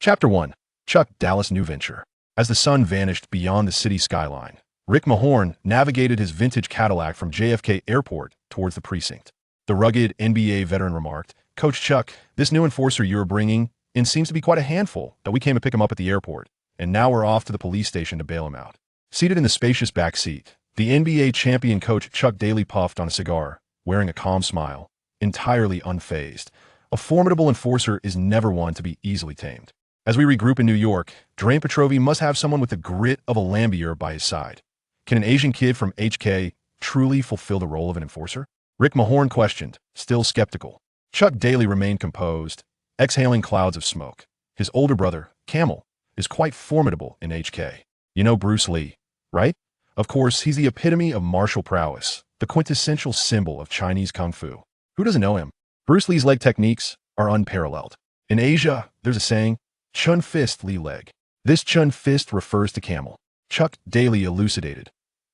Chapter 1. Chuck Dallas' New Venture. As the sun vanished beyond the city skyline, Rick Mahorn navigated his vintage Cadillac from JFK Airport towards the precinct. The rugged NBA veteran remarked, "Coach Chuck, this new enforcer you're bringing in seems to be quite a handful, that we came to pick him up at the airport, and now we're off to the police station to bail him out." Seated in the spacious back seat, the NBA champion coach Chuck Daly puffed on a cigar, wearing a calm smile, entirely unfazed. A formidable enforcer is never one to be easily tamed. As we regroup in New York, Drain Petrovi must have someone with the grit of a Lambier by his side. Can an Asian kid from HK truly fulfill the role of an enforcer? Rick Mahorn questioned, still skeptical. Chuck Daly remained composed, exhaling clouds of smoke. His older brother, Camel, is quite formidable in HK. You know Bruce Lee, right? Of course, he's the epitome of martial prowess, the quintessential symbol of Chinese kung fu. Who doesn't know him? Bruce Lee's leg techniques are unparalleled. In Asia, there's a saying, Chun Fist Lee Leg. This Chun Fist refers to Camel. Chuck Daly elucidated.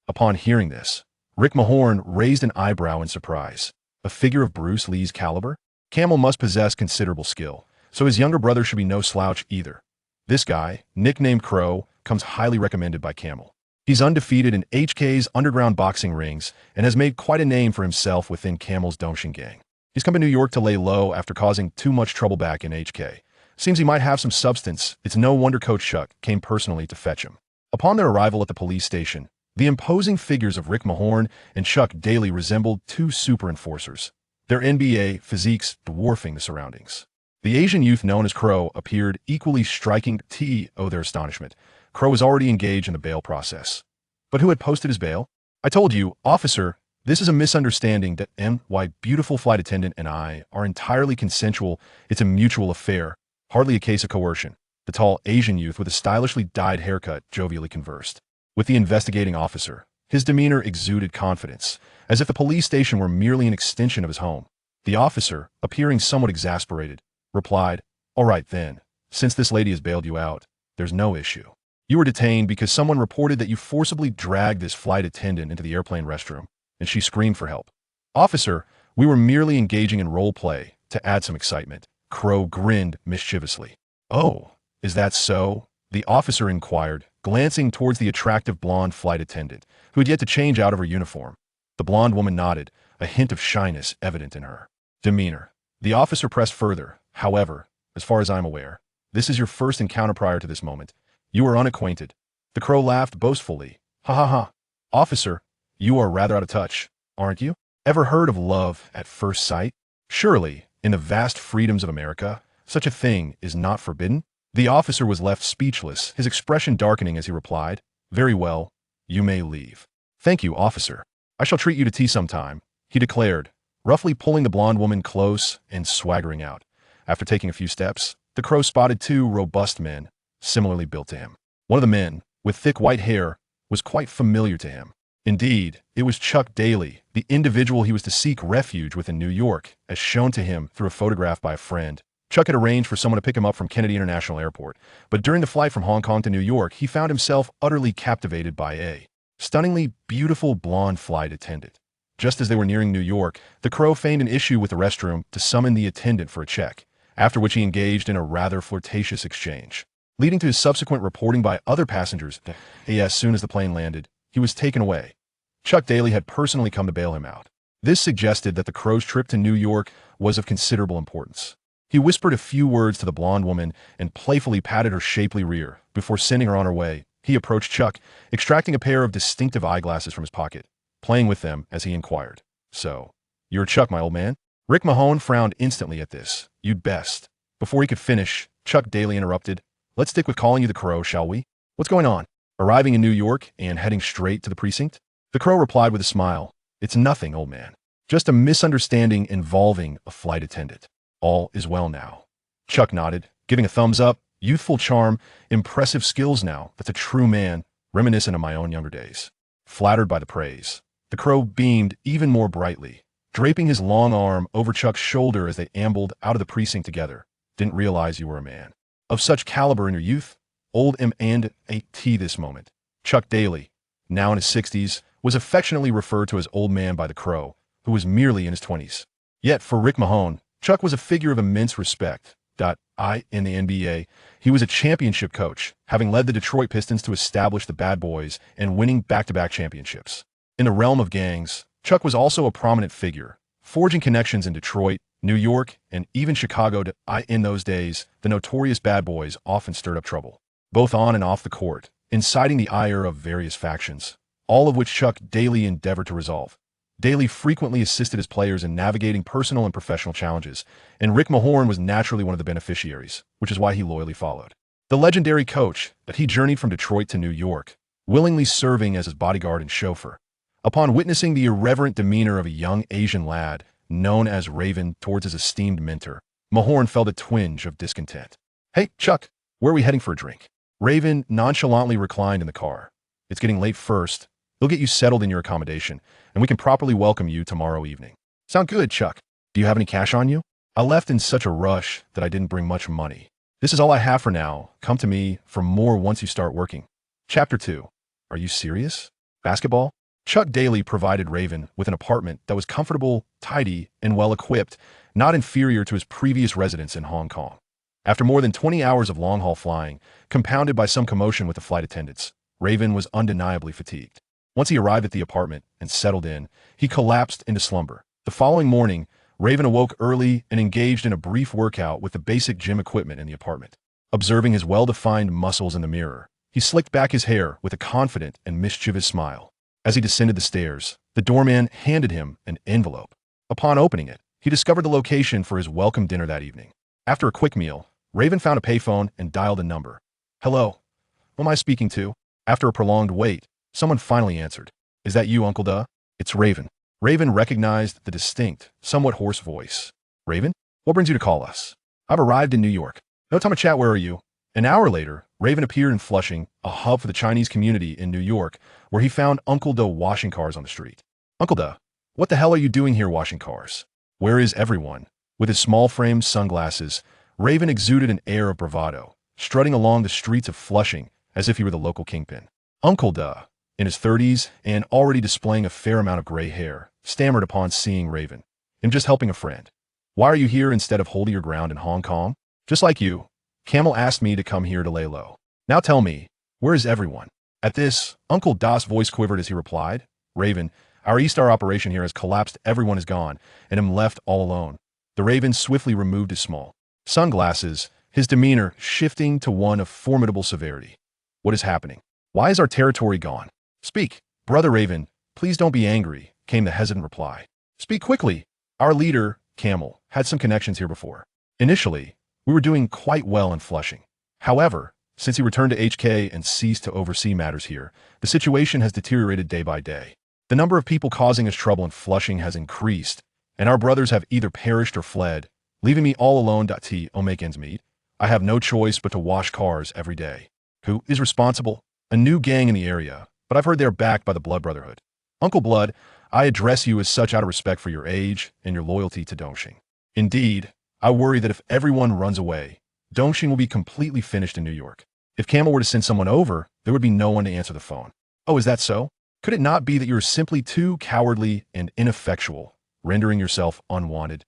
Upon hearing this, Rick Mahorn raised an eyebrow in surprise. A figure of Bruce Lee's caliber? Camel must possess considerable skill, so his younger brother should be no slouch either. This guy, nicknamed Crow, comes highly recommended by Camel. He's undefeated in HK's underground boxing rings and has made quite a name for himself within Camel's Dongxing gang. He's come to New York to lay low after causing too much trouble back in HK. Seems he might have some substance. It's no wonder Coach Chuck came personally to fetch him. Upon their arrival at the police station, the imposing figures of Rick Mahorn and Chuck Daly resembled two super enforcers, their NBA physiques dwarfing the surroundings. The Asian youth known as Crow appeared equally striking to their astonishment. Crow was already engaged in the bail process. But who had posted his bail? "I told you, officer, this is a misunderstanding that my beautiful flight attendant and I are entirely consensual. It's a mutual affair. Hardly a case of coercion." The tall Asian youth with a stylishly dyed haircut jovially conversed with the investigating officer. His demeanor exuded confidence, as if the police station were merely an extension of his home. The officer, appearing somewhat exasperated, replied, "All right then, since this lady has bailed you out, there's no issue. You were detained because someone reported that you forcibly dragged this flight attendant into the airplane restroom, and she screamed for help." "Officer, we were merely engaging in role play to add some excitement." Crow grinned mischievously. "Oh, is that so?" the officer inquired, glancing towards the attractive blonde flight attendant, who had yet to change out of her uniform. The blonde woman nodded, a hint of shyness evident in her demeanor. The officer pressed further. "However, as far as I'm aware, this is your first encounter prior to this moment. You are unacquainted." The Crow laughed boastfully. "Ha ha ha. Officer, you are rather out of touch, aren't you? Ever heard of love at first sight? Surely, in the vast freedoms of America, such a thing is not forbidden?" The officer was left speechless, his expression darkening as he replied, "Very well, you may leave." "Thank you, officer. I shall treat you to tea sometime," he declared, roughly pulling the blonde woman close and swaggering out. After taking a few steps, the Crow spotted two robust men, similarly built to him. One of the men, with thick white hair, was quite familiar to him. Indeed, it was Chuck Daly, the individual he was to seek refuge with in New York, as shown to him through a photograph by a friend. Chuck had arranged for someone to pick him up from Kennedy International Airport, but during the flight from Hong Kong to New York, he found himself utterly captivated by a stunningly beautiful blonde flight attendant. Just as they were nearing New York, the Crow feigned an issue with the restroom to summon the attendant for a check, after which he engaged in a rather flirtatious exchange, leading to his subsequent reporting by other passengers. As soon as the plane landed, he was taken away. Chuck Daly had personally come to bail him out. This suggested that the Crow's trip to New York was of considerable importance. He whispered a few words to the blonde woman and playfully patted her shapely rear. Before sending her on her way, he approached Chuck, extracting a pair of distinctive eyeglasses from his pocket, playing with them as he inquired, "So, you're Chuck, my old man?" Rick Mahorn frowned instantly at this. "You'd best." Before he could finish, Chuck Daly interrupted, "Let's stick with calling you the Crow, shall we? What's going on? Arriving in New York and heading straight to the precinct?" The Crow replied with a smile, "It's nothing, old man. Just a misunderstanding involving a flight attendant. All is well now." Chuck nodded, giving a thumbs up. "Youthful charm, impressive skills now. That's a true man, reminiscent of my own younger days." Flattered by the praise, the Crow beamed even more brightly, draping his long arm over Chuck's shoulder as they ambled out of the precinct together. "Didn't realize you were a man of such caliber in your youth." Old M&AT this moment. Chuck Daly, now in his 60s, was affectionately referred to as Old Man by the Crow, who was merely in his 20s. Yet for Rick Mahorn, Chuck was a figure of immense respect. In the NBA, he was a championship coach, having led the Detroit Pistons to establish the Bad Boys and winning back-to-back championships. In the realm of gangs, Chuck was also a prominent figure, forging connections in Detroit, New York, and even Chicago. In those days, the notorious Bad Boys often stirred up trouble, both on and off the court, inciting the ire of various factions, all of which Chuck daily endeavored to resolve. Daly frequently assisted his players in navigating personal and professional challenges, and Rick Mahorn was naturally one of the beneficiaries, which is why he loyally followed the legendary coach that he journeyed from Detroit to New York, willingly serving as his bodyguard and chauffeur. Upon witnessing the irreverent demeanor of a young Asian lad known as Raven towards his esteemed mentor, Mahorn felt a twinge of discontent. "Hey, Chuck, where are we heading for a drink?" Raven nonchalantly reclined in the car. "It's getting late first. They'll get you settled in your accommodation, and we can properly welcome you tomorrow evening." "Sound good, Chuck. Do you have any cash on you?" "I left in such a rush that I didn't bring much money. This is all I have for now. Come to me for more once you start working." Chapter 2. Are you serious? Basketball? Chuck Daly provided Raven with an apartment that was comfortable, tidy, and well-equipped, not inferior to his previous residence in Hong Kong. After more than 20 hours of long-haul flying, compounded by some commotion with the flight attendants, Raven was undeniably fatigued. Once he arrived at the apartment and settled in, he collapsed into slumber. The following morning, Raven awoke early and engaged in a brief workout with the basic gym equipment in the apartment. Observing his well-defined muscles in the mirror, he slicked back his hair with a confident and mischievous smile. As he descended the stairs, the doorman handed him an envelope. Upon opening it, he discovered the location for his welcome dinner that evening. After a quick meal, Raven found a payphone and dialed a number. "Hello, who am I speaking to?" After a prolonged wait, someone finally answered. "Is that you, Uncle Duh?" "It's Raven." Raven recognized the distinct, somewhat hoarse voice. "Raven, what brings you to call us?" "I've arrived in New York." "No time to chat, where are you?" An hour later, Raven appeared in Flushing, a hub for the Chinese community in New York, where he found Uncle Duh washing cars on the street. "Uncle Duh, what the hell are you doing here washing cars? Where is everyone?" With his small-frame sunglasses, Raven exuded an air of bravado, strutting along the streets of Flushing as if he were the local kingpin. Uncle Duh, in his 30s and already displaying a fair amount of gray hair, stammered upon seeing Raven. "I'm just helping a friend." "Why are you here instead of holding your ground in Hong Kong?" "Just like you. Camel asked me to come here to lay low. Now tell me, where is everyone?" At this, Uncle Duh's voice quivered as he replied, "Raven, our Eastar operation here has collapsed. Everyone is gone, and I'm left all alone." The Raven swiftly removed his small sunglasses, his demeanor shifting to one of formidable severity. "What is happening? Why is our territory gone? Speak." "Brother Raven, please don't be angry," came the hesitant reply. "Speak quickly. Our leader, Camel, had some connections here before. Initially, we were doing quite well in Flushing. However, since he returned to HK and ceased to oversee matters here, the situation has deteriorated day by day. The number of people causing us trouble in Flushing has increased, and our brothers have either perished or fled, leaving me all alone to make ends meet. I have no choice but to wash cars every day." "Who is responsible?" "A new gang in the area, but I've heard they're backed by the Blood Brotherhood." "Uncle Blood, I address you as such out of respect for your age and your loyalty to Dongxing. Indeed, I worry that if everyone runs away, Dongxing will be completely finished in New York. If Camel were to send someone over, there would be no one to answer the phone." "Oh, is that so? Could it not be that you are simply too cowardly and ineffectual, rendering yourself unwanted?"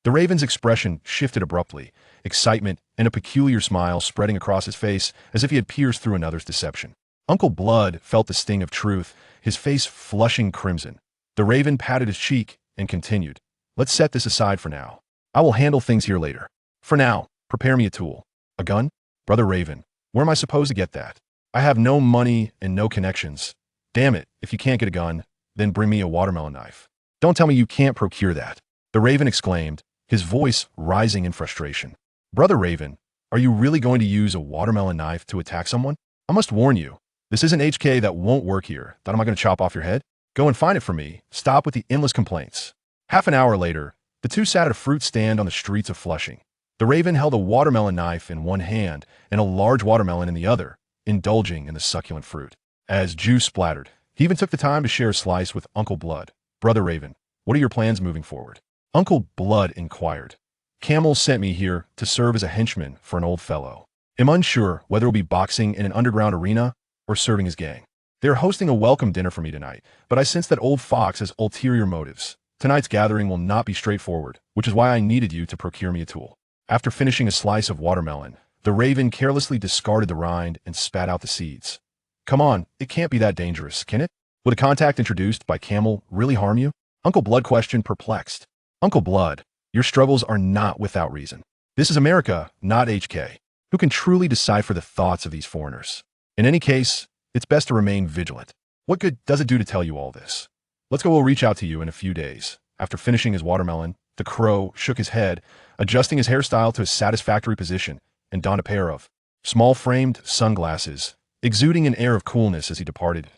The Raven's expression shifted abruptly, excitement and a peculiar smile spreading across his face as if he had pierced through another's deception. Uncle Blood felt the sting of truth, his face flushing crimson. The Raven patted his cheek and continued, "Let's set this aside for now. I will handle things here later. For now, prepare me a tool." "A gun?" "Brother Raven, where am I supposed to get that? I have no money and no connections. Damn it, if you can't get a gun, then bring me a watermelon knife." "Don't tell me you can't procure that," the Raven exclaimed, his voice rising in frustration. "Brother Raven, are you really going to use a watermelon knife to attack someone? I must warn you, this isn't HK that won't work here. That am I going to chop off your head? Go and find it for me. Stop with the endless complaints." Half an hour later, the two sat at a fruit stand on the streets of Flushing. The Raven held a watermelon knife in one hand and a large watermelon in the other, indulging in the succulent fruit. As juice splattered, he even took the time to share a slice with Uncle Blood. "Brother Raven, what are your plans moving forward?" Uncle Blood inquired. "Camel sent me here to serve as a henchman for an old fellow. I'm unsure whether it'll be boxing in an underground arena or serving his gang. They're hosting a welcome dinner for me tonight, but I sense that old Fox has ulterior motives. Tonight's gathering will not be straightforward, which is why I needed you to procure me a tool." After finishing a slice of watermelon, the raven carelessly discarded the rind and spat out the seeds. Come on, it can't be that dangerous, can it? Would a contact introduced by camel really harm you? Uncle Blood questioned, perplexed. Uncle Blood, your struggles are not without reason. This is America, not HK. Who can truly decipher the thoughts of these foreigners? In any case, it's best to remain vigilant. What good does it do to tell you all this? Let's go, we'll reach out to you in a few days. After finishing his watermelon, the crow shook his head, adjusting his hairstyle to a satisfactory position, and donned a pair of small-framed sunglasses, exuding an air of coolness as he departed.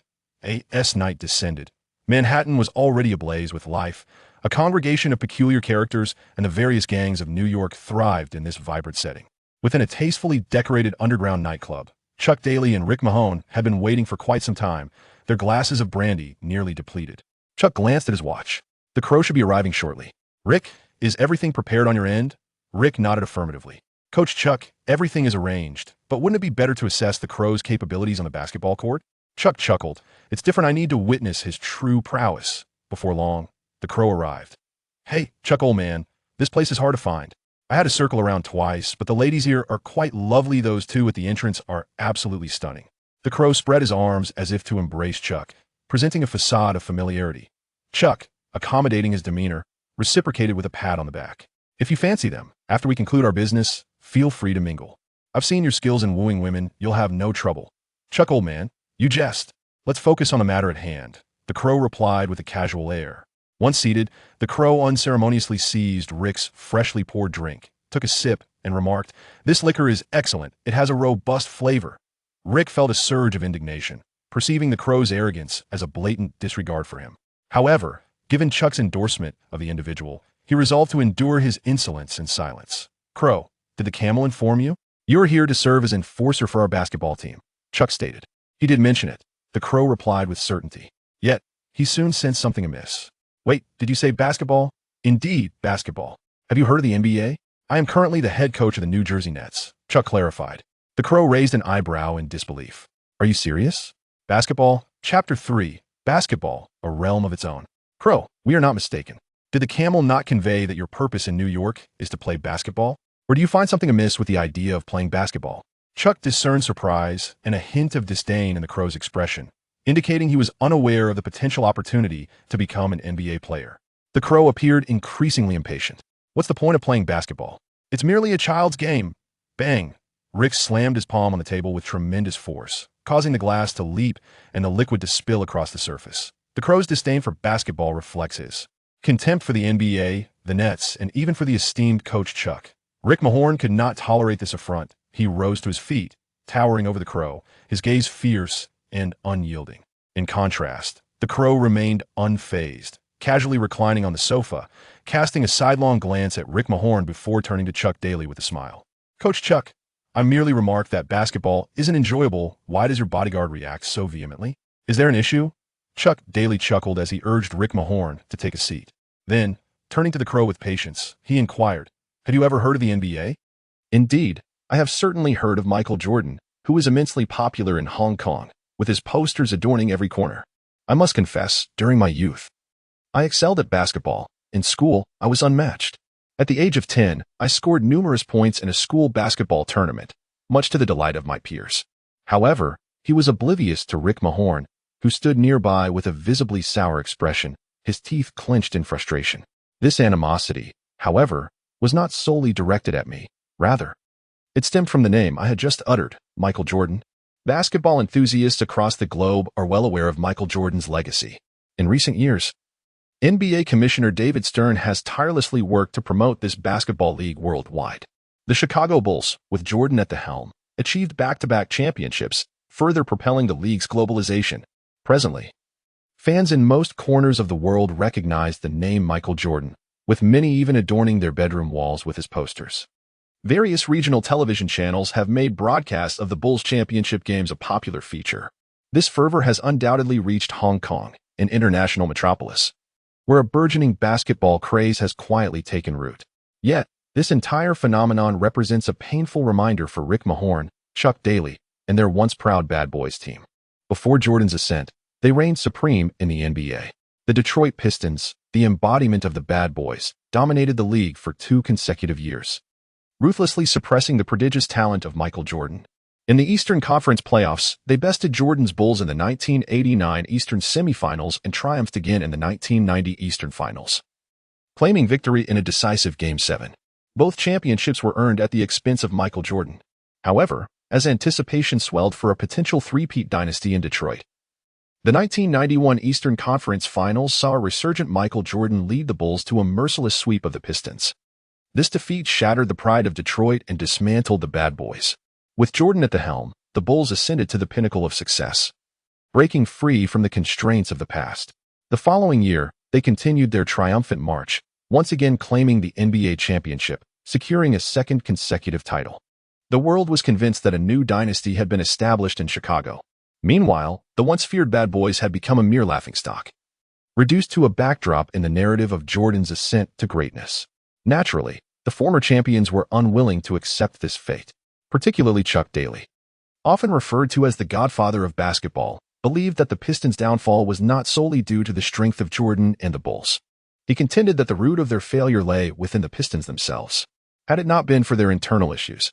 Night descended. Manhattan was already ablaze with life. A congregation of peculiar characters and the various gangs of New York thrived in this vibrant setting. Within a tastefully decorated underground nightclub, Chuck Daly and Rick Mahone had been waiting for quite some time, their glasses of brandy nearly depleted. Chuck glanced at his watch. The crow should be arriving shortly. Rick, is everything prepared on your end? Rick nodded affirmatively. Coach Chuck, everything is arranged, but wouldn't it be better to assess the crow's capabilities on the basketball court? Chuck chuckled. It's different. I need to witness his true prowess. Before long, the crow arrived. Hey, Chuck, old man, this place is hard to find. I had to circle around twice, but the ladies here are quite lovely. Those two at the entrance are absolutely stunning. The crow spread his arms as if to embrace Chuck, presenting a facade of familiarity. Chuck, accommodating his demeanor, reciprocated with a pat on the back. If you fancy them, after we conclude our business, feel free to mingle. I've seen your skills in wooing women. You'll have no trouble. Chuck, old man, you jest. Let's focus on the matter at hand. The crow replied with a casual air. Once seated, the crow unceremoniously seized Rick's freshly poured drink, took a sip, and remarked, "This liquor is excellent. It has a robust flavor." Rick felt a surge of indignation, perceiving the crow's arrogance as a blatant disregard for him. However, given Chuck's endorsement of the individual, he resolved to endure his insolence in silence. Crow, did the camel inform you? You are here to serve as enforcer for our basketball team, Chuck stated. He did mention it, the crow replied with certainty. Yet, he soon sensed something amiss. Wait, did you say basketball? Indeed, basketball. Have you heard of the NBA? I am currently the head coach of the New Jersey Nets, Chuck clarified. The crow raised an eyebrow in disbelief. Are you serious? Basketball, Chapter 3, Basketball, a realm of its own. Crow, we are not mistaken. Did the camel not convey that your purpose in New York is to play basketball? Or do you find something amiss with the idea of playing basketball? Chuck discerned surprise and a hint of disdain in the crow's expression, indicating he was unaware of the potential opportunity to become an NBA player. The crow appeared increasingly impatient. What's the point of playing basketball? It's merely a child's game. Bang! Rick slammed his palm on the table with tremendous force, causing the glass to leap and the liquid to spill across the surface. The crow's disdain for basketball reflects his contempt for the NBA, the Nets, and even for the esteemed coach Chuck. Rick Mahorn could not tolerate this affront. He rose to his feet, towering over the crow, his gaze fierce and unyielding. In contrast, the crow remained unfazed, casually reclining on the sofa, casting a sidelong glance at Rick Mahorn before turning to Chuck Daly with a smile. Coach Chuck, I merely remarked that basketball isn't enjoyable. Why does your bodyguard react so vehemently? Is there an issue? Chuck Daly chuckled as he urged Rick Mahorn to take a seat. Then, turning to the crow with patience, he inquired, have you ever heard of the NBA? Indeed, I have certainly heard of Michael Jordan, who is immensely popular in Hong Kong, with his posters adorning every corner. I must confess, during my youth, I excelled at basketball. In school, I was unmatched. At the age of 10, I scored numerous points in a school basketball tournament, much to the delight of my peers. However, he was oblivious to Rick Mahorn, who stood nearby with a visibly sour expression, his teeth clenched in frustration. This animosity, however, was not solely directed at me. Rather, it stemmed from the name I had just uttered, Michael Jordan. Basketball enthusiasts across the globe are well aware of Michael Jordan's legacy. In recent years, NBA Commissioner David Stern has tirelessly worked to promote this basketball league worldwide. The Chicago Bulls, with Jordan at the helm, achieved back-to-back championships, further propelling the league's globalization. Presently, fans in most corners of the world recognize the name Michael Jordan, with many even adorning their bedroom walls with his posters. Various regional television channels have made broadcasts of the Bulls championship games a popular feature. This fervor has undoubtedly reached Hong Kong, an international metropolis, where a burgeoning basketball craze has quietly taken root. Yet, this entire phenomenon represents a painful reminder for Rick Mahorn, Chuck Daly, and their once proud Bad Boys team. Before Jordan's ascent, they reigned supreme in the NBA. The Detroit Pistons, the embodiment of the Bad Boys, dominated the league for 2 consecutive years. ruthlessly suppressing the prodigious talent of Michael Jordan. In the Eastern Conference playoffs, they bested Jordan's Bulls in the 1989 Eastern semifinals and triumphed again in the 1990 Eastern Finals, claiming victory in a decisive Game 7. Both championships were earned at the expense of Michael Jordan. However, as anticipation swelled for a potential three-peat dynasty in Detroit, the 1991 Eastern Conference Finals saw a resurgent Michael Jordan lead the Bulls to a merciless sweep of the Pistons. This defeat shattered the pride of Detroit and dismantled the Bad Boys. With Jordan at the helm, the Bulls ascended to the pinnacle of success, breaking free from the constraints of the past. The following year, they continued their triumphant march, once again claiming the NBA championship, securing a second consecutive title. The world was convinced that a new dynasty had been established in Chicago. Meanwhile, the once feared Bad Boys had become a mere laughingstock, reduced to a backdrop in the narrative of Jordan's ascent to greatness. Naturally, the former champions were unwilling to accept this fate. Particularly Chuck Daly, often referred to as the godfather of basketball, believed that the Pistons' downfall was not solely due to the strength of Jordan and the Bulls. He contended that the root of their failure lay within the Pistons themselves. Had it not been for their internal issues,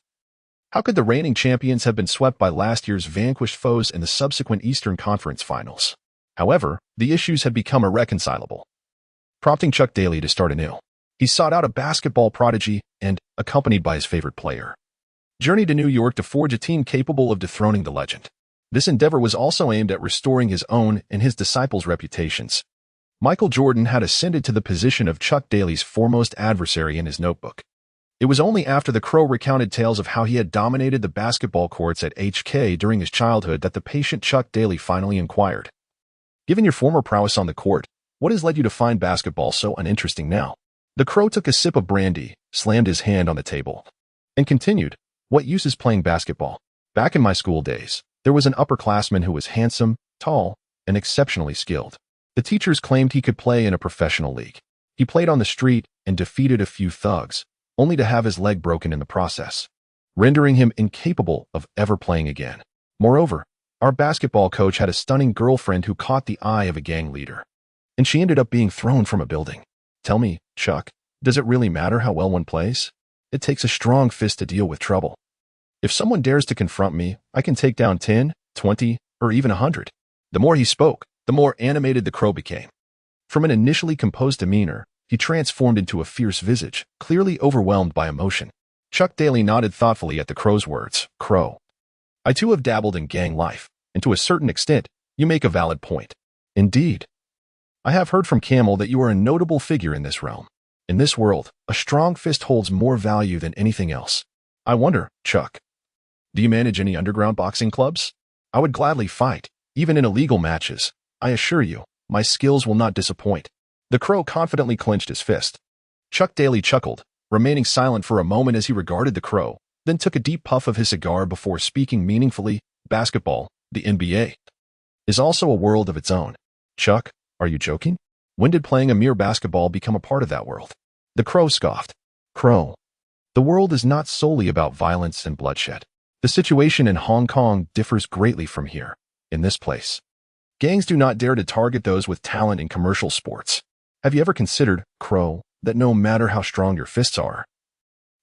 how could the reigning champions have been swept by last year's vanquished foes in the subsequent Eastern Conference Finals? However, the issues had become irreconcilable, prompting Chuck Daly to start anew. He sought out a basketball prodigy and, accompanied by his favorite player, journeyed to New York to forge a team capable of dethroning the legend. This endeavor was also aimed at restoring his own and his disciples' reputations. Michael Jordan had ascended to the position of Chuck Daly's foremost adversary in his notebook. It was only after the Crow recounted tales of how he had dominated the basketball courts at HK during his childhood that the patient Chuck Daly finally inquired, "Given your former prowess on the court, what has led you to find basketball so uninteresting now?" The Crow took a sip of brandy, slammed his hand on the table, and continued, "What use is playing basketball? Back in my school days, there was an upperclassman who was handsome, tall, and exceptionally skilled. The teachers claimed he could play in a professional league. He played on the street and defeated a few thugs, only to have his leg broken in the process, rendering him incapable of ever playing again. Moreover, our basketball coach had a stunning girlfriend who caught the eye of a gang leader, and she ended up being thrown from a building. Tell me, Chuck, does it really matter how well one plays? It takes a strong fist to deal with trouble. If someone dares to confront me, I can take down 10, 20, or even 100. The more he spoke, the more animated the Crow became. From an initially composed demeanor, he transformed into a fierce visage, clearly overwhelmed by emotion. Chuck Daly nodded thoughtfully at the Crow's words. "Crow, I too have dabbled in gang life, and to a certain extent, you make a valid point. Indeed, I have heard from Camel that you are a notable figure in this realm. In this world, a strong fist holds more value than anything else. I wonder, Chuck, do you manage any underground boxing clubs? I would gladly fight, even in illegal matches. I assure you, my skills will not disappoint." The Crow confidently clenched his fist. Chuck Daly chuckled, remaining silent for a moment as he regarded the Crow, then took a deep puff of his cigar before speaking meaningfully. "Basketball, the NBA, is also a world of its own. Chuck, are you joking? When did playing a mere basketball become a part of that world?" The Crow scoffed. "Crow, the world is not solely about violence and bloodshed. The situation in Hong Kong differs greatly from here. In this place, gangs do not dare to target those with talent in commercial sports. Have you ever considered, Crow, that no matter how strong your fists are,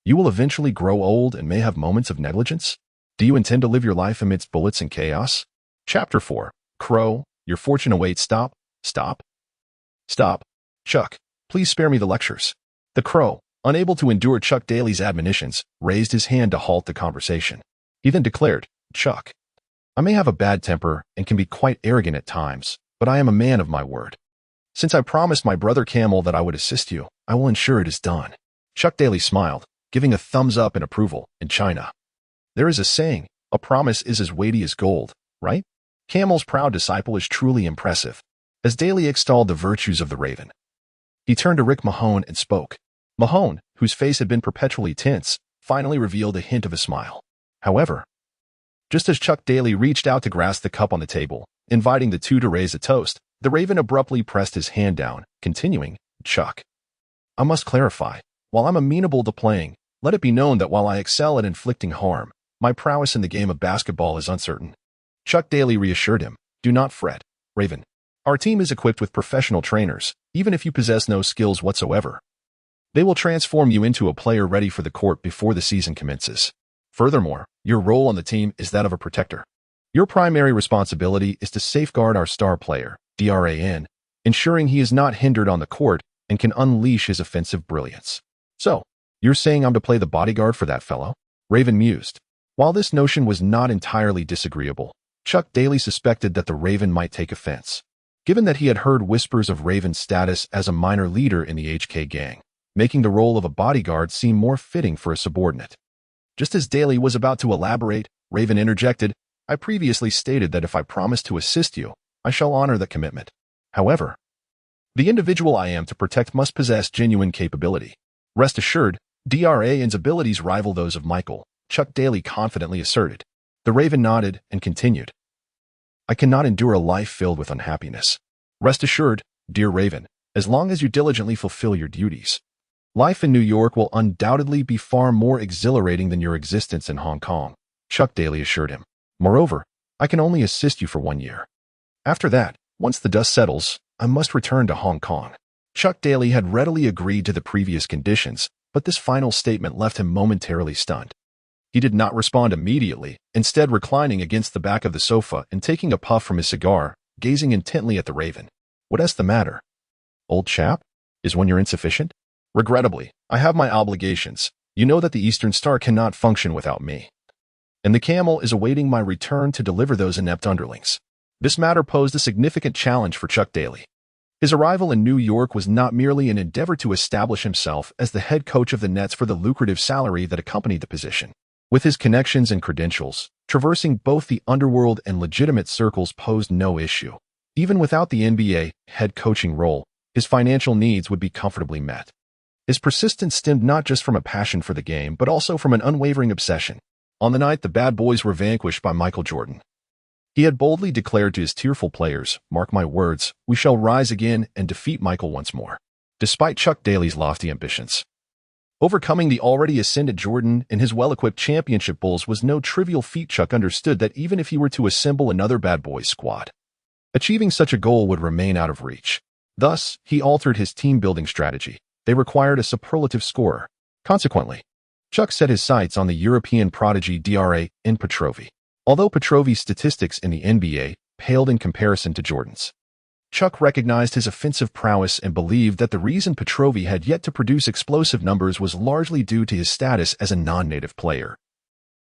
you will eventually grow old and may have moments of negligence? Do you intend to live your life amidst bullets and chaos?" Chapter 4. Crow, your fortune awaits. Stop. Chuck, please spare me the lectures. The Crow, unable to endure Chuck Daly's admonitions, raised his hand to halt the conversation. He then declared, "Chuck, I may have a bad temper and can be quite arrogant at times, but I am a man of my word. Since I promised my brother Camel that I would assist you, I will ensure it is done." Chuck Daly smiled, giving a thumbs up in approval. "In China, there is a saying, a promise is as weighty as gold, right?" Camel's proud disciple is truly impressive. As Daly extolled the virtues of the Raven, he turned to Rick Mahone and spoke. Mahone, whose face had been perpetually tense, finally revealed a hint of a smile. However, just as Chuck Daly reached out to grasp the cup on the table, inviting the two to raise a toast, the Raven abruptly pressed his hand down, continuing, "Chuck, I must clarify, while I'm amenable to playing, let it be known that while I excel at inflicting harm, my prowess in the game of basketball is uncertain." Chuck Daly reassured him, "Do not fret, Raven. Our team is equipped with professional trainers, even if you possess no skills whatsoever. They will transform you into a player ready for the court before the season commences. Furthermore, your role on the team is that of a protector. Your primary responsibility is to safeguard our star player, DRAN, ensuring he is not hindered on the court and can unleash his offensive brilliance. So, you're saying I'm to play the bodyguard for that fellow? Raven mused. While this notion was not entirely disagreeable, Chuck Daly suspected that the Raven might take offense, given that he had heard whispers of Raven's status as a minor leader in the HK gang, making the role of a bodyguard seem more fitting for a subordinate. Just as Daly was about to elaborate, Raven interjected, I previously stated that if I promise to assist you, I shall honor that commitment. However, the individual I am to protect must possess genuine capability. Rest assured, DRAN's abilities rival those of Michael, Chuck Daly confidently asserted. The Raven nodded and continued. I cannot endure a life filled with unhappiness. Rest assured, dear Raven, as long as you diligently fulfill your duties. Life in New York will undoubtedly be far more exhilarating than your existence in Hong Kong, Chuck Daly assured him. Moreover, I can only assist you for 1 year. After that, once the dust settles, I must return to Hong Kong. Chuck Daly had readily agreed to the previous conditions, but this final statement left him momentarily stunned. He did not respond immediately, instead reclining against the back of the sofa and taking a puff from his cigar, gazing intently at the Raven. What's the matter? Old chap? Is 1 year insufficient? Regrettably, I have my obligations. You know that the Eastern Star cannot function without me. And the Camel is awaiting my return to deliver those inept underlings. This matter posed a significant challenge for Chuck Daly. His arrival in New York was not merely an endeavor to establish himself as the head coach of the Nets for the lucrative salary that accompanied the position. With his connections and credentials, traversing both the underworld and legitimate circles posed no issue. Even without the NBA head coaching role, his financial needs would be comfortably met. His persistence stemmed not just from a passion for the game, but also from an unwavering obsession. On the night the Bad Boys were vanquished by Michael Jordan, he had boldly declared to his tearful players, mark my words, we shall rise again and defeat Michael once more. Despite Chuck Daly's lofty ambitions, overcoming the already ascended Jordan and his well-equipped championship Bulls was no trivial feat. Chuck understood that even if he were to assemble another Bad Boys squad, achieving such a goal would remain out of reach. Thus, he altered his team-building strategy. They required a superlative scorer. Consequently, Chuck set his sights on the European prodigy DRAN Petrovi. Although Petrovi's statistics in the NBA paled in comparison to Jordan's, Chuck recognized his offensive prowess and believed that the reason Petrovi had yet to produce explosive numbers was largely due to his status as a non-native player,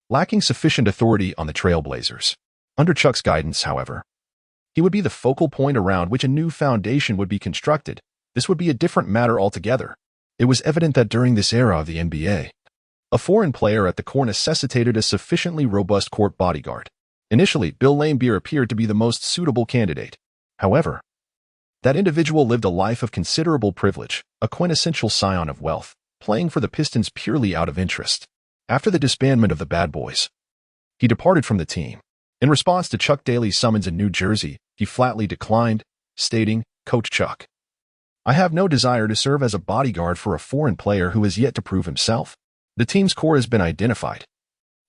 lacking sufficient authority on the Trailblazers. Under Chuck's guidance, however, he would be the focal point around which a new foundation would be constructed. This would be a different matter altogether. It was evident that during this era of the NBA, a foreign player at the core necessitated a sufficiently robust court bodyguard. Initially, Bill Laimbeer appeared to be the most suitable candidate. However, that individual lived a life of considerable privilege, a quintessential scion of wealth, playing for the Pistons purely out of interest. After the disbandment of the Bad Boys, he departed from the team. In response to Chuck Daly's summons in New Jersey, he flatly declined, stating, Coach Chuck, I have no desire to serve as a bodyguard for a foreign player who has yet to prove himself. The team's core has been identified.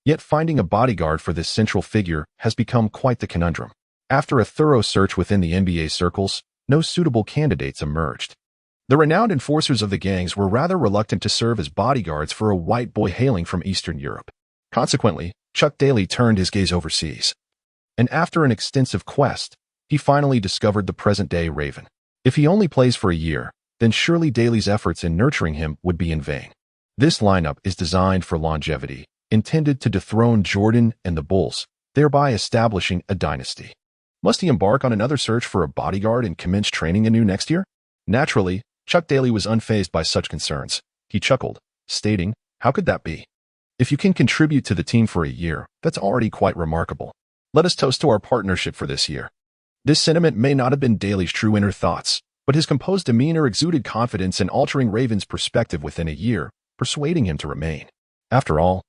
Yet finding a bodyguard for this central figure has become quite the conundrum. After a thorough search within the NBA circles, no suitable candidates emerged. The renowned enforcers of the gangs were rather reluctant to serve as bodyguards for a white boy hailing from Eastern Europe. Consequently, Chuck Daly turned his gaze overseas. And after an extensive quest, he finally discovered the present-day Raven. If he only plays for a year, then surely Daly's efforts in nurturing him would be in vain. This lineup is designed for longevity, intended to dethrone Jordan and the Bulls, thereby establishing a dynasty. Must he embark on another search for a bodyguard and commence training anew next year? Naturally, Chuck Daly was unfazed by such concerns. He chuckled, stating, how could that be? If you can contribute to the team for a year, that's already quite remarkable. Let us toast to our partnership for this year. This sentiment may not have been Daly's true inner thoughts, but his composed demeanor exuded confidence in altering Raven's perspective within a year, persuading him to remain. After all,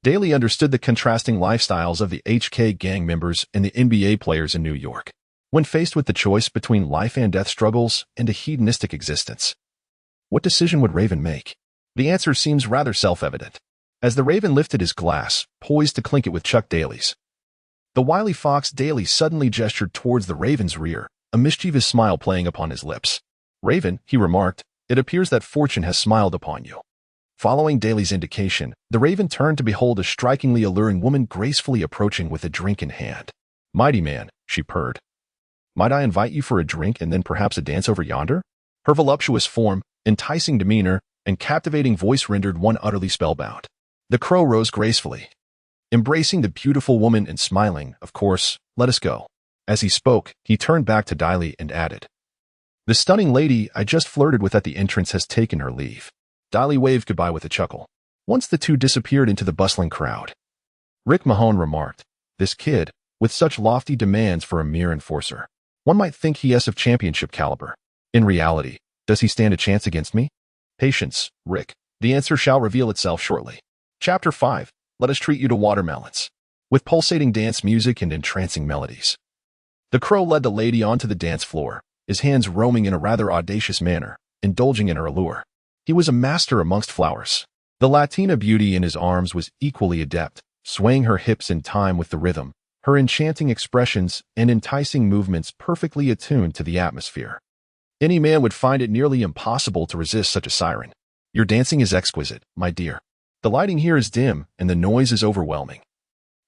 Daly understood the contrasting lifestyles of the HK gang members and the NBA players in New York. When faced with the choice between life and death struggles and a hedonistic existence, what decision would Raven make? The answer seems rather self-evident. As the Raven lifted his glass, poised to clink it with Chuck Daly's, the wily fox Daly suddenly gestured towards the Raven's rear, a mischievous smile playing upon his lips. Raven, he remarked, It appears that fortune has smiled upon you. Following Daly's indication, the Raven turned to behold a strikingly alluring woman gracefully approaching with a drink in hand. "Mighty man," she purred. "Might I invite you for a drink and then perhaps a dance over yonder?" Her voluptuous form, enticing demeanor, and captivating voice rendered one utterly spellbound. The crow rose gracefully, embracing the beautiful woman and smiling, "Of course, let us go." As he spoke, he turned back to Daly and added, "The stunning lady I just flirted with at the entrance has taken her leave." Daly waved goodbye with a chuckle. Once the two disappeared into the bustling crowd, Rick Mahone remarked, "This kid, with such lofty demands for a mere enforcer. One might think he is of championship caliber. In reality, does he stand a chance against me?" "Patience, Rick. The answer shall reveal itself shortly." Chapter 5. Let us treat you to watermelons. With pulsating dance music and entrancing melodies, the crow led the lady onto the dance floor, his hands roaming in a rather audacious manner, indulging in her allure. He was a master amongst flowers. The Latina beauty in his arms was equally adept, swaying her hips in time with the rhythm, her enchanting expressions and enticing movements perfectly attuned to the atmosphere. Any man would find it nearly impossible to resist such a siren. "Your dancing is exquisite, my dear. The lighting here is dim and the noise is overwhelming.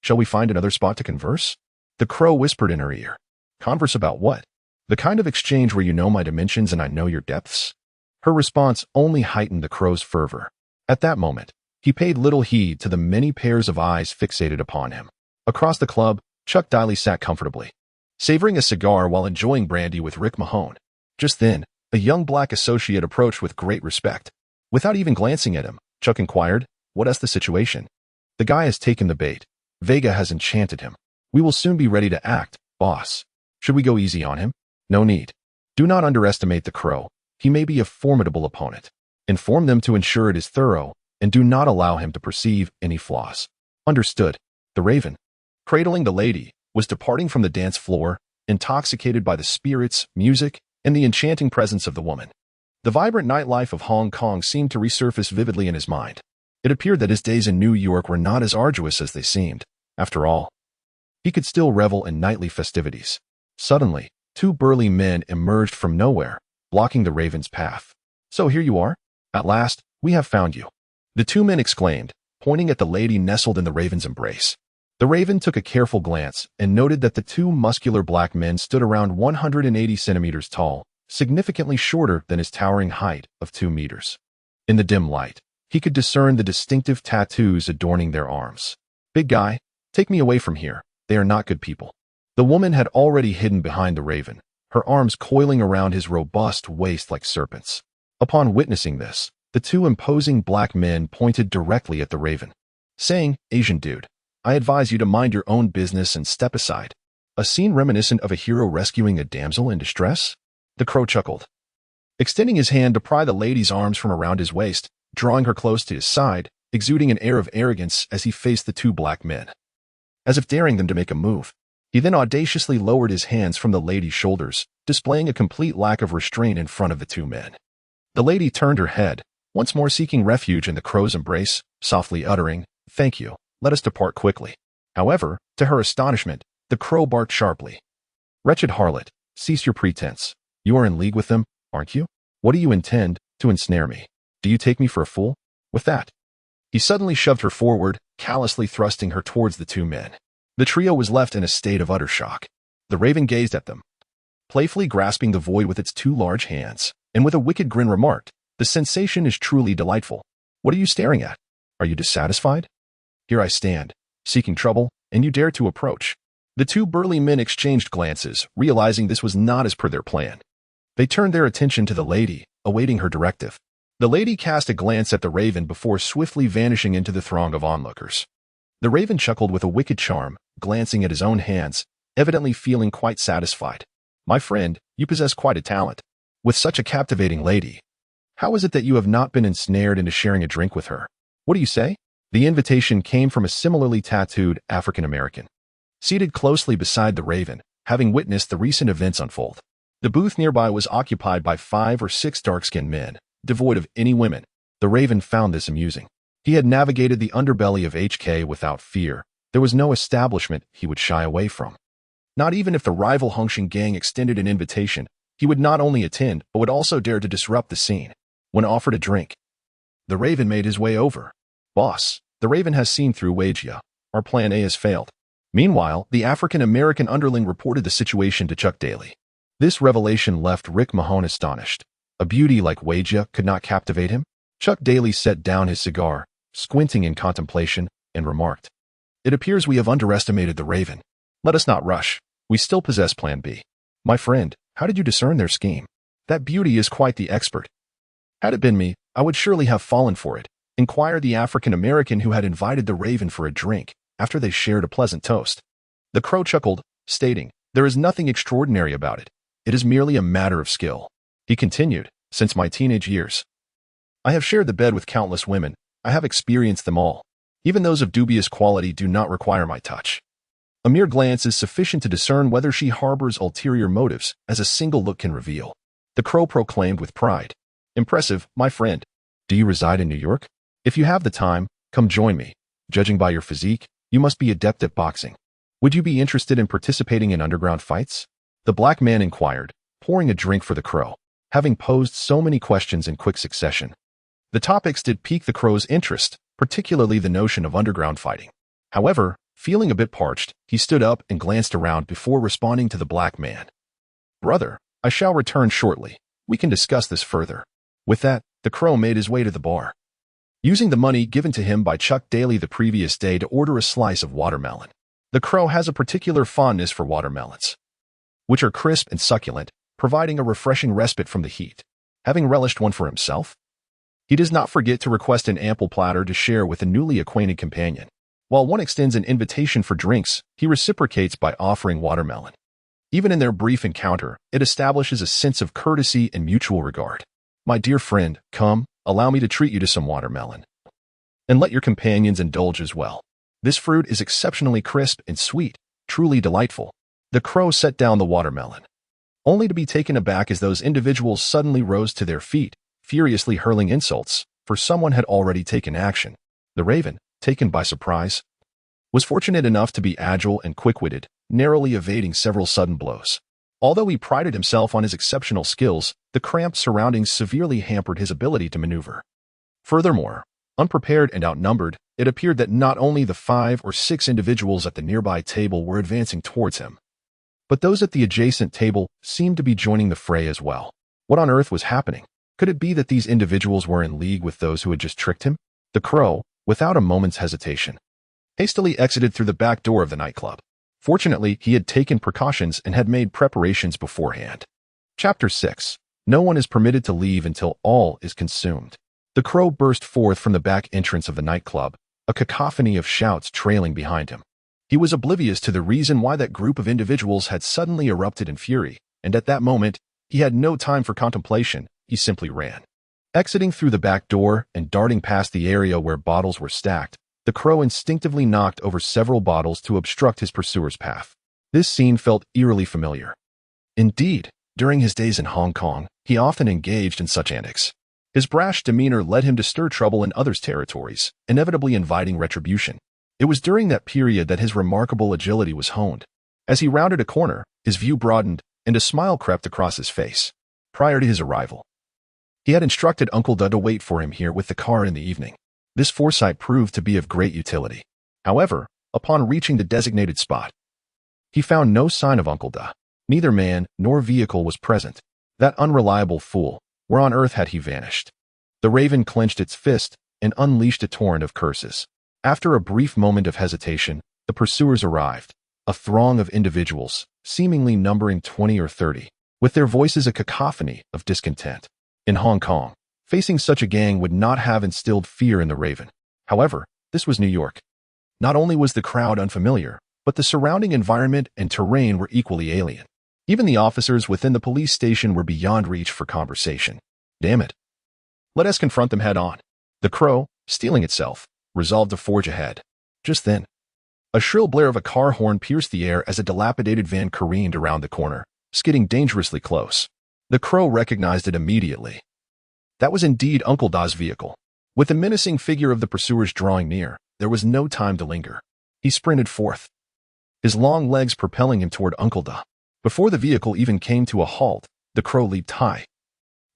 Shall we find another spot to converse?" The crow whispered in her ear. "Converse about what?" "The kind of exchange where you know my dimensions and I know your depths." Her response only heightened the crow's fervor. At that moment, he paid little heed to the many pairs of eyes fixated upon him. Across the club, Chuck Daly sat comfortably, savoring a cigar while enjoying brandy with Rick Mahone. Just then, a young black associate approached with great respect. Without even glancing at him, Chuck inquired, "What is the situation?" "The guy has taken the bait. Vega has enchanted him. We will soon be ready to act, boss. Should we go easy on him?" "No need. Do not underestimate the crow. He may be a formidable opponent. Inform them to ensure it is thorough, and do not allow him to perceive any flaws." "Understood." The Raven, cradling the lady, was departing from the dance floor, intoxicated by the spirits, music, and the enchanting presence of the woman. The vibrant nightlife of Hong Kong seemed to resurface vividly in his mind. It appeared that his days in New York were not as arduous as they seemed. After all, he could still revel in nightly festivities. Suddenly, two burly men emerged from nowhere, blocking the Raven's path. "So here you are? At last, we have found you," the two men exclaimed, pointing at the lady nestled in the Raven's embrace. The Raven took a careful glance and noted that the two muscular black men stood around 180 centimeters tall, significantly shorter than his towering height of 2 meters. In the dim light, he could discern the distinctive tattoos adorning their arms. "Big guy, take me away from here. They are not good people." The woman had already hidden behind the Raven, her arms coiling around his robust waist like serpents. Upon witnessing this, the two imposing black men pointed directly at the Raven, saying, "Asian dude, I advise you to mind your own business and step aside." A scene reminiscent of a hero rescuing a damsel in distress? The crow chuckled, extending his hand to pry the lady's arms from around his waist, drawing her close to his side, exuding an air of arrogance as he faced the two black men, as if daring them to make a move. He then audaciously lowered his hands from the lady's shoulders, displaying a complete lack of restraint in front of the two men. The lady turned her head, once more seeking refuge in the crow's embrace, softly uttering, "Thank you, let us depart quickly." However, to her astonishment, the crow barked sharply, "Wretched harlot, cease your pretense. You are in league with them, aren't you? What do you intend, to ensnare me? Do you take me for a fool?" With that, he suddenly shoved her forward, callously thrusting her towards the two men. The trio was left in a state of utter shock. The Raven gazed at them, playfully grasping the void with its two large hands, and with a wicked grin remarked, "The sensation is truly delightful. What are you staring at? Are you dissatisfied? Here I stand, seeking trouble, and you dare to approach." The two burly men exchanged glances, realizing this was not as per their plan. They turned their attention to the lady, awaiting her directive. The lady cast a glance at the Raven before swiftly vanishing into the throng of onlookers. The Raven chuckled with a wicked charm, glancing at his own hands, evidently feeling quite satisfied. "My friend, you possess quite a talent. With such a captivating lady, how is it that you have not been ensnared into sharing a drink with her? What do you say?" The invitation came from a similarly tattooed African American, seated closely beside the Raven, having witnessed the recent events unfold. The booth nearby was occupied by 5 or 6 dark-skinned men, devoid of any women. The Raven found this amusing. He had navigated the underbelly of HK without fear. There was no establishment he would shy away from. Not even if the rival Hongsheng gang extended an invitation, he would not only attend, but would also dare to disrupt the scene. when offered a drink. The Raven made his way over. Boss, the Raven has seen through Wuya. Our plan A has failed. Meanwhile, the African-American underling reported the situation to Chuck Daly. This revelation left Rick Mahone astonished. A beauty like Wuya could not captivate him? Chuck Daly set down his cigar, squinting in contemplation, and remarked, "It appears we have underestimated the Raven. Let us not rush. We still possess Plan B. My friend, how did you discern their scheme? That beauty is quite the expert." "Had it been me, I would surely have fallen for it," inquired the African-American who had invited the Raven for a drink after they shared a pleasant toast. The Crow chuckled, stating, "There is nothing extraordinary about it. It is merely a matter of skill." He continued, "Since my teenage years, I have shared the bed with countless women. I have experienced them all. Even those of dubious quality do not require my touch. A mere glance is sufficient to discern whether she harbors ulterior motives, as a single look can reveal." The Crow proclaimed with pride, "Impressive, my friend. Do you reside in New York? If you have the time, come join me. Judging by your physique, you must be adept at boxing. Would you be interested in participating in underground fights?" The black man inquired, pouring a drink for the Crow, having posed so many questions in quick succession. The topics did pique the Crow's interest, particularly the notion of underground fighting. However, feeling a bit parched, he stood up and glanced around before responding to the black man. "Brother, I shall return shortly. We can discuss this further." With that, the Crow made his way to the bar, using the money given to him by Chuck Daly the previous day to order a slice of watermelon. The Crow has a particular fondness for watermelons, which are crisp and succulent, providing a refreshing respite from the heat. Having relished one for himself, he does not forget to request an ample platter to share with a newly acquainted companion. While one extends an invitation for drinks, he reciprocates by offering watermelon. Even in their brief encounter, it establishes a sense of courtesy and mutual regard. "My dear friend, come, allow me to treat you to some watermelon. And let your companions indulge as well. This fruit is exceptionally crisp and sweet, truly delightful." The Crow set down the watermelon, only to be taken aback as those individuals suddenly rose to their feet, furiously hurling insults, for someone had already taken action. The Raven, taken by surprise, was fortunate enough to be agile and quick-witted, narrowly evading several sudden blows. Although he prided himself on his exceptional skills, the cramped surroundings severely hampered his ability to maneuver. Furthermore, unprepared and outnumbered, it appeared that not only the 5 or 6 individuals at the nearby table were advancing towards him, but those at the adjacent table seemed to be joining the fray as well. What on earth was happening? Could it be that these individuals were in league with those who had just tricked him? The Crow, without a moment's hesitation, hastily exited through the back door of the nightclub. Fortunately, he had taken precautions and had made preparations beforehand. Chapter 6. No one is permitted to leave until all is consumed. The Crow burst forth from the back entrance of the nightclub, a cacophony of shouts trailing behind him. He was oblivious to the reason why that group of individuals had suddenly erupted in fury, and at that moment, he had no time for contemplation. He simply ran. Exiting through the back door and darting past the area where bottles were stacked, the Crow instinctively knocked over several bottles to obstruct his pursuer's path. This scene felt eerily familiar. Indeed, during his days in Hong Kong, he often engaged in such antics. His brash demeanor led him to stir trouble in others' territories, inevitably inviting retribution. It was during that period that his remarkable agility was honed. As he rounded a corner, his view broadened, and a smile crept across his face. Prior to his arrival, he had instructed Uncle Dud to wait for him here with the car in the evening. This foresight proved to be of great utility. However, upon reaching the designated spot, he found no sign of Uncle Dud. Neither man nor vehicle was present. That unreliable fool, where on earth had he vanished? The Raven clenched its fist and unleashed a torrent of curses. After a brief moment of hesitation, the pursuers arrived, a throng of individuals, seemingly numbering 20 or 30, with their voices a cacophony of discontent. In Hong Kong, facing such a gang would not have instilled fear in the Raven. However, this was New York. Not only was the crowd unfamiliar, but the surrounding environment and terrain were equally alien. Even the officers within the police station were beyond reach for conversation. Damn it. Let us confront them head on. The Crow, steeling itself, resolved to forge ahead. Just then, a shrill blare of a car horn pierced the air as a dilapidated van careened around the corner, skidding dangerously close. The Crow recognized it immediately. That was indeed Uncle Dud's vehicle. With the menacing figure of the pursuers drawing near, there was no time to linger. He sprinted forth, his long legs propelling him toward Uncle Dud. Before the vehicle even came to a halt, the Crow leaped high,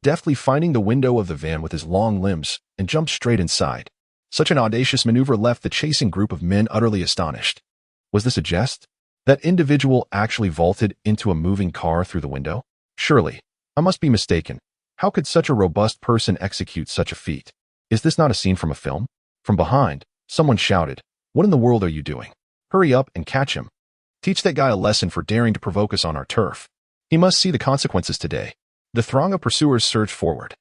deftly finding the window of the van with his long limbs, and jumped straight inside. Such an audacious maneuver left the chasing group of men utterly astonished. Was this a jest? That individual actually vaulted into a moving car through the window? Surely, I must be mistaken. How could such a robust person execute such a feat? Is this not a scene from a film? From behind, someone shouted, "What in the world are you doing? Hurry up and catch him. Teach that guy a lesson for daring to provoke us on our turf. He must see the consequences today." The throng of pursuers surged forward.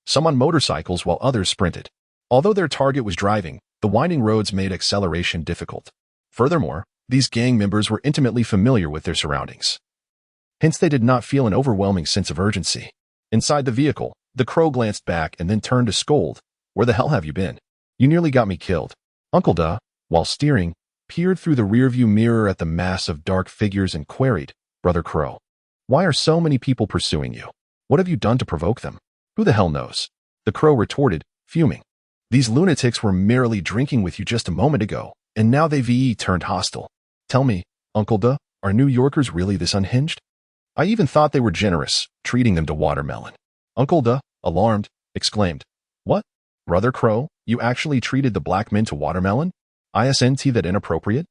Some on motorcycles while others sprinted. Although their target was driving, the winding roads made acceleration difficult. Furthermore, these gang members were intimately familiar with their surroundings. Hence, they did not feel an overwhelming sense of urgency. Inside the vehicle, the Crow glanced back and then turned to scold. "Where the hell have you been? You nearly got me killed." Uncle Duh, while steering, peered through the rearview mirror at the mass of dark figures and queried, "Brother Crow, why are so many people pursuing you? What have you done to provoke them?" "Who the hell knows?" the Crow retorted, fuming. "These lunatics were merely drinking with you just a moment ago, and now they've turned hostile. Tell me, Uncle Duh, are New Yorkers really this unhinged? I even thought they were generous, treating them to watermelon." Uncle Duh, alarmed, exclaimed, "What? Brother Crow, you actually treated the black men to watermelon? Isn't that inappropriate?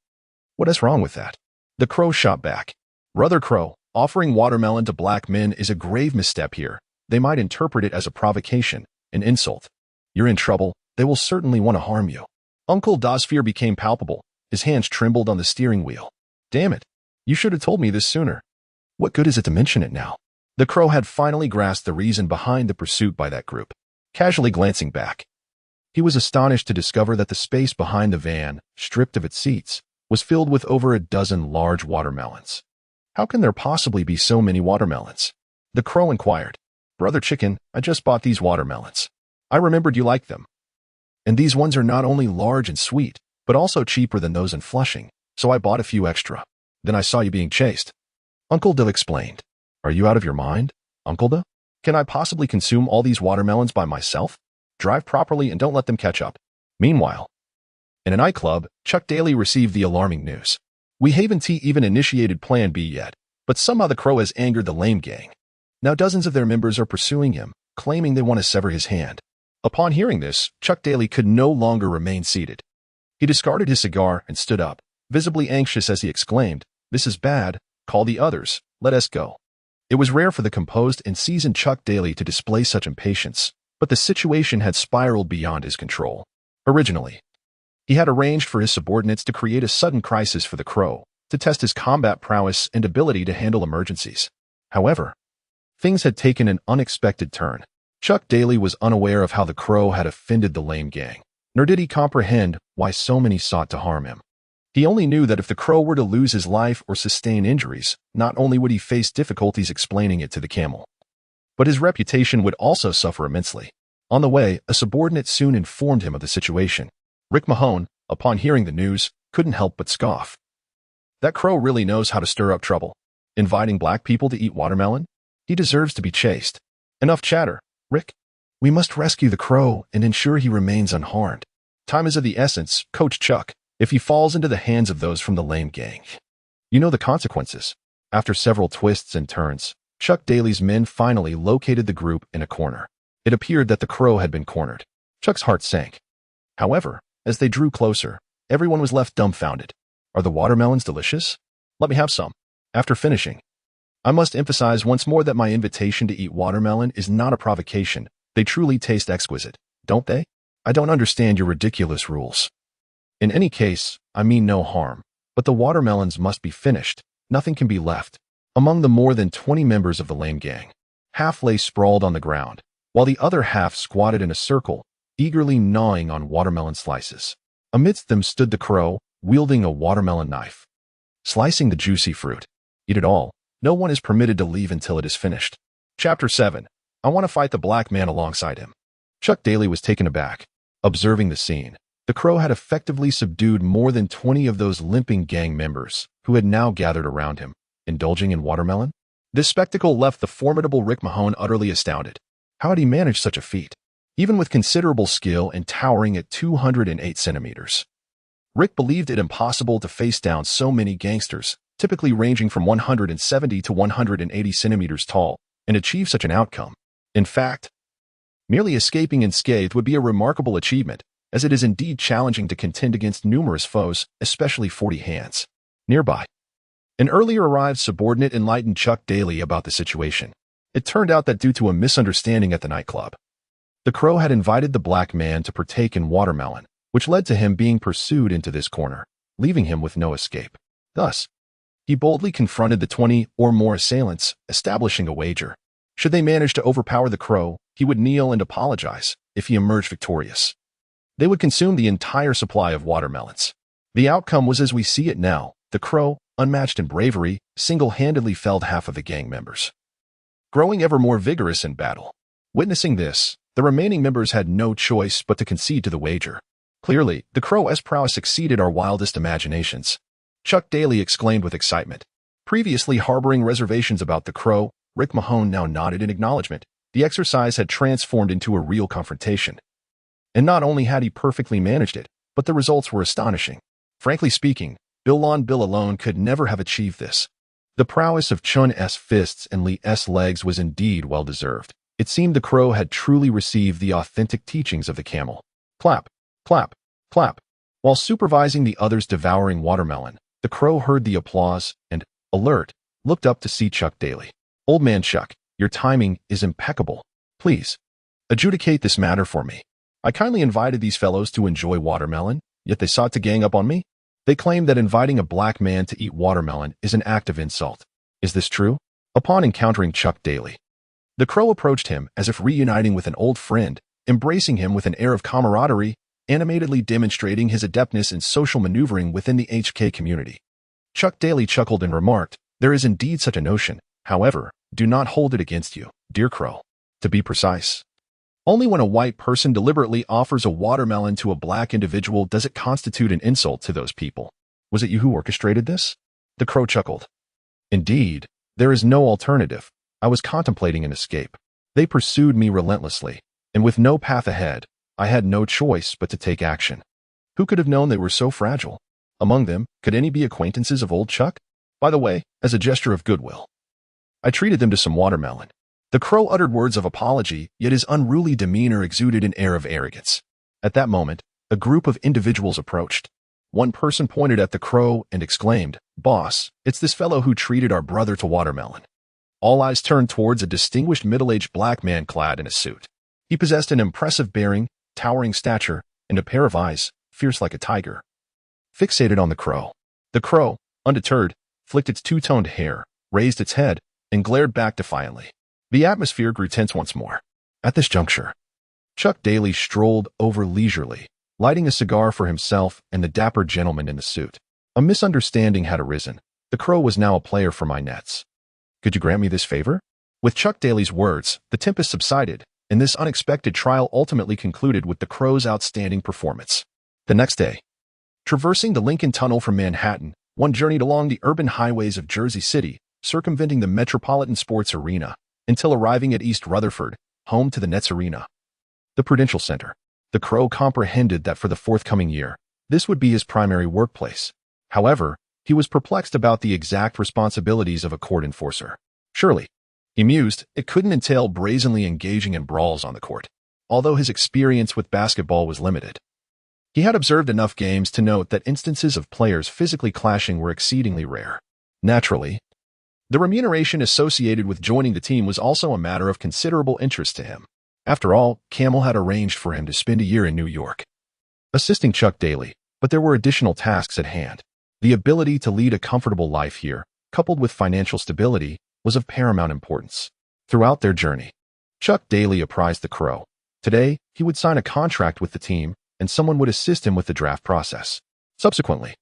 What is wrong with that?" The Crow shot back. "Brother Crow, offering watermelon to black men is a grave misstep here. They might interpret it as a provocation, an insult. You're in trouble. They will certainly want to harm you." Uncle Duh's fear became palpable. His hands trembled on the steering wheel. "Damn it. You should have told me this sooner. What good is it to mention it now?" The Crow had finally grasped the reason behind the pursuit by that group. Casually glancing back, he was astonished to discover that the space behind the van, stripped of its seats, was filled with over a dozen large watermelons. "How can there possibly be so many watermelons?" the Crow inquired. "Brother Chicken, I just bought these watermelons. I remembered you liked them. And these ones are not only large and sweet, but also cheaper than those in Flushing, so I bought a few extra. Then I saw you being chased." Uncle Duh explained. "Are you out of your mind, Uncle Duh? Can I possibly consume all these watermelons by myself? Drive properly and don't let them catch up." Meanwhile, in a nightclub, Chuck Daly received the alarming news. We haven't even initiated Plan B yet, but somehow the Crow has angered the Lame Gang. Now dozens of their members are pursuing him, claiming they want to sever his hand. Upon hearing this, Chuck Daly could no longer remain seated. He discarded his cigar and stood up, visibly anxious as he exclaimed, "This is bad. Call the others. Let us go." It was rare for the composed and seasoned Chuck Daly to display such impatience, but the situation had spiraled beyond his control. Originally, he had arranged for his subordinates to create a sudden crisis for the Crow, to test his combat prowess and ability to handle emergencies. However, things had taken an unexpected turn. Chuck Daly was unaware of how the Crow had offended the Lame Gang, nor did he comprehend why so many sought to harm him. He only knew that if the Crow were to lose his life or sustain injuries, not only would he face difficulties explaining it to the camel, but his reputation would also suffer immensely. On the way, a subordinate soon informed him of the situation. Rick Mahone, upon hearing the news, couldn't help but scoff. "That Crow really knows how to stir up trouble. Inviting black people to eat watermelon? He deserves to be chased. Enough chatter, Rick. We must rescue the Crow and ensure he remains unharmed. Time is of the essence, Coach Chuck. If he falls into the hands of those from the Lame Gang, you know the consequences." After several twists and turns, Chuck Daly's men finally located the group in a corner. It appeared that the Crow had been cornered. Chuck's heart sank. However, as they drew closer, everyone was left dumbfounded. "Are the watermelons delicious? Let me have some." After finishing, "I must emphasize once more that my invitation to eat watermelon is not a provocation. They truly taste exquisite, don't they? I don't understand your ridiculous rules. In any case, I mean no harm, but the watermelons must be finished. Nothing can be left." Among the more than 20 members of the Lame Gang, half lay sprawled on the ground, while the other half squatted in a circle, eagerly gnawing on watermelon slices. Amidst them stood the Crow, wielding a watermelon knife, slicing the juicy fruit. Eat it all. No one is permitted to leave until it is finished. Chapter 7. I want to fight the black man alongside him. Chuck Daly was taken aback. Observing the scene, the Crow had effectively subdued more than 20 of those limping gang members, who had now gathered around him, indulging in watermelon. This spectacle left the formidable Rick Mahone utterly astounded. How had he managed such a feat, even with considerable skill and towering at 208 centimeters? Rick believed it impossible to face down so many gangsters, typically ranging from 170 to 180 centimeters tall, and achieve such an outcome. In fact, merely escaping unscathed would be a remarkable achievement, as it is indeed challenging to contend against numerous foes, especially 40 hands. Nearby, an earlier arrived subordinate enlightened Chuck Daly about the situation. It turned out that due to a misunderstanding at the nightclub, the Crow had invited the black man to partake in watermelon, which led to him being pursued into this corner, leaving him with no escape. Thus, he boldly confronted the 20 or more assailants, establishing a wager. Should they manage to overpower the Crow, he would kneel and apologize if he emerged victorious. They would consume the entire supply of watermelons. The outcome was as we see it now. The Crow, unmatched in bravery, single-handedly felled half of the gang members, growing ever more vigorous in battle. Witnessing this, the remaining members had no choice but to concede to the wager. Clearly, the Crow's prowess exceeded our wildest imaginations. Chuck Daly exclaimed with excitement. Previously harboring reservations about the Crow, Rick Mahone now nodded in acknowledgement. The exercise had transformed into a real confrontation. And not only had he perfectly managed it, but the results were astonishing. Frankly speaking, Bill alone could never have achieved this. The prowess of Chun's fists and Lee's legs was indeed well-deserved. It seemed the Crow had truly received the authentic teachings of the camel. Clap, clap, clap. While supervising the others devouring watermelon, the Crow heard the applause and, alert, looked up to see Chuck Daly. Old man Chuck, your timing is impeccable. Please, adjudicate this matter for me. I kindly invited these fellows to enjoy watermelon, yet they sought to gang up on me. They claim that inviting a black man to eat watermelon is an act of insult. Is this true? Upon encountering Chuck Daly, the Crow approached him as if reuniting with an old friend, embracing him with an air of camaraderie, animatedly demonstrating his adeptness in social maneuvering within the HK community. Chuck Daly chuckled and remarked, there is indeed such a notion. However, do not hold it against you, dear Crow. To be precise, only when a white person deliberately offers a watermelon to a black individual does it constitute an insult to those people. Was it you who orchestrated this? The Crow chuckled. Indeed, there is no alternative. I was contemplating an escape. They pursued me relentlessly, and with no path ahead, I had no choice but to take action. Who could have known they were so fragile? Among them, could any be acquaintances of old Chuck? By the way, as a gesture of goodwill, I treated them to some watermelon. The Crow uttered words of apology, yet his unruly demeanor exuded an air of arrogance. At that moment, a group of individuals approached. One person pointed at the Crow and exclaimed, "Boss, it's this fellow who treated our brother to watermelon." All eyes turned towards a distinguished middle-aged black man clad in a suit. He possessed an impressive bearing, towering stature, and a pair of eyes, fierce like a tiger, fixated on the Crow. The Crow, undeterred, flicked its two-toned hair, raised its head, and glared back defiantly. The atmosphere grew tense once more. At this juncture, Chuck Daly strolled over leisurely, lighting a cigar for himself and the dapper gentleman in the suit. A misunderstanding had arisen. The Crow was now a player for my nets. Could you grant me this favor? With Chuck Daly's words, the tempest subsided, and this unexpected trial ultimately concluded with the Crow's outstanding performance. The next day, traversing the Lincoln Tunnel from Manhattan, one journeyed along the urban highways of Jersey City, circumventing the Metropolitan Sports Arena, until arriving at East Rutherford, home to the Nets Arena, the Prudential Center. The Crow comprehended that for the forthcoming year, this would be his primary workplace. However, he was perplexed about the exact responsibilities of a court enforcer. Surely, he mused, it couldn't entail brazenly engaging in brawls on the court, although his experience with basketball was limited. He had observed enough games to note that instances of players physically clashing were exceedingly rare. Naturally, the remuneration associated with joining the team was also a matter of considerable interest to him. After all, Camel had arranged for him to spend a year in New York, assisting Chuck Daly, but there were additional tasks at hand. The ability to lead a comfortable life here, coupled with financial stability, was of paramount importance. Throughout their journey, Chuck Daly apprised the Crow. Today, he would sign a contract with the team, and someone would assist him with the draft process. Subsequently,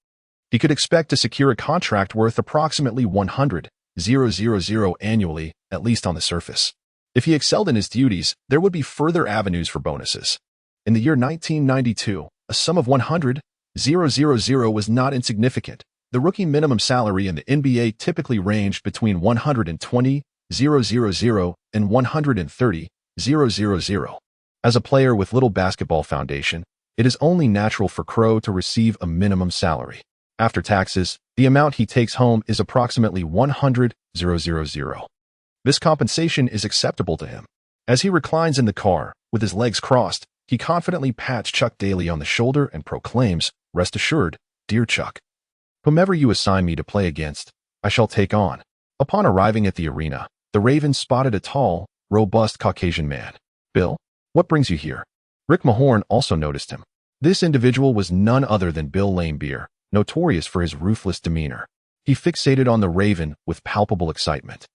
he could expect to secure a contract worth approximately $100,000 annually, at least on the surface. If he excelled in his duties, there would be further avenues for bonuses. In the year 1992, a sum of $100,000 was not insignificant. The rookie minimum salary in the NBA typically ranged between $120,000 and $130,000. As a player with little basketball foundation, it is only natural for Crow to receive a minimum salary. After taxes, the amount he takes home is approximately $100,000. This compensation is acceptable to him. As he reclines in the car, with his legs crossed, he confidently pats Chuck Daly on the shoulder and proclaims, "Rest assured, dear Chuck. Whomever you assign me to play against, I shall take on." Upon arriving at the arena, the Ravens spotted a tall, robust Caucasian man. "Bill, what brings you here?" Rick Mahorn also noticed him. This individual was none other than Bill Laimbeer, notorious for his ruthless demeanor. He fixated on the Raven with palpable excitement.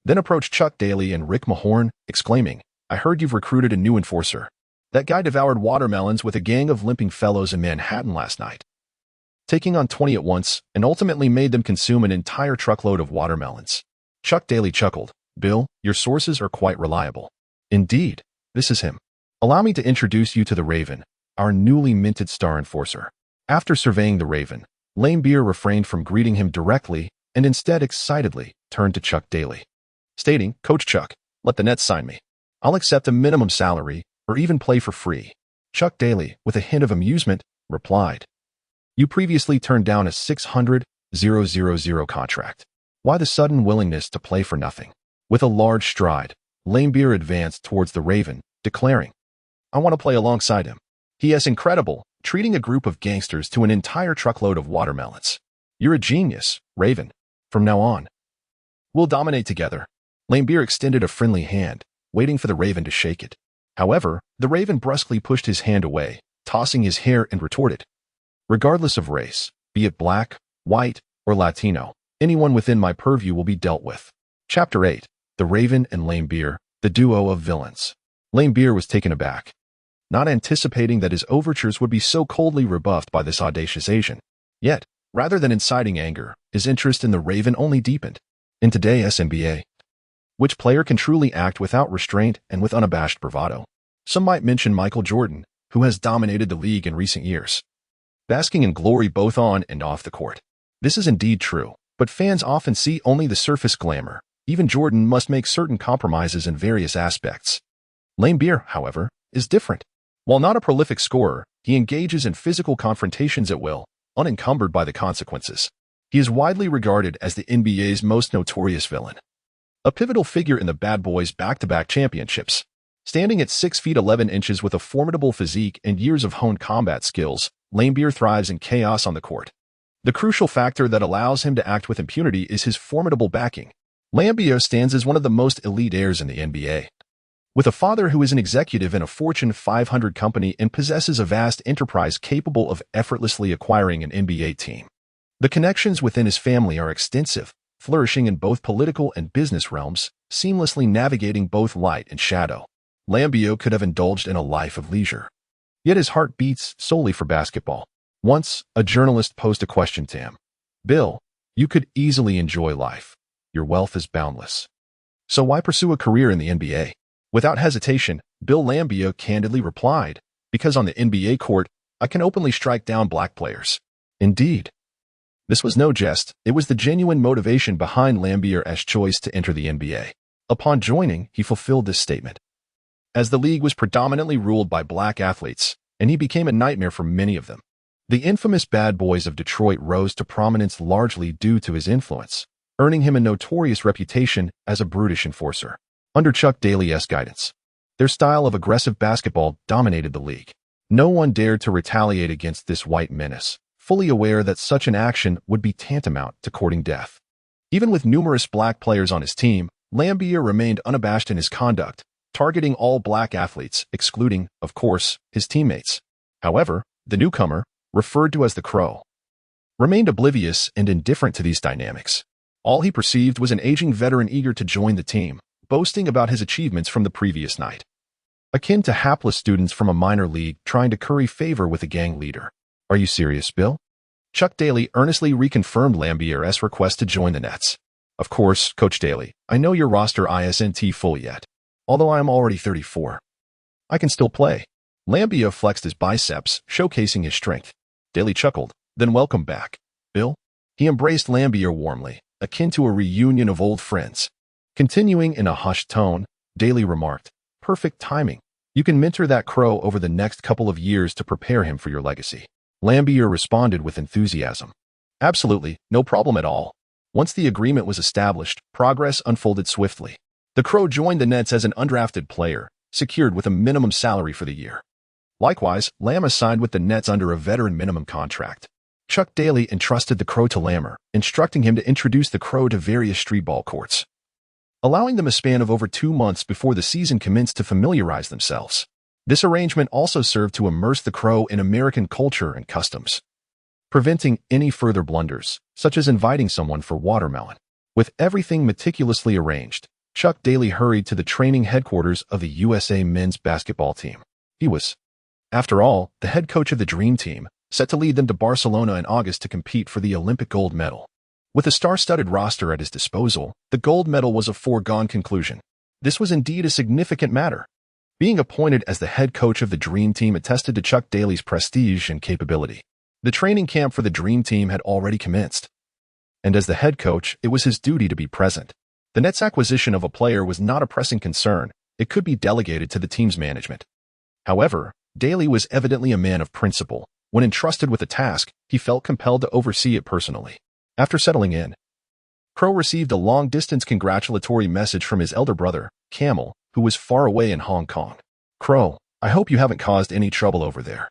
Then approached Chuck Daly and Rick Mahorn, exclaiming, "I heard you've recruited a new enforcer. That guy devoured watermelons with a gang of limping fellows in Manhattan last night, taking on 20 at once, and ultimately made them consume an entire truckload of watermelons." Chuck Daly chuckled. "Bill, your sources are quite reliable." "Indeed, this is him. Allow me to introduce you to the Raven, our newly minted star enforcer." After surveying the Raven, Laimbeer refrained from greeting him directly and instead excitedly turned to Chuck Daly, stating, "Coach Chuck, let the Nets sign me. I'll accept a minimum salary or even play for free." Chuck Daly, with a hint of amusement, replied, "You previously turned down a $600,000 contract. Why the sudden willingness to play for nothing?" With a large stride, Laimbeer advanced towards the Raven, declaring, "I want to play alongside him. He is incredible, treating a group of gangsters to an entire truckload of watermelons. You're a genius, Raven. From now on, we'll dominate together." Laimbeer extended a friendly hand, waiting for the Raven to shake it. However, the Raven brusquely pushed his hand away, tossing his hair and retorted, "Regardless of race, be it black, white, or Latino, anyone within my purview will be dealt with." Chapter 8. The Raven and Laimbeer, the duo of villains. Laimbeer was taken aback, not anticipating that his overtures would be so coldly rebuffed by this audacious Asian. Yet, rather than inciting anger, his interest in the Raven only deepened. In today's NBA, which player can truly act without restraint and with unabashed bravado? Some might mention Michael Jordan, who has dominated the league in recent years, basking in glory both on and off the court. This is indeed true, but fans often see only the surface glamour. Even Jordan must make certain compromises in various aspects. Laimbeer, however, is different. While not a prolific scorer, he engages in physical confrontations at will, unencumbered by the consequences. He is widely regarded as the NBA's most notorious villain, a pivotal figure in the Bad Boys' back-to-back championships. Standing at 6 feet 11 inches with a formidable physique and years of honed combat skills, Laimbeer thrives in chaos on the court. The crucial factor that allows him to act with impunity is his formidable backing. Laimbeer stands as one of the most elite heirs in the NBA. With a father who is an executive in a Fortune 500 company and possesses a vast enterprise capable of effortlessly acquiring an NBA team. The connections within his family are extensive, flourishing in both political and business realms, seamlessly navigating both light and shadow. Laimbeer could have indulged in a life of leisure, yet his heart beats solely for basketball. Once, a journalist posed a question to him. "Bill, you could easily enjoy life. Your wealth is boundless. So why pursue a career in the NBA?" Without hesitation, Bill Laimbeer candidly replied, "Because on the NBA court, I can openly strike down black players." Indeed, this was no jest. It was the genuine motivation behind Laimbeer's choice to enter the NBA. Upon joining, he fulfilled this statement, as the league was predominantly ruled by black athletes, and he became a nightmare for many of them. The infamous Bad Boys of Detroit rose to prominence largely due to his influence, earning him a notorious reputation as a brutish enforcer. Under Chuck Daly's guidance, their style of aggressive basketball dominated the league. No one dared to retaliate against this white menace, fully aware that such an action would be tantamount to courting death. Even with numerous black players on his team, Laimbeer remained unabashed in his conduct, targeting all black athletes, excluding, of course, his teammates. However, the newcomer, referred to as the Crow, remained oblivious and indifferent to these dynamics. All he perceived was an aging veteran eager to join the team, boasting about his achievements from the previous night, akin to hapless students from a minor league trying to curry favor with a gang leader. "Are you serious, Bill?" Chuck Daly earnestly reconfirmed Laimbeer's request to join the Nets. "Of course, Coach Daly, I know your roster isn't full yet. Although I am already 34. I can still play." Laimbeer flexed his biceps, showcasing his strength. Daly chuckled, "Then welcome back, Bill." He embraced Laimbeer warmly, akin to a reunion of old friends. Continuing in a hushed tone, Daly remarked, "Perfect timing. You can mentor that Crow over the next couple of years to prepare him for your legacy." Laimbeer responded with enthusiasm. "Absolutely, no problem at all." Once the agreement was established, progress unfolded swiftly. The Crow joined the Nets as an undrafted player, secured with a minimum salary for the year. Likewise, Lammer signed with the Nets under a veteran minimum contract. Chuck Daly entrusted the Crow to Lammer, instructing him to introduce the Crow to various street ball courts, allowing them a span of over 2 months before the season commenced to familiarize themselves. This arrangement also served to immerse the Crow in American culture and customs, preventing any further blunders, such as inviting someone for watermelon. With everything meticulously arranged, Chuck Daly hurried to the training headquarters of the USA men's basketball team. He was, after all, the head coach of the Dream Team, set to lead them to Barcelona in August to compete for the Olympic gold medal. With a star-studded roster at his disposal, the gold medal was a foregone conclusion. This was indeed a significant matter. Being appointed as the head coach of the Dream Team attested to Chuck Daly's prestige and capability. The training camp for the Dream Team had already commenced, and as the head coach, it was his duty to be present. The Nets' acquisition of a player was not a pressing concern. It could be delegated to the team's management. However, Daly was evidently a man of principle. When entrusted with a task, he felt compelled to oversee it personally. After settling in, Crow received a long-distance congratulatory message from his elder brother, Camel, who was far away in Hong Kong. "Crow, I hope you haven't caused any trouble over there.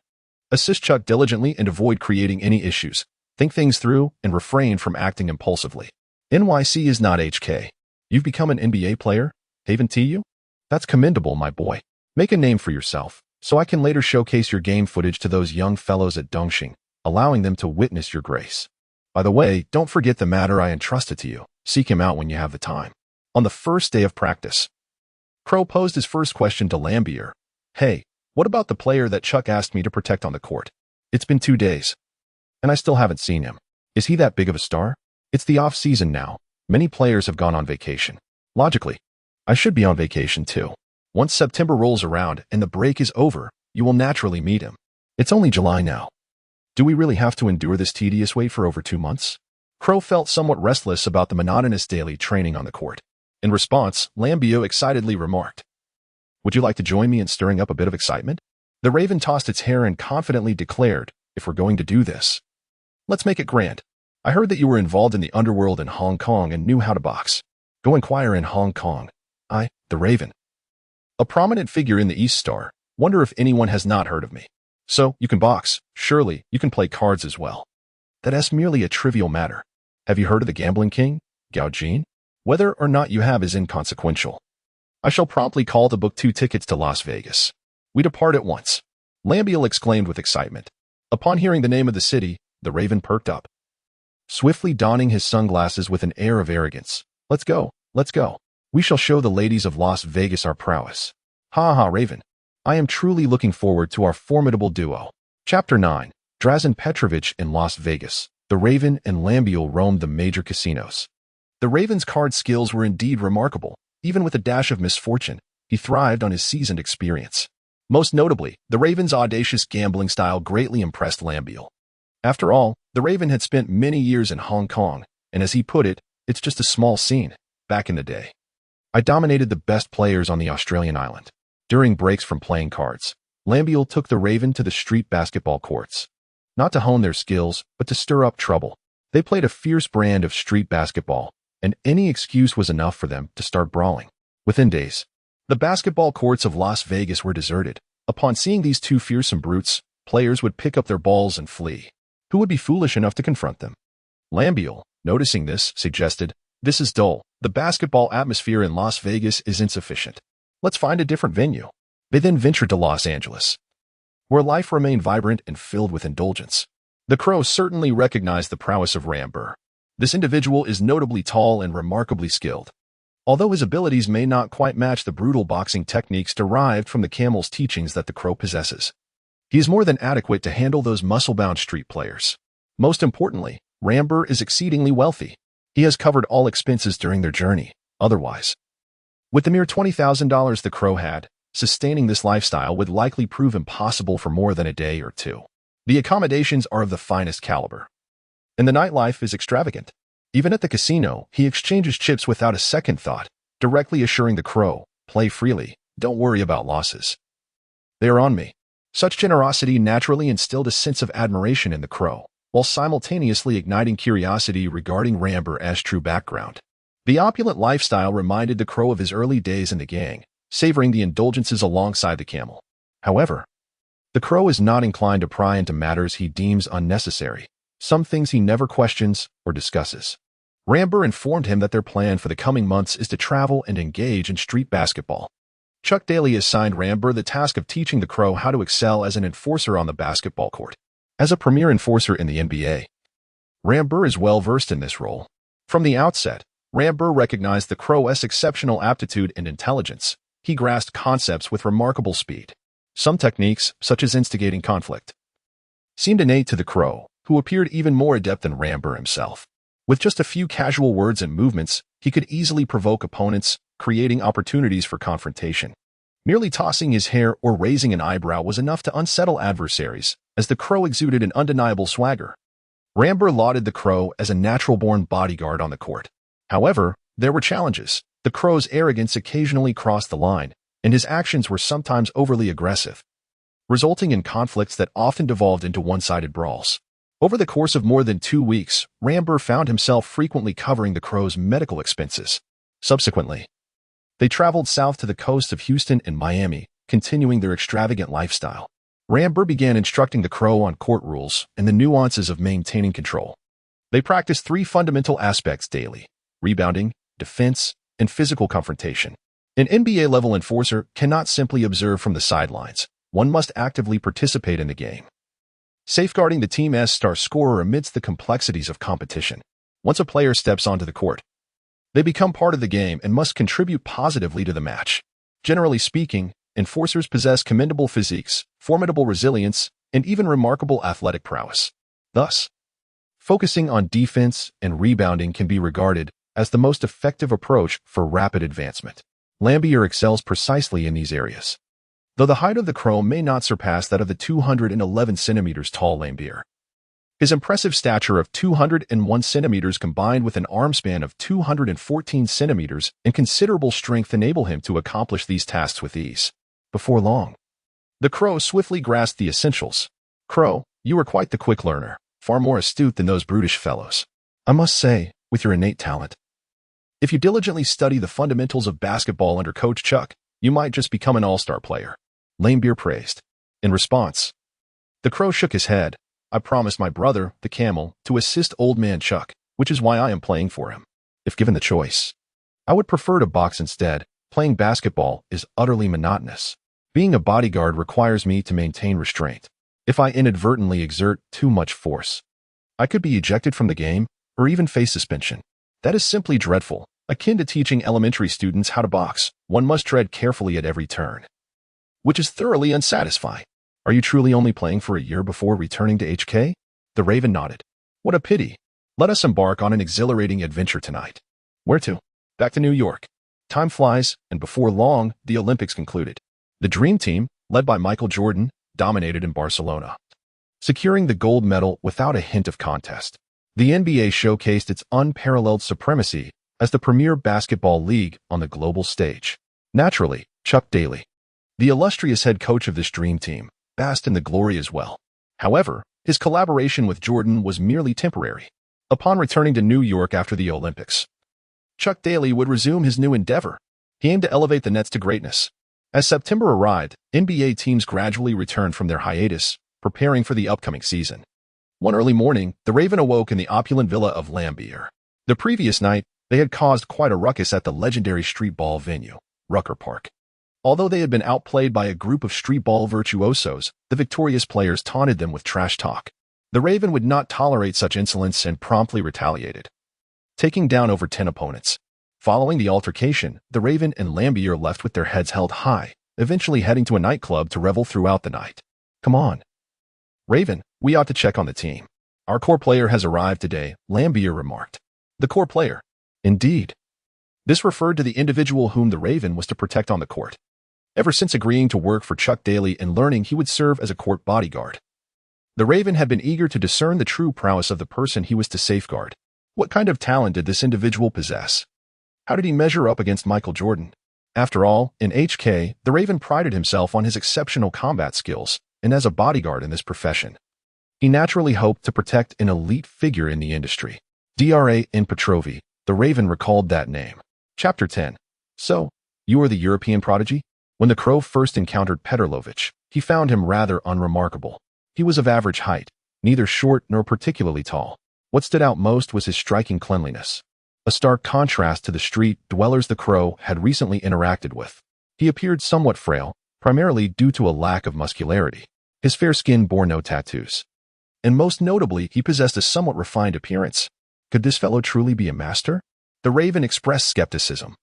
Assist Chuck diligently and avoid creating any issues. Think things through and refrain from acting impulsively. NYC is not HK. You've become an NBA player? Haven't you? That's commendable, my boy. Make a name for yourself, so I can later showcase your game footage to those young fellows at Dongxing, allowing them to witness your grace. By the way, don't forget the matter I entrusted to you. Seek him out when you have the time." On the first day of practice, Crow posed his first question to Lambier. "Hey, what about the player that Chuck asked me to protect on the court? It's been 2 days, and I still haven't seen him. Is he that big of a star? It's the off-season now. Many players have gone on vacation. Logically, I should be on vacation too. Once September rolls around and the break is over, you will naturally meet him. It's only July now. Do we really have to endure this tedious wait for over 2 months?" Crow felt somewhat restless about the monotonous daily training on the court. In response, Lambier excitedly remarked, "Would you like to join me in stirring up a bit of excitement?" The Raven tossed its hair and confidently declared, "If we're going to do this, let's make it grand. I heard that you were involved in the underworld in Hong Kong and knew how to box. Go inquire in Hong Kong. I, the Raven, a prominent figure in the East Star, wonder if anyone has not heard of me. So, you can box. Surely, you can play cards as well. That's merely a trivial matter. Have you heard of the gambling king, Gao Jin? Whether or not you have is inconsequential. I shall promptly call to book 2 tickets to Las Vegas. We depart at once." Lambiel exclaimed with excitement. Upon hearing the name of the city, the Raven perked up, swiftly donning his sunglasses with an air of arrogance. Let's go. We shall show the ladies of Las Vegas our prowess. Ha ha, Raven. I am truly looking forward to our formidable duo." Chapter 9. Drazen Petrovich in Las Vegas. The Raven and Lambiel roamed the major casinos. The Raven's card skills were indeed remarkable. Even with a dash of misfortune, he thrived on his seasoned experience. Most notably, the Raven's audacious gambling style greatly impressed Lambiel. After all, the Raven had spent many years in Hong Kong, and as he put it, it's just a small scene. Back in the day, I dominated the best players on the Australian island. During breaks from playing cards, Lambiel took the Raven to the street basketball courts, not to hone their skills, but to stir up trouble. They played a fierce brand of street basketball, and any excuse was enough for them to start brawling. Within days, the basketball courts of Las Vegas were deserted. Upon seeing these 2 fearsome brutes, players would pick up their balls and flee. Who would be foolish enough to confront them? Lambiel, noticing this, suggested, "This is dull. The basketball atmosphere in Las Vegas is insufficient. Let's find a different venue." They then ventured to Los Angeles, where life remained vibrant and filled with indulgence. The Crow certainly recognized the prowess of Ramber. This individual is notably tall and remarkably skilled. Although his abilities may not quite match the brutal boxing techniques derived from the Camel's teachings that the Crow possesses, he is more than adequate to handle those muscle-bound street players. Most importantly, Ramber is exceedingly wealthy. He has covered all expenses during their journey. Otherwise, with the mere $20,000 the Crow had, sustaining this lifestyle would likely prove impossible for more than a day or 2. The accommodations are of the finest caliber, and the nightlife is extravagant. Even at the casino, he exchanges chips without a second thought, directly assuring the Crow, "Play freely, don't worry about losses. They are on me." Such generosity naturally instilled a sense of admiration in the Crow, while simultaneously igniting curiosity regarding Ramber's true background. The opulent lifestyle reminded the Crow of his early days in the gang, savoring the indulgences alongside the camel. However, the Crow is not inclined to pry into matters he deems unnecessary, some things he never questions or discusses. Ramber informed him that their plan for the coming months is to travel and engage in street basketball. Chuck Daly assigned Ramber the task of teaching the Crow how to excel as an enforcer on the basketball court. As a premier enforcer in the NBA, Ramber is well versed in this role. From the outset, Ramber recognized the Crow's exceptional aptitude and intelligence. He grasped concepts with remarkable speed. Some techniques, such as instigating conflict, seemed innate to the Crow, who appeared even more adept than Ramber himself. With just a few casual words and movements, he could easily provoke opponents, creating opportunities for confrontation. Merely tossing his hair or raising an eyebrow was enough to unsettle adversaries, as the Crow exuded an undeniable swagger. Ramber lauded the Crow as a natural-born bodyguard on the court. However, there were challenges. The Crow's arrogance occasionally crossed the line, and his actions were sometimes overly aggressive, resulting in conflicts that often devolved into one-sided brawls. Over the course of more than 2 weeks, Ramber found himself frequently covering the Crow's medical expenses. Subsequently, they traveled south to the coasts of Houston and Miami, continuing their extravagant lifestyle. Ramber began instructing the Crow on court rules and the nuances of maintaining control. They practiced 3 fundamental aspects daily: rebounding, defense, and physical confrontation. An NBA-level enforcer cannot simply observe from the sidelines. One must actively participate in the game, safeguarding the team's star scorer amidst the complexities of competition. Once a player steps onto the court, they become part of the game and must contribute positively to the match. Generally speaking, enforcers possess commendable physiques, formidable resilience, and even remarkable athletic prowess. Thus, focusing on defense and rebounding can be regarded as the most effective approach for rapid advancement. Lambier excels precisely in these areas, though the height of the Crow may not surpass that of the 211 centimeters tall Lambier. His impressive stature of 201 centimeters combined with an arm span of 214 centimeters and considerable strength enable him to accomplish these tasks with ease. Before long, the Crow swiftly grasped the essentials. "Crow, you are quite the quick learner, far more astute than those brutish fellows. I must say, with your innate talent, if you diligently study the fundamentals of basketball under Coach Chuck, you might just become an all-star player," Lambier praised. In response, the Crow shook his head. "I promised my brother, the camel, to assist old man Chuck, which is why I am playing for him. If given the choice, I would prefer to box instead. Playing basketball is utterly monotonous. Being a bodyguard requires me to maintain restraint. If I inadvertently exert too much force, I could be ejected from the game or even face suspension. That is simply dreadful. Akin to teaching elementary students how to box, one must tread carefully at every turn, which is thoroughly unsatisfying. Are you truly only playing for a year before returning to HK?" The Raven nodded. "What a pity. Let us embark on an exhilarating adventure tonight." "Where to?" "Back to New York. Time flies, and before long, the Olympics concluded. The Dream Team, led by Michael Jordan, dominated in Barcelona, securing the gold medal without a hint of contest. The NBA showcased its unparalleled supremacy as the premier basketball league on the global stage. Naturally, Chuck Daly, the illustrious head coach of this Dream Team, basked in the glory as well. However, his collaboration with Jordan was merely temporary. Upon returning to New York after the Olympics, Chuck Daly would resume his new endeavor. He aimed to elevate the Nets to greatness. As September arrived, NBA teams gradually returned from their hiatus, preparing for the upcoming season. One early morning, the Raven awoke in the opulent villa of Lambier. The previous night, they had caused quite a ruckus at the legendary street ball venue, Rucker Park. Although they had been outplayed by a group of street ball virtuosos, the victorious players taunted them with trash talk. The Raven would not tolerate such insolence and promptly retaliated, taking down over 10 opponents. Following the altercation, the Raven and Lambier left with their heads held high, eventually heading to a nightclub to revel throughout the night. "Come on, Raven, we ought to check on the team. Our core player has arrived today," Lambier remarked. The core player? Indeed. This referred to the individual whom the Raven was to protect on the court. Ever since agreeing to work for Chuck Daly and learning he would serve as a court bodyguard, the Raven had been eager to discern the true prowess of the person he was to safeguard. What kind of talent did this individual possess? How did he measure up against Michael Jordan? After all, in HK, the Raven prided himself on his exceptional combat skills, and as a bodyguard in this profession, he naturally hoped to protect an elite figure in the industry. Dra. N. Petrovi, The Raven recalled that name. Chapter 10. So, you are the European prodigy? When the crow first encountered Petrović, he found him rather unremarkable. He was of average height, neither short nor particularly tall. What stood out most was his striking cleanliness, a stark contrast to the street dwellers the crow had recently interacted with. He appeared somewhat frail, primarily due to a lack of muscularity. His fair skin bore no tattoos. And most notably, he possessed a somewhat refined appearance. Could this fellow truly be a master? The Raven expressed skepticism,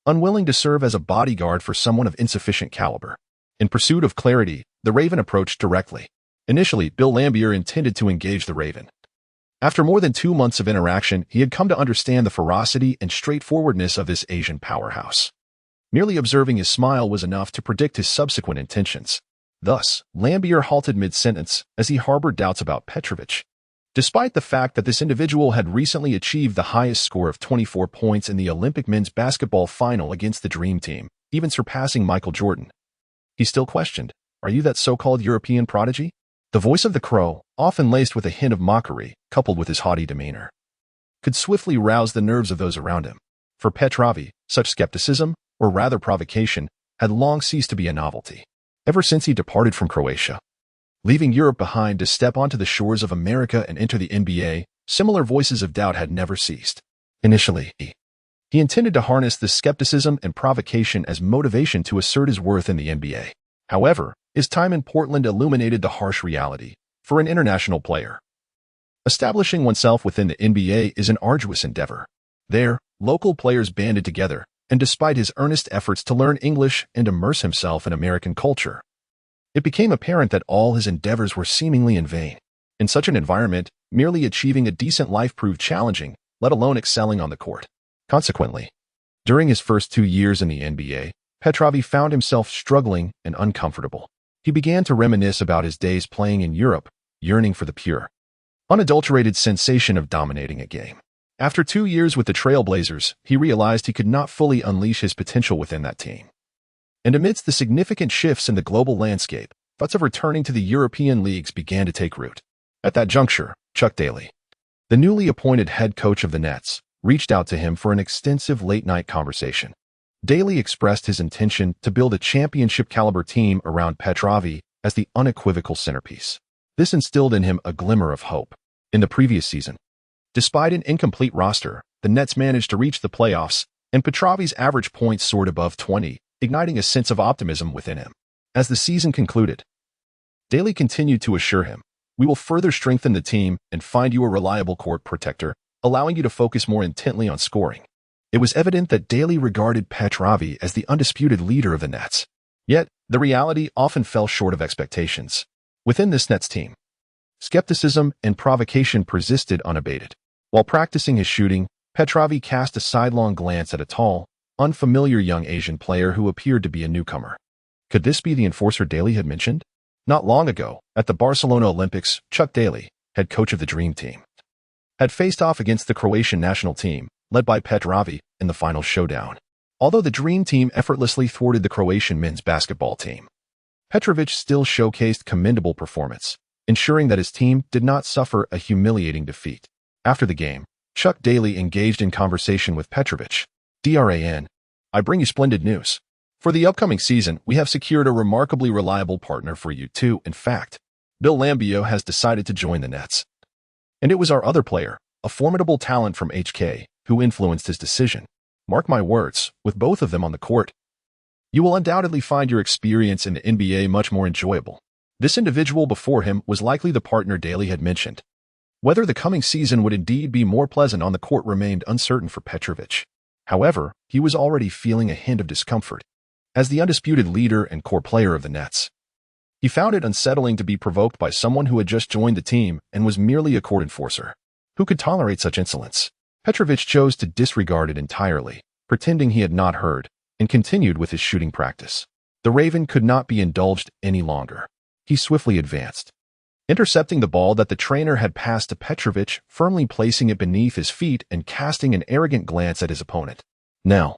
unwilling to serve as a bodyguard for someone of insufficient caliber. In pursuit of clarity, the Raven approached directly. Initially, Bill Lambier intended to engage the Raven. After more than 2 months of interaction, he had come to understand the ferocity and straightforwardness of this Asian powerhouse. Merely observing his smile was enough to predict his subsequent intentions. Thus, Lambier halted mid-sentence as he harbored doubts about Petrović. Despite the fact that this individual had recently achieved the highest score of 24 points in the Olympic men's basketball final against the Dream Team, even surpassing Michael Jordan, he still questioned, "Are you that so-called European prodigy?" The voice of the crow, often laced with a hint of mockery, coupled with his haughty demeanor, could swiftly rouse the nerves of those around him. For Petrović, such skepticism, or rather provocation, had long ceased to be a novelty. Ever since he departed from Croatia, leaving Europe behind to step onto the shores of America and enter the NBA, similar voices of doubt had never ceased. Initially, he intended to harness this skepticism and provocation as motivation to assert his worth in the NBA. However, his time in Portland illuminated the harsh reality. For an international player, establishing oneself within the NBA is an arduous endeavor. There, local players banded together, and despite his earnest efforts to learn English and immerse himself in American culture, it became apparent that all his endeavors were seemingly in vain. In such an environment, merely achieving a decent life proved challenging, let alone excelling on the court. Consequently, during his first 2 years in the NBA, Petrović found himself struggling and uncomfortable. He began to reminisce about his days playing in Europe, yearning for the pure, unadulterated sensation of dominating a game. After 2 years with the Trailblazers, he realized he could not fully unleash his potential within that team. And amidst the significant shifts in the global landscape, thoughts of returning to the European leagues began to take root. At that juncture, Chuck Daly, the newly appointed head coach of the Nets, reached out to him for an extensive late-night conversation. Daly expressed his intention to build a championship-caliber team around Petrović as the unequivocal centerpiece. This instilled in him a glimmer of hope. In the previous season, despite an incomplete roster, the Nets managed to reach the playoffs, and Petrovic's average points soared above 20, igniting a sense of optimism within him. As the season concluded, Daly continued to assure him, "We will further strengthen the team and find you a reliable court protector, allowing you to focus more intently on scoring." It was evident that Daly regarded Petrović as the undisputed leader of the Nets. Yet, the reality often fell short of expectations. Within this Nets team, skepticism and provocation persisted unabated. While practicing his shooting, Petrović cast a sidelong glance at a tall, unfamiliar young Asian player who appeared to be a newcomer. Could this be the enforcer Daly had mentioned? Not long ago, at the Barcelona Olympics, Chuck Daly, head coach of the Dream Team, had faced off against the Croatian national team, led by Petrović, in the final showdown. Although the Dream Team effortlessly thwarted the Croatian men's basketball team, Petrović still showcased commendable performance, ensuring that his team did not suffer a humiliating defeat. After the game, Chuck Daly engaged in conversation with Petrović. "DRAN, I bring you splendid news. For the upcoming season, we have secured a remarkably reliable partner for you too. In fact, Bill Lambier has decided to join the Nets. And it was our other player, a formidable talent from HK, who influenced his decision. Mark my words, with both of them on the court, you will undoubtedly find your experience in the NBA much more enjoyable." This individual before him was likely the partner Daly had mentioned. Whether the coming season would indeed be more pleasant on the court remained uncertain for Petrović. However, he was already feeling a hint of discomfort. As the undisputed leader and core player of the Nets, he found it unsettling to be provoked by someone who had just joined the team and was merely a court enforcer. Who could tolerate such insolence? Petrović chose to disregard it entirely, pretending he had not heard, and continued with his shooting practice. The Raven could not be indulged any longer. He swiftly advanced, intercepting the ball that the trainer had passed to Petrović, firmly placing it beneath his feet and casting an arrogant glance at his opponent. Now,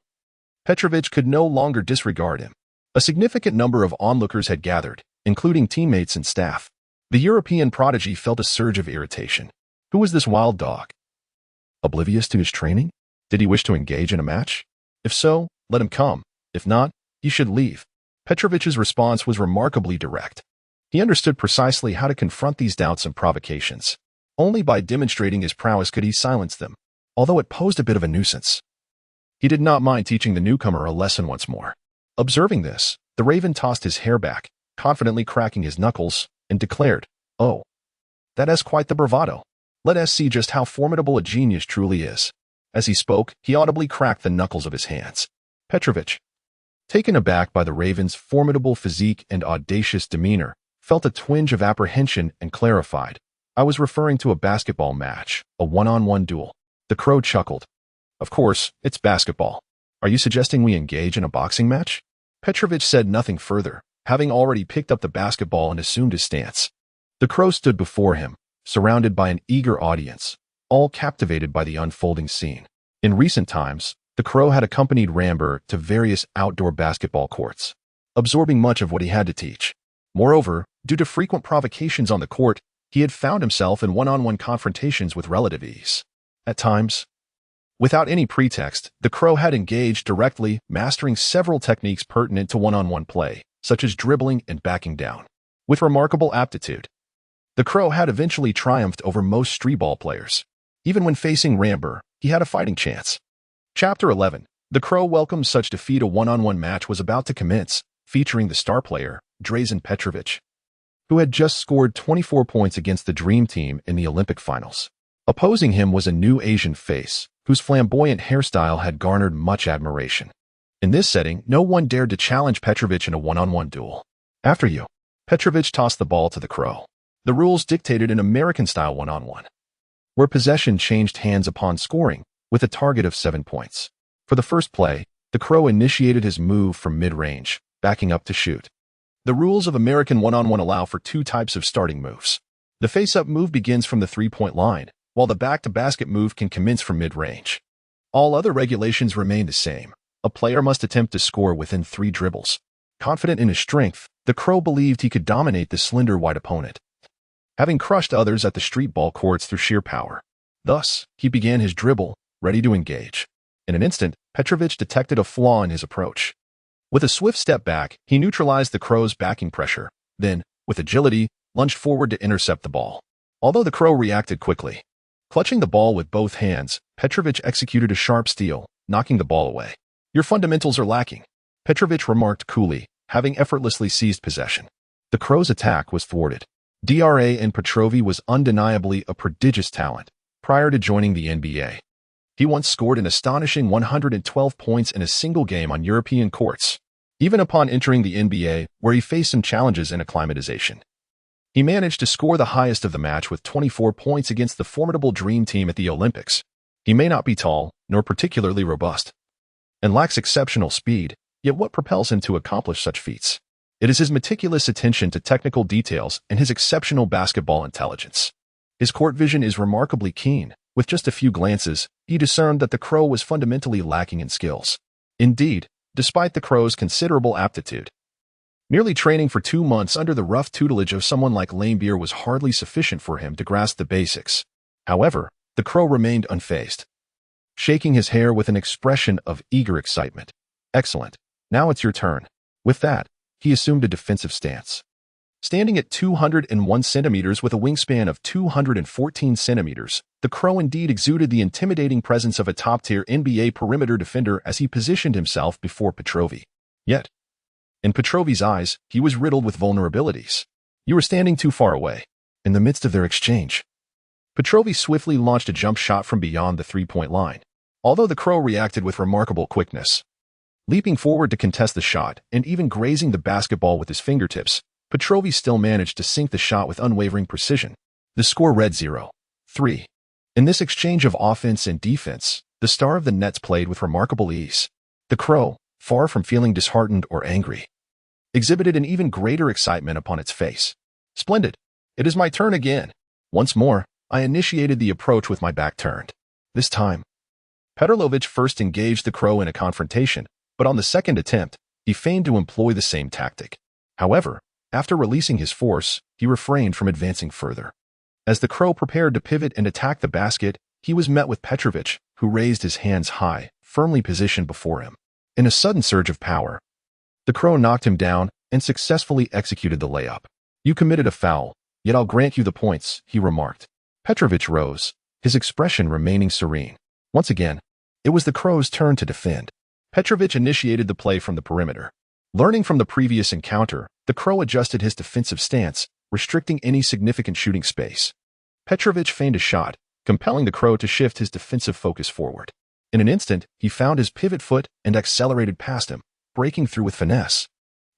Petrović could no longer disregard him. A significant number of onlookers had gathered, including teammates and staff. The European prodigy felt a surge of irritation. Who was this wild dog? Oblivious to his training? Did he wish to engage in a match? If so, let him come. If not, he should leave. Petrovic's response was remarkably direct. He understood precisely how to confront these doubts and provocations. Only by demonstrating his prowess could he silence them, although it posed a bit of a nuisance. He did not mind teaching the newcomer a lesson once more. Observing this, the Raven tossed his hair back, confidently cracking his knuckles, and declared, "Oh, that has quite the bravado. Let us see just how formidable a genius truly is." As he spoke, he audibly cracked the knuckles of his hands. Petrovich, taken aback by the Raven's formidable physique and audacious demeanor, felt a twinge of apprehension and clarified, "I was referring to a basketball match, a one-on-one duel." The Crow chuckled. "Of course, it's basketball. Are you suggesting we engage in a boxing match?" Petrovich said nothing further, having already picked up the basketball and assumed his stance. The Crow stood before him, surrounded by an eager audience, all captivated by the unfolding scene. In recent times, the Crow had accompanied Ramber to various outdoor basketball courts, absorbing much of what he had to teach. Moreover, due to frequent provocations on the court, he had found himself in one-on-one confrontations with relative ease. At times, without any pretext, the Crow had engaged directly, mastering several techniques pertinent to one-on-one play, such as dribbling and backing down. With remarkable aptitude, the Crow had eventually triumphed over most street ball players. Even when facing Ramber, he had a fighting chance. Chapter 11. The Crow welcomed such defeat. A one-on-one match was about to commence, featuring the star player, Drazen Petrovich, who had just scored 24 points against the Dream Team in the Olympic finals. Opposing him was a new Asian face, whose flamboyant hairstyle had garnered much admiration. In this setting, no one dared to challenge Petrovich in a one-on-one duel. "After you." Petrovich tossed the ball to the Crow. The rules dictated an American-style one-on-one, where possession changed hands upon scoring, with a target of 7 points. For the first play, the Crow initiated his move from mid-range, backing up to shoot. The rules of American one-on-one allow for two types of starting moves. The face-up move begins from the three-point line, while the back-to-basket move can commence from mid-range. All other regulations remain the same. A player must attempt to score within 3 dribbles. Confident in his strength, the Crow believed he could dominate the slender white opponent, having crushed others at the street ball courts through sheer power. Thus, he began his dribble, ready to engage. In an instant, Petrovich detected a flaw in his approach. With a swift step back, he neutralized the Crow's backing pressure, then, with agility, lunged forward to intercept the ball. Although the Crow reacted quickly, clutching the ball with both hands, Petrovich executed a sharp steal, knocking the ball away. "Your fundamentals are lacking," Petrovich remarked coolly, having effortlessly seized possession. The Crow's attack was thwarted. Drazen Petrovich was undeniably a prodigious talent. Prior to joining the NBA, he once scored an astonishing 112 points in a single game on European courts. Even upon entering the NBA, where he faced some challenges in acclimatization, he managed to score the highest of the match with 24 points against the formidable Dream Team at the Olympics. He may not be tall, nor particularly robust, and lacks exceptional speed, yet what propels him to accomplish such feats? It is his meticulous attention to technical details and his exceptional basketball intelligence. His court vision is remarkably keen. With just a few glances, he discerned that the Crow was fundamentally lacking in skills. Indeed, despite the Crow's considerable aptitude, merely training for 2 months under the rough tutelage of someone like Lambier was hardly sufficient for him to grasp the basics. However, the Crow remained unfazed, shaking his hair with an expression of eager excitement. "Excellent. Now it's your turn." With that, he assumed a defensive stance. Standing at 201 centimeters with a wingspan of 214 centimeters, the Crow indeed exuded the intimidating presence of a top-tier NBA perimeter defender as he positioned himself before Petrovich. Yet, in Petrovich's eyes, he was riddled with vulnerabilities. "You were standing too far away." In the midst of their exchange, Petrovich swiftly launched a jump shot from beyond the three-point line, although the Crow reacted with remarkable quickness. Leaping forward to contest the shot and even grazing the basketball with his fingertips, Petrovich still managed to sink the shot with unwavering precision. The score read 0-3. In this exchange of offense and defense, the star of the Nets played with remarkable ease. The Crow, far from feeling disheartened or angry, exhibited an even greater excitement upon its face. "Splendid. It is my turn again." Once more, I initiated the approach with my back turned. This time, Petrovich first engaged the Crow in a confrontation, but on the second attempt, he feigned to employ the same tactic. However, after releasing his force, he refrained from advancing further. As the Crow prepared to pivot and attack the basket, he was met with Petrovich, who raised his hands high, firmly positioned before him. In a sudden surge of power, the Crow knocked him down and successfully executed the layup. "You committed a foul, yet I'll grant you the points," he remarked. Petrovic rose, his expression remaining serene. Once again, it was the Crow's turn to defend. Petrovic initiated the play from the perimeter. Learning from the previous encounter, the Crow adjusted his defensive stance, restricting any significant shooting space. Petrovic feigned a shot, compelling the Crow to shift his defensive focus forward. In an instant, he found his pivot foot and accelerated past him, breaking through with finesse.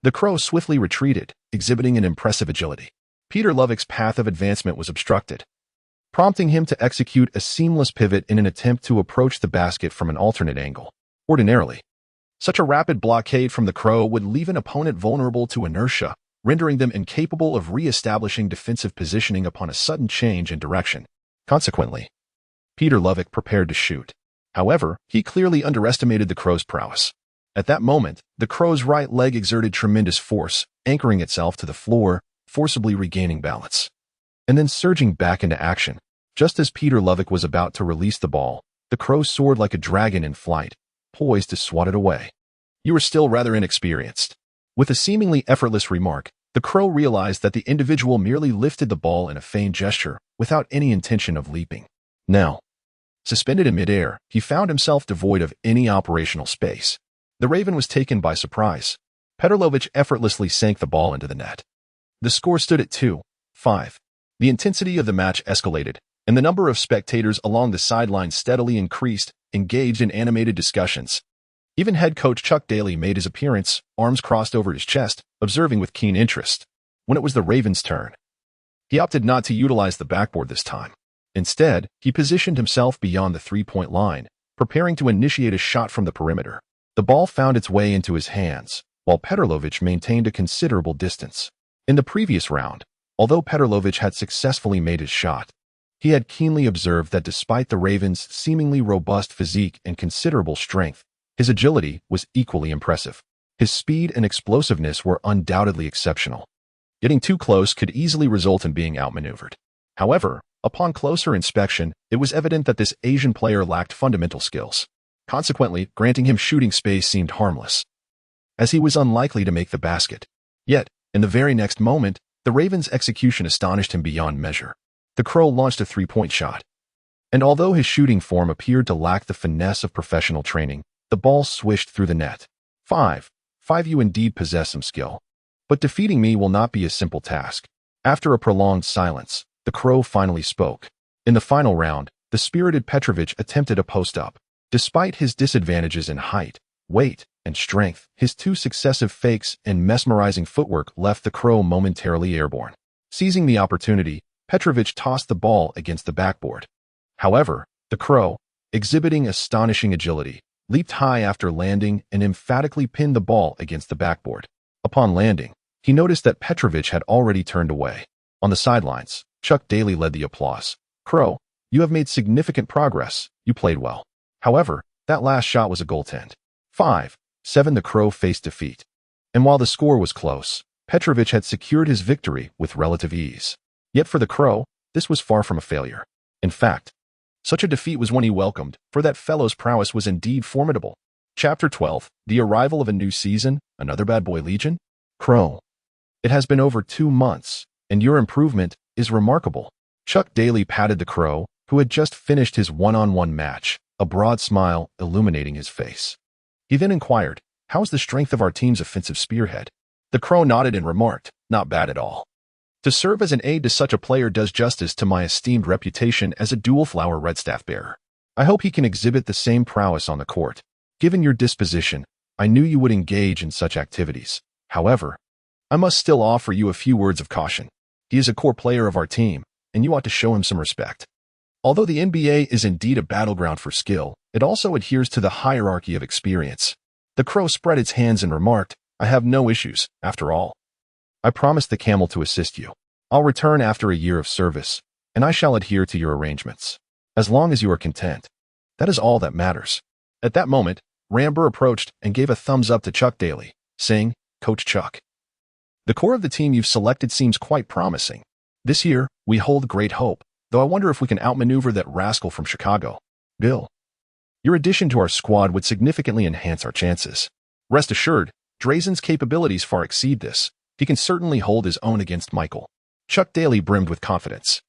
The Crow swiftly retreated, exhibiting an impressive agility. Peter Lovik's path of advancement was obstructed, prompting him to execute a seamless pivot in an attempt to approach the basket from an alternate angle. Ordinarily, such a rapid blockade from the Crow would leave an opponent vulnerable to inertia, rendering them incapable of re-establishing defensive positioning upon a sudden change in direction. Consequently, Peter Lovik prepared to shoot. However, he clearly underestimated the Crow's prowess. At that moment, the Crow's right leg exerted tremendous force, anchoring itself to the floor, forcibly regaining balance, and then surging back into action. Just as Peter Lovik was about to release the ball, the Crow soared like a dragon in flight, poised to swat it away. "You are still rather inexperienced." With a seemingly effortless remark, the Crow realized that the individual merely lifted the ball in a feigned gesture, without any intention of leaping. Now, suspended in midair, he found himself devoid of any operational space. The Raven was taken by surprise. Petrovic effortlessly sank the ball into the net. The score stood at 2-5. The intensity of the match escalated, and the number of spectators along the sidelines steadily increased, engaged in animated discussions. Even head coach Chuck Daly made his appearance, arms crossed over his chest, observing with keen interest. When it was the Ravens' turn, he opted not to utilize the backboard this time. Instead, he positioned himself beyond the three-point line, preparing to initiate a shot from the perimeter. The ball found its way into his hands, while Petrovic maintained a considerable distance. In the previous round, although Petrovic had successfully made his shot, he had keenly observed that despite the Ravens' seemingly robust physique and considerable strength, his agility was equally impressive. His speed and explosiveness were undoubtedly exceptional. Getting too close could easily result in being outmaneuvered. However, upon closer inspection, it was evident that this Asian player lacked fundamental skills. Consequently, granting him shooting space seemed harmless, as he was unlikely to make the basket. Yet, in the very next moment, the Ravens' execution astonished him beyond measure. The Crow launched a three-point shot, and although his shooting form appeared to lack the finesse of professional training, the ball swished through the net. 5. You indeed possess some skill, but defeating me will not be a simple task. After a prolonged silence, the Crow finally spoke. In the final round, the spirited Petrovic attempted a post-up. Despite his disadvantages in height, weight, and strength, his two successive fakes and mesmerizing footwork left the Crow momentarily airborne. Seizing the opportunity, Petrovic tossed the ball against the backboard. However, the Crow, exhibiting astonishing agility, leaped high after landing and emphatically pinned the ball against the backboard. Upon landing, he noticed that Petrovic had already turned away. On the sidelines, Chuck Daly led the applause. "Crow, you have made significant progress. You played well. However, that last shot was a goaltend." 5-7 The Crow faced defeat. And while the score was close, Petrovic had secured his victory with relative ease. Yet for the Crow, this was far from a failure. In fact, such a defeat was one he welcomed, for that fellow's prowess was indeed formidable. Chapter 12, The Arrival of a New Season, Another Bad Boy Legion? Crow, it has been over 2 months, and your improvement is remarkable. Chuck Daly patted the Crow, who had just finished his one-on-one match, a broad smile illuminating his face. He then inquired, "How's the strength of our team's offensive spearhead?" The Crow nodded and remarked, "Not bad at all. To serve as an aide to such a player does justice to my esteemed reputation as a dual-flower red staff bearer. I hope he can exhibit the same prowess on the court. Given your disposition, I knew you would engage in such activities. However, I must still offer you a few words of caution. He is a core player of our team, and you ought to show him some respect. Although the NBA is indeed a battleground for skill, it also adheres to the hierarchy of experience." The Crow spread its hands and remarked, "I have no issues, after all. I promised the Camel to assist you. I'll return after a year of service, and I shall adhere to your arrangements. As long as you are content, that is all that matters." At that moment, Ramber approached and gave a thumbs up to Chuck Daly, saying, "Coach Chuck, the core of the team you've selected seems quite promising. This year, we hold great hope, though I wonder if we can outmaneuver that rascal from Chicago, Bill." Your addition to our squad would significantly enhance our chances. Rest assured, Drazen's capabilities far exceed this. He can certainly hold his own against Michael. Chuck Daly brimmed with confidence.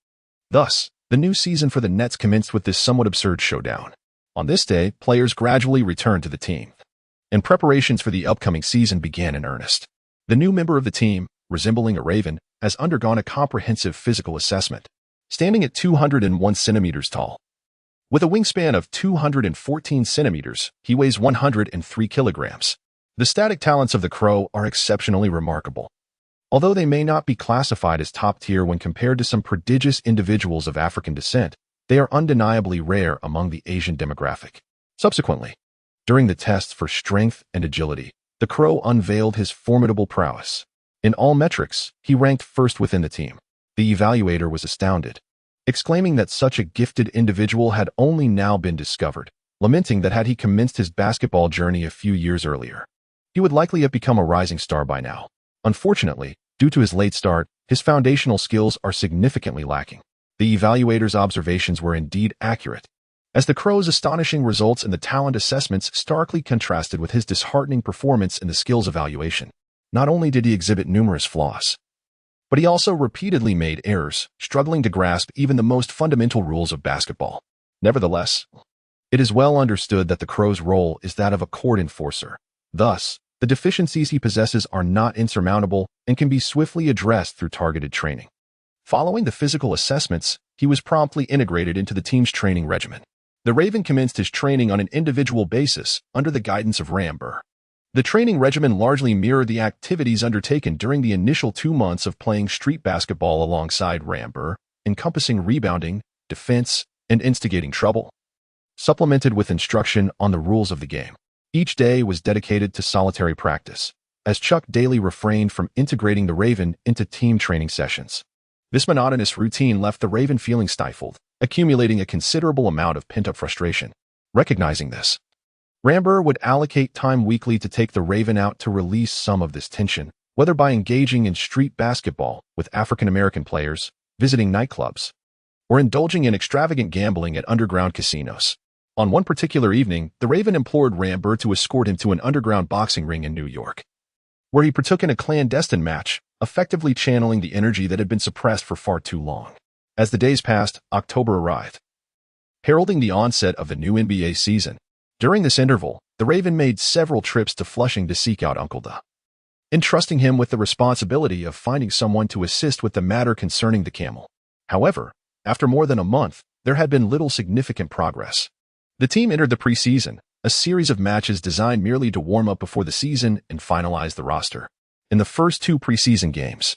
Thus, the new season for the Nets commenced with this somewhat absurd showdown. On this day, players gradually returned to the team, and preparations for the upcoming season began in earnest. The new member of the team, resembling a raven, has undergone a comprehensive physical assessment. Standing at 201 centimeters tall, with a wingspan of 214 centimeters, he weighs 103 kilograms. The static talents of the Crow are exceptionally remarkable. Although they may not be classified as top tier when compared to some prodigious individuals of African descent, they are undeniably rare among the Asian demographic. Subsequently, during the tests for strength and agility, the Crow unveiled his formidable prowess. In all metrics, he ranked first within the team. The evaluator was astounded, exclaiming that such a gifted individual had only now been discovered, lamenting that had he commenced his basketball journey a few years earlier, he would likely have become a rising star by now. Unfortunately, due to his late start, his foundational skills are significantly lacking. The evaluator's observations were indeed accurate, as the Crow's astonishing results in the talent assessments starkly contrasted with his disheartening performance in the skills evaluation. Not only did he exhibit numerous flaws, but he also repeatedly made errors, struggling to grasp even the most fundamental rules of basketball. Nevertheless, it is well understood that the Crow's role is that of a court enforcer. Thus, the deficiencies he possesses are not insurmountable and can be swiftly addressed through targeted training. Following the physical assessments, he was promptly integrated into the team's training regimen. The Raven commenced his training on an individual basis under the guidance of Ramber. The training regimen largely mirrored the activities undertaken during the initial 2 months of playing street basketball alongside Ramber, encompassing rebounding, defense, and instigating trouble, supplemented with instruction on the rules of the game. Each day was dedicated to solitary practice, as Chuck Daly refrained from integrating the Raven into team training sessions. This monotonous routine left the Raven feeling stifled, accumulating a considerable amount of pent-up frustration. Recognizing this, Ramber would allocate time weekly to take the Raven out to release some of this tension, whether by engaging in street basketball with African-American players, visiting nightclubs, or indulging in extravagant gambling at underground casinos. On one particular evening, the Raven implored Ramber to escort him to an underground boxing ring in New York, where he partook in a clandestine match, effectively channeling the energy that had been suppressed for far too long. As the days passed, October arrived, heralding the onset of the new NBA season. During this interval, the Raven made several trips to Flushing to seek out Uncle Da, entrusting him with the responsibility of finding someone to assist with the matter concerning the camel. However, after more than a month, there had been little significant progress. The team entered the preseason, a series of matches designed merely to warm up before the season and finalize the roster. In the first 2 preseason games,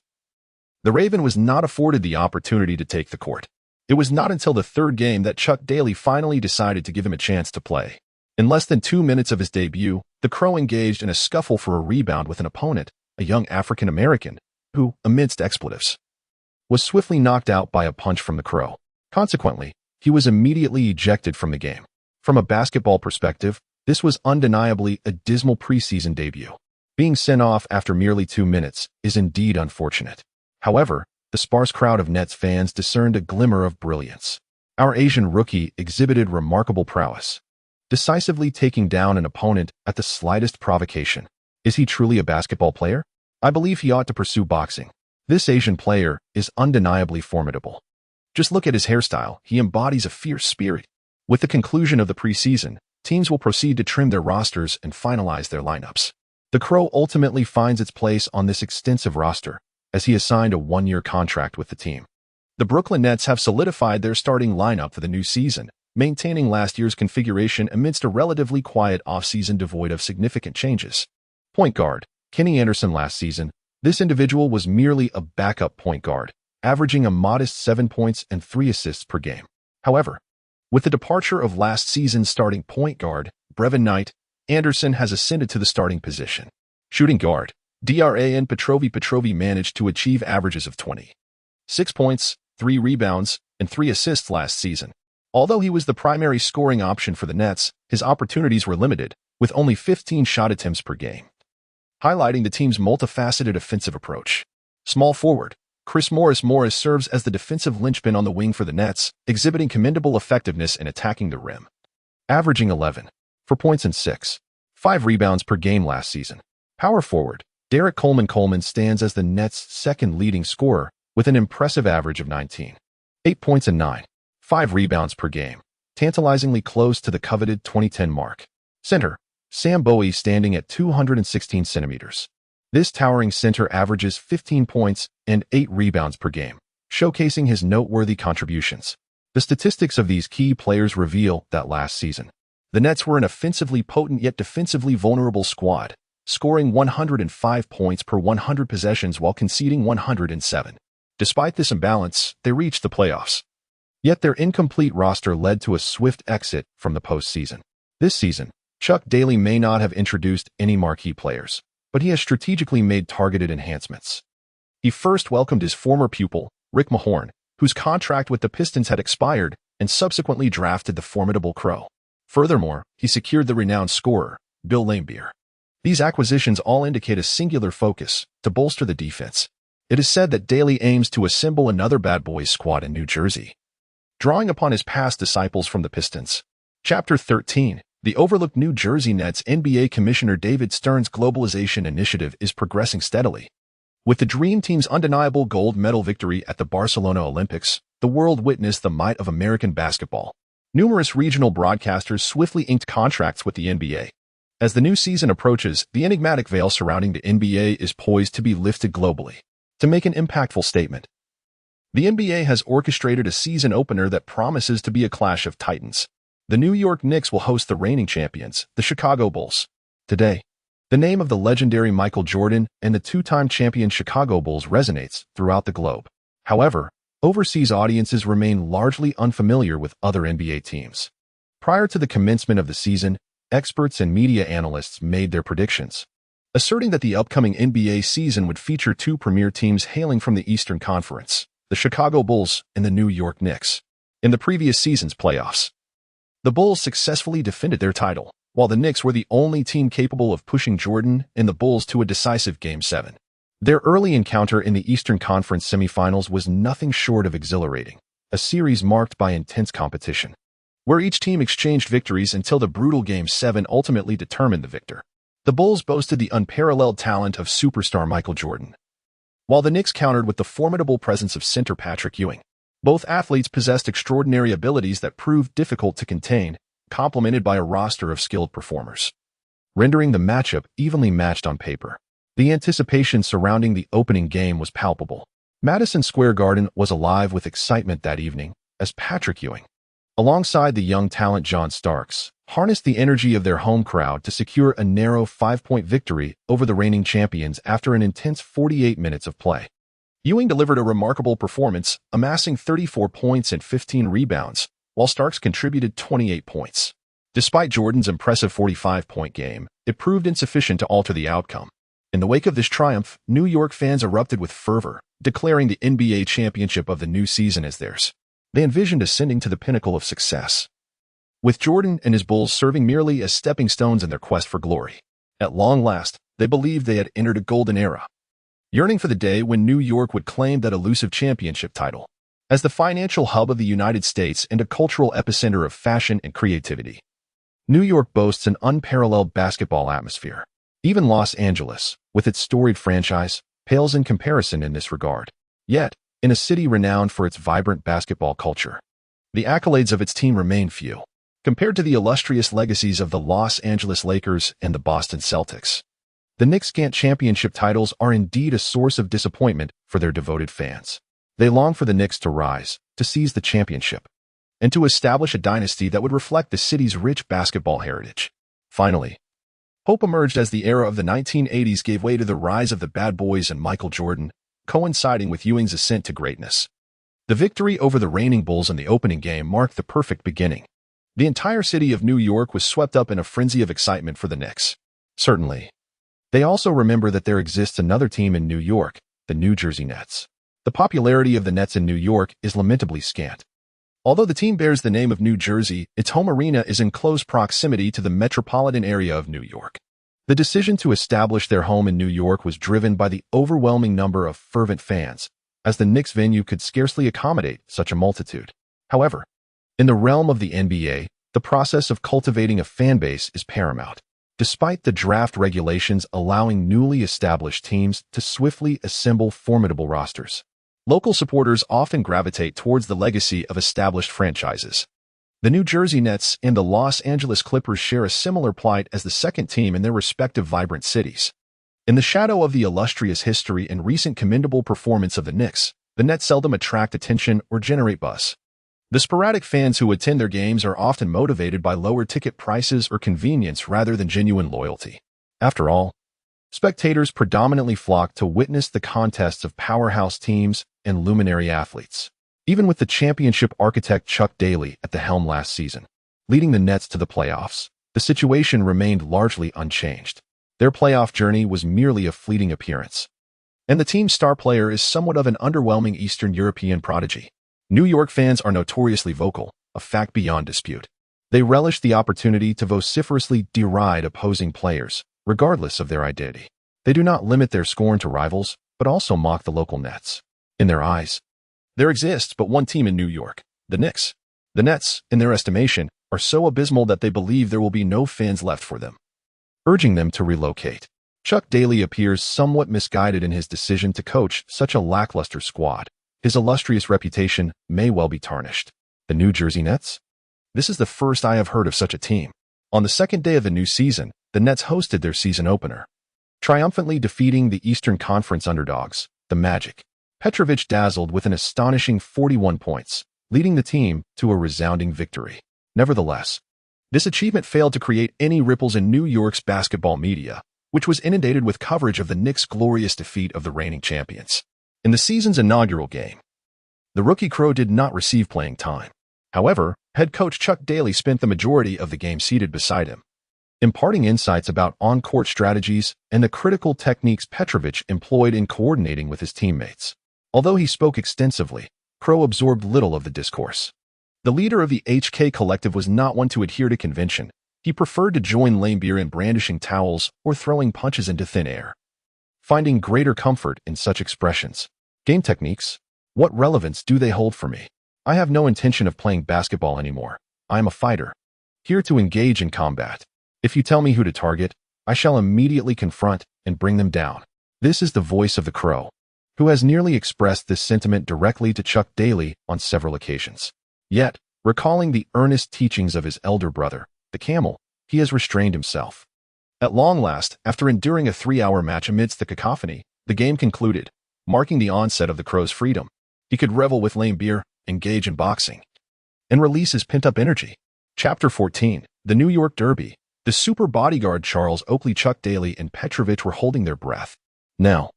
the Raven was not afforded the opportunity to take the court. It was not until the 3rd game that Chuck Daly finally decided to give him a chance to play. In less than 2 minutes of his debut, the Crow engaged in a scuffle for a rebound with an opponent, a young African-American, who, amidst expletives, was swiftly knocked out by a punch from the Crow. Consequently, he was immediately ejected from the game. From a basketball perspective, this was undeniably a dismal preseason debut. Being sent off after merely 2 minutes is indeed unfortunate. However, the sparse crowd of Nets fans discerned a glimmer of brilliance. Our Asian rookie exhibited remarkable prowess, decisively taking down an opponent at the slightest provocation. Is he truly a basketball player? I believe he ought to pursue boxing. This Asian player is undeniably formidable. Just look at his hairstyle. He embodies a fierce spirit. With the conclusion of the preseason, teams will proceed to trim their rosters and finalize their lineups. The Crow ultimately finds its place on this extensive roster, as he has signed a 1-year contract with the team. The Brooklyn Nets have solidified their starting lineup for the new season, maintaining last year's configuration amidst a relatively quiet offseason devoid of significant changes. Point guard, Kenny Anderson. Last season, this individual was merely a backup point guard, averaging a modest 7 points and 3 assists per game. However, with the departure of last season's starting point guard, Brevin Knight, Anderson has ascended to the starting position. Shooting guard, Dran Petrovi managed to achieve averages of 26 points, 3 rebounds, and 3 assists last season. Although he was the primary scoring option for the Nets, his opportunities were limited, with only 15 shot attempts per game, highlighting the team's multifaceted offensive approach. Small forward, Chris Morris serves as the defensive linchpin on the wing for the Nets, exhibiting commendable effectiveness in attacking the rim. averaging 11 for points and 6.5 rebounds per game last season. Power forward Derek Coleman stands as the Nets' second leading scorer with an impressive average of 19.8 points and 9.5 rebounds per game, tantalizingly close to the coveted 2010 mark. Center Sam Bowie standing at 216 centimeters. This towering center averages 15 points and 8 rebounds per game, showcasing his noteworthy contributions. The statistics of these key players reveal that last season, the Nets were an offensively potent yet defensively vulnerable squad, scoring 105 points per 100 possessions while conceding 107. Despite this imbalance, they reached the playoffs. Yet their incomplete roster led to a swift exit from the postseason. This season, Chuck Daly may not have introduced any marquee players, but he has strategically made targeted enhancements. He first welcomed his former pupil, Rick Mahorn, whose contract with the Pistons had expired, and subsequently drafted the formidable Crow. Furthermore, he secured the renowned scorer, Bill Laimbeer. These acquisitions all indicate a singular focus to bolster the defense. It is said that Daly aims to assemble another bad boys squad in New Jersey. Drawing upon his past disciples from the Pistons. Chapter 13. The overlooked New Jersey Nets. NBA Commissioner David Stern's globalization initiative is progressing steadily. With the Dream Team's undeniable gold medal victory at the Barcelona Olympics, the world witnessed the might of American basketball. Numerous regional broadcasters swiftly inked contracts with the NBA. As the new season approaches, the enigmatic veil surrounding the NBA is poised to be lifted globally. To make an impactful statement, the NBA has orchestrated a season opener that promises to be a clash of titans. The New York Knicks will host the reigning champions, the Chicago Bulls. Today, the name of the legendary Michael Jordan and the two-time champion Chicago Bulls resonates throughout the globe. However, overseas audiences remain largely unfamiliar with other NBA teams. Prior to the commencement of the season, experts and media analysts made their predictions, asserting that the upcoming NBA season would feature two premier teams hailing from the Eastern Conference, the Chicago Bulls and the New York Knicks. In the previous season's playoffs, the Bulls successfully defended their title, while the Knicks were the only team capable of pushing Jordan and the Bulls to a decisive Game 7. Their early encounter in the Eastern Conference semifinals was nothing short of exhilarating, a series marked by intense competition, where each team exchanged victories until the brutal Game 7 ultimately determined the victor. The Bulls boasted the unparalleled talent of superstar Michael Jordan, while the Knicks countered with the formidable presence of center Patrick Ewing. Both athletes possessed extraordinary abilities that proved difficult to contain, complemented by a roster of skilled performers, rendering the matchup evenly matched on paper. The anticipation surrounding the opening game was palpable. Madison Square Garden was alive with excitement that evening, as Patrick Ewing, alongside the young talent John Starks, harnessed the energy of their home crowd to secure a narrow 5-point victory over the reigning champions after an intense 48 minutes of play. Ewing delivered a remarkable performance, amassing 34 points and 15 rebounds, while Starks contributed 28 points. Despite Jordan's impressive 45-point game, it proved insufficient to alter the outcome. In the wake of this triumph, New York fans erupted with fervor, declaring the NBA championship of the new season as theirs. They envisioned ascending to the pinnacle of success, with Jordan and his Bulls serving merely as stepping stones in their quest for glory. At long last, they believed they had entered a golden era, yearning for the day when New York would claim that elusive championship title. As the financial hub of the United States and a cultural epicenter of fashion and creativity, New York boasts an unparalleled basketball atmosphere. Even Los Angeles, with its storied franchise, pales in comparison in this regard. Yet, in a city renowned for its vibrant basketball culture, the accolades of its team remain few, compared to the illustrious legacies of the Los Angeles Lakers and the Boston Celtics. The Knicks' scant championship titles are indeed a source of disappointment for their devoted fans. They long for the Knicks to rise, to seize the championship, and to establish a dynasty that would reflect the city's rich basketball heritage. Finally, hope emerged as the era of the 1980s gave way to the rise of the Bad Boys and Michael Jordan, coinciding with Ewing's ascent to greatness. The victory over the reigning Bulls in the opening game marked the perfect beginning. The entire city of New York was swept up in a frenzy of excitement for the Knicks. Certainly, they also remember that there exists another team in New York, the New Jersey Nets. The popularity of the Nets in New York is lamentably scant. Although the team bears the name of New Jersey, its home arena is in close proximity to the metropolitan area of New York. The decision to establish their home in New York was driven by the overwhelming number of fervent fans, as the Knicks venue could scarcely accommodate such a multitude. However, in the realm of the NBA, the The process of cultivating a fan base is paramount. Despite the draft regulations allowing newly established teams to swiftly assemble formidable rosters, local supporters often gravitate towards the legacy of established franchises. The New Jersey Nets and the Los Angeles Clippers share a similar plight as the second team in their respective vibrant cities. In the shadow of the illustrious history and recent commendable performance of the Knicks, the Nets seldom attract attention or generate buzz. The sporadic fans who attend their games are often motivated by lower ticket prices or convenience rather than genuine loyalty. After all, spectators predominantly flock to witness the contests of powerhouse teams and luminary athletes. Even with the championship architect Chuck Daly at the helm last season, leading the Nets to the playoffs, the situation remained largely unchanged. Their playoff journey was merely a fleeting appearance. And the team's star player is somewhat of an underwhelming Eastern European prodigy. New York fans are notoriously vocal, a fact beyond dispute. They relish the opportunity to vociferously deride opposing players, regardless of their identity. They do not limit their scorn to rivals, but also mock the local Nets. In their eyes, there exists but one team in New York, the Knicks. The Nets, in their estimation, are so abysmal that they believe there will be no fans left for them, urging them to relocate. Chuck Daly appears somewhat misguided in his decision to coach such a lackluster squad. His illustrious reputation may well be tarnished. The New Jersey Nets? This is the first I have heard of such a team. On the second day of the new season, the Nets hosted their season opener, triumphantly defeating the Eastern Conference underdogs, the Magic. Petrovic dazzled with an astonishing 41 points, leading the team to a resounding victory. Nevertheless, this achievement failed to create any ripples in New York's basketball media, which was inundated with coverage of the Knicks' glorious defeat of the reigning champions. In the season's inaugural game, the rookie Crow did not receive playing time. However, head coach Chuck Daly spent the majority of the game seated beside him, imparting insights about on-court strategies and the critical techniques Petrovic employed in coordinating with his teammates. Although he spoke extensively, Crow absorbed little of the discourse. The leader of the HK collective was not one to adhere to convention. He preferred to join Laimbeer in brandishing towels or throwing punches into thin air, finding greater comfort in such expressions. Game techniques? What relevance do they hold for me? I have no intention of playing basketball anymore. I am a fighter, here to engage in combat. If you tell me who to target, I shall immediately confront and bring them down. This is the voice of the Crow, who has nearly expressed this sentiment directly to Chuck Daly on several occasions. Yet, recalling the earnest teachings of his elder brother, the Camel, he has restrained himself. At long last, after enduring a 3-hour match amidst the cacophony, the game concluded, marking the onset of the Crow's freedom. He could revel with Laimbeer, engage in boxing, and release his pent-up energy. Chapter 14, The New York Derby. The super bodyguard Charles Oakley, Chuck Daly, and Petrovic were holding their breath. Now,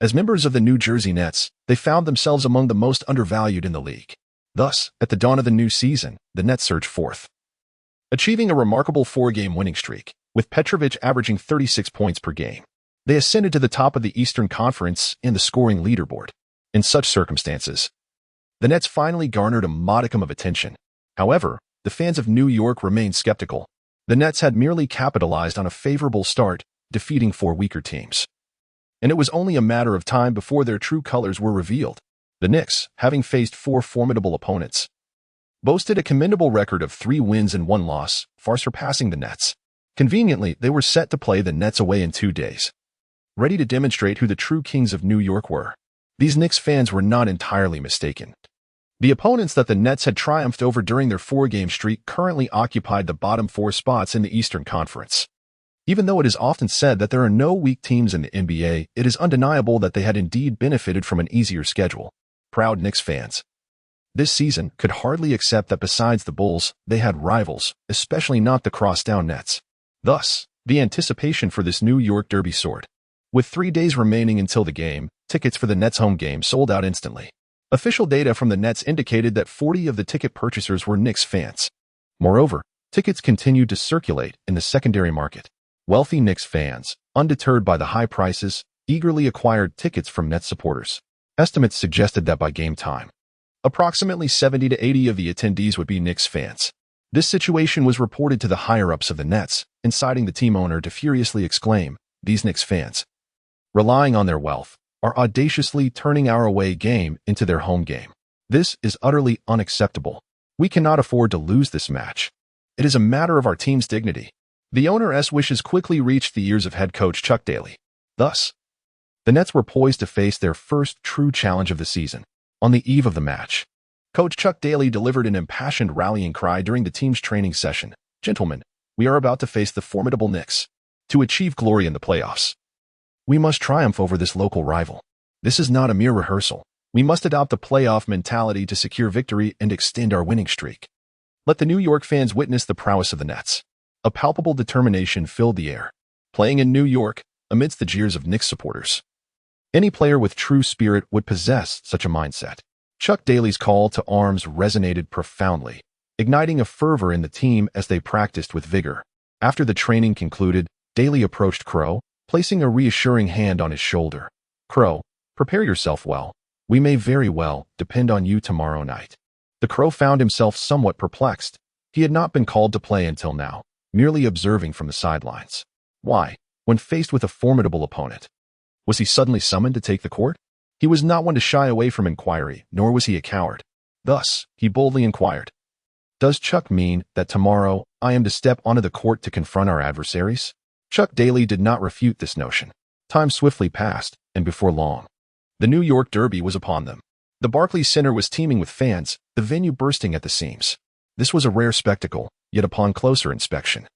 as members of the New Jersey Nets, they found themselves among the most undervalued in the league. Thus, at the dawn of the new season, the Nets surged forth, achieving a remarkable 4-game winning streak, with Petrovic averaging 36 points per game. They ascended to the top of the Eastern Conference in the scoring leaderboard. In such circumstances, the Nets finally garnered a modicum of attention. However, the fans of New York remained skeptical. The Nets had merely capitalized on a favorable start, defeating 4 weaker teams. And it was only a matter of time before their true colors were revealed. The Knicks, having faced 4 formidable opponents, boasted a commendable record of 3 wins and 1 loss, far surpassing the Nets. Conveniently, they were set to play the Nets away in 2 days, ready to demonstrate who the true kings of New York were. These Knicks fans were not entirely mistaken. The opponents that the Nets had triumphed over during their 4-game streak currently occupied the bottom 4 spots in the Eastern Conference. Even though it is often said that there are no weak teams in the NBA, it is undeniable that they had indeed benefited from an easier schedule. Proud Knicks fans this season could hardly accept that besides the Bulls, they had rivals, especially not the crosstown Nets. Thus, the anticipation for this New York Derby soared. With 3 days remaining until the game, tickets for the Nets home game sold out instantly. Official data from the Nets indicated that 40 of the ticket purchasers were Knicks fans. Moreover, tickets continued to circulate in the secondary market. Wealthy Knicks fans, undeterred by the high prices, eagerly acquired tickets from Nets supporters. Estimates suggested that by game time, approximately 70 to 80 of the attendees would be Knicks fans. This situation was reported to the higher-ups of the Nets, inciting the team owner to furiously exclaim, "These Knicks fans, relying on their wealth, are audaciously turning our away game into their home game. This is utterly unacceptable. We cannot afford to lose this match." It is a matter of our team's dignity. The owner's wishes quickly reached the ears of head coach Chuck Daly. Thus, the Nets were poised to face their first true challenge of the season. On the eve of the match, Coach Chuck Daly delivered an impassioned rallying cry during the team's training session. Gentlemen, we are about to face the formidable Knicks. To achieve glory in the playoffs, we must triumph over this local rival. This is not a mere rehearsal. We must adopt a playoff mentality to secure victory and extend our winning streak. Let the New York fans witness the prowess of the Nets. A palpable determination filled the air, playing in New York amidst the jeers of Knicks supporters. Any player with true spirit would possess such a mindset. Chuck Daly's call to arms resonated profoundly, igniting a fervor in the team as they practiced with vigor. After the training concluded, Daly approached Crow, placing a reassuring hand on his shoulder. Crow, prepare yourself well. We may very well depend on you tomorrow night. The Crow found himself somewhat perplexed. He had not been called to play until now, merely observing from the sidelines. Why, when faced with a formidable opponent, was he suddenly summoned to take the court? He was not one to shy away from inquiry, nor was he a coward. Thus, he boldly inquired, "Does Chuck mean that tomorrow I am to step onto the court to confront our adversaries?" Chuck Daly did not refute this notion. Time swiftly passed, and before long, the New York Derby was upon them. The Barclays Center was teeming with fans, the venue bursting at the seams. This was a rare spectacle, yet upon closer inspection,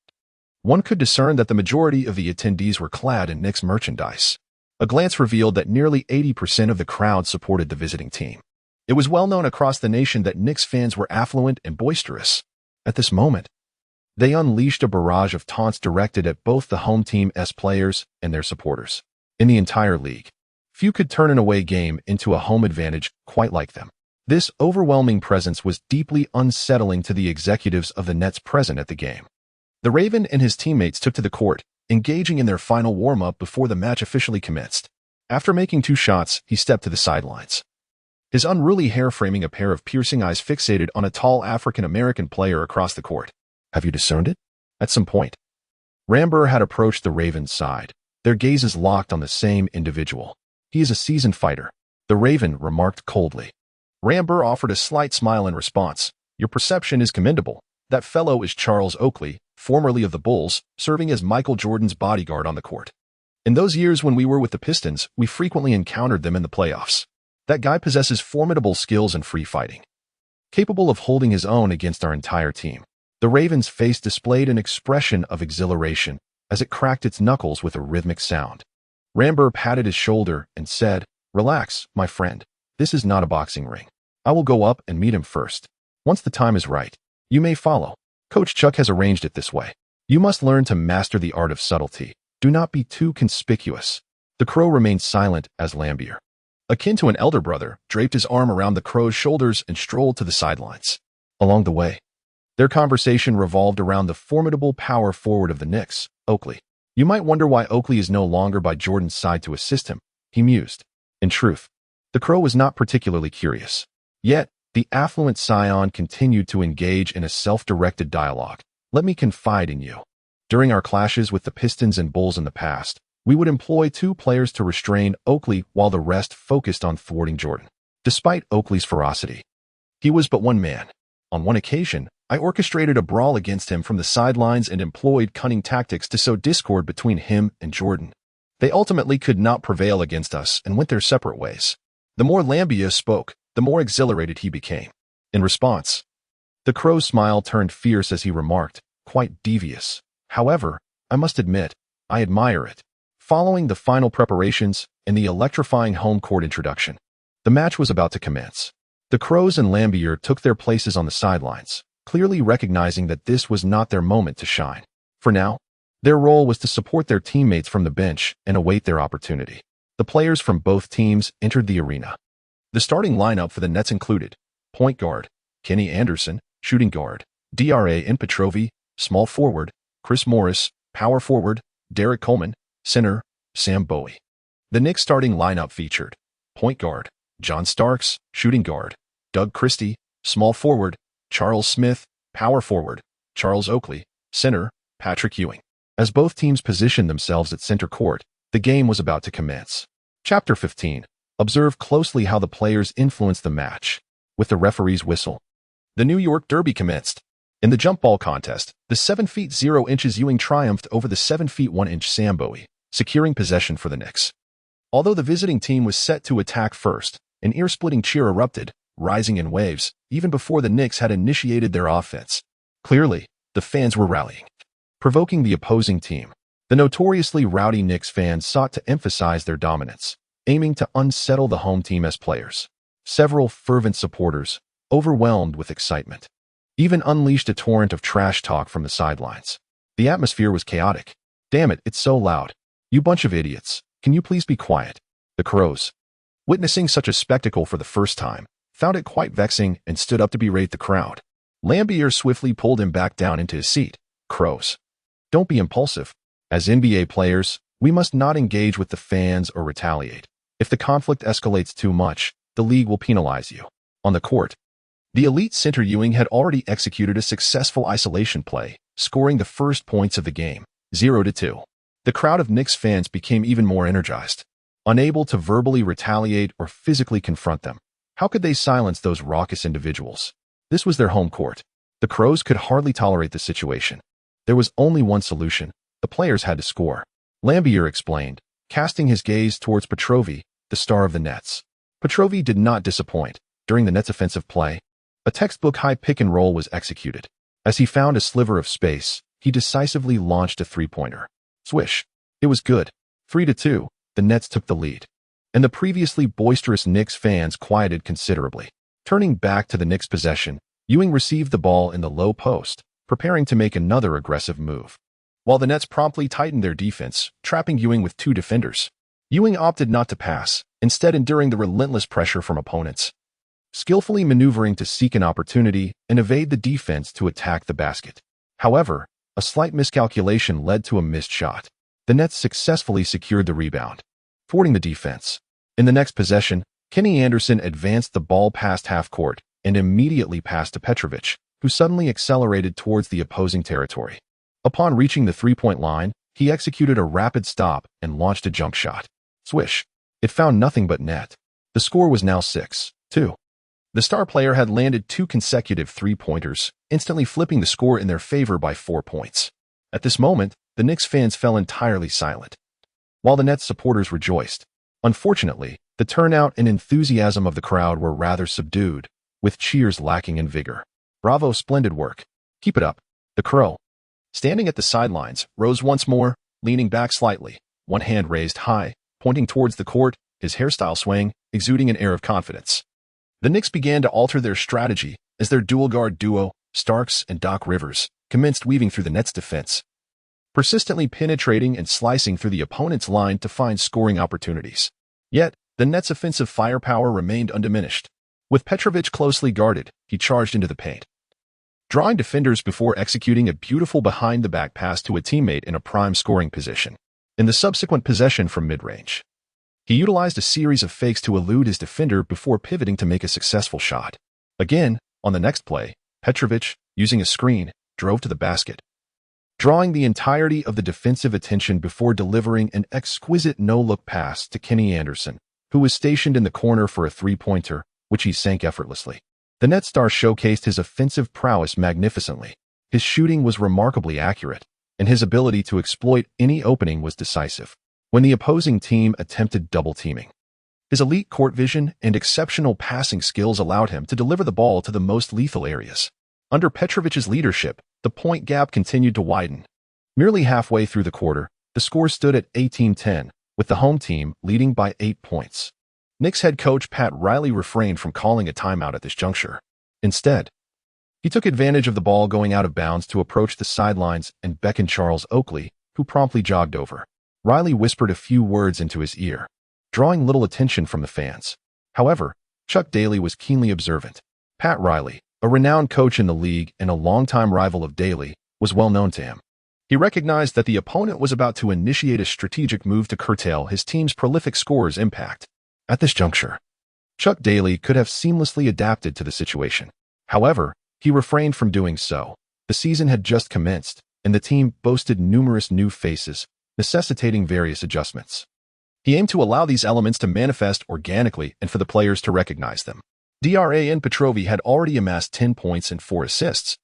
one could discern that the majority of the attendees were clad in Knicks merchandise. A glance revealed that nearly 80% of the crowd supported the visiting team. It was well known across the nation that Knicks fans were affluent and boisterous. At this moment, they unleashed a barrage of taunts directed at both the home team's players and their supporters. In the entire league, few could turn an away game into a home advantage quite like them. This overwhelming presence was deeply unsettling to the executives of the Nets present at the game. The Raven and his teammates took to the court, engaging in their final warm-up before the match officially commenced. After making 2 shots, he stepped to the sidelines, his unruly hair framing a pair of piercing eyes fixated on a tall African-American player across the court. Have you discerned it? At some point, Ramber had approached the Raven's side, their gazes locked on the same individual. He is a seasoned fighter, the Raven remarked coldly. Ramber offered a slight smile in response. Your perception is commendable. That fellow is Charles Oakley, formerly of the Bulls, serving as Michael Jordan's bodyguard on the court. In those years when we were with the Pistons, we frequently encountered them in the playoffs. That guy possesses formidable skills in free fighting, capable of holding his own against our entire team. The Raven's face displayed an expression of exhilaration as it cracked its knuckles with a rhythmic sound. Ramber patted his shoulder and said, "Relax, my friend. This is not a boxing ring. I will go up and meet him first. Once the time is right, you may follow. Coach Chuck has arranged it this way. You must learn to master the art of subtlety. Do not be too conspicuous." The Crow remained silent as Lambier, akin to an elder brother, draped his arm around the Crow's shoulders and strolled to the sidelines. Along the way, their conversation revolved around the formidable power forward of the Knicks, Oakley. You might wonder why Oakley is no longer by Jordan's side to assist him, he mused. In truth, the Crow was not particularly curious. Yet, the affluent scion continued to engage in a self-directed dialogue. Let me confide in you. During our clashes with the Pistons and Bulls in the past, we would employ 2 players to restrain Oakley while the rest focused on thwarting Jordan. Despite Oakley's ferocity, he was but one man. On one occasion, I orchestrated a brawl against him from the sidelines and employed cunning tactics to sow discord between him and Jordan. They ultimately could not prevail against us and went their separate ways. The more Lambier spoke, the more exhilarated he became. In response, the Crow's smile turned fierce as he remarked, "Quite devious. However, I must admit, I admire it." Following the final preparations and the electrifying home court introduction, the match was about to commence. The Crows and Lambier took their places on the sidelines, clearly recognizing that this was not their moment to shine. For now, their role was to support their teammates from the bench and await their opportunity. The players from both teams entered the arena. The starting lineup for the Nets included point guard, Kenny Anderson, shooting guard, DRA Petrovi, small forward, Chris Morris, power forward, Derek Coleman, center, Sam Bowie. The Knicks starting lineup featured point guard, John Starks, shooting guard, Doug Christie, small forward, Charles Smith, power forward, Charles Oakley, center, Patrick Ewing. As both teams positioned themselves at center court, the game was about to commence. Chapter 15. Observe closely how the players influenced the match. With the referee's whistle, the New York Derby commenced. In the jump ball contest, the 7 feet 0 inches Ewing triumphed over the 7 feet 1 inch Sam Bowie, securing possession for the Knicks. Although the visiting team was set to attack first, an ear-splitting cheer erupted, rising in waves, even before the Knicks had initiated their offense. Clearly, the fans were rallying, provoking the opposing team. The notoriously rowdy Knicks fans sought to emphasize their dominance, aiming to unsettle the home team as players. Several fervent supporters, overwhelmed with excitement, even unleashed a torrent of trash talk from the sidelines. The atmosphere was chaotic. "Damn it, it's so loud. You bunch of idiots. Can you please be quiet?" The Crows, witnessing such a spectacle for the first time, found it quite vexing and stood up to berate the crowd. Lambier swiftly pulled him back down into his seat. "Crows, don't be impulsive. As NBA players, we must not engage with the fans or retaliate. If the conflict escalates too much, the league will penalize you." On the court, the elite center Ewing had already executed a successful isolation play, scoring the first points of the game, 0-2. The crowd of Knicks fans became even more energized. Unable to verbally retaliate or physically confront them, how could they silence those raucous individuals? This was their home court. The Crows could hardly tolerate the situation. There was only one solution. The players had to score. Lambier explained, casting his gaze towards Petrovi, the star of the Nets. Petrovi did not disappoint. During the Nets' offensive play, a textbook high pick and roll was executed. As he found a sliver of space, he decisively launched a three-pointer. Swish. It was good. 3-2, the Nets took the lead, and the previously boisterous Knicks fans quieted considerably. Turning back to the Knicks' possession, Ewing received the ball in the low post, preparing to make another aggressive move. While the Nets promptly tightened their defense, trapping Ewing with 2 defenders, Ewing opted not to pass, instead enduring the relentless pressure from opponents, skillfully maneuvering to seek an opportunity and evade the defense to attack the basket. However, a slight miscalculation led to a missed shot. The Nets successfully secured the rebound, thwarting the defense. In the next possession, Kenny Anderson advanced the ball past half court and immediately passed to Petrovic, who suddenly accelerated towards the opposing territory. Upon reaching the three-point line, he executed a rapid stop and launched a jump shot. Swish. It found nothing but net. The score was now 6-2. The star player had landed 2 consecutive three-pointers, instantly flipping the score in their favor by 4 points. At this moment, the Knicks fans fell entirely silent, while the Nets supporters rejoiced. Unfortunately, the turnout and enthusiasm of the crowd were rather subdued, with cheers lacking in vigor. "Bravo, splendid work. Keep it up." The Crow, standing at the sidelines, rose once more, leaning back slightly, one hand raised high, pointing towards the court, his hairstyle swaying, exuding an air of confidence. The Knicks began to alter their strategy as their dual-guard duo, Starks and Doc Rivers, commenced weaving through the Nets' defense, persistently penetrating and slicing through the opponent's line to find scoring opportunities. Yet, the Nets' offensive firepower remained undiminished. With Petrovic closely guarded, he charged into the paint, drawing defenders before executing a beautiful behind-the-back pass to a teammate in a prime scoring position. In the subsequent possession from mid-range, he utilized a series of fakes to elude his defender before pivoting to make a successful shot. Again, on the next play, Petrovic, using a screen, drove to the basket, drawing the entirety of the defensive attention before delivering an exquisite no-look pass to Kenny Anderson, who was stationed in the corner for a three-pointer, which he sank effortlessly. The Nets star showcased his offensive prowess magnificently. His shooting was remarkably accurate, and his ability to exploit any opening was decisive. When the opposing team attempted double-teaming, his elite court vision and exceptional passing skills allowed him to deliver the ball to the most lethal areas. Under Petrovic's leadership, the point gap continued to widen. Merely halfway through the quarter, the score stood at 18-10, with the home team leading by 8 points. Knicks head coach Pat Riley refrained from calling a timeout at this juncture. Instead, he took advantage of the ball going out of bounds to approach the sidelines and beckon Charles Oakley, who promptly jogged over. Riley whispered a few words into his ear, drawing little attention from the fans. However, Chuck Daly was keenly observant. Pat Riley, a renowned coach in the league and a longtime rival of Daly, was well known to him. He recognized that the opponent was about to initiate a strategic move to curtail his team's prolific scorer's impact. At this juncture, Chuck Daly could have seamlessly adapted to the situation. However, he refrained from doing so. The season had just commenced, and the team boasted numerous new faces, necessitating various adjustments. He aimed to allow these elements to manifest organically and for the players to recognize them. DRAN Petrovi had already amassed 10 points and 4 assists,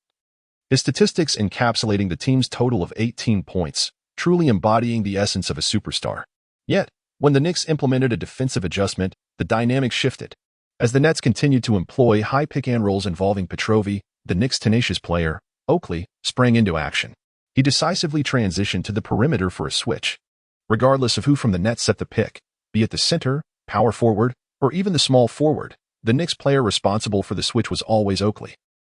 his statistics encapsulating the team's total of 18 points, truly embodying the essence of a superstar. Yet, when the Knicks implemented a defensive adjustment, the dynamic shifted. As the Nets continued to employ high pick-and-rolls involving Petrovi, the Knicks' tenacious player, Oakley, sprang into action. He decisively transitioned to the perimeter for a switch. Regardless of who from the Nets set the pick, be it the center, power forward, or even the small forward, the Knicks player responsible for the switch was always Oakley.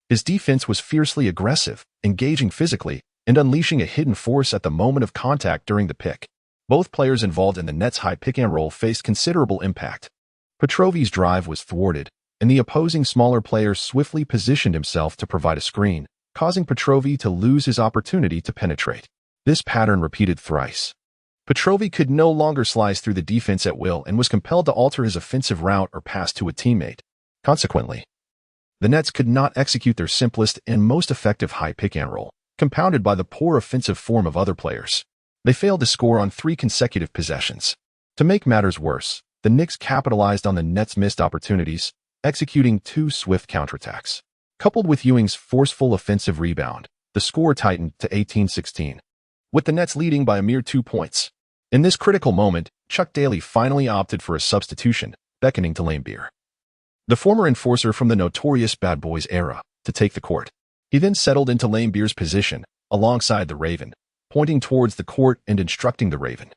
His defense was fiercely aggressive, engaging physically, and unleashing a hidden force at the moment of contact during the pick. Both players involved in the Nets' high pick-and-roll faced considerable impact. Petrovi's drive was thwarted, and the opposing smaller player swiftly positioned himself to provide a screen, causing Petrovi to lose his opportunity to penetrate. This pattern repeated thrice. Petrovi could no longer slice through the defense at will and was compelled to alter his offensive route or pass to a teammate. Consequently, the Nets could not execute their simplest and most effective high pick-and-roll, compounded by the poor offensive form of other players. They failed to score on 3 consecutive possessions. To make matters worse, the Knicks capitalized on the Nets' missed opportunities, executing 2 swift counterattacks. Coupled with Ewing's forceful offensive rebound, the score tightened to 18-16, with the Nets leading by a mere 2 points. In this critical moment, Chuck Daly finally opted for a substitution, beckoning to Laimbeer, the former enforcer from the notorious Bad Boys era, to take the court. He then settled into Laimbeer's position, alongside the Raven, pointing towards the court and instructing the Raven.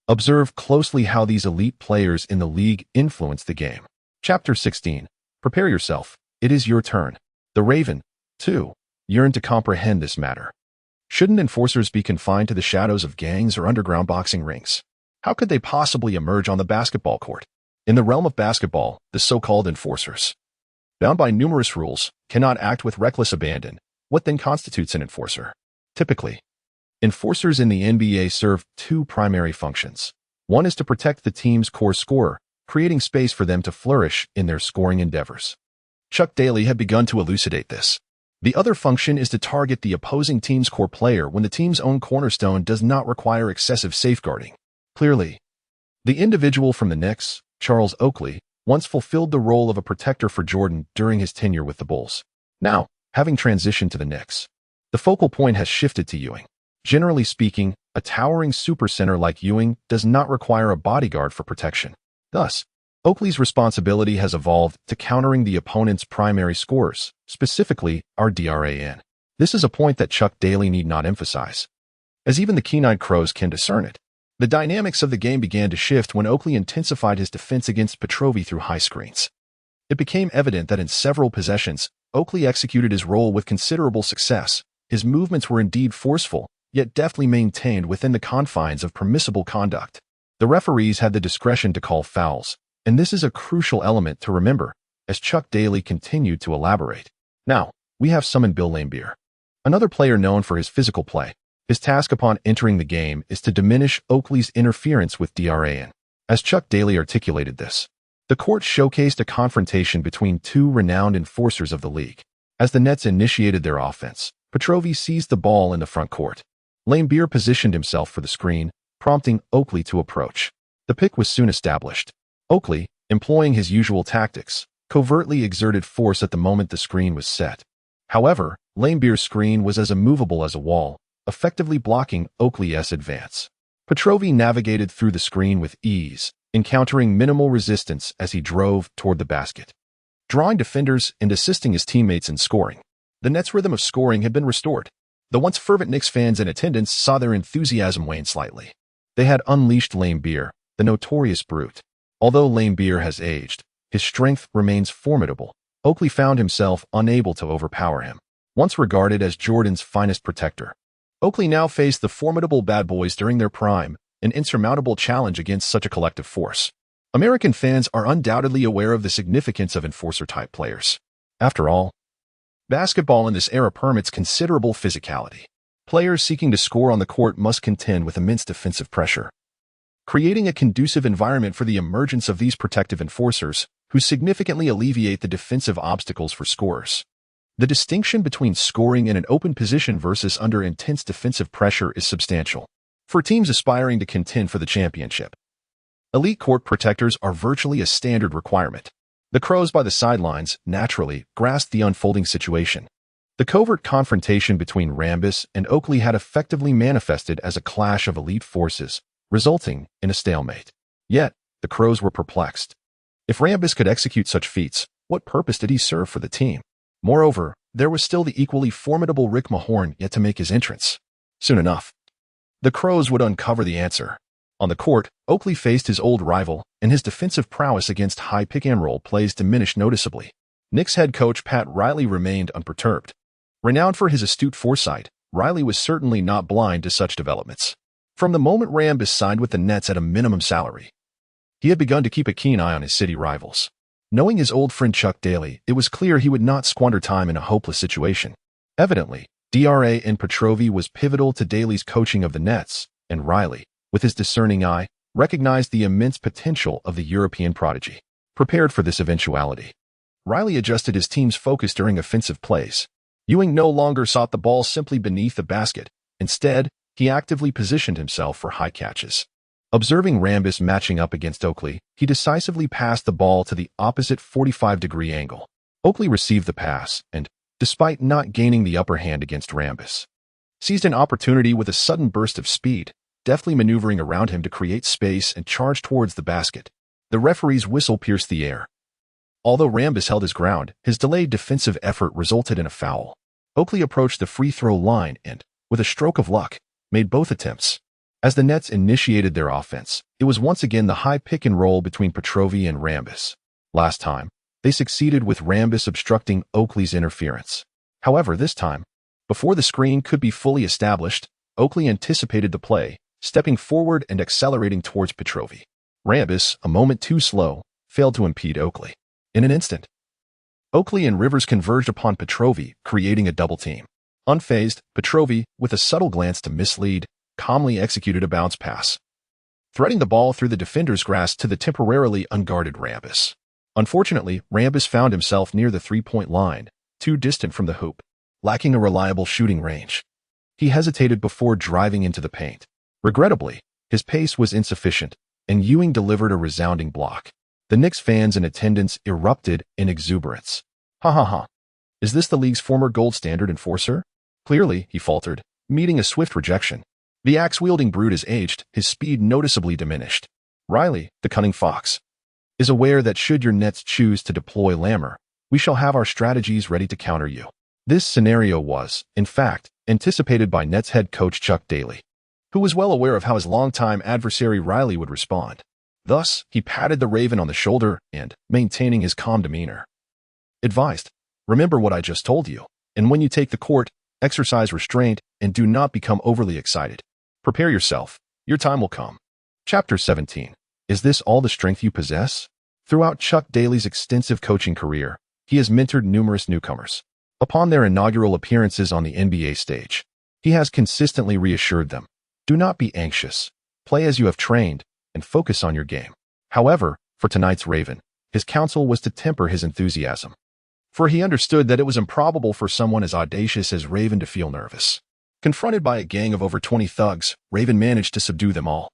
Observe closely how these elite players in the league influence the game. Chapter 16. Prepare yourself. It is your turn. The Raven, too, yearned to comprehend this matter. Shouldn't enforcers be confined to the shadows of gangs or underground boxing rings? How could they possibly emerge on the basketball court? In the realm of basketball, the so-called enforcers, bound by numerous rules, cannot act with reckless abandon. What then constitutes an enforcer? Typically, enforcers in the NBA serve 2 primary functions. One is to protect the team's core scorer, creating space for them to flourish in their scoring endeavors. Chuck Daly had begun to elucidate this. The other function is to target the opposing team's core player when the team's own cornerstone does not require excessive safeguarding. Clearly, the individual from the Knicks, Charles Oakley, once fulfilled the role of a protector for Jordan during his tenure with the Bulls. Now, having transitioned to the Knicks, the focal point has shifted to Ewing. Generally speaking, a towering supercenter like Ewing does not require a bodyguard for protection. Thus, Oakley's responsibility has evolved to countering the opponent's primary scorers, specifically our DRAN. This is a point that Chuck Daly need not emphasize, as even the keen-eyed Crows can discern it. The dynamics of the game began to shift when Oakley intensified his defense against Petrovi through high screens. It became evident that in several possessions, Oakley executed his role with considerable success. His movements were indeed forceful, yet deftly maintained within the confines of permissible conduct. The referees had the discretion to call fouls, and this is a crucial element to remember, as Chuck Daly continued to elaborate. Now, we have summoned Bill Laimbeer, another player known for his physical play. His task upon entering the game is to diminish Oakley's interference with DRAN. As Chuck Daly articulated this, the court showcased a confrontation between 2 renowned enforcers of the league. As the Nets initiated their offense, Petrovi seized the ball in the front court. Laimbeer positioned himself for the screen, prompting Oakley to approach. The pick was soon established. Oakley, employing his usual tactics, covertly exerted force at the moment the screen was set. However, Laimbeer's screen was as immovable as a wall, effectively blocking Oakley's advance. Petrovi navigated through the screen with ease, encountering minimal resistance as he drove toward the basket, drawing defenders and assisting his teammates in scoring. The Nets' rhythm of scoring had been restored. The once fervent Knicks fans in attendance saw their enthusiasm wane slightly. They had unleashed Laimbeer, the notorious brute. Although Laimbeer has aged, his strength remains formidable. Oakley found himself unable to overpower him. Once regarded as Jordan's finest protector, Oakley now faced the formidable Bad Boys during their prime, an insurmountable challenge against such a collective force. American fans are undoubtedly aware of the significance of enforcer-type players. After all, basketball in this era permits considerable physicality. Players seeking to score on the court must contend with immense defensive pressure, creating a conducive environment for the emergence of these protective enforcers, who significantly alleviate the defensive obstacles for scorers. The distinction between scoring in an open position versus under intense defensive pressure is substantial. For teams aspiring to contend for the championship, elite court protectors are virtually a standard requirement. The Crows by the sidelines, naturally, grasped the unfolding situation. The covert confrontation between Rambis and Oakley had effectively manifested as a clash of elite forces, resulting in a stalemate. Yet, the Crows were perplexed. If Rambis could execute such feats, what purpose did he serve for the team? Moreover, there was still the equally formidable Rick Mahorn yet to make his entrance. Soon enough, the Crows would uncover the answer. On the court, Oakley faced his old rival, and his defensive prowess against high pick-and-roll plays diminished noticeably. Knicks head coach Pat Riley remained unperturbed. Renowned for his astute foresight, Riley was certainly not blind to such developments. From the moment Rambis signed with the Nets at a minimum salary, he had begun to keep a keen eye on his city rivals. Knowing his old friend Chuck Daly, it was clear he would not squander time in a hopeless situation. Evidently, DRA and Petrovi was pivotal to Daly's coaching of the Nets, and Riley, with his discerning eye, recognized the immense potential of the European prodigy. Prepared for this eventuality, Riley adjusted his team's focus during offensive plays. Ewing no longer sought the ball simply beneath the basket. Instead, he actively positioned himself for high catches. Observing Rambis matching up against Oakley, he decisively passed the ball to the opposite 45-degree angle. Oakley received the pass and, despite not gaining the upper hand against Rambis, seized an opportunity with a sudden burst of speed, deftly maneuvering around him to create space and charge towards the basket. The referee's whistle pierced the air. Although Rambis held his ground, his delayed defensive effort resulted in a foul. Oakley approached the free throw line and, with a stroke of luck, made both attempts. As the Nets initiated their offense, it was once again the high pick and roll between Petrovi and Rambis. Last time, they succeeded with Rambis obstructing Oakley's interference. However, this time, before the screen could be fully established, Oakley anticipated the play, stepping forward and accelerating towards Petrovi. Rambis, a moment too slow, failed to impede Oakley. In an instant, Oakley and Rivers converged upon Petrovi, creating a double team. Unfazed, Petrovi, with a subtle glance to mislead, calmly executed a bounce pass, threading the ball through the defender's grasp to the temporarily unguarded Rambis. Unfortunately, Rambis found himself near the three-point line, too distant from the hoop, lacking a reliable shooting range. He hesitated before driving into the paint. Regrettably, his pace was insufficient, and Ewing delivered a resounding block. The Knicks fans in attendance erupted in exuberance. "Ha ha ha. Is this the league's former gold standard enforcer?" "Clearly," he faltered, meeting a swift rejection. The axe-wielding brute is aged, his speed noticeably diminished. Riley, the cunning fox, is aware that should your Nets choose to deploy Lammer, we shall have our strategies ready to counter you. This scenario was, in fact, anticipated by Nets head coach Chuck Daly, who was well aware of how his longtime adversary Riley would respond. Thus, he patted the Raven on the shoulder and, maintaining his calm demeanor, advised, "Remember what I just told you, and when you take the court, exercise restraint and do not become overly excited. Prepare yourself. Your time will come." Chapter 17. Is this all the strength you possess? Throughout Chuck Daly's extensive coaching career, he has mentored numerous newcomers. Upon their inaugural appearances on the NBA stage, he has consistently reassured them, "Do not be anxious. Play as you have trained, and focus on your game." However, for tonight's Raven, his counsel was to temper his enthusiasm, for he understood that it was improbable for someone as audacious as Raven to feel nervous. Confronted by a gang of over 20 thugs, Raven managed to subdue them all,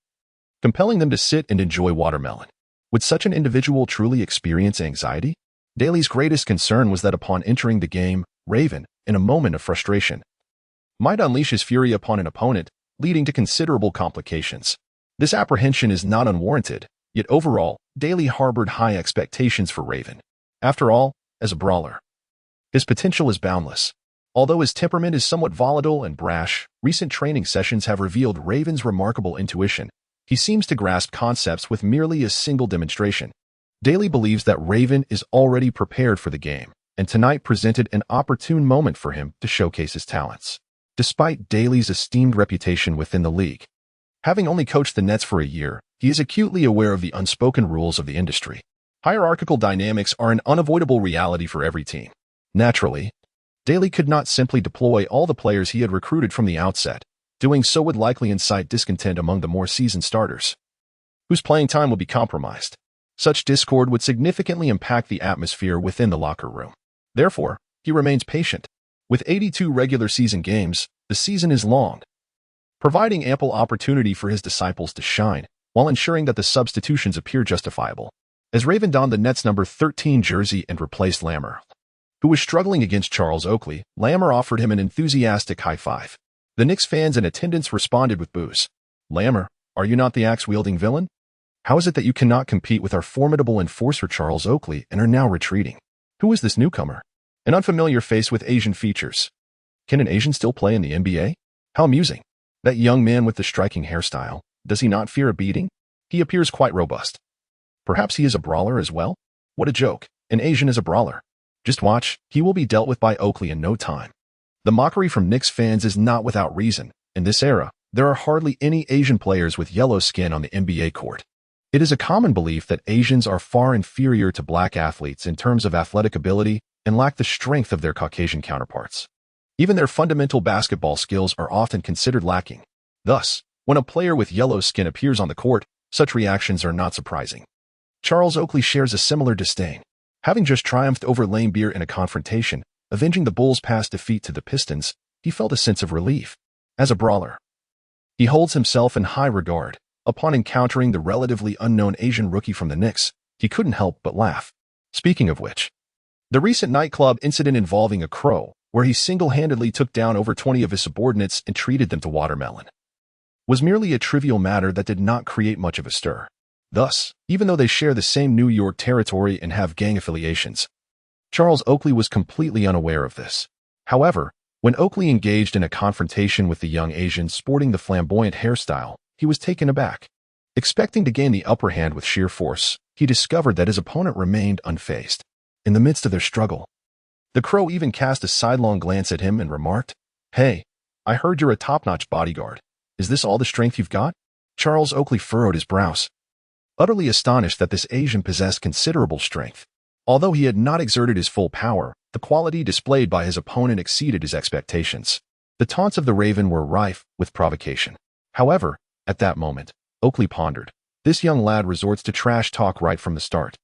compelling them to sit and enjoy watermelon. Would such an individual truly experience anxiety? Daly's greatest concern was that upon entering the game, Raven, in a moment of frustration, might unleash his fury upon an opponent, leading to considerable complications. This apprehension is not unwarranted, yet overall, Daly harbored high expectations for Raven. After all, as a brawler, his potential is boundless. Although his temperament is somewhat volatile and brash, recent training sessions have revealed Raven's remarkable intuition. He seems to grasp concepts with merely a single demonstration. Daly believes that Raven is already prepared for the game, and tonight presented an opportune moment for him to showcase his talents. Despite Daly's esteemed reputation within the league, having only coached the Nets for a year, he is acutely aware of the unspoken rules of the industry. Hierarchical dynamics are an unavoidable reality for every team. Naturally, Daly could not simply deploy all the players he had recruited from the outset. Doing so would likely incite discontent among the more seasoned starters, whose playing time would be compromised. Such discord would significantly impact the atmosphere within the locker room. Therefore, he remains patient. With 82 regular season games, the season is long, providing ample opportunity for his disciples to shine, while ensuring that the substitutions appear justifiable. As Raven donned the Nets' number 13 jersey and replaced Lammer, who was struggling against Charles Oakley, Lammer offered him an enthusiastic high five. The Knicks fans in attendance responded with boos. "Lammer, are you not the axe-wielding villain? How is it that you cannot compete with our formidable enforcer Charles Oakley and are now retreating? Who is this newcomer? An unfamiliar face with Asian features. Can an Asian still play in the NBA? How amusing. That young man with the striking hairstyle, does he not fear a beating? He appears quite robust. Perhaps he is a brawler as well? What a joke. An Asian is a brawler. Just watch, he will be dealt with by Oakley in no time." The mockery from Knicks fans is not without reason. In this era, there are hardly any Asian players with yellow skin on the NBA court. It is a common belief that Asians are far inferior to black athletes in terms of athletic ability and lack the strength of their Caucasian counterparts. Even their fundamental basketball skills are often considered lacking. Thus, when a player with yellow skin appears on the court, such reactions are not surprising. Charles Oakley shares a similar disdain. Having just triumphed over Lame Beer in a confrontation, avenging the Bulls' past defeat to the Pistons, he felt a sense of relief. As a brawler, he holds himself in high regard. Upon encountering the relatively unknown Asian rookie from the Knicks, he couldn't help but laugh. Speaking of which, the recent nightclub incident involving a crow, where he single-handedly took down over 20 of his subordinates and treated them to watermelon, was merely a trivial matter that did not create much of a stir. Thus, even though they share the same New York territory and have gang affiliations, Charles Oakley was completely unaware of this. However, when Oakley engaged in a confrontation with the young Asian sporting the flamboyant hairstyle, he was taken aback. Expecting to gain the upper hand with sheer force, he discovered that his opponent remained unfazed. In the midst of their struggle, the crow even cast a sidelong glance at him and remarked, "Hey, I heard you're a top-notch bodyguard. Is this all the strength you've got?" Charles Oakley furrowed his brows, utterly astonished that this Asian possessed considerable strength. Although he had not exerted his full power, the quality displayed by his opponent exceeded his expectations. The taunts of the Raven were rife with provocation. However, at that moment, Oakley pondered. This young lad resorts to trash talk right from the start.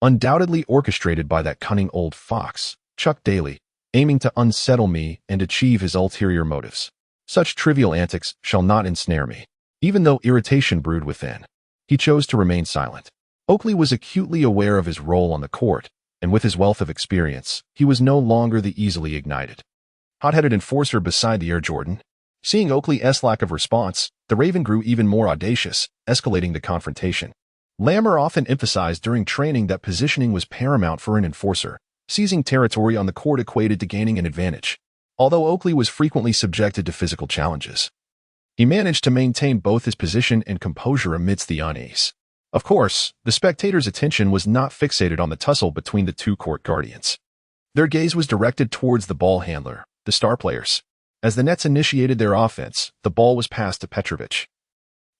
Undoubtedly orchestrated by that cunning old fox, Chuck Daly, aiming to unsettle me and achieve his ulterior motives. Such trivial antics shall not ensnare me. Even though irritation brewed within, he chose to remain silent. Oakley was acutely aware of his role on the court, and with his wealth of experience, he was no longer the easily ignited, hot-headed enforcer beside the Air Jordan. Seeing Oakley's lack of response, the Raven grew even more audacious, escalating the confrontation. Lammer often emphasized during training that positioning was paramount for an enforcer. Seizing territory on the court equated to gaining an advantage. Although Oakley was frequently subjected to physical challenges, he managed to maintain both his position and composure amidst the unease. Of course, the spectators' attention was not fixated on the tussle between the two court guardians. Their gaze was directed towards the ball handler, the star players. As the Nets initiated their offense, the ball was passed to Petrovic,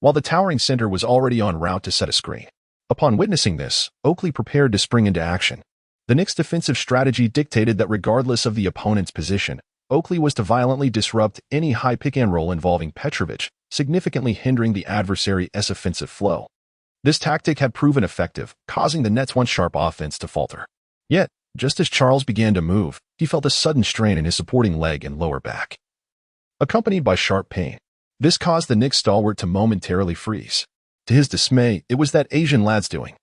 while the towering center was already en route to set a screen. Upon witnessing this, Oakley prepared to spring into action. The Knicks' defensive strategy dictated that regardless of the opponent's position, Oakley was to violently disrupt any high pick-and-roll involving Petrovic, significantly hindering the adversary's offensive flow. This tactic had proven effective, causing the Nets' once-sharp offense to falter. Yet, just as Charles began to move, he felt a sudden strain in his supporting leg and lower back, accompanied by sharp pain. This caused the Knicks stalwart to momentarily freeze. To his dismay, it was that Asian lad's doing.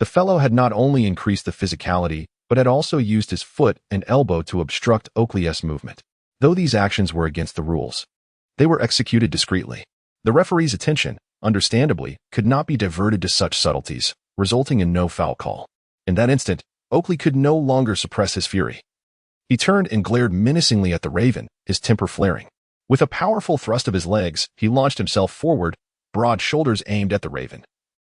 The fellow had not only increased the physicality, but had also used his foot and elbow to obstruct Oakley's movement. Though these actions were against the rules, they were executed discreetly. The referee's attention, understandably, could not be diverted to such subtleties, resulting in no foul call. In that instant, Oakley could no longer suppress his fury. He turned and glared menacingly at the Raven, his temper flaring. With a powerful thrust of his legs, he launched himself forward, broad shoulders aimed at the Raven,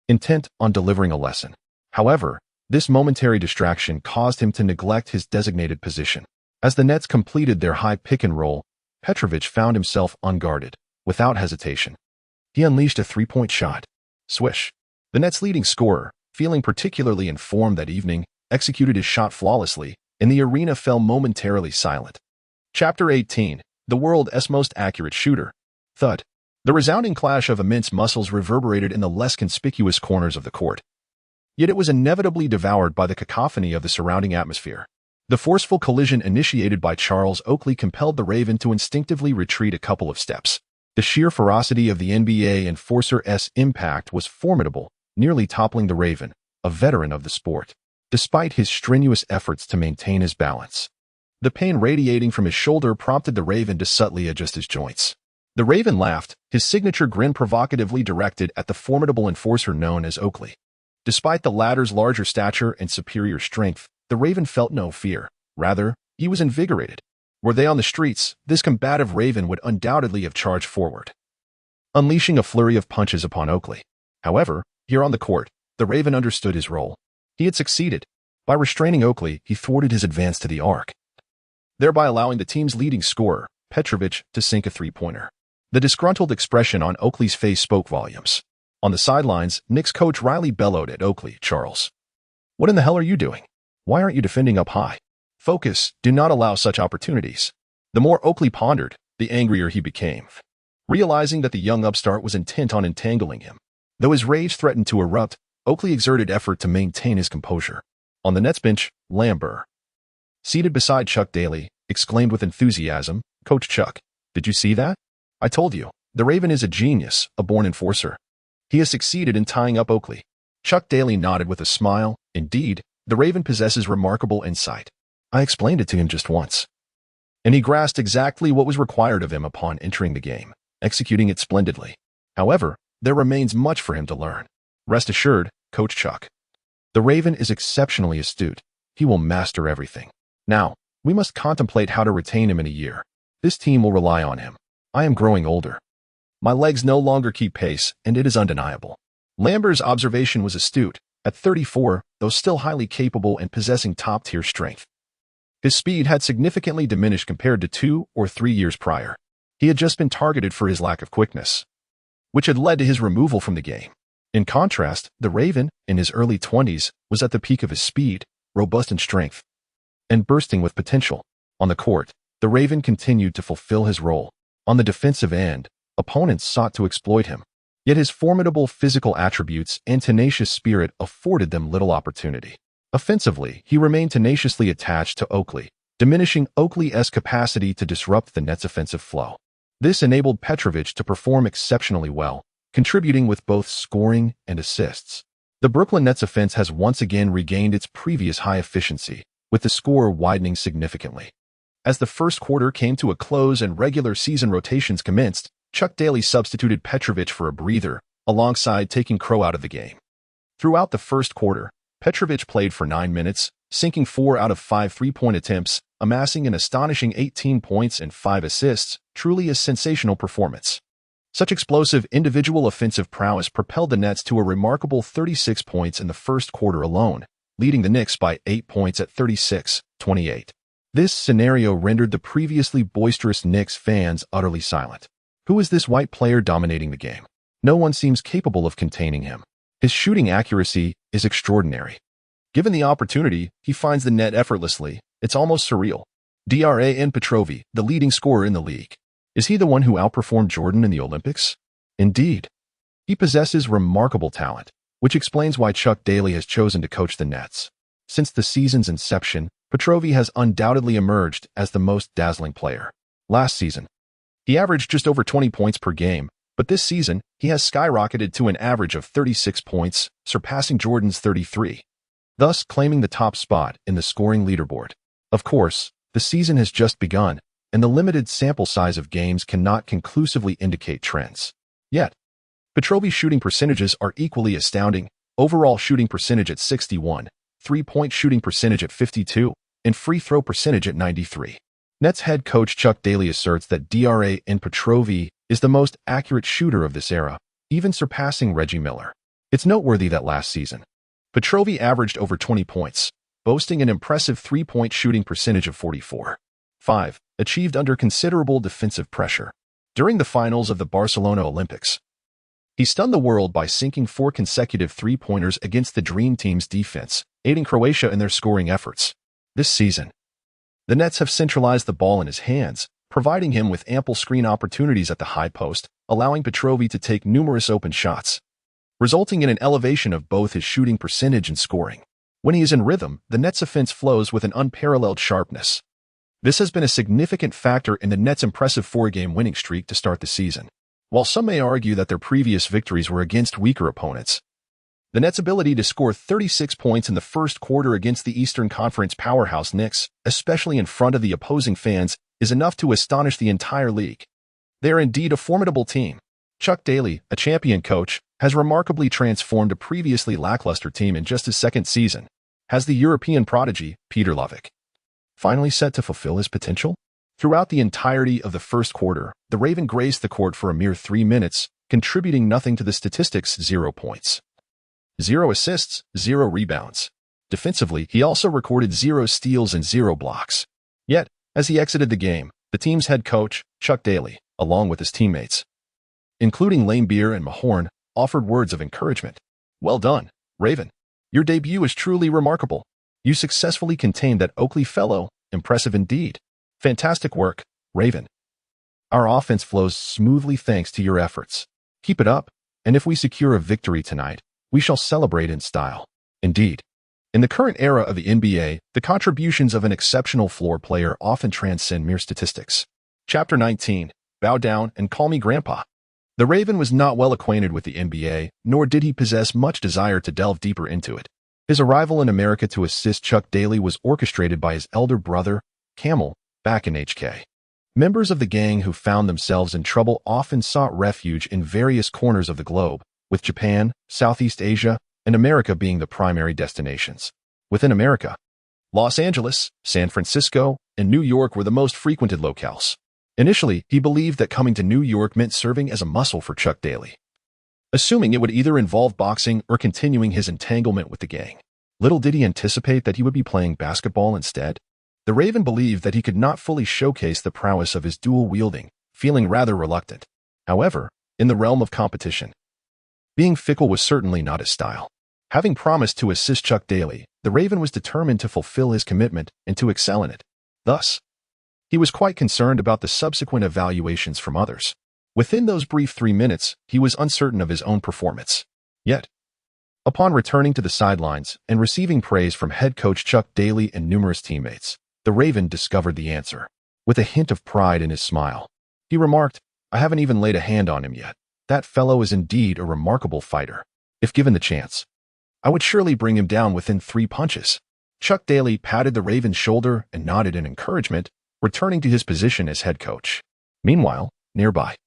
intent on delivering a lesson. However, this momentary distraction caused him to neglect his designated position. As the Nets completed their high pick-and-roll, Petrovic found himself unguarded. Without hesitation, he unleashed a three-point shot. Swish. The Nets' leading scorer, feeling particularly informed that evening, executed his shot flawlessly, and the arena fell momentarily silent. Chapter 18. The world's most accurate shooter. Thud. The resounding clash of immense muscles reverberated in the less conspicuous corners of the court. Yet it was inevitably devoured by the cacophony of the surrounding atmosphere. The forceful collision initiated by Charles Oakley compelled the Raven to instinctively retreat a couple of steps. The sheer ferocity of the NBA enforcer's impact was formidable, nearly toppling the Raven, a veteran of the sport. Despite his strenuous efforts to maintain his balance, The pain radiating from his shoulder prompted the Raven to subtly adjust his joints. The Raven laughed, his signature grin provocatively directed at the formidable enforcer known as Oakley. Despite the latter's larger stature and superior strength, the Raven felt no fear. Rather, he was invigorated. Were they on the streets, this combative Raven would undoubtedly have charged forward, unleashing a flurry of punches upon Oakley. However, here on the court, the Raven understood his role. He had succeeded. By restraining Oakley, he thwarted his advance to the arc, thereby allowing the team's leading scorer, Petrovic, to sink a three-pointer. The disgruntled expression on Oakley's face spoke volumes. On the sidelines, Knicks coach Riley bellowed at Oakley, "Charles, what in the hell are you doing? Why aren't you defending up high? Focus, do not allow such opportunities." The more Oakley pondered, the angrier he became, realizing that the young upstart was intent on entangling him. Though his rage threatened to erupt, Oakley exerted effort to maintain his composure. On the Nets bench, Lambert, seated beside Chuck Daly, exclaimed with enthusiasm, "Coach Chuck, did you see that? I told you, the Raven is a genius, a born enforcer. He has succeeded in tying up Oakley." Chuck Daly nodded with a smile. "Indeed, the Raven possesses remarkable insight. I explained it to him just once, and he grasped exactly what was required of him upon entering the game, executing it splendidly. However, there remains much for him to learn. Rest assured, Coach Chuck. The Raven is exceptionally astute. He will master everything. Now, we must contemplate how to retain him in a year. This team will rely on him. I am growing older. My legs no longer keep pace, and it is undeniable." Lambert's observation was astute. At 34, though still highly capable and possessing top-tier strength, his speed had significantly diminished compared to 2 or 3 years prior. He had just been targeted for his lack of quickness, which had led to his removal from the game. In contrast, the Raven, in his early 20s, was at the peak of his speed, robust in strength, and bursting with potential. On the court, the Raven continued to fulfill his role. On the defensive end, opponents sought to exploit him. Yet his formidable physical attributes and tenacious spirit afforded them little opportunity. Offensively, he remained tenaciously attached to Oakley, diminishing Oakley's capacity to disrupt the Nets' offensive flow. This enabled Petrovic to perform exceptionally well, contributing with both scoring and assists. The Brooklyn Nets offense has once again regained its previous high efficiency, with the score widening significantly. As the first quarter came to a close and regular season rotations commenced, Chuck Daly substituted Petrovic for a breather, alongside taking Crow out of the game. Throughout the first quarter, Petrovic played for 9 minutes, sinking 4 out of 5 three-point attempts, amassing an astonishing 18 points and 5 assists, truly a sensational performance. Such explosive individual offensive prowess propelled the Nets to a remarkable 36 points in the first quarter alone, leading the Knicks by 8 points at 36-28. This scenario rendered the previously boisterous Knicks fans utterly silent. Who is this white player dominating the game? No one seems capable of containing him. His shooting accuracy is extraordinary. Given the opportunity, he finds the net effortlessly. It's almost surreal. DRAN Petrovi, the leading scorer in the league. Is he the one who outperformed Jordan in the Olympics? Indeed. He possesses remarkable talent, which explains why Chuck Daly has chosen to coach the Nets. Since the season's inception, Petrovi has undoubtedly emerged as the most dazzling player. Last season, he averaged just over 20 points per game, but this season, he has skyrocketed to an average of 36 points, surpassing Jordan's 33, thus claiming the top spot in the scoring leaderboard. Of course, the season has just begun, and the limited sample size of games cannot conclusively indicate trends. Yet, Petrovi's shooting percentages are equally astounding: overall shooting percentage at 61, three-point shooting percentage at 52, and free throw percentage at 93. Nets head coach Chuck Daly asserts that DRAN Petrovi is the most accurate shooter of this era, even surpassing Reggie Miller. It's noteworthy that last season, Petrovi averaged over 20 points, boasting an impressive three-point shooting percentage of 44.5, achieved under considerable defensive pressure. During the finals of the Barcelona Olympics, he stunned the world by sinking 4 consecutive three-pointers against the Dream Team's defense, aiding Croatia in their scoring efforts. This season, the Nets have centralized the ball in his hands, providing him with ample screen opportunities at the high post, allowing Petrovi to take numerous open shots, resulting in an elevation of both his shooting percentage and scoring. When he is in rhythm, the Nets' offense flows with an unparalleled sharpness. This has been a significant factor in the Nets' impressive 4-game winning streak to start the season. While some may argue that their previous victories were against weaker opponents, The Nets' ability to score 36 points in the first quarter against the Eastern Conference powerhouse Knicks, especially in front of the opposing fans, is enough to astonish the entire league. They are indeed a formidable team. Chuck Daly, a champion coach, has remarkably transformed a previously lackluster team in just his second season. Has the European prodigy, Peter Lovick, finally set to fulfill his potential? Throughout the entirety of the first quarter, the Raven graced the court for a mere 3 minutes, contributing nothing to the statistics: 0 points, 0 assists, 0 rebounds. Defensively, he also recorded 0 steals and 0 blocks. Yet, as he exited the game, the team's head coach, Chuck Daly, along with his teammates, including Lambeer and Mahorn, offered words of encouragement. "Well done, Raven. Your debut is truly remarkable. You successfully contained that Oakley fellow. Impressive indeed. Fantastic work, Raven. Our offense flows smoothly thanks to your efforts. Keep it up, and if we secure a victory tonight, we shall celebrate in style." Indeed. In the current era of the NBA, the contributions of an exceptional floor player often transcend mere statistics. Chapter 19. Bow down and call me Grandpa. The Raven was not well acquainted with the NBA, nor did he possess much desire to delve deeper into it. His arrival in America to assist Chuck Daly was orchestrated by his elder brother, Camel, back in HK. Members of the gang who found themselves in trouble often sought refuge in various corners of the globe, with Japan, Southeast Asia, and America being the primary destinations. Within America, Los Angeles, San Francisco, and New York were the most frequented locales. Initially, he believed that coming to New York meant serving as a muscle for Chuck Daly, assuming it would either involve boxing or continuing his entanglement with the gang. Little did he anticipate that he would be playing basketball instead. The Raven believed that he could not fully showcase the prowess of his dual wielding, feeling rather reluctant. However, in the realm of competition, being fickle was certainly not his style. Having promised to assist Chuck Daly, the Raven was determined to fulfill his commitment and to excel in it. Thus, he was quite concerned about the subsequent evaluations from others. Within those brief 3 minutes, he was uncertain of his own performance. Yet, upon returning to the sidelines and receiving praise from head coach Chuck Daly and numerous teammates, the Raven discovered the answer. With a hint of pride in his smile, he remarked, "I haven't even laid a hand on him yet. That fellow is indeed a remarkable fighter. If given the chance, I would surely bring him down within 3 punches." Chuck Daly patted the Raven's shoulder and nodded in encouragement, returning to his position as head coach. Meanwhile, nearby,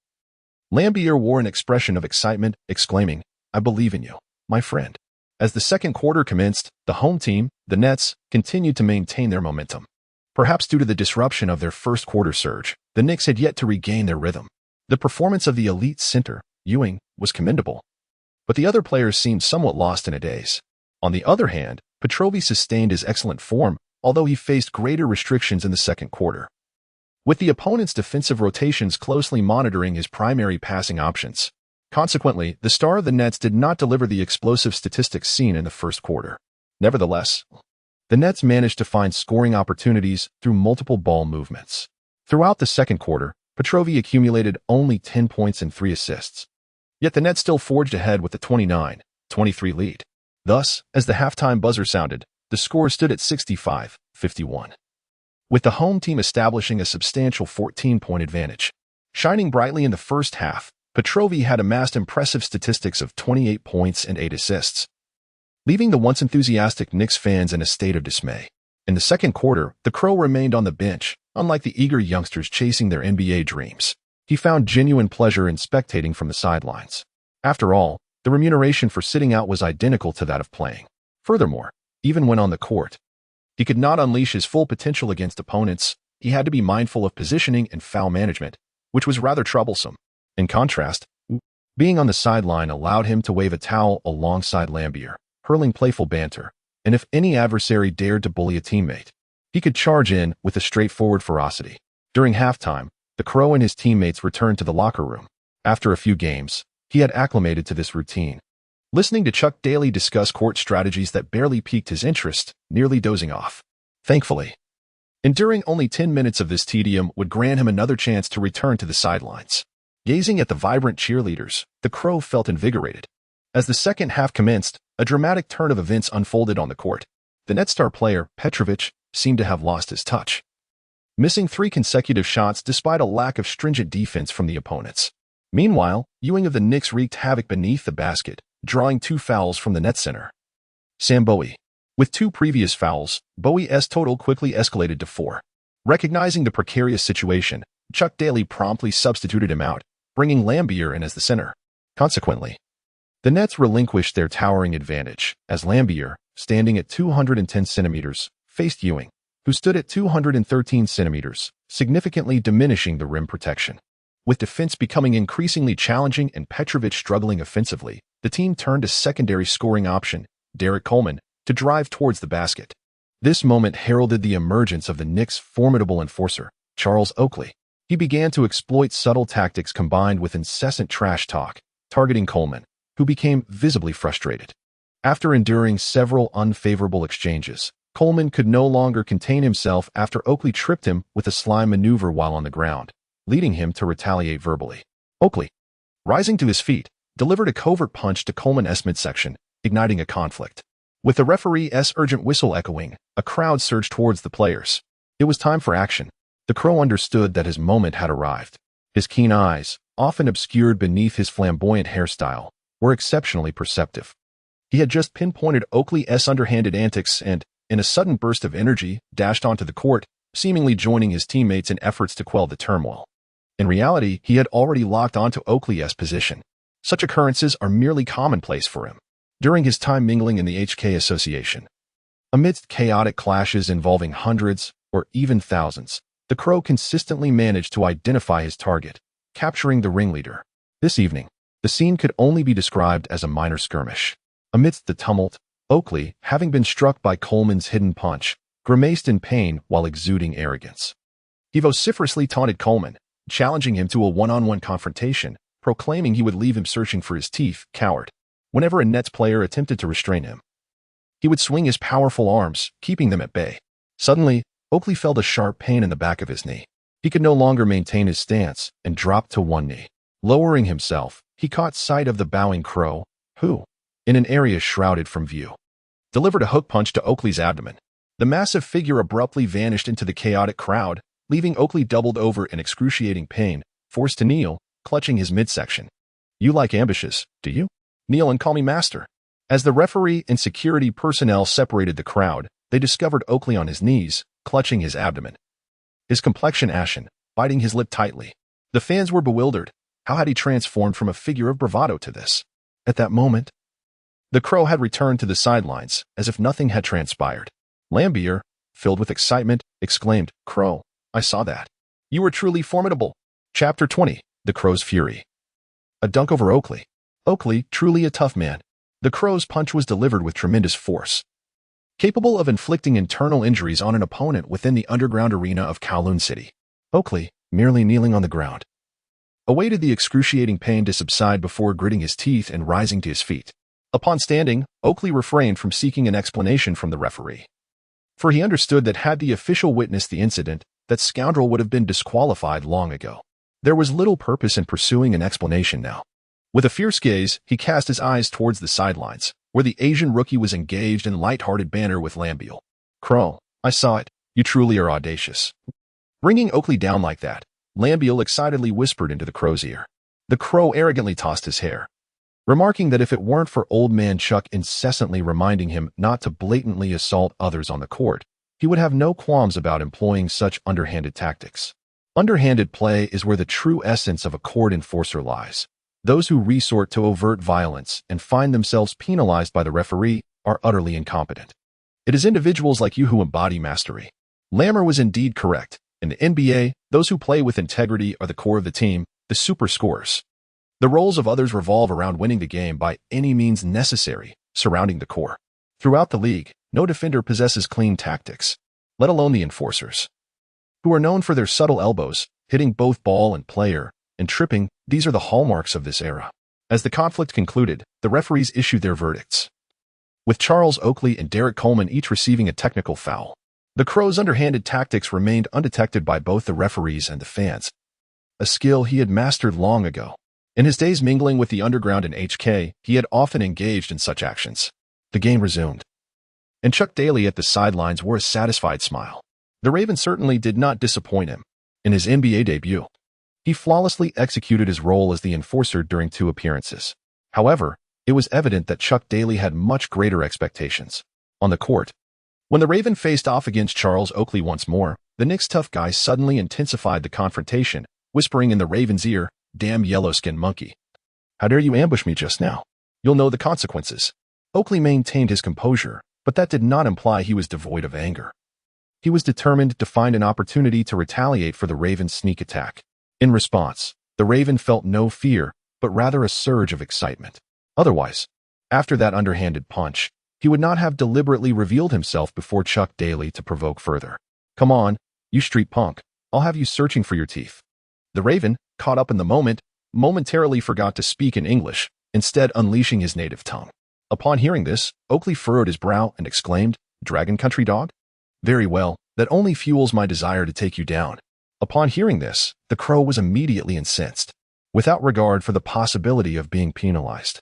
Lambeer wore an expression of excitement, exclaiming, "I believe in you, my friend." As the second quarter commenced, the home team, the Nets, continued to maintain their momentum. Perhaps due to the disruption of their first quarter surge, the Knicks had yet to regain their rhythm. The performance of the elite center, Ewing, was commendable, but the other players seemed somewhat lost in a daze. On the other hand, Petrovi sustained his excellent form, although he faced greater restrictions in the second quarter, with the opponent's defensive rotations closely monitoring his primary passing options. Consequently, the star of the Nets did not deliver the explosive statistics seen in the first quarter. Nevertheless, the Nets managed to find scoring opportunities through multiple ball movements. Throughout the second quarter, Petrovi accumulated only 10 points and 3 assists. Yet the Nets still forged ahead with a 29-23 lead. Thus, as the halftime buzzer sounded, the score stood at 65-51. With the home team establishing a substantial 14-point advantage. Shining brightly in the first half, Petrovi had amassed impressive statistics of 28 points and 8 assists, leaving the once enthusiastic Knicks fans in a state of dismay. In the second quarter, the Crow remained on the bench, unlike the eager youngsters chasing their NBA dreams. He found genuine pleasure in spectating from the sidelines. After all, the remuneration for sitting out was identical to that of playing. Furthermore, even when on the court, he could not unleash his full potential against opponents. He had to be mindful of positioning and foul management, which was rather troublesome. In contrast, being on the sideline allowed him to wave a towel alongside Lambeer, hurling playful banter, and if any adversary dared to bully a teammate, he could charge in with a straightforward ferocity. During halftime, the Crow and his teammates returned to the locker room. After a few games, he had acclimated to this routine. Listening to Chuck Daly discuss court strategies that barely piqued his interest, nearly dozing off. Thankfully, enduring only 10 minutes of this tedium would grant him another chance to return to the sidelines. Gazing at the vibrant cheerleaders, the Crow felt invigorated. As the second half commenced, a dramatic turn of events unfolded on the court. The Nets star player, Petrovic, seemed to have lost his touch, missing 3 consecutive shots despite a lack of stringent defense from the opponents. Meanwhile, Ewing of the Knicks wreaked havoc beneath the basket, drawing 2 fouls from the net center. Sam Bowie. With 2 previous fouls, Bowie's total quickly escalated to 4. Recognizing the precarious situation, Chuck Daly promptly substituted him out, bringing Lambier in as the center. Consequently, the Nets relinquished their towering advantage, as Lambier, standing at 210 centimeters, faced Ewing, who stood at 213 centimeters, significantly diminishing the rim protection. With defense becoming increasingly challenging and Petrovic struggling offensively, the team turned to secondary scoring option, Derek Coleman, to drive towards the basket. This moment heralded the emergence of the Knicks' formidable enforcer, Charles Oakley. He began to exploit subtle tactics combined with incessant trash talk, targeting Coleman, who became visibly frustrated. After enduring several unfavorable exchanges, Coleman could no longer contain himself after Oakley tripped him with a slime maneuver while on the ground, leading him to retaliate verbally. Oakley, rising to his feet, delivered a covert punch to Coleman's midsection, igniting a conflict. With the referee's urgent whistle echoing, a crowd surged towards the players. It was time for action. The Crow understood that his moment had arrived. His keen eyes, often obscured beneath his flamboyant hairstyle, were exceptionally perceptive. He had just pinpointed Oakley's underhanded antics and, in a sudden burst of energy, dashed onto the court, seemingly joining his teammates in efforts to quell the turmoil. In reality, he had already locked onto Oakley's position. Such occurrences are merely commonplace for him. During his time mingling in the HK Association, amidst chaotic clashes involving hundreds or even thousands, the Crow consistently managed to identify his target, capturing the ringleader. This evening, the scene could only be described as a minor skirmish. Amidst the tumult, Oakley, having been struck by Coleman's hidden punch, grimaced in pain while exuding arrogance. He vociferously taunted Coleman, challenging him to a one-on-one confrontation, proclaiming he would leave him searching for his teeth, coward. Whenever a Nets player attempted to restrain him, he would swing his powerful arms, keeping them at bay. Suddenly, Oakley felt a sharp pain in the back of his knee. He could no longer maintain his stance and dropped to one knee. Lowering himself, he caught sight of the bowing Crow, who, in an area shrouded from view, delivered a hook punch to Oakley's abdomen. The massive figure abruptly vanished into the chaotic crowd, leaving Oakley doubled over in excruciating pain, forced to kneel, clutching his midsection. You like ambushes, do you? Kneel and call me master. As the referee and security personnel separated the crowd, they discovered Oakley on his knees, clutching his abdomen. His complexion ashen, biting his lip tightly. The fans were bewildered. How had he transformed from a figure of bravado to this? At that moment, the Crow had returned to the sidelines, as if nothing had transpired. Lambier, filled with excitement, exclaimed, "Crow, I saw that. You were truly formidable." Chapter 20, The Crow's Fury. A dunk over Oakley. Oakley, truly a tough man. The Crow's punch was delivered with tremendous force, capable of inflicting internal injuries on an opponent within the underground arena of Kowloon City. Oakley, merely kneeling on the ground, awaited the excruciating pain to subside before gritting his teeth and rising to his feet. Upon standing, Oakley refrained from seeking an explanation from the referee, for he understood that had the official witnessed the incident, that scoundrel would have been disqualified long ago. There was little purpose in pursuing an explanation now. With a fierce gaze, he cast his eyes towards the sidelines, where the Asian rookie was engaged in light-hearted banter with Lambiel. "Crow, I saw it. You truly are audacious." Bringing Oakley down like that, Lambiel excitedly whispered into the Crow's ear. The Crow arrogantly tossed his hair, remarking that if it weren't for old man Chuck incessantly reminding him not to blatantly assault others on the court, he would have no qualms about employing such underhanded tactics. Underhanded play is where the true essence of a court enforcer lies. Those who resort to overt violence and find themselves penalized by the referee are utterly incompetent. It is individuals like you who embody mastery. Lammer was indeed correct. In the NBA, those who play with integrity are the core of the team, the super scorers. The roles of others revolve around winning the game by any means necessary, surrounding the core. Throughout the league, no defender possesses clean tactics, let alone the enforcers, who are known for their subtle elbows, hitting both ball and player, and tripping. These are the hallmarks of this era. As the conflict concluded, the referees issued their verdicts, with Charles Oakley and Derek Coleman each receiving a technical foul. The Crow's underhanded tactics remained undetected by both the referees and the fans, a skill he had mastered long ago. In his days mingling with the underground in HK, he had often engaged in such actions. The game resumed, and Chuck Daly at the sidelines wore a satisfied smile. The Raven certainly did not disappoint him. In his NBA debut, he flawlessly executed his role as the enforcer during 2 appearances. However, It was evident that Chuck Daly had much greater expectations. On the court, when the Raven faced off against Charles Oakley once more, the Knicks' tough guy suddenly intensified the confrontation, whispering in the Raven's ear, "Damn yellow-skinned monkey. How dare you ambush me just now? You'll know the consequences." Oakley maintained his composure, but that did not imply he was devoid of anger. He was determined to find an opportunity to retaliate for the Raven's sneak attack. In response, the Raven felt no fear, but rather a surge of excitement. Otherwise, after that underhanded punch, he would not have deliberately revealed himself before Chuck Daly to provoke further. "Come on, you street punk. I'll have you searching for your teeth." The Raven, caught up in the moment, momentarily forgot to speak in English, instead unleashing his native tongue. Upon hearing this, Oakley furrowed his brow and exclaimed, "Dragon country dog? Very well, that only fuels my desire to take you down." Upon hearing this, the Crow was immediately incensed, without regard for the possibility of being penalized.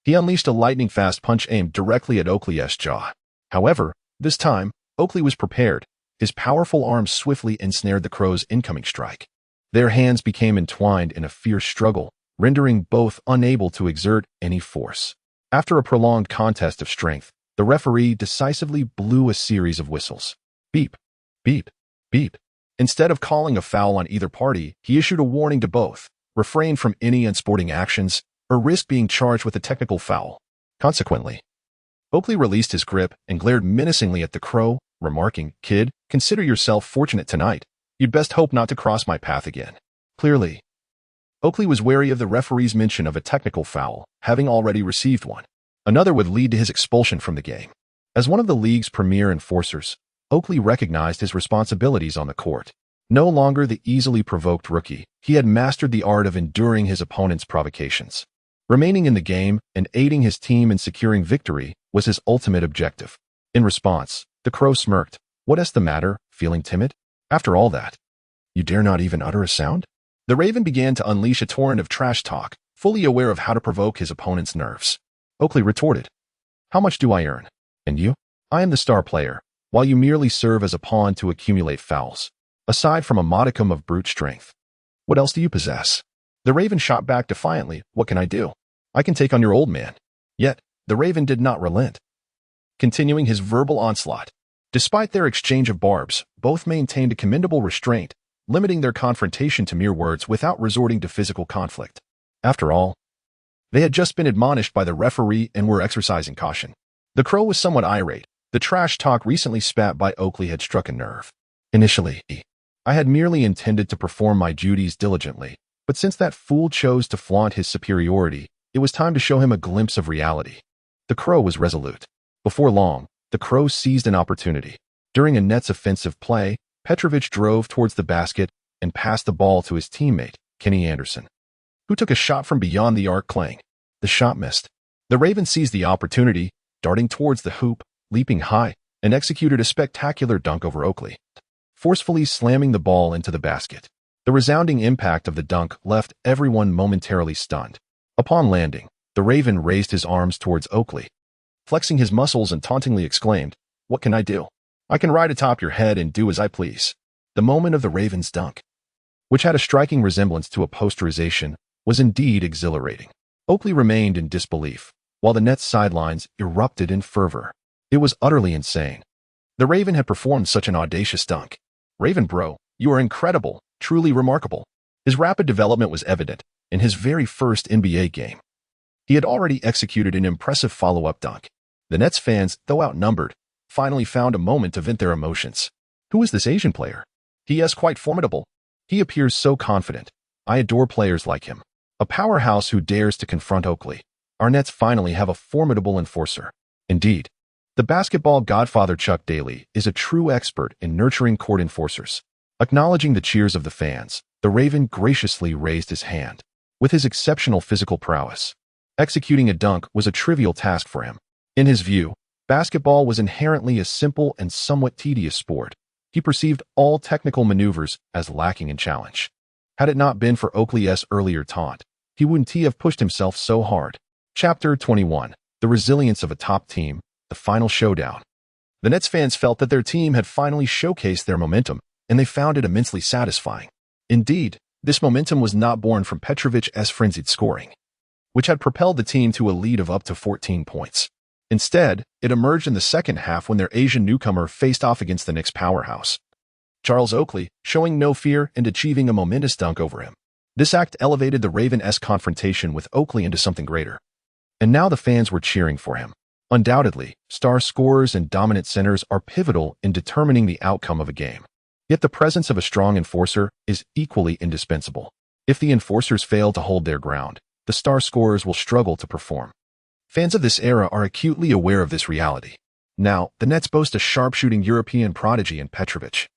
He unleashed a lightning-fast punch aimed directly at Oakley's jaw. However, this time, Oakley was prepared. His powerful arms swiftly ensnared the Crow's incoming strike. Their hands became entwined in a fierce struggle, rendering both unable to exert any force. After a prolonged contest of strength, the referee decisively blew a series of whistles. Beep, beep, beep. Instead of calling a foul on either party, he issued a warning to both: refrain from any unsporting actions, or risk being charged with a technical foul. Consequently, Oakley released his grip and glared menacingly at the Crow, remarking, "Kid, consider yourself fortunate tonight. You'd best hope not to cross my path again." Clearly, Oakley was wary of the referee's mention of a technical foul, having already received one. Another would lead to his expulsion from the game. As one of the league's premier enforcers, Oakley recognized his responsibilities on the court. No longer the easily provoked rookie, he had mastered the art of enduring his opponent's provocations. Remaining in the game and aiding his team in securing victory was his ultimate objective. In response, the Crow smirked. "What's the matter, feeling timid? After all that, you dare not even utter a sound?" The Raven began to unleash a torrent of trash talk, fully aware of how to provoke his opponent's nerves. Oakley retorted, "How much do I earn? And you? I am the star player, while you merely serve as a pawn to accumulate fouls. Aside from a modicum of brute strength, what else do you possess?" The Raven shot back defiantly, "What can I do? I can take on your old man." Yet, the Raven did not relent, continuing his verbal onslaught. Despite their exchange of barbs, both maintained a commendable restraint, limiting their confrontation to mere words without resorting to physical conflict. After all, they had just been admonished by the referee and were exercising caution. The Crow was somewhat irate. The trash talk recently spat by Oakley had struck a nerve. "Initially, I had merely intended to perform my duties diligently, but since that fool chose to flaunt his superiority, it was time to show him a glimpse of reality." The Crow was resolute. Before long, the Crow seized an opportunity. During a Nets offensive play, Petrovic drove towards the basket and passed the ball to his teammate, Kenny Anderson, who took a shot from beyond the arc clang. The shot missed. The Raven seized the opportunity, darting towards the hoop, leaping high, and executed a spectacular dunk over Oakley, forcefully slamming the ball into the basket. The resounding impact of the dunk left everyone momentarily stunned. Upon landing, the Raven raised his arms towards Oakley, flexing his muscles and tauntingly exclaimed, "What can I do? I can ride atop your head and do as I please." The moment of the Raven's dunk, which had a striking resemblance to a posterization, was indeed exhilarating. Oakley remained in disbelief, while the Nets sidelines erupted in fervor. It was utterly insane. The Raven had performed such an audacious dunk. "Raven bro, you are incredible, truly remarkable." His rapid development was evident. In his very first NBA game, he had already executed an impressive follow-up dunk. The Nets fans, though outnumbered, finally found a moment to vent their emotions. "Who is this Asian player? He is quite formidable. He appears so confident. I adore players like him. A powerhouse who dares to confront Oakley. Our Nets finally have a formidable enforcer." Indeed, the basketball godfather Chuck Daly is a true expert in nurturing court enforcers. Acknowledging the cheers of the fans, the Raven graciously raised his hand. With his exceptional physical prowess, executing a dunk was a trivial task for him. In his view, basketball was inherently a simple and somewhat tedious sport. He perceived all technical maneuvers as lacking in challenge. Had it not been for Oakley's earlier taunt, he wouldn't have pushed himself so hard. Chapter 21. The resilience of a top team, the final showdown. The Nets fans felt that their team had finally showcased their momentum, and they found it immensely satisfying. Indeed, this momentum was not born from Petrovic's frenzied scoring. which had propelled the team to a lead of up to 14 points. Instead, it emerged in the second half when their Asian newcomer faced off against the Knicks' powerhouse, Charles Oakley, showing no fear and achieving a momentous dunk over him. This act elevated the Raven-esque confrontation with Oakley into something greater. And now the fans were cheering for him. Undoubtedly, star scorers and dominant centers are pivotal in determining the outcome of a game. Yet the presence of a strong enforcer is equally indispensable. If the enforcers fail to hold their ground, the star scorers will struggle to perform. Fans of this era are acutely aware of this reality. Now, the Nets boast a sharpshooting European prodigy in Petrovic,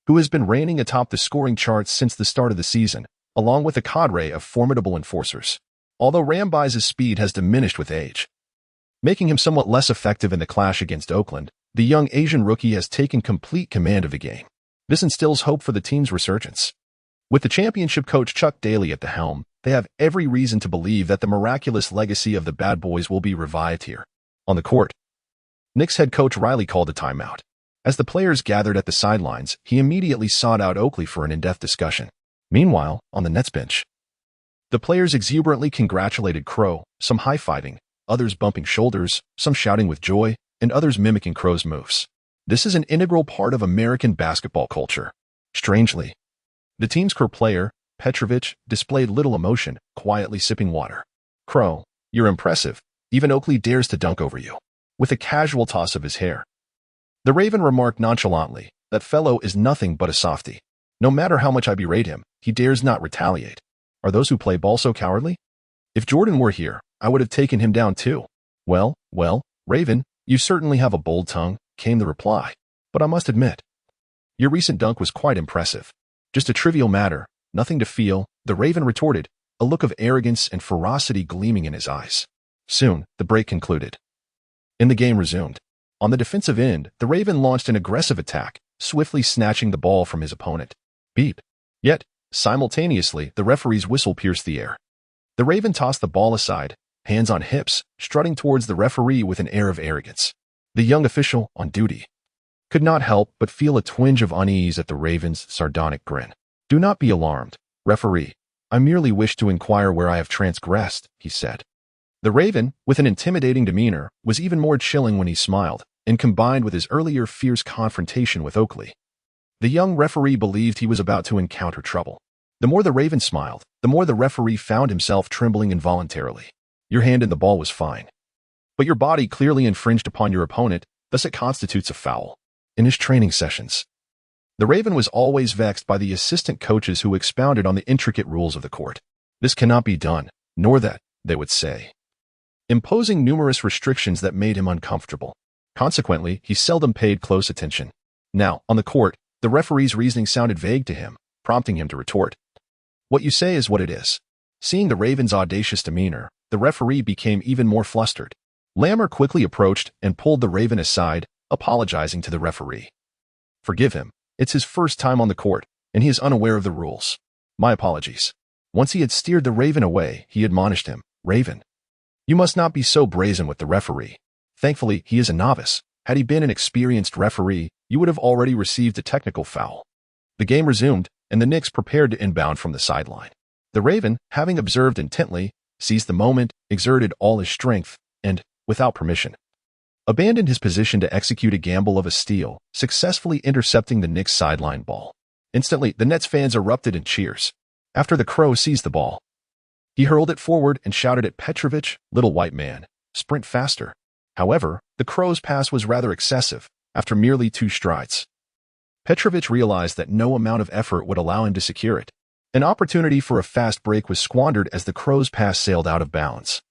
who has been reigning atop the scoring charts since the start of the season, along with a cadre of formidable enforcers. Although Rambise's speed has diminished with age, making him somewhat less effective in the clash against Oakland, the young Asian rookie has taken complete command of the game. This instills hope for the team's resurgence. With the championship coach Chuck Daly at the helm, they have every reason to believe that the miraculous legacy of the Bad Boys will be revived here. On the court, Knicks head coach Riley called a timeout. As the players gathered at the sidelines, he immediately sought out Oakley for an in-depth discussion. Meanwhile, on the Nets bench, the players exuberantly congratulated Crow, some high-fiving, others bumping shoulders, some shouting with joy, and others mimicking Crow's moves. This is an integral part of American basketball culture. Strangely, the team's core player, Petrovic, displayed little emotion, quietly sipping water. "Crow, you're impressive. Even Oakley dares to dunk over you," with a casual toss of his hair. The Raven remarked nonchalantly, "That fellow is nothing but a softie. No matter how much I berate him, he dares not retaliate. Are those who play ball so cowardly? If Jordan were here, I would have taken him down too." Well, Raven, you certainly have a bold tongue," came the reply. "But I must admit, your recent dunk was quite impressive." "Just a trivial matter, nothing to feel," the Raven retorted, a look of arrogance and ferocity gleaming in his eyes. Soon, the break concluded, and the game resumed. On the defensive end, the Raven launched an aggressive attack, swiftly snatching the ball from his opponent. Beep. Yet, simultaneously, the referee's whistle pierced the air. The Raven tossed the ball aside, hands on hips, strutting towards the referee with an air of arrogance. The young official, on duty, could not help but feel a twinge of unease at the Raven's sardonic grin. "Do not be alarmed, referee. I merely wish to inquire where I have transgressed," he said. The Raven, with an intimidating demeanor, was even more chilling when he smiled, and combined with his earlier fierce confrontation with Oakley, the young referee believed he was about to encounter trouble. The more the Raven smiled, the more the referee found himself trembling involuntarily. "Your hand in the ball was fine, but your body clearly infringed upon your opponent, thus it constitutes a foul." In his training sessions, the Raven was always vexed by the assistant coaches who expounded on the intricate rules of the court. "This cannot be done, nor that," they would say, imposing numerous restrictions that made him uncomfortable. Consequently, he seldom paid close attention. Now, on the court, the referee's reasoning sounded vague to him, prompting him to retort, "What you say is what it is." Seeing the Raven's audacious demeanor, the referee became even more flustered. Lammer quickly approached and pulled the Raven aside, apologizing to the referee. "Forgive him. It's his first time on the court, and he is unaware of the rules. My apologies." Once he had steered the Raven away, he admonished him, "Raven, you must not be so brazen with the referee. Thankfully, he is a novice. Had he been an experienced referee, you would have already received a technical foul." The game resumed, and the Knicks prepared to inbound from the sideline. The Raven, having observed intently, seized the moment, exerted all his strength, and, without permission, abandoned his position to execute a gamble of a steal, successfully intercepting the Knicks' sideline ball. Instantly, the Nets fans erupted in cheers. After the Crow seized the ball, he hurled it forward and shouted at Petrovic, "Little white man, sprint faster." However, the Crow's pass was rather excessive, after merely 2 strides. Petrovic realized that no amount of effort would allow him to secure it. An opportunity for a fast break was squandered as the Crow's pass sailed out of bounds,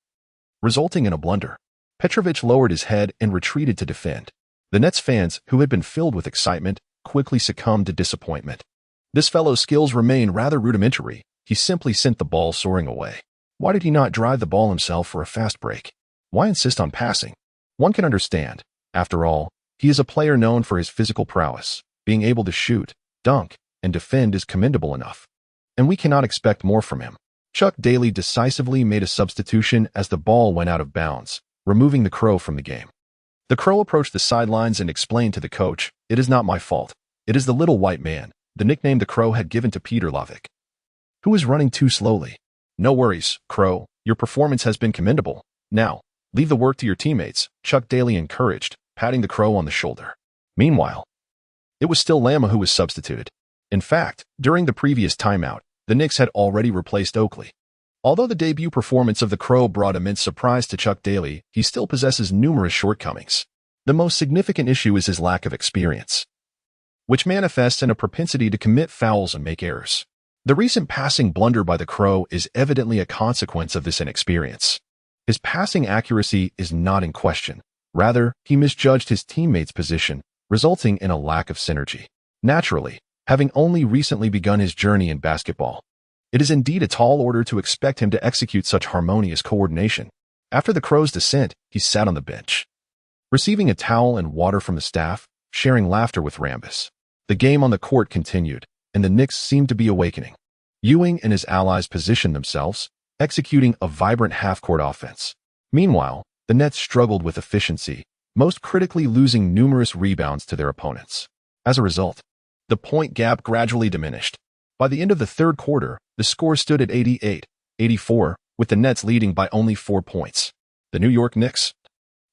resulting in a blunder. Petrovic lowered his head and retreated to defend. The Nets fans, who had been filled with excitement, quickly succumbed to disappointment. This fellow's skills remained rather rudimentary. He simply sent the ball soaring away. Why did he not drive the ball himself for a fast break? Why insist on passing? One can understand. After all, he is a player known for his physical prowess. Being able to shoot, dunk, and defend is commendable enough, and we cannot expect more from him. Chuck Daly decisively made a substitution as the ball went out of bounds, removing the Crow from the game. The Crow approached the sidelines and explained to the coach, "It is not my fault. It is the little white man," the nickname the Crow had given to Peter Lavick, who was running too slowly. "No worries, Crow. Your performance has been commendable. Now, leave the work to your teammates, Chuck Daly encouraged, patting the Crow on the shoulder. Meanwhile, it was still Lama who was substituted. In fact, during the previous timeout, the Knicks had already replaced Oakley. Although the debut performance of the Crow brought immense surprise to Chuck Daly, he still possesses numerous shortcomings. The most significant issue is his lack of experience, which manifests in a propensity to commit fouls and make errors. The recent passing blunder by the Crow is evidently a consequence of this inexperience. His passing accuracy is not in question. Rather, he misjudged his teammate's position, resulting in a lack of synergy. Naturally, having only recently begun his journey in basketball, it is indeed a tall order to expect him to execute such harmonious coordination. After the Crow's descent, he sat on the bench, receiving a towel and water from the staff, sharing laughter with Rambus. The game on the court continued, and the Knicks seemed to be awakening. Ewing and his allies positioned themselves, executing a vibrant half-court offense. Meanwhile, the Nets struggled with efficiency, most critically losing numerous rebounds to their opponents. As a result, the point gap gradually diminished. By the end of the third quarter, the score stood at 88-84, with the Nets leading by only 4 points. The New York Knicks,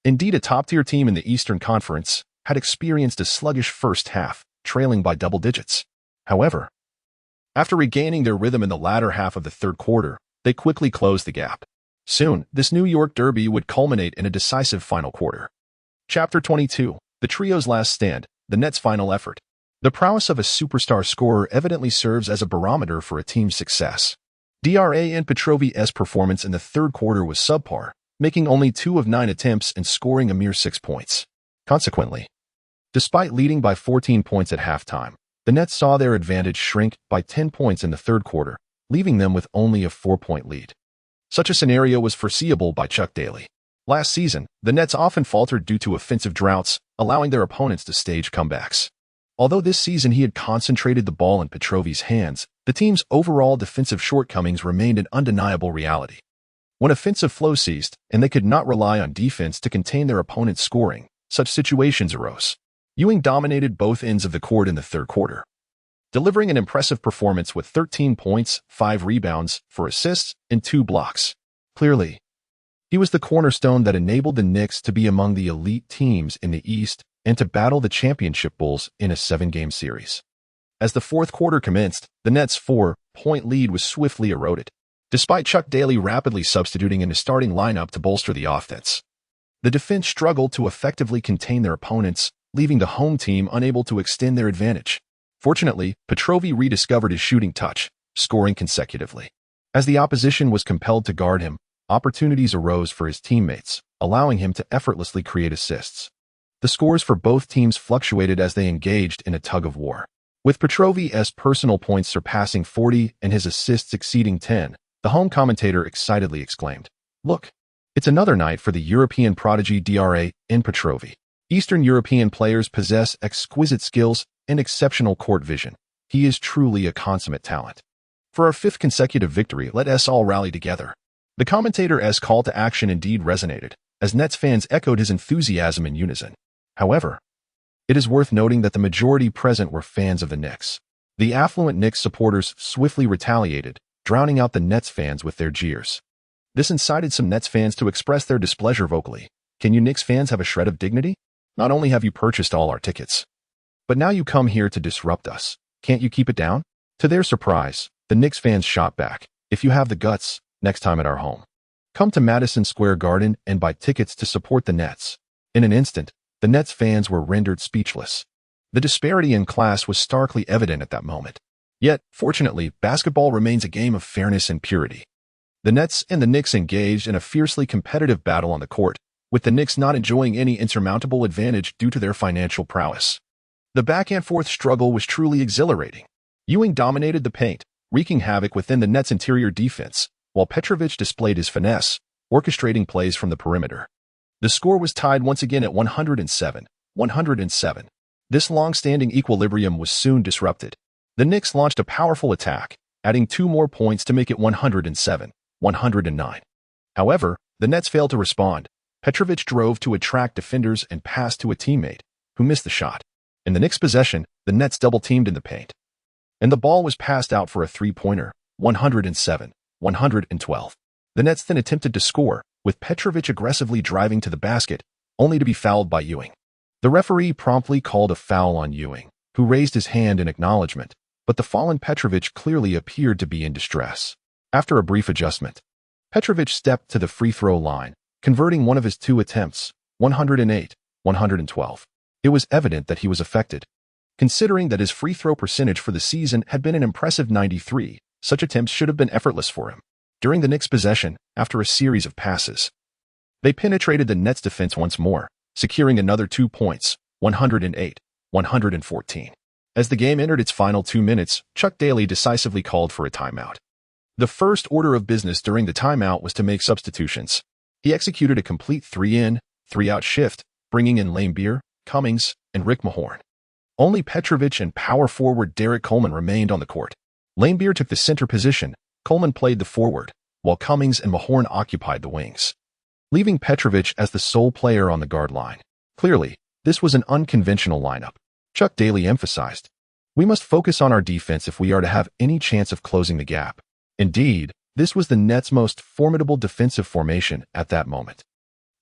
indeed a top-tier team in the Eastern Conference, had experienced a sluggish first half, trailing by double digits. However, after regaining their rhythm in the latter half of the third quarter, they quickly closed the gap. Soon, this New York derby would culminate in a decisive final quarter. Chapter 22, The Trio's Last Stand, the Nets' Final Effort. The prowess of a superstar scorer evidently serves as a barometer for a team's success. DRA and Petrovi's performance in the third quarter was subpar, making only 2 of 9 attempts and scoring a mere 6 points. Consequently, despite leading by 14 points at halftime, the Nets saw their advantage shrink by 10 points in the third quarter, leaving them with only a 4-point lead. Such a scenario was foreseeable by Chuck Daly. Last season, the Nets often faltered due to offensive droughts, allowing their opponents to stage comebacks. Although this season he had concentrated the ball in Petrovi's hands, the team's overall defensive shortcomings remained an undeniable reality. When offensive flow ceased, and they could not rely on defense to contain their opponent's scoring, such situations arose. Ewing dominated both ends of the court in the third quarter, delivering an impressive performance with 13 points, 5 rebounds, 4 assists, and 2 blocks. Clearly, he was the cornerstone that enabled the Knicks to be among the elite teams in the East and to battle the championship Bulls in a 7-game series. As the fourth quarter commenced, the Nets' 4-point lead was swiftly eroded, despite Chuck Daly rapidly substituting in his starting lineup to bolster the offense. The defense struggled to effectively contain their opponents, leaving the home team unable to extend their advantage. Fortunately, Petrovi rediscovered his shooting touch, scoring consecutively. As the opposition was compelled to guard him, opportunities arose for his teammates, allowing him to effortlessly create assists. The scores for both teams fluctuated as they engaged in a tug-of-war. With Petrovi's personal points surpassing 40 and his assists exceeding 10, the home commentator excitedly exclaimed, "Look, it's another night for the European prodigy DRA and Petrovi." Eastern European players possess exquisite skills and exceptional court vision. He is truly a consummate talent. For our 5th consecutive victory, let us all rally together. The commentator's call to action indeed resonated, as Nets fans echoed his enthusiasm in unison. However, it is worth noting that the majority present were fans of the Knicks. The affluent Knicks supporters swiftly retaliated, drowning out the Nets fans with their jeers. This incited some Nets fans to express their displeasure vocally. "Can you Knicks fans have a shred of dignity? Not only have you purchased all our tickets, but now you come here to disrupt us. Can't you keep it down?" To their surprise, the Knicks fans shot back, "If you have the guts, next time at our home, come to Madison Square Garden and buy tickets to support the Nets." In an instant, the Nets fans were rendered speechless. The disparity in class was starkly evident at that moment. Yet, fortunately, basketball remains a game of fairness and purity. The Nets and the Knicks engaged in a fiercely competitive battle on the court, with the Knicks not enjoying any insurmountable advantage due to their financial prowess. The back-and-forth struggle was truly exhilarating. Ewing dominated the paint, wreaking havoc within the Nets' interior defense, while Petrovic displayed his finesse, orchestrating plays from the perimeter. The score was tied once again at 107-107. This long-standing equilibrium was soon disrupted. The Knicks launched a powerful attack, adding 2 more points to make it 107-109. However, the Nets failed to respond. Petrovic drove to attract defenders and passed to a teammate, who missed the shot. In the Knicks' possession, the Nets double-teamed in the paint, and the ball was passed out for a 3-pointer, 107-112. The Nets then attempted to score, with Petrovic aggressively driving to the basket, only to be fouled by Ewing. The referee promptly called a foul on Ewing, who raised his hand in acknowledgement, but the fallen Petrovic clearly appeared to be in distress. After a brief adjustment, Petrovic stepped to the free throw line, converting one of his 2 attempts, 108-112. It was evident that he was affected. Considering that his free throw percentage for the season had been an impressive 93, such attempts should have been effortless for him. During the Knicks' possession, after a series of passes, they penetrated the Nets' defense once more, securing another 2 points, 108-114. As the game entered its final 2 minutes, Chuck Daly decisively called for a timeout. The first order of business during the timeout was to make substitutions. He executed a complete 3-in, 3-out shift, bringing in Laimbeer, Cummings, and Rick Mahorn. Only Petrovic and power forward Derek Coleman remained on the court. Laimbeer took the center position, Coleman played the forward, while Cummings and Mahorn occupied the wings, leaving Petrovic as the sole player on the guard line. Clearly, this was an unconventional lineup. Chuck Daly emphasized, "We must focus on our defense if we are to have any chance of closing the gap." Indeed, this was the Nets' most formidable defensive formation at that moment.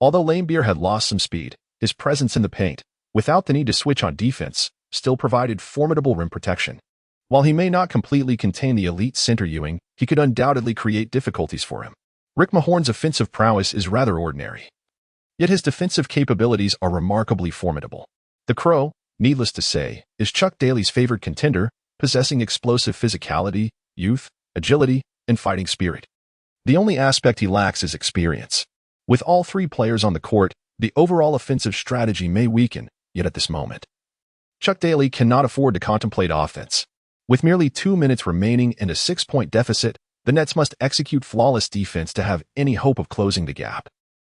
Although Laimbeer had lost some speed, his presence in the paint, without the need to switch on defense, still provided formidable rim protection. While he may not completely contain the elite center Ewing, he could undoubtedly create difficulties for him. Rick Mahorn's offensive prowess is rather ordinary, yet his defensive capabilities are remarkably formidable. The Crow, needless to say, is Chuck Daly's favorite contender, possessing explosive physicality, youth, agility, and fighting spirit. The only aspect he lacks is experience. With all 3 players on the court, the overall offensive strategy may weaken, yet at this moment, Chuck Daly cannot afford to contemplate offense. With merely 2 minutes remaining and a 6-point deficit, the Nets must execute flawless defense to have any hope of closing the gap.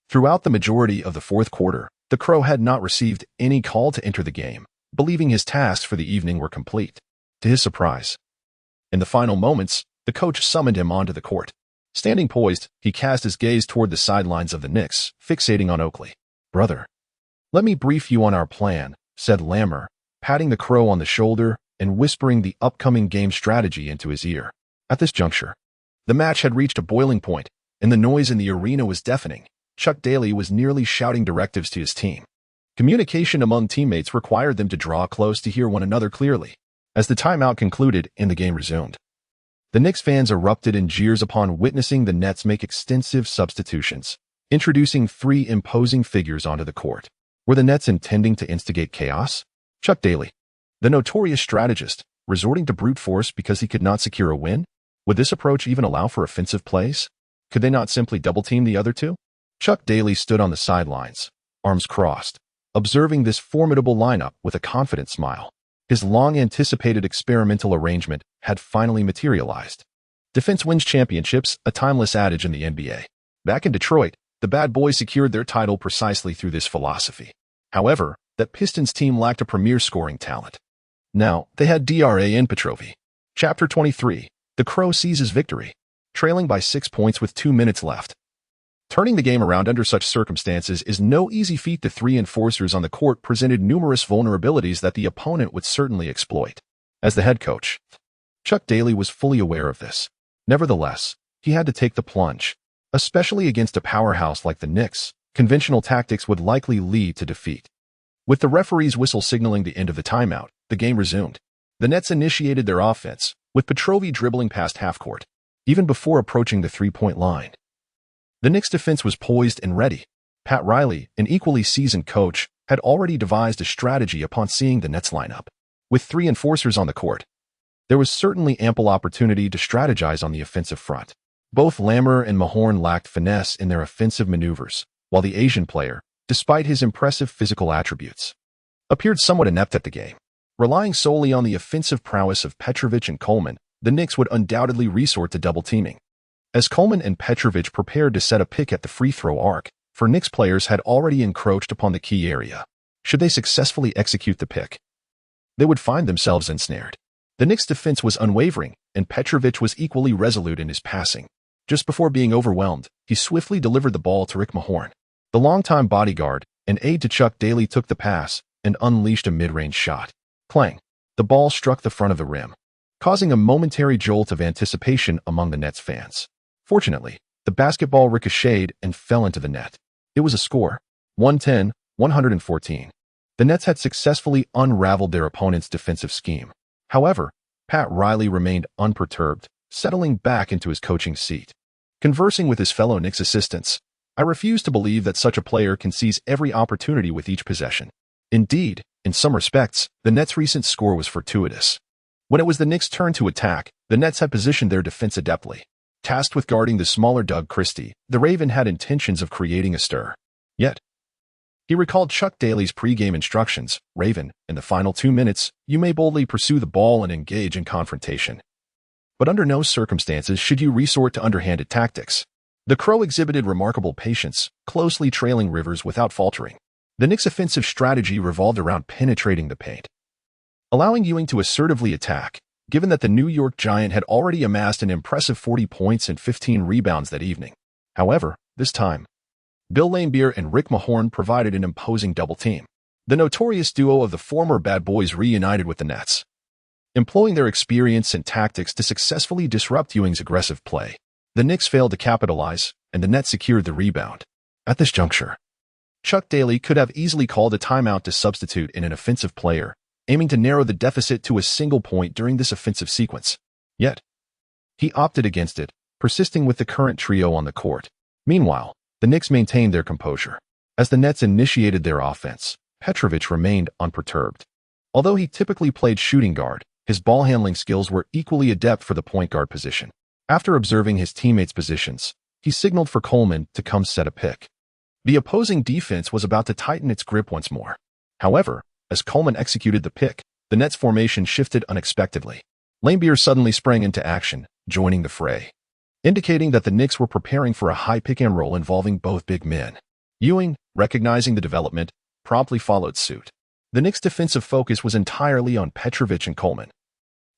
Throughout the majority of the fourth quarter, the Crow had not received any call to enter the game, believing his tasks for the evening were complete. To his surprise, in the final moments, the coach summoned him onto the court. Standing poised, he cast his gaze toward the sidelines of the Knicks, fixating on Oakley. "Brother, let me brief you on our plan," said Lammer, patting the Crow on the shoulder and whispering the upcoming game strategy into his ear. At this juncture, the match had reached a boiling point, and the noise in the arena was deafening. Chuck Daly was nearly shouting directives to his team. Communication among teammates required them to draw close to hear one another clearly. As the timeout concluded and the game resumed, the Knicks fans erupted in jeers upon witnessing the Nets make extensive substitutions, introducing 3 imposing figures onto the court. Were the Nets intending to instigate chaos? Chuck Daly, the notorious strategist, resorting to brute force because he could not secure a win? Would this approach even allow for offensive plays? Could they not simply double-team the other 2? Chuck Daly stood on the sidelines, arms crossed, observing this formidable lineup with a confident smile. His long-anticipated experimental arrangement had finally materialized. Defense wins championships, a timeless adage in the NBA. Back in Detroit, the Bad Boys secured their title precisely through this philosophy. However, that Pistons team lacked a premier scoring talent. Now, they had DRA and Petrovi. Chapter 23, the Crow seizes victory, trailing by 6 points with 2 minutes left. Turning the game around under such circumstances is no easy feat. The 3 enforcers on the court presented numerous vulnerabilities that the opponent would certainly exploit. As the head coach, Chuck Daly was fully aware of this. Nevertheless, he had to take the plunge. Especially against a powerhouse like the Knicks, conventional tactics would likely lead to defeat. With the referee's whistle signaling the end of the timeout, the game resumed. The Nets initiated their offense, with Petrovi dribbling past half-court, even before approaching the 3-point line. The Knicks' defense was poised and ready. Pat Riley, an equally seasoned coach, had already devised a strategy upon seeing the Nets lineup. With 3 enforcers on the court, there was certainly ample opportunity to strategize on the offensive front. Both Lammer and Mahorn lacked finesse in their offensive maneuvers, while the Asian player, despite his impressive physical attributes, appeared somewhat inept at the game. Relying solely on the offensive prowess of Petrovic and Coleman, the Knicks would undoubtedly resort to double-teaming. As Coleman and Petrovic prepared to set a pick at the free throw arc, for Knicks players had already encroached upon the key area. Should they successfully execute the pick, they would find themselves ensnared. The Knicks' defense was unwavering, and Petrovic was equally resolute in his passing. Just before being overwhelmed, he swiftly delivered the ball to Rick Mahorn. The longtime bodyguard and aide to Chuck Daly took the pass and unleashed a mid-range shot. Clang! The ball struck the front of the rim, causing a momentary jolt of anticipation among the Nets fans. Fortunately, The basketball ricocheted and fell into the net. It was a score, 110-114. The Nets had successfully unraveled their opponent's defensive scheme. However, Pat Riley remained unperturbed, settling back into his coaching seat. Conversing with his fellow Knicks assistants, I refuse to believe that such a player can seize every opportunity with each possession. Indeed, in some respects, the Nets' recent score was fortuitous. When it was the Knicks' turn to attack, the Nets had positioned their defense adeptly. Tasked with guarding the smaller Doug Christie, the Raven had intentions of creating a stir. Yet, he recalled Chuck Daly's pregame instructions, Raven, in the final 2 minutes, you may boldly pursue the ball and engage in confrontation. But under no circumstances should you resort to underhanded tactics. The Crow exhibited remarkable patience, closely trailing Rivers without faltering. The Knicks' offensive strategy revolved around penetrating the paint, allowing Ewing to assertively attack, given that the New York Giant had already amassed an impressive 40 points and 15 rebounds that evening. However, this time, Bill Laimbeer and Rick Mahorn provided an imposing double team. The notorious duo of the former Bad Boys reunited with the Nets, employing their experience and tactics to successfully disrupt Ewing's aggressive play. The Knicks failed to capitalize, and the Nets secured the rebound. At this juncture, Chuck Daly could have easily called a timeout to substitute in an offensive player, aiming to narrow the deficit to a single point during this offensive sequence. Yet, he opted against it, persisting with the current trio on the court. Meanwhile, the Knicks maintained their composure. As the Nets initiated their offense, Petrovic remained unperturbed. Although he typically played shooting guard, his ball handling skills were equally adept for the point guard position. After observing his teammates' positions, he signaled for Coleman to come set a pick. The opposing defense was about to tighten its grip once more. However, as Coleman executed the pick, the Nets' formation shifted unexpectedly. Laimbeer suddenly sprang into action, joining the fray, indicating that the Knicks were preparing for a high pick-and-roll involving both big men. Ewing, recognizing the development, promptly followed suit. The Knicks' defensive focus was entirely on Petrovic and Coleman,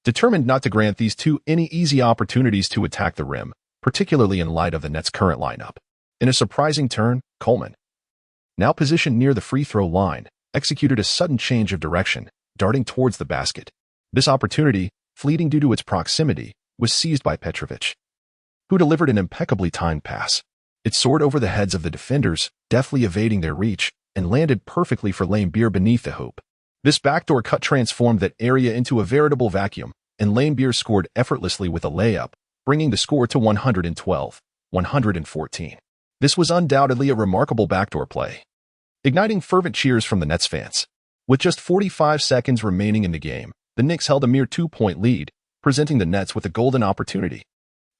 determined not to grant these two any easy opportunities to attack the rim, particularly in light of the Nets' current lineup. In a surprising turn, Coleman, now positioned near the free-throw line, executed a sudden change of direction, darting towards the basket. This opportunity, fleeting due to its proximity, was seized by Petrovic, who delivered an impeccably timed pass. It soared over the heads of the defenders, deftly evading their reach, and landed perfectly for Laimbeer beneath the hoop. This backdoor cut transformed that area into a veritable vacuum, and Laimbeer scored effortlessly with a layup, bringing the score to 112-114. This was undoubtedly a remarkable backdoor play, igniting fervent cheers from the Nets fans. With just 45 seconds remaining in the game, the Knicks held a mere 2-point lead, presenting the Nets with a golden opportunity.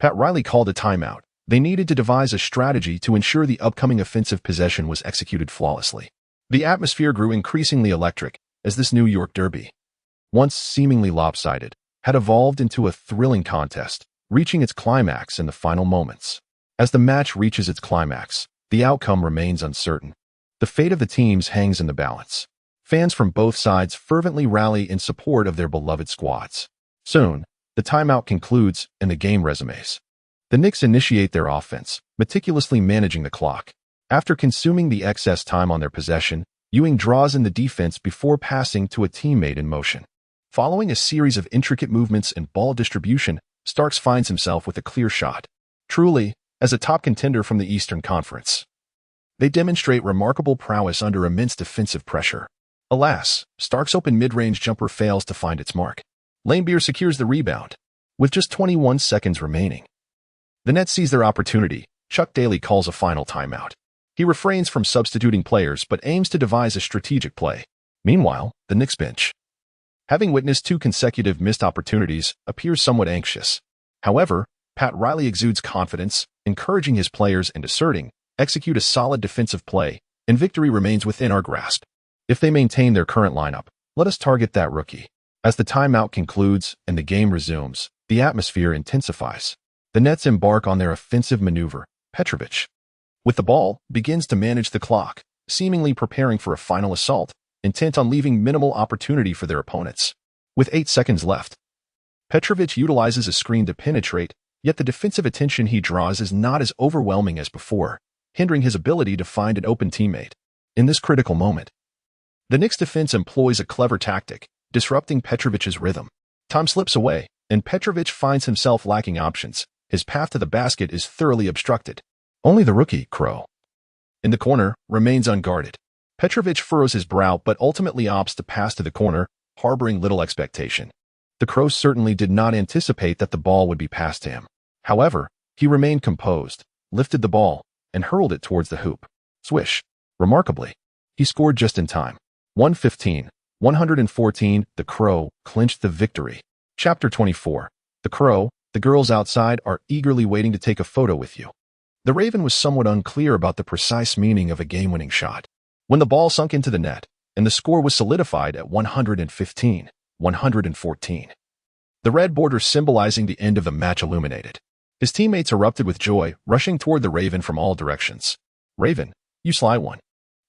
Pat Riley called a timeout. They needed to devise a strategy to ensure the upcoming offensive possession was executed flawlessly. The atmosphere grew increasingly electric as this New York derby, once seemingly lopsided, had evolved into a thrilling contest, reaching its climax in the final moments. As the match reaches its climax, the outcome remains uncertain. The fate of the teams hangs in the balance. Fans from both sides fervently rally in support of their beloved squads. Soon, the timeout concludes and the game resumes. The Knicks initiate their offense, meticulously managing the clock. After consuming the excess time on their possession, Ewing draws in the defense before passing to a teammate in motion. Following a series of intricate movements and ball distribution, Starks finds himself with a clear shot. Truly, as a top contender from the Eastern Conference, they demonstrate remarkable prowess under immense defensive pressure. Alas, Starks' open mid-range jumper fails to find its mark. Laimbeer secures the rebound. With just 21 seconds remaining, the Nets seize their opportunity. Chuck Daly calls a final timeout. He refrains from substituting players but aims to devise a strategic play. Meanwhile, the Knicks bench, having witnessed 2 consecutive missed opportunities, appears somewhat anxious. However, Pat Riley exudes confidence, encouraging his players and asserting, execute a solid defensive play, and victory remains within our grasp. If they maintain their current lineup, let us target that rookie. As the timeout concludes and the game resumes, the atmosphere intensifies. The Nets embark on their offensive maneuver. Petrovic, with the ball, begins to manage the clock, seemingly preparing for a final assault, intent on leaving minimal opportunity for their opponents. With 8 seconds left, Petrovic utilizes a screen to penetrate, yet the defensive attention he draws is not as overwhelming as before, hindering his ability to find an open teammate. In this critical moment, the Knicks defense employs a clever tactic, disrupting Petrovic's rhythm. Time slips away, and Petrovic finds himself lacking options, his path to the basket is thoroughly obstructed. Only the rookie, Crow, in the corner, remains unguarded. Petrovic furrows his brow but ultimately opts to pass to the corner, harboring little expectation. The Crow certainly did not anticipate that the ball would be passed to him. However, he remained composed, lifted the ball, and hurled it towards the hoop. Swish. Remarkably, he scored just in time. 115-114, the Crow clinched the victory. Chapter 24. The Crow, the girls outside are eagerly waiting to take a photo with you. The Raven was somewhat unclear about the precise meaning of a game-winning shot. When the ball sunk into the net, and the score was solidified at 115-114. The red border symbolizing the end of the match illuminated. His teammates erupted with joy, rushing toward the Raven from all directions. Raven, you sly one.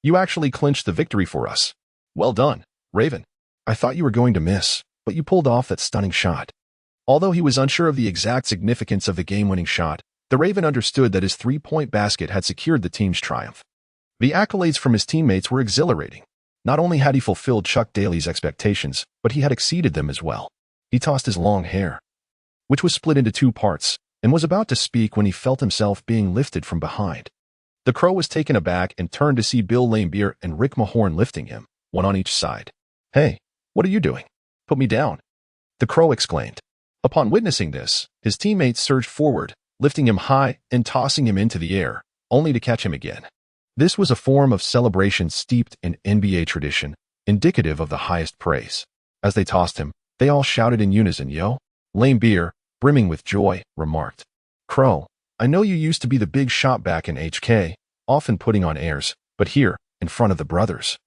You actually clinched the victory for us. Well done, Raven. I thought you were going to miss, but you pulled off that stunning shot. Although he was unsure of the exact significance of the game-winning shot, the Raven understood that his three-point basket had secured the team's triumph. The accolades from his teammates were exhilarating. Not only had he fulfilled Chuck Daly's expectations, but he had exceeded them as well. He tossed his long hair, which was split into two parts, and was about to speak when he felt himself being lifted from behind. The Crow was taken aback and turned to see Bill Laimbeer and Rick Mahorn lifting him, one on each side. Hey, what are you doing? Put me down, the Crow exclaimed. Upon witnessing this, his teammates surged forward, lifting him high and tossing him into the air, only to catch him again. This was a form of celebration steeped in NBA tradition, indicative of the highest praise. As they tossed him, they all shouted in unison, "Yo!" Laimbeer, brimming with joy, remarked, "Crow, I know you used to be the big shot back in HK, often putting on airs, but here, in front of the brothers,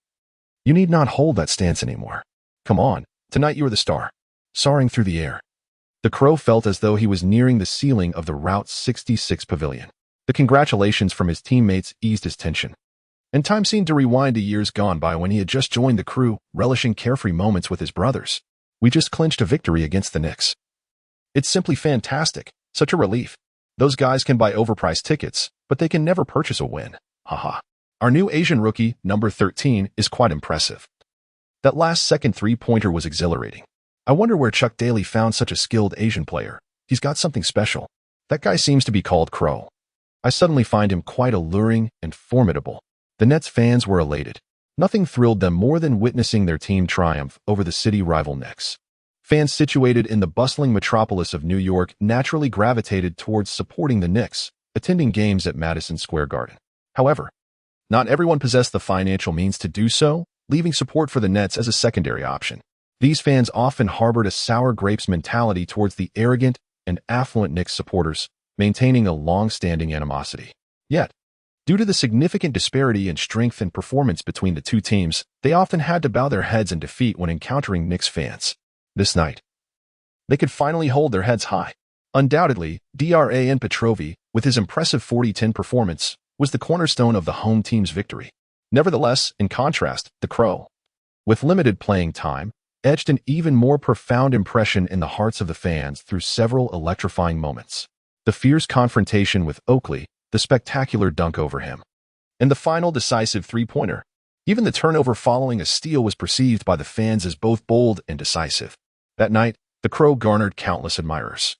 you need not hold that stance anymore. Come on, tonight you are the star." Soaring through the air, the Crow felt as though he was nearing the ceiling of the Route 66 pavilion. The congratulations from his teammates eased his tension, and time seemed to rewind to years gone by when he had just joined the crew, relishing carefree moments with his brothers. "We just clinched a victory against the Knicks. It's simply fantastic, such a relief. Those guys can buy overpriced tickets, but they can never purchase a win. Haha. Our new Asian rookie, number 13, is quite impressive. That last-second three-pointer was exhilarating. I wonder where Chuck Daly found such a skilled Asian player. He's got something special. That guy seems to be called Crow. I suddenly find him quite alluring and formidable." The Nets fans were elated. Nothing thrilled them more than witnessing their team triumph over the city rival Knicks. Fans situated in the bustling metropolis of New York naturally gravitated towards supporting the Knicks, attending games at Madison Square Garden. However, not everyone possessed the financial means to do so, leaving support for the Nets as a secondary option. These fans often harbored a sour grapes mentality towards the arrogant and affluent Knicks supporters, maintaining a long-standing animosity. Yet, due to the significant disparity in strength and performance between the two teams, they often had to bow their heads in defeat when encountering Knicks fans. This night, they could finally hold their heads high. Undoubtedly, Drazen Petrovic, with his impressive 40-10 performance, was the cornerstone of the home team's victory. Nevertheless, in contrast, the Crow, with limited playing time, etched an even more profound impression in the hearts of the fans through several electrifying moments. The fierce confrontation with Oakley, the spectacular dunk over him, and the final decisive three-pointer. Even the turnover following a steal was perceived by the fans as both bold and decisive. That night, the Crow garnered countless admirers.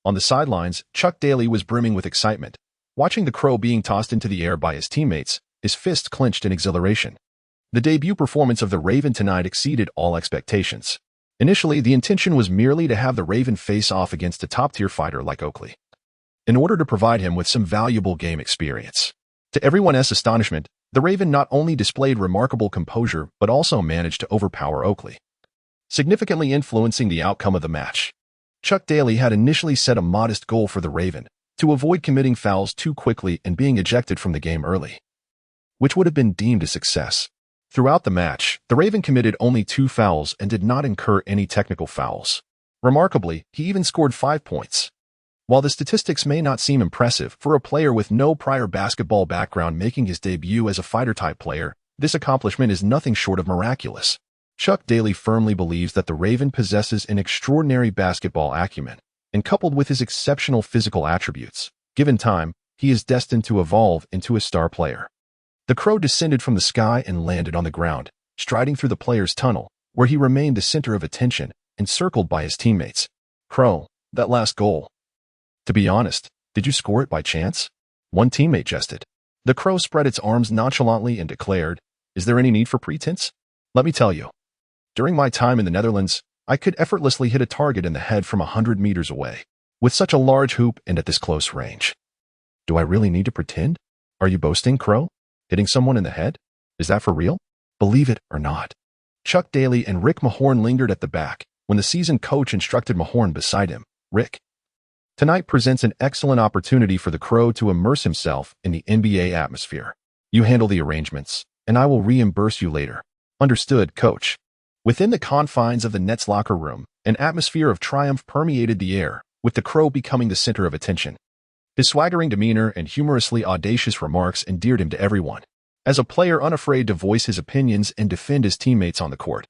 On the sidelines, Chuck Daly was brimming with excitement, watching the Crow being tossed into the air by his teammates, his fists clenched in exhilaration. The debut performance of the Raven tonight exceeded all expectations. Initially, the intention was merely to have the Raven face off against a top-tier fighter like Oakley, in order to provide him with some valuable game experience. To everyone's astonishment, the Raven not only displayed remarkable composure but also managed to overpower Oakley, significantly influencing the outcome of the match. Chuck Daly had initially set a modest goal for the Raven, to avoid committing fouls too quickly and being ejected from the game early, which would have been deemed a success. Throughout the match, the Raven committed only 2 fouls and did not incur any technical fouls. Remarkably, he even scored 5 points. While the statistics may not seem impressive for a player with no prior basketball background making his debut as a fighter-type player, this accomplishment is nothing short of miraculous. Chuck Daly firmly believes that the Raven possesses an extraordinary basketball acumen, and coupled with his exceptional physical attributes, given time, he is destined to evolve into a star player. The Crow descended from the sky and landed on the ground, striding through the player's tunnel, where he remained the center of attention, encircled by his teammates. Crow, that last goal. To be honest, did you score it by chance? One teammate jested. The Crow spread its arms nonchalantly and declared, "Is there any need for pretense? Let me tell you. During my time in the Netherlands, I could effortlessly hit a target in the head from 100 meters away, with such a large hoop and at this close range. Do I really need to pretend? Are you boasting, Crow? Hitting someone in the head? Is that for real? Believe it or not." Chuck Daly and Rick Mahorn lingered at the back when the seasoned coach instructed Mahorn beside him, "Rick, tonight presents an excellent opportunity for the Crow to immerse himself in the NBA atmosphere. You handle the arrangements, and I will reimburse you later." "Understood, Coach." Within the confines of the Nets locker room, an atmosphere of triumph permeated the air, with the Crow becoming the center of attention. His swaggering demeanor and humorously audacious remarks endeared him to everyone, as a player unafraid to voice his opinions and defend his teammates on the court.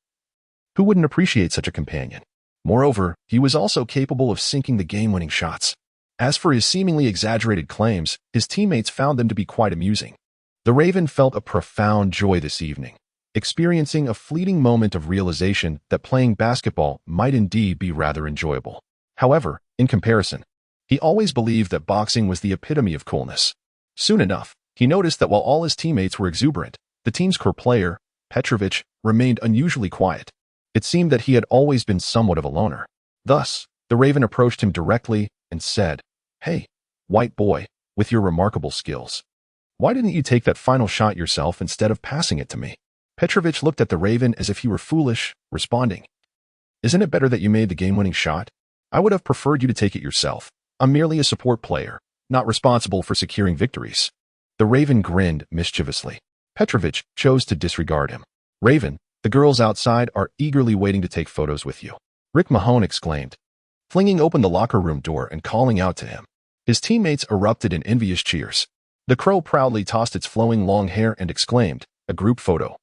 Who wouldn't appreciate such a companion? Moreover, he was also capable of sinking the game-winning shots. As for his seemingly exaggerated claims, his teammates found them to be quite amusing. The Raven felt a profound joy this evening, experiencing a fleeting moment of realization that playing basketball might indeed be rather enjoyable. However, in comparison, he always believed that boxing was the epitome of coolness. Soon enough, he noticed that while all his teammates were exuberant, the team's core player, Petrovic, remained unusually quiet. It seemed that he had always been somewhat of a loner. Thus, the Raven approached him directly and said, "Hey, white boy, with your remarkable skills, why didn't you take that final shot yourself instead of passing it to me?" Petrovic looked at the Raven as if he were foolish, responding, "Isn't it better that you made the game-winning shot? I would have preferred you to take it yourself. I'm merely a support player, not responsible for securing victories." The Raven grinned mischievously. Petrovic chose to disregard him. "Raven, the girls outside are eagerly waiting to take photos with you," Rick Mahone exclaimed, flinging open the locker room door and calling out to him. His teammates erupted in envious cheers. The Crow proudly tossed its flowing long hair and exclaimed, "A group photo.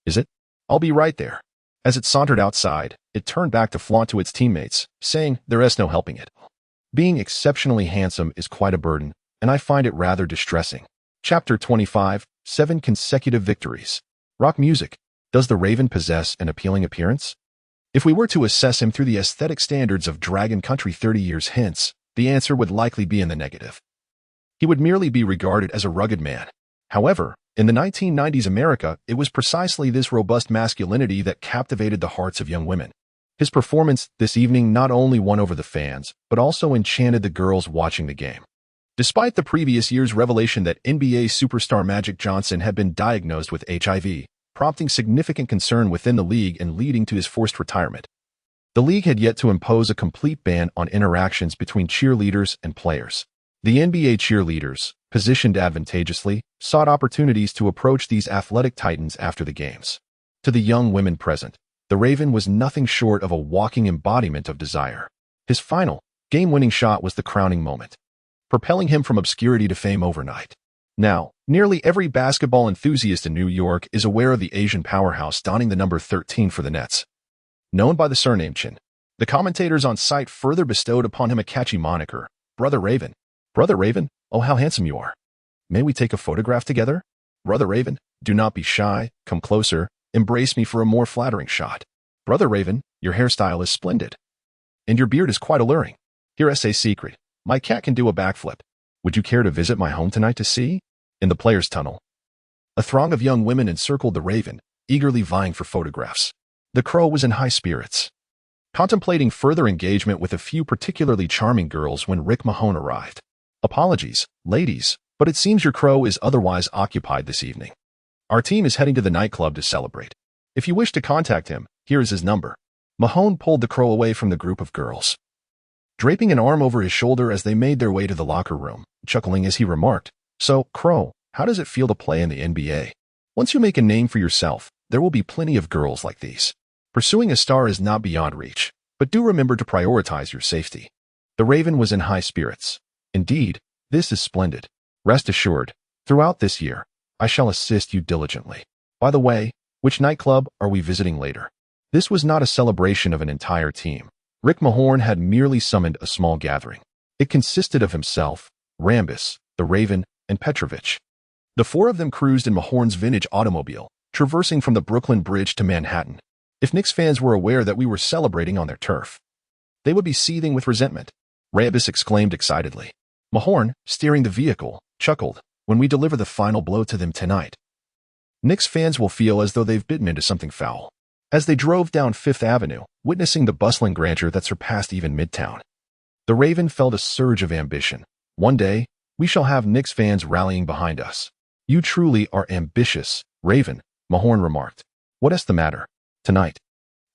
Is it? I'll be right there." As it sauntered outside, it turned back to flaunt to its teammates, saying, "There is no helping it. Being exceptionally handsome is quite a burden, and I find it rather distressing." Chapter 25, 7 Consecutive Victories. Rock music. Does the Raven possess an appealing appearance? If we were to assess him through the aesthetic standards of Dragon Country 30 years hence, the answer would likely be in the negative. He would merely be regarded as a rugged man. However, in the 1990s America, it was precisely this robust masculinity that captivated the hearts of young women. His performance this evening not only won over the fans, but also enchanted the girls watching the game. Despite the previous year's revelation that NBA superstar Magic Johnson had been diagnosed with HIV, prompting significant concern within the league and leading to his forced retirement, the league had yet to impose a complete ban on interactions between cheerleaders and players. The NBA cheerleaders, positioned advantageously, sought opportunities to approach these athletic titans after the games. To the young women present, the Raven was nothing short of a walking embodiment of desire. His final, game-winning shot was the crowning moment, propelling him from obscurity to fame overnight. Now, nearly every basketball enthusiast in New York is aware of the Asian powerhouse donning the number 13 for the Nets. Known by the surname Chin, the commentators on site further bestowed upon him a catchy moniker, Brother Raven. "Brother Raven, oh how handsome you are. May we take a photograph together? Brother Raven, do not be shy, come closer, embrace me for a more flattering shot. Brother Raven, your hairstyle is splendid. And your beard is quite alluring. Here is a secret. My cat can do a backflip. Would you care to visit my home tonight to see?" In the players' tunnel, a throng of young women encircled the Raven, eagerly vying for photographs. The Crow was in high spirits, contemplating further engagement with a few particularly charming girls when Rick Mahone arrived. "Apologies, ladies, but it seems your Crow is otherwise occupied this evening. Our team is heading to the nightclub to celebrate. If you wish to contact him, here is his number." Mahone pulled the Crow away from the group of girls, draping an arm over his shoulder as they made their way to the locker room, chuckling as he remarked, "So, Crow, how does it feel to play in the NBA? Once you make a name for yourself, there will be plenty of girls like these. Pursuing a star is not beyond reach, but do remember to prioritize your safety." The Raven was in high spirits. "Indeed, this is splendid. Rest assured, throughout this year, I shall assist you diligently. By the way, which nightclub are we visiting later?" This was not a celebration of an entire team. Rick Mahorn had merely summoned a small gathering. It consisted of himself, Rambis, the Raven, and Petrovic. The four of them cruised in Mahorn's vintage automobile, traversing from the Brooklyn Bridge to Manhattan. If Knicks fans were aware that we were celebrating on their turf, they would be seething with resentment. Rambus exclaimed excitedly. Mahorn, steering the vehicle, chuckled. When we deliver the final blow to them tonight, Knicks fans will feel as though they've bitten into something foul. As they drove down Fifth Avenue, witnessing the bustling grandeur that surpassed even Midtown, the Raven felt a surge of ambition. One day, we shall have Knicks fans rallying behind us. You truly are ambitious, Raven, Mahorn remarked. What is the matter? Tonight,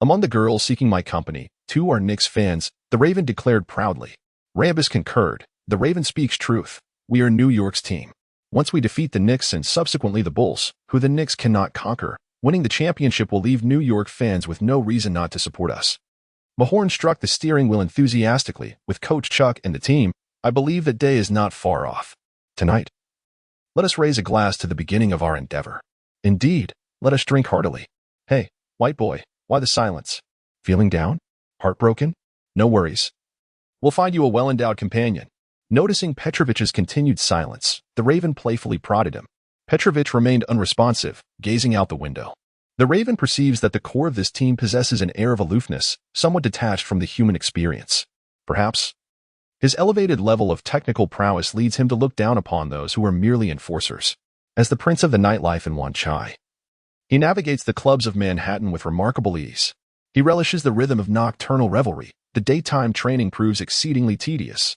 among the girls seeking my company, 2 are Knicks fans, the Raven declared proudly. Rambus concurred. The Raven speaks truth. We are New York's team. Once we defeat the Knicks and subsequently the Bulls, who the Knicks cannot conquer, winning the championship will leave New York fans with no reason not to support us. Mahorn struck the steering wheel enthusiastically. With Coach Chuck and the team, I believe that day is not far off. Tonight, let us raise a glass to the beginning of our endeavor. Indeed, let us drink heartily. Hey, white boy, why the silence? Feeling down? Heartbroken? No worries. We'll find you a well-endowed companion. Noticing Petrovich's continued silence, the Raven playfully prodded him. Petrovich remained unresponsive, gazing out the window. The Raven perceives that the core of this team possesses an air of aloofness, somewhat detached from the human experience. Perhaps his elevated level of technical prowess leads him to look down upon those who are merely enforcers. As the prince of the nightlife in Wan Chai, he navigates the clubs of Manhattan with remarkable ease. He relishes the rhythm of nocturnal revelry. The daytime training proves exceedingly tedious,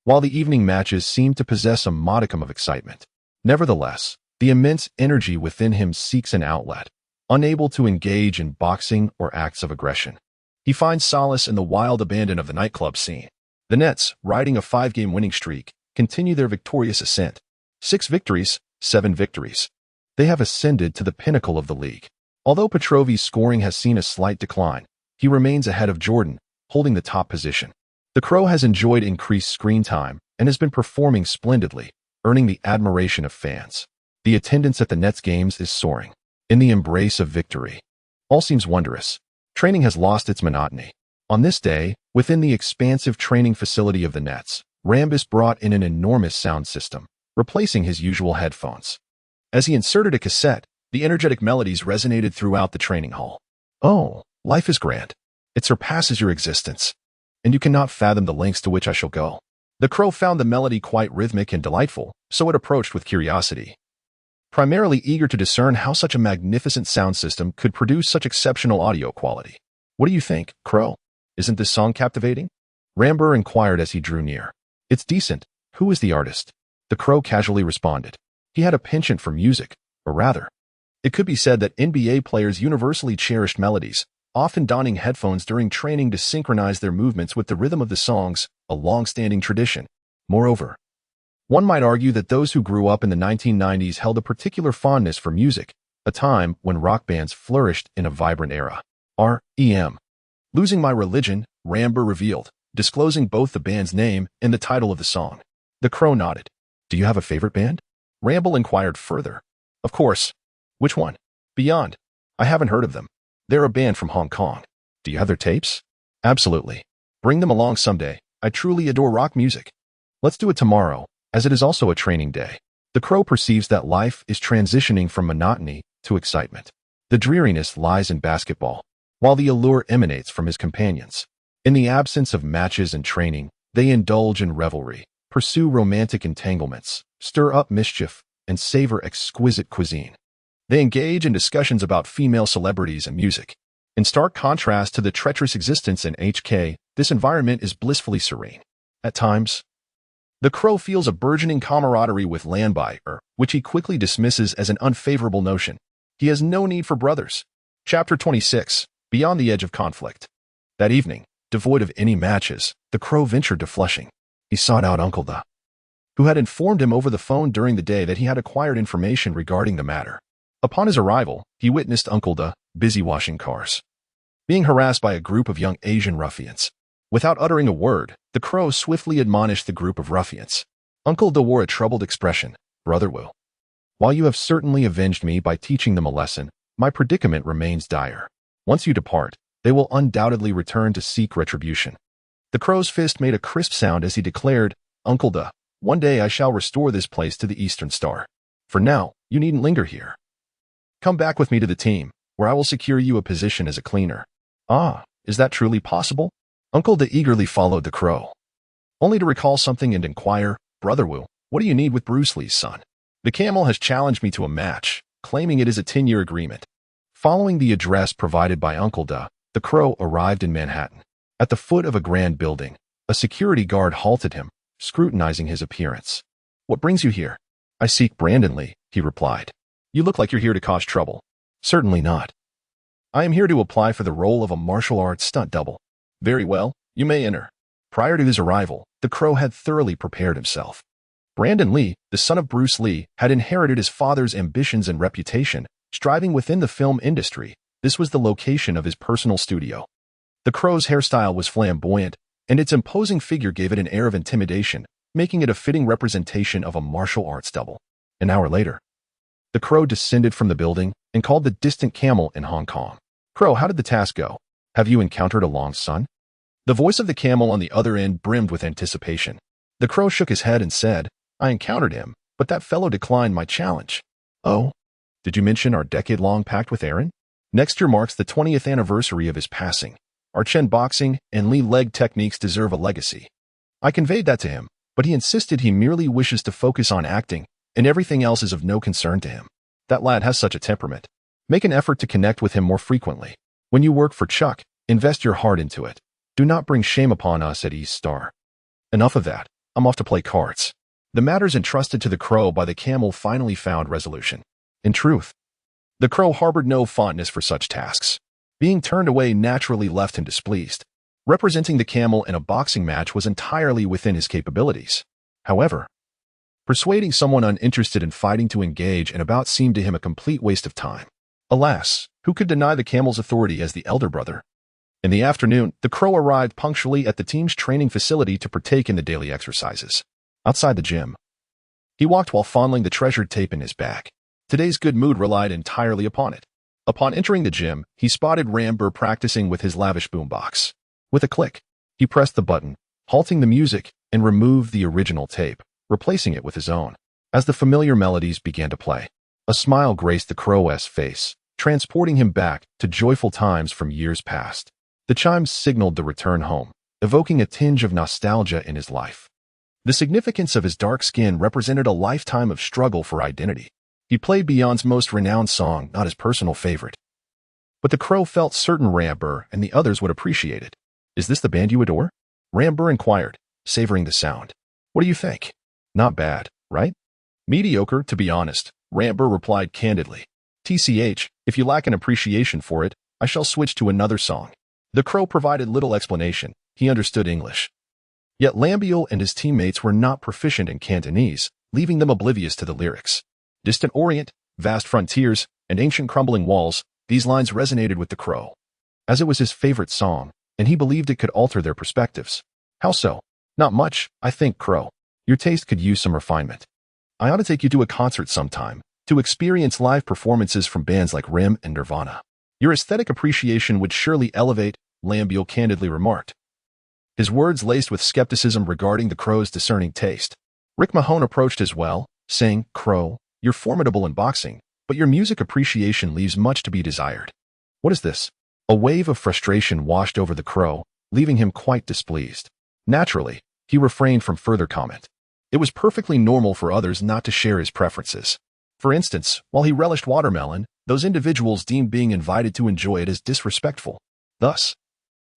while the evening matches seem to possess a modicum of excitement. Nevertheless, the immense energy within him seeks an outlet. Unable to engage in boxing or acts of aggression, he finds solace in the wild abandon of the nightclub scene. The Nets, riding a 5-game winning streak, continue their victorious ascent. 6 victories, 7 victories. They have ascended to the pinnacle of the league. Although Petrovich's scoring has seen a slight decline, he remains ahead of Jordan, holding the top position. The Crow has enjoyed increased screen time and has been performing splendidly, earning the admiration of fans. The attendance at the Nets games is soaring. In the embrace of victory, all seems wondrous. Training has lost its monotony. On this day, within the expansive training facility of the Nets, Rambus brought in an enormous sound system, replacing his usual headphones. As he inserted a cassette, the energetic melodies resonated throughout the training hall. Oh, life is grand. It surpasses your existence, and you cannot fathom the lengths to which I shall go. The Crow found the melody quite rhythmic and delightful, so it approached with curiosity, primarily eager to discern how such a magnificent sound system could produce such exceptional audio quality. What do you think, Crow? Isn't this song captivating? Rambur inquired as he drew near. It's decent. Who is the artist? The Crow casually responded. He had a penchant for music, or rather, it could be said that NBA players universally cherished melodies, often donning headphones during training to synchronize their movements with the rhythm of the songs, a long-standing tradition. Moreover, one might argue that those who grew up in the 1990s held a particular fondness for music, a time when rock bands flourished in a vibrant era. R.E.M. Losing My Religion, Rambur revealed, disclosing both the band's name and the title of the song. The Crow nodded. Do you have a favorite band? Rambur inquired further. Of course. Which one? Beyond. I haven't heard of them. They're a band from Hong Kong. Do you have their tapes? Absolutely. Bring them along someday. I truly adore rock music. Let's do it tomorrow, as it is also a training day. The Crow perceives that life is transitioning from monotony to excitement. The dreariness lies in basketball, while the allure emanates from his companions. In the absence of matches and training, they indulge in revelry, pursue romantic entanglements, stir up mischief, and savor exquisite cuisine. They engage in discussions about female celebrities and music. In stark contrast to the treacherous existence in HK, this environment is blissfully serene. At times, the Crow feels a burgeoning camaraderie with Landby, which he quickly dismisses as an unfavorable notion. He has no need for brothers. Chapter 26. Beyond the Edge of Conflict. That evening, devoid of any matches, the Crow ventured to Flushing. He sought out Uncle Da, who had informed him over the phone during the day that he had acquired information regarding the matter. Upon his arrival, he witnessed Uncle Da busy washing cars, being harassed by a group of young Asian ruffians. Without uttering a word, the Crow swiftly admonished the group of ruffians. Uncle Da wore a troubled expression. Brother Wu, while you have certainly avenged me by teaching them a lesson, my predicament remains dire. Once you depart, they will undoubtedly return to seek retribution. The Crow's fist made a crisp sound as he declared, Uncle Da, one day I shall restore this place to the Eastern Star. For now, you needn't linger here. Come back with me to the team, where I will secure you a position as a cleaner. Ah, is that truly possible? Uncle Da eagerly followed the Crow. only to recall something and inquire, "Brother Wu, what do you need with Bruce Lee's son? The camel has challenged me to a match, claiming it is a 10-year agreement." Following the address provided by Uncle Da, the crow arrived in Manhattan. At the foot of a grand building, a security guard halted him, scrutinizing his appearance. "What brings you here?" "I seek Brandon Lee," he replied. "You look like you're here to cause trouble." "Certainly not. I am here to apply for the role of a martial arts stunt double." "Very well, you may enter." Prior to his arrival, the crow had thoroughly prepared himself. Brandon Lee, the son of Bruce Lee, had inherited his father's ambitions and reputation, striving within the film industry. This was the location of his personal studio. The crow's hairstyle was flamboyant, and its imposing figure gave it an air of intimidation, making it a fitting representation of a martial arts double. An hour later, the crow descended from the building and called the distant camel in Hong Kong. "Crow, how did the task go? Have you encountered a long son?" The voice of the camel on the other end brimmed with anticipation. The crow shook his head and said, "I encountered him, but that fellow declined my challenge." "Oh? Did you mention our decade-long pact with Aaron? Next year marks the 20th anniversary of his passing. Our Chen boxing and Lee leg techniques deserve a legacy." I conveyed that to him, but he insisted he merely wishes to focus on acting, and everything else is of no concern to him. That lad has such a temperament. Make an effort to connect with him more frequently. When you work for Chuck, invest your heart into it. Do not bring shame upon us at East Star. Enough of that. I'm off to play cards. The matters entrusted to the crow by the camel finally found resolution. In truth, the crow harbored no fondness for such tasks. Being turned away naturally left him displeased. Representing the camel in a boxing match was entirely within his capabilities. However, persuading someone uninterested in fighting to engage in a bout seemed to him a complete waste of time. Alas, who could deny the camel's authority as the elder brother? In the afternoon, the crow arrived punctually at the team's training facility to partake in the daily exercises. Outside the gym, he walked while fondling the treasured tape in his bag. Today's good mood relied entirely upon it. Upon entering the gym, he spotted Ramber practicing with his lavish boombox. With a click, he pressed the button, halting the music, and removed the original tape, replacing it with his own. As the familiar melodies began to play, a smile graced the crow's face, transporting him back to joyful times from years past. The chimes signaled the return home, evoking a tinge of nostalgia in his life. The significance of his dark skin represented a lifetime of struggle for identity. He played Beyond's most renowned song, not his personal favorite. But the crow felt certain Ramber and the others would appreciate it. "Is this the band you adore?" Ramber inquired, savoring the sound. "What do you think?" "Not bad, right?" "Mediocre, to be honest," Ramber replied candidly. "TCH, if you lack an appreciation for it, I shall switch to another song." The crow provided little explanation. He understood English. Yet Lambiel and his teammates were not proficient in Cantonese, leaving them oblivious to the lyrics. Distant Orient, vast frontiers, and ancient crumbling walls, these lines resonated with the crow. As it was his favorite song, and he believed it could alter their perspectives. "How so?" "Not much, I think, Crow. Your taste could use some refinement. I ought to take you to a concert sometime, to experience live performances from bands like Rim and Nirvana. Your aesthetic appreciation would surely elevate," Lambiel candidly remarked. His words laced with skepticism regarding the crow's discerning taste. Rick Mahone approached as well, saying, "Crow, you're formidable in boxing, but your music appreciation leaves much to be desired." "What is this?" A wave of frustration washed over the crow, leaving him quite displeased. Naturally, he refrained from further comment. It was perfectly normal for others not to share his preferences. For instance, while he relished watermelon, those individuals deemed being invited to enjoy it as disrespectful. Thus,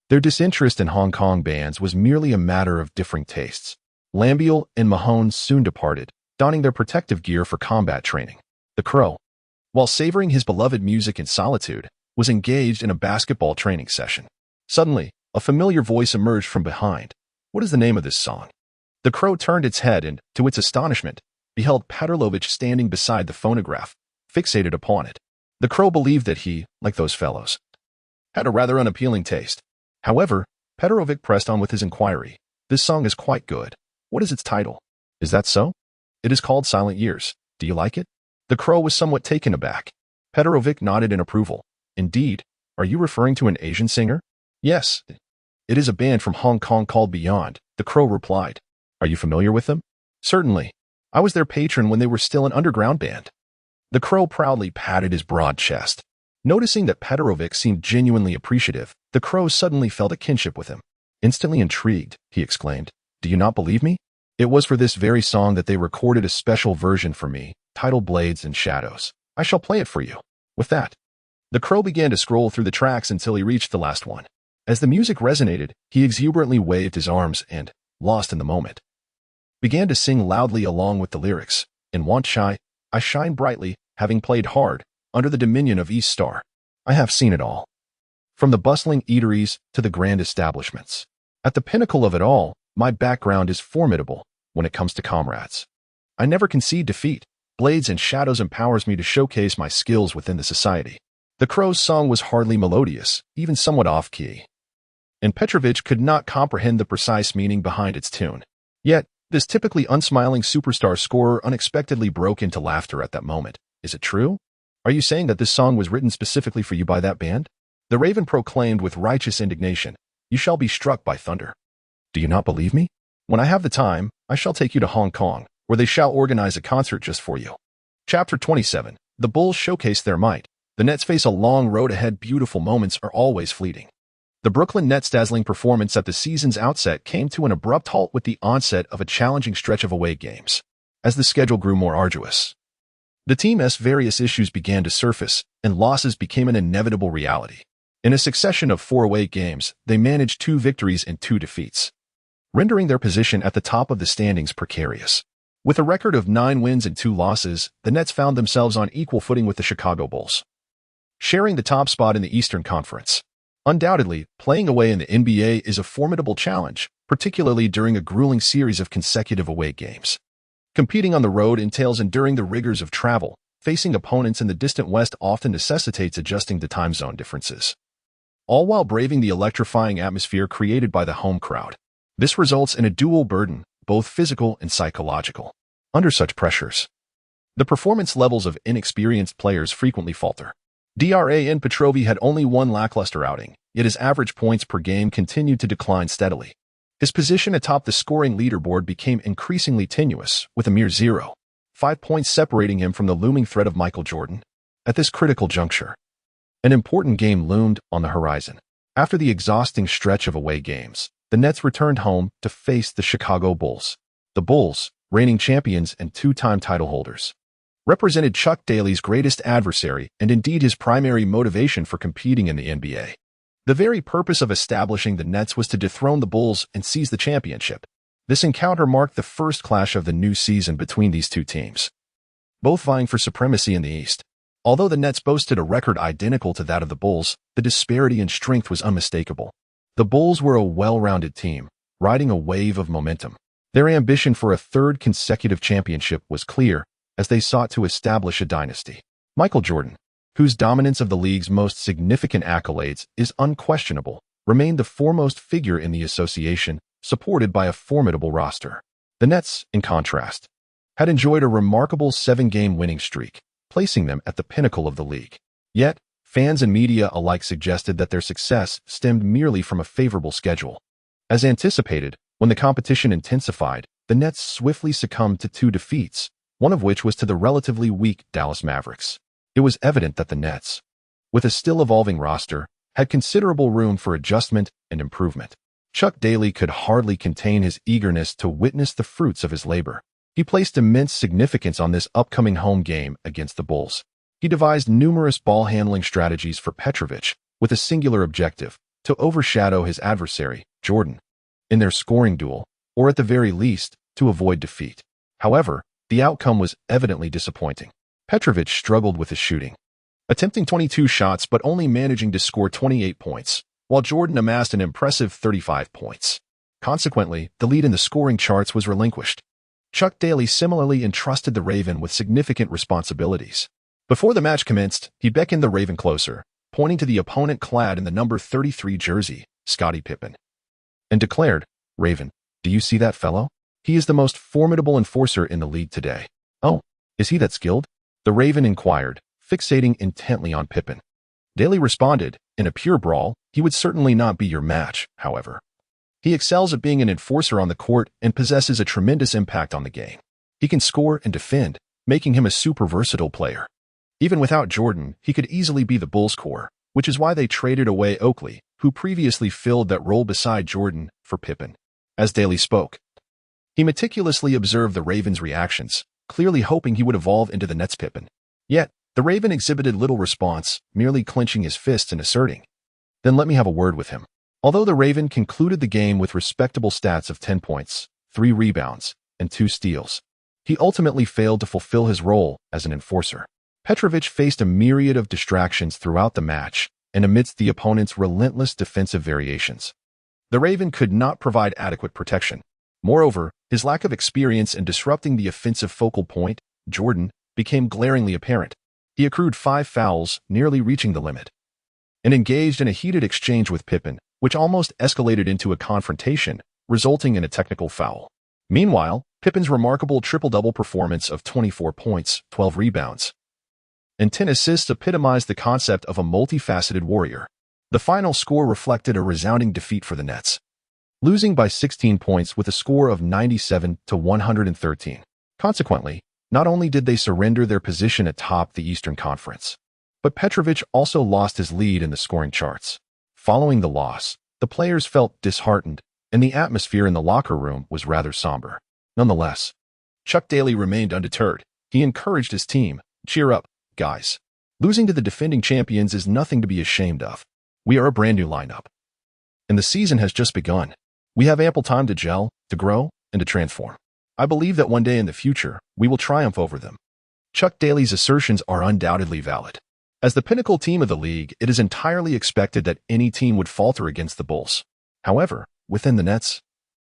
their disinterest in Hong Kong bands was merely a matter of differing tastes. Lambiel and Mahone soon departed, donning their protective gear for combat training. The crow, while savoring his beloved music in solitude, was engaged in a basketball training session. Suddenly, a familiar voice emerged from behind. "What is the name of this song?" The crow turned its head and, to its astonishment, beheld Paterlovich standing beside the phonograph, fixated upon it. The crow believed that he, like those fellows, had a rather unappealing taste. However, Petrovic pressed on with his inquiry. "This song is quite good. What is its title?" "Is that so?" "It is called Silent Years. Do you like it?" The crow was somewhat taken aback. Petrovic nodded in approval. "Indeed. Are you referring to an Asian singer?" "Yes. It is a band from Hong Kong called Beyond," the crow replied. "Are you familiar with them?" "Certainly. I was their patron when they were still an underground band." The crow proudly patted his broad chest. Noticing that Petrovic seemed genuinely appreciative, the crow suddenly felt a kinship with him. Instantly intrigued, he exclaimed, Do you not believe me? It was for this very song that they recorded a special version for me, titled Blades and Shadows. I shall play it for you. With that, the crow began to scroll through the tracks until he reached the last one. As the music resonated, he exuberantly waved his arms and, lost in the moment, began to sing loudly along with the lyrics. In Want Shy, I shine brightly, having played hard, under the dominion of East Star. I have seen it all. From the bustling eateries to the grand establishments. At the pinnacle of it all, my background is formidable when it comes to comrades. I never concede defeat. Blades and Shadows empowers me to showcase my skills within the society. The crow's song was hardly melodious, even somewhat off-key, and Petrovich could not comprehend the precise meaning behind its tune. Yet, this typically unsmiling superstar scorer unexpectedly broke into laughter at that moment. Is it true? Are you saying that this song was written specifically for you by that band? The Raven proclaimed with righteous indignation, You shall be struck by thunder. Do you not believe me? When I have the time, I shall take you to Hong Kong, where they shall organize a concert just for you. Chapter 27. The Bulls showcase their might. The Nets face a long road ahead. Beautiful moments are always fleeting. The Brooklyn Nets' dazzling performance at the season's outset came to an abrupt halt with the onset of a challenging stretch of away games. As the schedule grew more arduous, the team's various issues began to surface, and losses became an inevitable reality. In a succession of 4 away games, they managed 2 victories and 2 defeats, rendering their position at the top of the standings precarious. With a record of 9 wins and 2 losses, the Nets found themselves on equal footing with the Chicago Bulls, sharing the top spot in the Eastern Conference. Undoubtedly, playing away in the NBA is a formidable challenge, particularly during a grueling series of consecutive away games. Competing on the road entails enduring the rigors of travel. Facing opponents in the distant West often necessitates adjusting to time zone differences, all while braving the electrifying atmosphere created by the home crowd. This results in a dual burden, both physical and psychological. Under such pressures, the performance levels of inexperienced players frequently falter. Dragan Petrovic had only 1 lackluster outing, yet his average points per game continued to decline steadily. His position atop the scoring leaderboard became increasingly tenuous, with a mere 0.5 points separating him from the looming threat of Michael Jordan. At this critical juncture, an important game loomed on the horizon. After the exhausting stretch of away games, the Nets returned home to face the Chicago Bulls. The Bulls, reigning champions and 2-time title holders, represented Chuck Daly's greatest adversary and indeed his primary motivation for competing in the NBA. The very purpose of establishing the Nets was to dethrone the Bulls and seize the championship. This encounter marked the first clash of the new season between these 2 teams, both vying for supremacy in the East. Although the Nets boasted a record identical to that of the Bulls, the disparity in strength was unmistakable. The Bulls were a well-rounded team, riding a wave of momentum. Their ambition for a 3rd consecutive championship was clear, as they sought to establish a dynasty. Michael Jordan, whose dominance of the league's most significant accolades is unquestionable, remained the foremost figure in the association, supported by a formidable roster. The Nets, in contrast, had enjoyed a remarkable 7-game winning streak, placing them at the pinnacle of the league. Yet, fans and media alike suggested that their success stemmed merely from a favorable schedule. As anticipated, when the competition intensified, the Nets swiftly succumbed to 2 defeats, one of which was to the relatively weak Dallas Mavericks. It was evident that the Nets, with a still evolving roster, had considerable room for adjustment and improvement. Chuck Daly could hardly contain his eagerness to witness the fruits of his labor. He placed immense significance on this upcoming home game against the Bulls. He devised numerous ball-handling strategies for Petrovich, with a singular objective, to overshadow his adversary, Jordan, in their scoring duel, or at the very least, to avoid defeat. However, the outcome was evidently disappointing. Petrovich struggled with his shooting, attempting 22 shots but only managing to score 28 points, while Jordan amassed an impressive 35 points. Consequently, the lead in the scoring charts was relinquished. Chuck Daly similarly entrusted the Raven with significant responsibilities. Before the match commenced, he beckoned the Raven closer, pointing to the opponent clad in the number 33 jersey, Scottie Pippen, and declared, "Raven, do you see that fellow? He is the most formidable enforcer in the league today." "Oh, is he that skilled?" the Raven inquired, fixating intently on Pippen. Daly responded, "In a pure brawl, he would certainly not be your match, however. He excels at being an enforcer on the court and possesses a tremendous impact on the game. He can score and defend, making him a super versatile player. Even without Jordan, he could easily be the Bulls' core, which is why they traded away Oakley, who previously filled that role beside Jordan, for Pippen." As Daly spoke, He meticulously observed the Raven's reactions, clearly hoping he would evolve into the Nets Pippen. Yet, the Raven exhibited little response, merely clenching his fists and asserting, "Then let me have a word with him." Although the Raven concluded the game with respectable stats of 10 points, 3 rebounds, and 2 steals, he ultimately failed to fulfill his role as an enforcer. Petrovic faced a myriad of distractions throughout the match, and amidst the opponent's relentless defensive variations, the Raven could not provide adequate protection. Moreover, his lack of experience in disrupting the offensive focal point, Jordan, became glaringly apparent. He accrued 5 fouls, nearly reaching the limit, and engaged in a heated exchange with Pippen, which almost escalated into a confrontation, resulting in a technical foul. Meanwhile, Pippen's remarkable triple-double performance of 24 points, 12 rebounds, and 10 assists epitomized the concept of a multifaceted warrior. The final score reflected a resounding defeat for the Nets, losing by 16 points with a score of 97-113. Consequently, not only did they surrender their position atop the Eastern Conference, but Petrovic also lost his lead in the scoring charts. Following the loss, the players felt disheartened, and the atmosphere in the locker room was rather somber. Nonetheless, Chuck Daly remained undeterred. He encouraged his team, "Cheer up, guys. Losing to the defending champions is nothing to be ashamed of. We are a brand new lineup, and the season has just begun. We have ample time to gel, to grow, and to transform. I believe that one day in the future, we will triumph over them." Chuck Daly's assertions are undoubtedly valid. As the pinnacle team of the league, it is entirely expected that any team would falter against the Bulls. However, within the Nets,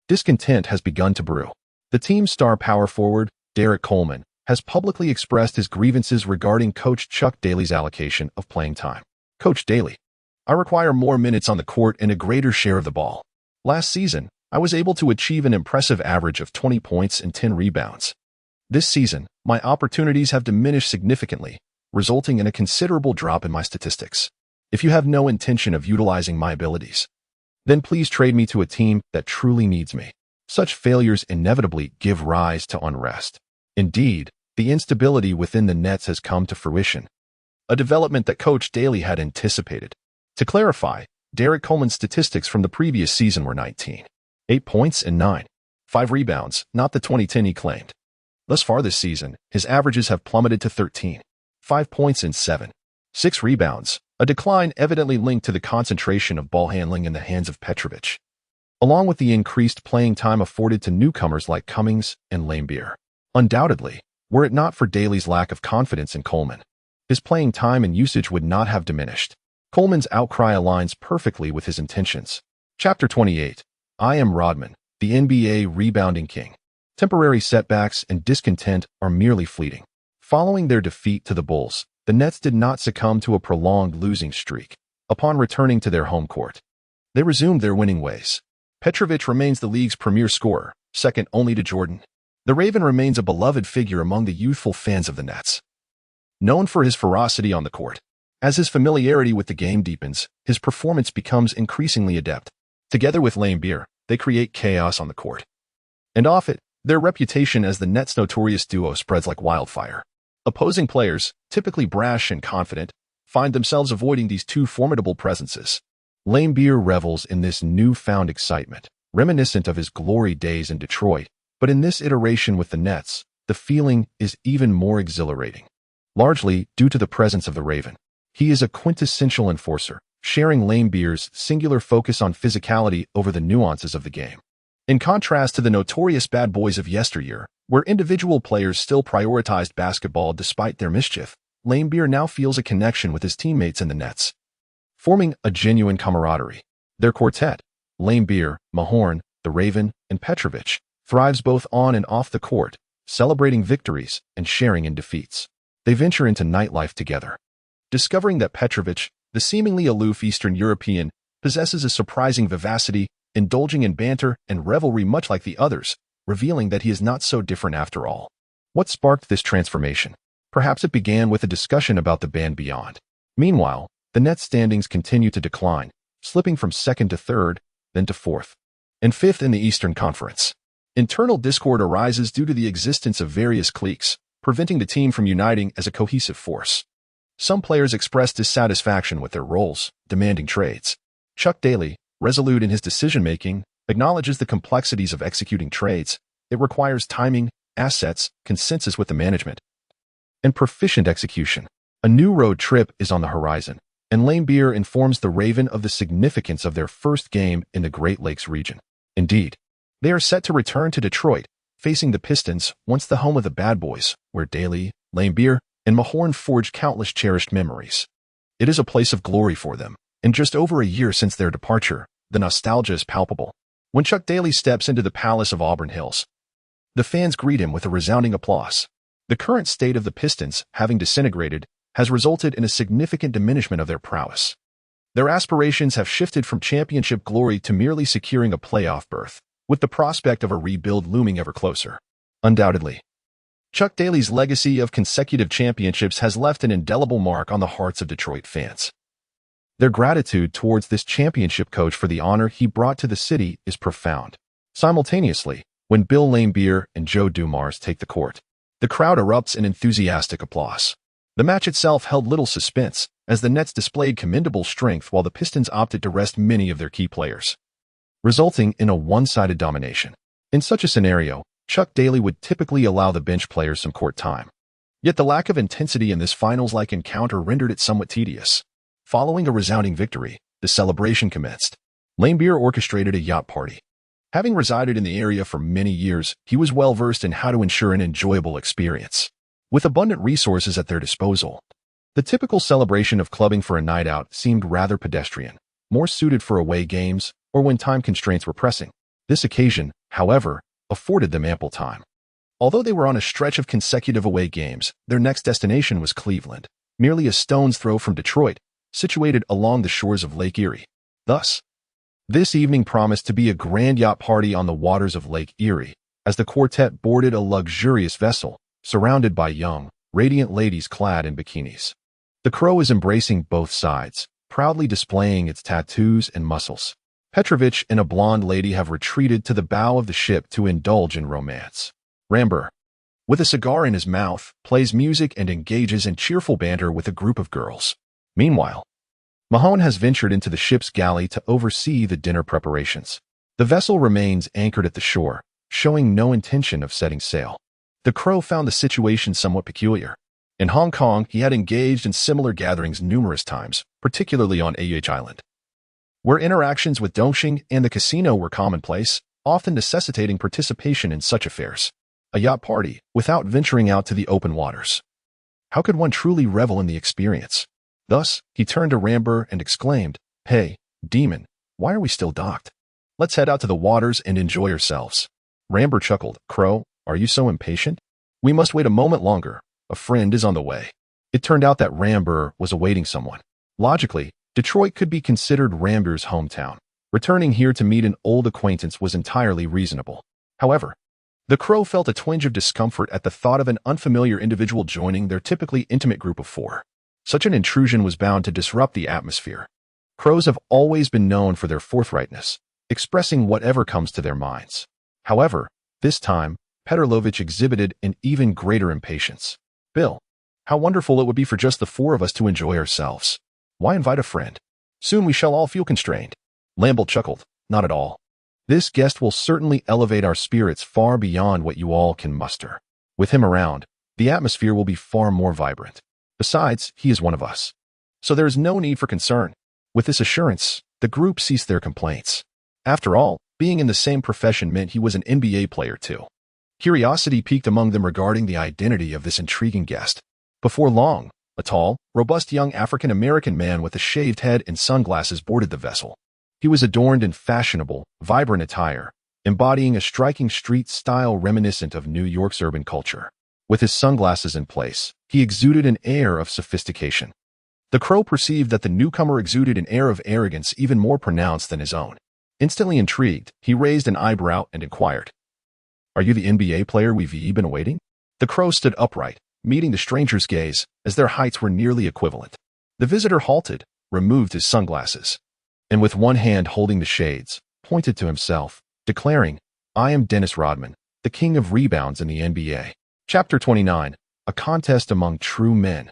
discontent has begun to brew. The team's star power forward, Derek Coleman, has publicly expressed his grievances regarding Coach Chuck Daly's allocation of playing time. "Coach Daly, I require more minutes on the court and a greater share of the ball. Last season, I was able to achieve an impressive average of 20 points and 10 rebounds. This season, my opportunities have diminished significantly, resulting in a considerable drop in my statistics. If you have no intention of utilizing my abilities, then please trade me to a team that truly needs me." Such failures inevitably give rise to unrest. Indeed, the instability within the Nets has come to fruition, a development that Coach Daly had anticipated. To clarify, Derek Coleman's statistics from the previous season were 19, 8 points and 9.5 rebounds, not the 2010 he claimed. Thus far this season, his averages have plummeted to 13, 5 points and 7.6 rebounds, a decline evidently linked to the concentration of ball handling in the hands of Petrovic, along with the increased playing time afforded to newcomers like Cummings and Laimbeer. Undoubtedly, were it not for Daly's lack of confidence in Coleman, his playing time and usage would not have diminished. Coleman's outcry aligns perfectly with his intentions. Chapter 28. I am Rodman, the NBA rebounding king. Temporary setbacks and discontent are merely fleeting. Following their defeat to the Bulls, the Nets did not succumb to a prolonged losing streak. Upon returning to their home court, they resumed their winning ways. Petrovic remains the league's premier scorer, second only to Jordan. The Raven remains a beloved figure among the youthful fans of the Nets, known for his ferocity on the court. As his familiarity with the game deepens, his performance becomes increasingly adept. Together with Laimbeer, they create chaos on the court. And off it, their reputation as the Nets' notorious duo spreads like wildfire. Opposing players, typically brash and confident, find themselves avoiding these two formidable presences. Laimbeer revels in this newfound excitement, reminiscent of his glory days in Detroit, but in this iteration with the Nets, the feeling is even more exhilarating. Largely due to the presence of the Raven, he is a quintessential enforcer, sharing Laimbeer's singular focus on physicality over the nuances of the game. In contrast to the notorious bad boys of yesteryear, where individual players still prioritized basketball despite their mischief, Laimbeer now feels a connection with his teammates in the Nets, forming a genuine camaraderie. Their quartet, Laimbeer, Mahorn, the Raven, and Petrovic, thrives both on and off the court, celebrating victories and sharing in defeats. They venture into nightlife together, discovering that Petrovic, the seemingly aloof Eastern European, possesses a surprising vivacity, indulging in banter and revelry much like the others, revealing that he is not so different after all. What sparked this transformation? Perhaps it began with a discussion about the band Beyond. Meanwhile, the Nets' standings continue to decline, slipping from second to third, then to fourth, and fifth in the Eastern Conference. Internal discord arises due to the existence of various cliques, preventing the team from uniting as a cohesive force. Some players express dissatisfaction with their roles, demanding trades. Chuck Daly, resolute in his decision-making, acknowledges the complexities of executing trades, It requires timing, assets, consensus with the management, and proficient execution. A new road trip is on the horizon, and Lambeer informs the Raven of the significance of their first game in the Great Lakes region. Indeed, they are set to return to Detroit, facing the Pistons, once the home of the Bad Boys, where Daly, Lambeer, and Mahorn forged countless cherished memories. It is a place of glory for them, and just over a year since their departure, the nostalgia is palpable. When Chuck Daly steps into the Palace of Auburn Hills, the fans greet him with a resounding applause. The current state of the Pistons, having disintegrated, has resulted in a significant diminishment of their prowess. Their aspirations have shifted from championship glory to merely securing a playoff berth, with the prospect of a rebuild looming ever closer. Undoubtedly, Chuck Daly's legacy of consecutive championships has left an indelible mark on the hearts of Detroit fans. Their gratitude towards this championship coach for the honor he brought to the city is profound. Simultaneously, when Bill Lambeer and Joe Dumars take the court, the crowd erupts in enthusiastic applause. The match itself held little suspense, as the Nets displayed commendable strength while the Pistons opted to rest many of their key players, resulting in a one-sided domination. In such a scenario, Chuck Daly would typically allow the bench players some court time. Yet the lack of intensity in this finals-like encounter rendered it somewhat tedious. Following a resounding victory, the celebration commenced. Lambeer orchestrated a yacht party. Having resided in the area for many years, he was well-versed in how to ensure an enjoyable experience. With abundant resources at their disposal, the typical celebration of clubbing for a night out seemed rather pedestrian, more suited for away games or when time constraints were pressing. This occasion, however, afforded them ample time. Although they were on a stretch of consecutive away games, their next destination was Cleveland, merely a stone's throw from Detroit, situated along the shores of Lake Erie. Thus, this evening promised to be a grand yacht party on the waters of Lake Erie, as the quartet boarded a luxurious vessel, surrounded by young, radiant ladies clad in bikinis. The Crow is embracing both sides, proudly displaying its tattoos and muscles. Petrovich and a blonde lady have retreated to the bow of the ship to indulge in romance. Ramber, with a cigar in his mouth, plays music and engages in cheerful banter with a group of girls. Meanwhile, Mahone has ventured into the ship's galley to oversee the dinner preparations. The vessel remains anchored at the shore, showing no intention of setting sail. The Crow found the situation somewhat peculiar. In Hong Kong, he had engaged in similar gatherings numerous times, particularly on Island, where interactions with Dongxing and the casino were commonplace, often necessitating participation in such affairs. A yacht party, without venturing out to the open waters. How could one truly revel in the experience? Thus, he turned to Ramber and exclaimed, "Hey, demon, why are we still docked? Let's head out to the waters and enjoy ourselves." Ramber chuckled. "Crow, are you so impatient? We must wait a moment longer. A friend is on the way." It turned out that Ramber was awaiting someone. Logically, Detroit could be considered Ramber's hometown. Returning here to meet an old acquaintance was entirely reasonable. However, the Crow felt a twinge of discomfort at the thought of an unfamiliar individual joining their typically intimate group of four. Such an intrusion was bound to disrupt the atmosphere. Crows have always been known for their forthrightness, expressing whatever comes to their minds. However, this time, Petrovich exhibited an even greater impatience. "Bill, how wonderful it would be for just the four of us to enjoy ourselves. Why invite a friend? Soon we shall all feel constrained." Lamble chuckled. "Not at all. This guest will certainly elevate our spirits far beyond what you all can muster. With him around, the atmosphere will be far more vibrant. Besides, he is one of us. So there is no need for concern." With this assurance, the group ceased their complaints. After all, being in the same profession meant he was an NBA player too. Curiosity piqued among them regarding the identity of this intriguing guest. Before long, a tall, robust young African-American man with a shaved head and sunglasses boarded the vessel. He was adorned in fashionable, vibrant attire, embodying a striking street style reminiscent of New York's urban culture. With his sunglasses in place, he exuded an air of sophistication. The Crow perceived that the newcomer exuded an air of arrogance even more pronounced than his own. Instantly intrigued, he raised an eyebrow and inquired, "Are you the NBA player we've been awaiting?" The Crow stood upright, meeting the stranger's gaze, as their heights were nearly equivalent. The visitor halted, removed his sunglasses, and with one hand holding the shades, pointed to himself, declaring, "I am Dennis Rodman, the king of rebounds in the NBA." Chapter 29. A Contest Among True Men.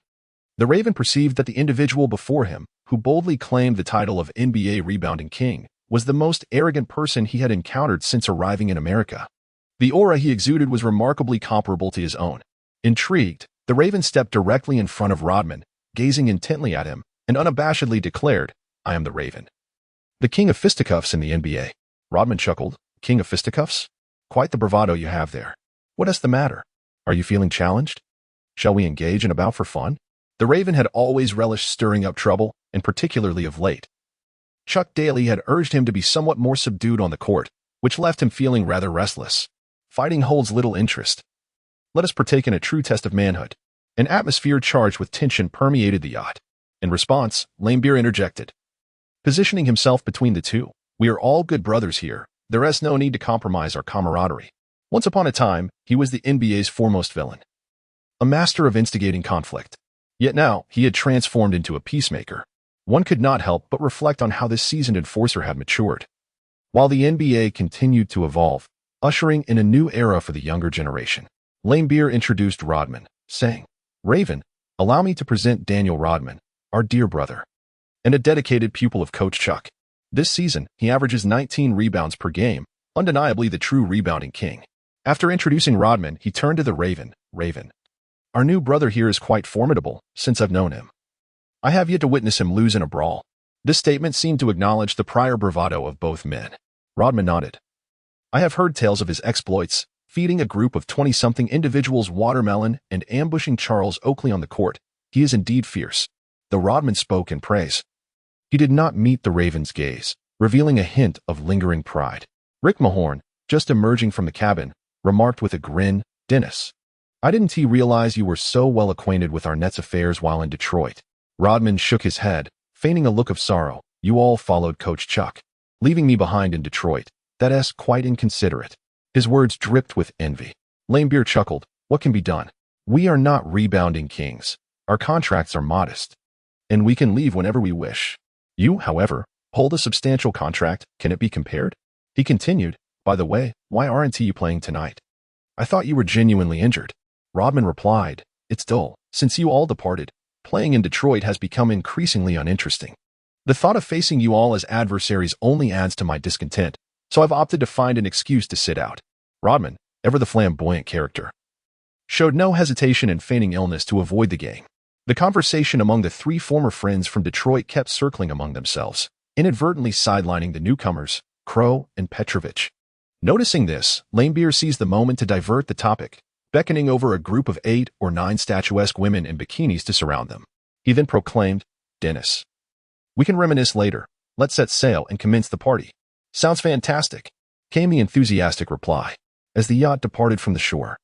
The Raven perceived that the individual before him, who boldly claimed the title of NBA rebounding king, was the most arrogant person he had encountered since arriving in America. The aura he exuded was remarkably comparable to his own. Intrigued, the Raven stepped directly in front of Rodman, gazing intently at him, and unabashedly declared, "I am the Raven, the king of fisticuffs in the NBA." Rodman chuckled. "King of fisticuffs? Quite the bravado you have there. What is the matter? Are you feeling challenged? Shall we engage in a bout for fun?" The Raven had always relished stirring up trouble, and particularly of late. Chuck Daly had urged him to be somewhat more subdued on the court, which left him feeling rather restless. Fighting holds little interest. Let us partake in a true test of manhood. An atmosphere charged with tension permeated the yacht. In response, Lamebeer interjected, positioning himself between the two. "We are all good brothers here. There is no need to compromise our camaraderie. Once upon a time, he was the NBA's foremost villain, a master of instigating conflict. Yet now, he had transformed into a peacemaker. One could not help but reflect on how this seasoned enforcer had matured. While the NBA continued to evolve, ushering in a new era for the younger generation, Lamebeer introduced Rodman, saying, "Raven, allow me to present Daniel Rodman, our dear brother, and a dedicated pupil of Coach Chuck. This season, he averages 19 rebounds per game, undeniably the true rebounding king." After introducing Rodman, he turned to the Raven. "Raven, our new brother here is quite formidable since I've known him. I have yet to witness him lose in a brawl." This statement seemed to acknowledge the prior bravado of both men. Rodman nodded. "I have heard tales of his exploits, feeding a group of 20-something individuals watermelon and ambushing Charles Oakley on the court. He is indeed fierce." Though Rodman spoke in praise, he did not meet the Raven's gaze, revealing a hint of lingering pride. Rick Mahorn, just emerging from the cabin, remarked with a grin, "Dennis, I didn't realize you were so well acquainted with our Nets affairs while in Detroit." Rodman shook his head, feigning a look of sorrow. "You all followed Coach Chuck, leaving me behind in Detroit. That is quite inconsiderate." His words dripped with envy. Lamebeer chuckled. "What can be done? We are not rebounding kings. Our contracts are modest, and we can leave whenever we wish. You, however, hold a substantial contract. Can it be compared?" He continued, "By the way, why aren't you playing tonight? I thought you were genuinely injured." Rodman replied, "It's dull. Since you all departed, playing in Detroit has become increasingly uninteresting. The thought of facing you all as adversaries only adds to my discontent, so I've opted to find an excuse to sit out." Rodman, ever the flamboyant character, showed no hesitation in feigning illness to avoid the game. The conversation among the three former friends from Detroit kept circling among themselves, inadvertently sidelining the newcomers, Crow and Petrovich. Noticing this, Lamebeer seized the moment to divert the topic, beckoning over a group of 8 or 9 statuesque women in bikinis to surround them. He then proclaimed, "Dennis, we can reminisce later. Let's set sail and commence the party." "Sounds fantastic," came the enthusiastic reply. As the yacht departed from the shore,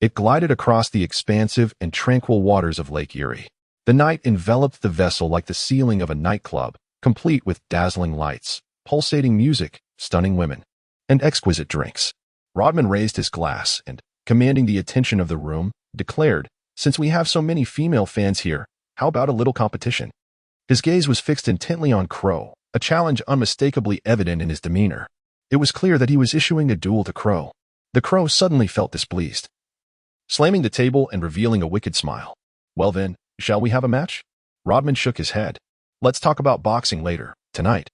it glided across the expansive and tranquil waters of Lake Erie. The night enveloped the vessel like the ceiling of a nightclub, complete with dazzling lights, pulsating music, stunning women, and exquisite drinks. Rodman raised his glass and, commanding the attention of the room, declared, "Since we have so many female fans here, how about a little competition?" His gaze was fixed intently on Crow, a challenge unmistakably evident in his demeanor. It was clear that he was issuing a duel to Crow. The Crow suddenly felt displeased, slamming the table and revealing a wicked smile. "Well then, shall we have a match?" Rodman shook his head. "Let's talk about boxing later. Tonight,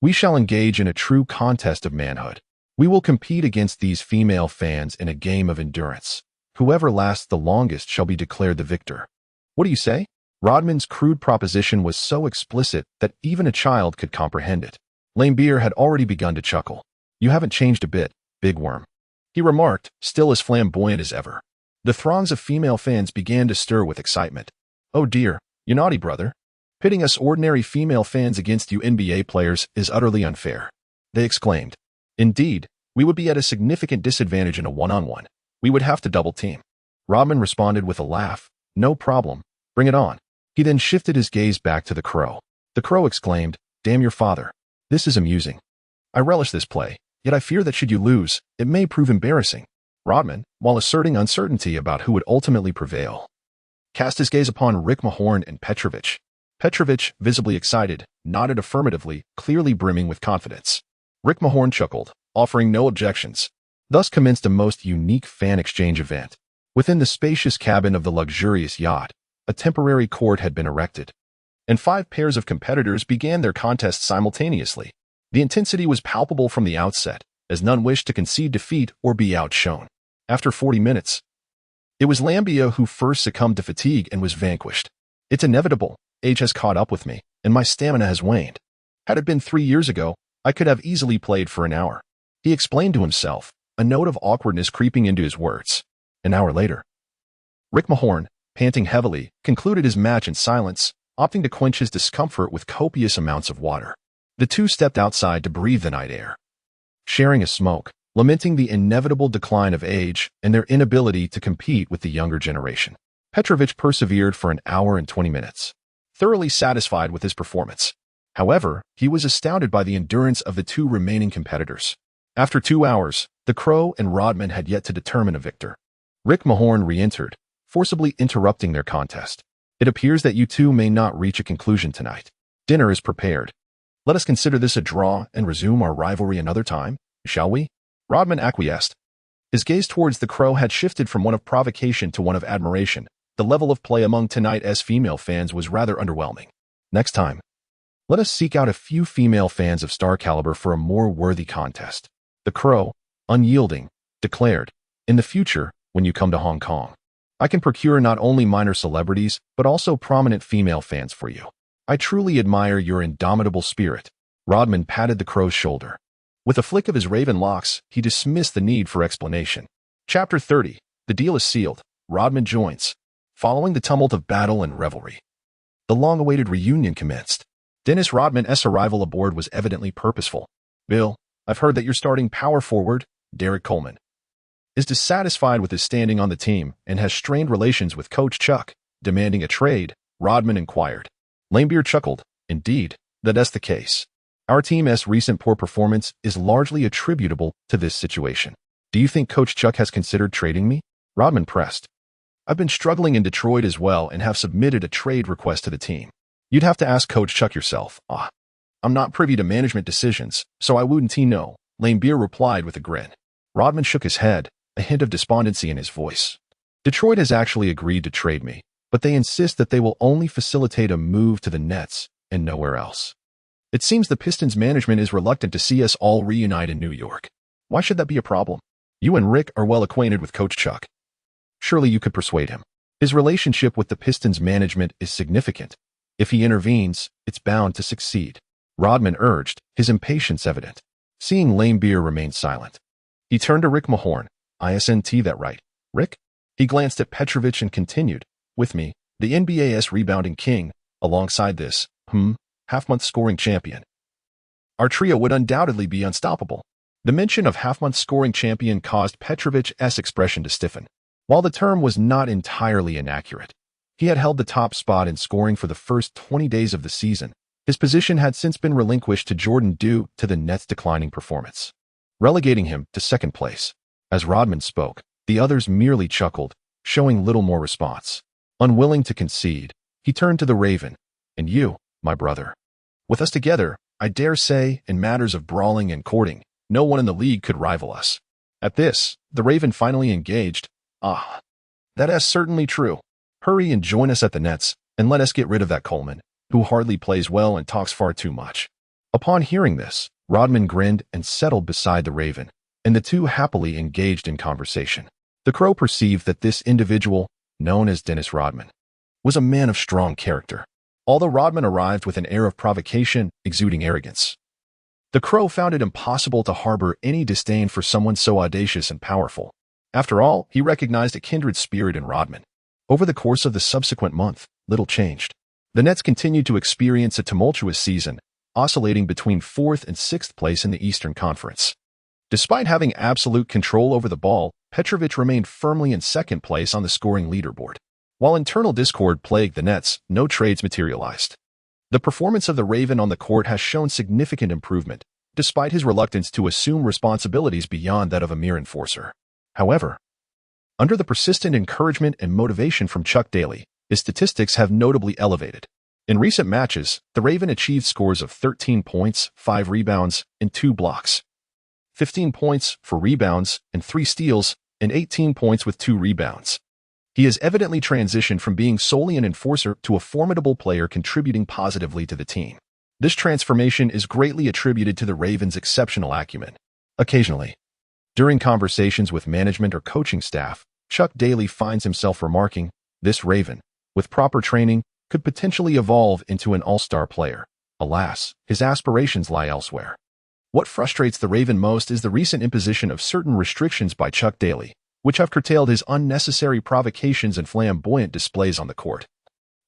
we shall engage in a true contest of manhood. We will compete against these female fans in a game of endurance. Whoever lasts the longest shall be declared the victor. What do you say?" Rodman's crude proposition was so explicit that even a child could comprehend it. Lamebeer had already begun to chuckle. "You haven't changed a bit, big worm," he remarked, still as flamboyant as ever. The throngs of female fans began to stir with excitement. "Oh dear, you naughty brother. Pitting us ordinary female fans against you NBA players is utterly unfair," they exclaimed. "Indeed, we would be at a significant disadvantage in a one-on-one. We would have to double team." Rodman responded with a laugh. "No problem. Bring it on." He then shifted his gaze back to the Crow. The Crow exclaimed, "Damn your father. This is amusing. I relish this play, yet I fear that should you lose, it may prove embarrassing." Rodman, while asserting uncertainty about who would ultimately prevail, cast his gaze upon Rick Mahorn and Petrovich. Petrovich, visibly excited, nodded affirmatively, clearly brimming with confidence. Rick Mahorn chuckled, offering no objections. Thus commenced a most unique fan exchange event. Within the spacious cabin of the luxurious yacht, a temporary court had been erected, and 5 pairs of competitors began their contest simultaneously. The intensity was palpable from the outset, as none wished to concede defeat or be outshone. After 40 minutes, it was Lambia who first succumbed to fatigue and was vanquished. It's inevitable. Age has caught up with me, and my stamina has waned. Had it been 3 years ago, I could have easily played for an hour. He explained to himself, a note of awkwardness creeping into his words. An hour later, Rick Mahorn, panting heavily, concluded his match in silence, opting to quench his discomfort with copious amounts of water. The two stepped outside to breathe the night air, sharing a smoke, lamenting the inevitable decline of age and their inability to compete with the younger generation. Petrovic persevered for an hour and 20 minutes, thoroughly satisfied with his performance. However, he was astounded by the endurance of the two remaining competitors. After 2 hours, the Crow and Rodman had yet to determine a victor. Rick Mahorn re-entered, forcibly interrupting their contest. It appears that you two may not reach a conclusion tonight. Dinner is prepared. Let us consider this a draw and resume our rivalry another time, shall we? Rodman acquiesced. His gaze towards the Crow had shifted from one of provocation to one of admiration. The level of play among tonight's female fans was rather underwhelming. Next time, let us seek out a few female fans of star caliber for a more worthy contest. The Crow, unyielding, declared, in the future, when you come to Hong Kong, I can procure not only minor celebrities, but also prominent female fans for you. I truly admire your indomitable spirit. Rodman patted the Crow's shoulder. With a flick of his raven locks, he dismissed the need for explanation. Chapter 30. The deal is sealed. Rodman joins. Following the tumult of battle and revelry, the long-awaited reunion commenced. Dennis Rodman's arrival aboard was evidently purposeful. Bill, I've heard that you're starting power forward. Derek Coleman is dissatisfied with his standing on the team and has strained relations with Coach Chuck, demanding a trade, Rodman inquired. Lanebeer chuckled. Indeed, that's the case. Our team's recent poor performance is largely attributable to this situation. Do you think Coach Chuck has considered trading me? Rodman pressed. I've been struggling in Detroit as well and have submitted a trade request to the team. You'd have to ask Coach Chuck yourself. I'm not privy to management decisions, so I wouldn't know, Lanebeer replied with a grin. Rodman shook his head, a hint of despondency in his voice. Detroit has actually agreed to trade me, but they insist that they will only facilitate a move to the Nets and nowhere else. It seems the Pistons management is reluctant to see us all reunite in New York. Why should that be a problem? You and Rick are well acquainted with Coach Chuck. Surely you could persuade him. His relationship with the Pistons management is significant. If he intervenes, it's bound to succeed. Rodman urged, his impatience evident. Seeing Lanebeer remain silent, he turned to Rick Mahorn. ISNT that right, Rick? He glanced at Petrovic and continued, with me, the NBA's rebounding king, alongside this, half-month scoring champion. Our trio would undoubtedly be unstoppable. The mention of half-month scoring champion caused Petrovic's expression to stiffen. While the term was not entirely inaccurate, he had held the top spot in scoring for the first 20 days of the season. His position had since been relinquished to Jordan due to the Nets' declining performance, relegating him to second place. As Rodman spoke, the others merely chuckled, showing little more response. Unwilling to concede, he turned to the Raven. And you, my brother. With us together, I dare say, in matters of brawling and courting, no one in the league could rival us. At this, the Raven finally engaged. That is certainly true. Hurry and join us at the Nets, and let us get rid of that Coleman, who hardly plays well and talks far too much. Upon hearing this, Rodman grinned and settled beside the Raven, and the two happily engaged in conversation. The Crow perceived that this individual, known as Dennis Rodman, was a man of strong character. Although Rodman arrived with an air of provocation, exuding arrogance, the Crow found it impossible to harbor any disdain for someone so audacious and powerful. After all, he recognized a kindred spirit in Rodman. Over the course of the subsequent month, little changed. The Nets continued to experience a tumultuous season, oscillating between 4th and 6th place in the Eastern Conference. Despite having absolute control over the ball, Petrovic remained firmly in 2nd place on the scoring leaderboard. While internal discord plagued the Nets, no trades materialized. The performance of the Raven on the court has shown significant improvement, despite his reluctance to assume responsibilities beyond that of a mere enforcer. However, under the persistent encouragement and motivation from Chuck Daly, his statistics have notably elevated. In recent matches, the Raven achieved scores of 13 points, 5 rebounds, and 2 blocks, 15 points, 4 rebounds, and 3 steals, and 18 points with 2 rebounds. He has evidently transitioned from being solely an enforcer to a formidable player contributing positively to the team. This transformation is greatly attributed to the Ravens' exceptional acumen. Occasionally, during conversations with management or coaching staff, Chuck Daly finds himself remarking, "This Raven, with proper training, could potentially evolve into an all-star player." Alas, his aspirations lie elsewhere. What frustrates the Raven most is the recent imposition of certain restrictions by Chuck Daly, which have curtailed his unnecessary provocations and flamboyant displays on the court,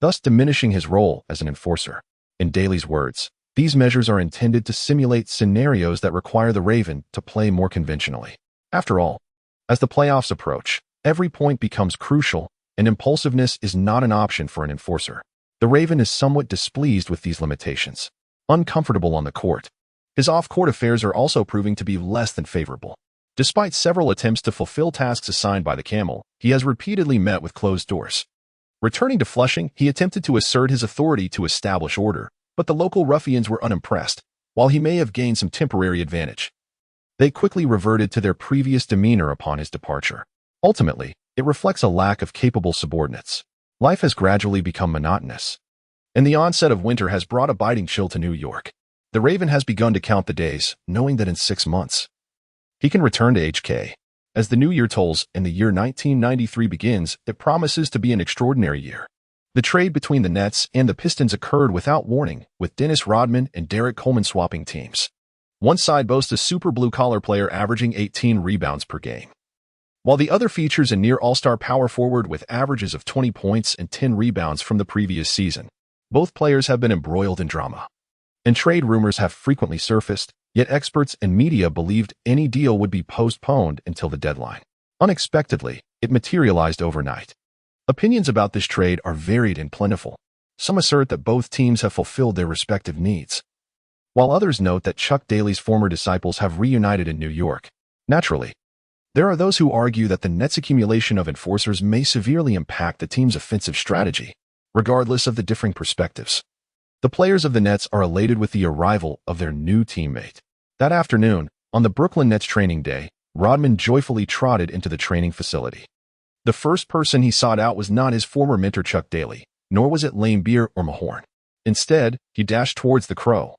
thus diminishing his role as an enforcer. In Daly's words, these measures are intended to simulate scenarios that require the Raven to play more conventionally. After all, as the playoffs approach, every point becomes crucial, and impulsiveness is not an option for an enforcer. The Raven is somewhat displeased with these limitations. Uncomfortable on the court, his off-court affairs are also proving to be less than favorable. Despite several attempts to fulfill tasks assigned by the Camel, he has repeatedly met with closed doors. Returning to Flushing, he attempted to assert his authority to establish order, but the local ruffians were unimpressed. While he may have gained some temporary advantage, they quickly reverted to their previous demeanor upon his departure. Ultimately, it reflects a lack of capable subordinates. Life has gradually become monotonous, and the onset of winter has brought a biting chill to New York. The Raven has begun to count the days, knowing that in 6 months, he can return to HK. As the new year tolls and the year 1993 begins, it promises to be an extraordinary year. The trade between the Nets and the Pistons occurred without warning, with Dennis Rodman and Derek Coleman swapping teams. One side boasts a super blue-collar player averaging 18 rebounds per game, while the other features a near all-star power forward with averages of 20 points and 10 rebounds from the previous season. Both players have been embroiled in drama, and trade rumors have frequently surfaced, yet experts and media believed any deal would be postponed until the deadline. Unexpectedly, it materialized overnight. Opinions about this trade are varied and plentiful. Some assert that both teams have fulfilled their respective needs, while others note that Chuck Daly's former disciples have reunited in New York. Naturally, there are those who argue that the Nets' accumulation of enforcers may severely impact the team's offensive strategy, regardless of the differing perspectives. The players of the Nets are elated with the arrival of their new teammate. That afternoon, on the Brooklyn Nets training day, Rodman joyfully trotted into the training facility. The first person he sought out was not his former mentor Chuck Daly, nor was it Laimbeer or Mahorn. Instead, he dashed towards the Crow,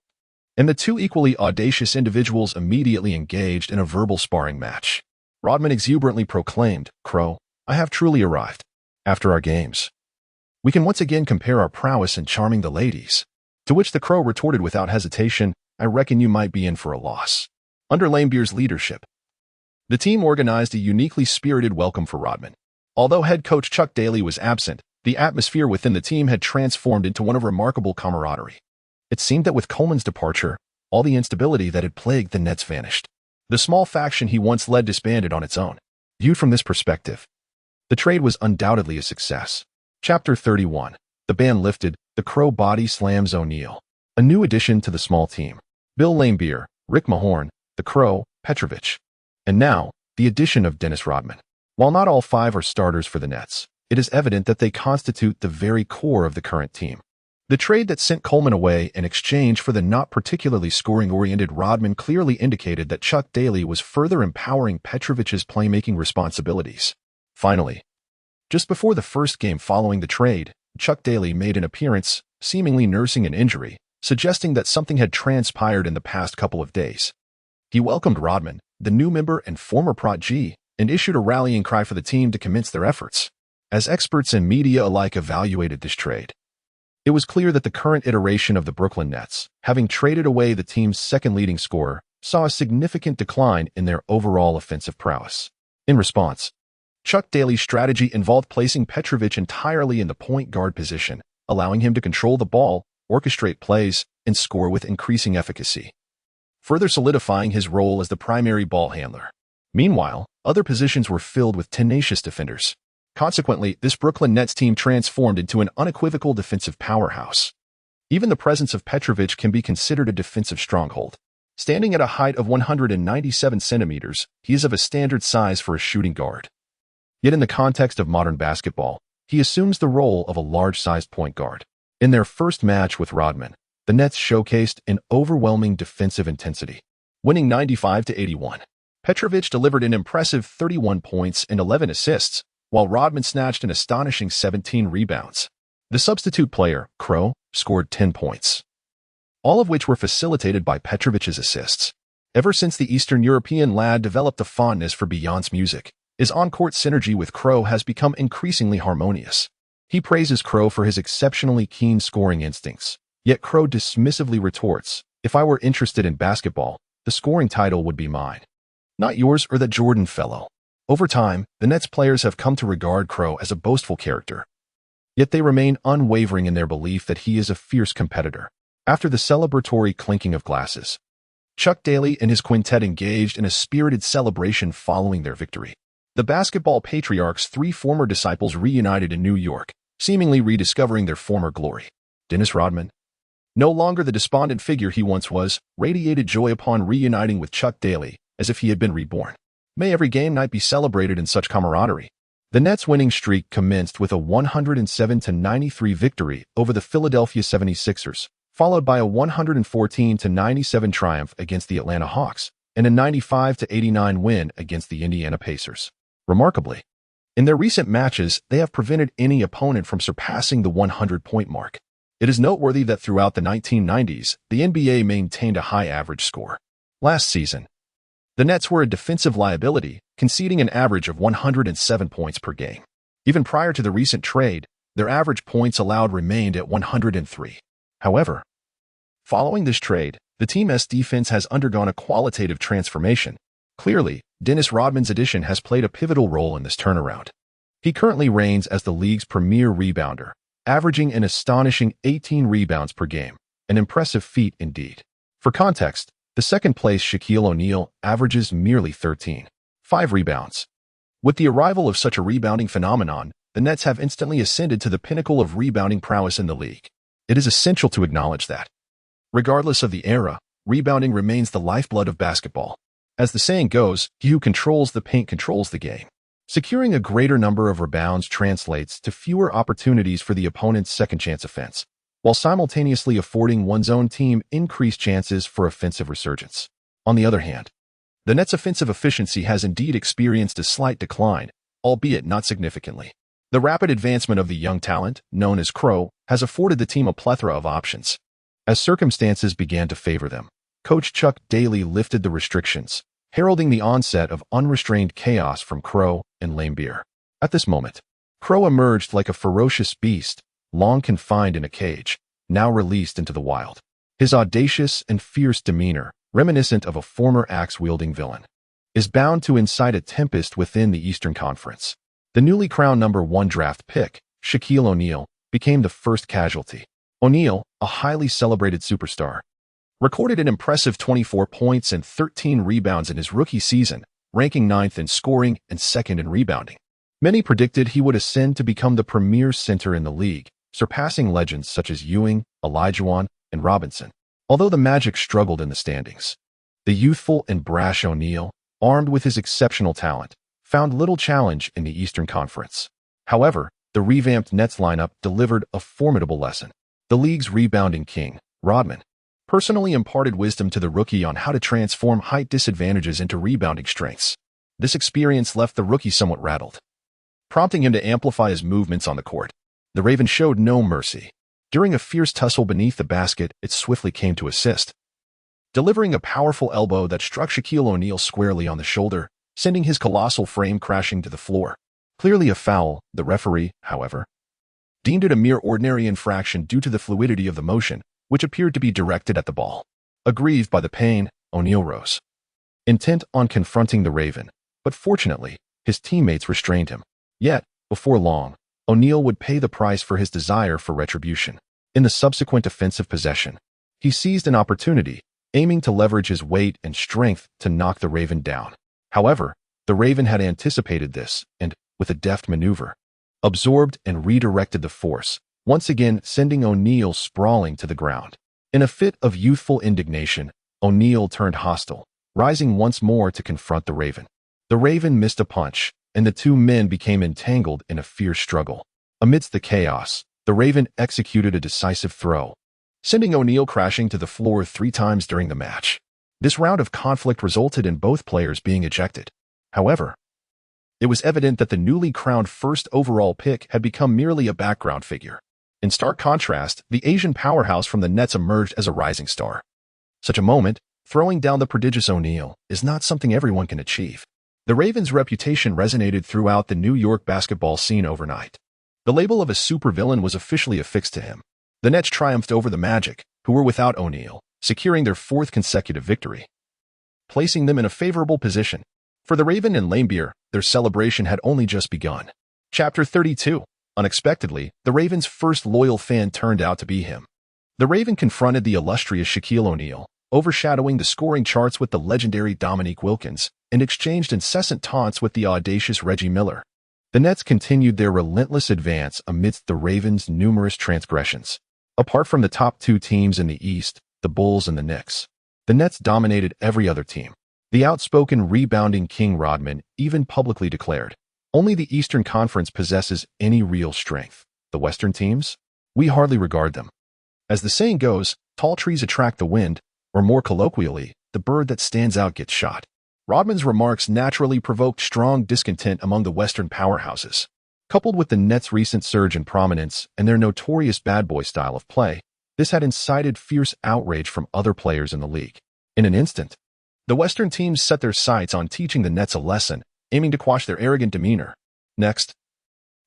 and the two equally audacious individuals immediately engaged in a verbal sparring match. Rodman exuberantly proclaimed, "Crow, I have truly arrived. After our games, we can once again compare our prowess in charming the ladies." To which the Crow retorted without hesitation, "I reckon you might be in for a loss." Under Laimbeer's leadership, the team organized a uniquely spirited welcome for Rodman. Although head coach Chuck Daly was absent, the atmosphere within the team had transformed into one of remarkable camaraderie. It seemed that with Coleman's departure, all the instability that had plagued the Nets vanished. The small faction he once led disbanded on its own. Viewed from this perspective, the trade was undoubtedly a success. Chapter 31. The ban lifted, the Crow body slams O'Neal. A new addition to the small team. Bill Laimbeer, Rick Mahorn, the Crow, Petrovic. And now, the addition of Dennis Rodman. While not all 5 are starters for the Nets, it is evident that they constitute the very core of the current team. The trade that sent Coleman away in exchange for the not particularly scoring-oriented Rodman clearly indicated that Chuck Daly was further empowering Petrovic's playmaking responsibilities. Finally, just before the first game following the trade, Chuck Daly made an appearance, seemingly nursing an injury, suggesting that something had transpired in the past couple of days. He welcomed Rodman, the new member and former Prot G, and issued a rallying cry for the team to commence their efforts. As experts and media alike evaluated this trade, it was clear that the current iteration of the Brooklyn Nets, having traded away the team's second leading scorer, saw a significant decline in their overall offensive prowess. In response, Chuck Daly's strategy involved placing Petrovic entirely in the point guard position, allowing him to control the ball, orchestrate plays, and score with increasing efficacy, further solidifying his role as the primary ball handler. Meanwhile, other positions were filled with tenacious defenders. Consequently, this Brooklyn Nets team transformed into an unequivocal defensive powerhouse. Even the presence of Petrovic can be considered a defensive stronghold. Standing at a height of 197 centimeters, he is of a standard size for a shooting guard. Yet in the context of modern basketball, he assumes the role of a large-sized point guard. In their first match with Rodman, the Nets showcased an overwhelming defensive intensity, winning 95-81. Petrovic delivered an impressive 31 points and 11 assists, while Rodman snatched an astonishing 17 rebounds. The substitute player, Crow, scored 10 points, all of which were facilitated by Petrovic's assists. Ever since the Eastern European lad developed a fondness for Beyonce's music, his on-court synergy with Crow has become increasingly harmonious. He praises Crow for his exceptionally keen scoring instincts, yet Crow dismissively retorts, "If I were interested in basketball, the scoring title would be mine, not yours or that Jordan fellow." Over time, the Nets players have come to regard Crow as a boastful character, yet they remain unwavering in their belief that he is a fierce competitor. After the celebratory clinking of glasses, Chuck Daly and his quintet engaged in a spirited celebration following their victory. The basketball patriarch's three former disciples reunited in New York, seemingly rediscovering their former glory. Dennis Rodman, no longer the despondent figure he once was, radiated joy upon reuniting with Chuck Daly, as if he had been reborn. May every game night be celebrated in such camaraderie. The Nets' winning streak commenced with a 107-93 victory over the Philadelphia 76ers, followed by a 114-97 triumph against the Atlanta Hawks, and a 95-89 win against the Indiana Pacers. Remarkably, in their recent matches, they have prevented any opponent from surpassing the 100-point mark. It is noteworthy that throughout the 1990s, the NBA maintained a high average score. Last season, the Nets were a defensive liability, conceding an average of 107 points per game. Even prior to the recent trade, their average points allowed remained at 103. However, following this trade, the team's defense has undergone a qualitative transformation. Clearly, Dennis Rodman's addition has played a pivotal role in this turnaround. He currently reigns as the league's premier rebounder, averaging an astonishing 18 rebounds per game, an impressive feat indeed. For context, the second-place Shaquille O'Neal averages merely 13.5 rebounds. With the arrival of such a rebounding phenomenon, the Nets have instantly ascended to the pinnacle of rebounding prowess in the league. It is essential to acknowledge that, regardless of the era, rebounding remains the lifeblood of basketball. As the saying goes, he who controls the paint controls the game. Securing a greater number of rebounds translates to fewer opportunities for the opponent's second-chance offense, while simultaneously affording one's own team increased chances for offensive resurgence. On the other hand, the Nets' offensive efficiency has indeed experienced a slight decline, albeit not significantly. The rapid advancement of the young talent, known as Crow, has afforded the team a plethora of options. As circumstances began to favor them, Coach Chuck Daly lifted the restrictions, heralding the onset of unrestrained chaos from Crow and Laimbeer. At this moment, Crow emerged like a ferocious beast, long confined in a cage, now released into the wild. His audacious and fierce demeanor, reminiscent of a former axe-wielding villain, is bound to incite a tempest within the Eastern Conference. The newly crowned #1 draft pick, Shaquille O'Neal, became the first casualty. O'Neal, a highly celebrated superstar, recorded an impressive 24 points and 13 rebounds in his rookie season, ranking 9th in scoring and 2nd in rebounding. Many predicted he would ascend to become the premier center in the league, surpassing legends such as Ewing, Olajuwon, and Robinson. Although the Magic struggled in the standings, the youthful and brash O'Neal, armed with his exceptional talent, found little challenge in the Eastern Conference. However, the revamped Nets lineup delivered a formidable lesson. The league's rebounding king, Rodman, personally imparted wisdom to the rookie on how to transform height disadvantages into rebounding strengths. This experience left the rookie somewhat rattled, prompting him to amplify his movements on the court. The Raven showed no mercy. During a fierce tussle beneath the basket, it swiftly came to assist, delivering a powerful elbow that struck Shaquille O'Neal squarely on the shoulder, sending his colossal frame crashing to the floor. Clearly a foul, the referee, however, deemed it a mere ordinary infraction due to the fluidity of the motion, which appeared to be directed at the ball. Aggrieved by the pain, O'Neal rose, intent on confronting the Raven, but fortunately, his teammates restrained him. Yet, before long, O'Neal would pay the price for his desire for retribution. In the subsequent offensive possession, he seized an opportunity, aiming to leverage his weight and strength to knock the Raven down. However, the Raven had anticipated this and, with a deft maneuver, absorbed and redirected the force, once again sending O'Neal sprawling to the ground. In a fit of youthful indignation, O'Neal turned hostile, rising once more to confront the Raven. The Raven missed a punch, and the two men became entangled in a fierce struggle. Amidst the chaos, the Raven executed a decisive throw, sending O'Neal crashing to the floor 3 times during the match. This round of conflict resulted in both players being ejected. However, it was evident that the newly crowned first overall pick had become merely a background figure. In stark contrast, the Asian powerhouse from the Nets emerged as a rising star. Such a moment, throwing down the prodigious O'Neal is not something everyone can achieve. The Ravens' reputation resonated throughout the New York basketball scene overnight. The label of a supervillain was officially affixed to him. The Nets triumphed over the Magic, who were without O'Neal, securing their fourth consecutive victory, placing them in a favorable position. For the Raven and Laimbeer, their celebration had only just begun. Chapter 32. Unexpectedly, the Ravens' first loyal fan turned out to be him. The Raven confronted the illustrious Shaquille O'Neal, overshadowing the scoring charts with the legendary Dominique Wilkins, and exchanged incessant taunts with the audacious Reggie Miller. The Nets continued their relentless advance amidst the Ravens' numerous transgressions. Apart from the top two teams in the East, the Bulls and the Knicks, the Nets dominated every other team. The outspoken rebounding King Rodman even publicly declared, "Only the Eastern Conference possesses any real strength. The Western teams? We hardly regard them." As the saying goes, tall trees attract the wind, or more colloquially, the bird that stands out gets shot. Rodman's remarks naturally provoked strong discontent among the Western powerhouses. Coupled with the Nets' recent surge in prominence and their notorious bad boy style of play, this had incited fierce outrage from other players in the league. In an instant, the Western teams set their sights on teaching the Nets a lesson, aiming to quash their arrogant demeanor. Next,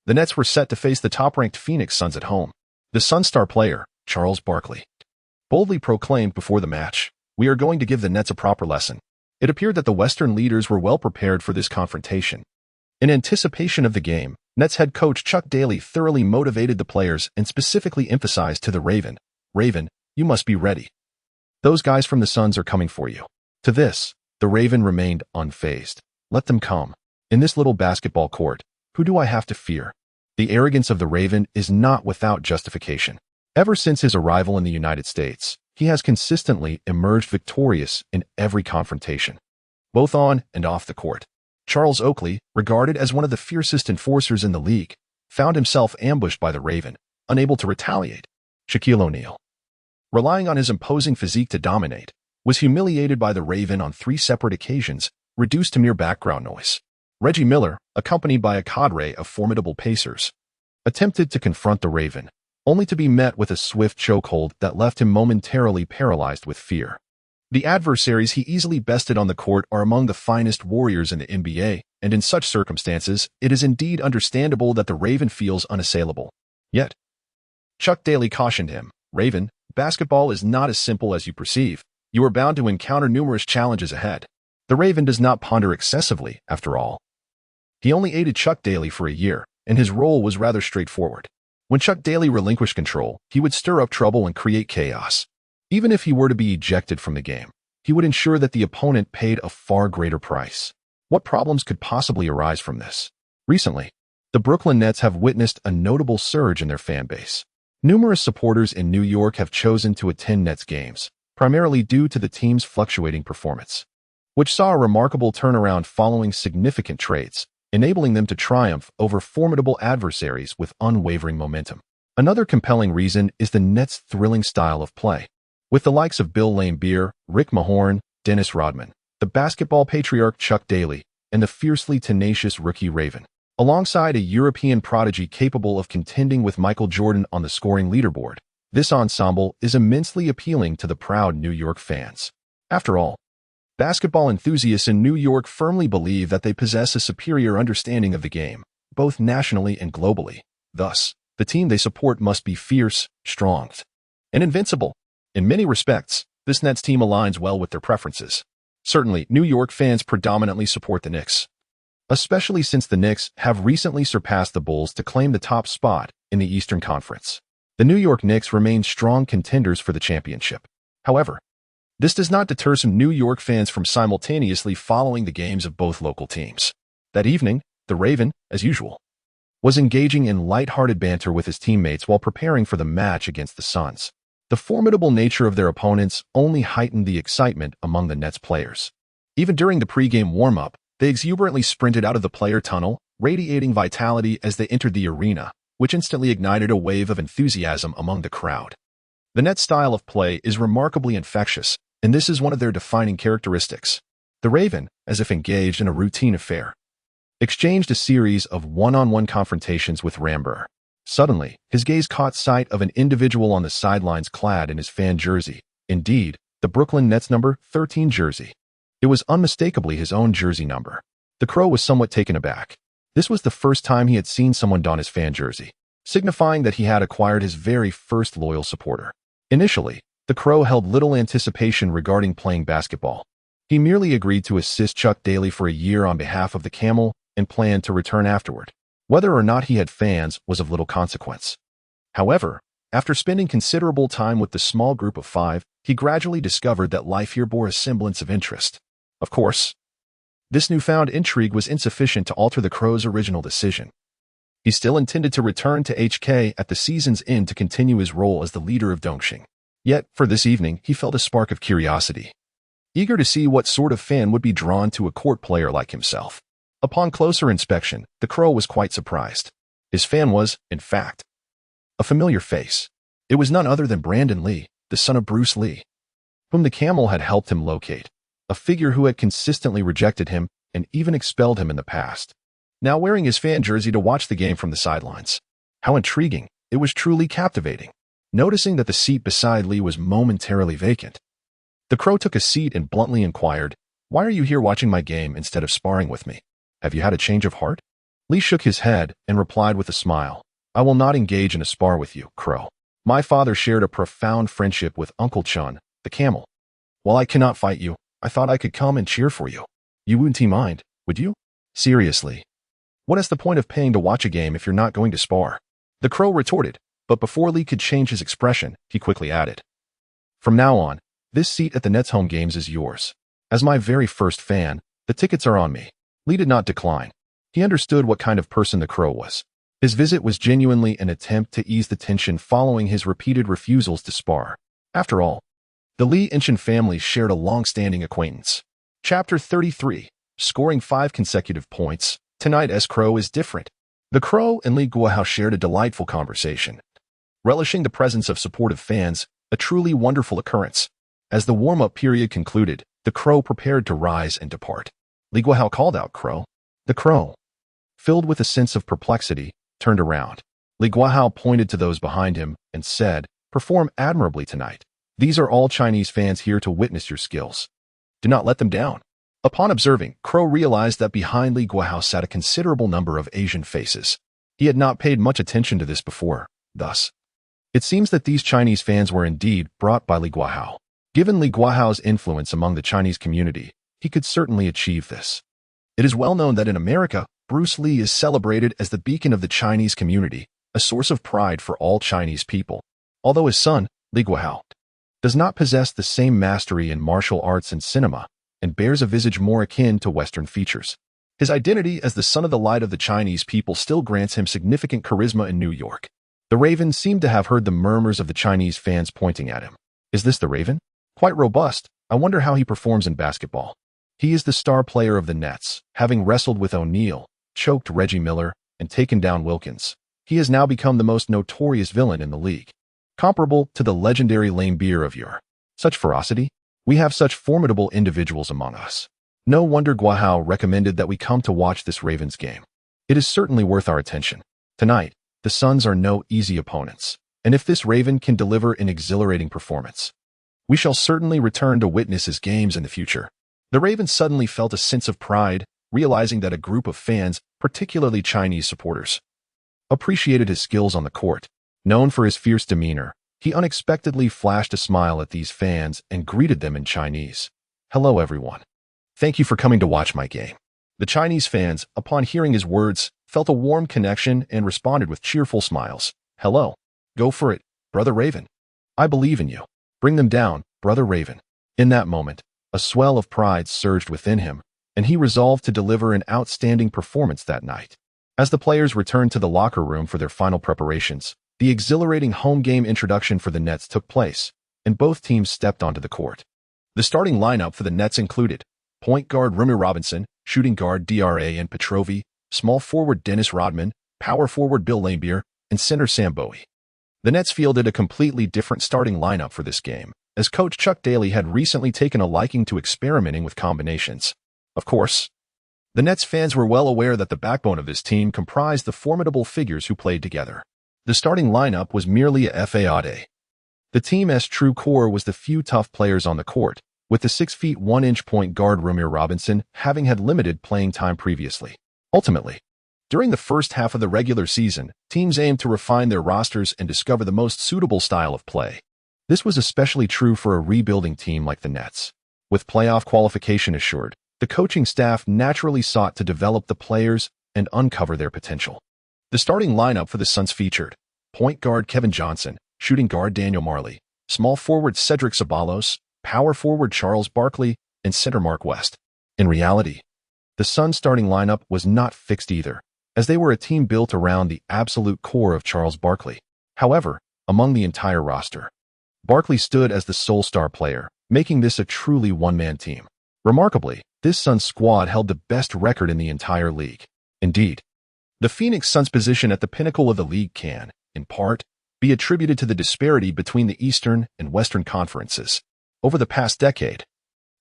the Nets were set to face the top-ranked Phoenix Suns at home. The Suns star player, Charles Barkley, boldly proclaimed before the match, "We are going to give the Nets a proper lesson." It appeared that the Western leaders were well prepared for this confrontation. In anticipation of the game, Nets head coach Chuck Daly thoroughly motivated the players and specifically emphasized to the Raven, "Raven, you must be ready. Those guys from the Suns are coming for you." To this, the Raven remained unfazed. "Let them come. In this little basketball court, who do I have to fear?" The arrogance of the Raven is not without justification. Ever since his arrival in the United States, he has consistently emerged victorious in every confrontation, both on and off the court. Charles Oakley, regarded as one of the fiercest enforcers in the league, found himself ambushed by the Raven, unable to retaliate. Shaquille O'Neal, relying on his imposing physique to dominate, was humiliated by the Raven on 3 separate occasions, reduced to mere background noise. Reggie Miller, accompanied by a cadre of formidable pacers, attempted to confront the Raven, only to be met with a swift chokehold that left him momentarily paralyzed with fear. The adversaries he easily bested on the court are among the finest warriors in the NBA, and in such circumstances, it is indeed understandable that the Raven feels unassailable. Yet, Chuck Daly cautioned him, "Raven, basketball is not as simple as you perceive. You are bound to encounter numerous challenges ahead." The Raven does not ponder excessively, after all. He only aided Chuck Daly for a year, and his role was rather straightforward. When Chuck Daly relinquished control, he would stir up trouble and create chaos. Even if he were to be ejected from the game, he would ensure that the opponent paid a far greater price. What problems could possibly arise from this? Recently, the Brooklyn Nets have witnessed a notable surge in their fan base. Numerous supporters in New York have chosen to attend Nets games, primarily due to the team's fluctuating performance, which saw a remarkable turnaround following significant trades, enabling them to triumph over formidable adversaries with unwavering momentum. Another compelling reason is the Nets' thrilling style of play. With the likes of Bill Laimbeer, Rick Mahorn, Dennis Rodman, the basketball patriarch Chuck Daly, and the fiercely tenacious rookie Raven, alongside a European prodigy capable of contending with Michael Jordan on the scoring leaderboard, this ensemble is immensely appealing to the proud New York fans. After all, basketball enthusiasts in New York firmly believe that they possess a superior understanding of the game, both nationally and globally. Thus, the team they support must be fierce, strong, and invincible. In many respects, this Nets team aligns well with their preferences. Certainly, New York fans predominantly support the Knicks, especially since the Knicks have recently surpassed the Bulls to claim the top spot in the Eastern Conference. The New York Knicks remain strong contenders for the championship. However, this does not deter some New York fans from simultaneously following the games of both local teams. That evening, the Raven, as usual, was engaging in light-hearted banter with his teammates while preparing for the match against the Suns. The formidable nature of their opponents only heightened the excitement among the Nets players. Even during the pregame warm-up, they exuberantly sprinted out of the player tunnel, radiating vitality as they entered the arena, which instantly ignited a wave of enthusiasm among the crowd. The Nets' style of play is remarkably infectious, and this is one of their defining characteristics. The Raven, as if engaged in a routine affair, exchanged a series of one-on-one confrontations with Ramber. Suddenly, his gaze caught sight of an individual on the sidelines clad in his fan jersey. Indeed, the Brooklyn Nets number 13 jersey. It was unmistakably his own jersey number. The Crow was somewhat taken aback. This was the first time he had seen someone don his fan jersey, signifying that he had acquired his very first loyal supporter. Initially, the Crow held little anticipation regarding playing basketball. He merely agreed to assist Chuck Daly for a year on behalf of the Camel and planned to return afterward. Whether or not he had fans was of little consequence. However, after spending considerable time with the small group of 5, he gradually discovered that life here bore a semblance of interest. Of course, this newfound intrigue was insufficient to alter the Crow's original decision. He still intended to return to HK at the season's end to continue his role as the leader of Dongxing. Yet, for this evening, he felt a spark of curiosity, eager to see what sort of fan would be drawn to a court player like himself. Upon closer inspection, the Crow was quite surprised. His fan was, in fact, a familiar face. It was none other than Brandon Lee, the son of Bruce Lee, whom the Camel had helped him locate, a figure who had consistently rejected him and even expelled him in the past. Now wearing his fan jersey to watch the game from the sidelines. How intriguing! It was truly captivating. Noticing that the seat beside Lee was momentarily vacant, the Crow took a seat and bluntly inquired, "Why are you here watching my game instead of sparring with me? Have you had a change of heart?" Lee shook his head and replied with a smile, "I will not engage in a spar with you, Crow. My father shared a profound friendship with Uncle Chun, the Camel. While I cannot fight you, I thought I could come and cheer for you. You wouldn't mind, would you? Seriously. What is the point of paying to watch a game if you're not going to spar?" The Crow retorted, but before Lee could change his expression, he quickly added, "From now on, this seat at the Nets home games is yours. As my very first fan, the tickets are on me." Lee did not decline. He understood what kind of person the Crow was. His visit was genuinely an attempt to ease the tension following his repeated refusals to spar. After all, the Lee Inchin families shared a long-standing acquaintance. Chapter 33, Scoring 5 Consecutive Points. Tonight's Crow is different. The Crow and Li Guohao shared a delightful conversation, relishing the presence of supportive fans, a truly wonderful occurrence. As the warm-up period concluded, the Crow prepared to rise and depart. Li Guohao called out, "Crow." The Crow, filled with a sense of perplexity, turned around. Li Guohao pointed to those behind him and said, "Perform admirably tonight. These are all Chinese fans here to witness your skills. Do not let them down." Upon observing, Crow realized that behind Li Guohao sat a considerable number of Asian faces. He had not paid much attention to this before, thus. It seems that these Chinese fans were indeed brought by Li Guohao. Given Li Guohao's influence among the Chinese community, he could certainly achieve this. It is well known that in America, Bruce Lee is celebrated as the beacon of the Chinese community, a source of pride for all Chinese people. Although his son, Li Guohao, does not possess the same mastery in martial arts and cinema, and bears a visage more akin to Western features, his identity as the son of the light of the Chinese people still grants him significant charisma in New York. The Raven seemed to have heard the murmurs of the Chinese fans pointing at him. "Is this the Raven? Quite robust. I wonder how he performs in basketball." He is the star player of the Nets, having wrestled with O'Neal, choked Reggie Miller, and taken down Wilkins. He has now become the most notorious villain in the league, comparable to the legendary Lame Beer of yore. Such ferocity? We have such formidable individuals among us. No wonder Guohao recommended that we come to watch this Ravens game. It is certainly worth our attention. Tonight, the Suns are no easy opponents, and if this Raven can deliver an exhilarating performance, we shall certainly return to witness his games in the future. The Ravens suddenly felt a sense of pride, realizing that a group of fans, particularly Chinese supporters, appreciated his skills on the court. Known for his fierce demeanor, he unexpectedly flashed a smile at these fans and greeted them in Chinese. "Hello, everyone. Thank you for coming to watch my game." The Chinese fans, upon hearing his words, felt a warm connection and responded with cheerful smiles. "Hello. Go for it, Brother Raven. I believe in you. Bring them down, Brother Raven." In that moment, a swell of pride surged within him, and he resolved to deliver an outstanding performance that night. As the players returned to the locker room for their final preparations, the exhilarating home game introduction for the Nets took place, and both teams stepped onto the court. The starting lineup for the Nets included point guard Remy Robinson, shooting guard DRA and Petrovi, small forward Dennis Rodman, power forward Bill Laimbeer, and center Sam Bowie. The Nets fielded a completely different starting lineup for this game, as coach Chuck Daly had recently taken a liking to experimenting with combinations. Of course, the Nets fans were well aware that the backbone of this team comprised the formidable figures who played together. The starting lineup was merely a fait. The team's true core was the few tough players on the court, with the 6 feet 1 inch point guard Rumir Robinson having had limited playing time previously. Ultimately, during the first half of the regular season, teams aimed to refine their rosters and discover the most suitable style of play. This was especially true for a rebuilding team like the Nets. With playoff qualification assured, the coaching staff naturally sought to develop the players and uncover their potential. The starting lineup for the Suns featured point guard Kevin Johnson, shooting guard Daniel Marley, small forward Cedric Ceballos, power forward Charles Barkley, and center Mark West. In reality, the Suns' starting lineup was not fixed either, as they were a team built around the absolute core of Charles Barkley. However, among the entire roster, Barkley stood as the sole star player, making this a truly one-man team. Remarkably, this Suns squad held the best record in the entire league. Indeed, the Phoenix Suns' position at the pinnacle of the league can, in part, be attributed to the disparity between the Eastern and Western conferences. Over the past decade,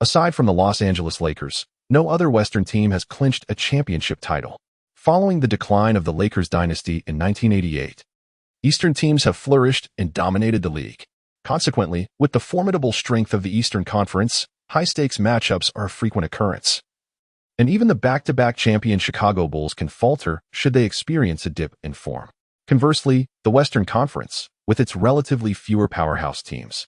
aside from the Los Angeles Lakers, no other Western team has clinched a championship title. Following the decline of the Lakers dynasty in 1988, Eastern teams have flourished and dominated the league. Consequently, with the formidable strength of the Eastern Conference, high-stakes matchups are a frequent occurrence. And even the back-to-back champion Chicago Bulls can falter should they experience a dip in form. Conversely, the Western Conference, with its relatively fewer powerhouse teams,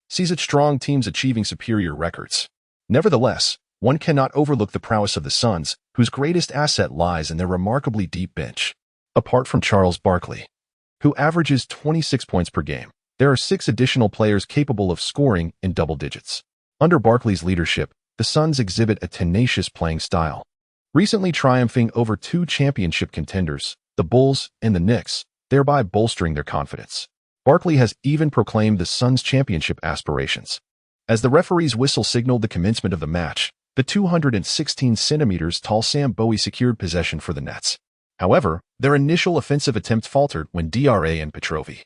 sees its strong teams achieving superior records. Nevertheless, one cannot overlook the prowess of the Suns, whose greatest asset lies in their remarkably deep bench. Apart from Charles Barkley, who averages 26 points per game, there are 6 additional players capable of scoring in double digits. Under Barkley's leadership, the Suns exhibit a tenacious playing style, recently triumphing over 2 championship contenders, the Bulls and the Knicks, thereby bolstering their confidence. Barkley has even proclaimed the Suns' championship aspirations. As the referee's whistle signaled the commencement of the match, the 216 centimeters tall Sam Bowie secured possession for the Nets. However, their initial offensive attempt faltered when DRA Petrovi,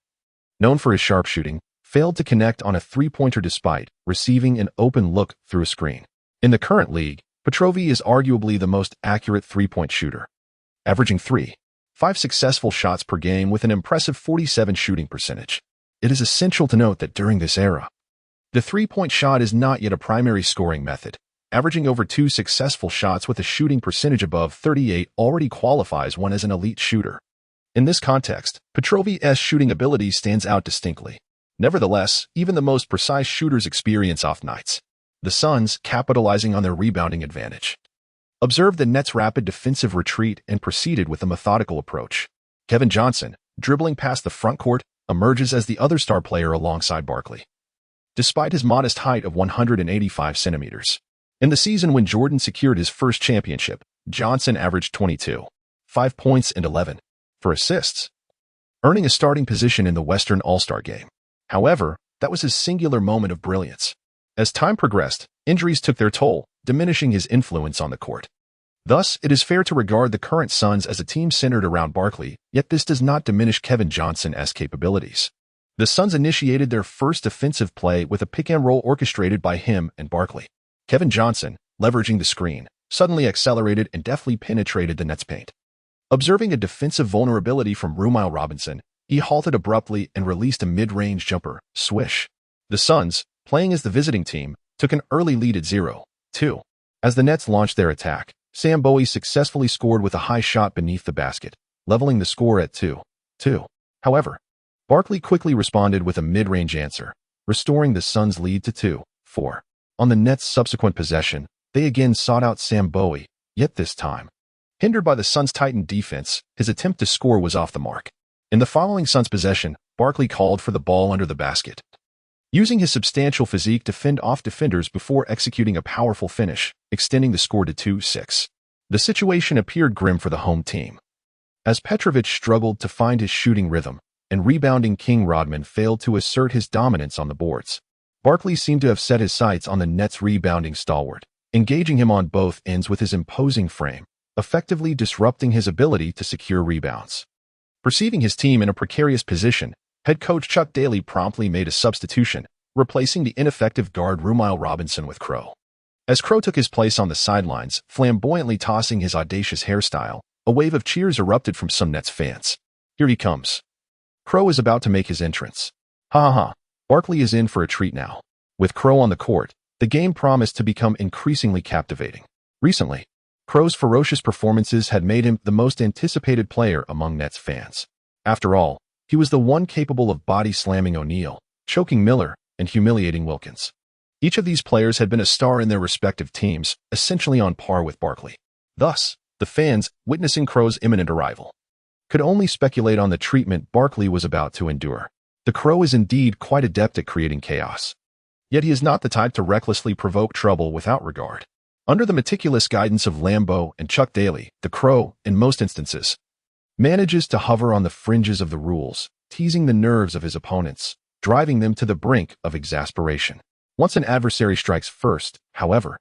known for his sharp shooting, failed to connect on a three-pointer despite receiving an open look through a screen. In the current league, Petrovi is arguably the most accurate three-point shooter, averaging 3.5 successful shots per game with an impressive 47% shooting percentage. It is essential to note that during this era, the three-point shot is not yet a primary scoring method. Averaging over 2 successful shots with a shooting percentage above 38 already qualifies one as an elite shooter. In this context, Petrovi's shooting ability stands out distinctly. Nevertheless, even the most precise shooters experience off nights. The Suns, capitalizing on their rebounding advantage, observed the Nets' rapid defensive retreat and proceeded with a methodical approach. Kevin Johnson, dribbling past the front court, emerges as the other star player alongside Barkley. Despite his modest height of 185 centimeters, in the season when Jordan secured his first championship, Johnson averaged 22.5 points and 11 for assists, earning a starting position in the Western All-Star Game. However, that was his singular moment of brilliance. As time progressed, injuries took their toll, diminishing his influence on the court. Thus, it is fair to regard the current Suns as a team centered around Barkley, yet this does not diminish Kevin Johnson's capabilities. The Suns initiated their first offensive play with a pick-and-roll orchestrated by him and Barkley. Kevin Johnson, leveraging the screen, suddenly accelerated and deftly penetrated the Nets' paint. Observing a defensive vulnerability from Rumir Robinson, he halted abruptly and released a mid-range jumper, swish. The Suns, playing as the visiting team, took an early lead at 0-2. As the Nets launched their attack, Sam Bowie successfully scored with a high shot beneath the basket, leveling the score at 2-2. However, Barkley quickly responded with a mid-range answer, restoring the Suns' lead to 2-4. On the Nets' subsequent possession, they again sought out Sam Bowie, yet this time, hindered by the Suns' tightened defense, his attempt to score was off the mark. In the following Suns possession, Barkley called for the ball under the basket, using his substantial physique to fend off defenders before executing a powerful finish, extending the score to 2-6. The situation appeared grim for the home team, as Petrovic struggled to find his shooting rhythm, and rebounding King Rodman failed to assert his dominance on the boards. Barkley seemed to have set his sights on the Nets' rebounding stalwart, engaging him on both ends with his imposing frame, effectively disrupting his ability to secure rebounds. Perceiving his team in a precarious position, head coach Chuck Daly promptly made a substitution, replacing the ineffective guard Rumir Robinson with Crow. As Crow took his place on the sidelines, flamboyantly tossing his audacious hairstyle, a wave of cheers erupted from some Nets fans. Here he comes. Crow is about to make his entrance. Ha ha ha. Barkley is in for a treat now. With Crow on the court, the game promised to become increasingly captivating. Recently, Crow's ferocious performances had made him the most anticipated player among Nets fans. After all, he was the one capable of body-slamming O'Neal, choking Miller, and humiliating Wilkins. Each of these players had been a star in their respective teams, essentially on par with Barkley. Thus, the fans, witnessing Crow's imminent arrival, could only speculate on the treatment Barkley was about to endure. The Crow is indeed quite adept at creating chaos. Yet he is not the type to recklessly provoke trouble without regard. Under the meticulous guidance of Lambeau and Chuck Daly, the Crow, in most instances, manages to hover on the fringes of the rules, teasing the nerves of his opponents, driving them to the brink of exasperation. Once an adversary strikes first, however,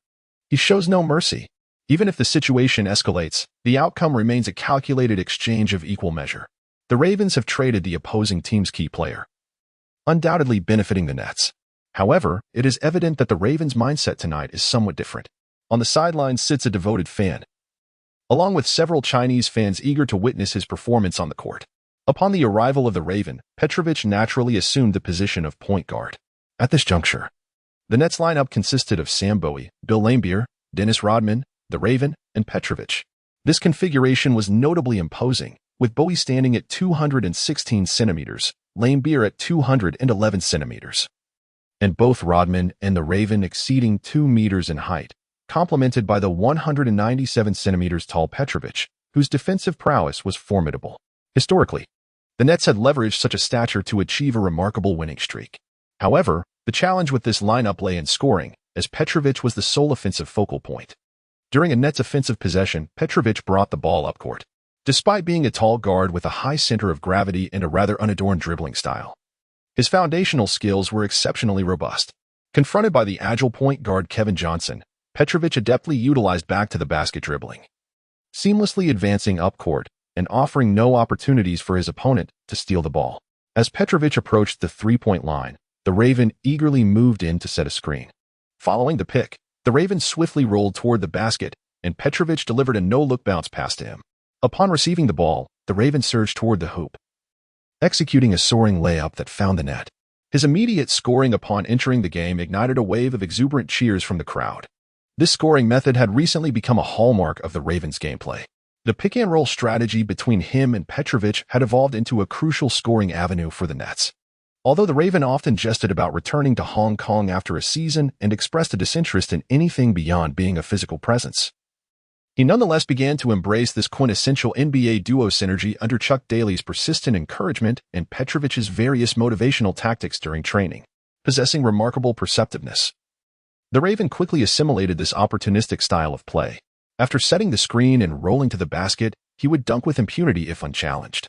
he shows no mercy. Even if the situation escalates, the outcome remains a calculated exchange of equal measure. The Ravens have traded the opposing team's key player, undoubtedly benefiting the Nets. However, it is evident that the Ravens' mindset tonight is somewhat different. On the sidelines sits a devoted fan, along with several Chinese fans eager to witness his performance on the court. Upon the arrival of the Raven, Petrovic naturally assumed the position of point guard. At this juncture, the Nets lineup consisted of Sam Bowie, Bill Laimbeer, Dennis Rodman, the Raven, and Petrovic. This configuration was notably imposing, with Bowie standing at 216 centimeters, Laimbeer at 211 centimeters, and both Rodman and the Raven exceeding 2 meters in height, complemented by the 197 centimeters tall Petrovic, whose defensive prowess was formidable. Historically, the Nets had leveraged such a stature to achieve a remarkable winning streak. However, the challenge with this lineup lay in scoring, as Petrovic was the sole offensive focal point. During a Nets offensive possession, Petrovic brought the ball up court. Despite being a tall guard with a high center of gravity and a rather unadorned dribbling style, his foundational skills were exceptionally robust. Confronted by the agile point guard Kevin Johnson, Petrovic adeptly utilized back-to-the-basket dribbling, seamlessly advancing up court and offering no opportunities for his opponent to steal the ball. As Petrovic approached the three-point line, the Raven eagerly moved in to set a screen. Following the pick, the Raven swiftly rolled toward the basket, and Petrovic delivered a no-look bounce pass to him. Upon receiving the ball, the Raven surged toward the hoop, executing a soaring layup that found the net. His immediate scoring upon entering the game ignited a wave of exuberant cheers from the crowd. This scoring method had recently become a hallmark of the Ravens' gameplay. The pick-and-roll strategy between him and Petrovic had evolved into a crucial scoring avenue for the Nets. Although the Raven often jested about returning to Hong Kong after a season and expressed a disinterest in anything beyond being a physical presence, he nonetheless began to embrace this quintessential NBA duo synergy under Chuck Daly's persistent encouragement and Petrovic's various motivational tactics during training. Possessing remarkable perceptiveness, the Raven quickly assimilated this opportunistic style of play. After setting the screen and rolling to the basket, he would dunk with impunity if unchallenged,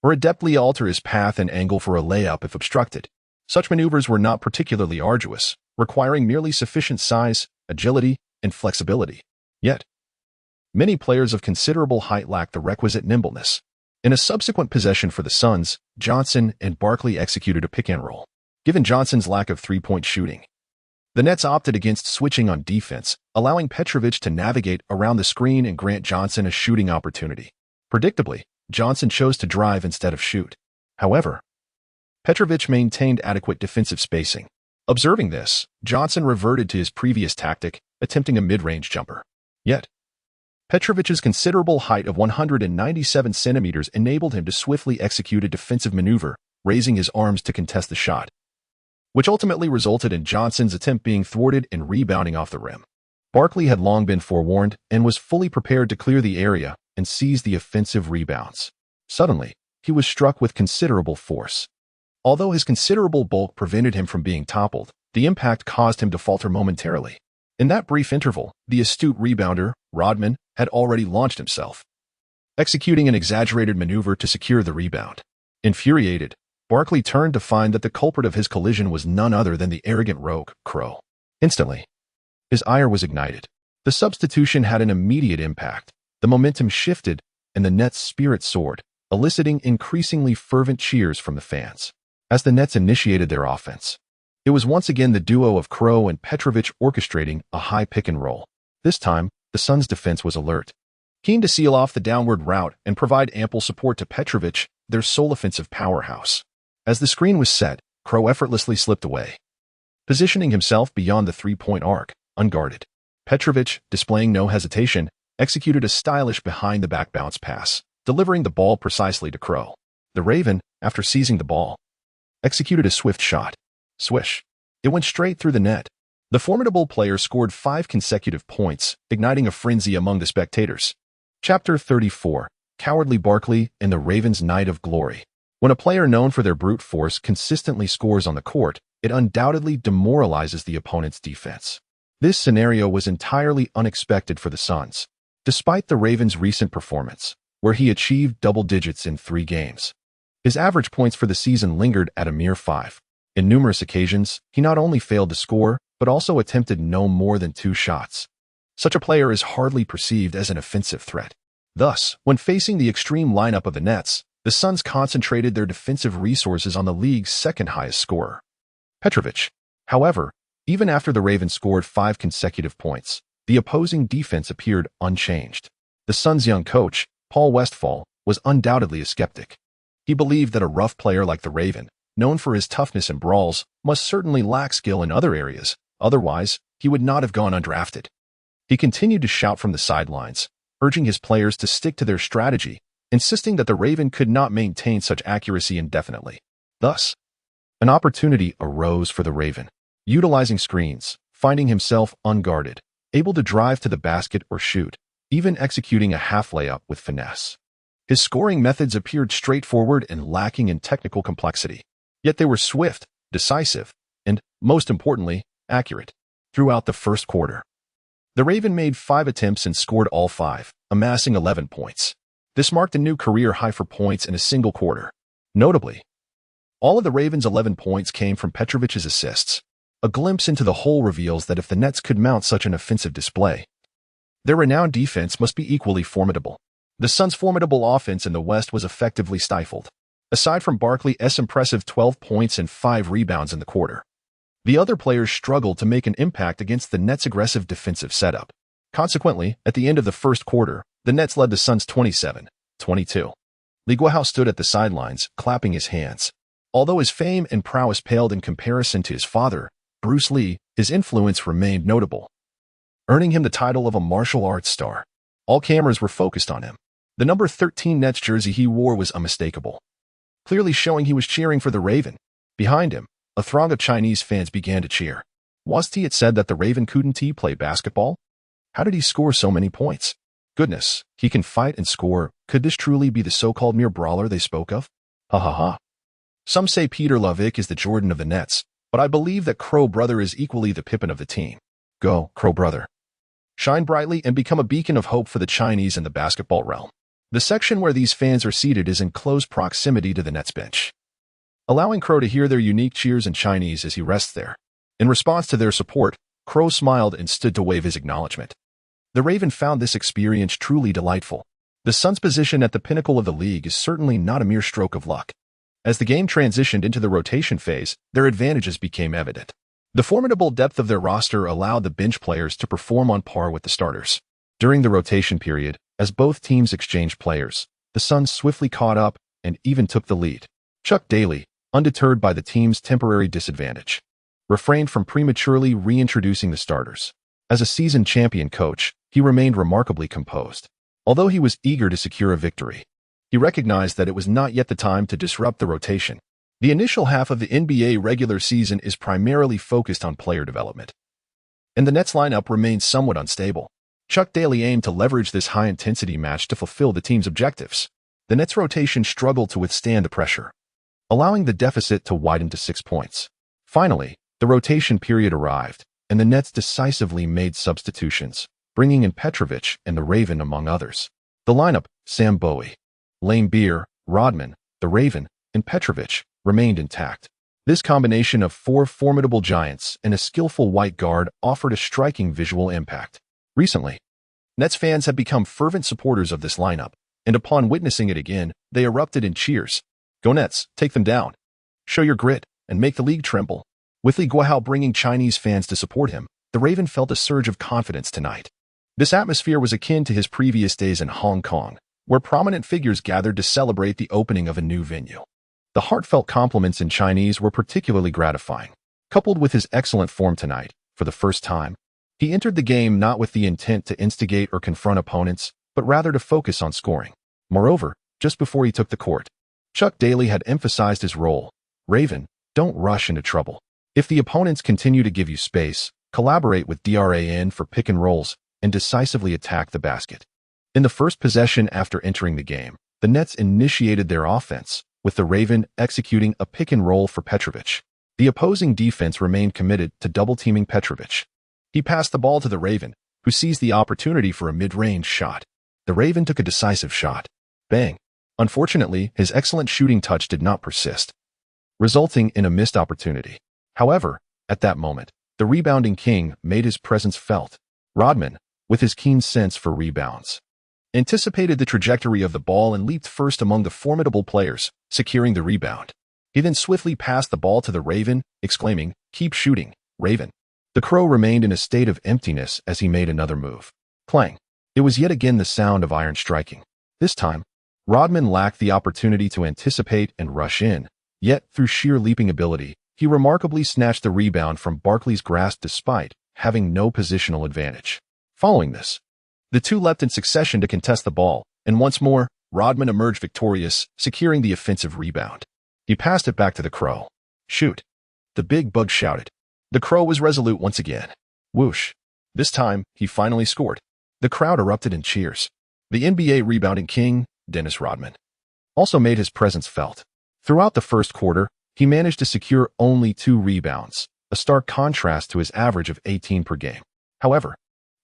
or adeptly alter his path and angle for a layup if obstructed. Such maneuvers were not particularly arduous, requiring merely sufficient size, agility, and flexibility. Yet, many players of considerable height lacked the requisite nimbleness. In a subsequent possession for the Suns, Johnson and Barkley executed a pick-and-roll. Given Johnson's lack of three-point shooting, the Nets opted against switching on defense, allowing Petrovic to navigate around the screen and grant Johnson a shooting opportunity. Predictably, Johnson chose to drive instead of shoot. However, Petrovic maintained adequate defensive spacing. Observing this, Johnson reverted to his previous tactic, attempting a mid-range jumper. Yet, Petrovic's considerable height of 197 centimeters enabled him to swiftly execute a defensive maneuver, raising his arms to contest the shot, which ultimately resulted in Johnson's attempt being thwarted and rebounding off the rim. Barkley had long been forewarned and was fully prepared to clear the area and seize the offensive rebounds. Suddenly, he was struck with considerable force. Although his considerable bulk prevented him from being toppled, the impact caused him to falter momentarily. In that brief interval, the astute rebounder, Rodman, had already launched himself, executing an exaggerated maneuver to secure the rebound. Infuriated, Barkley turned to find that the culprit of his collision was none other than the arrogant rogue, Crow. Instantly, his ire was ignited. The substitution had an immediate impact. The momentum shifted, and the Nets' spirit soared, eliciting increasingly fervent cheers from the fans. As the Nets initiated their offense, it was once again the duo of Crow and Petrovic orchestrating a high pick-and-roll. This time, the Suns' defense was alert, keen to seal off the downward route and provide ample support to Petrovic, their sole offensive powerhouse. As the screen was set, Crow effortlessly slipped away, positioning himself beyond the three-point arc, unguarded. Petrovic, displaying no hesitation, executed a stylish behind-the-back bounce pass, delivering the ball precisely to Crow. The Raven, after seizing the ball, executed a swift shot. Swish. It went straight through the net. The formidable player scored 5 consecutive points, igniting a frenzy among the spectators. Chapter 34. Cowardly Barkley and the Ravens' Night of Glory. When a player known for their brute force consistently scores on the court, it undoubtedly demoralizes the opponent's defense. This scenario was entirely unexpected for the Suns, despite the Ravens' recent performance, where he achieved double digits in 3 games. His average points for the season lingered at a mere 5. In numerous occasions, he not only failed to score, but also attempted no more than 2 shots. Such a player is hardly perceived as an offensive threat. Thus, when facing the extreme lineup of the Nets, the Suns concentrated their defensive resources on the league's second highest scorer, Petrovic. However, even after the Ravens scored 5 consecutive points, the opposing defense appeared unchanged. The Suns' young coach, Paul Westphal, was undoubtedly a skeptic. He believed that a rough player like the Raven, known for his toughness in brawls, must certainly lack skill in other areas, otherwise, he would not have gone undrafted. He continued to shout from the sidelines, urging his players to stick to their strategy, insisting that the Raven could not maintain such accuracy indefinitely. Thus, an opportunity arose for the Raven, utilizing screens, finding himself unguarded, able to drive to the basket or shoot, even executing a half layup with finesse. His scoring methods appeared straightforward and lacking in technical complexity, yet they were swift, decisive, and, most importantly, accurate. Throughout the first quarter, the Raven made 5 attempts and scored all 5, amassing 11 points. This marked a new career high for points in a single quarter. Notably, all of the Ravens' 11 points came from Petrovic's assists. A glimpse into the whole reveals that if the Nets could mount such an offensive display, their renowned defense must be equally formidable. The Suns' formidable offense in the West was effectively stifled. Aside from Barkley's impressive 12 points and 5 rebounds in the quarter, the other players struggled to make an impact against the Nets' aggressive defensive setup. Consequently, at the end of the first quarter, the Nets led the Suns 27-22. Wuya stood at the sidelines, clapping his hands. Although his fame and prowess paled in comparison to his father, Bruce Lee, his influence remained notable, earning him the title of a martial arts star. All cameras were focused on him. The number 13 Nets jersey he wore was unmistakable, clearly showing he was cheering for the Raven. Behind him, a throng of Chinese fans began to cheer. Was it said that the Raven couldn't play basketball? How did he score so many points? Goodness, he can fight and score. Could this truly be the so-called mere brawler they spoke of? Ha ha ha. Some say Peter Lovick is the Jordan of the Nets, but I believe that Crow Brother is equally the Pippen of the team. Go, Crow Brother. Shine brightly and become a beacon of hope for the Chinese in the basketball realm. The section where these fans are seated is in close proximity to the Nets bench, allowing Crow to hear their unique cheers in Chinese as he rests there. In response to their support, Crow smiled and stood to wave his acknowledgement. The Raven found this experience truly delightful. The Suns' position at the pinnacle of the league is certainly not a mere stroke of luck. As the game transitioned into the rotation phase, their advantages became evident. The formidable depth of their roster allowed the bench players to perform on par with the starters. During the rotation period, as both teams exchanged players, the Suns swiftly caught up and even took the lead. Chuck Daly, undeterred by the team's temporary disadvantage, refrained from prematurely reintroducing the starters. As a seasoned champion coach, he remained remarkably composed. Although he was eager to secure a victory, he recognized that it was not yet the time to disrupt the rotation. The initial half of the NBA regular season is primarily focused on player development, and the Nets lineup remains somewhat unstable. Chuck Daly aimed to leverage this high-intensity match to fulfill the team's objectives. The Nets' rotation struggled to withstand the pressure, allowing the deficit to widen to 6 points. Finally, the rotation period arrived, and the Nets decisively made substitutions, bringing in Petrovic and the Raven among others. The lineup, Sam Bowie, Lane Beer, Rodman, the Raven, and Petrovic, remained intact. This combination of 4 formidable giants and a skillful white guard offered a striking visual impact. Recently, Nets fans have become fervent supporters of this lineup, and upon witnessing it again, they erupted in cheers. Go Nets, take them down. Show your grit, and make the league tremble. With Li Guihao bringing Chinese fans to support him, the Raven felt a surge of confidence tonight. This atmosphere was akin to his previous days in Hong Kong, where prominent figures gathered to celebrate the opening of a new venue. The heartfelt compliments in Chinese were particularly gratifying. Coupled with his excellent form tonight, for the first time, he entered the game not with the intent to instigate or confront opponents, but rather to focus on scoring. Moreover, just before he took the court, Chuck Daly had emphasized his role. Raven, don't rush into trouble. If the opponents continue to give you space, collaborate with DRAN for pick and rolls, and decisively attack the basket. In the first possession after entering the game, the Nets initiated their offense, with the Raven executing a pick and roll for Petrovic. The opposing defense remained committed to double-teaming Petrovic. He passed the ball to the Raven, who seized the opportunity for a mid-range shot. The Raven took a decisive shot. Bang! Unfortunately, his excellent shooting touch did not persist, resulting in a missed opportunity. However, at that moment, the rebounding king made his presence felt. Rodman, with his keen sense for rebounds, anticipated the trajectory of the ball and leaped first among the formidable players, securing the rebound. He then swiftly passed the ball to the Raven, exclaiming, "Keep shooting, Raven." The Crow remained in a state of emptiness as he made another move. Clang! It was yet again the sound of iron striking. This time, Rodman lacked the opportunity to anticipate and rush in, yet through sheer leaping ability, he remarkably snatched the rebound from Barkley's grasp despite having no positional advantage. Following this, the two leapt in succession to contest the ball, and once more, Rodman emerged victorious, securing the offensive rebound. He passed it back to the Crow. "Shoot!" the big bug shouted. The Crow was resolute once again. Whoosh! This time, he finally scored. The crowd erupted in cheers. The NBA rebounding king, Dennis Rodman, also made his presence felt. Throughout the first quarter, he managed to secure only 2 rebounds, a stark contrast to his average of 18 per game. However,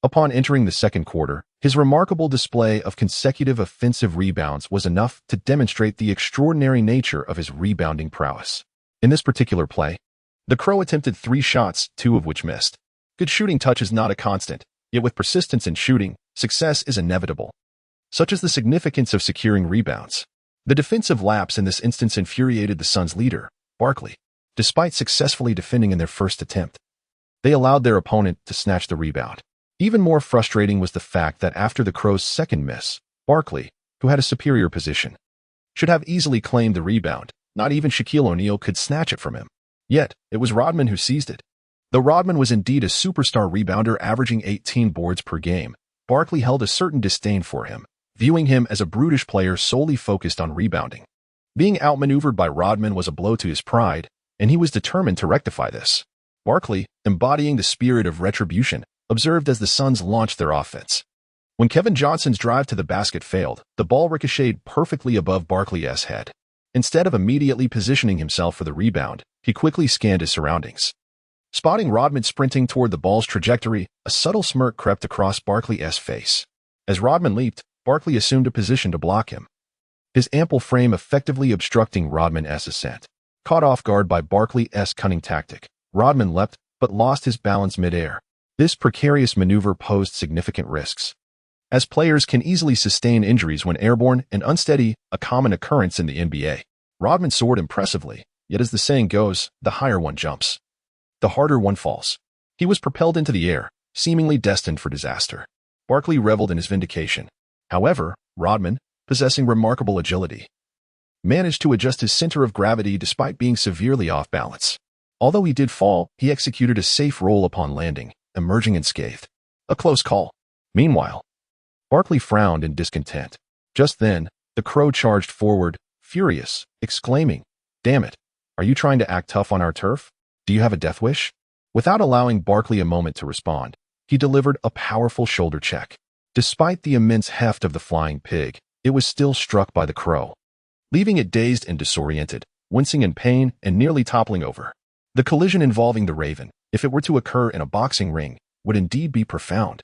upon entering the second quarter, his remarkable display of consecutive offensive rebounds was enough to demonstrate the extraordinary nature of his rebounding prowess. In this particular play, the Crow attempted 3 shots, 2 of which missed. Good shooting touch is not a constant, yet with persistence in shooting, success is inevitable. Such is the significance of securing rebounds. The defensive lapse in this instance infuriated the Suns' leader, Barkley. Despite successfully defending in their first attempt, they allowed their opponent to snatch the rebound. Even more frustrating was the fact that after the Crows' second miss, Barkley, who had a superior position, should have easily claimed the rebound. Not even Shaquille O'Neal could snatch it from him. Yet, it was Rodman who seized it. Though Rodman was indeed a superstar rebounder averaging 18 boards per game, Barkley held a certain disdain for him, viewing him as a brutish player solely focused on rebounding. Being outmaneuvered by Rodman was a blow to his pride, and he was determined to rectify this. Barkley, embodying the spirit of retribution, observed as the Suns launched their offense. When Kevin Johnson's drive to the basket failed, the ball ricocheted perfectly above Barkley's head. Instead of immediately positioning himself for the rebound, he quickly scanned his surroundings. Spotting Rodman sprinting toward the ball's trajectory, a subtle smirk crept across Barkley's face. As Rodman leaped, Barkley assumed a position to block him, his ample frame effectively obstructing Rodman's ascent. Caught off guard by Barkley's cunning tactic, Rodman leapt, but lost his balance midair. This precarious maneuver posed significant risks, as players can easily sustain injuries when airborne and unsteady, a common occurrence in the NBA. Rodman soared impressively, yet as the saying goes, the higher one jumps, the harder one falls. He was propelled into the air, seemingly destined for disaster. Barkley reveled in his vindication. However, Rodman, possessing remarkable agility, managed to adjust his center of gravity despite being severely off balance. Although he did fall, he executed a safe roll upon landing, emerging unscathed. A close call. Meanwhile, Barkley frowned in discontent. Just then, the Crow charged forward, furious, exclaiming, "Damn it! Are you trying to act tough on our turf? Do you have a death wish?" Without allowing Barkley a moment to respond, he delivered a powerful shoulder check. Despite the immense heft of the flying pig, it was still struck by the Crow, leaving it dazed and disoriented, wincing in pain and nearly toppling over. The collision involving the Raven, if it were to occur in a boxing ring, would indeed be profound.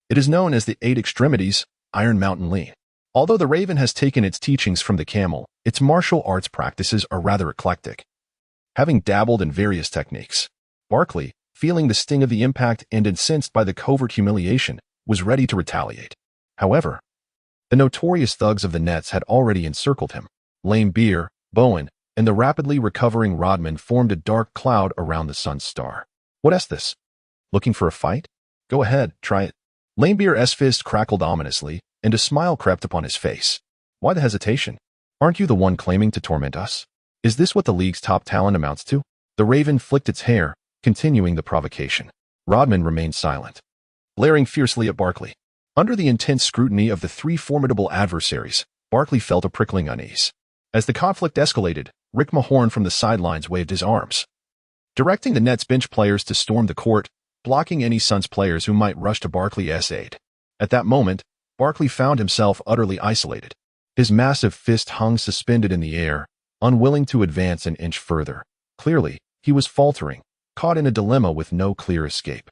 It is known as the 8 extremities, Iron Mountain Lean. Although the Raven has taken its teachings from the camel, its martial arts practices are rather eclectic. Having dabbled in various techniques, Barkley, feeling the sting of the impact and incensed by the covert humiliation, was ready to retaliate. However, the notorious thugs of the Nets had already encircled him. Lame Beer, Bowen, and the rapidly recovering Rodman formed a dark cloud around the Suns' star. "What's this? Looking for a fight? Go ahead, try it." Lame Beer's fist crackled ominously, and a smile crept upon his face. "Why the hesitation? Aren't you the one claiming to torment us?" Is this what the league's top talent amounts to? The Raven flicked its hair, continuing the provocation. Rodman remained silent, glaring fiercely at Barkley. Under the intense scrutiny of the three formidable adversaries, Barkley felt a prickling unease. As the conflict escalated, Rick Mahorn from the sidelines waved his arms, directing the Nets bench players to storm the court, blocking any Suns players who might rush to Barkley's aid. At that moment, Barkley found himself utterly isolated. His massive fist hung suspended in the air, unwilling to advance an inch further. Clearly, he was faltering, caught in a dilemma with no clear escape.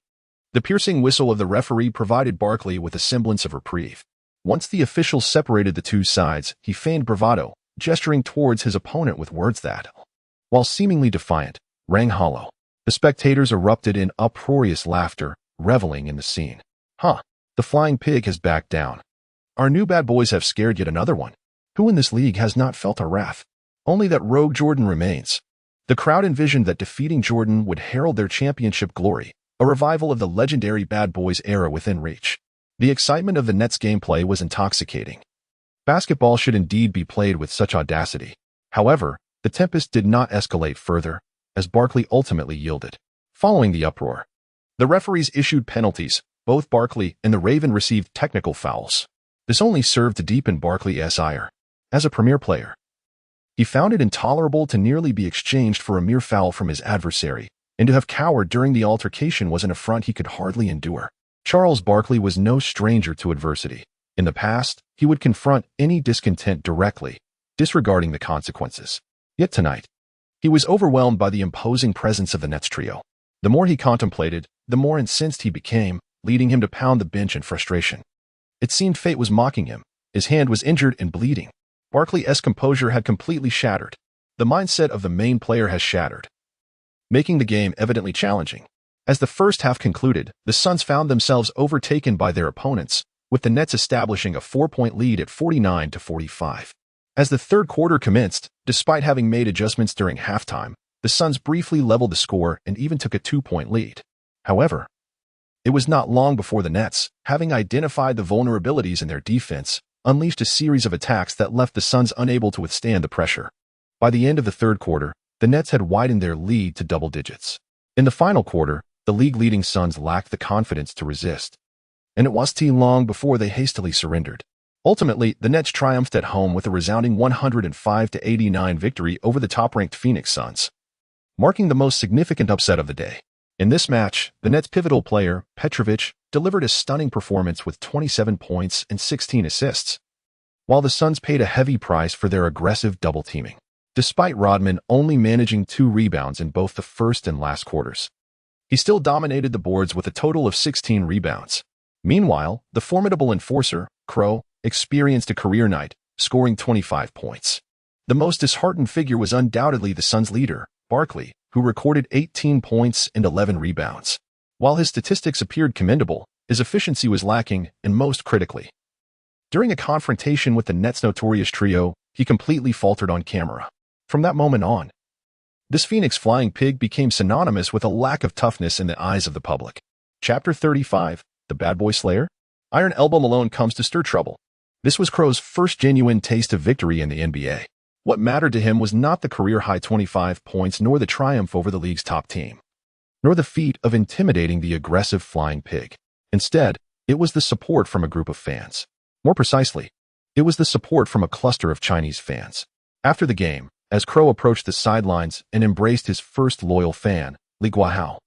The piercing whistle of the referee provided Barkley with a semblance of reprieve. Once the officials separated the two sides, he feigned bravado, gesturing towards his opponent with words that, while seemingly defiant, rang hollow. The spectators erupted in uproarious laughter, reveling in the scene. Huh, the flying pig has backed down. Our new bad boys have scared yet another one. Who in this league has not felt our wrath? Only that rogue Jordan remains. The crowd envisioned that defeating Jordan would herald their championship glory, a revival of the legendary Bad Boys era within reach. The excitement of the Nets' gameplay was intoxicating. Basketball should indeed be played with such audacity. However, the tempest did not escalate further, as Barkley ultimately yielded. Following the uproar, the referees issued penalties. Both Barkley and the Raven received technical fouls. This only served to deepen Barkley's ire. As a premier player, he found it intolerable to nearly be exchanged for a mere foul from his adversary, and to have cowered during the altercation was an affront he could hardly endure. Charles Barkley was no stranger to adversity. In the past, he would confront any discontent directly, disregarding the consequences. Yet tonight, he was overwhelmed by the imposing presence of the Nets trio. The more he contemplated, the more incensed he became, leading him to pound the bench in frustration. It seemed fate was mocking him. His hand was injured and bleeding. Barkley's composure had completely shattered. The mindset of the main player has shattered, making the game evidently challenging. As the first half concluded, the Suns found themselves overtaken by their opponents, with the Nets establishing a 4-point lead at 49-45. As the third quarter commenced, despite having made adjustments during halftime, the Suns briefly leveled the score and even took a 2-point lead. However, it was not long before the Nets, having identified the vulnerabilities in their defense, unleashed a series of attacks that left the Suns unable to withstand the pressure. By the end of the third quarter, the Nets had widened their lead to double digits. In the final quarter, the league-leading Suns lacked the confidence to resist, and it wasn't too long before they hastily surrendered. Ultimately, the Nets triumphed at home with a resounding 105-89 victory over the top-ranked Phoenix Suns, marking the most significant upset of the day. In this match, the Nets' pivotal player, Petrovic, delivered a stunning performance with 27 points and 16 assists, while the Suns paid a heavy price for their aggressive double-teaming. Despite Rodman only managing 2 rebounds in both the first and last quarters, he still dominated the boards with a total of 16 rebounds. Meanwhile, the formidable enforcer, Crow, experienced a career night, scoring 25 points. The most disheartened figure was undoubtedly the Suns' leader, Barkley, who recorded 18 points and 11 rebounds. While his statistics appeared commendable, his efficiency was lacking, and most critically, during a confrontation with the Nets' notorious trio, he completely faltered on camera. From that moment on, this Phoenix flying pig became synonymous with a lack of toughness in the eyes of the public. Chapter 35, The Bad Boy Slayer? Iron Elbow Malone comes to stir trouble. This was Crow's first genuine taste of victory in the NBA. What mattered to him was not the career-high 25 points nor the triumph over the league's top team, nor the feat of intimidating the aggressive flying pig. Instead, it was the support from a group of fans. More precisely, it was the support from a cluster of Chinese fans. After the game, as Crow approached the sidelines and embraced his first loyal fan, Li Guahao,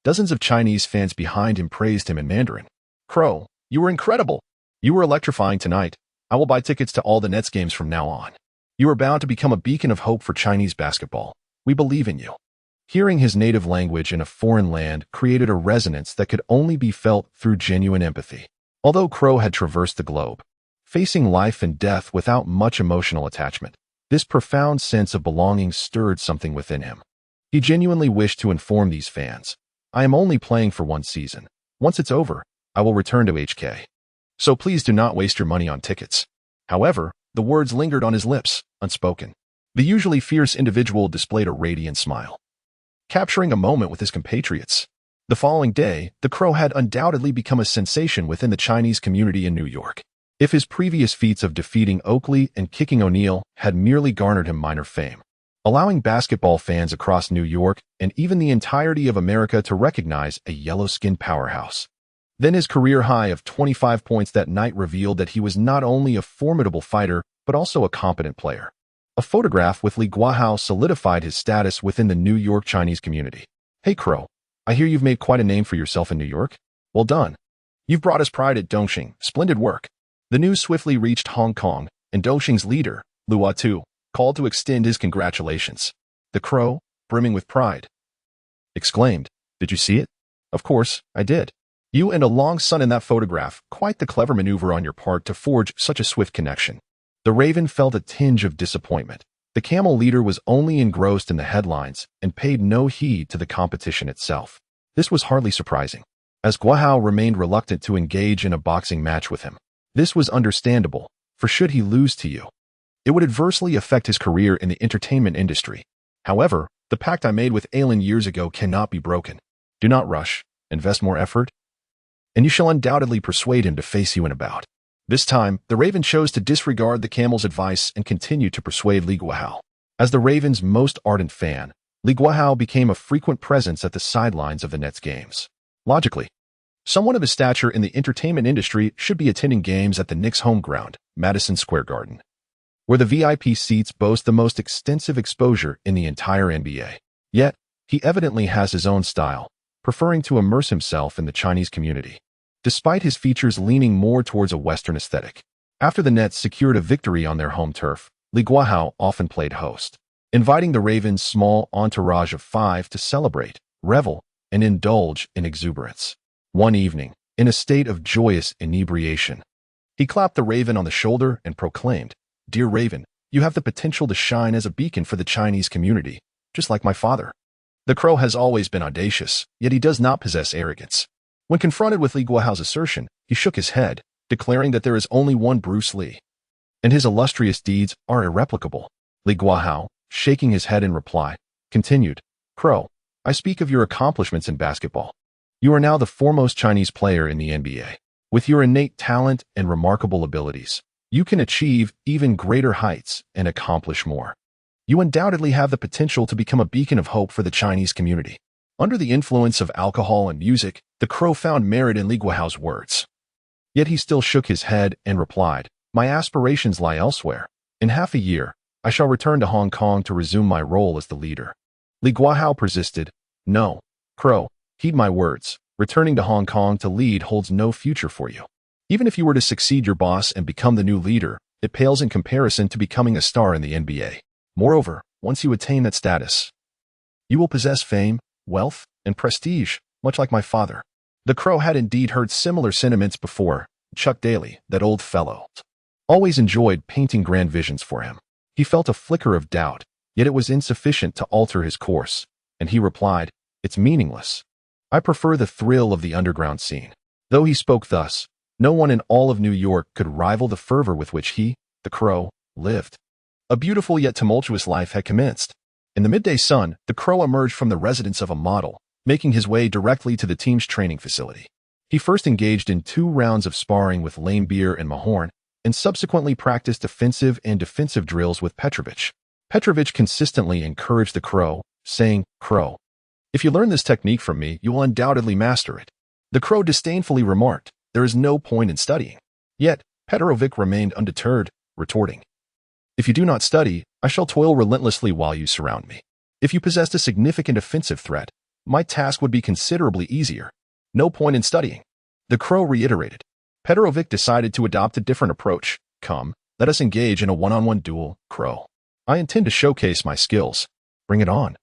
dozens of Chinese fans behind him praised him in Mandarin. "Crow, you were incredible. You were electrifying tonight. I will buy tickets to all the Nets games from now on. You are bound to become a beacon of hope for Chinese basketball. We believe in you." Hearing his native language in a foreign land created a resonance that could only be felt through genuine empathy. Although Crow had traversed the globe, facing life and death without much emotional attachment, this profound sense of belonging stirred something within him. He genuinely wished to inform these fans, "I am only playing for one season. Once it's over, I will return to HK. So please do not waste your money on tickets." However, the words lingered on his lips, unspoken. The usually fierce individual displayed a radiant smile, capturing a moment with his compatriots. The following day, the Crow had undoubtedly become a sensation within the Chinese community in New York. If his previous feats of defeating Oakley and kicking O'Neal had merely garnered him minor fame, allowing basketball fans across New York and even the entirety of America to recognize a yellow-skinned powerhouse. Then his career high of 25 points that night revealed that he was not only a formidable fighter, but also a competent player. A photograph with Li Guohao solidified his status within the New York Chinese community. Hey Crow, I hear you've made quite a name for yourself in New York. Well done. You've brought us pride at Dongxing. Splendid work. The news swiftly reached Hong Kong, and Dongxing's leader, Wuya called to extend his congratulations. The Crow, brimming with pride, exclaimed, "Did you see it?" "Of course, I did. You and a long sun in that photograph, quite the clever maneuver on your part to forge such a swift connection." The Raven felt a tinge of disappointment. The camel leader was only engrossed in the headlines and paid no heed to the competition itself. This was hardly surprising, as Guohao remained reluctant to engage in a boxing match with him. This was understandable, for should he lose to you, it would adversely affect his career in the entertainment industry. However, the pact I made with Alan years ago cannot be broken. Do not rush, invest more effort, and you shall undoubtedly persuade him to face you in a bout. This time, the Raven chose to disregard the camel's advice and continued to persuade Li Guohao. As the Raven's most ardent fan, Li Guohao became a frequent presence at the sidelines of the Nets games. Logically, someone of his stature in the entertainment industry should be attending games at the Knicks' home ground, Madison Square Garden, where the VIP seats boast the most extensive exposure in the entire NBA. Yet, he evidently has his own style, preferring to immerse himself in the Chinese community, despite his features leaning more towards a Western aesthetic. After the Nets secured a victory on their home turf, Li Guohao often played host, inviting the Ravens' small entourage of 5 to celebrate, revel, and indulge in exuberance. One evening, in a state of joyous inebriation, he clapped the Raven on the shoulder and proclaimed, "Dear Raven, you have the potential to shine as a beacon for the Chinese community, just like my father." The Crow has always been audacious, yet he does not possess arrogance. When confronted with Li Guohao's assertion, he shook his head, declaring that there is only one Bruce Lee, and his illustrious deeds are irreplicable. Li Guohao, shaking his head in reply, continued, "Crow, I speak of your accomplishments in basketball. You are now the foremost Chinese player in the NBA. With your innate talent and remarkable abilities, you can achieve even greater heights and accomplish more. You undoubtedly have the potential to become a beacon of hope for the Chinese community." Under the influence of alcohol and music, the Crow found merit in Li Guohao's words. Yet he still shook his head and replied, "My aspirations lie elsewhere. In half a year, I shall return to Hong Kong to resume my role as the leader." Li Guohao persisted, "No, Crow, heed my words. Returning to Hong Kong to lead holds no future for you. Even if you were to succeed your boss and become the new leader, it pales in comparison to becoming a star in the NBA. Moreover, once you attain that status, you will possess fame, wealth, and prestige, much like my father." The Crow had indeed heard similar sentiments before. Chuck Daly, that old fellow, always enjoyed painting grand visions for him. He felt a flicker of doubt, yet it was insufficient to alter his course, and he replied, "It's meaningless. I prefer the thrill of the underground scene." Though he spoke thus, no one in all of New York could rival the fervor with which he, the Crow, lived. A beautiful yet tumultuous life had commenced. In the midday sun, the Crow emerged from the residence of a model, making his way directly to the team's training facility. He first engaged in 2 rounds of sparring with Lame Beer and Mahorn, and subsequently practiced offensive and defensive drills with Petrovich. Petrovich consistently encouraged the Crow, saying, "Crow, if you learn this technique from me, you will undoubtedly master it." The Crow disdainfully remarked, "There is no point in studying." Yet, Petrovich remained undeterred, retorting, "If you do not study, I shall toil relentlessly while you surround me. If you possessed a significant offensive threat, my task would be considerably easier. No point in studying." The Crow reiterated. Petrovich decided to adopt a different approach. "Come, let us engage in a one-on-one duel, Crow. I intend to showcase my skills. Bring it on."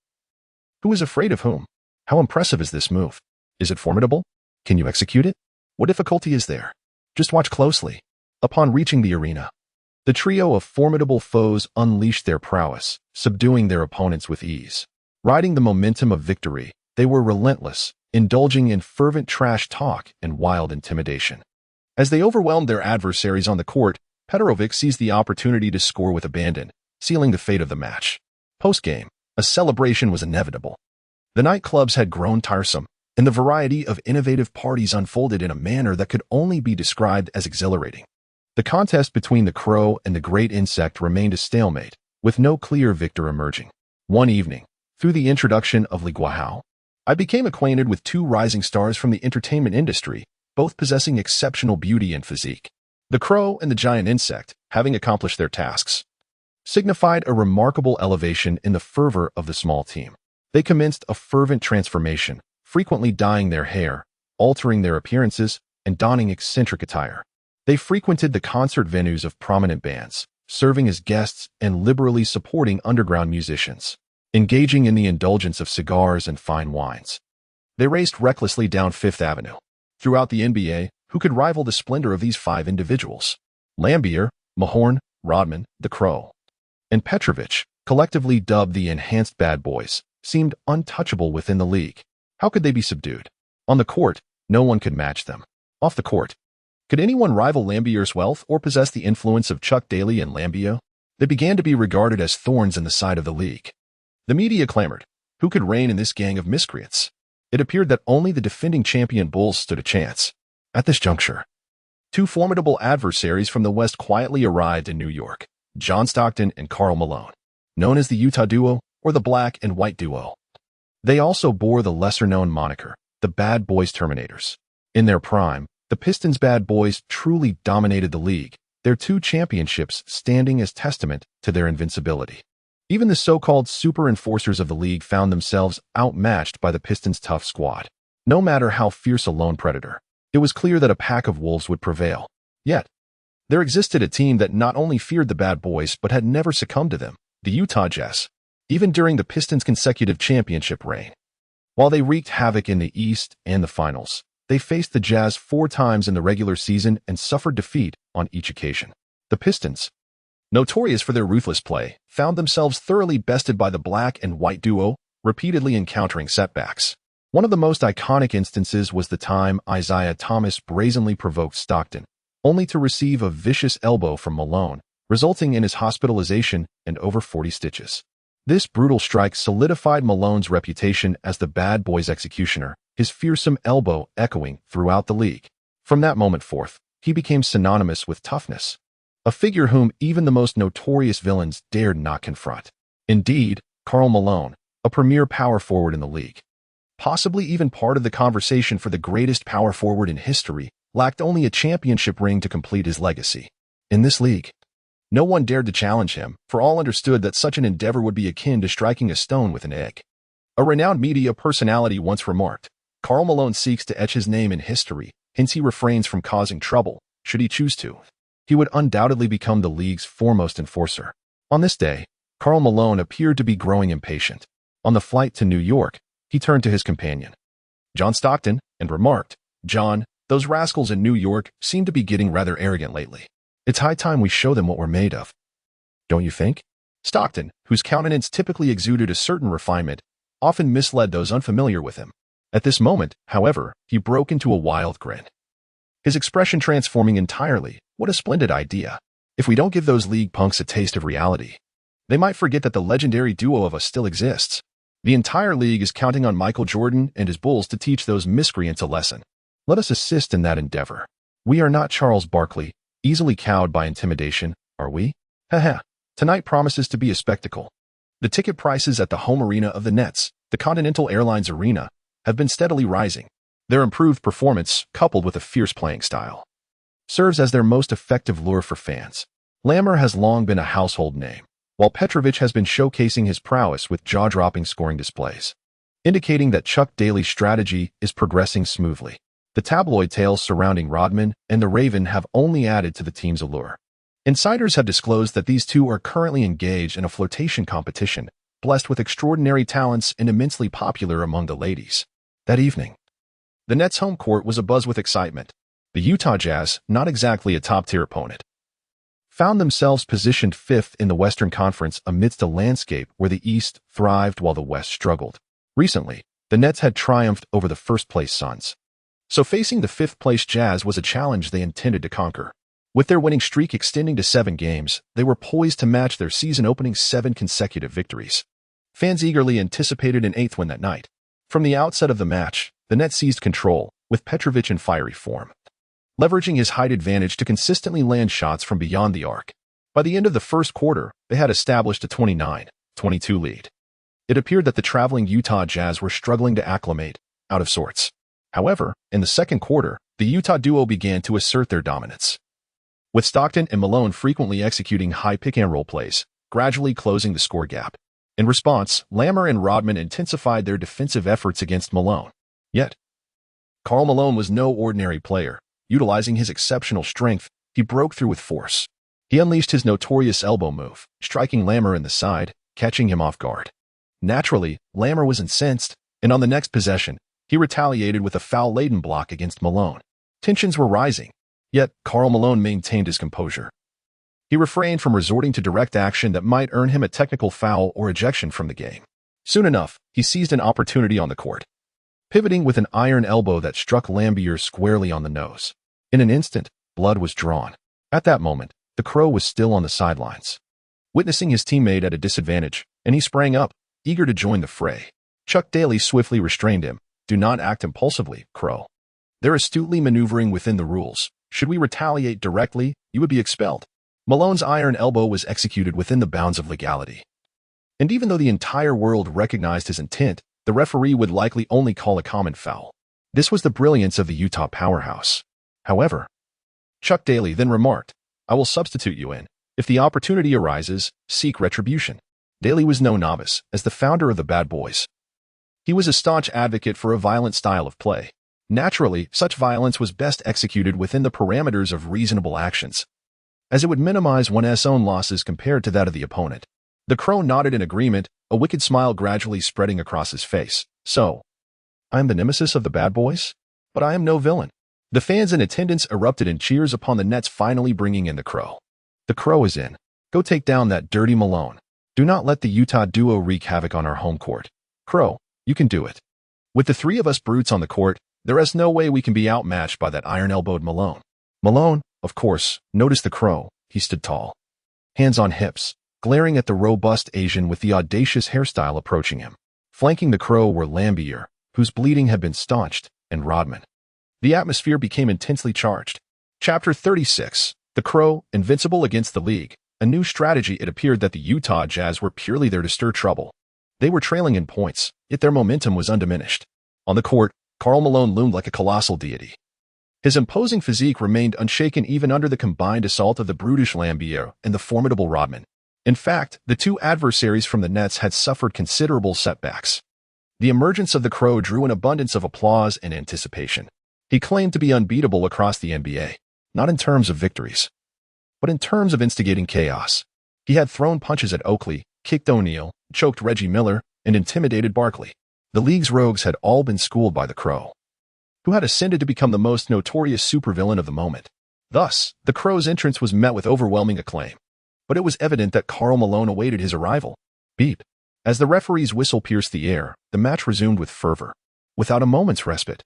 Who is afraid of whom? How impressive is this move? Is it formidable? Can you execute it? What difficulty is there? Just watch closely. Upon reaching the arena, the trio of formidable foes unleashed their prowess, subduing their opponents with ease. Riding the momentum of victory, they were relentless, indulging in fervent trash talk and wild intimidation. As they overwhelmed their adversaries on the court, Petrovich seized the opportunity to score with abandon, sealing the fate of the match. Post-game, a celebration was inevitable. The nightclubs had grown tiresome, and the variety of innovative parties unfolded in a manner that could only be described as exhilarating. The contest between the Crow and the Great Insect remained a stalemate, with no clear victor emerging. One evening, through the introduction of Li Guahao, I became acquainted with two rising stars from the entertainment industry, both possessing exceptional beauty and physique. The crow and the giant insect, having accomplished their tasks, signified a remarkable elevation in the fervor of the small team. They commenced a fervent transformation, frequently dyeing their hair, altering their appearances, and donning eccentric attire. They frequented the concert venues of prominent bands, serving as guests and liberally supporting underground musicians, engaging in the indulgence of cigars and fine wines. They raced recklessly down Fifth Avenue. Throughout the NBA, who could rival the splendor of these five individuals? Lambier, Mahorn, Rodman, the Crow, and Petrovic, collectively dubbed the Enhanced Bad Boys, seemed untouchable within the league. How could they be subdued? On the court, no one could match them. Off the court, could anyone rival Lambier's wealth or possess the influence of Chuck Daly and Lambio? They began to be regarded as thorns in the side of the league. The media clamored, who could reign in this gang of miscreants? It appeared that only the defending champion Bulls stood a chance. At this juncture, two formidable adversaries from the West quietly arrived in New York, John Stockton and Karl Malone, known as the Utah Duo or the Black and White Duo. They also bore the lesser-known moniker, the Bad Boys Terminators. In their prime, the Pistons' Bad Boys truly dominated the league, their two championships standing as testament to their invincibility. Even the so-called super enforcers of the league found themselves outmatched by the Pistons' tough squad. No matter how fierce a lone predator, it was clear that a pack of wolves would prevail. Yet, there existed a team that not only feared the Bad Boys but had never succumbed to them, the Utah Jazz, even during the Pistons' consecutive championship reign. While they wreaked havoc in the East and the finals, they faced the Jazz 4 times in the regular season and suffered defeat on each occasion. The Pistons, notorious for their ruthless play, found themselves thoroughly bested by the Black and White Duo, repeatedly encountering setbacks. One of the most iconic instances was the time Isaiah Thomas brazenly provoked Stockton, only to receive a vicious elbow from Malone, resulting in his hospitalization and over 40 stitches. This brutal strike solidified Malone's reputation as the Bad Boys executioner, his fearsome elbow echoing throughout the league. From that moment forth, he became synonymous with toughness, a figure whom even the most notorious villains dared not confront. Indeed, Karl Malone, a premier power forward in the league, possibly even part of the conversation for the greatest power forward in history, lacked only a championship ring to complete his legacy. In this league, no one dared to challenge him, for all understood that such an endeavor would be akin to striking a stone with an egg. A renowned media personality once remarked, Karl Malone seeks to etch his name in history, hence he refrains from causing trouble, should he choose to. He would undoubtedly become the league's foremost enforcer. On this day, Karl Malone appeared to be growing impatient. On the flight to New York, he turned to his companion, John Stockton, and remarked, John, those rascals in New York seem to be getting rather arrogant lately. It's high time we show them what we're made of. Don't you think? Stockton, whose countenance typically exuded a certain refinement, often misled those unfamiliar with him. At this moment, however, he broke into a wild grin, his expression transforming entirely. What a splendid idea. If we don't give those league punks a taste of reality, they might forget that the legendary duo of us still exists. The entire league is counting on Michael Jordan and his Bulls to teach those miscreants a lesson. Let us assist in that endeavor. We are not Charles Barkley, easily cowed by intimidation, are we? Haha, tonight promises to be a spectacle. The ticket prices at the home arena of the Nets, the Continental Airlines Arena, have been steadily rising. Their improved performance, coupled with a fierce playing style, serves as their most effective lure for fans. Lammer has long been a household name, while Petrovic has been showcasing his prowess with jaw-dropping scoring displays, indicating that Chuck Daly's strategy is progressing smoothly. The tabloid tales surrounding Rodman and the Raven have only added to the team's allure. Insiders have disclosed that these two are currently engaged in a flirtation competition, blessed with extraordinary talents and immensely popular among the ladies. That evening, the Nets' home court was abuzz with excitement. The Utah Jazz, not exactly a top-tier opponent, found themselves positioned 5th in the Western Conference amidst a landscape where the East thrived while the West struggled. Recently, the Nets had triumphed over the first-place Suns, so facing the 5th-place Jazz was a challenge they intended to conquer. With their winning streak extending to 7 games, they were poised to match their season-opening 7 consecutive victories. Fans eagerly anticipated an 8th win that night. From the outset of the match, the Nets seized control, with Petrovic in fiery form, leveraging his height advantage to consistently land shots from beyond the arc. By the end of the first quarter, they had established a 29-22 lead. It appeared that the traveling Utah Jazz were struggling to acclimate, out of sorts. However, in the second quarter, the Utah duo began to assert their dominance, with Stockton and Malone frequently executing high pick-and-roll plays, gradually closing the score gap. In response, Lammer and Rodman intensified their defensive efforts against Malone. Yet, Karl Malone was no ordinary player. Utilizing his exceptional strength, he broke through with force. He unleashed his notorious elbow move, striking Lammer in the side, catching him off guard. Naturally, Lammer was incensed, and on the next possession, he retaliated with a foul-laden block against Malone. Tensions were rising, yet Karl Malone maintained his composure. He refrained from resorting to direct action that might earn him a technical foul or ejection from the game. Soon enough, he seized an opportunity on the court, pivoting with an iron elbow that struck Lambier squarely on the nose. In an instant, blood was drawn. At that moment, the Crow was still on the sidelines, witnessing his teammate at a disadvantage, and he sprang up, eager to join the fray. Chuck Daly swiftly restrained him. "Do not act impulsively, Crow. They're astutely maneuvering within the rules. Should we retaliate directly, you would be expelled." Malone's iron elbow was executed within the bounds of legality. And even though the entire world recognized his intent, the referee would likely only call a common foul. This was the brilliance of the Utah powerhouse. However, Chuck Daly then remarked, "I will substitute you in. If the opportunity arises, seek retribution." Daly was no novice. As the founder of the Bad Boys, he was a staunch advocate for a violent style of play. Naturally, such violence was best executed within the parameters of reasonable actions, as it would minimize one's own losses compared to that of the opponent. The Crow nodded in agreement, a wicked smile gradually spreading across his face. "So, I am the nemesis of the Bad Boys? But I am no villain." The fans in attendance erupted in cheers upon the Nets finally bringing in the Crow. "The Crow is in. Go take down that dirty Malone. Do not let the Utah duo wreak havoc on our home court. Crow, you can do it. With the three of us brutes on the court, there is no way we can be outmatched by that iron-elbowed Malone." Malone, of course, noticed the Crow. He stood tall, hands on hips, glaring at the robust Asian with the audacious hairstyle approaching him. Flanking the Crow were Lambier, whose bleeding had been staunched, and Rodman. The atmosphere became intensely charged. Chapter 36. The Crow, invincible against the league. A new strategy. It appeared that the Utah Jazz were purely there to stir trouble. They were trailing in points, yet their momentum was undiminished. On the court, Karl Malone loomed like a colossal deity. His imposing physique remained unshaken even under the combined assault of the brutish Lambier and the formidable Rodman. In fact, the two adversaries from the Nets had suffered considerable setbacks. The emergence of the Crow drew an abundance of applause and anticipation. He claimed to be unbeatable across the NBA, not in terms of victories, but in terms of instigating chaos. He had thrown punches at Oakley, kicked O'Neal, choked Reggie Miller, and intimidated Barkley. The league's rogues had all been schooled by the Crow, who had ascended to become the most notorious supervillain of the moment. Thus, the Crow's entrance was met with overwhelming acclaim. But it was evident that Karl Malone awaited his arrival. Beep. As the referee's whistle pierced the air, the match resumed with fervor, without a moment's respite.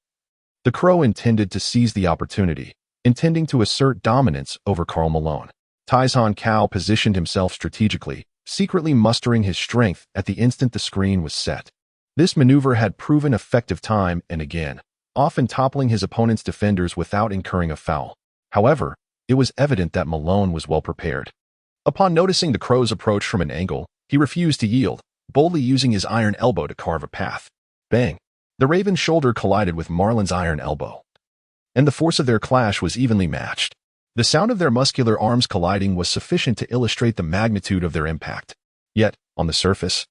The Crow intended to seize the opportunity, intending to assert dominance over Karl Malone. Tyson Cowell positioned himself strategically, secretly mustering his strength at the instant the screen was set. This maneuver had proven effective time and again, often toppling his opponent's defenders without incurring a foul. However, it was evident that Malone was well prepared. Upon noticing the Crow's approach from an angle, he refused to yield, boldly using his iron elbow to carve a path. Bang! The Raven's shoulder collided with Marlon's iron elbow, and the force of their clash was evenly matched. The sound of their muscular arms colliding was sufficient to illustrate the magnitude of their impact. Yet, on the surface,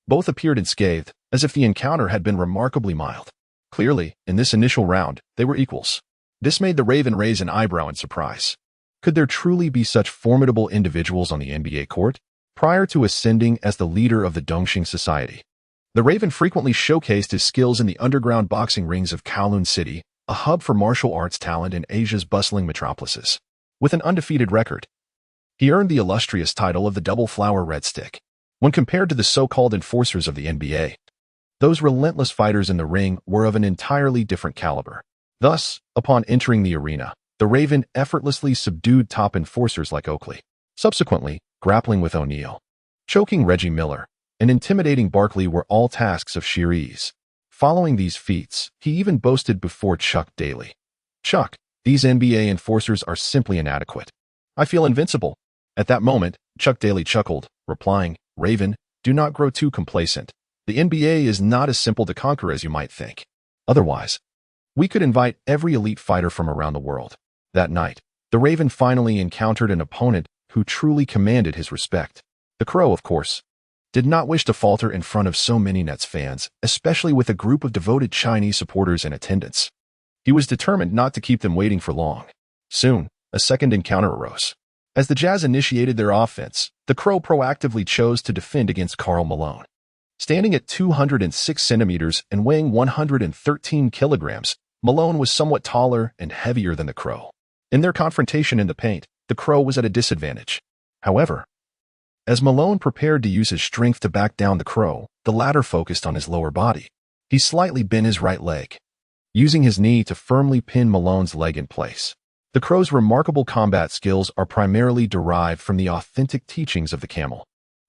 both appeared unscathed, as if the encounter had been remarkably mild. Clearly, in this initial round, they were equals. This made the Raven raise an eyebrow in surprise. Could there truly be such formidable individuals on the NBA court? Prior to ascending as the leader of the Dongxing Society, the Raven frequently showcased his skills in the underground boxing rings of Kowloon City, a hub for martial arts talent in Asia's bustling metropolises. With an undefeated record, he earned the illustrious title of the Double Flower Red Stick. When compared to the so-called enforcers of the NBA, those relentless fighters in the ring were of an entirely different caliber. Thus, upon entering the arena, the Raven effortlessly subdued top enforcers like Oakley, subsequently grappling with O'Neal, choking Reggie Miller, and intimidating Barkley were all tasks of sheer ease. Following these feats, he even boasted before Chuck Daly, "Chuck, these NBA enforcers are simply inadequate. I feel invincible." At that moment, Chuck Daly chuckled, replying, "Raven, do not grow too complacent. The NBA is not as simple to conquer as you might think. Otherwise, we could invite every elite fighter from around the world. That night, the Raven finally encountered an opponent who truly commanded his respect. The Crow, of course, did not wish to falter in front of so many Nets fans, especially with a group of devoted Chinese supporters in attendance. He was determined not to keep them waiting for long. Soon, a second encounter arose. As the Jazz initiated their offense, the Crow proactively chose to defend against Karl Malone. Standing at 206 centimeters and weighing 113 kilograms, Malone was somewhat taller and heavier than the Crow. In their confrontation in the paint, the Crow was at a disadvantage. However, as Malone prepared to use his strength to back down the Crow, the latter focused on his lower body. He slightly bent his right leg, using his knee to firmly pin Malone's leg in place. The Crow's remarkable combat skills are primarily derived from the authentic teachings of the camel,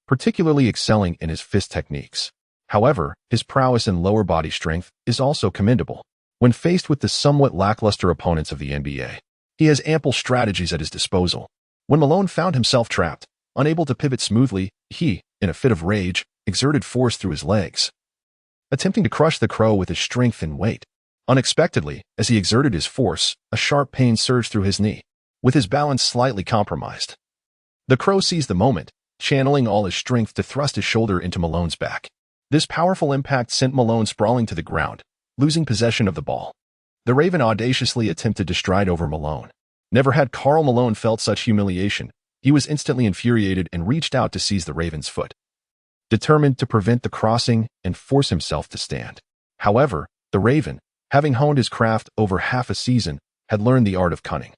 particularly excelling in his fist techniques. However, his prowess in lower body strength is also commendable. When faced with the somewhat lackluster opponents of the NBA, he has ample strategies at his disposal. When Malone found himself trapped, unable to pivot smoothly, he, in a fit of rage, exerted force through his legs, attempting to crush the Crow with his strength and weight. Unexpectedly, as he exerted his force, a sharp pain surged through his knee, with his balance slightly compromised. The Crow seized the moment, channeling all his strength to thrust his shoulder into Malone's back. This powerful impact sent Malone sprawling to the ground, losing possession of the ball. The Raven audaciously attempted to stride over Malone. Never had Karl Malone felt such humiliation. He was instantly infuriated and reached out to seize the Raven's foot, determined to prevent the crossing and force himself to stand. However, the Raven, having honed his craft over half a season, had learned the art of cunning.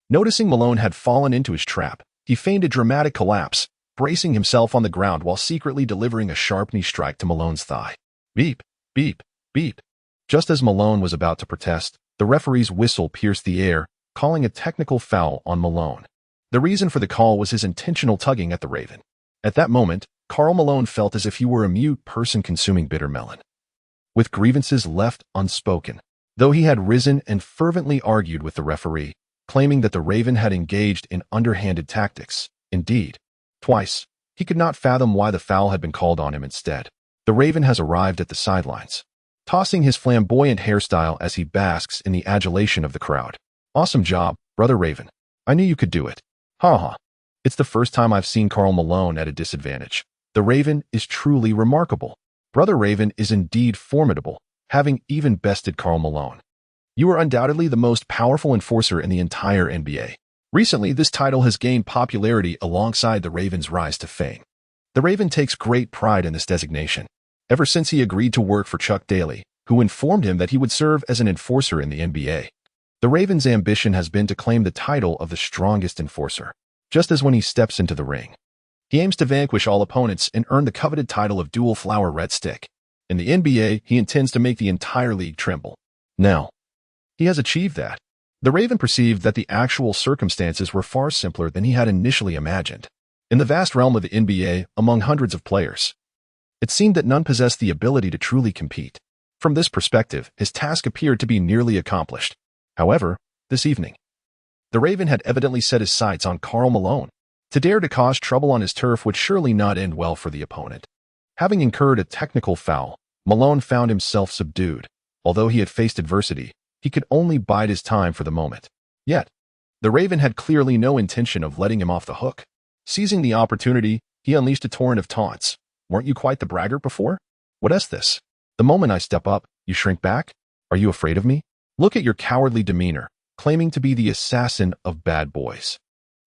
Noticing Malone had fallen into his trap, he feigned a dramatic collapse, bracing himself on the ground while secretly delivering a sharp knee strike to Malone's thigh. Beep, beep, beep. Just as Malone was about to protest, the referee's whistle pierced the air, calling a technical foul on Malone. The reason for the call was his intentional tugging at the Raven. At that moment, Karl Malone felt as if he were a mute person consuming bitter melon, with grievances left unspoken. Though he had risen and fervently argued with the referee, claiming that the Raven had engaged in underhanded tactics. Indeed, twice, he could not fathom why the foul had been called on him instead. The Raven has arrived at the sidelines, tossing his flamboyant hairstyle as he basks in the adulation of the crowd. Awesome job, brother Raven. I knew you could do it. Ha ha. It's the first time I've seen Karl Malone at a disadvantage. The Raven is truly remarkable. Brother Raven is indeed formidable, having even bested Karl Malone. You are undoubtedly the most powerful enforcer in the entire NBA. Recently, this title has gained popularity alongside the Raven's rise to fame. The Raven takes great pride in this designation, ever since he agreed to work for Chuck Daly, who informed him that he would serve as an enforcer in the NBA. The Raven's ambition has been to claim the title of the strongest enforcer, just as when he steps into the ring. He aims to vanquish all opponents and earn the coveted title of Dual Flower Red Stick. In the NBA, he intends to make the entire league tremble. Now, he has achieved that. The Raven perceived that the actual circumstances were far simpler than he had initially imagined. In the vast realm of the NBA, among hundreds of players, it seemed that none possessed the ability to truly compete. From this perspective, his task appeared to be nearly accomplished. However, this evening, the Raven had evidently set his sights on Karl Malone. To dare to cause trouble on his turf would surely not end well for the opponent. Having incurred a technical foul, Malone found himself subdued. Although he had faced adversity, he could only bide his time for the moment. Yet, the Raven had clearly no intention of letting him off the hook. Seizing the opportunity, he unleashed a torrent of taunts. Weren't you quite the braggart before? What is this? The moment I step up, you shrink back? Are you afraid of me? Look at your cowardly demeanor, claiming to be the assassin of bad boys.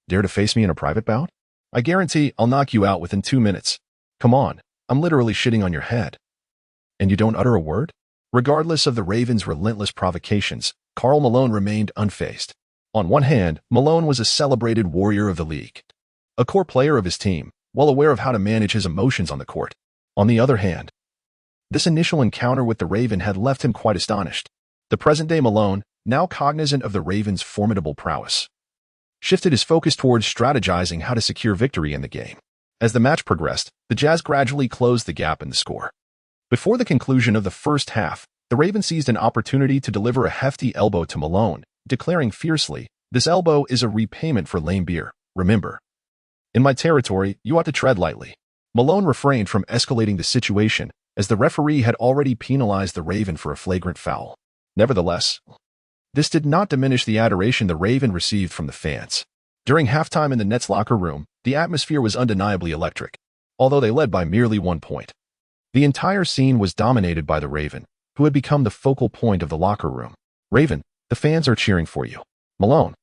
Dare to face me in a private bout? I guarantee I'll knock you out within 2 minutes. Come on, I'm literally shitting on your head. And you don't utter a word? Regardless of the Raven's relentless provocations, Karl Malone remained unfazed. On one hand, Malone was a celebrated warrior of the league, a core player of his team, well aware of how to manage his emotions on the court. On the other hand, this initial encounter with the Raven had left him quite astonished. The present-day Malone, now cognizant of the Raven's formidable prowess, shifted his focus towards strategizing how to secure victory in the game. As the match progressed, the Jazz gradually closed the gap in the score. Before the conclusion of the first half, the Raven seized an opportunity to deliver a hefty elbow to Malone, declaring fiercely, "This elbow is a repayment for lame beer. Remember, in my territory, you ought to tread lightly." Malone refrained from escalating the situation, as the referee had already penalized the Raven for a flagrant foul. Nevertheless, this did not diminish the adoration the Raven received from the fans. During halftime in the Nets locker room, the atmosphere was undeniably electric, although they led by merely 1 point. The entire scene was dominated by the Raven, who had become the focal point of the locker room. Raven, the fans are cheering for you. Malone,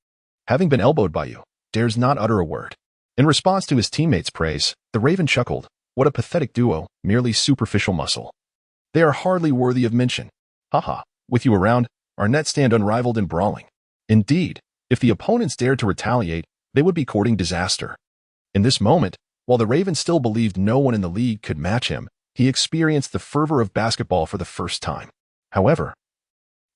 having been elbowed by you, dares not utter a word. In response to his teammates' praise, the Raven chuckled. What a pathetic duo, merely superficial muscle. They are hardly worthy of mention. Haha, with you around, our Nets stand unrivaled in brawling. Indeed, if the opponents dared to retaliate, they would be courting disaster. In this moment, while the Raven still believed no one in the league could match him, he experienced the fervor of basketball for the first time. However,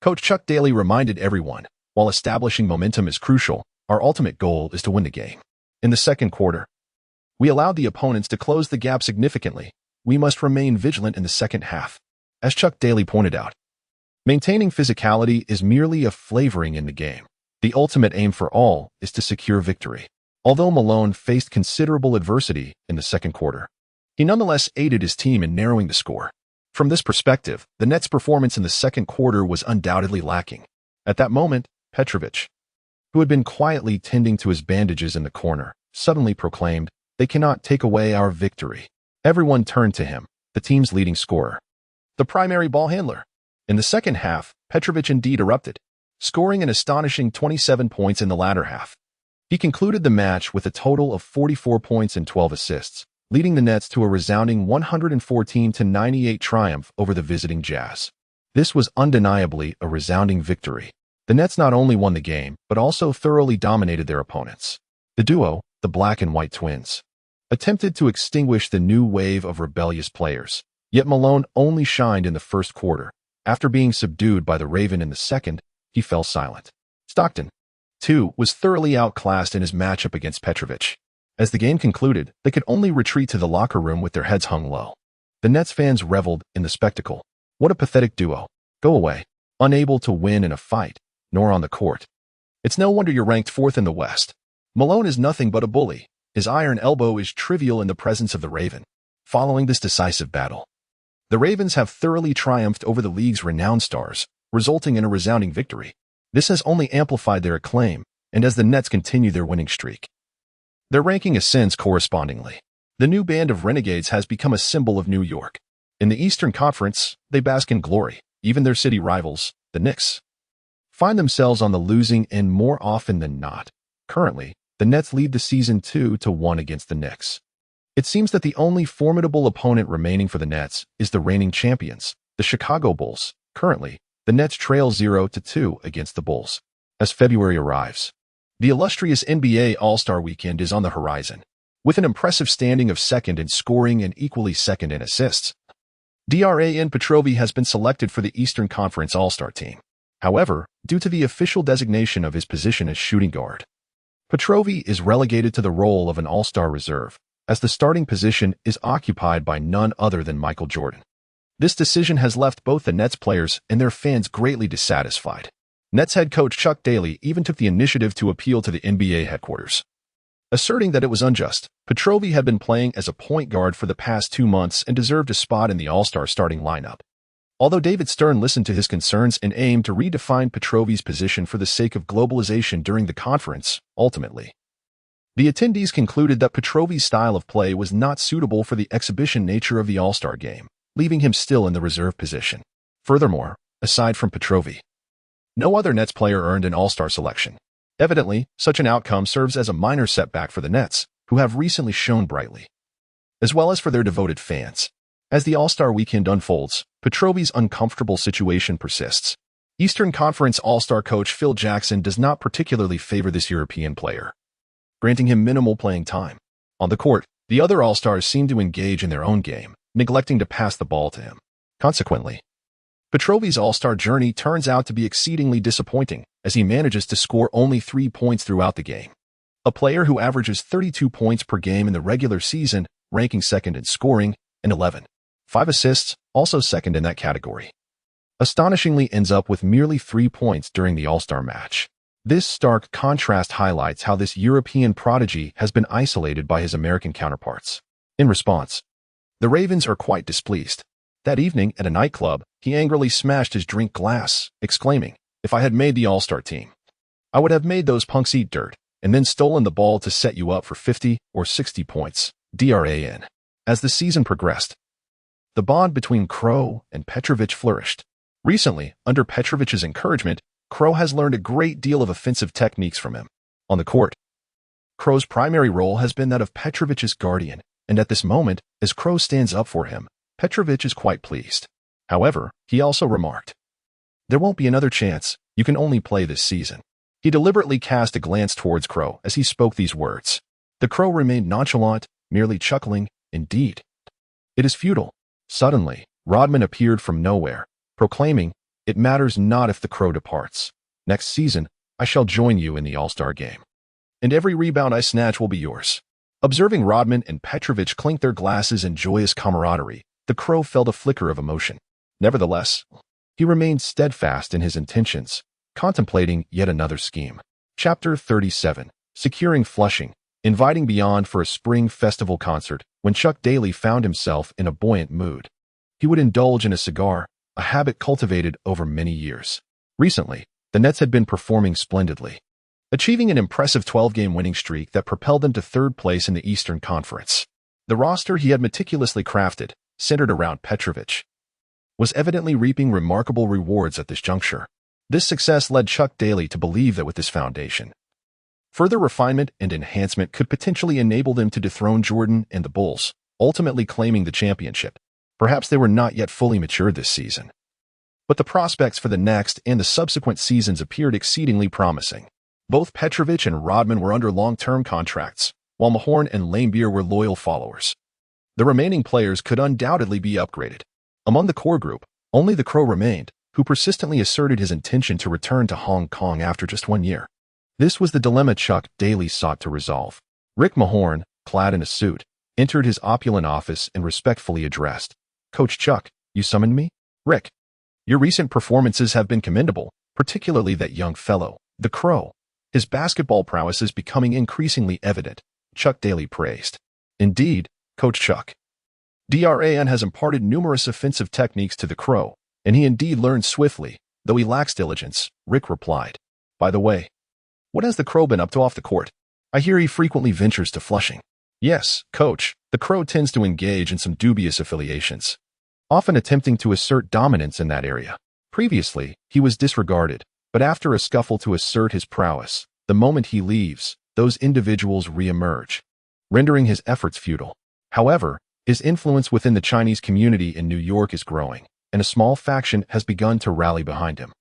Coach Chuck Daly reminded everyone, while establishing momentum is crucial, our ultimate goal is to win the game. In the second quarter, we allowed the opponents to close the gap significantly. We must remain vigilant in the second half. As Chuck Daly pointed out, maintaining physicality is merely a flavoring in the game. The ultimate aim for all is to secure victory. Although Malone faced considerable adversity in the second quarter, he nonetheless aided his team in narrowing the score. From this perspective, the Nets' performance in the second quarter was undoubtedly lacking. At that moment, Petrovic, who had been quietly tending to his bandages in the corner, suddenly proclaimed, "They cannot take away our victory." Everyone turned to him, the team's leading scorer, the primary ball handler. In the second half, Petrovic indeed erupted, scoring an astonishing 27 points in the latter half. He concluded the match with a total of 44 points and 12 assists, leading the Nets to a resounding 114-98 triumph over the visiting Jazz. This was undeniably a resounding victory. The Nets not only won the game, but also thoroughly dominated their opponents. The duo, the Black and White Twins, attempted to extinguish the new wave of rebellious players, yet Malone only shined in the first quarter. After being subdued by the Raven in the second, he fell silent. Stockton, too, was thoroughly outclassed in his matchup against Petrovic. As the game concluded, they could only retreat to the locker room with their heads hung low. The Nets fans reveled in the spectacle. What a pathetic duo. Go away. Unable to win in a fight, nor on the court. It's no wonder you're ranked 4th in the West. Malone is nothing but a bully. His iron elbow is trivial in the presence of the Raven. Following this decisive battle, the Ravens have thoroughly triumphed over the league's renowned stars, resulting in a resounding victory. This has only amplified their acclaim, and as the Nets continue their winning streak, their ranking ascends correspondingly. The new band of renegades has become a symbol of New York. In the Eastern Conference, they bask in glory. Even their city rivals, the Knicks, find themselves on the losing end more often than not. Currently, the Nets lead the season 2-1 against the Knicks. It seems that the only formidable opponent remaining for the Nets is the reigning champions, the Chicago Bulls. Currently, the Nets trail 0-2 against the Bulls. As February arrives, the illustrious NBA All-Star Weekend is on the horizon. With an impressive standing of second in scoring and equally second in assists, Dragan Petrovic has been selected for the Eastern Conference All-Star team. However, due to the official designation of his position as shooting guard, Petrovic is relegated to the role of an All-Star reserve, as the starting position is occupied by none other than Michael Jordan. This decision has left both the Nets players and their fans greatly dissatisfied. Nets head coach Chuck Daly even took the initiative to appeal to the NBA headquarters, asserting that it was unjust. Petrovic had been playing as a point guard for the past 2 months and deserved a spot in the All-Star starting lineup. Although David Stern listened to his concerns and aimed to redefine Petrovic's position for the sake of globalization during the conference, ultimately, the attendees concluded that Petrovic's style of play was not suitable for the exhibition nature of the All-Star game, leaving him still in the reserve position. Furthermore, aside from Petrovic, no other Nets player earned an All-Star selection. Evidently, such an outcome serves as a minor setback for the Nets, who have recently shone brightly, as well as for their devoted fans. As the All-Star weekend unfolds, Petrovic's uncomfortable situation persists. Eastern Conference All-Star coach Phil Jackson does not particularly favor this European player, granting him minimal playing time. On the court, the other All-Stars seem to engage in their own game, neglecting to pass the ball to him. Consequently, Petrovic's All-Star journey turns out to be exceedingly disappointing, as he manages to score only 3 points throughout the game. A player who averages 32 points per game in the regular season, ranking second in scoring, and 5 assists, also second in that category, astonishingly ends up with merely 3 points during the All-Star match. This stark contrast highlights how this European prodigy has been isolated by his American counterparts. In response, the Ravens are quite displeased. That evening, at a nightclub, he angrily smashed his drink glass, exclaiming, "If I had made the All-Star team, I would have made those punks eat dirt, and then stolen the ball to set you up for 50 or 60 points. DRAN. As the season progressed, the bond between Crow and Petrovic flourished. Recently, under Petrovic's encouragement, Crow has learned a great deal of offensive techniques from him. On the court, Crow's primary role has been that of Petrovic's guardian, and at this moment, as Crow stands up for him, Petrovic is quite pleased. However, he also remarked, "There won't be another chance. You can only play this season." He deliberately cast a glance towards Crow as he spoke these words. The Crow remained nonchalant, merely chuckling, "Indeed. It is futile." Suddenly, Rodman appeared from nowhere, proclaiming, "It matters not if the Crow departs. Next season, I shall join you in the All-Star game. And every rebound I snatch will be yours." Observing Rodman and Petrovic clink their glasses in joyous camaraderie, the Crow felt a flicker of emotion. Nevertheless, he remained steadfast in his intentions, contemplating yet another scheme. Chapter 37. Securing Flushing. Inviting Beyond for a spring festival concert when Chuck Daly found himself in a buoyant mood. He would indulge in a cigar, a habit cultivated over many years. Recently, the Nets had been performing splendidly, achieving an impressive 12-game winning streak that propelled them to third place in the Eastern Conference. The roster he had meticulously crafted, centered around Petrovic, was evidently reaping remarkable rewards at this juncture. This success led Chuck Daly to believe that with this foundation, further refinement and enhancement could potentially enable them to dethrone Jordan and the Bulls, ultimately claiming the championship. Perhaps they were not yet fully matured this season, but the prospects for the next and the subsequent seasons appeared exceedingly promising. Both Petrovic and Rodman were under long-term contracts, while Mahorn and Laimbeer were loyal followers. The remaining players could undoubtedly be upgraded. Among the core group, only the Crow remained, who persistently asserted his intention to return to Hong Kong after just 1 year. This was the dilemma Chuck Daly sought to resolve. Rick Mahorn, clad in a suit, entered his opulent office and respectfully addressed, "Coach Chuck, you summoned me?" "Rick, your recent performances have been commendable, particularly that young fellow, the Crow. His basketball prowess is becoming increasingly evident," Chuck Daly praised. "Indeed, Coach Chuck. DRAN has imparted numerous offensive techniques to the Crow, and he indeed learned swiftly, though he lacks diligence," Rick replied. "By the way, what has the Crow been up to off the court? I hear he frequently ventures to Flushing." "Yes, Coach, the Crow tends to engage in some dubious affiliations, often attempting to assert dominance in that area. Previously, he was disregarded, but after a scuffle to assert his prowess, the moment he leaves, those individuals re-emerge, rendering his efforts futile. However, his influence within the Chinese community in New York is growing, and a small faction has begun to rally behind him.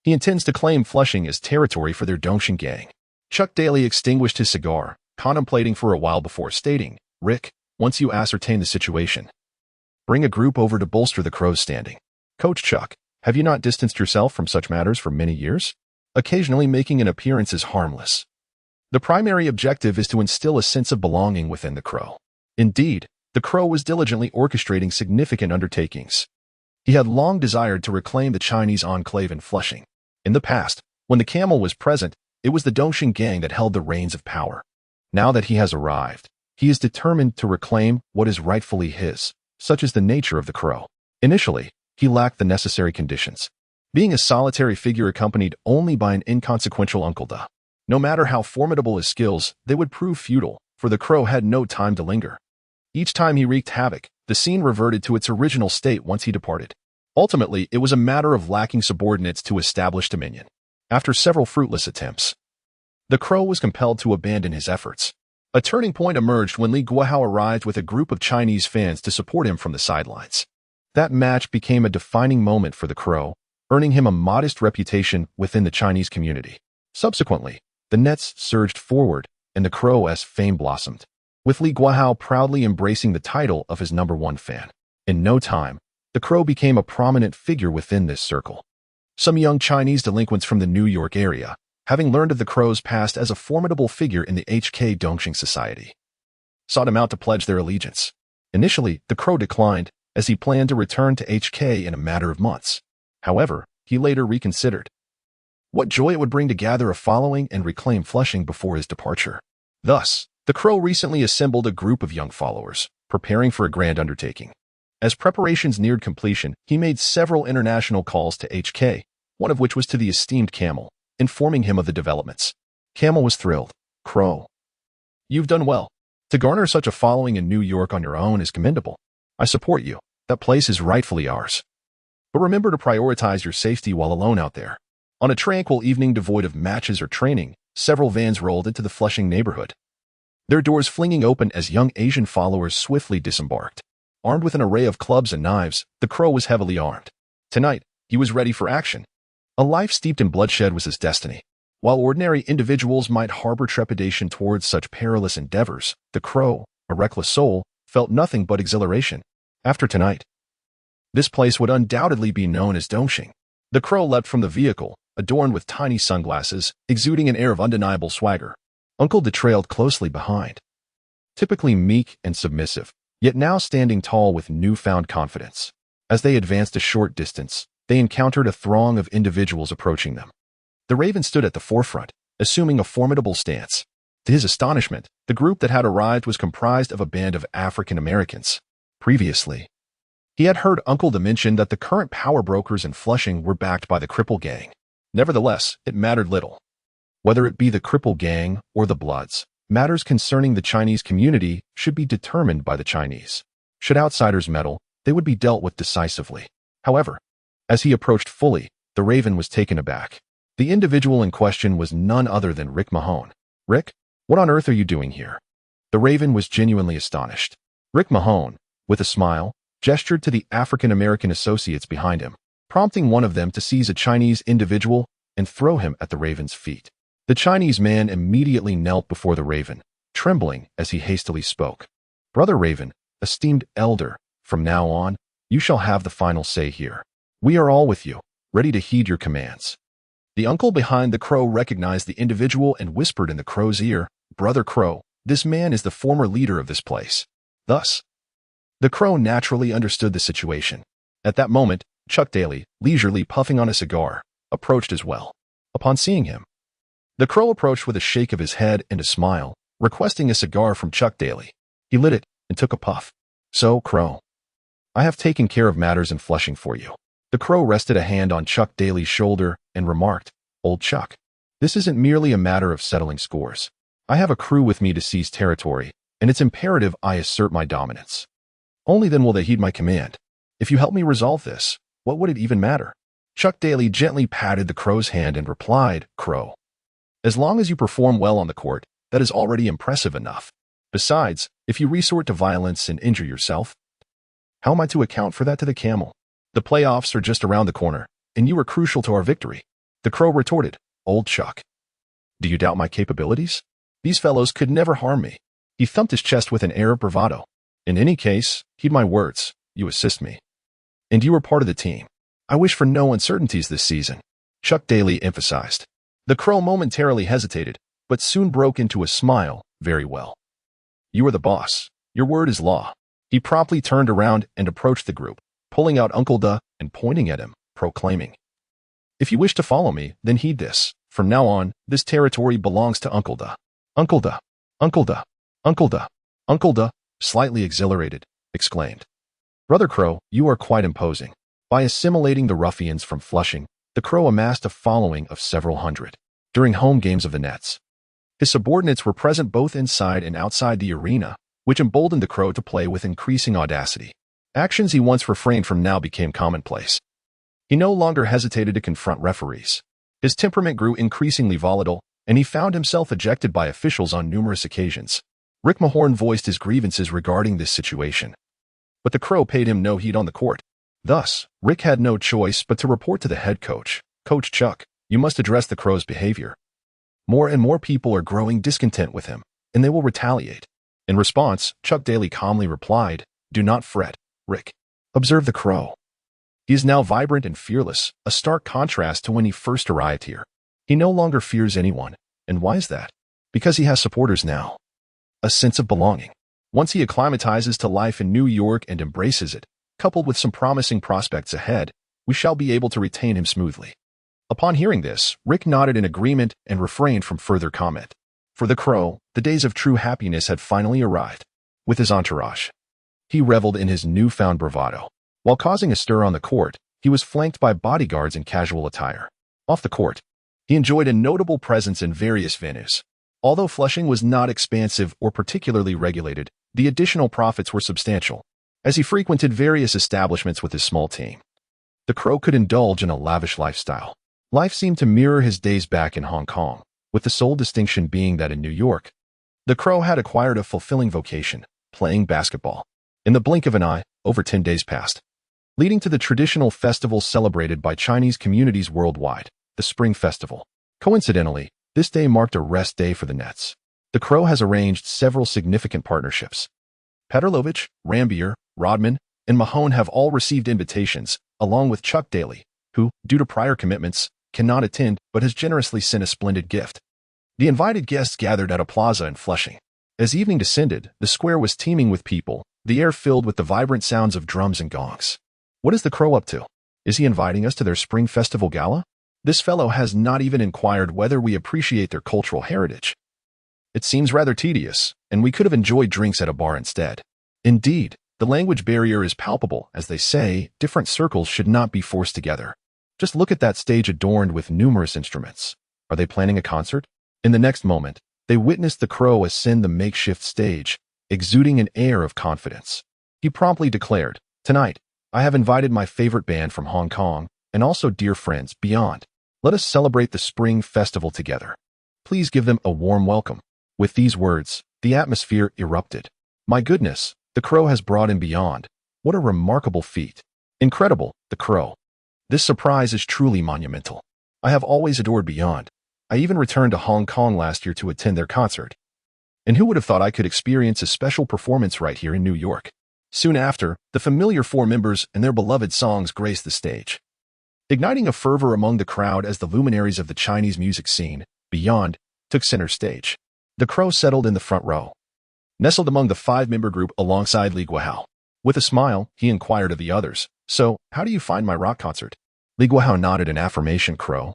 He intends to claim Flushing as territory for their Dongxing gang." Chuck Daly extinguished his cigar, contemplating for a while before stating, "Rick, once you ascertain the situation, bring a group over to bolster the Crow's standing. Coach Chuck, have you not distanced yourself from such matters for many years? Occasionally making an appearance is harmless. The primary objective is to instill a sense of belonging within the Crow." Indeed, the Crow was diligently orchestrating significant undertakings. He had long desired to reclaim the Chinese enclave in Flushing. In the past, when the Camel was present, it was the Dongxing gang that held the reins of power. Now that he has arrived, he is determined to reclaim what is rightfully his, such is the nature of the Crow. Initially, he lacked the necessary conditions, being a solitary figure accompanied only by an inconsequential Uncle Da. No matter how formidable his skills, they would prove futile, for the Crow had no time to linger. Each time he wreaked havoc, the scene reverted to its original state once he departed. Ultimately, it was a matter of lacking subordinates to establish dominion. After several fruitless attempts, the Crow was compelled to abandon his efforts. A turning point emerged when Li Guohao arrived with a group of Chinese fans to support him from the sidelines. That match became a defining moment for the Crow, earning him a modest reputation within the Chinese community. Subsequently, the Nets surged forward, and the Crow's fame blossomed, with Li Guohao proudly embracing the title of his #1 fan. In no time, the Crow became a prominent figure within this circle. Some young Chinese delinquents from the New York area, having learned of the Crow's past as a formidable figure in the HK Dongxing Society, sought him out to pledge their allegiance. Initially, the Crow declined, as he planned to return to HK in a matter of months. However, he later reconsidered. What joy it would bring to gather a following and reclaim Flushing before his departure. Thus, the Crow recently assembled a group of young followers, preparing for a grand undertaking. As preparations neared completion, he made several international calls to HK, one of which was to the esteemed Camel, informing him of the developments. Camel was thrilled. Crow, you've done well. To garner such a following in New York on your own is commendable. I support you. That place is rightfully ours. But remember to prioritize your safety while alone out there. On a tranquil evening devoid of matches or training, several vans rolled into the Flushing neighborhood, their doors flinging open as young Asian followers swiftly disembarked. Armed with an array of clubs and knives, the Crow was heavily armed. Tonight, he was ready for action. A life steeped in bloodshed was his destiny. While ordinary individuals might harbor trepidation towards such perilous endeavors, the Crow, a reckless soul, felt nothing but exhilaration. After tonight, this place would undoubtedly be known as Dongxing. The Crow leapt from the vehicle, adorned with tiny sunglasses, exuding an air of undeniable swagger. Uncle De trailed closely behind. Typically meek and submissive, yet now standing tall with newfound confidence. As they advanced a short distance, they encountered a throng of individuals approaching them. The Raven stood at the forefront, assuming a formidable stance. To his astonishment, the group that had arrived was comprised of a band of African Americans. Previously, he had heard Uncle De mention that the current power brokers in Flushing were backed by the Cripple Gang. Nevertheless, it mattered little. Whether it be the Cripple Gang or the Bloods, matters concerning the Chinese community should be determined by the Chinese. Should outsiders meddle, they would be dealt with decisively. However, as he approached fully, the Raven was taken aback. The individual in question was none other than Rick Mahone. Rick, what on earth are you doing here? The Raven was genuinely astonished. Rick Mahone, with a smile, gestured to the African-American associates behind him, prompting one of them to seize a Chinese individual and throw him at the Raven's feet. The Chinese man immediately knelt before the Raven, trembling as he hastily spoke. Brother Raven, esteemed elder, from now on, you shall have the final say here. We are all with you, ready to heed your commands. The uncle behind the Crow recognized the individual and whispered in the Crow's ear, Brother Crow, this man is the former leader of this place. Thus, the Crow naturally understood the situation. At that moment, Chuck Daly, leisurely puffing on a cigar, approached as well. Upon seeing him, the Crow approached with a shake of his head and a smile, requesting a cigar from Chuck Daly. He lit it and took a puff. So, Crow, I have taken care of matters in Flushing for you. The Crow rested a hand on Chuck Daly's shoulder and remarked, Old Chuck, this isn't merely a matter of settling scores. I have a crew with me to seize territory, and it's imperative I assert my dominance. Only then will they heed my command. If you help me resolve this, what would it even matter? Chuck Daly gently patted the Crow's hand and replied, Crow, as long as you perform well on the court, that is already impressive enough. Besides, if you resort to violence and injure yourself, how am I to account for that to the Camel? The playoffs are just around the corner, and you are crucial to our victory. The Crow retorted, Old Chuck, do you doubt my capabilities? These fellows could never harm me. He thumped his chest with an air of bravado. In any case, heed my words, you assist me. And you are part of the team. I wish for no uncertainties this season, Chuck Daly emphasized. The Crow momentarily hesitated, but soon broke into a smile. Very well. You are the boss. Your word is law. He promptly turned around and approached the group, pulling out Uncle Da and pointing at him, proclaiming, If you wish to follow me, then heed this. From now on, this territory belongs to Uncle Da. Uncle Da, Uncle Da, Uncle Da, Uncle Da, slightly exhilarated, exclaimed. Brother Crow, you are quite imposing. By assimilating the ruffians from Flushing, the Crow amassed a following of several hundred. During home games of the Nets, his subordinates were present both inside and outside the arena, which emboldened the Crow to play with increasing audacity. Actions he once refrained from now became commonplace. He no longer hesitated to confront referees. His temperament grew increasingly volatile, and he found himself ejected by officials on numerous occasions. Rick Mahorn voiced his grievances regarding this situation, but the Crow paid him no heed on the court. Thus, Rick had no choice but to report to the head coach, Coach Chuck, you must address the Crow's behavior. More and more people are growing discontent with him, and they will retaliate. In response, Chuck Daly calmly replied, Do not fret, Rick. Observe the Crow. He is now vibrant and fearless, a stark contrast to when he first arrived here. He no longer fears anyone. And why is that? Because he has supporters now. A sense of belonging. Once he acclimatizes to life in New York and embraces it, coupled with some promising prospects ahead, we shall be able to retain him smoothly. Upon hearing this, Rick nodded in agreement and refrained from further comment. For the Crow, the days of true happiness had finally arrived. With his entourage, He reveled in his newfound bravado. While causing a stir on the court, he was flanked by bodyguards in casual attire. Off the court, he enjoyed a notable presence in various venues. Although Flushing was not expansive or particularly regulated, the additional profits were substantial, as he frequented various establishments with his small team. The Crow could indulge in a lavish lifestyle. Life seemed to mirror his days back in Hong Kong, with the sole distinction being that in New York, the Crow had acquired a fulfilling vocation, playing basketball. In the blink of an eye, over 10 days passed, leading to the traditional festival celebrated by Chinese communities worldwide, the Spring Festival. Coincidentally, this day marked a rest day for the Nets. The Crow has arranged several significant partnerships. Petrolovich, Rambier, Rodman, and Mahone have all received invitations, along with Chuck Daly, who, due to prior commitments, cannot attend but has generously sent a splendid gift. The invited guests gathered at a plaza in Flushing. As evening descended, the square was teeming with people, the air filled with the vibrant sounds of drums and gongs. What is the Crow up to? Is he inviting us to their Spring Festival gala? This fellow has not even inquired whether we appreciate their cultural heritage. It seems rather tedious, and we could have enjoyed drinks at a bar instead. Indeed, the language barrier is palpable. As they say, different circles should not be forced together. Just look at that stage adorned with numerous instruments. Are they planning a concert? In the next moment, they witnessed the Crow ascend the makeshift stage, exuding an air of confidence. He promptly declared, "Tonight, I have invited my favorite band from Hong Kong, and also dear friends beyond. Let us celebrate the Spring Festival together. Please give them a warm welcome." With these words, the atmosphere erupted. My goodness, the Crow has brought in beyond. What a remarkable feat. Incredible, the Crow. This surprise is truly monumental. I have always adored Beyond. I even returned to Hong Kong last year to attend their concert. And who would have thought I could experience a special performance right here in New York? Soon after, the familiar four members and their beloved songs graced the stage, igniting a fervor among the crowd as the luminaries of the Chinese music scene, Beyond, took center stage. The Crow settled in the front row, nestled among the five-member group alongside Li Guohao. With a smile, he inquired of the others, "So, how do you find my rock concert?" Li Guohao nodded in affirmation. "Crow,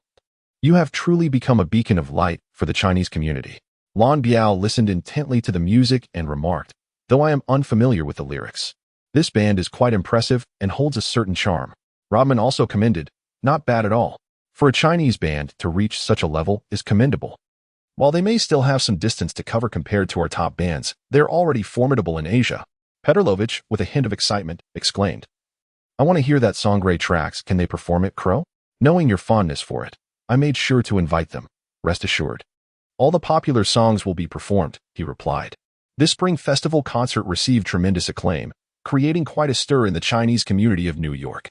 you have truly become a beacon of light for the Chinese community." Lan Biao listened intently to the music and remarked, "Though I am unfamiliar with the lyrics, this band is quite impressive and holds a certain charm." Rodman also commended, "Not bad at all. For a Chinese band to reach such a level is commendable. While they may still have some distance to cover compared to our top bands, they're already formidable in Asia." Petrolovich, with a hint of excitement, exclaimed, "I want to hear that song Grey Tracks. Can they perform it, Crow?" Knowing your fondness for it, I made sure to invite them. Rest assured. All the popular songs will be performed, he replied. This Spring Festival concert received tremendous acclaim, creating quite a stir in the Chinese community of New York,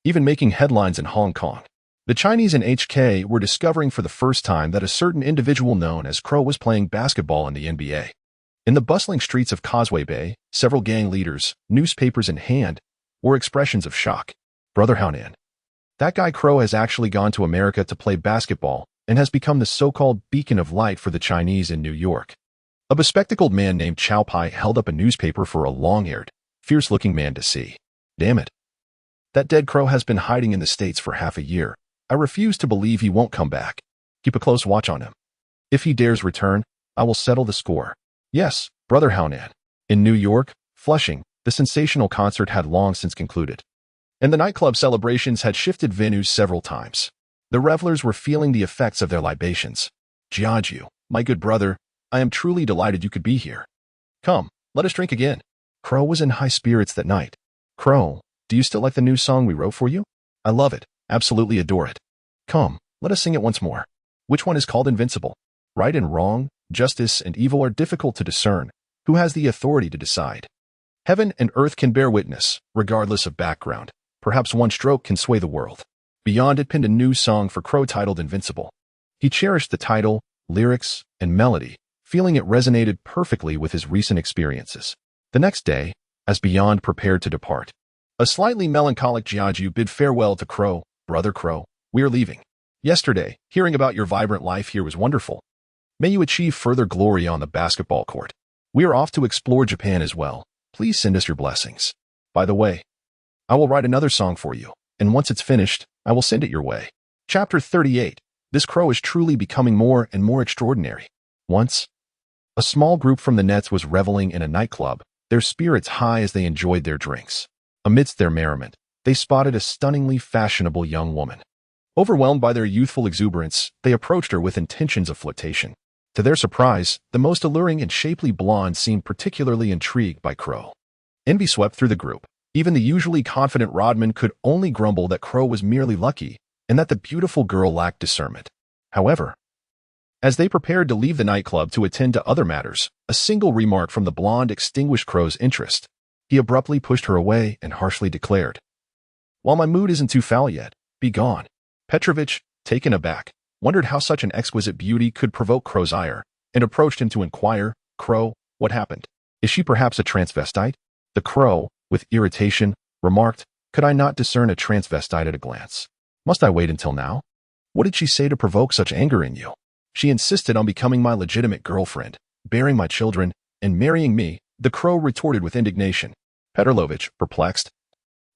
even making headlines in Hong Kong. The Chinese in HK were discovering for the first time that a certain individual known as Crow was playing basketball in the NBA. In the bustling streets of Causeway Bay, several gang leaders, newspapers in hand, wore expressions of shock. "Brother Haunan, that guy Crow has actually gone to America to play basketball and has become the so-called beacon of light for the Chinese in New York." A bespectacled man named Chow Pai held up a newspaper for a long-haired, fierce-looking man to see. "Damn it. That dead Crow has been hiding in the States for half a year. I refuse to believe he won't come back. Keep a close watch on him. If he dares return, I will settle the score." Yes, Brother Haunan. In New York, Flushing, the sensational concert had long since concluded, and the nightclub celebrations had shifted venues several times. The revelers were feeling the effects of their libations. "Jiaju, my good brother, I am truly delighted you could be here. Come, let us drink again." Crow was in high spirits that night. "Crow, do you still like the new song we wrote for you?" "I love it, absolutely adore it. Come, let us sing it once more." "Which one is called Invincible?" "Right and wrong, justice and evil are difficult to discern. Who has the authority to decide? Heaven and earth can bear witness, regardless of background. Perhaps one stroke can sway the world." Beyond it penned a new song for Crow titled Invincible. He cherished the title, lyrics, and melody, feeling it resonated perfectly with his recent experiences. The next day, as Beyond prepared to depart, a slightly melancholic Jiaju bid farewell to Crow. "Brother Crow, we are leaving. Yesterday, hearing about your vibrant life here was wonderful. May you achieve further glory on the basketball court. We are off to explore Japan as well. Please send us your blessings. By the way, I will write another song for you, and once it's finished, I will send it your way." Chapter 38. This Crow is truly becoming more and more extraordinary. Once, a small group from the Nets was reveling in a nightclub, their spirits high as they enjoyed their drinks. Amidst their merriment, they spotted a stunningly fashionable young woman. Overwhelmed by their youthful exuberance, they approached her with intentions of flirtation. To their surprise, the most alluring and shapely blonde seemed particularly intrigued by Crow. Envy swept through the group. Even the usually confident Rodman could only grumble that Crow was merely lucky and that the beautiful girl lacked discernment. However, as they prepared to leave the nightclub to attend to other matters, a single remark from the blonde extinguished Crow's interest. He abruptly pushed her away and harshly declared, "While my mood isn't too foul yet, be gone." Petrovich, taken aback, wondered how such an exquisite beauty could provoke Crow's ire, and approached him to inquire, "Crow, what happened? Is she perhaps a transvestite?" The Crow, with irritation, remarked, "Could I not discern a transvestite at a glance? Must I wait until now? What did she say to provoke such anger in you? She insisted on becoming my legitimate girlfriend, bearing my children, and marrying me," the Crow retorted with indignation. Petrovich, perplexed,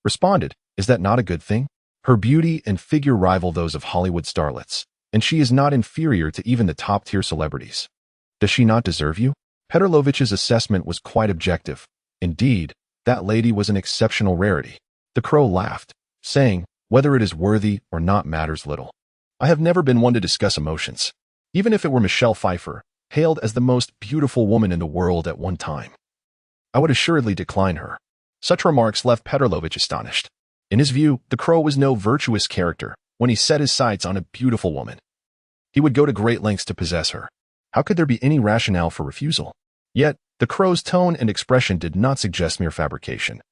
responded, "Is that not a good thing? Her beauty and figure rival those of Hollywood starlets, and she is not inferior to even the top-tier celebrities. Does she not deserve you?" Petrovich's assessment was quite objective. Indeed, that lady was an exceptional rarity. The Crow laughed, saying, "Whether it is worthy or not matters little. I have never been one to discuss emotions. Even if it were Michelle Pfeiffer, hailed as the most beautiful woman in the world at one time, I would assuredly decline her." Such remarks left Petrovich astonished. In his view, the Crow was no virtuous character. When he set his sights on a beautiful woman, he would go to great lengths to possess her. How could there be any rationale for refusal? Yet, the Crow's tone and expression did not suggest mere fabrication,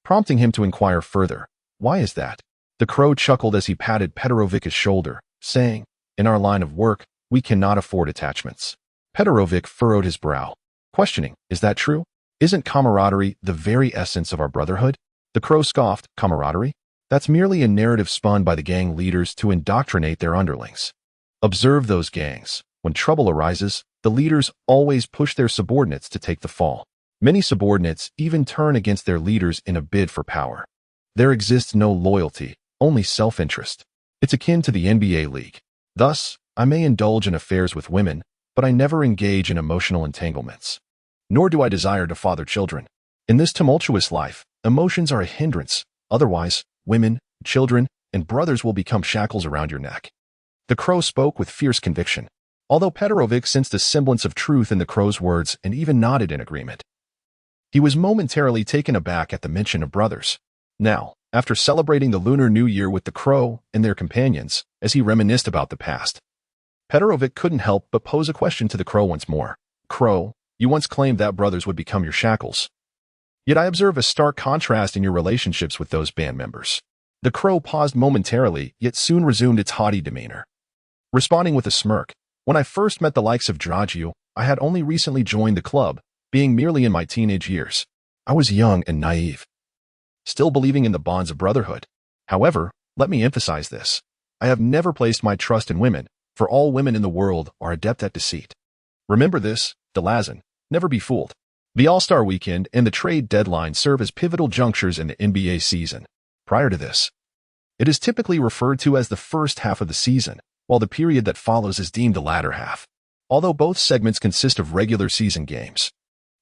prompting him to inquire further, "Why is that?" The Crow chuckled as he patted Petrovich's shoulder, saying, "In our line of work, we cannot afford attachments." Petrovich furrowed his brow, questioning, "Is that true? Isn't camaraderie the very essence of our brotherhood?" The Crow scoffed, "Camaraderie? That's merely a narrative spun by the gang leaders to indoctrinate their underlings. Observe those gangs. When trouble arises, the leaders always push their subordinates to take the fall. Many subordinates even turn against their leaders in a bid for power. There exists no loyalty, only self-interest. It's akin to the NBA league. Thus, I may indulge in affairs with women, but I never engage in emotional entanglements. Nor do I desire to father children. In this tumultuous life, emotions are a hindrance. Otherwise, women, children, and brothers will become shackles around your neck." The Crow spoke with fierce conviction, although Petrovich sensed a semblance of truth in the Crow's words and even nodded in agreement. He was momentarily taken aback at the mention of brothers. Now, after celebrating the Lunar New Year with the Crow and their companions, as he reminisced about the past, Petrovich couldn't help but pose a question to the Crow once more. "Crow, you once claimed that brothers would become your shackles. Yet I observe a stark contrast in your relationships with those band members." The Crow paused momentarily, yet soon resumed its haughty demeanor, responding with a smirk, "When I first met the likes of Giorgio, I had only recently joined the club, being merely in my teenage years. I was young and naive, still believing in the bonds of brotherhood. However, let me emphasize this. I have never placed my trust in women, for all women in the world are adept at deceit. Remember this, Delazin, never be fooled." The All-Star Weekend and the trade deadline serve as pivotal junctures in the NBA season. Prior to this, it is typically referred to as the first half of the season, while the period that follows is deemed the latter half. Although both segments consist of regular season games,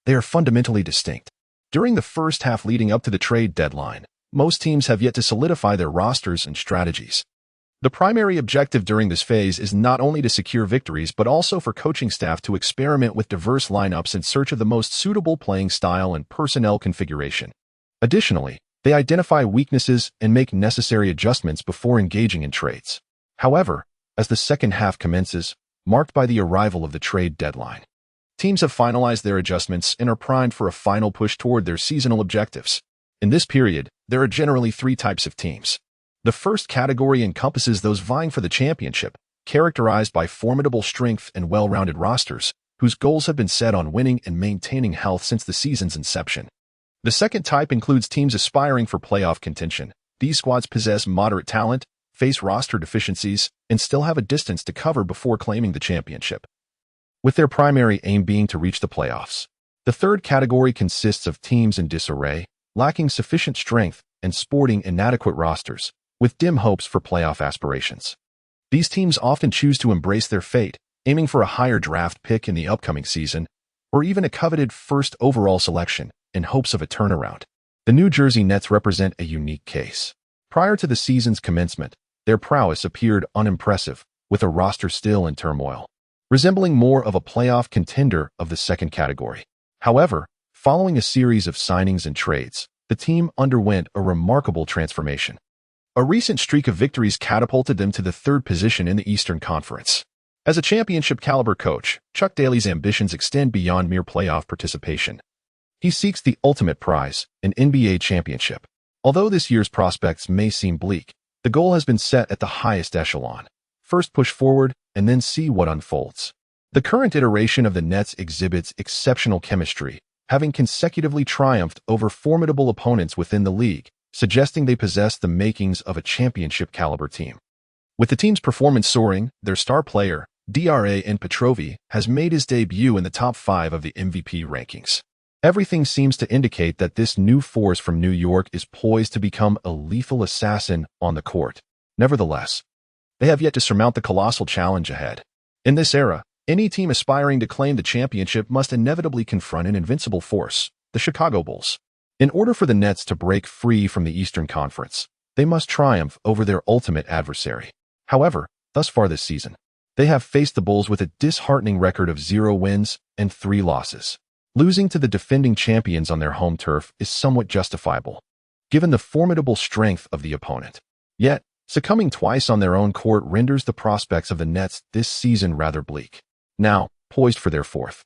they are fundamentally distinct. During the first half leading up to the trade deadline, most teams have yet to solidify their rosters and strategies. The primary objective during this phase is not only to secure victories but also for coaching staff to experiment with diverse lineups in search of the most suitable playing style and personnel configuration. Additionally, they identify weaknesses and make necessary adjustments before engaging in trades. However, as the second half commences, marked by the arrival of the trade deadline, teams have finalized their adjustments and are primed for a final push toward their seasonal objectives. In this period, there are generally three types of teams. The first category encompasses those vying for the championship, characterized by formidable strength and well-rounded rosters, whose goals have been set on winning and maintaining health since the season's inception. The second type includes teams aspiring for playoff contention. These squads possess moderate talent, face roster deficiencies, and still have a distance to cover before claiming the championship, with their primary aim being to reach the playoffs. The third category consists of teams in disarray, lacking sufficient strength and sporting inadequate rosters, with dim hopes for playoff aspirations. These teams often choose to embrace their fate, aiming for a higher draft pick in the upcoming season, or even a coveted first overall selection, in hopes of a turnaround. The New Jersey Nets represent a unique case. Prior to the season's commencement, their prowess appeared unimpressive, with a roster still in turmoil, resembling more of a playoff contender of the second category. However, following a series of signings and trades, the team underwent a remarkable transformation. A recent streak of victories catapulted them to the third position in the Eastern Conference. As a championship-caliber coach, Chuck Daly's ambitions extend beyond mere playoff participation. He seeks the ultimate prize, an NBA championship. Although this year's prospects may seem bleak, the goal has been set at the highest echelon. First push forward, and then see what unfolds. The current iteration of the Nets exhibits exceptional chemistry, having consecutively triumphed over formidable opponents within the league, suggesting they possess the makings of a championship-caliber team. With the team's performance soaring, their star player, Dra Petrovi, has made his debut in the top 5 of the MVP rankings. Everything seems to indicate that this new force from New York is poised to become a lethal assassin on the court. Nevertheless, they have yet to surmount the colossal challenge ahead. In this era, any team aspiring to claim the championship must inevitably confront an invincible force, the Chicago Bulls. In order for the Nets to break free from the Eastern Conference, they must triumph over their ultimate adversary. However, thus far this season, they have faced the Bulls with a disheartening record of 0 wins and 3 losses. Losing to the defending champions on their home turf is somewhat justifiable, given the formidable strength of the opponent. Yet, succumbing twice on their own court renders the prospects of the Nets this season rather bleak. Now, poised for their fourth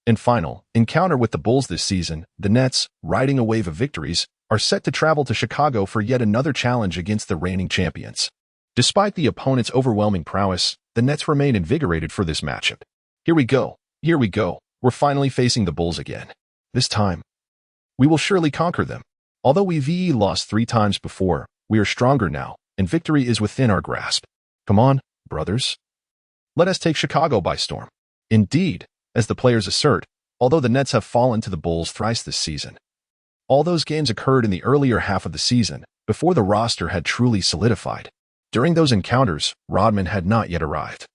and final encounter with the Bulls this season, the Nets, riding a wave of victories, are set to travel to Chicago for yet another challenge against the reigning champions. Despite the opponent's overwhelming prowess, the Nets remain invigorated for this matchup. Here we go. We're finally facing the Bulls again. This time, we will surely conquer them. Although we've lost 3 times before, we are stronger now, and victory is within our grasp. Come on, brothers. Let us take Chicago by storm. Indeed, as the players assert, although the Nets have fallen to the Bulls thrice this season, all those games occurred in the earlier half of the season, before the roster had truly solidified. During those encounters, Rodman had not yet arrived,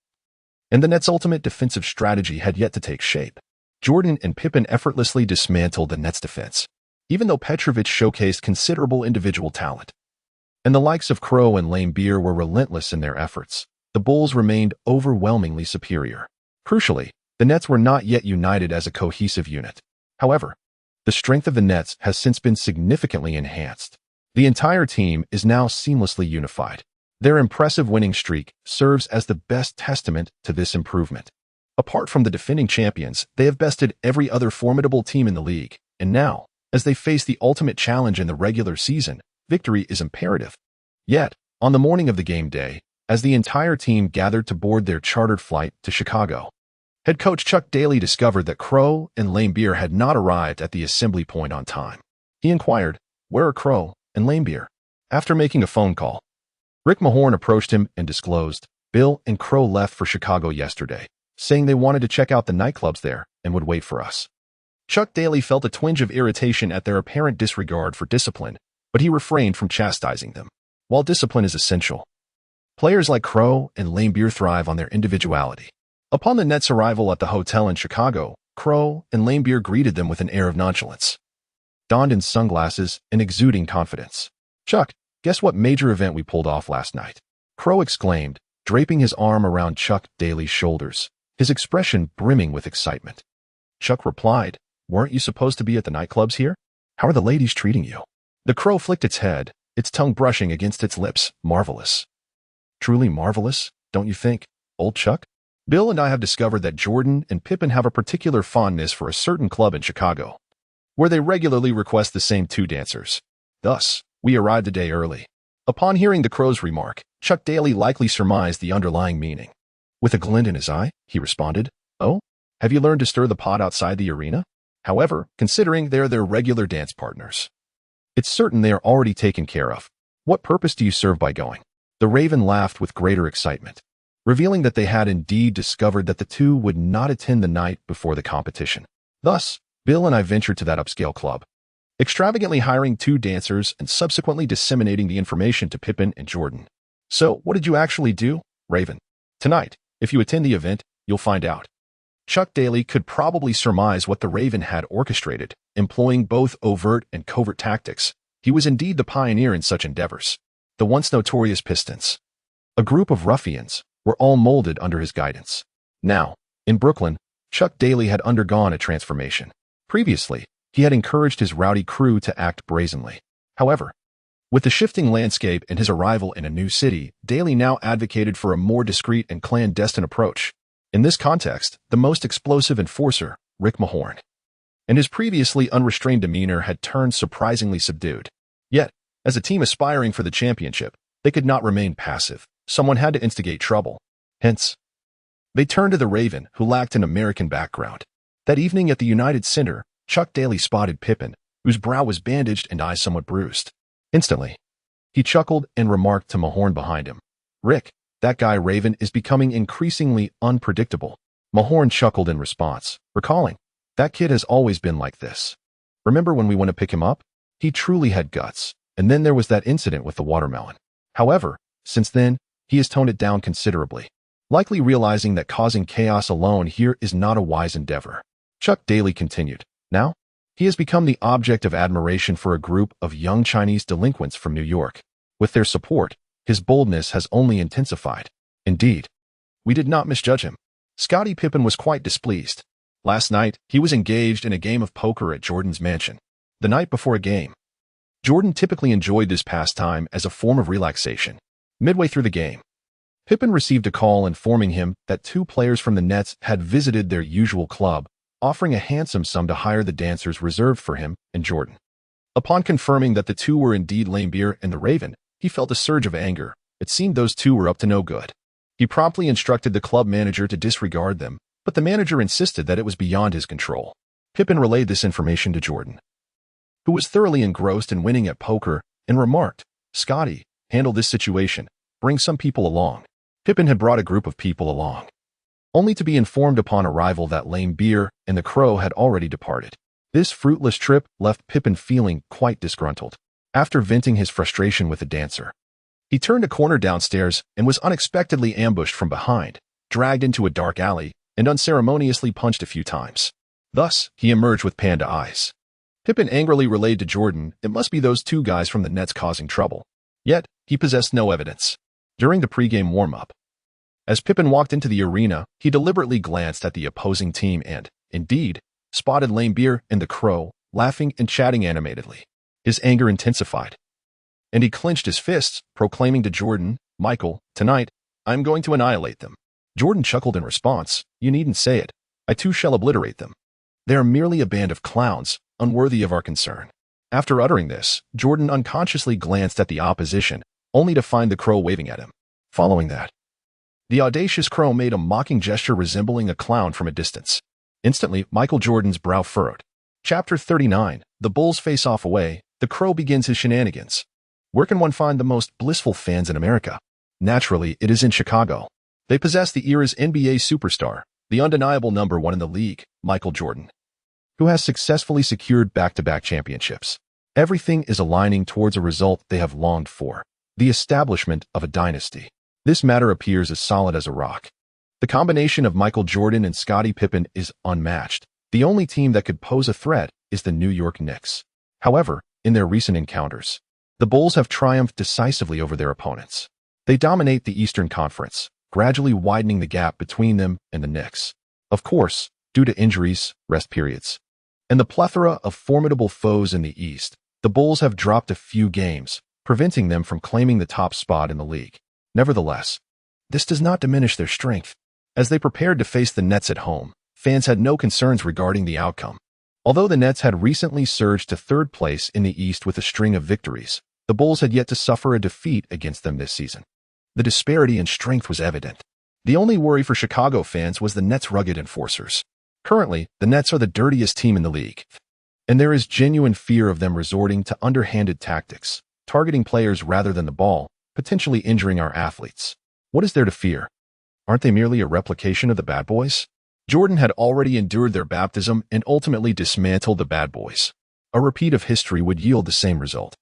and the Nets' ultimate defensive strategy had yet to take shape. Jordan and Pippen effortlessly dismantled the Nets' defense, even though Petrovic showcased considerable individual talent. And the likes of Crow and Laimbeer were relentless in their efforts. The Bulls remained overwhelmingly superior. Crucially, the Nets were not yet united as a cohesive unit. However, the strength of the Nets has since been significantly enhanced. The entire team is now seamlessly unified. Their impressive winning streak serves as the best testament to this improvement. Apart from the defending champions, they have bested every other formidable team in the league, and now, as they face the ultimate challenge in the regular season, victory is imperative. Yet, on the morning of the game day, as the entire team gathered to board their chartered flight to Chicago, head coach Chuck Daly discovered that Crow and Laimbeer had not arrived at the assembly point on time. He inquired, "Where are Crow and Laimbeer?" After making a phone call, Rick Mahorn approached him and disclosed, "Bill and Crow left for Chicago yesterday, saying they wanted to check out the nightclubs there and would wait for us." Chuck Daly felt a twinge of irritation at their apparent disregard for discipline, but he refrained from chastising them. While discipline is essential, players like Crow and Laimbeer thrive on their individuality. Upon the Nets' arrival at the hotel in Chicago, Crow and Laimbeer greeted them with an air of nonchalance, donned in sunglasses and exuding confidence. "Chuck, guess what major event we pulled off last night?" Crow exclaimed, draping his arm around Chuck Daly's shoulders, his expression brimming with excitement. Chuck replied, "Weren't you supposed to be at the nightclubs here? How are the ladies treating you?" The Crow flicked its head, its tongue brushing against its lips. "Marvelous. Truly marvelous, don't you think, old Chuck? Bill and I have discovered that Jordan and Pippen have a particular fondness for a certain club in Chicago, where they regularly request the same 2 dancers. Thus, we arrived a day early." Upon hearing the Crow's remark, Chuck Daly likely surmised the underlying meaning. With a glint in his eye, he responded, "Oh, have you learned to stir the pot outside the arena? However, considering they are their regular dance partners, it's certain they are already taken care of. What purpose do you serve by going?" The Raven laughed with greater excitement, revealing that they had indeed discovered that the 2 would not attend the night before the competition. Thus, Bill and I ventured to that upscale club, extravagantly hiring 2 dancers and subsequently disseminating the information to Pippen and Jordan. "So, what did you actually do, Raven? Tonight, if you attend the event, you'll find out." Chuck Daly could probably surmise what the Raven had orchestrated, employing both overt and covert tactics. He was indeed the pioneer in such endeavors. The once notorious Pistons, a group of ruffians, were all molded under his guidance. Now, in Brooklyn, Chuck Daly had undergone a transformation. Previously, he had encouraged his rowdy crew to act brazenly. However, with the shifting landscape and his arrival in a new city, Daly now advocated for a more discreet and clandestine approach. In this context, the most explosive enforcer, Rick Mahorn, and his previously unrestrained demeanor had turned surprisingly subdued. Yet, as a team aspiring for the championship, they could not remain passive. Someone had to instigate trouble. Hence, they turned to the Raven, who lacked an American background. That evening at the United Center, Chuck Daly spotted Pippen, whose brow was bandaged and eyes somewhat bruised. Instantly, he chuckled and remarked to Mahorn behind him, "Rick, that guy Raven is becoming increasingly unpredictable." Mahorn chuckled in response, recalling, "That kid has always been like this. Remember when we went to pick him up? He truly had guts. And then there was that incident with the watermelon. However, since then, he has toned it down considerably, likely realizing that causing chaos alone here is not a wise endeavor." Chuck Daly continued, "Now, he has become the object of admiration for a group of young Chinese delinquents from New York. With their support, his boldness has only intensified. Indeed, we did not misjudge him." Scottie Pippen was quite displeased. Last night, he was engaged in a game of poker at Jordan's mansion. The night before a game, Jordan typically enjoyed this pastime as a form of relaxation. Midway through the game, Pippen received a call informing him that two players from the Nets had visited their usual club, offering a handsome sum to hire the dancers reserved for him and Jordan. Upon confirming that the two were indeed Laimbeer and the Raven, he felt a surge of anger. It seemed those two were up to no good. He promptly instructed the club manager to disregard them, but the manager insisted that it was beyond his control. Pippen relayed this information to Jordan, who was thoroughly engrossed in winning at poker, and remarked, "Scotty, handle this situation. Bring some people along." Pippen had brought a group of people along, only to be informed upon arrival that Laimbeer and the Crow had already departed. This fruitless trip left Pippen feeling quite disgruntled. After venting his frustration with the dancer, he turned a corner downstairs and was unexpectedly ambushed from behind, dragged into a dark alley, and unceremoniously punched a few times. Thus, he emerged with panda eyes. Pippen angrily relayed to Jordan, "It must be those two guys from the Nets causing trouble." Yet, he possessed no evidence. During the pregame warm-up, as Pippen walked into the arena, he deliberately glanced at the opposing team and, indeed, spotted Laimbeer and the Crow, laughing and chatting animatedly. His anger intensified, and he clenched his fists, proclaiming to Jordan, "Michael, tonight, I'm going to annihilate them." Jordan chuckled in response, "You needn't say it. I too shall obliterate them. They are merely a band of clowns, unworthy of our concern." After uttering this, Jordan unconsciously glanced at the opposition, only to find the Crow waving at him. Following that, the audacious Crow made a mocking gesture resembling a clown from a distance. Instantly, Michael Jordan's brow furrowed. Chapter 39, The Bulls Face Off Away, the Crow begins his shenanigans. Where can one find the most blissful fans in America? Naturally, it is in Chicago. They possess the era's NBA superstar, the undeniable number one in the league, Michael Jordan, who has successfully secured back-to-back championships. Everything is aligning towards a result they have longed for, the establishment of a dynasty. This matter appears as solid as a rock. The combination of Michael Jordan and Scottie Pippen is unmatched. The only team that could pose a threat is the New York Knicks. However, in their recent encounters, the Bulls have triumphed decisively over their opponents. They dominate the Eastern Conference, gradually widening the gap between them and the Knicks. Of course, due to injuries, rest periods, and the plethora of formidable foes in the East, the Bulls have dropped a few games, preventing them from claiming the top spot in the league. Nevertheless, this does not diminish their strength. As they prepared to face the Nets at home, fans had no concerns regarding the outcome. Although the Nets had recently surged to third place in the East with a string of victories, the Bulls had yet to suffer a defeat against them this season. The disparity in strength was evident. The only worry for Chicago fans was the Nets' rugged enforcers. Currently, the Nets are the dirtiest team in the league, and there is genuine fear of them resorting to underhanded tactics, targeting players rather than the ball, potentially injuring our athletes. What is there to fear? Aren't they merely a replication of the Bad Boys? Jordan had already endured their baptism and ultimately dismantled the Bad Boys. A repeat of history would yield the same result.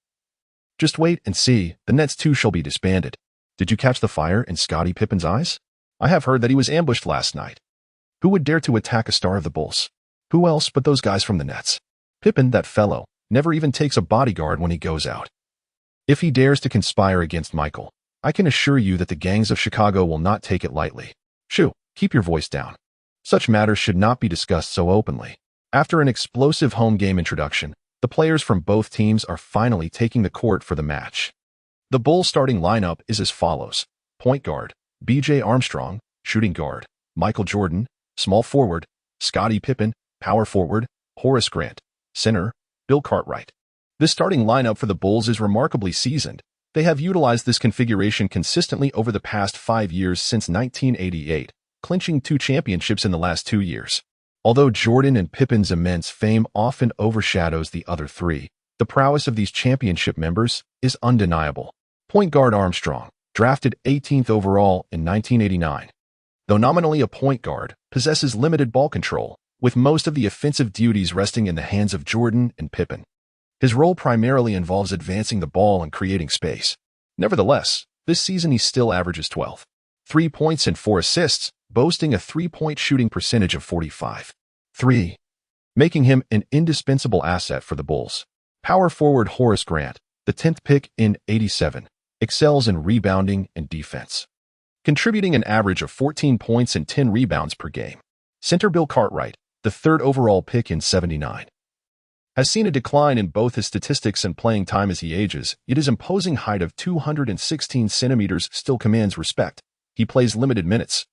Just wait and see, the Nets too shall be disbanded. Did you catch the fire in Scottie Pippen's eyes? I have heard that he was ambushed last night. Who would dare to attack a star of the Bulls? Who else but those guys from the Nets? Pippen, that fellow, never even takes a bodyguard when he goes out. If he dares to conspire against Michael, I can assure you that the gangs of Chicago will not take it lightly. Shoo, keep your voice down. Such matters should not be discussed so openly. After an explosive home game introduction, the players from both teams are finally taking the court for the match. The Bulls starting lineup is as follows. Point guard, B.J. Armstrong. Shooting guard, Michael Jordan. Small forward, Scottie Pippen. Power forward, Horace Grant. Center, Bill Cartwright. This starting lineup for the Bulls is remarkably seasoned. They have utilized this configuration consistently over the past 5 years since 1988, clinching 2 championships in the last 2 years. Although Jordan and Pippen's immense fame often overshadows the other 3, the prowess of these championship members is undeniable. Point guard Armstrong, drafted 18th overall in 1989. Though nominally a point guard, possesses limited ball control, with most of the offensive duties resting in the hands of Jordan and Pippen. His role primarily involves advancing the ball and creating space. Nevertheless, this season he still averages 12. 3 points and 4 assists, boasting a 3-point shooting percentage of 45.3, making him an indispensable asset for the Bulls. Power forward Horace Grant, the 10th pick in '87, excels in rebounding and defense, contributing an average of 14 points and 10 rebounds per game. Center Bill Cartwright, the 3rd overall pick in '79, has seen a decline in both his statistics and playing time as he ages, yet his imposing height of 216 centimeters still commands respect. He plays limited minutes,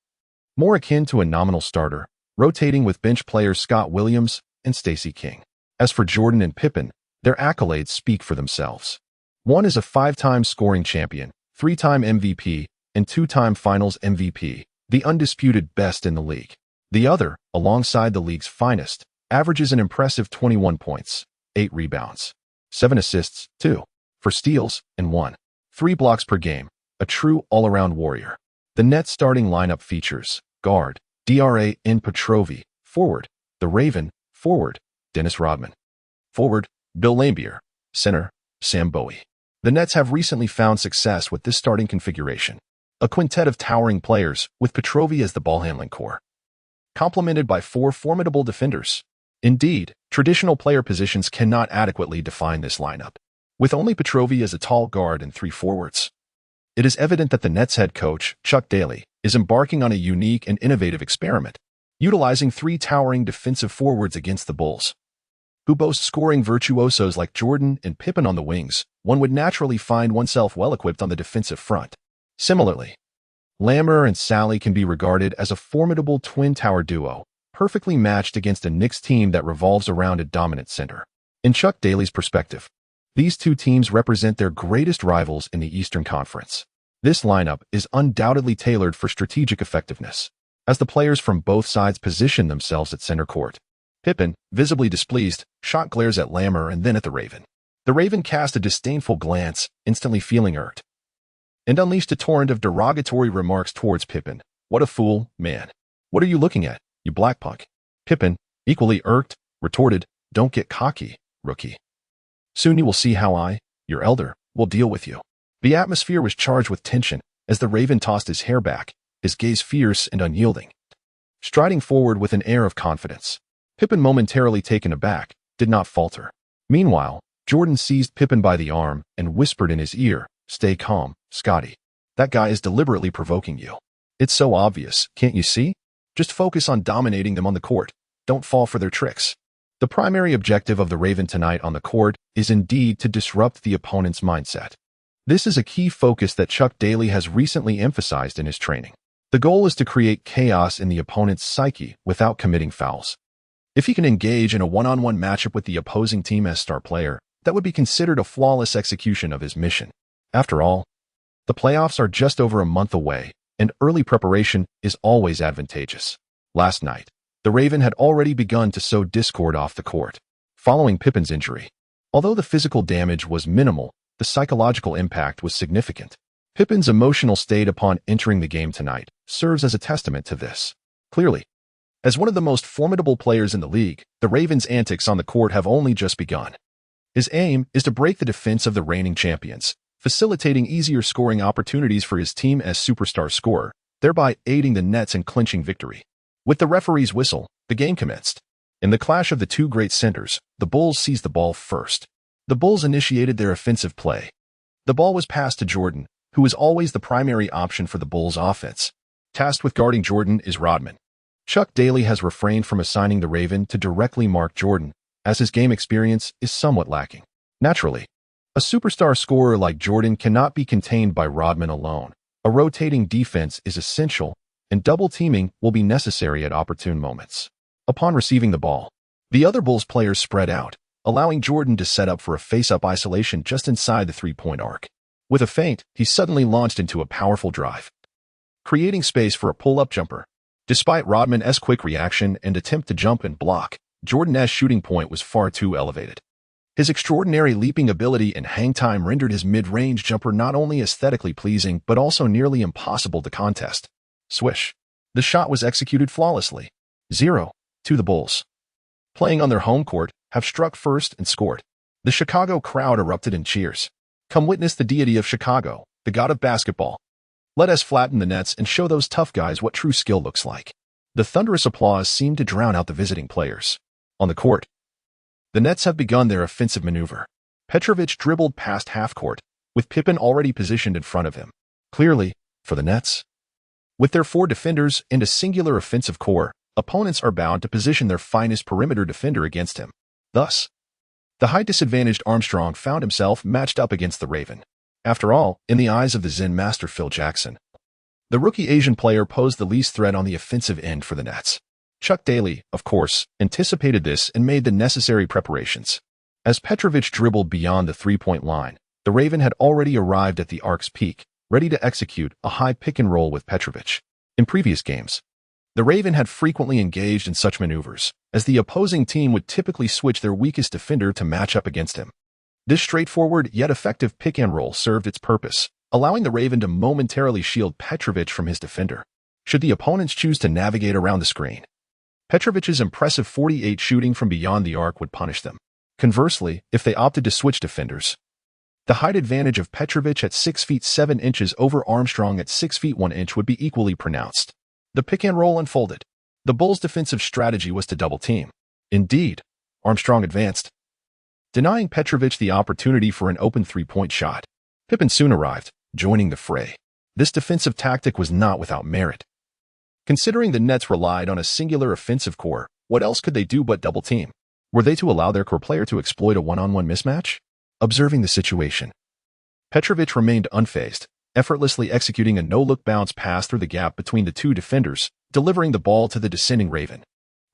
more akin to a nominal starter, rotating with bench players Scott Williams and Stacey King. As for Jordan and Pippen, their accolades speak for themselves. One is a 5-time scoring champion, 3-time MVP, and 2-time Finals MVP, the undisputed best in the league. The other, alongside the league's finest, averages an impressive 21 points, 8 rebounds, 7 assists, 2 for steals, and 1.3 blocks per game, a true all-around warrior. The Nets starting lineup features guard, Drazen Petrovic, forward, the Raven, forward, Dennis Rodman, forward, Bill Laimbeer, center, Sam Bowie. The Nets have recently found success with this starting configuration, a quintet of towering players with Petrovic as the ball-handling core, complemented by 4 formidable defenders. Indeed, traditional player positions cannot adequately define this lineup, with only Petrovic as a tall guard and 3 forwards. It is evident that the Nets head coach, Chuck Daly, is embarking on a unique and innovative experiment, utilizing 3 towering defensive forwards against the Bulls, who boast scoring virtuosos like Jordan and Pippen on the wings. One would naturally find oneself well-equipped on the defensive front. Similarly, Lammer and Sally can be regarded as a formidable twin tower duo, perfectly matched against a Knicks team that revolves around a dominant center. In Chuck Daly's perspective, these 2 teams represent their greatest rivals in the Eastern Conference. This lineup is undoubtedly tailored for strategic effectiveness, as the players from both sides position themselves at center court. Pippen, visibly displeased, shot glares at Lammer and then at the Raven. The Raven cast a disdainful glance, instantly feeling irked, and unleashed a torrent of derogatory remarks towards Pippen. "What a fool, man. What are you looking at, you black punk?" Pippen, equally irked, retorted, "Don't get cocky, rookie. Soon you will see how I, your elder, will deal with you." The atmosphere was charged with tension as the Raven tossed his hair back, his gaze fierce and unyielding, striding forward with an air of confidence. Pippen, momentarily taken aback, did not falter. Meanwhile, Jordan seized Pippen by the arm and whispered in his ear, "Stay calm, Scotty. That guy is deliberately provoking you. It's so obvious, can't you see? Just focus on dominating them on the court. Don't fall for their tricks." The primary objective of the Raven tonight on the court is indeed to disrupt the opponent's mindset. This is a key focus that Chuck Daly has recently emphasized in his training. The goal is to create chaos in the opponent's psyche without committing fouls. If he can engage in a one-on-one matchup with the opposing team as star player, that would be considered a flawless execution of his mission. After all, the playoffs are just over a month away, and early preparation is always advantageous. Last night, the Raven had already begun to sow discord off the court, following Pippen's injury. Although the physical damage was minimal, the psychological impact was significant. Pippen's emotional state upon entering the game tonight serves as a testament to this. Clearly, as one of the most formidable players in the league, the Ravens' antics on the court have only just begun. His aim is to break the defense of the reigning champions, facilitating easier scoring opportunities for his team as superstar scorer, thereby aiding the Nets in clinching victory. With the referee's whistle, the game commenced. In the clash of the two great centers, the Bulls seized the ball first. The Bulls initiated their offensive play. The ball was passed to Jordan, who was always the primary option for the Bulls' offense. Tasked with guarding Jordan is Rodman. Chuck Daly has refrained from assigning the Raven to directly mark Jordan, as his game experience is somewhat lacking. Naturally, a superstar scorer like Jordan cannot be contained by Rodman alone. A rotating defense is essential, and double teaming will be necessary at opportune moments. Upon receiving the ball, the other Bulls players spread out, allowing Jordan to set up for a face-up isolation just inside the three-point arc. With a feint, he suddenly launched into a powerful drive, creating space for a pull-up jumper. Despite Rodman's quick reaction and attempt to jump and block, Jordan's shooting point was far too elevated. His extraordinary leaping ability and hang time rendered his mid-range jumper not only aesthetically pleasing but also nearly impossible to contest. Swish. The shot was executed flawlessly. 0-2 the Bulls, playing on their home court, have struck first and scored. The Chicago crowd erupted in cheers. Come witness the deity of Chicago, the god of basketball. Let us flatten the nets and show those tough guys what true skill looks like. The thunderous applause seemed to drown out the visiting players. On the court, the Nets have begun their offensive maneuver. Petrovic dribbled past half-court, with Pippen already positioned in front of him. Clearly, for the Nets, with their 4 defenders and a singular offensive core, opponents are bound to position their finest perimeter defender against him. Thus, the height-disadvantaged Armstrong found himself matched up against the Raven. After all, in the eyes of the Zen master Phil Jackson, the rookie Asian player posed the least threat on the offensive end for the Nets. Chuck Daly, of course, anticipated this and made the necessary preparations. As Petrovic dribbled beyond the three-point line, the Raven had already arrived at the arc's peak, ready to execute a high pick-and-roll with Petrovic. In previous games, the Raven had frequently engaged in such maneuvers, as the opposing team would typically switch their weakest defender to match up against him. This straightforward yet effective pick-and-roll served its purpose, allowing the Raven to momentarily shield Petrovic from his defender, should the opponents choose to navigate around the screen. Petrovic's impressive 48 shooting from beyond the arc would punish them. Conversely, if they opted to switch defenders, the height advantage of Petrovic at 6 feet 7 inches over Armstrong at 6 feet 1 inch would be equally pronounced. The pick-and-roll unfolded. The Bulls' defensive strategy was to double-team. Indeed, Armstrong advanced, denying Petrovic the opportunity for an open three-point shot. Pippen soon arrived, joining the fray. This defensive tactic was not without merit. Considering the Nets relied on a singular offensive core, what else could they do but double-team? Were they to allow their core player to exploit a one-on-one mismatch? Observing the situation, Petrovic remained unfazed, effortlessly executing a no-look bounce pass through the gap between the two defenders, delivering the ball to the descending Raven.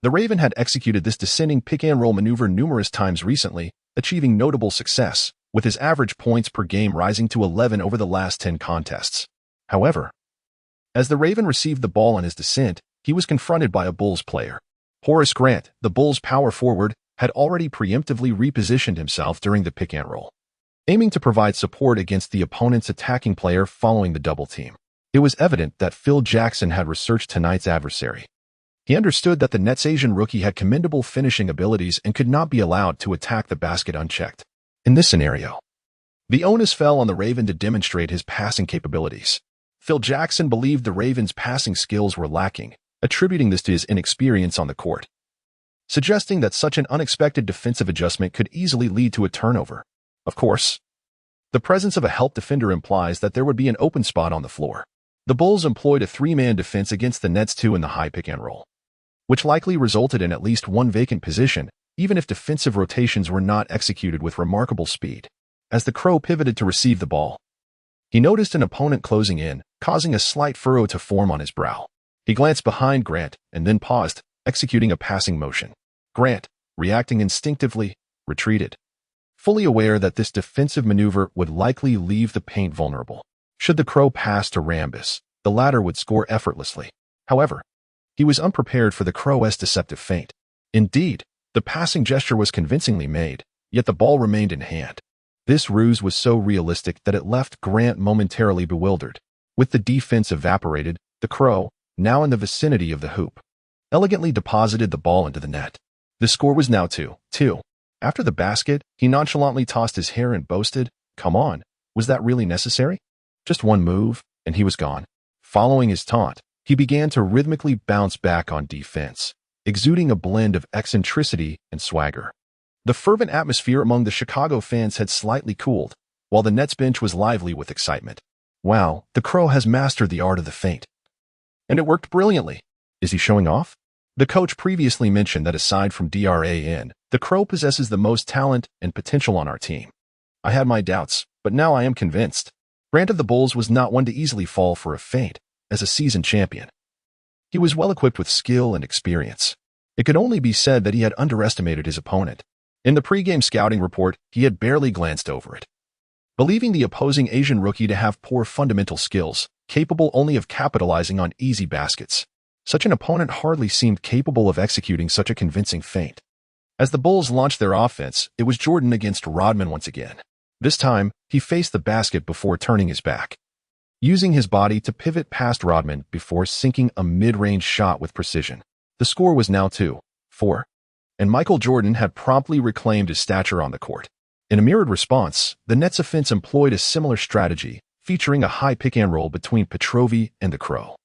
The Raven had executed this descending pick-and-roll maneuver numerous times recently, achieving notable success, with his average points per game rising to 11 over the last 10 contests. However, as the Raven received the ball on his descent, he was confronted by a Bulls player. Horace Grant, the Bulls' power forward, had already preemptively repositioned himself during the pick-and-roll, aiming to provide support against the opponent's attacking player following the double team. It was evident that Phil Jackson had researched tonight's adversary. He understood that the Nets' Asian rookie had commendable finishing abilities and could not be allowed to attack the basket unchecked. In this scenario, the onus fell on the Raven to demonstrate his passing capabilities. Phil Jackson believed the Ravens' passing skills were lacking, attributing this to his inexperience on the court, suggesting that such an unexpected defensive adjustment could easily lead to a turnover. Of course, the presence of a help defender implies that there would be an open spot on the floor. The Bulls employed a 3-man defense against the Nets 2 in the high pick-and-roll, which likely resulted in at least one vacant position, even if defensive rotations were not executed with remarkable speed. As the Crow pivoted to receive the ball, he noticed an opponent closing in, causing a slight furrow to form on his brow. He glanced behind Grant and then paused, executing a passing motion. Grant, reacting instinctively, retreated, fully aware that this defensive maneuver would likely leave the paint vulnerable. Should the Crow pass to Rambis, the latter would score effortlessly. However, he was unprepared for the Crow's deceptive feint. Indeed, the passing gesture was convincingly made, yet the ball remained in hand. This ruse was so realistic that it left Grant momentarily bewildered. With the defense evaporated, the Crow, now in the vicinity of the hoop, elegantly deposited the ball into the net. The score was now 2-2. After the basket, he nonchalantly tossed his hair and boasted, "Come on, was that really necessary? Just one move, and he was gone." Following his taunt, he began to rhythmically bounce back on defense. exuding a blend of eccentricity and swagger. The fervent atmosphere among the Chicago fans had slightly cooled, while the Nets bench was lively with excitement. Wow, the Crow has mastered the art of the feint. And it worked brilliantly. Is he showing off? The coach previously mentioned that aside from DRAN, the Crow possesses the most talent and potential on our team. I had my doubts, but now I am convinced. Grant of the Bulls was not one to easily fall for a feint as a seasoned champion. He was well equipped with skill and experience. It could only be said that he had underestimated his opponent. In the pregame scouting report, he had barely glanced over it. Believing the opposing Asian rookie to have poor fundamental skills, capable only of capitalizing on easy baskets, such an opponent hardly seemed capable of executing such a convincing feint. As the Bulls launched their offense, it was Jordan against Rodman once again. This time, he faced the basket before turning his back, using his body to pivot past Rodman before sinking a mid-range shot with precision. The score was now 2-4. And Michael Jordan had promptly reclaimed his stature on the court. In a mirrored response, the Nets offense employed a similar strategy, featuring a high pick-and-roll between Petrovi and the Crow.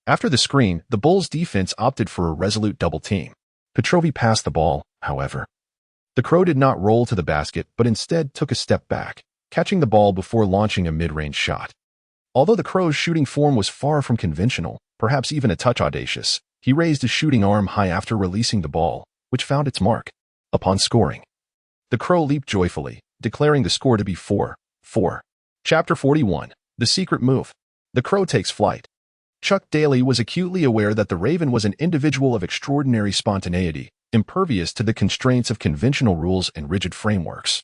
After the screen, the Bulls' defense opted for a resolute double-team. Petrovi passed the ball, however. The Crow did not roll to the basket, but instead took a step back, catching the ball before launching a mid-range shot. Although the Crow's shooting form was far from conventional, perhaps even a touch audacious, he raised his shooting arm high after releasing the ball, which found its mark. Upon scoring, the Crow leaped joyfully, declaring the score to be 4-4. Chapter 41. The Secret Move. The Crow takes flight. Chuck Daly was acutely aware that the Raven was an individual of extraordinary spontaneity, impervious to the constraints of conventional rules and rigid frameworks.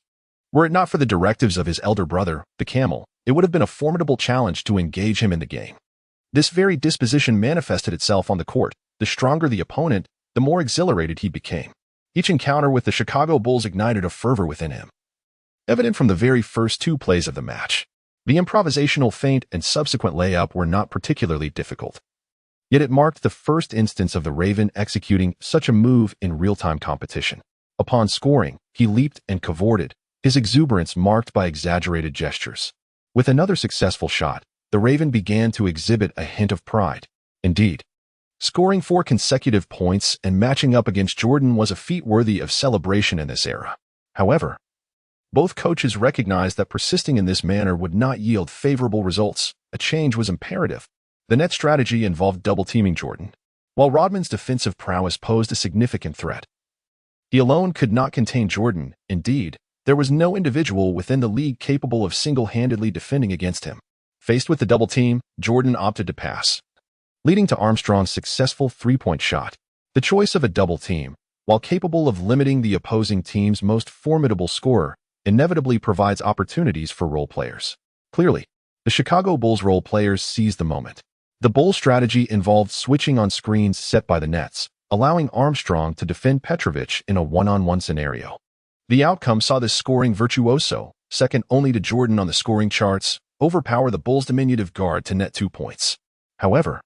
Were it not for the directives of his elder brother, the Camel, it would have been a formidable challenge to engage him in the game. This very disposition manifested itself on the court. The stronger the opponent, the more exhilarated he became. Each encounter with the Chicago Bulls ignited a fervor within him, evident from the very first two plays of the match. The improvisational feint and subsequent layup were not particularly difficult. Yet it marked the first instance of the Raven executing such a move in real-time competition. Upon scoring, he leaped and cavorted, his exuberance marked by exaggerated gestures. With another successful shot, the Raven began to exhibit a hint of pride. Indeed, scoring 4 consecutive points and matching up against Jordan was a feat worthy of celebration in this era. However, both coaches recognized that persisting in this manner would not yield favorable results. A change was imperative. The net strategy involved double-teaming Jordan, while Rodman's defensive prowess posed a significant threat. He alone could not contain Jordan. Indeed, there was no individual within the league capable of single-handedly defending against him. Faced with the double team, Jordan opted to pass, leading to Armstrong's successful three-point shot. The choice of a double team, while capable of limiting the opposing team's most formidable scorer, inevitably provides opportunities for role players. Clearly, the Chicago Bulls role players seized the moment. The Bulls strategy involved switching on screens set by the Nets, allowing Armstrong to defend Petrovic in a one-on-one scenario. The outcome saw this scoring virtuoso, second only to Jordan on the scoring charts, overpower the Bulls' diminutive guard to net 2 points. However,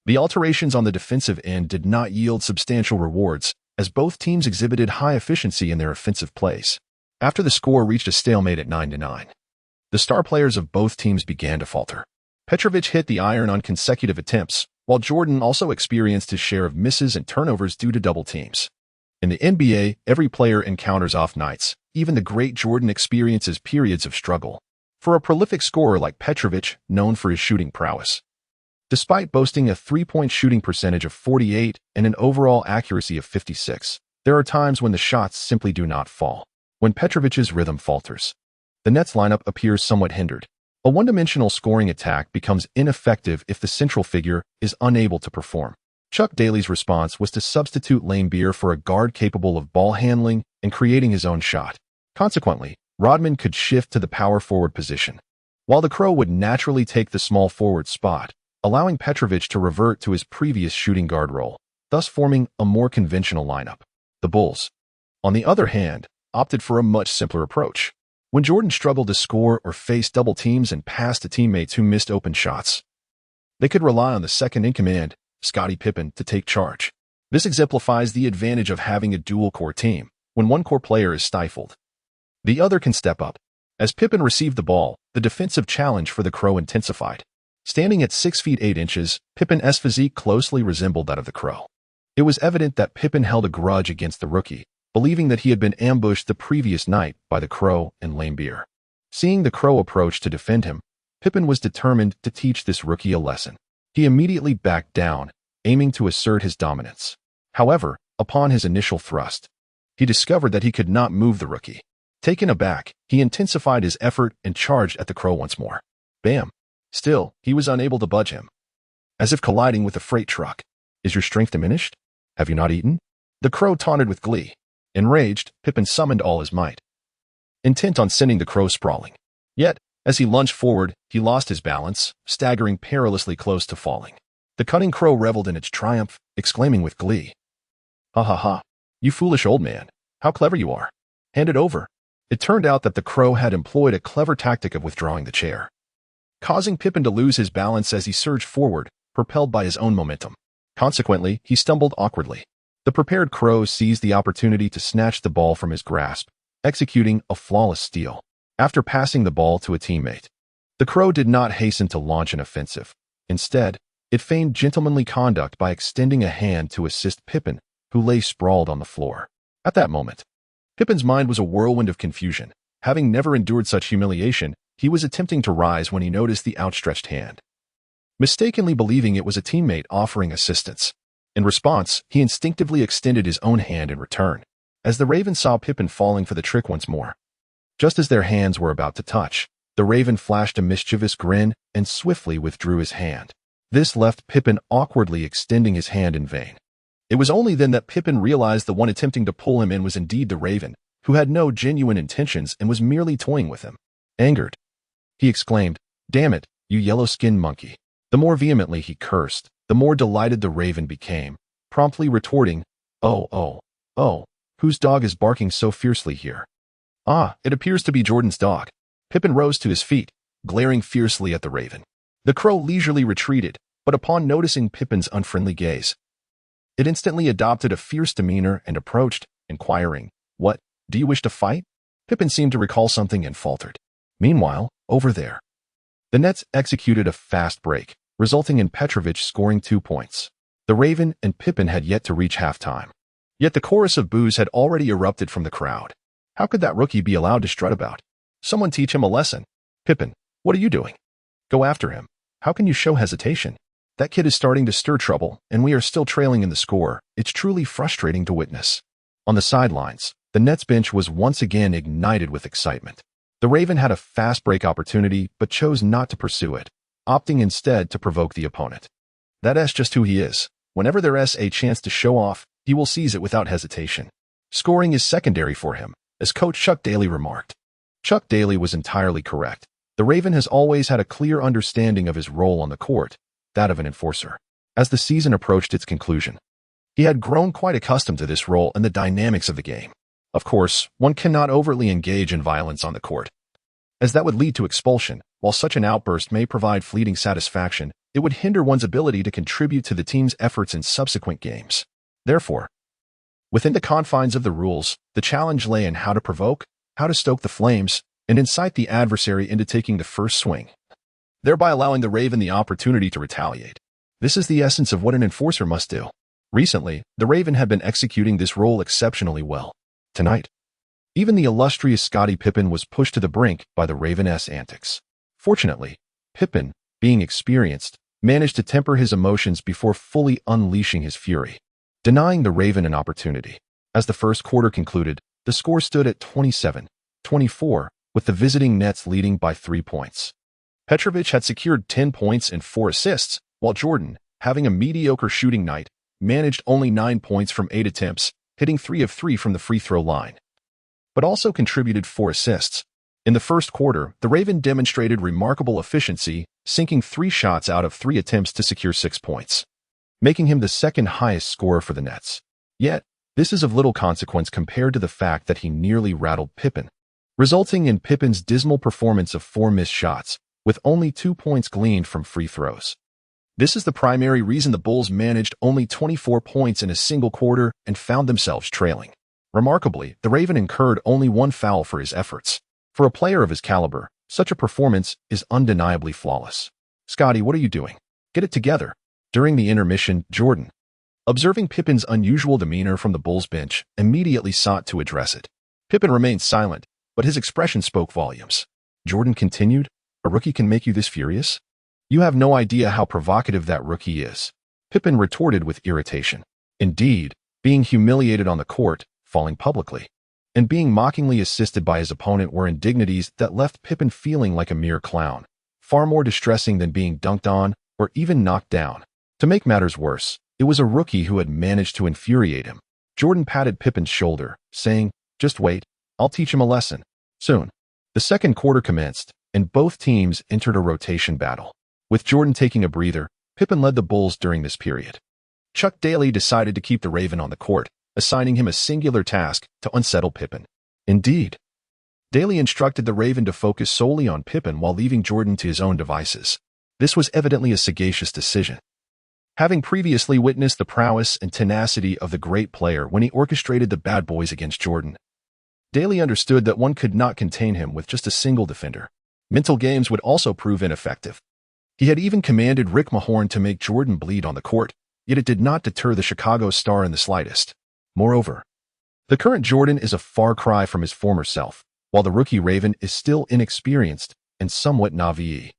the alterations on the defensive end did not yield substantial rewards, as both teams exhibited high efficiency in their offensive plays. After the score reached a stalemate at 9-9, the star players of both teams began to falter. Petrovic hit the iron on consecutive attempts, while Jordan also experienced his share of misses and turnovers due to double teams. In the NBA, every player encounters off nights. Even the great Jordan experiences periods of struggle. For a prolific scorer like Petrovic, known for his shooting prowess, despite boasting a three-point shooting percentage of 48 and an overall accuracy of 56, there are times when the shots simply do not fall. When Petrovic's rhythm falters, the Nets lineup appears somewhat hindered. A one-dimensional scoring attack becomes ineffective if the central figure is unable to perform. Chuck Daly's response was to substitute Laimbeer for a guard capable of ball handling and creating his own shot. Consequently, Rodman could shift to the power forward position, while the Crow would naturally take the small forward spot, allowing Petrovic to revert to his previous shooting guard role, thus forming a more conventional lineup. The Bulls, on the other hand, opted for a much simpler approach. When Jordan struggled to score or face double teams and pass to teammates who missed open shots, they could rely on the second-in-command, Scottie Pippen, to take charge. This exemplifies the advantage of having a dual-core team. When one core player is stifled, the other can step up. As Pippen received the ball, the defensive challenge for the Crow intensified. Standing at 6 feet 8 inches, Pippen's physique closely resembled that of the Crow. It was evident that Pippen held a grudge against the rookie, believing that he had been ambushed the previous night by the Crow and Lame Beer. Seeing the Crow approach to defend him, Pippen was determined to teach this rookie a lesson. He immediately backed down, aiming to assert his dominance. However, upon his initial thrust, he discovered that he could not move the rookie. Taken aback, he intensified his effort and charged at the Crow once more. Bam! Still, he was unable to budge him. As if colliding with a freight truck. Is your strength diminished? Have you not eaten? The Crow taunted with glee. Enraged, Pippen summoned all his might, intent on sending the Crow sprawling. Yet, as he lunged forward, he lost his balance, staggering perilously close to falling. The cunning Crow reveled in its triumph, exclaiming with glee, "Ha ha ha! You foolish old man! How clever you are! Hand it over!" It turned out that the Crow had employed a clever tactic of withdrawing the chair, causing Pippen to lose his balance as he surged forward, propelled by his own momentum. Consequently, he stumbled awkwardly. The prepared Crow seized the opportunity to snatch the ball from his grasp, executing a flawless steal. After passing the ball to a teammate, the Crow did not hasten to launch an offensive. Instead, it feigned gentlemanly conduct by extending a hand to assist Pippen, who lay sprawled on the floor. At that moment, Pippen's mind was a whirlwind of confusion. Having never endured such humiliation, he was attempting to rise when he noticed the outstretched hand, mistakenly believing it was a teammate offering assistance. In response, he instinctively extended his own hand in return, as the Raven saw Pippen falling for the trick once more. Just as their hands were about to touch, the Raven flashed a mischievous grin and swiftly withdrew his hand. This left Pippen awkwardly extending his hand in vain. It was only then that Pippen realized the one attempting to pull him in was indeed the Raven, who had no genuine intentions and was merely toying with him. Angered, he exclaimed, "Damn it, you yellow-skinned monkey." The more vehemently he cursed, the more delighted the Raven became, promptly retorting, "Oh, whose dog is barking so fiercely here?" "Ah, it appears to be Jordan's dog." Pippen rose to his feet, glaring fiercely at the Raven. The Crow leisurely retreated, but upon noticing Pippen's unfriendly gaze, it instantly adopted a fierce demeanor and approached, inquiring, "What, do you wish to fight?" Pippen seemed to recall something and faltered. Meanwhile, over there, the Nets executed a fast break, resulting in Petrovic scoring 2 points. The Raven and Pippen had yet to reach halftime. Yet the chorus of boos had already erupted from the crowd. How could that rookie be allowed to strut about? Someone teach him a lesson. "Pippen, what are you doing? Go after him. How can you show hesitation? That kid is starting to stir trouble, and we are still trailing in the score. It's truly frustrating to witness." On the sidelines, the Nets bench was once again ignited with excitement. The Raven had a fast break opportunity but chose not to pursue it, opting instead to provoke the opponent. That's just who he is. Whenever there's a chance to show off, he will seize it without hesitation. Scoring is secondary for him, as coach Chuck Daly remarked. Chuck Daly was entirely correct. The Raven has always had a clear understanding of his role on the court, that of an enforcer. As the season approached its conclusion, he had grown quite accustomed to this role and the dynamics of the game. Of course, one cannot overtly engage in violence on the court, as that would lead to expulsion. While such an outburst may provide fleeting satisfaction, it would hinder one's ability to contribute to the team's efforts in subsequent games. Therefore, within the confines of the rules, the challenge lay in how to provoke, how to stoke the flames, and incite the adversary into taking the first swing, thereby allowing the Raven the opportunity to retaliate. This is the essence of what an enforcer must do. Recently, the Raven had been executing this role exceptionally well. Tonight, even the illustrious Scottie Pippen was pushed to the brink by the Raven's antics. Fortunately, Pippen, being experienced, managed to temper his emotions before fully unleashing his fury, denying the Raven an opportunity. As the first quarter concluded, the score stood at 27-24, with the visiting Nets leading by 3 points. Petrovic had secured 10 points and 4 assists, while Jordan, having a mediocre shooting night, managed only 9 points from 8 attempts, hitting 3 of 3 from the free throw line, but also contributed 4 assists. In the first quarter, the Raven demonstrated remarkable efficiency, sinking 3 shots out of 3 attempts to secure 6 points, making him the second highest scorer for the Nets. Yet, this is of little consequence compared to the fact that he nearly rattled Pippen, resulting in Pippen's dismal performance of 4 missed shots, with only 2 points gleaned from free throws. This is the primary reason the Bulls managed only 24 points in a single quarter and found themselves trailing. Remarkably, the Raven incurred only 1 foul for his efforts. For a player of his caliber, such a performance is undeniably flawless. "Scottie, what are you doing? Get it together." During the intermission, Jordan, observing Pippin's unusual demeanor from the Bulls bench, immediately sought to address it. Pippin remained silent, but his expression spoke volumes. Jordan continued, "A rookie can make you this furious? You have no idea how provocative that rookie is." Pippin retorted with irritation. Indeed, being humiliated on the court, falling publicly, and being mockingly assisted by his opponent were indignities that left Pippin feeling like a mere clown, far more distressing than being dunked on or even knocked down. To make matters worse, it was a rookie who had managed to infuriate him. Jordan patted Pippin's shoulder, saying, "Just wait, I'll teach him a lesson." Soon, the second quarter commenced, and both teams entered a rotation battle. With Jordan taking a breather, Pippin led the Bulls during this period. Chuck Daly decided to keep the Raven on the court, assigning him a singular task to unsettle Pippin. Indeed, Daly instructed the Raven to focus solely on Pippin while leaving Jordan to his own devices. This was evidently a sagacious decision. Having previously witnessed the prowess and tenacity of the great player when he orchestrated the bad boys against Jordan, Daly understood that one could not contain him with just a single defender. Mental games would also prove ineffective. He had even commanded Rick Mahorn to make Jordan bleed on the court, yet it did not deter the Chicago star in the slightest. Moreover, the current Jordan is a far cry from his former self, while the rookie Raven is still inexperienced and somewhat naive.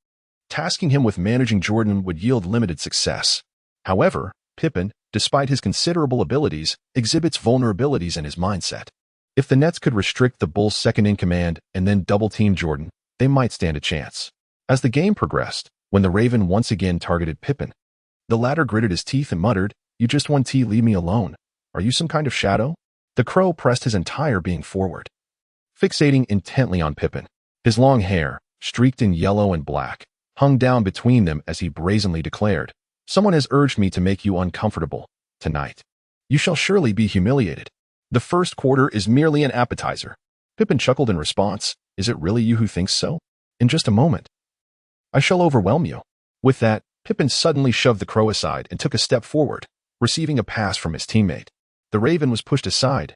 Tasking him with managing Jordan would yield limited success. However, Pippin, despite his considerable abilities, exhibits vulnerabilities in his mindset. If the Nets could restrict the Bulls' second-in-command and then double-team Jordan, they might stand a chance. As the game progressed, when the Raven once again targeted Pippin, the latter gritted his teeth and muttered, "You just want to leave me alone. Are you some kind of shadow?" The Crow pressed his entire being forward, fixating intently on Pippin. His long hair, streaked in yellow and black, hung down between them as he brazenly declared, "Someone has urged me to make you uncomfortable tonight. You shall surely be humiliated. The first quarter is merely an appetizer." Pippin chuckled in response, "Is it really you who thinks so? In just a moment, I shall overwhelm you." With that, Pippin suddenly shoved the Crow aside and took a step forward, receiving a pass from his teammate. The Raven was pushed aside,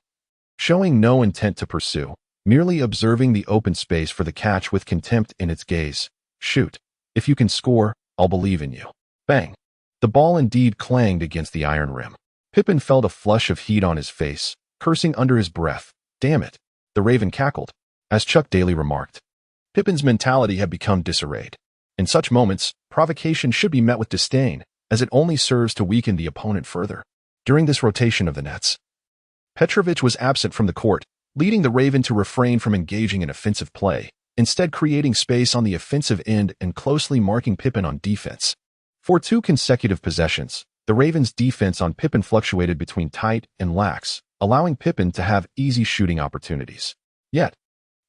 showing no intent to pursue, merely observing the open space for the catch with contempt in its gaze. "Shoot. If you can score, I'll believe in you." Bang. The ball indeed clanged against the iron rim. Pippin felt a flush of heat on his face, cursing under his breath. "Damn it." The Raven cackled. As Chuck Daly remarked, Pippin's mentality had become disarrayed. In such moments, provocation should be met with disdain, as it only serves to weaken the opponent further. During this rotation of the Nets, Petrovic was absent from the court, leading the Raven to refrain from engaging in offensive play, instead creating space on the offensive end and closely marking Pippin on defense. For 2 consecutive possessions, the Ravens' defense on Pippin fluctuated between tight and lax, allowing Pippin to have easy shooting opportunities. Yet,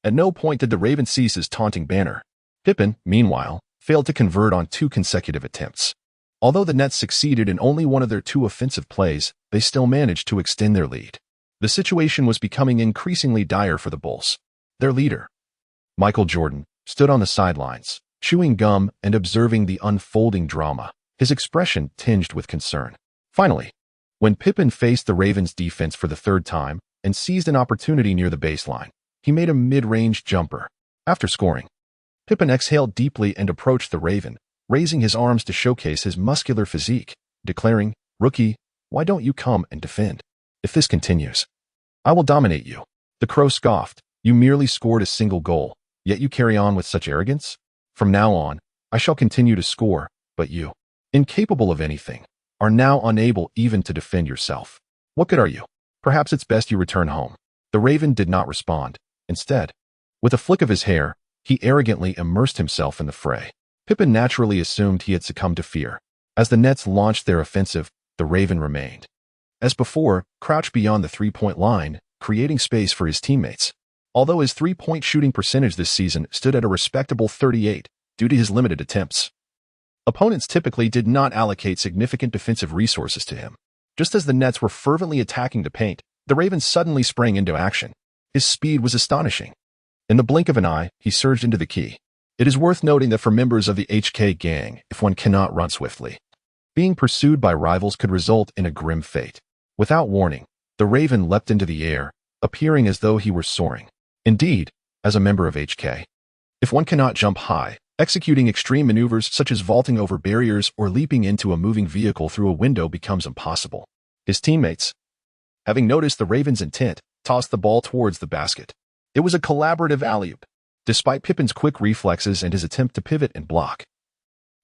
at no point did the Raven cease his taunting banner. Pippin, meanwhile, failed to convert on 2 consecutive attempts. Although the Nets succeeded in only one of their 2 offensive plays, they still managed to extend their lead. The situation was becoming increasingly dire for the Bulls. Their leader, Michael Jordan, stood on the sidelines, chewing gum and observing the unfolding drama, his expression tinged with concern. Finally, when Pippin faced the Ravens' defense for the 3rd time and seized an opportunity near the baseline, he made a mid-range jumper. After scoring, Pippin exhaled deeply and approached the Raven, raising his arms to showcase his muscular physique, declaring, "Rookie, why don't you come and defend? If this continues, I will dominate you." The Crow scoffed, "You merely scored a single goal, yet you carry on with such arrogance? From now on, I shall continue to score, but you, incapable of anything, are now unable even to defend yourself. What good are you? Perhaps it's best you return home." The Raven did not respond. Instead, with a flick of his hair, he arrogantly immersed himself in the fray. Pippin naturally assumed he had succumbed to fear. As the Nets launched their offensive, the Raven remained, as before, crouched beyond the 3-point line, creating space for his teammates. Although his 3-point shooting percentage this season stood at a respectable 38 due to his limited attempts, opponents typically did not allocate significant defensive resources to him. Just as the Nets were fervently attacking the paint, the Raven suddenly sprang into action. His speed was astonishing. In the blink of an eye, he surged into the key. It is worth noting that for members of the HK gang, if one cannot run swiftly, being pursued by rivals could result in a grim fate. Without warning, the Raven leapt into the air, appearing as though he were soaring. Indeed, as a member of HK, if one cannot jump high, executing extreme maneuvers such as vaulting over barriers or leaping into a moving vehicle through a window becomes impossible. His teammates, having noticed the Ravens' intent, tossed the ball towards the basket. It was a collaborative alley-oop. Despite Pippen's quick reflexes and his attempt to pivot and block,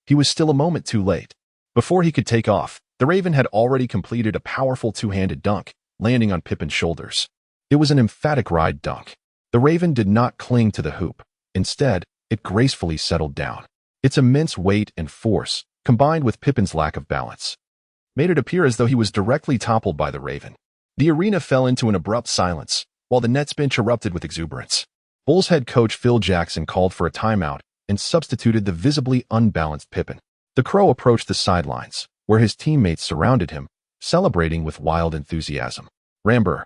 he was still a moment too late. Before he could take off, the Raven had already completed a powerful two-handed dunk, landing on Pippen's shoulders. It was an emphatic ride dunk. The Raven did not cling to the hoop. Instead, it gracefully settled down. Its immense weight and force, combined with Pippen's lack of balance, made it appear as though he was directly toppled by the Raven. The arena fell into an abrupt silence, while the Nets bench erupted with exuberance. Bulls head coach Phil Jackson called for a timeout and substituted the visibly unbalanced Pippen. The Crow approached the sidelines, where his teammates surrounded him, celebrating with wild enthusiasm. Ramber,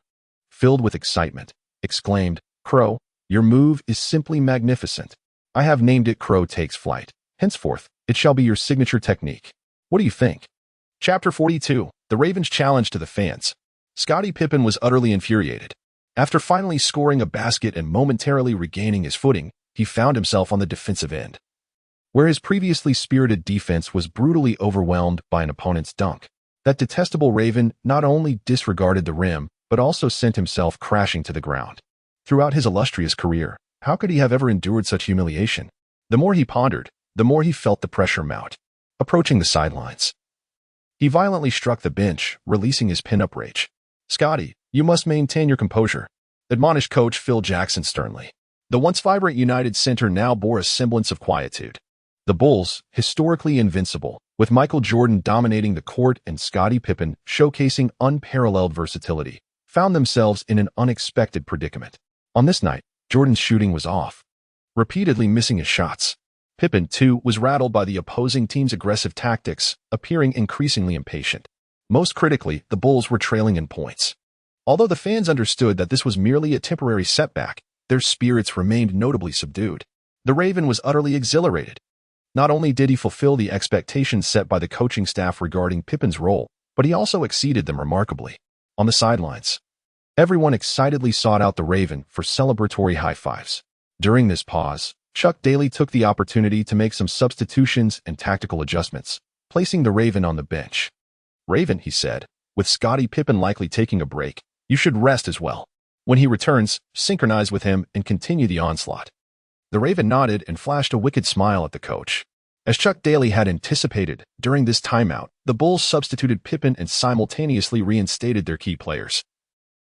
filled with excitement, exclaimed, "Crow, your move is simply magnificent. I have named it Crow Takes Flight. Henceforth, it shall be your signature technique. What do you think?" Chapter 42, The Ravens' Challenge to the Fans. Scottie Pippen was utterly infuriated. After finally scoring a basket and momentarily regaining his footing, he found himself on the defensive end, where his previously spirited defense was brutally overwhelmed by an opponent's dunk. That detestable Raven not only disregarded the rim, but also sent himself crashing to the ground. Throughout his illustrious career, how could he have ever endured such humiliation? The more he pondered, the more he felt the pressure mount. Approaching the sidelines, he violently struck the bench, releasing his pin-up rage. "Scottie, you must maintain your composure," admonished coach Phil Jackson sternly. The once vibrant United center now bore a semblance of quietude. The Bulls, historically invincible, with Michael Jordan dominating the court and Scottie Pippen showcasing unparalleled versatility, found themselves in an unexpected predicament. On this night, Jordan's shooting was off, repeatedly missing his shots. Pippen, too, was rattled by the opposing team's aggressive tactics, appearing increasingly impatient. Most critically, the Bulls were trailing in points. Although the fans understood that this was merely a temporary setback, their spirits remained notably subdued. The Raven was utterly exhilarated. Not only did he fulfill the expectations set by the coaching staff regarding Pippen's role, but he also exceeded them remarkably. On the sidelines, everyone excitedly sought out the Raven for celebratory high fives. During this pause, Chuck Daly took the opportunity to make some substitutions and tactical adjustments, placing the Raven on the bench. "Raven," he said, "with Scottie Pippen likely taking a break, you should rest as well. When he returns, synchronize with him and continue the onslaught." The Raven nodded and flashed a wicked smile at the coach. As Chuck Daly had anticipated, during this timeout, the Bulls substituted Pippen and simultaneously reinstated their key players,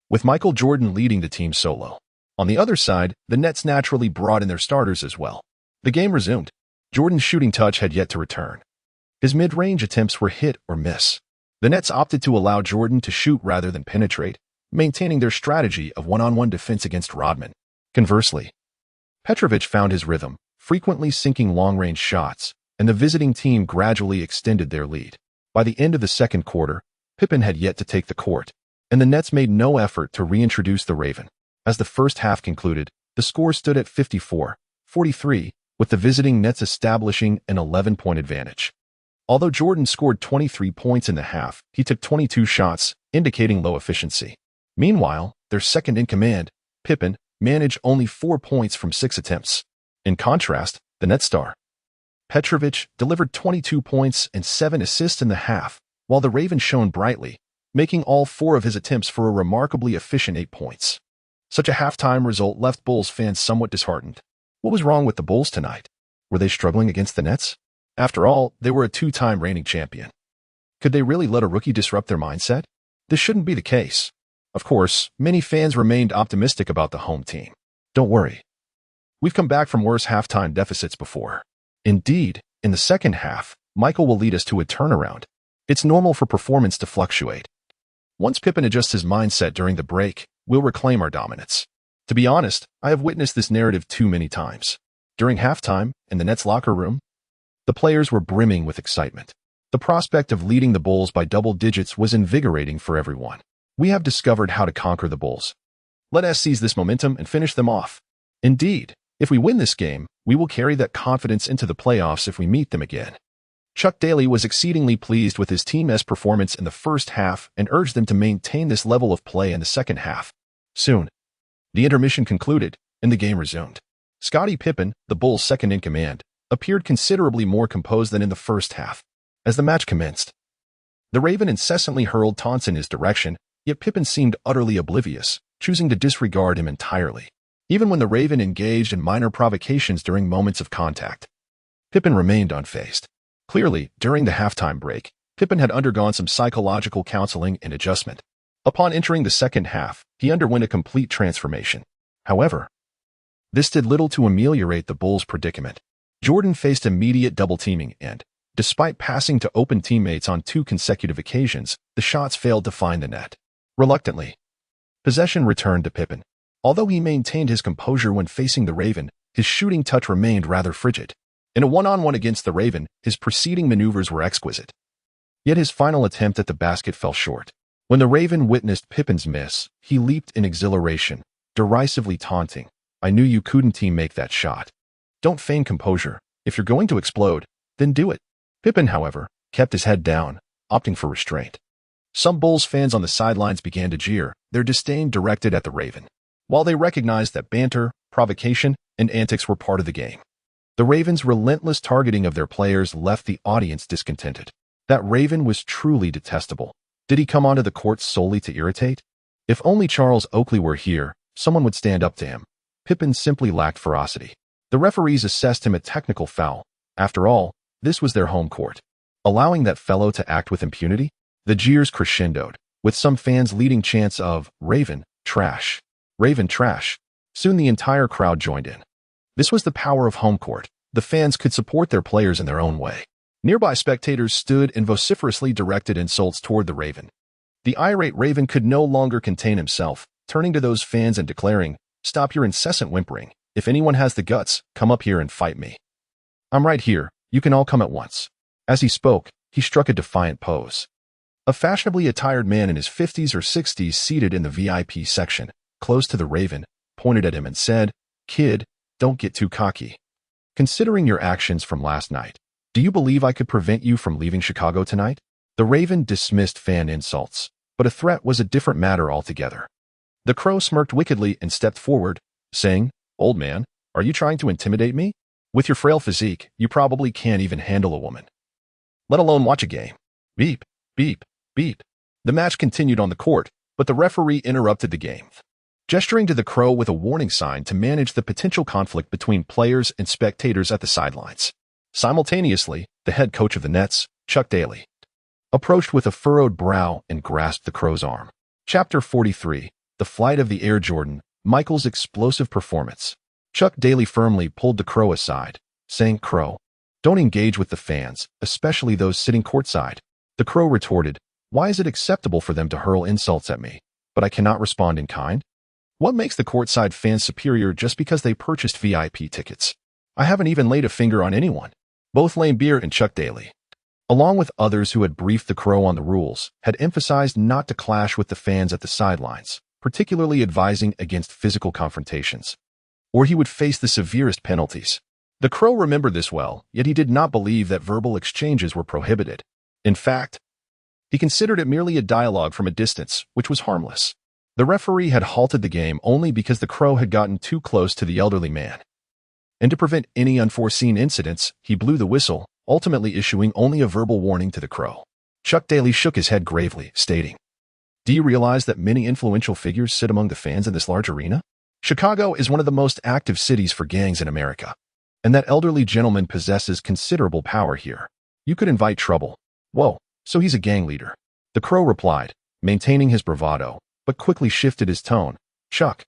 with Michael Jordan leading the team solo. On the other side, the Nets naturally brought in their starters as well. The game resumed. Jordan's shooting touch had yet to return. His mid-range attempts were hit or miss. The Nets opted to allow Jordan to shoot rather than penetrate, maintaining their strategy of one-on-one defense against Rodman. Conversely, Petrovic found his rhythm, frequently sinking long-range shots, and the visiting team gradually extended their lead. By the end of the second quarter, Pippen had yet to take the court, and the Nets made no effort to reintroduce the Raven. As the first half concluded, the score stood at 54-43, with the visiting Nets establishing an 11-point advantage. Although Jordan scored 23 points in the half, he took 22 shots, indicating low efficiency. Meanwhile, their second-in-command, Pippen, managed only 4 points from 6 attempts. In contrast, the Nets star, Petrovic, delivered 22 points and 7 assists in the half, while the Raven shone brightly, making all 4 of his attempts for a remarkably efficient 8 points. Such a halftime result left Bulls fans somewhat disheartened. What was wrong with the Bulls tonight? Were they struggling against the Nets? After all, they were a 2-time reigning champion. Could they really let a rookie disrupt their mindset? This shouldn't be the case. Of course, many fans remained optimistic about the home team. Don't worry. We've come back from worse halftime deficits before. Indeed, in the second half, Michael will lead us to a turnaround. It's normal for performance to fluctuate. Once Pippen adjusts his mindset during the break, we'll reclaim our dominance. To be honest, I have witnessed this narrative too many times. During halftime, in the Nets locker room, the players were brimming with excitement. The prospect of leading the Bulls by double digits was invigorating for everyone. We have discovered how to conquer the Bulls. Let us seize this momentum and finish them off. Indeed, if we win this game, we will carry that confidence into the playoffs if we meet them again. Chuck Daly was exceedingly pleased with his team's performance in the first half and urged them to maintain this level of play in the second half. Soon, the intermission concluded, and the game resumed. Scottie Pippen, the Bulls' second-in-command, appeared considerably more composed than in the first half. As the match commenced, The Raven incessantly hurled taunts in his direction, yet Pippen seemed utterly oblivious, choosing to disregard him entirely. Even when the Raven engaged in minor provocations during moments of contact, Pippen remained unfazed. Clearly, during the halftime break, Pippen had undergone some psychological counseling and adjustment. Upon entering the second half, he underwent a complete transformation. However, this did little to ameliorate the Bulls' predicament. Jordan faced immediate double-teaming and, despite passing to open teammates on 2 consecutive occasions, the shots failed to find the net. Reluctantly, possession returned to Pippen. Although he maintained his composure when facing the Raven, his shooting touch remained rather frigid. In a one-on-one against the Raven, his preceding maneuvers were exquisite. Yet his final attempt at the basket fell short. When the Raven witnessed Pippen's miss, he leaped in exhilaration, derisively taunting, "I knew you couldn't make that shot. Don't feign composure. If you're going to explode, then do it." Pippen, however, kept his head down, opting for restraint. Some Bulls fans on the sidelines began to jeer, their disdain directed at the Raven. While they recognized that banter, provocation, and antics were part of the game, the Ravens' relentless targeting of their players left the audience discontented. That Raven was truly detestable. Did he come onto the court solely to irritate? If only Charles Oakley were here, someone would stand up to him. Pippen simply lacked ferocity. The referees assessed him a technical foul. After all, this was their home court. Allowing that fellow to act with impunity? The jeers crescendoed, with some fans leading chants of, "Raven, trash. Raven, trash." Soon the entire crowd joined in. This was the power of home court. The fans could support their players in their own way. Nearby spectators stood and vociferously directed insults toward the Raven. The irate Raven could no longer contain himself, turning to those fans and declaring, "Stop your incessant whimpering. If anyone has the guts, come up here and fight me. I'm right here. You can all come at once." As he spoke, he struck a defiant pose. A fashionably attired man in his 50s or 60s seated in the VIP section, close to the Raven, pointed at him and said, "Kid, don't get too cocky. Considering your actions from last night, do you believe I could prevent you from leaving Chicago tonight?" The Raven dismissed fan insults, but a threat was a different matter altogether. The Crow smirked wickedly and stepped forward, saying, "Old man, are you trying to intimidate me? With your frail physique, you probably can't even handle a woman, let alone watch a game." Beep, beep, beep. The match continued on the court, but the referee interrupted the game, gesturing to the Crow with a warning sign to manage the potential conflict between players and spectators at the sidelines. Simultaneously, the head coach of the Nets, Chuck Daly, approached with a furrowed brow and grasped the Crow's arm. Chapter 43, The Flight of the Air Jordan, Michael's Explosive Performance. Chuck Daly firmly pulled the Crow aside, saying, "Crow, don't engage with the fans, especially those sitting courtside." The Crow retorted, "Why is it acceptable for them to hurl insults at me, but I cannot respond in kind? What makes the courtside fans superior just because they purchased VIP tickets? I haven't even laid a finger on anyone." Both Lane Beer and Chuck Daly, along with others who had briefed the Crow on the rules, had emphasized not to clash with the fans at the sidelines, particularly advising against physical confrontations, or he would face the severest penalties. The Crow remembered this well, yet he did not believe that verbal exchanges were prohibited. In fact, he considered it merely a dialogue from a distance, which was harmless. The referee had halted the game only because the Crow had gotten too close to the elderly man. And to prevent any unforeseen incidents, he blew the whistle, ultimately issuing only a verbal warning to the Crow. Chuck Daly shook his head gravely, stating, "Do you realize that many influential figures sit among the fans in this large arena? Chicago is one of the most active cities for gangs in America, and that elderly gentleman possesses considerable power here. You could invite trouble." "Whoa, so he's a gang leader," the Crow replied, maintaining his bravado, but quickly shifted his tone. "Chuck,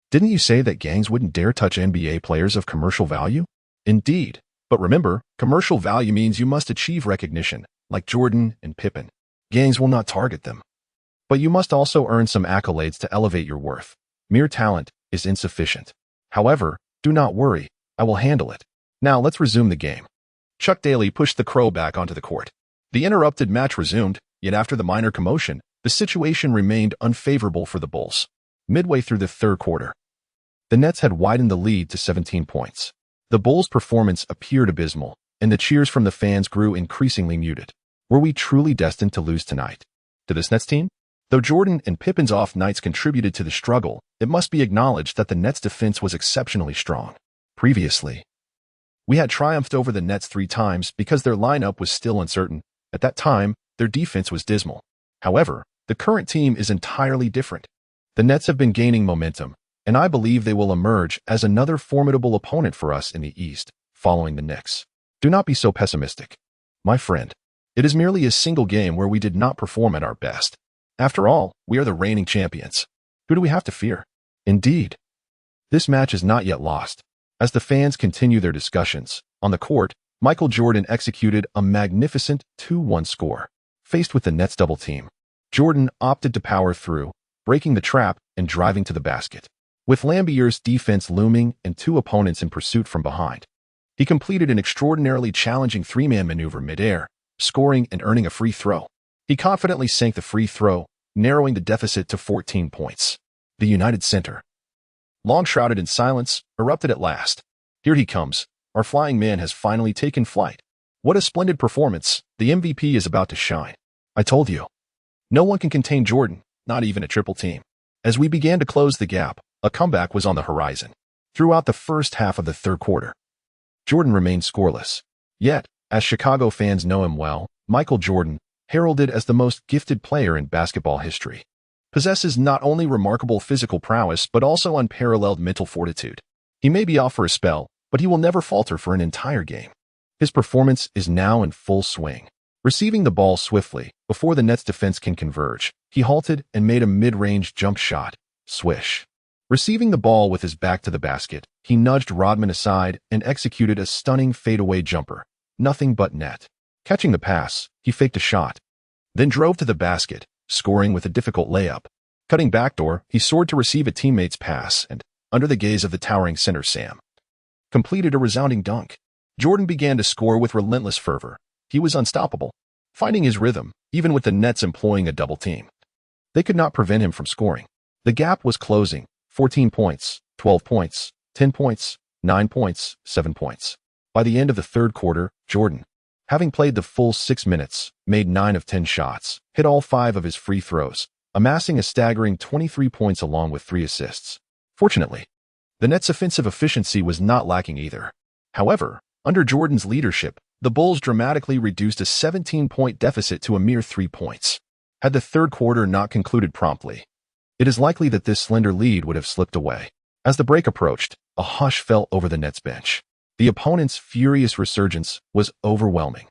didn't you say that gangs wouldn't dare touch NBA players of commercial value?" "Indeed, but remember, commercial value means you must achieve recognition, like Jordan and Pippen. Gangs will not target them. But you must also earn some accolades to elevate your worth. Mere talent is insufficient. However, do not worry, I will handle it. Now let's resume the game." Chuck Daly pushed the Crow back onto the court. The interrupted match resumed, yet after the minor commotion, the situation remained unfavorable for the Bulls. Midway through the third quarter, the Nets had widened the lead to 17 points. The Bulls' performance appeared abysmal, and the cheers from the fans grew increasingly muted. Were we truly destined to lose tonight to this Nets team? Though Jordan and Pippen's off nights contributed to the struggle, it must be acknowledged that the Nets' defense was exceptionally strong. Previously, we had triumphed over the Nets 3 times because their lineup was still uncertain. At that time, their defense was dismal. However, the current team is entirely different. The Nets have been gaining momentum, and I believe they will emerge as another formidable opponent for us in the East, following the Knicks. Do not be so pessimistic, my friend. It is merely a single game where we did not perform at our best. After all, we are the reigning champions. Who do we have to fear? Indeed, this match is not yet lost. As the fans continue their discussions, on the court, Michael Jordan executed a magnificent 2-1 score. Faced with the Nets double team, Jordan opted to power through, breaking the trap and driving to the basket. With Lambier's defense looming and two opponents in pursuit from behind, he completed an extraordinarily challenging three-man maneuver midair, scoring and earning a free throw. He confidently sank the free throw, narrowing the deficit to 14 points. The United Center, long shrouded in silence, erupted at last. Here he comes. Our flying man has finally taken flight. What a splendid performance. The MVP is about to shine. I told you. No one can contain Jordan, not even a triple team. As we began to close the gap, a comeback was on the horizon. Throughout the first half of the third quarter, Jordan remained scoreless. Yet, as Chicago fans know him well, Michael Jordan, heralded as the most gifted player in basketball history, possesses not only remarkable physical prowess but also unparalleled mental fortitude. He may be off for a spell, but he will never falter for an entire game. His performance is now in full swing. Receiving the ball swiftly, before the Nets defense can converge, he halted and made a mid-range jump shot. Swish. Receiving the ball with his back to the basket, he nudged Rodman aside and executed a stunning fadeaway jumper. Nothing but net. Catching the pass, he faked a shot, then drove to the basket, scoring with a difficult layup. Cutting backdoor, he soared to receive a teammate's pass and, under the gaze of the towering center Sam, completed a resounding dunk. Jordan began to score with relentless fervor. He was unstoppable, finding his rhythm, even with the Nets employing a double team. They could not prevent him from scoring. The gap was closing. 14 points, 12 points, 10 points, 9 points, 7 points. By the end of the third quarter, Jordan, having played the full 6 minutes, made 9 of 10 shots, hit all 5 of his free throws, amassing a staggering 23 points along with 3 assists. Fortunately, the Nets' offensive efficiency was not lacking either. However, under Jordan's leadership, the Bulls dramatically reduced a 17-point deficit to a mere 3 points. Had the third quarter not concluded promptly, it is likely that this slender lead would have slipped away. As the break approached, a hush fell over the Nets bench. The opponent's furious resurgence was overwhelming.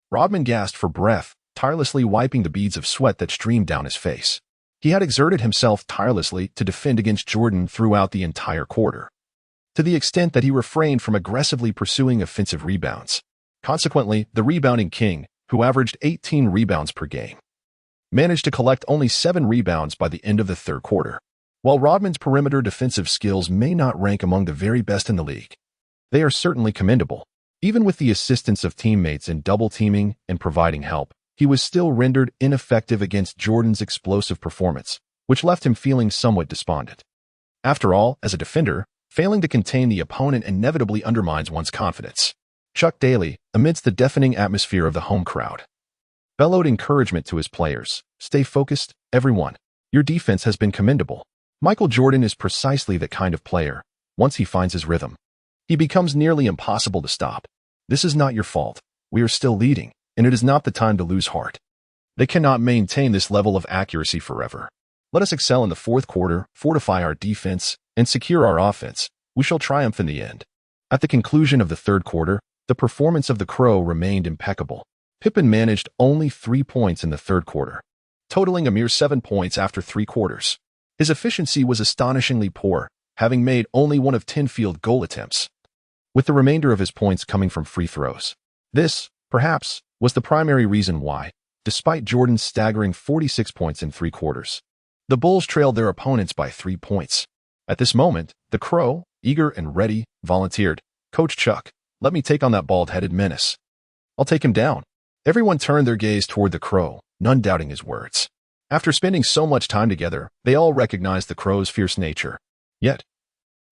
Rodman gasped for breath, tirelessly wiping the beads of sweat that streamed down his face. He had exerted himself tirelessly to defend against Jordan throughout the entire quarter, to the extent that he refrained from aggressively pursuing offensive rebounds. Consequently, the rebounding king, who averaged 18 rebounds per game, managed to collect only 7 rebounds by the end of the third quarter. While Rodman's perimeter defensive skills may not rank among the very best in the league, they are certainly commendable. Even with the assistance of teammates in double teaming and providing help, he was still rendered ineffective against Jordan's explosive performance, which left him feeling somewhat despondent. After all, as a defender, failing to contain the opponent inevitably undermines one's confidence. Chuck Daly, amidst the deafening atmosphere of the home crowd, bellowed encouragement to his players. Stay focused, everyone. Your defense has been commendable. Michael Jordan is precisely that kind of player. Once he finds his rhythm, he becomes nearly impossible to stop. This is not your fault. We are still leading, and it is not the time to lose heart. They cannot maintain this level of accuracy forever. Let us excel in the fourth quarter, fortify our defense, and secure our offense. We shall triumph in the end. At the conclusion of the third quarter, the performance of the Crow remained impeccable. Pippen managed only 3 points in the third quarter, totaling a mere 7 points after 3 quarters. His efficiency was astonishingly poor, having made only 1 of 10 field goal attempts, with the remainder of his points coming from free throws. This, perhaps, was the primary reason why, despite Jordan's staggering 46 points in 3 quarters, the Bulls trailed their opponents by 3 points. At this moment, the Crow, eager and ready, volunteered, "Coach Chuck, let me take on that bald-headed menace. I'll take him down." Everyone turned their gaze toward the Crow, none doubting his words. After spending so much time together, they all recognized the Crow's fierce nature. Yet,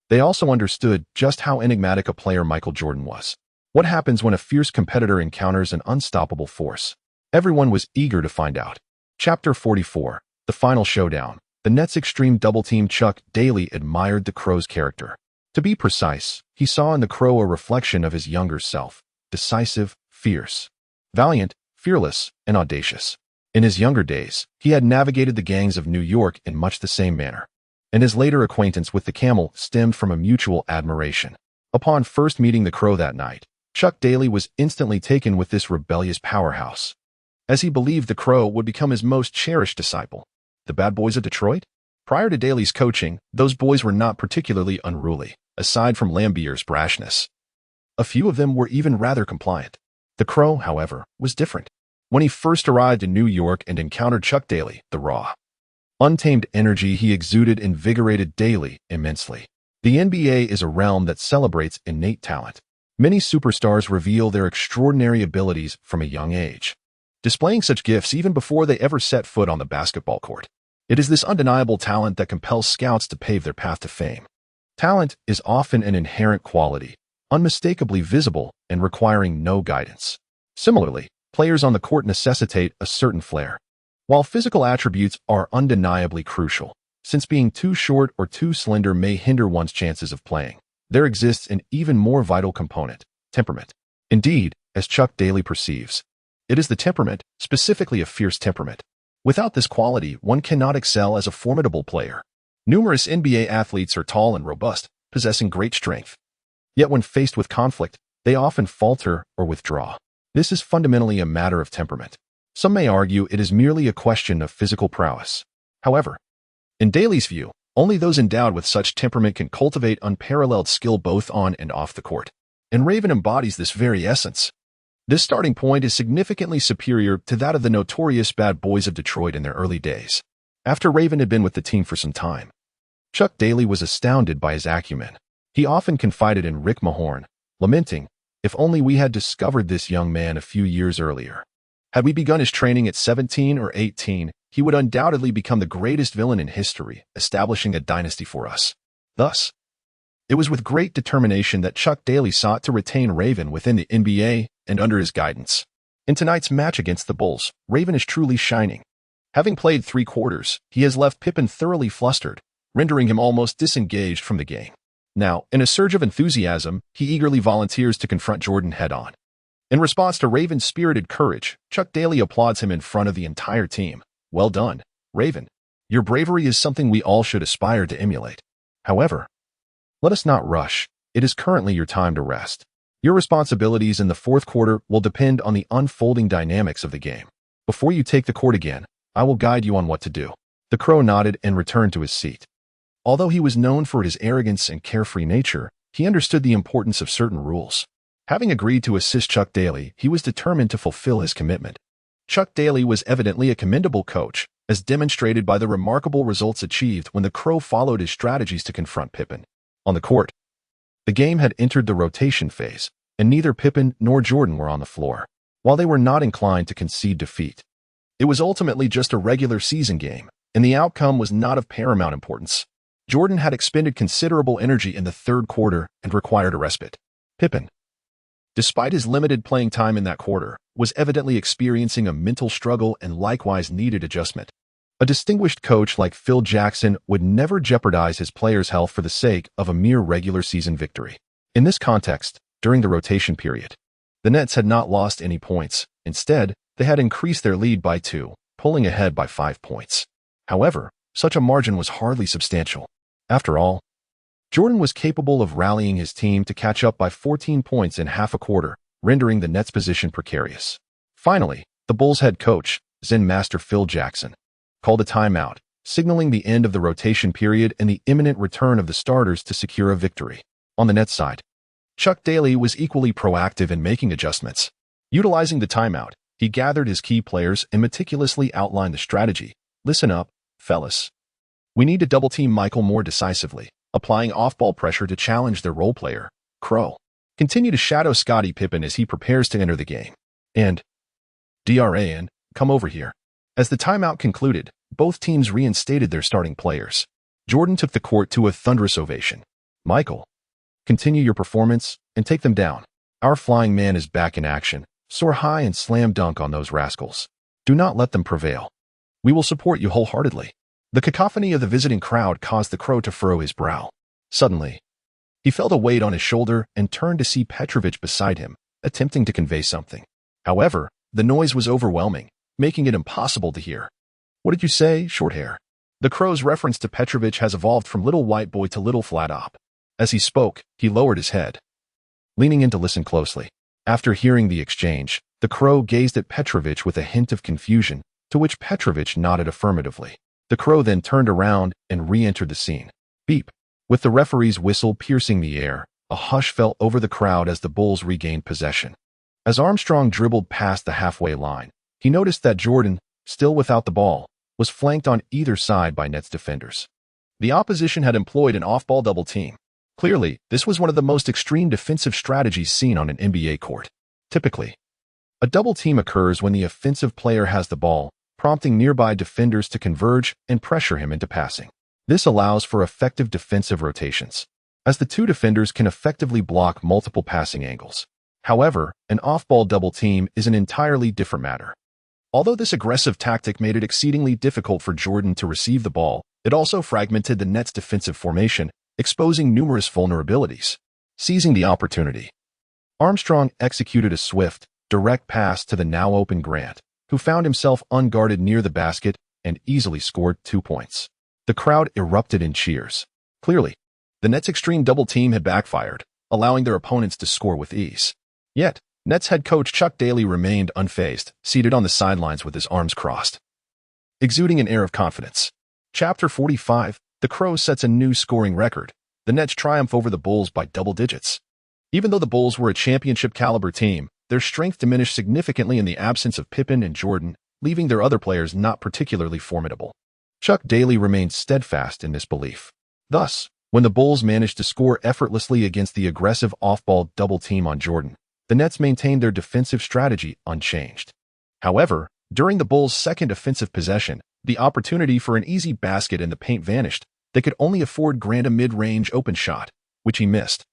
they also understood just how enigmatic a player Michael Jordan was. What happens when a fierce competitor encounters an unstoppable force? Everyone was eager to find out. Chapter 44, The Final Showdown. The Nets' extreme double-team Chuck Daly admired the Crow's character. To be precise, he saw in the Crow a reflection of his younger self, decisive, fierce, valiant, fearless, and audacious. In his younger days, he had navigated the gangs of New York in much the same manner, and his later acquaintance with the Camel stemmed from a mutual admiration. Upon first meeting the Crow that night, Chuck Daly was instantly taken with this rebellious powerhouse, as he believed the Crow would become his most cherished disciple. The Bad Boys of Detroit? Prior to Daly's coaching, those boys were not particularly unruly, aside from Lambier's brashness. A few of them were even rather compliant. The Crow, however, was different. When he first arrived in New York and encountered Chuck Daly, the raw, untamed energy he exuded invigorated Daly immensely. The NBA is a realm that celebrates innate talent. Many superstars reveal their extraordinary abilities from a young age, displaying such gifts even before they ever set foot on the basketball court. It is this undeniable talent that compels scouts to pave their path to fame. Talent is often an inherent quality, unmistakably visible and requiring no guidance. Similarly, players on the court necessitate a certain flair. While physical attributes are undeniably crucial, since being too short or too slender may hinder one's chances of playing, there exists an even more vital component: temperament. Indeed, as Chuck Daly perceives, it is the temperament, specifically a fierce temperament. Without this quality, one cannot excel as a formidable player. Numerous NBA athletes are tall and robust, possessing great strength. Yet when faced with conflict, they often falter or withdraw. This is fundamentally a matter of temperament. Some may argue it is merely a question of physical prowess. However, in Daly's view, only those endowed with such temperament can cultivate unparalleled skill both on and off the court. And Raven embodies this very essence. This starting point is significantly superior to that of the notorious Bad Boys of Detroit in their early days. After Raven had been with the team for some time, Chuck Daly was astounded by his acumen. He often confided in Rick Mahorn, lamenting, "If only we had discovered this young man a few years earlier. Had we begun his training at 17 or 18, he would undoubtedly become the greatest villain in history, establishing a dynasty for us." Thus, it was with great determination that Chuck Daly sought to retain Raven within the NBA and under his guidance. In tonight's match against the Bulls, Raven is truly shining. Having played 3 quarters, he has left Pippen thoroughly flustered, rendering him almost disengaged from the game. Now, in a surge of enthusiasm, he eagerly volunteers to confront Jordan head-on. In response to Raven's spirited courage, Chuck Daly applauds him in front of the entire team. "Well done, Raven. Your bravery is something we all should aspire to emulate. However, let us not rush. It is currently your time to rest. Your responsibilities in the fourth quarter will depend on the unfolding dynamics of the game. Before you take the court again, I will guide you on what to do." The Crow nodded and returned to his seat. Although he was known for his arrogance and carefree nature, he understood the importance of certain rules. Having agreed to assist Chuck Daly, he was determined to fulfill his commitment. Chuck Daly was evidently a commendable coach, as demonstrated by the remarkable results achieved when the Crow followed his strategies to confront Pippen. On the court, the game had entered the rotation phase, and neither Pippen nor Jordan were on the floor. While they were not inclined to concede defeat, it was ultimately just a regular season game, and the outcome was not of paramount importance. Jordan had expended considerable energy in the third quarter and required a respite. Pippen, despite his limited playing time in that quarter, was evidently experiencing a mental struggle and likewise needed adjustment. A distinguished coach like Phil Jackson would never jeopardize his players' health for the sake of a mere regular season victory. In this context, during the rotation period, the Nets had not lost any points. Instead, they had increased their lead by 2, pulling ahead by 5 points. However, such a margin was hardly substantial. After all, Jordan was capable of rallying his team to catch up by 14 points in half a quarter, rendering the Nets' position precarious. Finally, the Bulls head coach, Zen Master Phil Jackson, called a timeout, signaling the end of the rotation period and the imminent return of the starters to secure a victory. On the Nets side, Chuck Daly was equally proactive in making adjustments. Utilizing the timeout, he gathered his key players and meticulously outlined the strategy. "Listen up, fellas. We need to double-team Michael more decisively, applying off-ball pressure to challenge their role player, Crow. Continue to shadow Scottie Pippen as he prepares to enter the game. And, DRAN, come over here." As the timeout concluded, both teams reinstated their starting players. Jordan took the court to a thunderous ovation. "Michael, continue your performance and take them down. Our flying man is back in action. Soar high and slam dunk on those rascals. Do not let them prevail. We will support you wholeheartedly." The cacophony of the visiting crowd caused the Crow to furrow his brow. Suddenly, he felt a weight on his shoulder and turned to see Petrovich beside him, attempting to convey something. However, the noise was overwhelming, making it impossible to hear. What did you say, short hair? The crow's reference to Petrovic has evolved from little white boy to little flat op. As he spoke, he lowered his head, leaning in to listen closely. After hearing the exchange, the crow gazed at Petrovic with a hint of confusion, to which Petrovic nodded affirmatively. The crow then turned around and re-entered the scene. Beep. With the referee's whistle piercing the air, a hush fell over the crowd as the Bulls regained possession. As Armstrong dribbled past the halfway line, he noticed that Jordan, still without the ball, was flanked on either side by Nets defenders. The opposition had employed an off-ball double team. Clearly, this was one of the most extreme defensive strategies seen on an NBA court. Typically, a double team occurs when the offensive player has the ball, prompting nearby defenders to converge and pressure him into passing. This allows for effective defensive rotations, as the two defenders can effectively block multiple passing angles. However, an off-ball double team is an entirely different matter. Although this aggressive tactic made it exceedingly difficult for Jordan to receive the ball, it also fragmented the Nets' defensive formation, exposing numerous vulnerabilities. Seizing the opportunity, Armstrong executed a swift, direct pass to the now open Grant, who found himself unguarded near the basket and easily scored 2 points. The crowd erupted in cheers. Clearly, the Nets' extreme double team had backfired, allowing their opponents to score with ease. Yet, Nets head coach Chuck Daly remained unfazed, seated on the sidelines with his arms crossed, exuding an air of confidence. Chapter 45, the Crow sets a new scoring record. The Nets triumph over the Bulls by double digits. Even though the Bulls were a championship-caliber team, their strength diminished significantly in the absence of Pippen and Jordan, leaving their other players not particularly formidable. Chuck Daly remained steadfast in this belief. Thus, when the Bulls managed to score effortlessly against the aggressive off-ball double team on Jordan, the Nets maintained their defensive strategy unchanged. However, during the Bulls' second offensive possession, the opportunity for an easy basket in the paint vanished. They could only afford Grant a mid-range open shot, which he missed.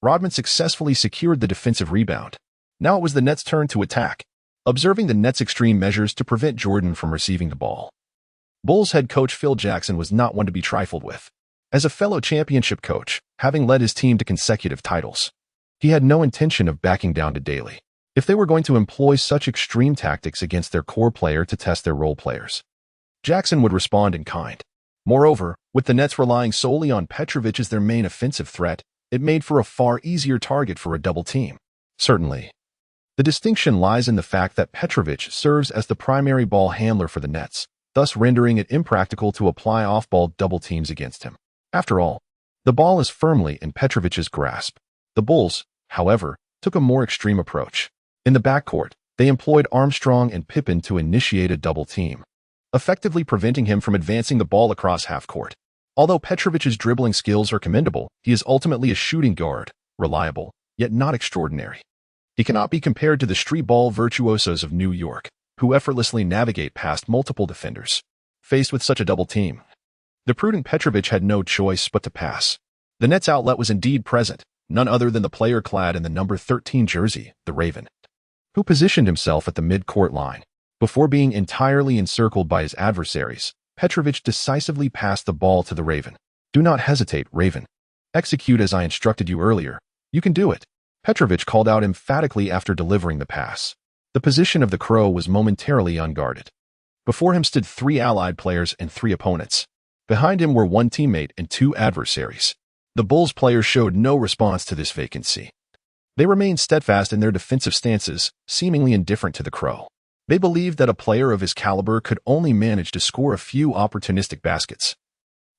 Rodman successfully secured the defensive rebound. Now it was the Nets' turn to attack, observing the Nets' extreme measures to prevent Jordan from receiving the ball. Bulls head coach Phil Jackson was not one to be trifled with. As a fellow championship coach, having led his team to consecutive titles, he had no intention of backing down to Daly if they were going to employ such extreme tactics against their core player to test their role players. Jackson would respond in kind. Moreover, with the Nets relying solely on Petrovic as their main offensive threat, it made for a far easier target for a double team. Certainly, the distinction lies in the fact that Petrovic serves as the primary ball handler for the Nets, thus rendering it impractical to apply off-ball double teams against him. After all, the ball is firmly in Petrovic's grasp. The Bulls, however, took a more extreme approach. In the backcourt, they employed Armstrong and Pippen to initiate a double team, effectively preventing him from advancing the ball across half-court. Although Petrovic's dribbling skills are commendable, he is ultimately a shooting guard, reliable, yet not extraordinary. He cannot be compared to the street ball virtuosos of New York, who effortlessly navigate past multiple defenders. Faced with such a double team, the prudent Petrovic had no choice but to pass. The Nets' outlet was indeed present, none other than the player clad in the number 13 jersey, the Raven, who positioned himself at the mid-court line. Before being entirely encircled by his adversaries, Petrovic decisively passed the ball to the Raven. "Do not hesitate, Raven. Execute as I instructed you earlier. You can do it," Petrovic called out emphatically after delivering the pass. The position of the Crow was momentarily unguarded. Before him stood 3 allied players and 3 opponents. Behind him were 1 teammate and 2 adversaries. The Bulls players showed no response to this vacancy. They remained steadfast in their defensive stances, seemingly indifferent to the Crow. They believed that a player of his caliber could only manage to score a few opportunistic baskets,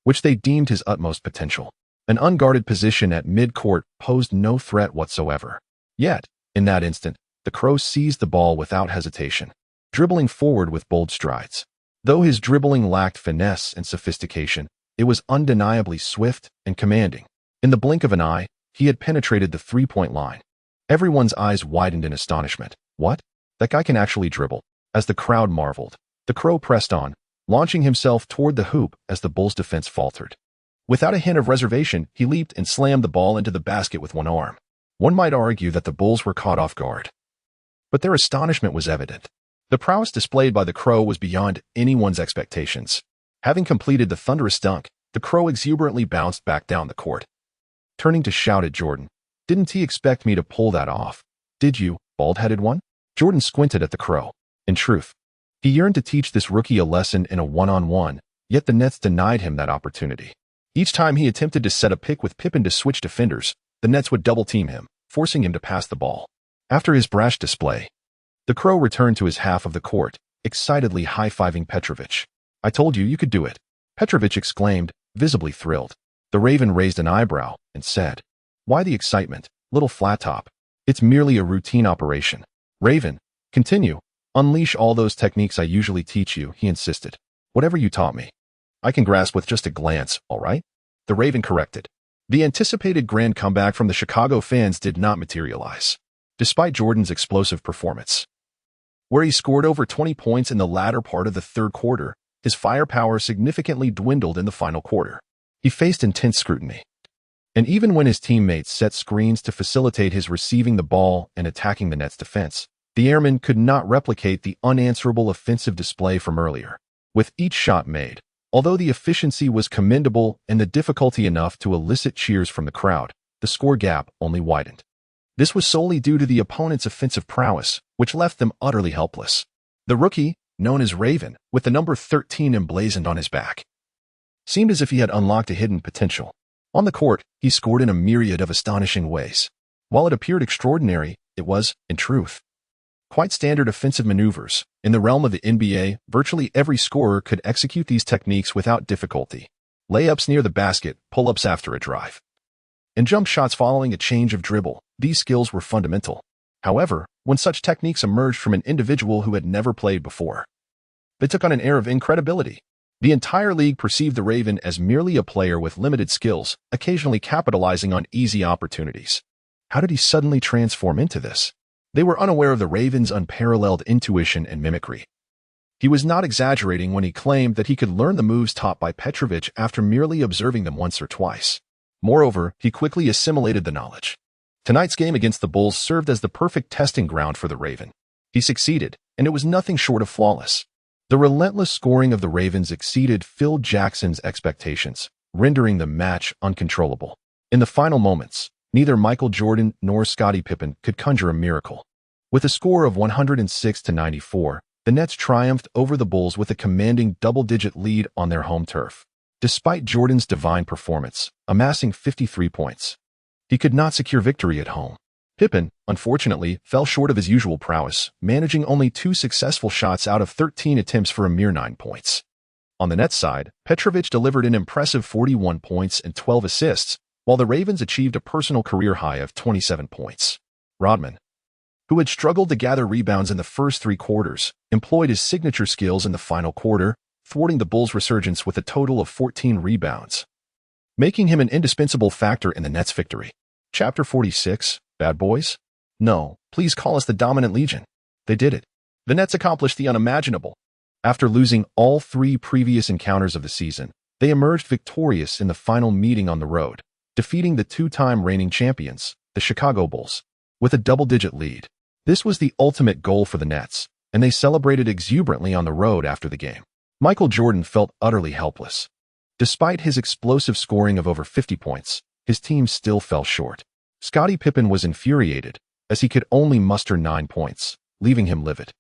which they deemed his utmost potential. An unguarded position at mid-court posed no threat whatsoever. Yet, in that instant, the Crow seized the ball without hesitation, dribbling forward with bold strides. Though his dribbling lacked finesse and sophistication, it was undeniably swift and commanding. In the blink of an eye, he had penetrated the 3-point line. Everyone's eyes widened in astonishment. What? That guy can actually dribble. As the crowd marveled, the Crow pressed on, launching himself toward the hoop as the Bulls' defense faltered. Without a hint of reservation, he leaped and slammed the ball into the basket with one arm. One might argue that the Bulls were caught off guard, but their astonishment was evident. The prowess displayed by the Crow was beyond anyone's expectations. Having completed the thunderous dunk, the Crow exuberantly bounced back down the court. Turning to shout at Jordan, "Didn't he expect me to pull that off? Did you, bald-headed one?" Jordan squinted at the Crow. In truth, He yearned to teach this rookie a lesson in a one-on-one, yet the Nets denied him that opportunity. Each time he attempted to set a pick with Pippen to switch defenders, the Nets would double-team him, forcing him to pass the ball. After his brash display, the Crow returned to his half of the court, excitedly high-fiving Petrovic. "I told you could do it," Petrovic exclaimed, visibly thrilled. The Raven raised an eyebrow and said, "Why the excitement, little flat top? It's merely a routine operation." "Raven, continue. Unleash all those techniques I usually teach you," he insisted. "Whatever you taught me, I can grasp with just a glance, all right?" The Raven corrected. The anticipated grand comeback from the Chicago fans did not materialize, despite Jordan's explosive performance. Where he scored over 20 points in the latter part of the third quarter, his firepower significantly dwindled in the final quarter. He faced intense scrutiny. And even when his teammates set screens to facilitate his receiving the ball and attacking the Nets' defense, the Airmen could not replicate the unanswerable offensive display from earlier. With each shot made, although the efficiency was commendable and the difficulty enough to elicit cheers from the crowd, the score gap only widened. This was solely due to the opponent's offensive prowess, which left them utterly helpless. The rookie, known as Raven, with the number 13 emblazoned on his back, seemed as if he had unlocked a hidden potential. On the court, he scored in a myriad of astonishing ways. While it appeared extraordinary, it was, in truth, quite standard offensive maneuvers. In the realm of the NBA, virtually every scorer could execute these techniques without difficulty. Layups near the basket, pull-ups after a drive, and jump shots following a change of dribble. These skills were fundamental. However, when such techniques emerged from an individual who had never played before, they took on an air of incredibility. The entire league perceived the Raven as merely a player with limited skills, occasionally capitalizing on easy opportunities. How did he suddenly transform into this? They were unaware of the Raven's unparalleled intuition and mimicry. He was not exaggerating when he claimed that he could learn the moves taught by Petrovic after merely observing them once or twice. Moreover, he quickly assimilated the knowledge. Tonight's game against the Bulls served as the perfect testing ground for the Raven. He succeeded, and it was nothing short of flawless. The relentless scoring of the Ravens exceeded Phil Jackson's expectations, rendering the match uncontrollable. In the final moments, neither Michael Jordan nor Scottie Pippen could conjure a miracle. With a score of 106-94, the Nets triumphed over the Bulls with a commanding double-digit lead on their home turf. Despite Jordan's divine performance, amassing 53 points, he could not secure victory at home. Pippen, unfortunately, fell short of his usual prowess, managing only 2 successful shots out of 13 attempts for a mere 9 points. On the Nets side, Petrovic delivered an impressive 41 points and 12 assists, while the Ravens achieved a personal career high of 27 points. Rodman, who had struggled to gather rebounds in the first 3 quarters, employed his signature skills in the final quarter, thwarting the Bulls' resurgence with a total of 14 rebounds, making him an indispensable factor in the Nets' victory. Chapter 46, Bad Boys? No, please call us the Dominant Legion. They did it. The Nets accomplished the unimaginable. After losing all 3 previous encounters of the season, they emerged victorious in the final meeting on the road, defeating the 2-time reigning champions, the Chicago Bulls, with a double-digit lead. This was the ultimate goal for the Nets, and they celebrated exuberantly on the road after the game. Michael Jordan felt utterly helpless. Despite his explosive scoring of over 50 points, his team still fell short. Scottie Pippen was infuriated, as he could only muster 9 points, leaving him livid.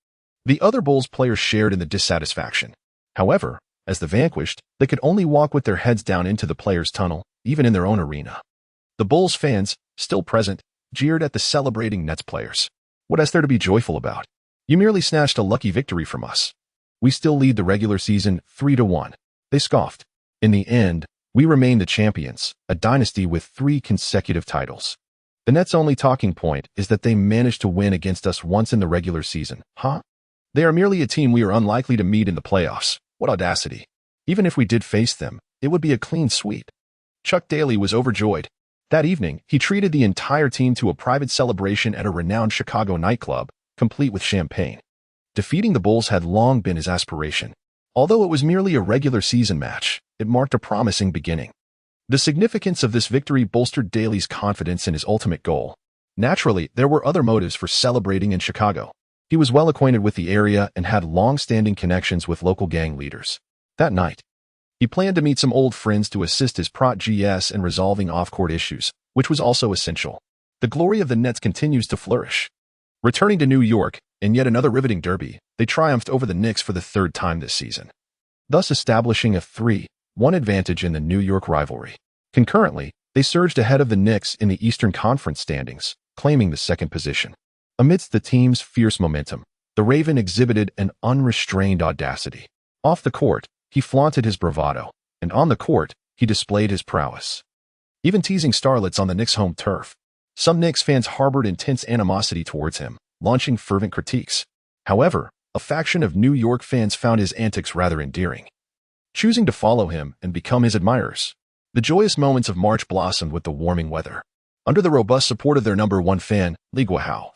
The other Bulls players shared in the dissatisfaction. However, as the vanquished, they could only walk with their heads down into the players' tunnel, even in their own arena. The Bulls fans, still present, jeered at the celebrating Nets players. "What is there to be joyful about? You merely snatched a lucky victory from us. We still lead the regular season 3-1. They scoffed. In the end, we remain the champions, a dynasty with 3 consecutive titles. The Nets' only talking point is that they managed to win against us once in the regular season. Huh? They are merely a team we are unlikely to meet in the playoffs. What audacity. Even if we did face them, it would be a clean sweep." Chuck Daly was overjoyed. That evening, he treated the entire team to a private celebration at a renowned Chicago nightclub, complete with champagne. Defeating the Bulls had long been his aspiration. Although it was merely a regular season match, it marked a promising beginning. The significance of this victory bolstered Daly's confidence in his ultimate goal. Naturally, there were other motives for celebrating in Chicago. He was well acquainted with the area and had long-standing connections with local gang leaders. That night, he planned to meet some old friends to assist his prot.gs in resolving off-court issues, which was also essential. The glory of the Nets continues to flourish. Returning to New York, In yet another riveting derby, they triumphed over the Knicks for the third time this season, thus establishing a 3-1 advantage in the New York rivalry. Concurrently, they surged ahead of the Knicks in the Eastern Conference standings, claiming the second position. Amidst the team's fierce momentum, the Raven exhibited an unrestrained audacity. Off the court, he flaunted his bravado, and on the court, he displayed his prowess, even teasing starlets on the Knicks' home turf. Some Knicks fans harbored intense animosity towards him, launching fervent critiques. However, a faction of New York fans found his antics rather endearing, choosing to follow him and become his admirers. The joyous moments of March blossomed with the warming weather. Under the robust support of their number one fan, Li Guohao,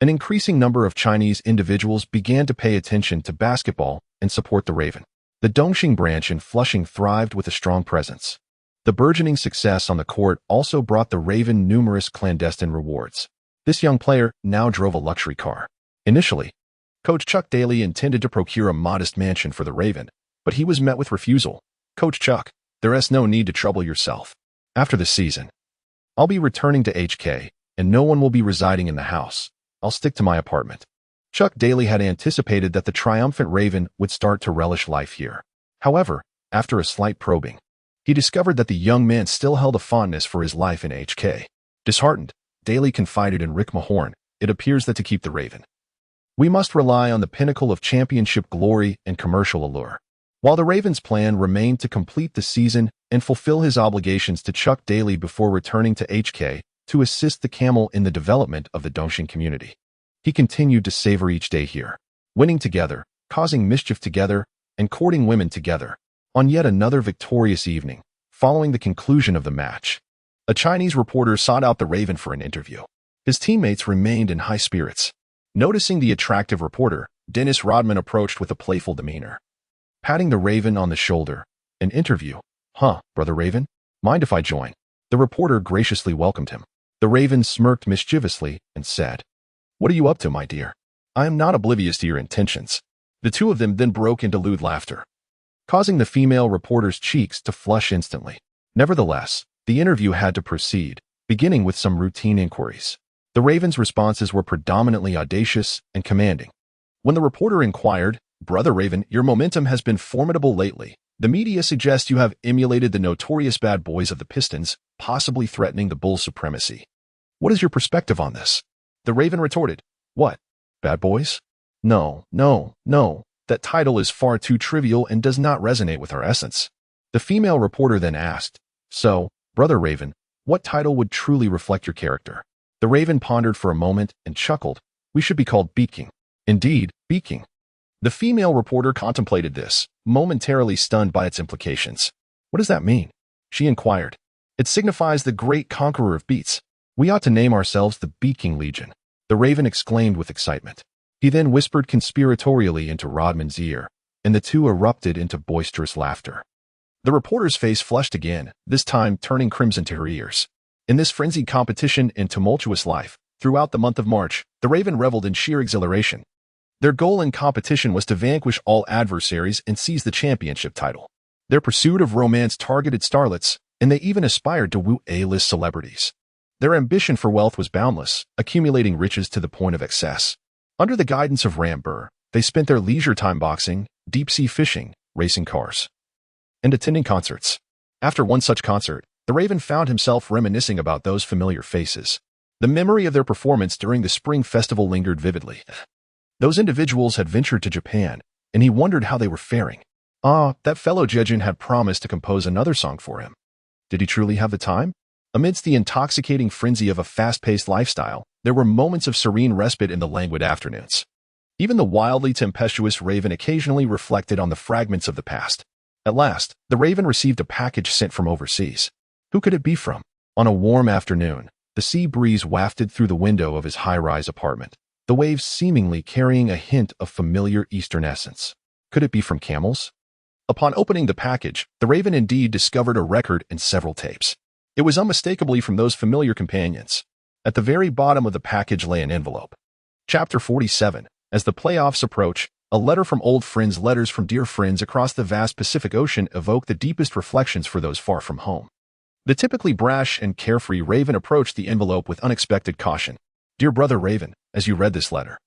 an increasing number of Chinese individuals began to pay attention to basketball and support the Raven. The Dongxing branch in Flushing thrived with a strong presence. The burgeoning success on the court also brought the Raven numerous clandestine rewards. This young player now drove a luxury car. Initially, Coach Chuck Daly intended to procure a modest mansion for the Raven, but he was met with refusal. "Coach Chuck, there's no need to trouble yourself. After the season, I'll be returning to HK, and no one will be residing in the house. I'll stick to my apartment." Chuck Daly had anticipated that the triumphant Raven would start to relish life here. However, after a slight probing, he discovered that the young man still held a fondness for his life in HK. Disheartened, Daly confided in Rick Mahorn, "It appears that to keep the Raven, we must rely on the pinnacle of championship glory and commercial allure." While the Ravens' plan remained to complete the season and fulfill his obligations to Chuck Daly before returning to HK to assist the Camel in the development of the Dongxing community, he continued to savor each day here, winning together, causing mischief together, and courting women together. On yet another victorious evening, following the conclusion of the match, a Chinese reporter sought out the Raven for an interview. His teammates remained in high spirits. Noticing the attractive reporter, Dennis Rodman approached with a playful demeanor, patting the Raven on the shoulder. "An interview? Huh, Brother Raven? Mind if I join?" The reporter graciously welcomed him. The Raven smirked mischievously and said, "What are you up to, my dear? I am not oblivious to your intentions." The two of them then broke into lewd laughter, causing the female reporter's cheeks to flush instantly. Nevertheless, the interview had to proceed, beginning with some routine inquiries. The Raven's responses were predominantly audacious and commanding. When the reporter inquired, "Brother Raven, your momentum has been formidable lately. The media suggests you have emulated the notorious bad boys of the Pistons, possibly threatening the Bulls' supremacy. What is your perspective on this?" The Raven retorted, "What? Bad boys? No. That title is far too trivial and does not resonate with our essence." The female reporter then asked, "So, Brother Raven, what title would truly reflect your character?" The Raven pondered for a moment and chuckled, "We should be called Beat King." "Indeed, Beat King." The female reporter contemplated this, momentarily stunned by its implications. "What does that mean?" she inquired. "It signifies the great conqueror of beats. We ought to name ourselves the Beat King Legion." The Raven exclaimed with excitement. He then whispered conspiratorially into Rodman's ear, and the two erupted into boisterous laughter. The reporter's face flushed again, this time turning crimson to her ears. In this frenzied competition and tumultuous life, throughout the month of March, the Raven reveled in sheer exhilaration. Their goal in competition was to vanquish all adversaries and seize the championship title. Their pursuit of romance targeted starlets, and they even aspired to woo A-list celebrities. Their ambition for wealth was boundless, accumulating riches to the point of excess. Under the guidance of Ram Burr, they spent their leisure time boxing, deep-sea fishing, racing cars, and attending concerts. After one such concert, the Raven found himself reminiscing about those familiar faces. The memory of their performance during the spring festival lingered vividly. Those individuals had ventured to Japan, and he wondered how they were faring. That fellow Jejin had promised to compose another song for him. Did he truly have the time? Amidst the intoxicating frenzy of a fast-paced lifestyle, there were moments of serene respite in the languid afternoons. Even the wildly tempestuous Raven occasionally reflected on the fragments of the past. At last, the Raven received a package sent from overseas. Who could it be from? On a warm afternoon, the sea breeze wafted through the window of his high-rise apartment, the waves seemingly carrying a hint of familiar Eastern essence. Could it be from camels? Upon opening the package, the Raven indeed discovered a record and several tapes. It was unmistakably from those familiar companions. At the very bottom of the package lay an envelope. Chapter 47. As the playoffs approach, a letter from old friends, letters from dear friends across the vast Pacific Ocean evoke the deepest reflections for those far from home. The typically brash and carefree Raven approached the envelope with unexpected caution. "Dear Brother Raven, as you read this letter,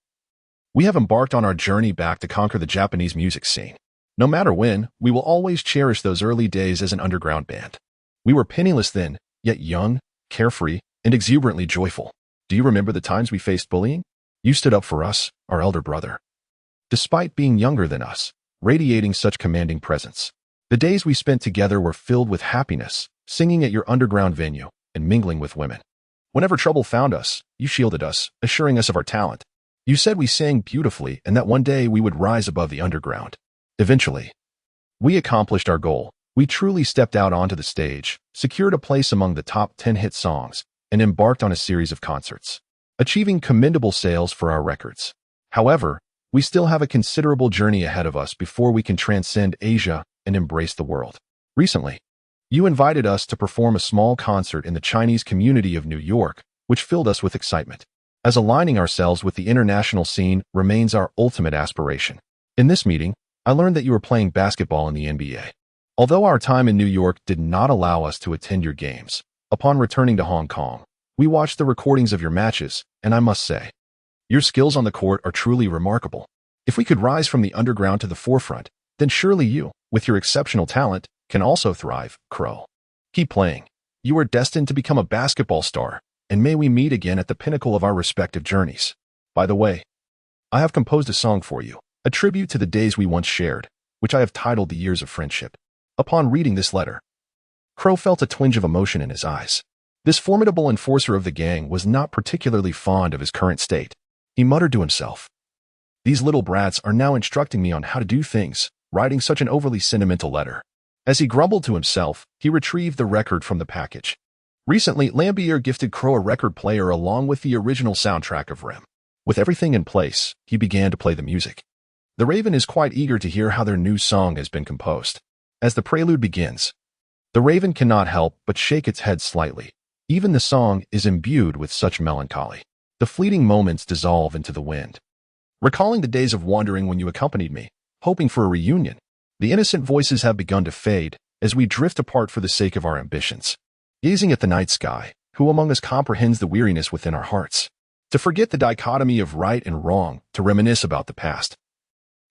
We have embarked on our journey back to conquer the Japanese music scene. No matter when, we will always cherish those early days as an underground band. We were penniless then, yet young, carefree, and exuberantly joyful. Do you remember the times we faced bullying? You stood up for us, our elder brother. Despite being younger than us, radiating such commanding presence. The days we spent together were filled with happiness, singing at your underground venue and mingling with women. Whenever trouble found us, you shielded us, assuring us of our talent. You said we sang beautifully and that one day we would rise above the underground. Eventually, we accomplished our goal. We truly stepped out onto the stage, secured a place among the top 10 hit songs, and embarked on a series of concerts, achieving commendable sales for our records. However, we still have a considerable journey ahead of us before we can transcend Asia and embrace the world. Recently, you invited us to perform a small concert in the Chinese community of New York, which filled us with excitement, as aligning ourselves with the international scene remains our ultimate aspiration. In this meeting, I learned that you were playing basketball in the NBA. Although our time in New York did not allow us to attend your games, upon returning to Hong Kong, we watched the recordings of your matches, and I must say, your skills on the court are truly remarkable. If we could rise from the underground to the forefront, then surely you, with your exceptional talent, can also thrive, Crow. Keep playing. You are destined to become a basketball star, and may we meet again at the pinnacle of our respective journeys. By the way, I have composed a song for you, a tribute to the days we once shared, which I have titled The Years of Friendship. Upon reading this letter, Crow felt a twinge of emotion in his eyes. This formidable enforcer of the gang was not particularly fond of his current state. He muttered to himself, "These little brats are now instructing me on how to do things," writing such an overly sentimental letter. As he grumbled to himself, he retrieved the record from the package. Recently, Lambier gifted Crow a record player along with the original soundtrack of Rem. With everything in place, he began to play the music. The Raven is quite eager to hear how their new song has been composed. As the prelude begins, the Raven cannot help but shake its head slightly. Even the song is imbued with such melancholy. The fleeting moments dissolve into the wind. Recalling the days of wandering when you accompanied me, hoping for a reunion, the innocent voices have begun to fade as we drift apart for the sake of our ambitions. Gazing at the night sky, who among us comprehends the weariness within our hearts? To forget the dichotomy of right and wrong, to reminisce about the past.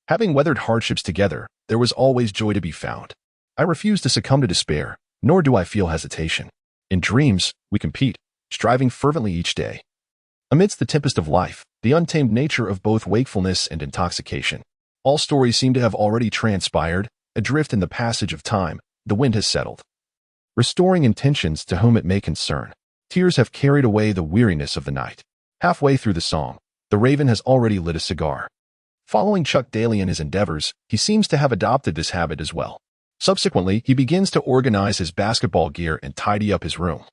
Having weathered hardships together, there was always joy to be found. I refuse to succumb to despair, nor do I feel hesitation. In dreams, we compete, striving fervently each day. Amidst the tempest of life, the untamed nature of both wakefulness and intoxication, all stories seem to have already transpired, adrift in the passage of time, the wind has settled, restoring intentions to whom it may concern. Tears have carried away the weariness of the night. Halfway through the song, the Raven has already lit a cigar. Following Chuck Daly in his endeavors, he seems to have adopted this habit as well. Subsequently, he begins to organize his basketball gear and tidy up his room,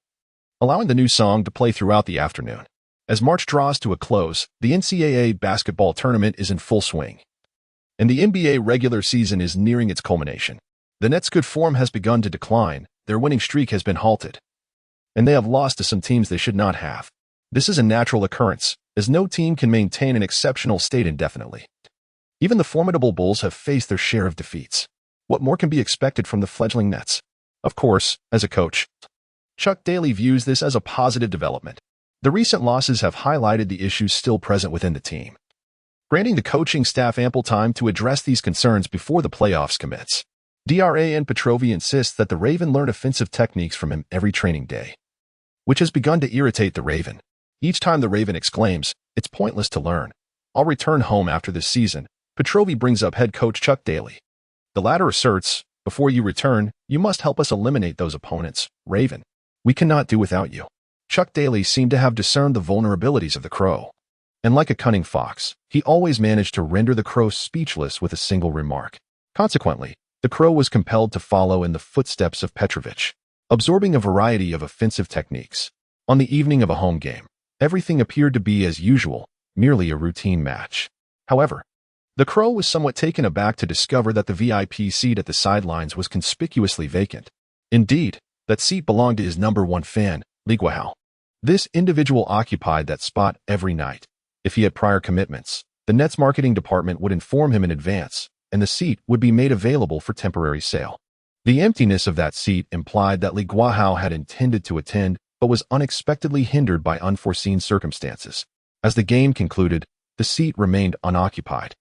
allowing the new song to play throughout the afternoon. As March draws to a close, the NCAA basketball tournament is in full swing, and the NBA regular season is nearing its culmination. The Nets' good form has begun to decline, their winning streak has been halted, and they have lost to some teams they should not have. This is a natural occurrence, as no team can maintain an exceptional state indefinitely. Even the formidable Bulls have faced their share of defeats. What more can be expected from the fledgling Nets? Of course, as a coach, Chuck Daly views this as a positive development. The recent losses have highlighted the issues still present within the team, granting the coaching staff ample time to address these concerns before the playoffs commence. DRAN Petrovi insists that the Raven learn offensive techniques from him every training day, which has begun to irritate the Raven. Each time the Raven exclaims, "It's pointless to learn. I'll return home after this season," Petrovi brings up head coach Chuck Daly. The latter asserts, "Before you return, you must help us eliminate those opponents, Raven. We cannot do without you." Chuck Daly seemed to have discerned the vulnerabilities of the Crow, and like a cunning fox, he always managed to render the Crow speechless with a single remark. Consequently, the Crow was compelled to follow in the footsteps of Petrovich, absorbing a variety of offensive techniques. On the evening of a home game, everything appeared to be as usual, merely a routine match. However, the Crow was somewhat taken aback to discover that the VIP seat at the sidelines was conspicuously vacant. Indeed, that seat belonged to his number one fan, Li Guihao. This individual occupied that spot every night. If he had prior commitments, the Nets marketing department would inform him in advance, and the seat would be made available for temporary sale. The emptiness of that seat implied that Li Guihao had intended to attend, but was unexpectedly hindered by unforeseen circumstances. As the game concluded, The seat remained unoccupied.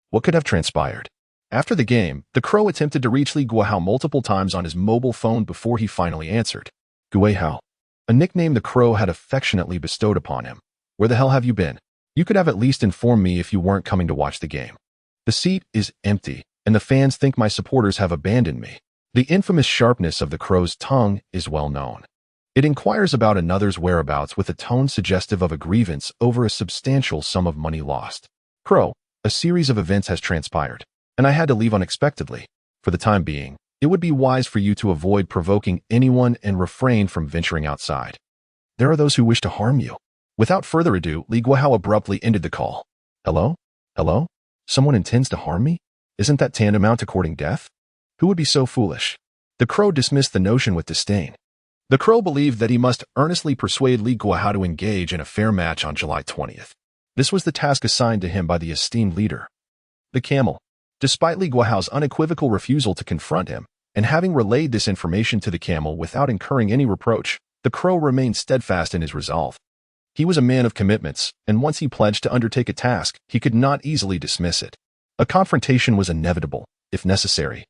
What could have transpired? After the game, the crow attempted to reach Li Guihao multiple times on his mobile phone before he finally answered. Guihao, a nickname the crow had affectionately bestowed upon him. Where the hell have you been? You could have at least informed me if you weren't coming to watch the game. The seat is empty, and the fans think my supporters have abandoned me. The infamous sharpness of the crow's tongue is well known. It inquires about another's whereabouts with a tone suggestive of a grievance over a substantial sum of money lost. Crow, a series of events has transpired, and I had to leave unexpectedly. For the time being, it would be wise for you to avoid provoking anyone and refrain from venturing outside. There are those who wish to harm you. Without further ado, Li Guihao abruptly ended the call. Hello? Hello? Someone intends to harm me? Isn't that tantamount to courting death? Who would be so foolish? The crow dismissed the notion with disdain. The crow believed that he must earnestly persuade Li Guihao to engage in a fair match on July 20th. This was the task assigned to him by the esteemed leader. The camel. Despite Li Guihao's unequivocal refusal to confront him, and having relayed this information to the camel without incurring any reproach, the crow remained steadfast in his resolve. He was a man of commitments, and once he pledged to undertake a task, he could not easily dismiss it. A confrontation was inevitable, if necessary.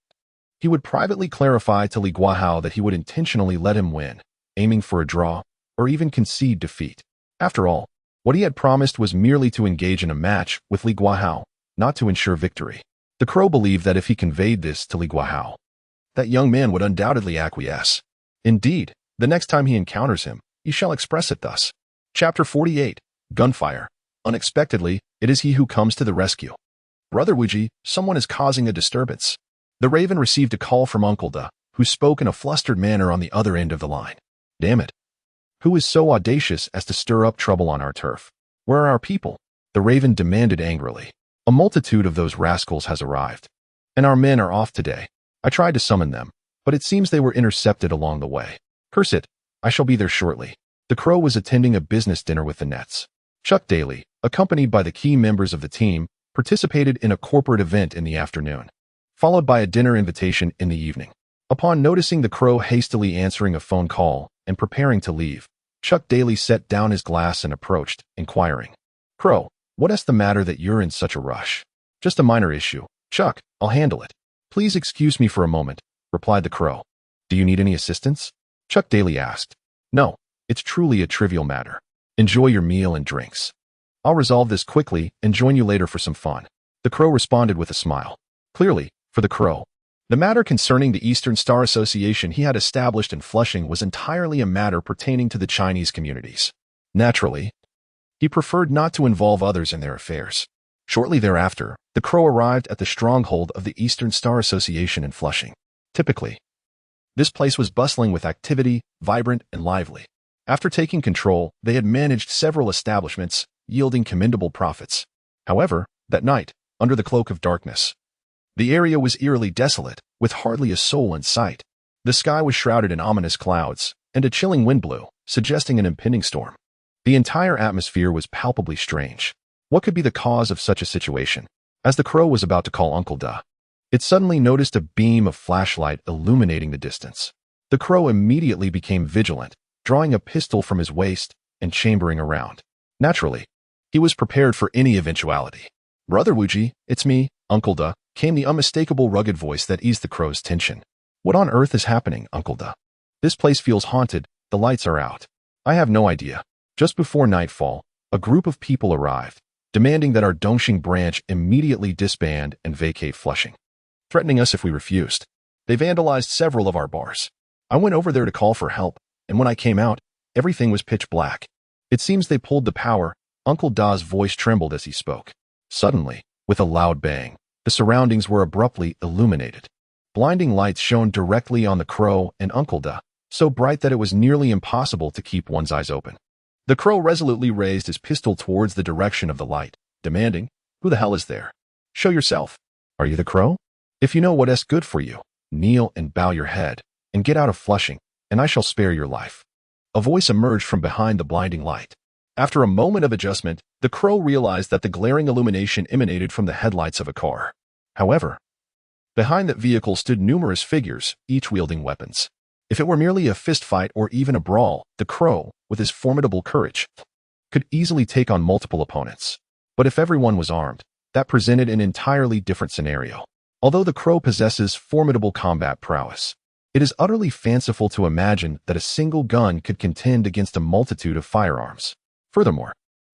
He would privately clarify to Li Guihao that he would intentionally let him win, aiming for a draw, or even concede defeat. After all, what he had promised was merely to engage in a match with Li Guihao, not to ensure victory. The crow believed that if he conveyed this to Li Guihao, that young man would undoubtedly acquiesce. Indeed, the next time he encounters him, he shall express it thus. Chapter 48. Gunfire. Unexpectedly, it is he who comes to the rescue. Brother Wuji, someone is causing a disturbance. The Raven received a call from Uncle Da, who spoke in a flustered manner on the other end of the line. Damn it. Who is so audacious as to stir up trouble on our turf? Where are our people? The Raven demanded angrily. A multitude of those rascals has arrived, and our men are off today. I tried to summon them, but it seems they were intercepted along the way. Curse it, I shall be there shortly. The crow was attending a business dinner with the Nets. Chuck Daly, accompanied by the key members of the team, participated in a corporate event in the afternoon, followed by a dinner invitation in the evening. Upon noticing the crow hastily answering a phone call and preparing to leave, Chuck Daly set down his glass and approached, inquiring, Crow, what's the matter that you're in such a rush? Just a minor issue. Chuck, I'll handle it. Please excuse me for a moment, replied the crow. Do you need any assistance? Chuck Daly asked. No, it's truly a trivial matter. Enjoy your meal and drinks. I'll resolve this quickly and join you later for some fun. The crow responded with a smile. Clearly, for the crow, the matter concerning the Eastern Star Association he had established in Flushing was entirely a matter pertaining to the Chinese communities. Naturally, he preferred not to involve others in their affairs. Shortly thereafter, the crow arrived at the stronghold of the Eastern Star Association in Flushing. Typically, this place was bustling with activity, vibrant and lively. After taking control, they had managed several establishments, yielding commendable profits. However, that night, under the cloak of darkness, the area was eerily desolate, with hardly a soul in sight. The sky was shrouded in ominous clouds, and a chilling wind blew, suggesting an impending storm. The entire atmosphere was palpably strange. What could be the cause of such a situation? As the crow was about to call Uncle Da, it suddenly noticed a beam of flashlight illuminating the distance. The crow immediately became vigilant, drawing a pistol from his waist and chambering around. Naturally, he was prepared for any eventuality. Brother Wuji, it's me, Uncle Da, came the unmistakable rugged voice that eased the crow's tension. What on earth is happening, Uncle Da? This place feels haunted, the lights are out. I have no idea. Just before nightfall, a group of people arrived, demanding that our Dongxing branch immediately disband and vacate Flushing, threatening us if we refused. They vandalized several of our bars. I went over there to call for help, and when I came out, everything was pitch black. It seems they pulled the power. Uncle Da's voice trembled as he spoke. Suddenly, with a loud bang, the surroundings were abruptly illuminated. Blinding lights shone directly on the crow and Uncle Da, so bright that it was nearly impossible to keep one's eyes open. The crow resolutely raised his pistol towards the direction of the light, demanding, "Who the hell is there? Show yourself. Are you the crow? If you know what's good for you, kneel and bow your head, and get out of Flushing, and I shall spare your life." A voice emerged from behind the blinding light. After a moment of adjustment, the crow realized that the glaring illumination emanated from the headlights of a car. However, behind that vehicle stood numerous figures, each wielding weapons. If it were merely a fist fight or even a brawl, the crow, with his formidable courage, could easily take on multiple opponents. But if everyone was armed, that presented an entirely different scenario. Although the crow possesses formidable combat prowess, it is utterly fanciful to imagine that a single gun could contend against a multitude of firearms. Furthermore,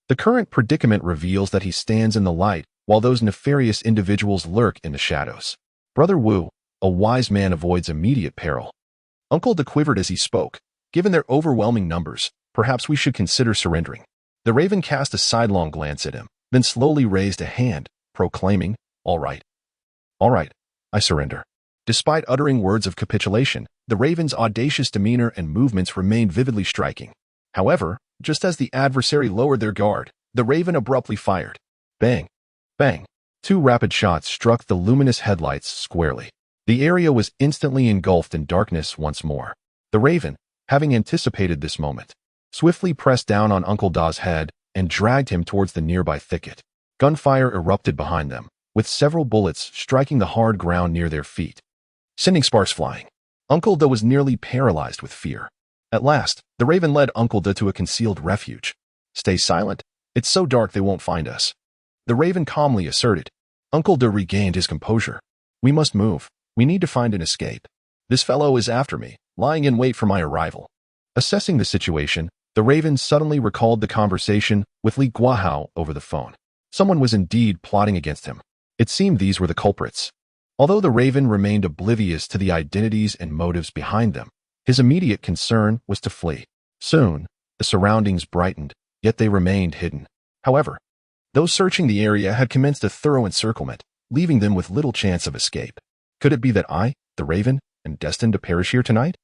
the current predicament reveals that he stands in the light while those nefarious individuals lurk in the shadows. Brother Wu, a wise man, avoids immediate peril. Uncle De quivered as he spoke. Given their overwhelming numbers, perhaps we should consider surrendering. The raven cast a sidelong glance at him, then slowly raised a hand, proclaiming, "All right. All right, I surrender." Despite uttering words of capitulation, the raven's audacious demeanor and movements remained vividly striking. However, just as the adversary lowered their guard, the raven abruptly fired. Bang! Bang! Two rapid shots struck the luminous headlights squarely. The area was instantly engulfed in darkness once more. The raven, having anticipated this moment, swiftly pressed down on Uncle Da's head and dragged him towards the nearby thicket. Gunfire erupted behind them, with several bullets striking the hard ground near their feet, sending sparks flying. Uncle Da was nearly paralyzed with fear. At last, the raven led Uncle Da to a concealed refuge. "Stay silent. It's so dark they won't find us," the raven calmly asserted. Uncle Da regained his composure. "We must move. We need to find an escape. This fellow is after me, lying in wait for my arrival." Assessing the situation, the raven suddenly recalled the conversation with Li Guahao over the phone. Someone was indeed plotting against him. It seemed these were the culprits. Although the raven remained oblivious to the identities and motives behind them, his immediate concern was to flee. Soon, the surroundings brightened, yet they remained hidden. However, those searching the area had commenced a thorough encirclement, leaving them with little chance of escape. Could it be that I, the raven, am destined to perish here tonight?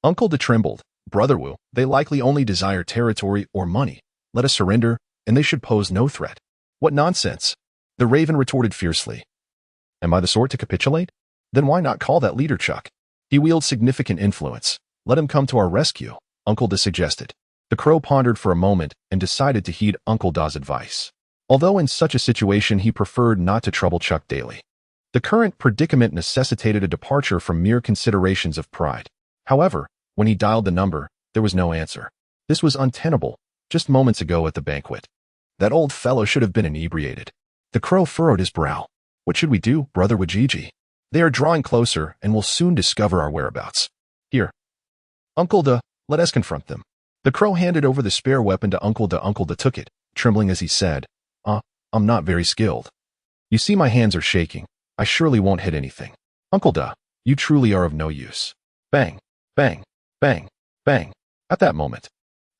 Uncle De trembled. "Brother Wu, they likely only desire territory or money. Let us surrender, and they should pose no threat." "What nonsense!" the raven retorted fiercely. "Am I the sort to capitulate? Then why not call that leader Chuck? He wields significant influence. Let him come to our rescue," Uncle Da suggested. The crow pondered for a moment and decided to heed Uncle Da's advice. Although in such a situation he preferred not to trouble Chuck daily. The current predicament necessitated a departure from mere considerations of pride. However, when he dialed the number, there was no answer. This was untenable, just moments ago at the banquet. That old fellow should have been inebriated. The crow furrowed his brow. "What should we do, Brother Wajiji? They are drawing closer and will soon discover our whereabouts. Here, Uncle Da, let us confront them." The crow handed over the spare weapon to Uncle Da. Uncle Da took it, trembling as he said, I'm not very skilled. You see my hands are shaking. I surely won't hit anything. Uncle Da, you truly are of no use." Bang, bang, bang, bang. At that moment,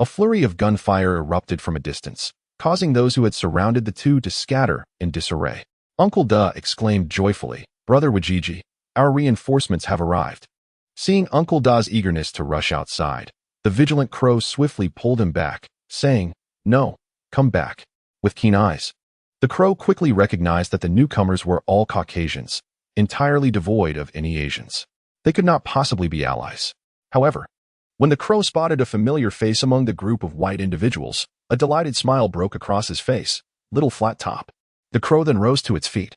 a flurry of gunfire erupted from a distance, causing those who had surrounded the two to scatter in disarray. Uncle Da exclaimed joyfully, "Brother Wajiji, our reinforcements have arrived." Seeing Uncle Da's eagerness to rush outside, the vigilant crow swiftly pulled him back, saying, "No, come back." With keen eyes, the crow quickly recognized that the newcomers were all Caucasians, entirely devoid of any Asians. They could not possibly be allies. However, when the crow spotted a familiar face among the group of white individuals, a delighted smile broke across his face. Little flat top. The crow then rose to its feet,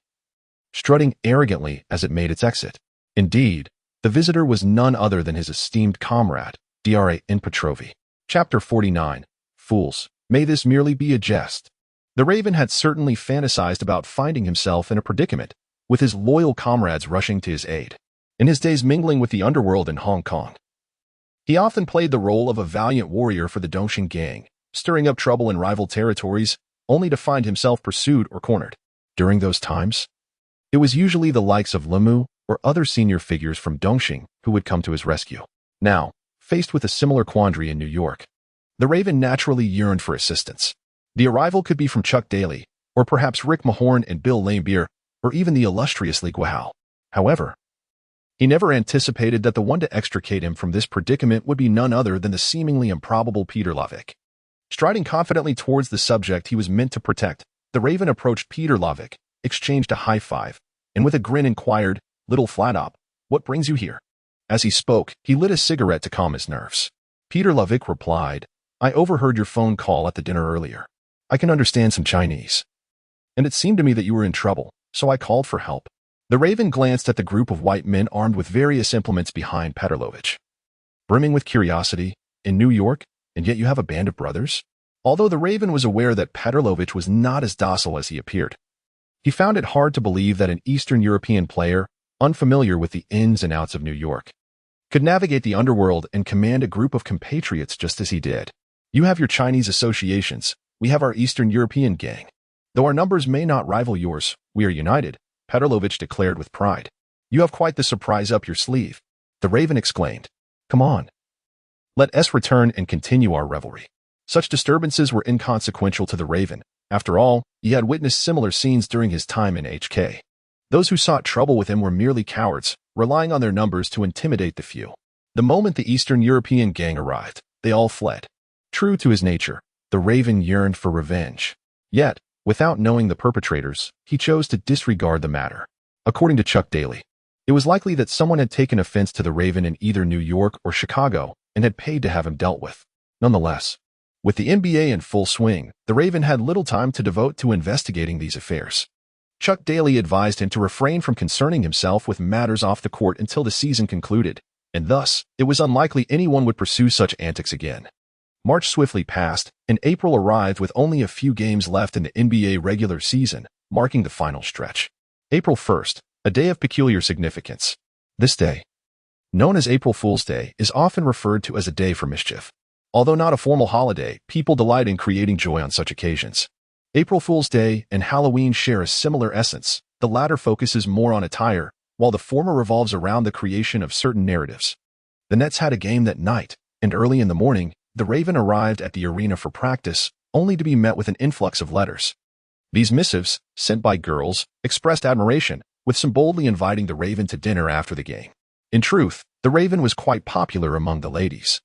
strutting arrogantly as it made its exit. Indeed, the visitor was none other than his esteemed comrade, Dra. In Petrovi. Chapter 49. Fools, may this merely be a jest. The raven had certainly fantasized about finding himself in a predicament, with his loyal comrades rushing to his aid. In his days mingling with the underworld in Hong Kong, he often played the role of a valiant warrior for the Dongxing gang, stirring up trouble in rival territories, only to find himself pursued or cornered. During those times, it was usually the likes of Limu or other senior figures from Dongxing who would come to his rescue. Now, faced with a similar quandary in New York, the raven naturally yearned for assistance. The arrival could be from Chuck Daly, or perhaps Rick Mahorn and Bill Laimbeer, or even the illustrious Li Guahao. However, he never anticipated that the one to extricate him from this predicament would be none other than the seemingly improbable Peter Lavik. Striding confidently towards the subject he was meant to protect, the raven approached Peter Lavik, exchanged a high five, and with a grin inquired, "Little flat-op, what brings you here?" As he spoke, he lit a cigarette to calm his nerves. Peter Lavik replied, "I overheard your phone call at the dinner earlier. I can understand some Chinese, and it seemed to me that you were in trouble, so I called for help." The raven glanced at the group of white men armed with various implements behind Peterlovich. "Brimming with curiosity, in New York, and yet you have a band of brothers?" Although the Raven was aware that Petrovic was not as docile as he appeared, he found it hard to believe that an Eastern European player, unfamiliar with the ins and outs of New York, could navigate the underworld and command a group of compatriots just as he did. You have your Chinese associations, we have our Eastern European gang. Though our numbers may not rival yours, we are united, Petrovic declared with pride. You have quite the surprise up your sleeve. The Raven exclaimed. Come on. Let us return and continue our revelry. Such disturbances were inconsequential to the Raven. After all, he had witnessed similar scenes during his time in HK. Those who sought trouble with him were merely cowards, relying on their numbers to intimidate the few. The moment the Eastern European gang arrived, they all fled. True to his nature, the Raven yearned for revenge. Yet, without knowing the perpetrators, he chose to disregard the matter. According to Chuck Daly, it was likely that someone had taken offense to the Raven in either New York or Chicago and had paid to have him dealt with. Nonetheless, with the NBA in full swing, the Raven had little time to devote to investigating these affairs. Chuck Daly advised him to refrain from concerning himself with matters off the court until the season concluded, and thus, it was unlikely anyone would pursue such antics again. March swiftly passed, and April arrived with only a few games left in the NBA regular season, marking the final stretch. April 1st, a day of peculiar significance. This day, known as April Fool's Day, is often referred to as a day for mischief. Although not a formal holiday, people delight in creating joy on such occasions. April Fool's Day and Halloween share a similar essence. The latter focuses more on attire, while the former revolves around the creation of certain narratives. The Nets had a game that night, and early in the morning, the Raven arrived at the arena for practice, only to be met with an influx of letters. These missives, sent by girls, expressed admiration, with some boldly inviting the Raven to dinner after the game. In truth, the Raven was quite popular among the ladies,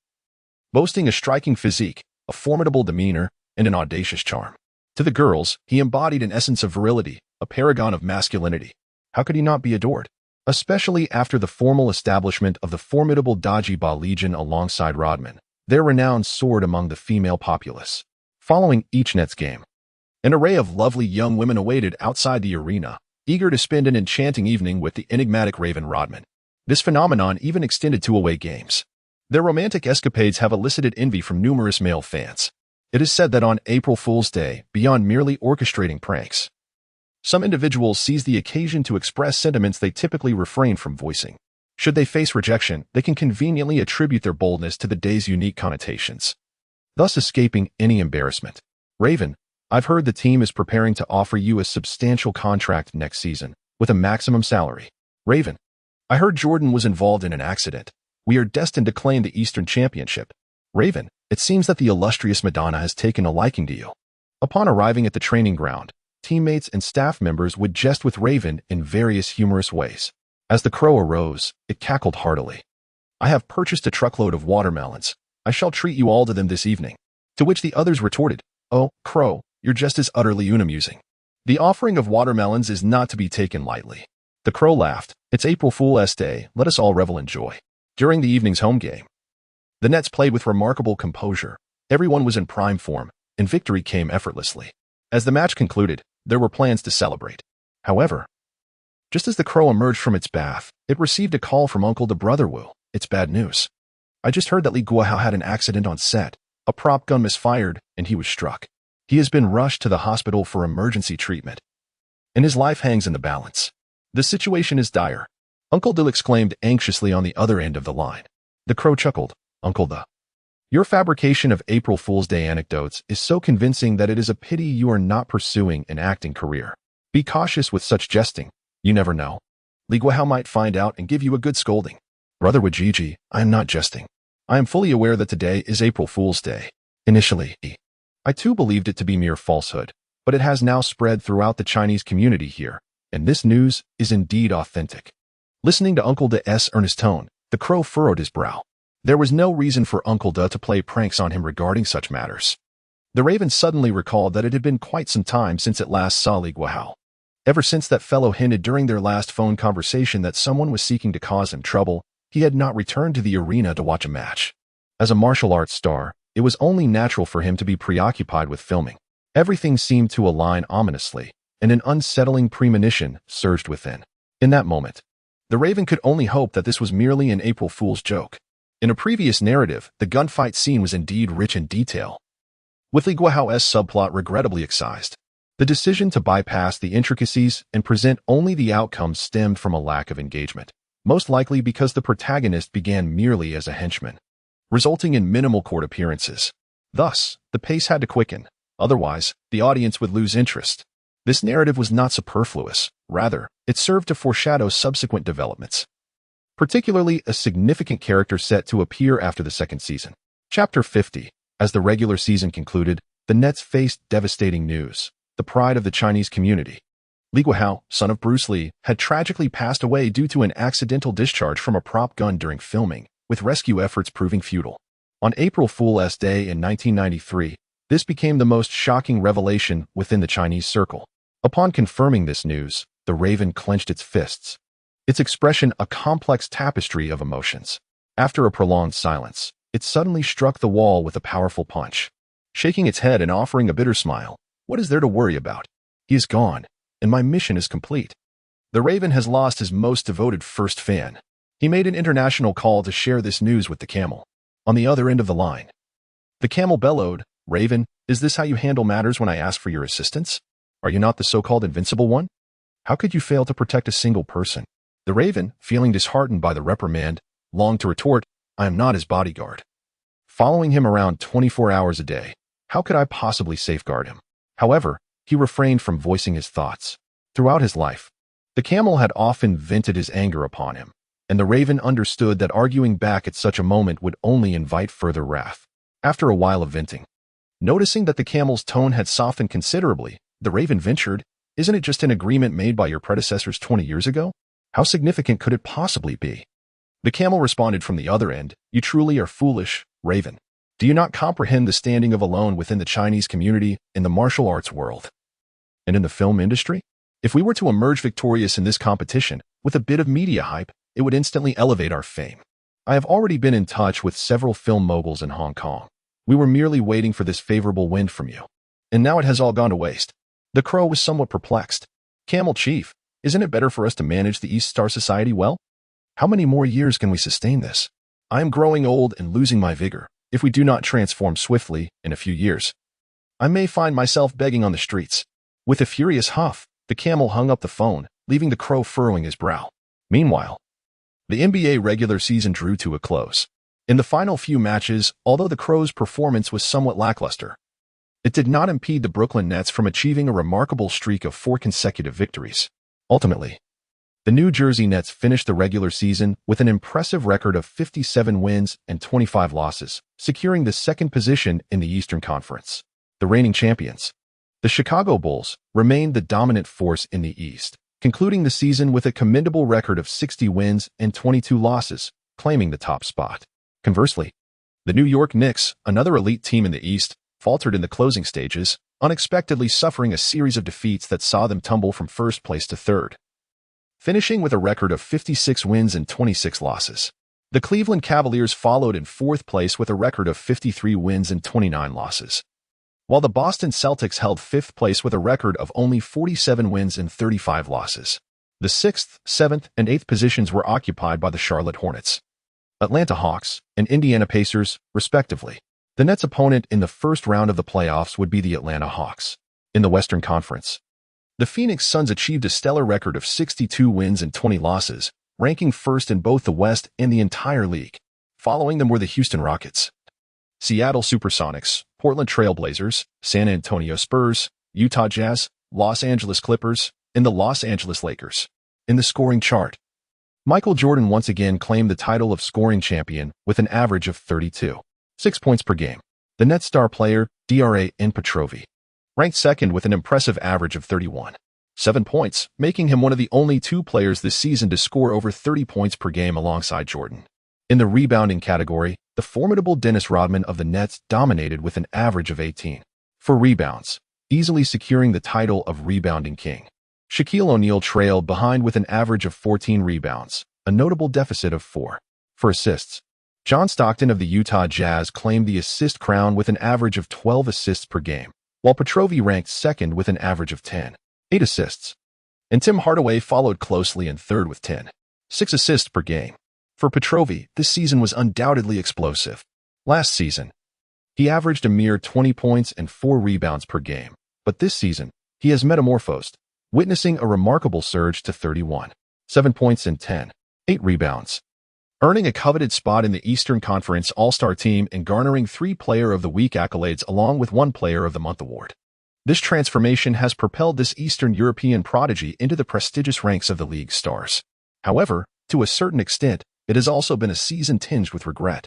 boasting a striking physique, a formidable demeanor, and an audacious charm. To the girls, he embodied an essence of virility, a paragon of masculinity. How could he not be adored? Especially after the formal establishment of the formidable Dajiba Legion alongside Rodman. Their renown soared among the female populace. Following each Nets game, an array of lovely young women awaited outside the arena, eager to spend an enchanting evening with the enigmatic Raven Rodman. This phenomenon even extended to away games. Their romantic escapades have elicited envy from numerous male fans. It is said that on April Fool's Day, beyond merely orchestrating pranks, some individuals seize the occasion to express sentiments they typically refrain from voicing. Should they face rejection, they can conveniently attribute their boldness to the day's unique connotations, thus escaping any embarrassment. Raven, I've heard the team is preparing to offer you a substantial contract next season, with a maximum salary. Raven, I heard Jordan was involved in an accident. We are destined to claim the Eastern Championship. Raven, it seems that the illustrious Madonna has taken a liking to you. Upon arriving at the training ground, teammates and staff members would jest with Raven in various humorous ways. As the crow arose, it cackled heartily. I have purchased a truckload of watermelons. I shall treat you all to them this evening. To which the others retorted, Oh, crow, you're just as utterly unamusing. The offering of watermelons is not to be taken lightly. The crow laughed. It's April Fool's Day, let us all revel in joy. During the evening's home game, the Nets played with remarkable composure. Everyone was in prime form, and victory came effortlessly. As the match concluded, there were plans to celebrate. However, just as the crow emerged from its bath, it received a call from Uncle to Brother Wu. It's bad news. I just heard that Li Guohao had an accident on set. A prop gun misfired, and he was struck. He has been rushed to the hospital for emergency treatment, and his life hangs in the balance. The situation is dire, Uncle Dill exclaimed anxiously on the other end of the line. The crow chuckled. Uncle the. Your fabrication of April Fool's Day anecdotes is so convincing that it is a pity you are not pursuing an acting career. Be cautious with such jesting. You never know. Li Guohao might find out and give you a good scolding. Brother Wajiji, I am not jesting. I am fully aware that today is April Fool's Day. Initially, I too believed it to be mere falsehood, but it has now spread throughout the Chinese community here, and this news is indeed authentic. Listening to Uncle De's earnest tone, the crow furrowed his brow. There was no reason for Uncle De to play pranks on him regarding such matters. The Raven suddenly recalled that it had been quite some time since it last saw Li Guohao. Ever since that fellow hinted during their last phone conversation that someone was seeking to cause him trouble, he had not returned to the arena to watch a match. As a martial arts star, it was only natural for him to be preoccupied with filming. Everything seemed to align ominously, and an unsettling premonition surged within. In that moment, the Raven could only hope that this was merely an April Fool's joke. In a previous narrative, the gunfight scene was indeed rich in detail. with Li Guohao's subplot regrettably excised. The decision to bypass the intricacies and present only the outcomes stemmed from a lack of engagement, most likely because the protagonist began merely as a henchman, resulting in minimal court appearances. Thus, the pace had to quicken, otherwise, the audience would lose interest. This narrative was not superfluous, rather, it served to foreshadow subsequent developments, particularly a significant character set to appear after the second season. Chapter 50. As the regular season concluded, the Nets faced devastating news. The pride of the Chinese community, Li Guohao, son of Bruce Lee, had tragically passed away due to an accidental discharge from a prop gun during filming, with rescue efforts proving futile. On April Fool's Day in 1993, this became the most shocking revelation within the Chinese circle. Upon confirming this news, the Raven clenched its fists, its expression a complex tapestry of emotions. After a prolonged silence, it suddenly struck the wall with a powerful punch. Shaking its head and offering a bitter smile, "What is there to worry about? He is gone, and my mission is complete." The Raven has lost his most devoted first fan. He made an international call to share this news with the camel. On the other end of the line, the camel bellowed, "Raven, is this how you handle matters when I ask for your assistance? Are you not the so-called invincible one? How could you fail to protect a single person?" The Raven, feeling disheartened by the reprimand, longed to retort, "I am not his bodyguard. Following him around 24 hours a day, how could I possibly safeguard him?" However, he refrained from voicing his thoughts. Throughout his life, the camel had often vented his anger upon him, and the Raven understood that arguing back at such a moment would only invite further wrath. After a while of venting, noticing that the camel's tone had softened considerably, the Raven ventured, "Isn't it just an agreement made by your predecessors 20 years ago? How significant could it possibly be?" The camel responded from the other end, "You truly are foolish, Raven. Do you not comprehend the standing of alone within the Chinese community, in the martial arts world, and in the film industry? If we were to emerge victorious in this competition, with a bit of media hype, it would instantly elevate our fame. I have already been in touch with several film moguls in Hong Kong. We were merely waiting for this favorable wind from you. And now it has all gone to waste." The crow was somewhat perplexed. "Camel Chief, isn't it better for us to manage the East Star Society well? How many more years can we sustain this? I am growing old and losing my vigor. If we do not transform swiftly, in a few years, I may find myself begging on the streets." With a furious huff, the camel hung up the phone, leaving the crow furrowing his brow. Meanwhile, the NBA regular season drew to a close. In the final few matches, although the Crow's performance was somewhat lackluster, it did not impede the Brooklyn Nets from achieving a remarkable streak of 4 consecutive victories. Ultimately, the New Jersey Nets finished the regular season with an impressive record of 57 wins and 25 losses, securing the second position in the Eastern Conference. The reigning champions, the Chicago Bulls, remained the dominant force in the East, concluding the season with a commendable record of 60 wins and 22 losses, claiming the top spot. Conversely, the New York Knicks, another elite team in the East, faltered in the closing stages, unexpectedly suffering a series of defeats that saw them tumble from first place to third, finishing with a record of 56 wins and 26 losses. The Cleveland Cavaliers followed in fourth place with a record of 53 wins and 29 losses, while the Boston Celtics held fifth place with a record of only 47 wins and 35 losses. The 6th, 7th, and 8th positions were occupied by the Charlotte Hornets, Atlanta Hawks, and Indiana Pacers, respectively. The Nets' opponent in the first round of the playoffs would be the Atlanta Hawks. In the Western Conference, the Phoenix Suns achieved a stellar record of 62 wins and 20 losses, ranking first in both the West and the entire league. Following them were the Houston Rockets, Seattle Supersonics, Portland Trail Blazers, San Antonio Spurs, Utah Jazz, Los Angeles Clippers, and the Los Angeles Lakers. In the scoring chart, Michael Jordan once again claimed the title of scoring champion with an average of 32.6 points per game. The Nets star player, Drazen Petrovic, ranked second with an impressive average of 31.7 points, making him one of the only 2 players this season to score over 30 points per game alongside Jordan. In the rebounding category, the formidable Dennis Rodman of the Nets dominated with an average of 18.4 rebounds, easily securing the title of rebounding king. Shaquille O'Neal trailed behind with an average of 14 rebounds, a notable deficit of 4 for assists. John Stockton of the Utah Jazz claimed the assist crown with an average of 12 assists per game, while Petrovic ranked second with an average of 10.8 assists. And Tim Hardaway followed closely in third with 10.6 assists per game. For Petrovic, this season was undoubtedly explosive. Last season, He averaged a mere 20 points and 4 rebounds per game, but this season, he has metamorphosed, witnessing a remarkable surge to 31, 7 points and 10, 8 rebounds, earning a coveted spot in the Eastern Conference All-Star team and garnering 3 Player of the Week accolades along with 1 Player of the Month award. This transformation has propelled this Eastern European prodigy into the prestigious ranks of the league's stars. However, to a certain extent, it has also been a season tinged with regret.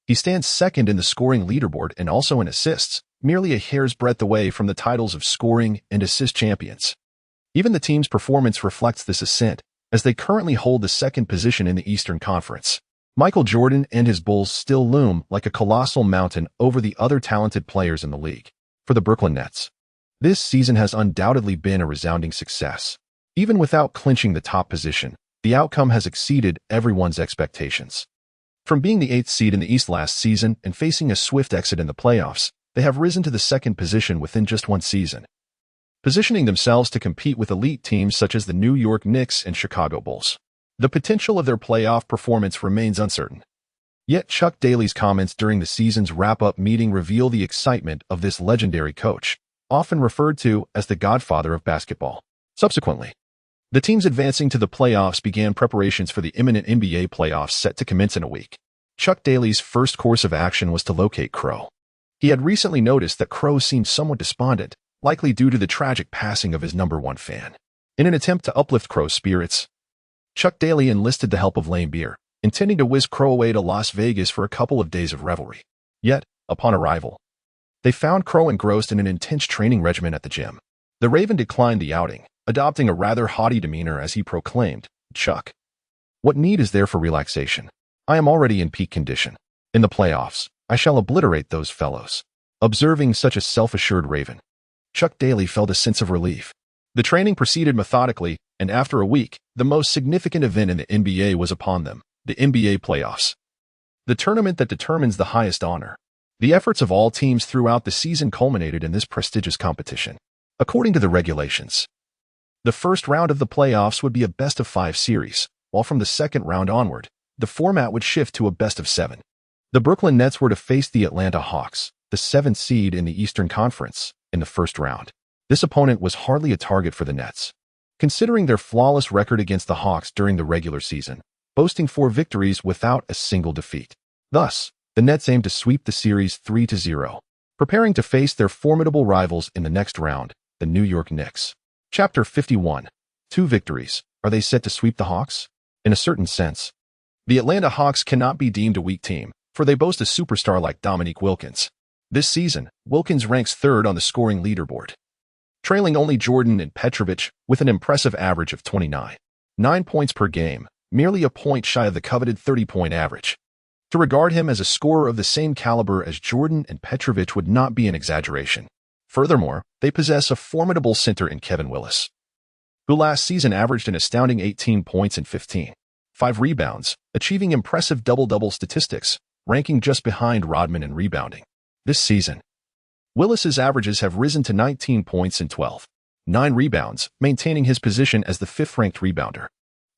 He stands second in the scoring leaderboard and also in assists, merely a hair's breadth away from the titles of scoring and assist champions. Even the team's performance reflects this ascent, as they currently hold the second position in the Eastern Conference. Michael Jordan and his Bulls still loom like a colossal mountain over the other talented players in the league. For the Brooklyn Nets, this season has undoubtedly been a resounding success. Even without clinching the top position, the outcome has exceeded everyone's expectations. From being the 8th seed in the East last season and facing a swift exit in the playoffs, they have risen to the second position within just one season, positioning themselves to compete with elite teams such as the New York Knicks and Chicago Bulls. The potential of their playoff performance remains uncertain. Yet Chuck Daly's comments during the season's wrap-up meeting reveal the excitement of this legendary coach, often referred to as the godfather of basketball. Subsequently, the teams advancing to the playoffs began preparations for the imminent NBA playoffs set to commence in a week. Chuck Daly's first course of action was to locate Crow. He had recently noticed that Crow seemed somewhat despondent, likely due to the tragic passing of his #1 fan. In an attempt to uplift Crow's spirits, Chuck Daly enlisted the help of Lame Beer, intending to whisk Crow away to Las Vegas for a couple of days of revelry. Yet, upon arrival, they found Crow engrossed in an intense training regimen at the gym. The Raven declined the outing, adopting a rather haughty demeanor as he proclaimed, "Chuck, what need is there for relaxation? I am already in peak condition. In the playoffs, I shall obliterate those fellows." Observing such a self-assured Raven, Chuck Daly felt a sense of relief. The training proceeded methodically, and after a week, the most significant event in the NBA was upon them, the NBA playoffs. The tournament that determines the highest honor. The efforts of all teams throughout the season culminated in this prestigious competition. According to the regulations, the first round of the playoffs would be a best-of-5 series, while from the second round onward, the format would shift to a best-of-7. The Brooklyn Nets were to face the Atlanta Hawks, the 7th seed in the Eastern Conference, in the first round. This opponent was hardly a target for the Nets, considering their flawless record against the Hawks during the regular season, boasting 4 victories without a single defeat. Thus, the Nets aimed to sweep the series 3-0, preparing to face their formidable rivals in the next round, the New York Knicks. Chapter 51. 2 victories. Are they set to sweep the Hawks? In a certain sense, the Atlanta Hawks cannot be deemed a weak team, for they boast a superstar like Dominique Wilkins. This season, Wilkins ranks 3rd on the scoring leaderboard, trailing only Jordan and Petrovic with an impressive average of 29 points per game, merely a point shy of the coveted 30-point average. To regard him as a scorer of the same caliber as Jordan and Petrovic would not be an exaggeration. Furthermore, they possess a formidable center in Kevin Willis, who last season averaged an astounding 18 points and 15.5 rebounds, achieving impressive double-double statistics, ranking just behind Rodman in rebounding. This season, Willis's averages have risen to 19 points and 12.9 rebounds, maintaining his position as the 5th-ranked rebounder.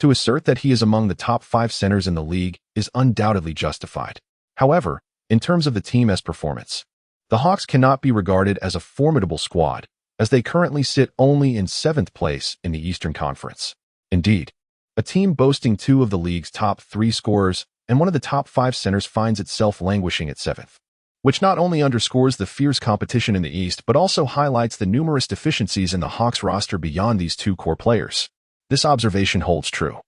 To assert that he is among the top 5 centers in the league is undoubtedly justified. However, in terms of the team's performance, the Hawks cannot be regarded as a formidable squad, as they currently sit only in 7th place in the Eastern Conference. Indeed, a team boasting 2 of the league's top 3 scorers and one of the top 5 centers finds itself languishing at 7th, which not only underscores the fierce competition in the East but also highlights the numerous deficiencies in the Hawks roster beyond these 2 core players. This observation holds true,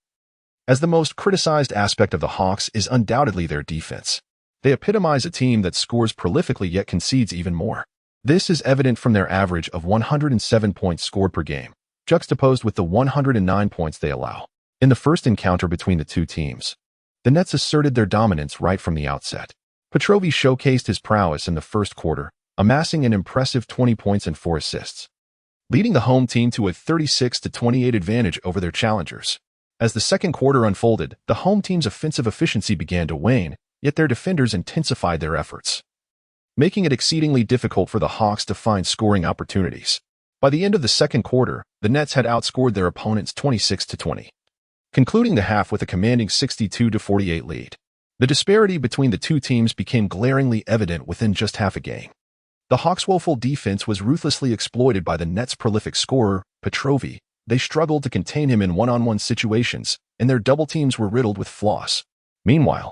as the most criticized aspect of the Hawks is undoubtedly their defense. They epitomize a team that scores prolifically yet concedes even more. This is evident from their average of 107 points scored per game, juxtaposed with the 109 points they allow. In the first encounter between the 2 teams, the Nets asserted their dominance right from the outset. Petrovic showcased his prowess in the first quarter, amassing an impressive 20 points and 4 assists, leading the home team to a 36-28 advantage over their challengers. As the second quarter unfolded, the home team's offensive efficiency began to wane, yet their defenders intensified their efforts, making it exceedingly difficult for the Hawks to find scoring opportunities. By the end of the second quarter, the Nets had outscored their opponents 26-20, concluding the half with a commanding 62-48 lead. The disparity between the two teams became glaringly evident within just half a game. The Hawks' woeful defense was ruthlessly exploited by the Nets' prolific scorer, Petrovi. They struggled to contain him in one-on-one situations, and their double teams were riddled with flaws. Meanwhile,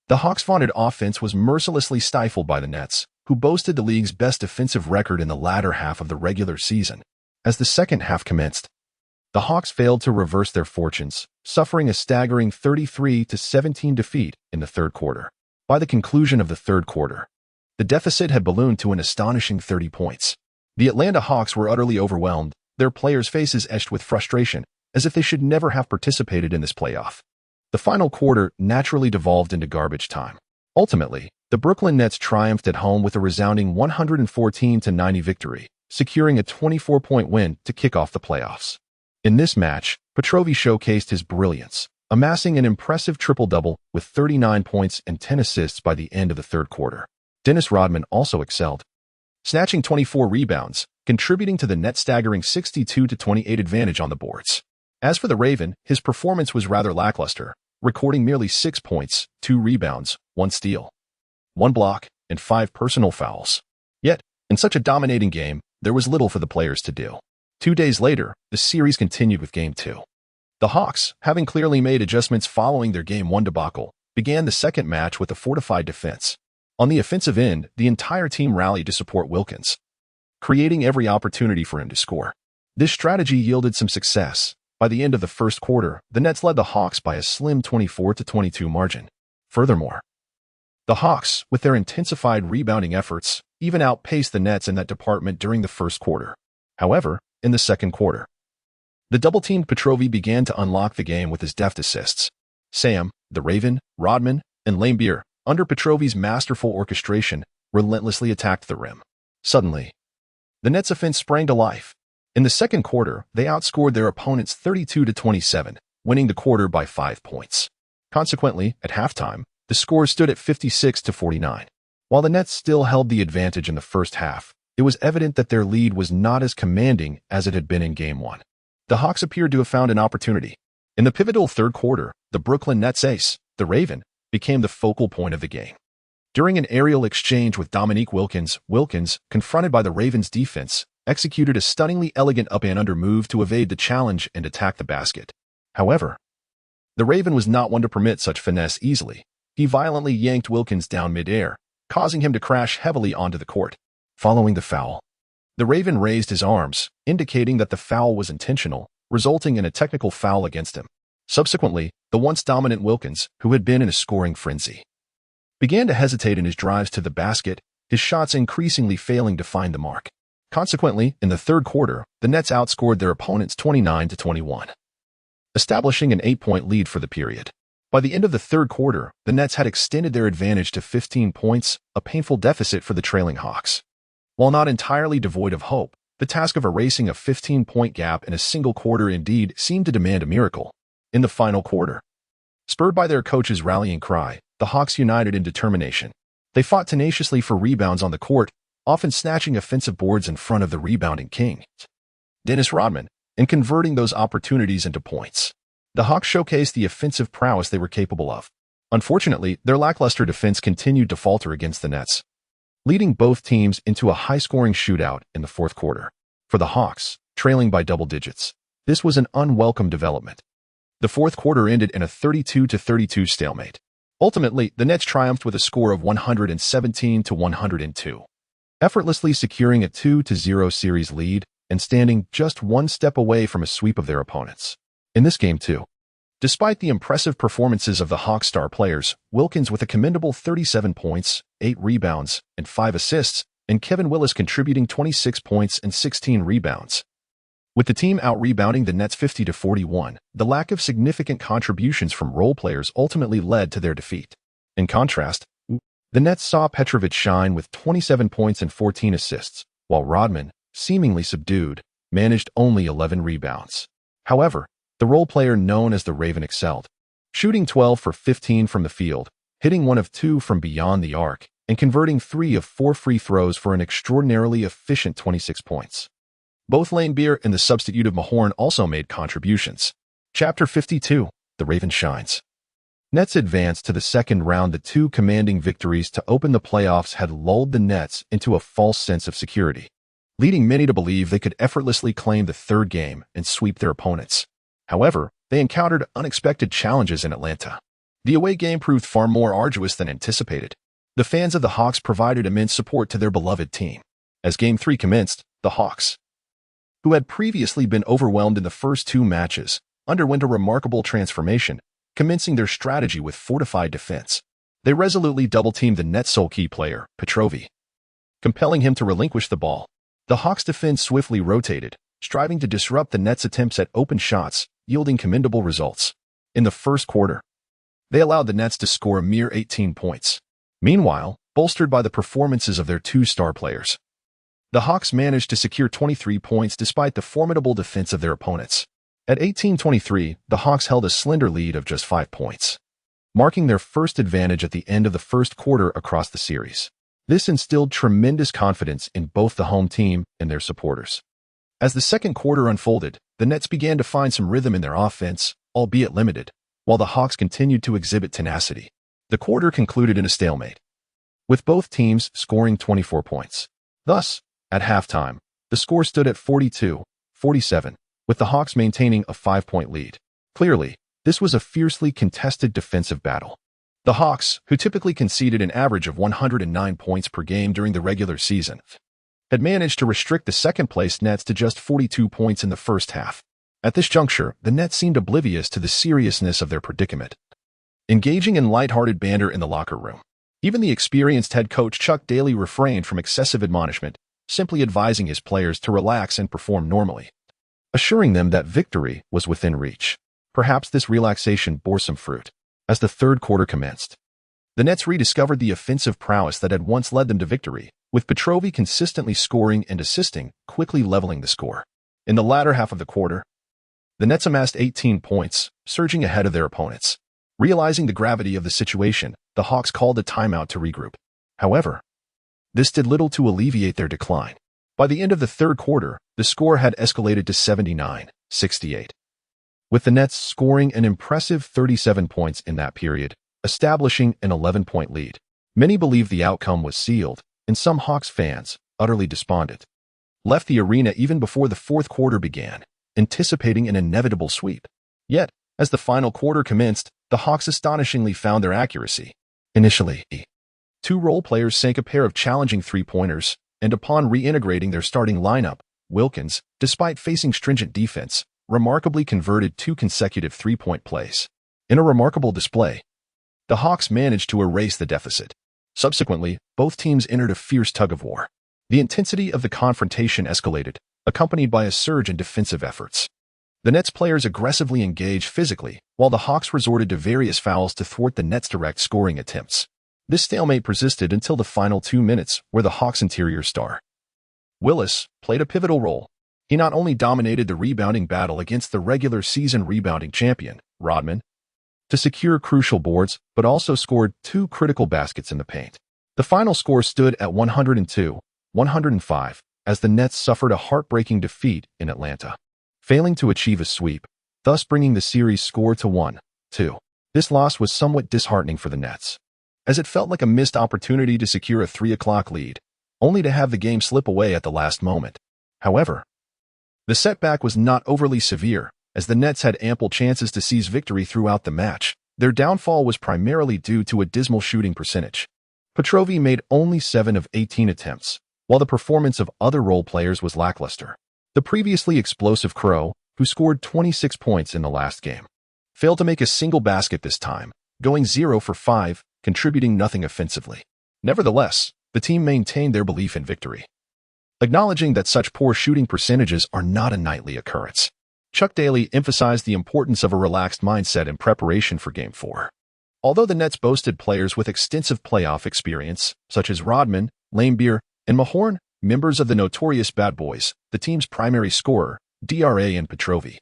the Hawks' vaunted offense was mercilessly stifled by the Nets, who boasted the league's best defensive record in the latter half of the regular season. As the second half commenced, the Hawks failed to reverse their fortunes, suffering a staggering 33-17 defeat in the third quarter. By the conclusion of the third quarter, the deficit had ballooned to an astonishing 30 points. The Atlanta Hawks were utterly overwhelmed, their players' faces etched with frustration, as if they should never have participated in this playoff. The final quarter naturally devolved into garbage time. Ultimately, the Brooklyn Nets triumphed at home with a resounding 114-90 victory, securing a 24-point win to kick off the playoffs. In this match, Petrovi showcased his brilliance, amassing an impressive triple-double with 39 points and 10 assists by the end of the third quarter. Dennis Rodman also excelled, snatching 24 rebounds, contributing to the Nets' staggering 62-28 advantage on the boards. As for the Raven, his performance was rather lackluster, recording merely 6 points, 2 rebounds, 1 steal, 1 block, and 5 personal fouls. Yet, in such a dominating game, there was little for the players to do. 2 days later, the series continued with Game 2. The Hawks, having clearly made adjustments following their Game 1 debacle, began the second match with a fortified defense. On the offensive end, the entire team rallied to support Wilkins, creating every opportunity for him to score. This strategy yielded some success. By the end of the first quarter, the Nets led the Hawks by a slim 24-22 margin. Furthermore, the Hawks, with their intensified rebounding efforts, even outpaced the Nets in that department during the first quarter. However, in the second quarter, the double-teamed Petrovi began to unlock the game with his deft assists. Sam, the Raven, Rodman, and Laimbeer, under Petrovi's masterful orchestration, relentlessly attacked the rim. Suddenly, the Nets' offense sprang to life. In the second quarter, they outscored their opponents 32-27, winning the quarter by 5 points. Consequently, at halftime, the score stood at 56-49. While the Nets still held the advantage in the first half, it was evident that their lead was not as commanding as it had been in Game 1. The Hawks appeared to have found an opportunity. In the pivotal third quarter, the Brooklyn Nets ace, the Raven, became the focal point of the game. During an aerial exchange with Dominique Wilkins, confronted by the Ravens' defense, executed a stunningly elegant up-and-under move to evade the challenge and attack the basket. However, the Raven was not one to permit such finesse easily. He violently yanked Wilkins down mid-air, causing him to crash heavily onto the court. Following the foul, the Raven raised his arms, indicating that the foul was intentional, resulting in a technical foul against him. Subsequently, the once dominant Wilkins, who had been in a scoring frenzy, began to hesitate in his drives to the basket, his shots increasingly failing to find the mark. Consequently, in the third quarter, the Nets outscored their opponents 29-21, establishing an 8-point lead for the period. By the end of the third quarter, the Nets had extended their advantage to 15 points, a painful deficit for the trailing Hawks. While not entirely devoid of hope, the task of erasing a 15-point gap in a single quarter indeed seemed to demand a miracle. In the final quarter, spurred by their coach's rallying cry, the Hawks united in determination. They fought tenaciously for rebounds on the court, often snatching offensive boards in front of the rebounding king, Dennis Rodman, and converting those opportunities into points. The Hawks showcased the offensive prowess they were capable of. Unfortunately, their lackluster defense continued to falter against the Nets, leading both teams into a high-scoring shootout in the fourth quarter. For the Hawks, trailing by double digits, this was an unwelcome development. The fourth quarter ended in a 32-32 stalemate. Ultimately, the Nets triumphed with a score of 117-102, effortlessly securing a 2-0 series lead and standing just one step away from a sweep of their opponents. In this game, too, despite the impressive performances of the Hawks star players, Wilkins with a commendable 37 points, 8 rebounds, and 5 assists, and Kevin Willis contributing 26 points and 16 rebounds. With the team out-rebounding the Nets 50-41, the lack of significant contributions from role players ultimately led to their defeat. In contrast, the Nets saw Petrovic shine with 27 points and 14 assists, while Rodman, seemingly subdued, managed only 11 rebounds. However, the role player known as the Raven excelled, shooting 12 for 15 from the field, hitting 1 of 2 from beyond the arc, and converting 3 of 4 free throws for an extraordinarily efficient 26 points. Both Laimbeer and the substitute of Mahorn also made contributions. Chapter 52, The Raven Shines. Nets advanced to the second round. The two commanding victories to open the playoffs had lulled the Nets into a false sense of security, leading many to believe they could effortlessly claim the third game and sweep their opponents. However, they encountered unexpected challenges in Atlanta. The away game proved far more arduous than anticipated. The fans of the Hawks provided immense support to their beloved team. As Game 3 commenced, the Hawks, who had previously been overwhelmed in the first two matches, underwent a remarkable transformation, commencing their strategy with fortified defense. They resolutely double-teamed the Nets' sole key player, Petrovi, compelling him to relinquish the ball. The Hawks' defense swiftly rotated, striving to disrupt the Nets' attempts at open shots, yielding commendable results. In the first quarter, they allowed the Nets to score a mere 18 points. Meanwhile, bolstered by the performances of their two star players, the Hawks managed to secure 23 points despite the formidable defense of their opponents. At 18-23, the Hawks held a slender lead of just 5 points, marking their first advantage at the end of the first quarter across the series. This instilled tremendous confidence in both the home team and their supporters. As the second quarter unfolded, the Nets began to find some rhythm in their offense, albeit limited, while the Hawks continued to exhibit tenacity. The quarter concluded in a stalemate, with both teams scoring 24 points. Thus, at halftime, the score stood at 42-47, with the Hawks maintaining a 5-point lead. Clearly, this was a fiercely contested defensive battle. The Hawks, who typically conceded an average of 109 points per game during the regular season, had managed to restrict the second-place Nets to just 42 points in the first half. At this juncture, the Nets seemed oblivious to the seriousness of their predicament, engaging in lighthearted banter in the locker room. Even the experienced head coach Chuck Daly refrained from excessive admonishment, simply advising his players to relax and perform normally, assuring them that victory was within reach. Perhaps this relaxation bore some fruit. As the third quarter commenced, the Nets rediscovered the offensive prowess that had once led them to victory, with Petrovi consistently scoring and assisting, quickly leveling the score. In the latter half of the quarter, the Nets amassed 18 points, surging ahead of their opponents. Realizing the gravity of the situation, the Hawks called a timeout to regroup. However, this did little to alleviate their decline. By the end of the third quarter, the score had escalated to 79-68, with the Nets scoring an impressive 37 points in that period, establishing an 11-point lead. Many believed the outcome was sealed, and some Hawks fans, utterly despondent, left the arena even before the fourth quarter began, anticipating an inevitable sweep. Yet, as the final quarter commenced, the Hawks astonishingly found their accuracy. Initially, two role players sank a pair of challenging three-pointers, and upon reintegrating their starting lineup, Wilkins, despite facing stringent defense, remarkably converted two consecutive three-point plays. In a remarkable display, the Hawks managed to erase the deficit. Subsequently, both teams entered a fierce tug-of-war. The intensity of the confrontation escalated, accompanied by a surge in defensive efforts. The Nets players aggressively engaged physically, while the Hawks resorted to various fouls to thwart the Nets' direct scoring attempts. This stalemate persisted until the final 2 minutes, where the Hawks' interior star, Willis, played a pivotal role. He not only dominated the rebounding battle against the regular season rebounding champion, Rodman, to secure crucial boards, but also scored 2 critical baskets in the paint. The final score stood at 102-105, as the Nets suffered a heartbreaking defeat in Atlanta, failing to achieve a sweep, thus bringing the series score to 1-2. This loss was somewhat disheartening for the Nets, as it felt like a missed opportunity to secure a 3 o'clock lead, only to have the game slip away at the last moment. However, the setback was not overly severe, as the Nets had ample chances to seize victory throughout the match. Their downfall was primarily due to a dismal shooting percentage. Petrovi made only 7 of 18 attempts, while the performance of other role players was lackluster. The previously explosive Crow, who scored 26 points in the last game, failed to make a single basket this time, going 0 for 5, contributing nothing offensively. Nevertheless, the team maintained their belief in victory, acknowledging that such poor shooting percentages are not a nightly occurrence. Chuck Daly emphasized the importance of a relaxed mindset in preparation for Game 4. Although the Nets boasted players with extensive playoff experience, such as Rodman, Laimbeer, and Mahorn, members of the notorious Bad Boys, the team's primary scorer, DRA and Petrovi,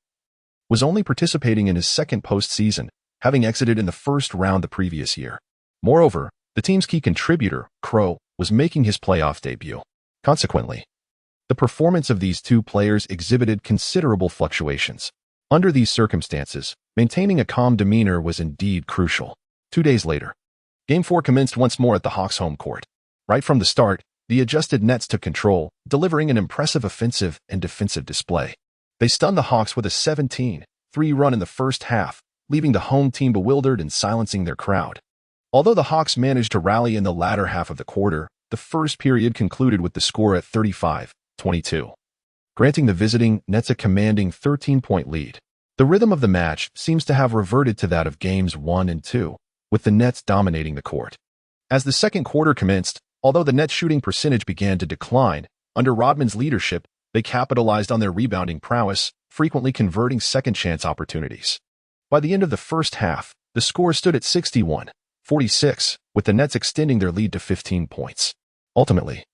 was only participating in his second postseason, having exited in the first round the previous year. Moreover, the team's key contributor, Crow, was making his playoff debut. Consequently, the performance of these two players exhibited considerable fluctuations. Under these circumstances, maintaining a calm demeanor was indeed crucial. 2 days later, Game 4 commenced once more at the Hawks' home court. Right from the start, the adjusted Nets took control, delivering an impressive offensive and defensive display. They stunned the Hawks with a 17-3 run in the first half, leaving the home team bewildered and silencing their crowd. Although the Hawks managed to rally in the latter half of the quarter, the first period concluded with the score at 35-22, granting the visiting Nets a commanding 13-point lead. The rhythm of the match seems to have reverted to that of Games 1 and 2, with the Nets dominating the court. As the second quarter commenced, although the Nets' shooting percentage began to decline, under Rodman's leadership, they capitalized on their rebounding prowess, frequently converting second-chance opportunities. By the end of the first half, the score stood at 61-46, with the Nets extending their lead to 15 points. Ultimately,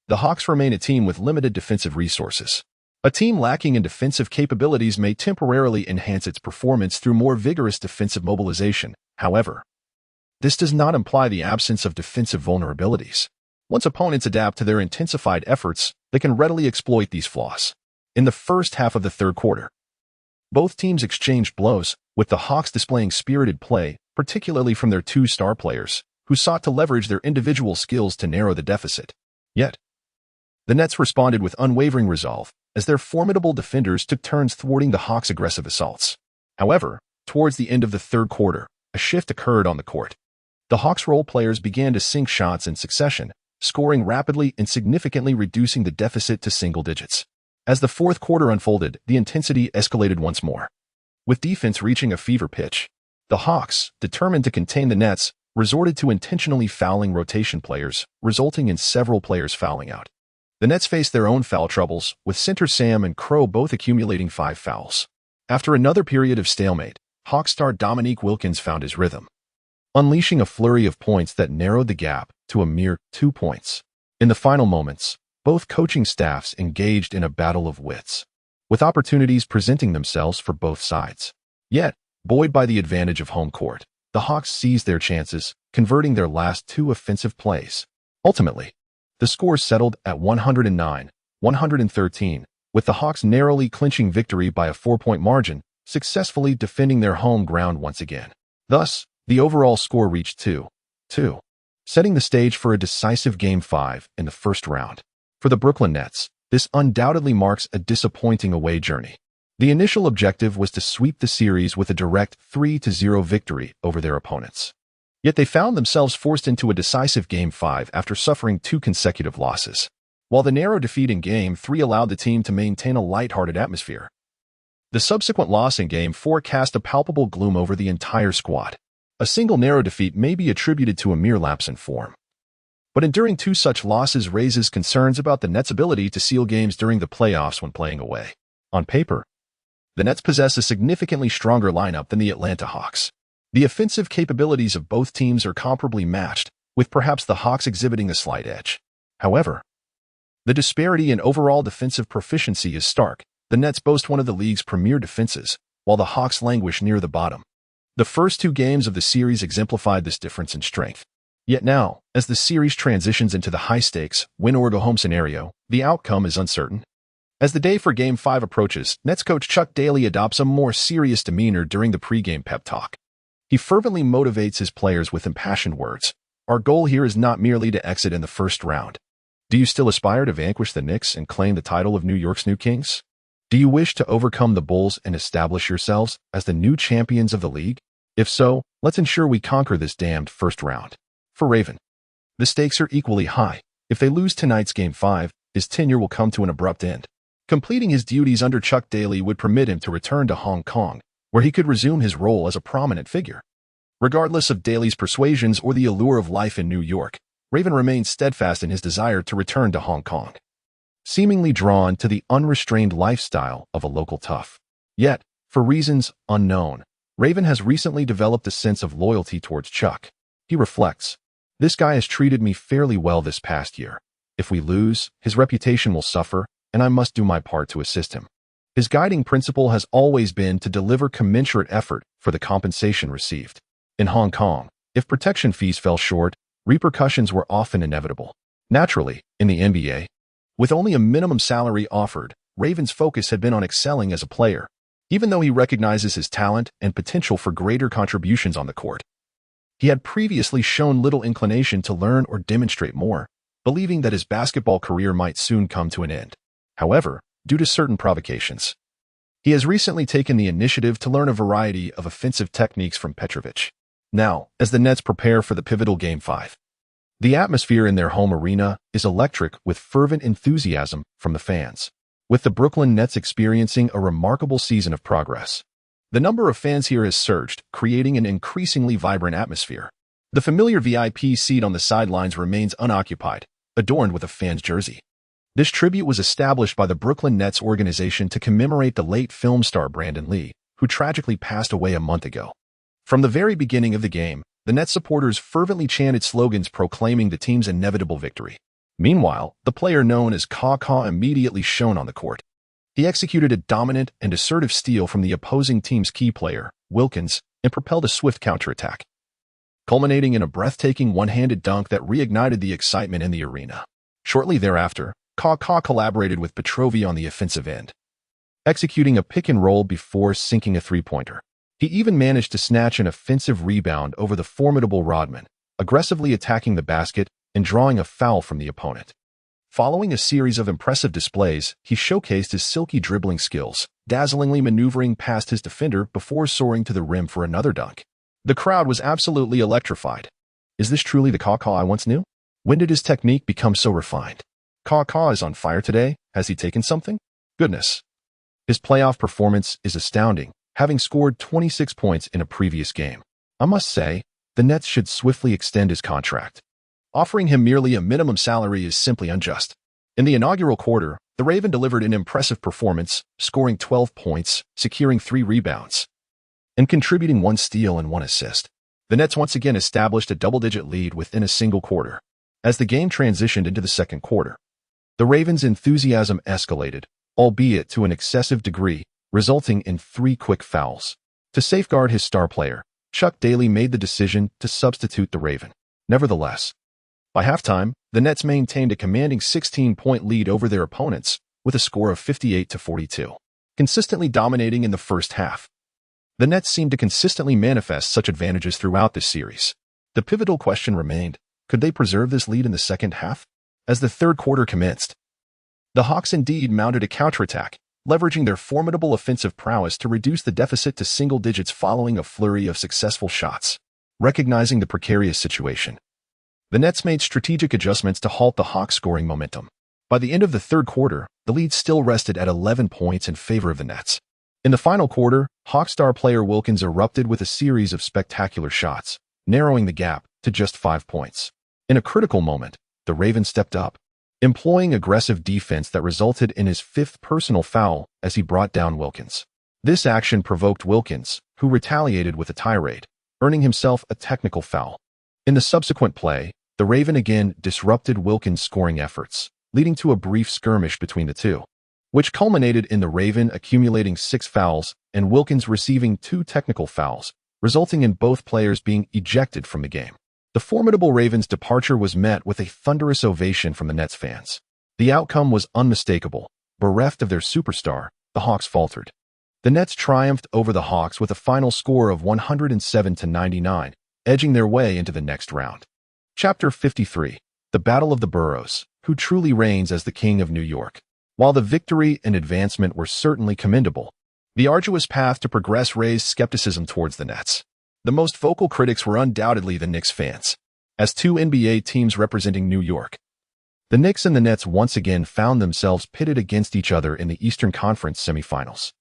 the Hawks remain a team with limited defensive resources. A team lacking in defensive capabilities may temporarily enhance its performance through more vigorous defensive mobilization. However, this does not imply the absence of defensive vulnerabilities. Once opponents adapt to their intensified efforts, they can readily exploit these flaws. In the first half of the third quarter, both teams exchanged blows, with the Hawks displaying spirited play, particularly from their two star players, who sought to leverage their individual skills to narrow the deficit. Yet, the Nets responded with unwavering resolve, as their formidable defenders took turns thwarting the Hawks' aggressive assaults. However, towards the end of the third quarter, a shift occurred on the court. The Hawks' role players began to sink shots in succession, scoring rapidly and significantly reducing the deficit to single digits. As the fourth quarter unfolded, the intensity escalated once more. With defense reaching a fever pitch, the Hawks, determined to contain the Nets, resorted to intentionally fouling rotation players, resulting in several players fouling out. The Nets faced their own foul troubles, with center Sam and Crow both accumulating 5 fouls. After another period of stalemate, Hawks star Dominique Wilkins found his rhythm, unleashing a flurry of points that narrowed the gap to a mere 2 points. In the final moments, both coaching staffs engaged in a battle of wits, with opportunities presenting themselves for both sides. Yet, buoyed by the advantage of home court, the Hawks seized their chances, converting their last 2 offensive plays. Ultimately, the score settled at 109-113, with the Hawks narrowly clinching victory by a 4-point margin, successfully defending their home ground once again. Thus, the overall score reached 2-2, setting the stage for a decisive Game 5 in the first round. For the Brooklyn Nets, this undoubtedly marks a disappointing away journey. The initial objective was to sweep the series with a direct 3-0 victory over their opponents. Yet they found themselves forced into a decisive Game 5 after suffering 2 consecutive losses. While the narrow defeat in Game 3 allowed the team to maintain a lighthearted atmosphere, the subsequent loss in Game 4 cast a palpable gloom over the entire squad. A single narrow defeat may be attributed to a mere lapse in form, but enduring 2 such losses raises concerns about the Nets' ability to seal games during the playoffs when playing away. On paper, the Nets possess a significantly stronger lineup than the Atlanta Hawks. The offensive capabilities of both teams are comparably matched, with perhaps the Hawks exhibiting a slight edge. However, the disparity in overall defensive proficiency is stark. The Nets boast one of the league's premier defenses, while the Hawks languish near the bottom. The first 2 games of the series exemplified this difference in strength. Yet now, as the series transitions into the high-stakes, win-or-go-home scenario, the outcome is uncertain. As the day for Game 5 approaches, Nets coach Chuck Daly adopts a more serious demeanor during the pregame pep talk. He fervently motivates his players with impassioned words. Our goal here is not merely to exit in the first round. Do you still aspire to vanquish the Knicks and claim the title of New York's new kings? Do you wish to overcome the Bulls and establish yourselves as the new champions of the league? If so, let's ensure we conquer this damned first round. For Raven, the stakes are equally high. If they lose tonight's Game 5, his tenure will come to an abrupt end. Completing his duties under Chuck Daly would permit him to return to Hong Kong, where he could resume his role as a prominent figure. Regardless of Daly's persuasions or the allure of life in New York, Raven remains steadfast in his desire to return to Hong Kong, seemingly drawn to the unrestrained lifestyle of a local tough. Yet, for reasons unknown, Raven has recently developed a sense of loyalty towards Chuck. He reflects, "This guy has treated me fairly well this past year. If we lose, his reputation will suffer, and I must do my part to assist him." His guiding principle has always been to deliver commensurate effort for the compensation received. In Hong Kong, if protection fees fell short, repercussions were often inevitable. Naturally, in the NBA, with only a minimum salary offered, Raven's focus had been on excelling as a player. even though he recognizes his talent and potential for greater contributions on the court. He had previously shown little inclination to learn or demonstrate more, believing that his basketball career might soon come to an end. However, due to certain provocations, he has recently taken the initiative to learn a variety of offensive techniques from Petrovic. Now, as the Nets prepare for the pivotal Game 5, the atmosphere in their home arena is electric with fervent enthusiasm from the fans, with the Brooklyn Nets experiencing a remarkable season of progress. The number of fans here has surged, creating an increasingly vibrant atmosphere. The familiar VIP seat on the sidelines remains unoccupied, adorned with a fan's jersey. This tribute was established by the Brooklyn Nets organization to commemorate the late film star Brandon Lee, who tragically passed away a month ago. From the very beginning of the game, the Nets supporters fervently chanted slogans proclaiming the team's inevitable victory. Meanwhile, the player known as Kaw immediately shone on the court. He executed a dominant and assertive steal from the opposing team's key player, Wilkins, and propelled a swift counterattack, culminating in a breathtaking one-handed dunk that reignited the excitement in the arena. Shortly thereafter, Kaw collaborated with Petrovi on the offensive end, executing a pick-and-roll before sinking a three-pointer. He even managed to snatch an offensive rebound over the formidable Rodman, aggressively attacking the basket and drawing a foul from the opponent. Following a series of impressive displays, he showcased his silky dribbling skills, dazzlingly maneuvering past his defender before soaring to the rim for another dunk. The crowd was absolutely electrified. Is this truly the Kaw I once knew? When did his technique become so refined? Kaw is on fire today. Has he taken something? Goodness. His playoff performance is astounding, having scored 26 points in a previous game. I must say, the Nets should swiftly extend his contract. Offering him merely a minimum salary is simply unjust. In the inaugural quarter, the Raven delivered an impressive performance, scoring 12 points, securing 3 rebounds, and contributing 1 steal and 1 assist. The Nets once again established a double-digit lead within a single quarter. As the game transitioned into the second quarter, the Ravens' enthusiasm escalated, albeit to an excessive degree, resulting in 3 quick fouls. To safeguard his star player, Chuck Daly made the decision to substitute the Raven. Nevertheless, by halftime, the Nets maintained a commanding 16-point lead over their opponents with a score of 58-42, consistently dominating in the first half. The Nets seemed to consistently manifest such advantages throughout this series. The pivotal question remained, could they preserve this lead in the second half? As the third quarter commenced, the Hawks indeed mounted a counterattack, leveraging their formidable offensive prowess to reduce the deficit to single digits following a flurry of successful shots. Recognizing the precarious situation, the Nets made strategic adjustments to halt the Hawks' scoring momentum. By the end of the third quarter, the lead still rested at 11 points in favor of the Nets. In the final quarter, Hawks star player Wilkins erupted with a series of spectacular shots, narrowing the gap to just 5 points. In a critical moment, the Ravens stepped up, employing aggressive defense that resulted in his 5th personal foul as he brought down Wilkins. This action provoked Wilkins, who retaliated with a tirade, earning himself a technical foul. In the subsequent play, the Raven again disrupted Wilkins' scoring efforts, leading to a brief skirmish between the two, which culminated in the Raven accumulating 6 fouls and Wilkins receiving 2 technical fouls, resulting in both players being ejected from the game. The formidable Ravens' departure was met with a thunderous ovation from the Nets fans. The outcome was unmistakable. Bereft of their superstar, the Hawks faltered. The Nets triumphed over the Hawks with a final score of 107-99, edging their way into the next round. Chapter 53. The Battle of the Boroughs, who truly reigns as the King of New York. While the victory and advancement were certainly commendable, the arduous path to progress raised skepticism towards the Nets. The most vocal critics were undoubtedly the Knicks fans. As 2 NBA teams representing New York, the Knicks and the Nets once again found themselves pitted against each other in the Eastern Conference semifinals.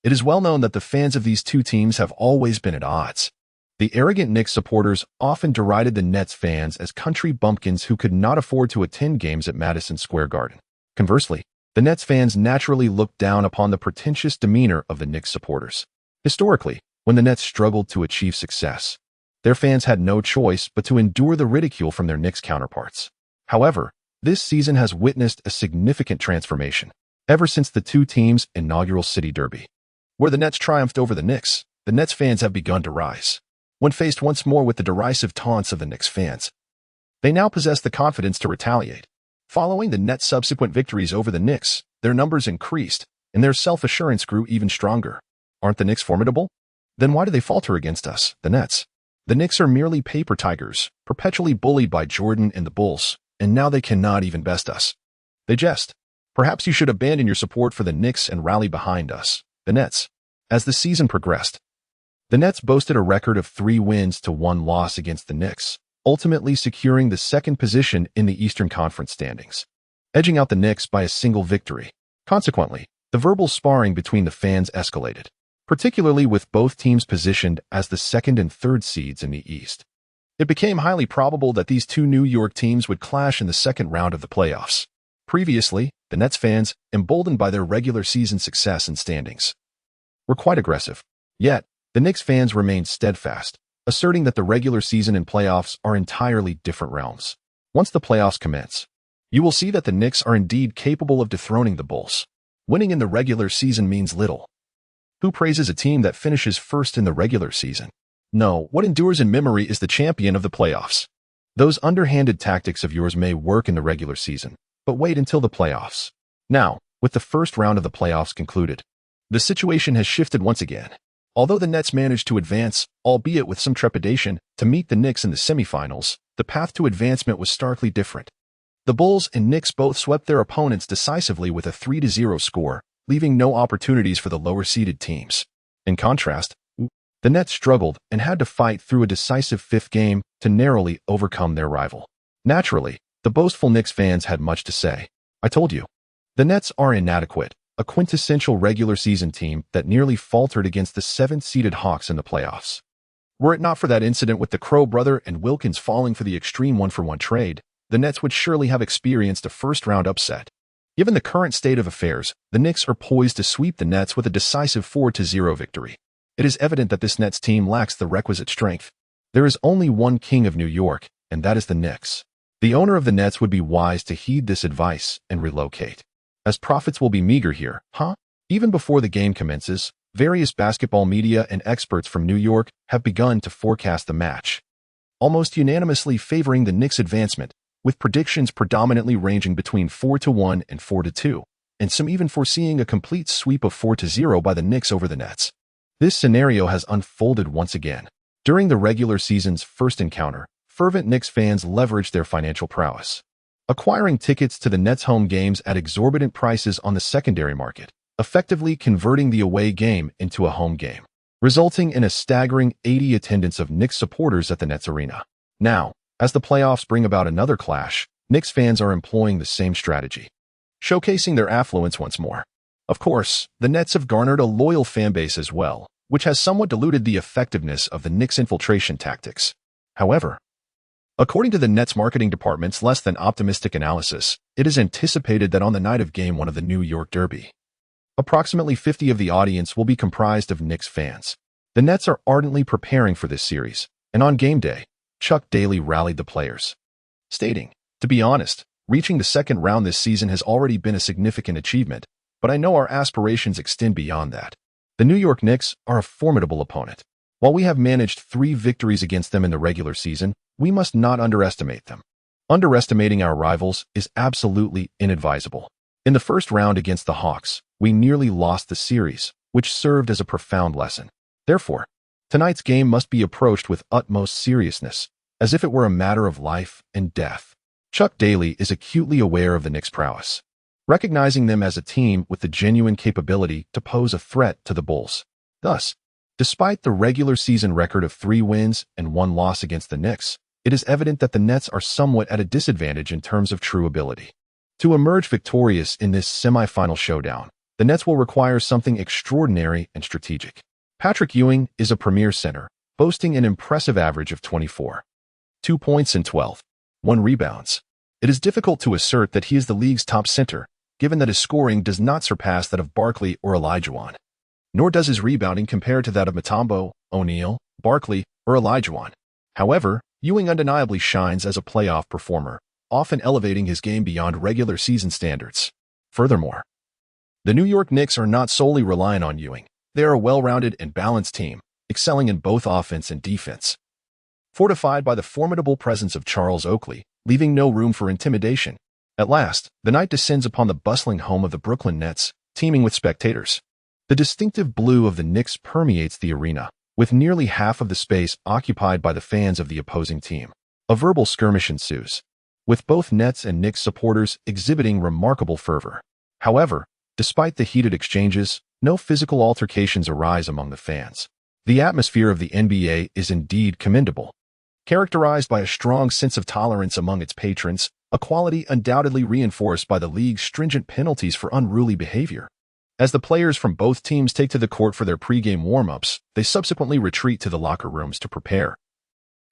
It is well known that the fans of these 2 teams have always been at odds. The arrogant Knicks supporters often derided the Nets fans as country bumpkins who could not afford to attend games at Madison Square Garden. Conversely, the Nets fans naturally looked down upon the pretentious demeanor of the Knicks supporters. Historically, when the Nets struggled to achieve success, their fans had no choice but to endure the ridicule from their Knicks counterparts. However, this season has witnessed a significant transformation. Ever since the 2 teams' inaugural City Derby, where the Nets triumphed over the Knicks, the Nets fans have begun to rise. When faced once more with the derisive taunts of the Knicks fans, they now possess the confidence to retaliate. Following the Nets' subsequent victories over the Knicks, their numbers increased, and their self-assurance grew even stronger. Aren't the Knicks formidable? Then why do they falter against us, the Nets? The Knicks are merely paper tigers, perpetually bullied by Jordan and the Bulls, and now they cannot even best us. They jest. Perhaps you should abandon your support for the Knicks and rally behind us, the Nets. As the season progressed, the Nets boasted a record of 3 wins to 1 loss against the Knicks, ultimately securing the second position in the Eastern Conference standings, edging out the Knicks by a single victory. Consequently, the verbal sparring between the fans escalated, particularly with both teams positioned as the 2nd and 3rd seeds in the East. It became highly probable that these two New York teams would clash in the second round of the playoffs. Previously, the Nets fans, emboldened by their regular season success and standings, were quite aggressive. Yet, the Knicks fans remained steadfast, asserting that the regular season and playoffs are entirely different realms. Once the playoffs commence, you will see that the Knicks are indeed capable of dethroning the Bulls. Winning in the regular season means little. Who praises a team that finishes first in the regular season? No, what endures in memory is the champion of the playoffs. Those underhanded tactics of yours may work in the regular season, but wait until the playoffs. Now, with the first round of the playoffs concluded, the situation has shifted once again. Although the Nets managed to advance, albeit with some trepidation, to meet the Knicks in the semifinals, the path to advancement was starkly different. The Bulls and Knicks both swept their opponents decisively with a 3-0 score, leaving no opportunities for the lower-seeded teams. In contrast, the Nets struggled and had to fight through a decisive 5th game to narrowly overcome their rival. Naturally, the boastful Knicks fans had much to say. I told you. The Nets are inadequate, a quintessential regular season team that nearly faltered against the 7th-seeded Hawks in the playoffs. Were it not for that incident with the Crow brother and Wilkins falling for the extreme 1-for-1 trade, the Nets would surely have experienced a first-round upset. Given the current state of affairs, the Knicks are poised to sweep the Nets with a decisive 4-0 victory. It is evident that this Nets team lacks the requisite strength. There is only one king of New York, and that is the Knicks. The owner of the Nets would be wise to heed this advice and relocate, as profits will be meager here, Even before the game commences, various basketball media and experts from New York have begun to forecast the match, almost unanimously favoring the Knicks' advancement, with predictions predominantly ranging between 4-1 and 4-2, and some even foreseeing a complete sweep of 4-0 by the Knicks over the Nets. This scenario has unfolded once again. During the regular season's first encounter, fervent Knicks fans leveraged their financial prowess, acquiring tickets to the Nets' home games at exorbitant prices on the secondary market, effectively converting the away game into a home game, resulting in a staggering 80 attendance of Knicks supporters at the Nets arena. Now, as the playoffs bring about another clash, Knicks fans are employing the same strategy, showcasing their affluence once more. Of course, the Nets have garnered a loyal fan base as well, which has somewhat diluted the effectiveness of the Knicks' infiltration tactics. However, according to the Nets marketing department's less than optimistic analysis, it is anticipated that on the night of Game 1 of the New York Derby, approximately 50 of the audience will be comprised of Knicks fans. The Nets are ardently preparing for this series, and on game day, Chuck Daly rallied the players, stating, "To be honest, reaching the second round this season has already been a significant achievement, but I know our aspirations extend beyond that. The New York Knicks are a formidable opponent. While we have managed 3 victories against them in the regular season, we must not underestimate them. Underestimating our rivals is absolutely inadvisable. In the first round against the Hawks, we nearly lost the series, which served as a profound lesson. Therefore, tonight's game must be approached with utmost seriousness, as if it were a matter of life and death." Chuck Daly is acutely aware of the Knicks' prowess, recognizing them as a team with the genuine capability to pose a threat to the Bulls. Thus, despite the regular season record of 3 wins and 1 loss against the Knicks, it is evident that the Nets are somewhat at a disadvantage in terms of true ability. To emerge victorious in this semifinal showdown, the Nets will require something extraordinary and strategic. Patrick Ewing is a premier center, boasting an impressive average of 24.2 points and 12.1 rebounds. It is difficult to assert that he is the league's top center, given that his scoring does not surpass that of Barkley or Olajuwon, nor does his rebounding compare to that of Mutombo, O'Neal, Barkley, or Olajuwon. However, Ewing undeniably shines as a playoff performer, often elevating his game beyond regular season standards. Furthermore, the New York Knicks are not solely reliant on Ewing. They are a well-rounded and balanced team, excelling in both offense and defense, fortified by the formidable presence of Charles Oakley, leaving no room for intimidation. At last, the night descends upon the bustling home of the Brooklyn Nets, teeming with spectators. The distinctive blue of the Knicks permeates the arena, with nearly half of the space occupied by the fans of the opposing team. A verbal skirmish ensues, with both Nets and Knicks supporters exhibiting remarkable fervor. However, despite the heated exchanges, no physical altercations arise among the fans. The atmosphere of the NBA is indeed commendable, characterized by a strong sense of tolerance among its patrons, a quality undoubtedly reinforced by the league's stringent penalties for unruly behavior. As the players from both teams take to the court for their pregame warm-ups, they subsequently retreat to the locker rooms to prepare,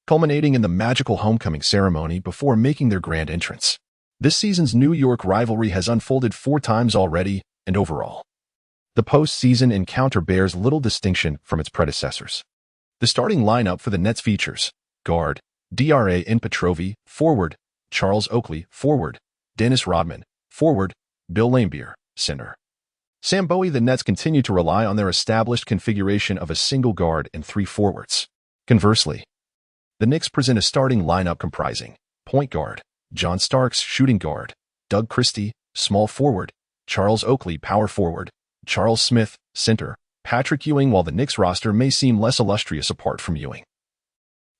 culminating in the magical homecoming ceremony before making their grand entrance. This season's New York rivalry has unfolded 4 times already, and overall, the postseason encounter bears little distinction from its predecessors. The starting lineup for the Nets features guard, Dre Petrovi, forward, Charles Oakley, forward, Dennis Rodman, forward, Bill Laimbeer, center. Sam Bowie. The Nets continue to rely on their established configuration of a single guard and 3 forwards. Conversely, the Knicks present a starting lineup comprising point guard, John Starks, shooting guard, Doug Christie, small forward, Charles Oakley, power forward, Charles Smith, center, Patrick Ewing. While the Knicks roster may seem less illustrious apart from Ewing,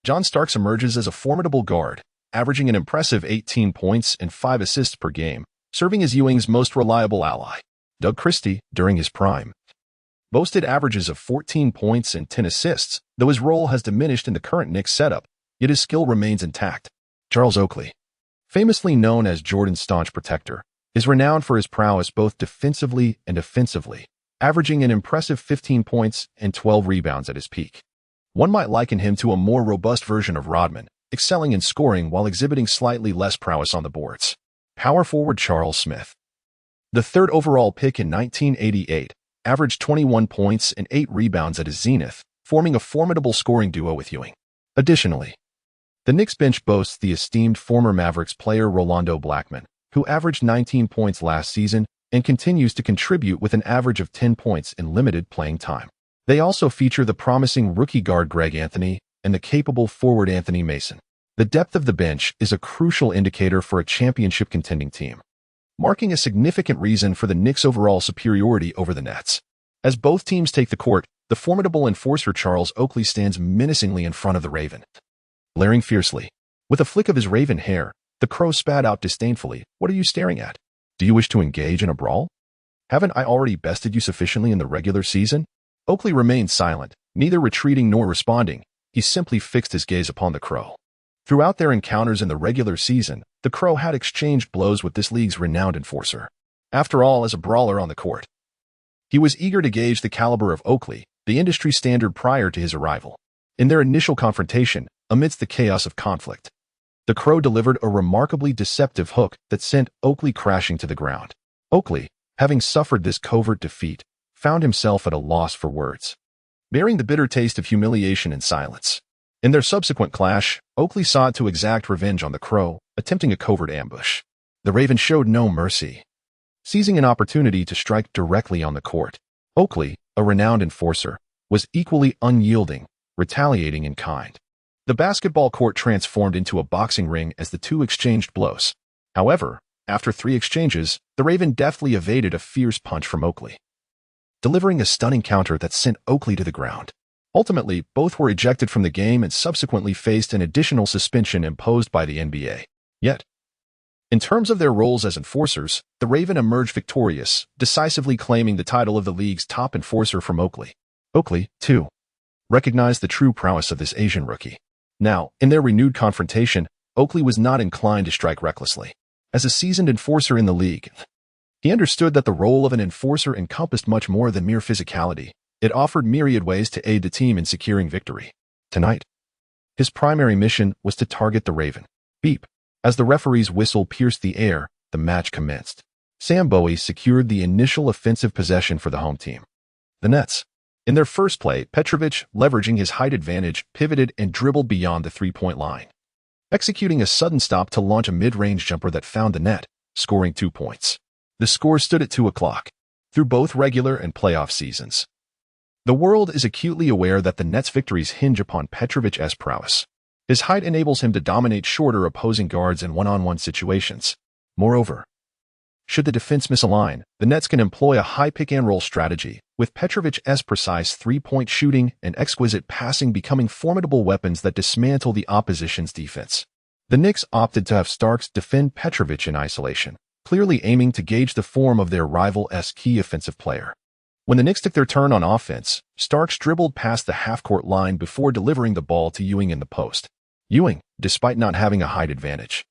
John Starks emerges as a formidable guard, averaging an impressive 18 points and 5 assists per game, serving as Ewing's most reliable ally. Doug Christie, during his prime, boasted averages of 14 points and 10 assists, though his role has diminished in the current Knicks setup, yet his skill remains intact. Charles Oakley, famously known as Jordan's staunch protector, is renowned for his prowess both defensively and offensively, averaging an impressive 15 points and 12 rebounds at his peak. One might liken him to a more robust version of Rodman, excelling in scoring while exhibiting slightly less prowess on the boards. Power forward Charles Smith, the 3rd overall pick in 1988, averaged 21 points and 8 rebounds at his zenith, forming a formidable scoring duo with Ewing. Additionally, the Knicks bench boasts the esteemed former Mavericks player Rolando Blackman, who averaged 19 points last season and continues to contribute with an average of 10 points in limited playing time. They also feature the promising rookie guard Greg Anthony and the capable forward Anthony Mason. The depth of the bench is a crucial indicator for a championship contending team, marking a significant reason for the Knicks' overall superiority over the Nets. As both teams take the court, the formidable enforcer Charles Oakley stands menacingly in front of the Raven, glaring fiercely. With a flick of his raven hair, the Crow spat out disdainfully, "What are you staring at? Do you wish to engage in a brawl? Haven't I already bested you sufficiently in the regular season?" Oakley remained silent, neither retreating nor responding. He simply fixed his gaze upon the Crow. Throughout their encounters in the regular season, the Crow had exchanged blows with this league's renowned enforcer. After all, as a brawler on the court, he was eager to gauge the caliber of Oakley, the industry standard prior to his arrival. In their initial confrontation, amidst the chaos of conflict, the Crow delivered a remarkably deceptive hook that sent Oakley crashing to the ground. Oakley, having suffered this covert defeat, found himself at a loss for words, bearing the bitter taste of humiliation in silence. In their subsequent clash, Oakley sought to exact revenge on the Crow, attempting a covert ambush. The Raven showed no mercy, seizing an opportunity to strike directly on the court. Oakley, a renowned enforcer, was equally unyielding, retaliating in kind. The basketball court transformed into a boxing ring as the two exchanged blows. However, after 3 exchanges, the Raven deftly evaded a fierce punch from Oakley, delivering a stunning counter that sent Oakley to the ground. Ultimately, both were ejected from the game and subsequently faced an additional suspension imposed by the NBA. Yet, in terms of their roles as enforcers, the Raven emerged victorious, decisively claiming the title of the league's top enforcer from Oakley. Oakley, too, recognized the true prowess of this Asian rookie. Now, in their renewed confrontation, Oakley was not inclined to strike recklessly. As a seasoned enforcer in the league, he understood that the role of an enforcer encompassed much more than mere physicality. It offered myriad ways to aid the team in securing victory. Tonight, his primary mission was to target the Raven. Beep. As the referee's whistle pierced the air, the match commenced. Sam Bowie secured the initial offensive possession for the home team. The Nets, in their first play, Petrovic, leveraging his height advantage, pivoted and dribbled beyond the 3-point line, executing a sudden stop to launch a mid-range jumper that found the net, scoring 2 points. The score stood at 2 o'clock. Through both regular and playoff seasons, the world is acutely aware that the Nets' victories hinge upon Petrovic's prowess. His height enables him to dominate shorter opposing guards in one-on-one situations. Moreover, Should the defense misalign, the Nets can employ a high pick-and-roll strategy, with Petrovic's precise three-point shooting and exquisite passing becoming formidable weapons that dismantle the opposition's defense. The Knicks opted to have Starks defend Petrovic in isolation, clearly aiming to gauge the form of their rival's key offensive player. When the Knicks took their turn on offense, Starks dribbled past the half-court line before delivering the ball to Ewing in the post. Ewing, despite not having a height advantage,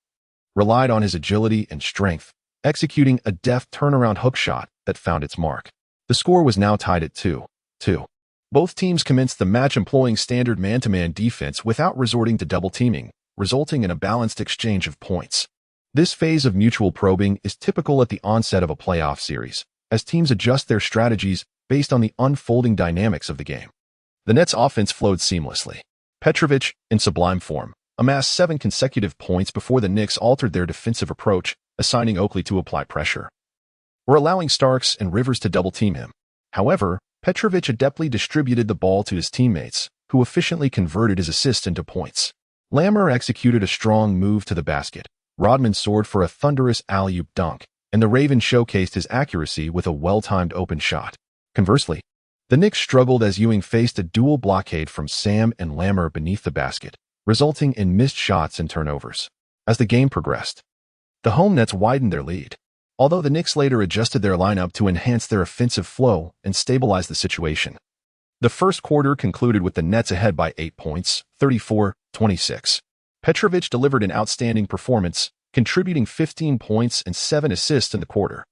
relied on his agility and strength, executing a deft turnaround hook shot that found its mark. The score was now tied at 2-2. Both teams commenced the match employing standard man-to-man defense without resorting to double teaming, resulting in a balanced exchange of points. This phase of mutual probing is typical at the onset of a playoff series, as teams adjust their strategies based on the unfolding dynamics of the game. The Nets' offense flowed seamlessly. Petrovic, in sublime form, amassed 7 consecutive points before the Knicks altered their defensive approach, assigning Oakley to apply pressure, or allowing Starks and Rivers to double-team him. However, Petrovic adeptly distributed the ball to his teammates, who efficiently converted his assists into points. Lammer executed a strong move to the basket. Rodman soared for a thunderous alley-oop dunk, and the Raven showcased his accuracy with a well-timed open shot. Conversely, the Knicks struggled as Ewing faced a dual blockade from Sam and Lammer beneath the basket, resulting in missed shots and turnovers. As the game progressed, the home Nets widened their lead, although the Knicks later adjusted their lineup to enhance their offensive flow and stabilize the situation. The first quarter concluded with the Nets ahead by 8 points, 34-26. Petrovic delivered an outstanding performance, contributing 15 points and 7 assists in the quarter,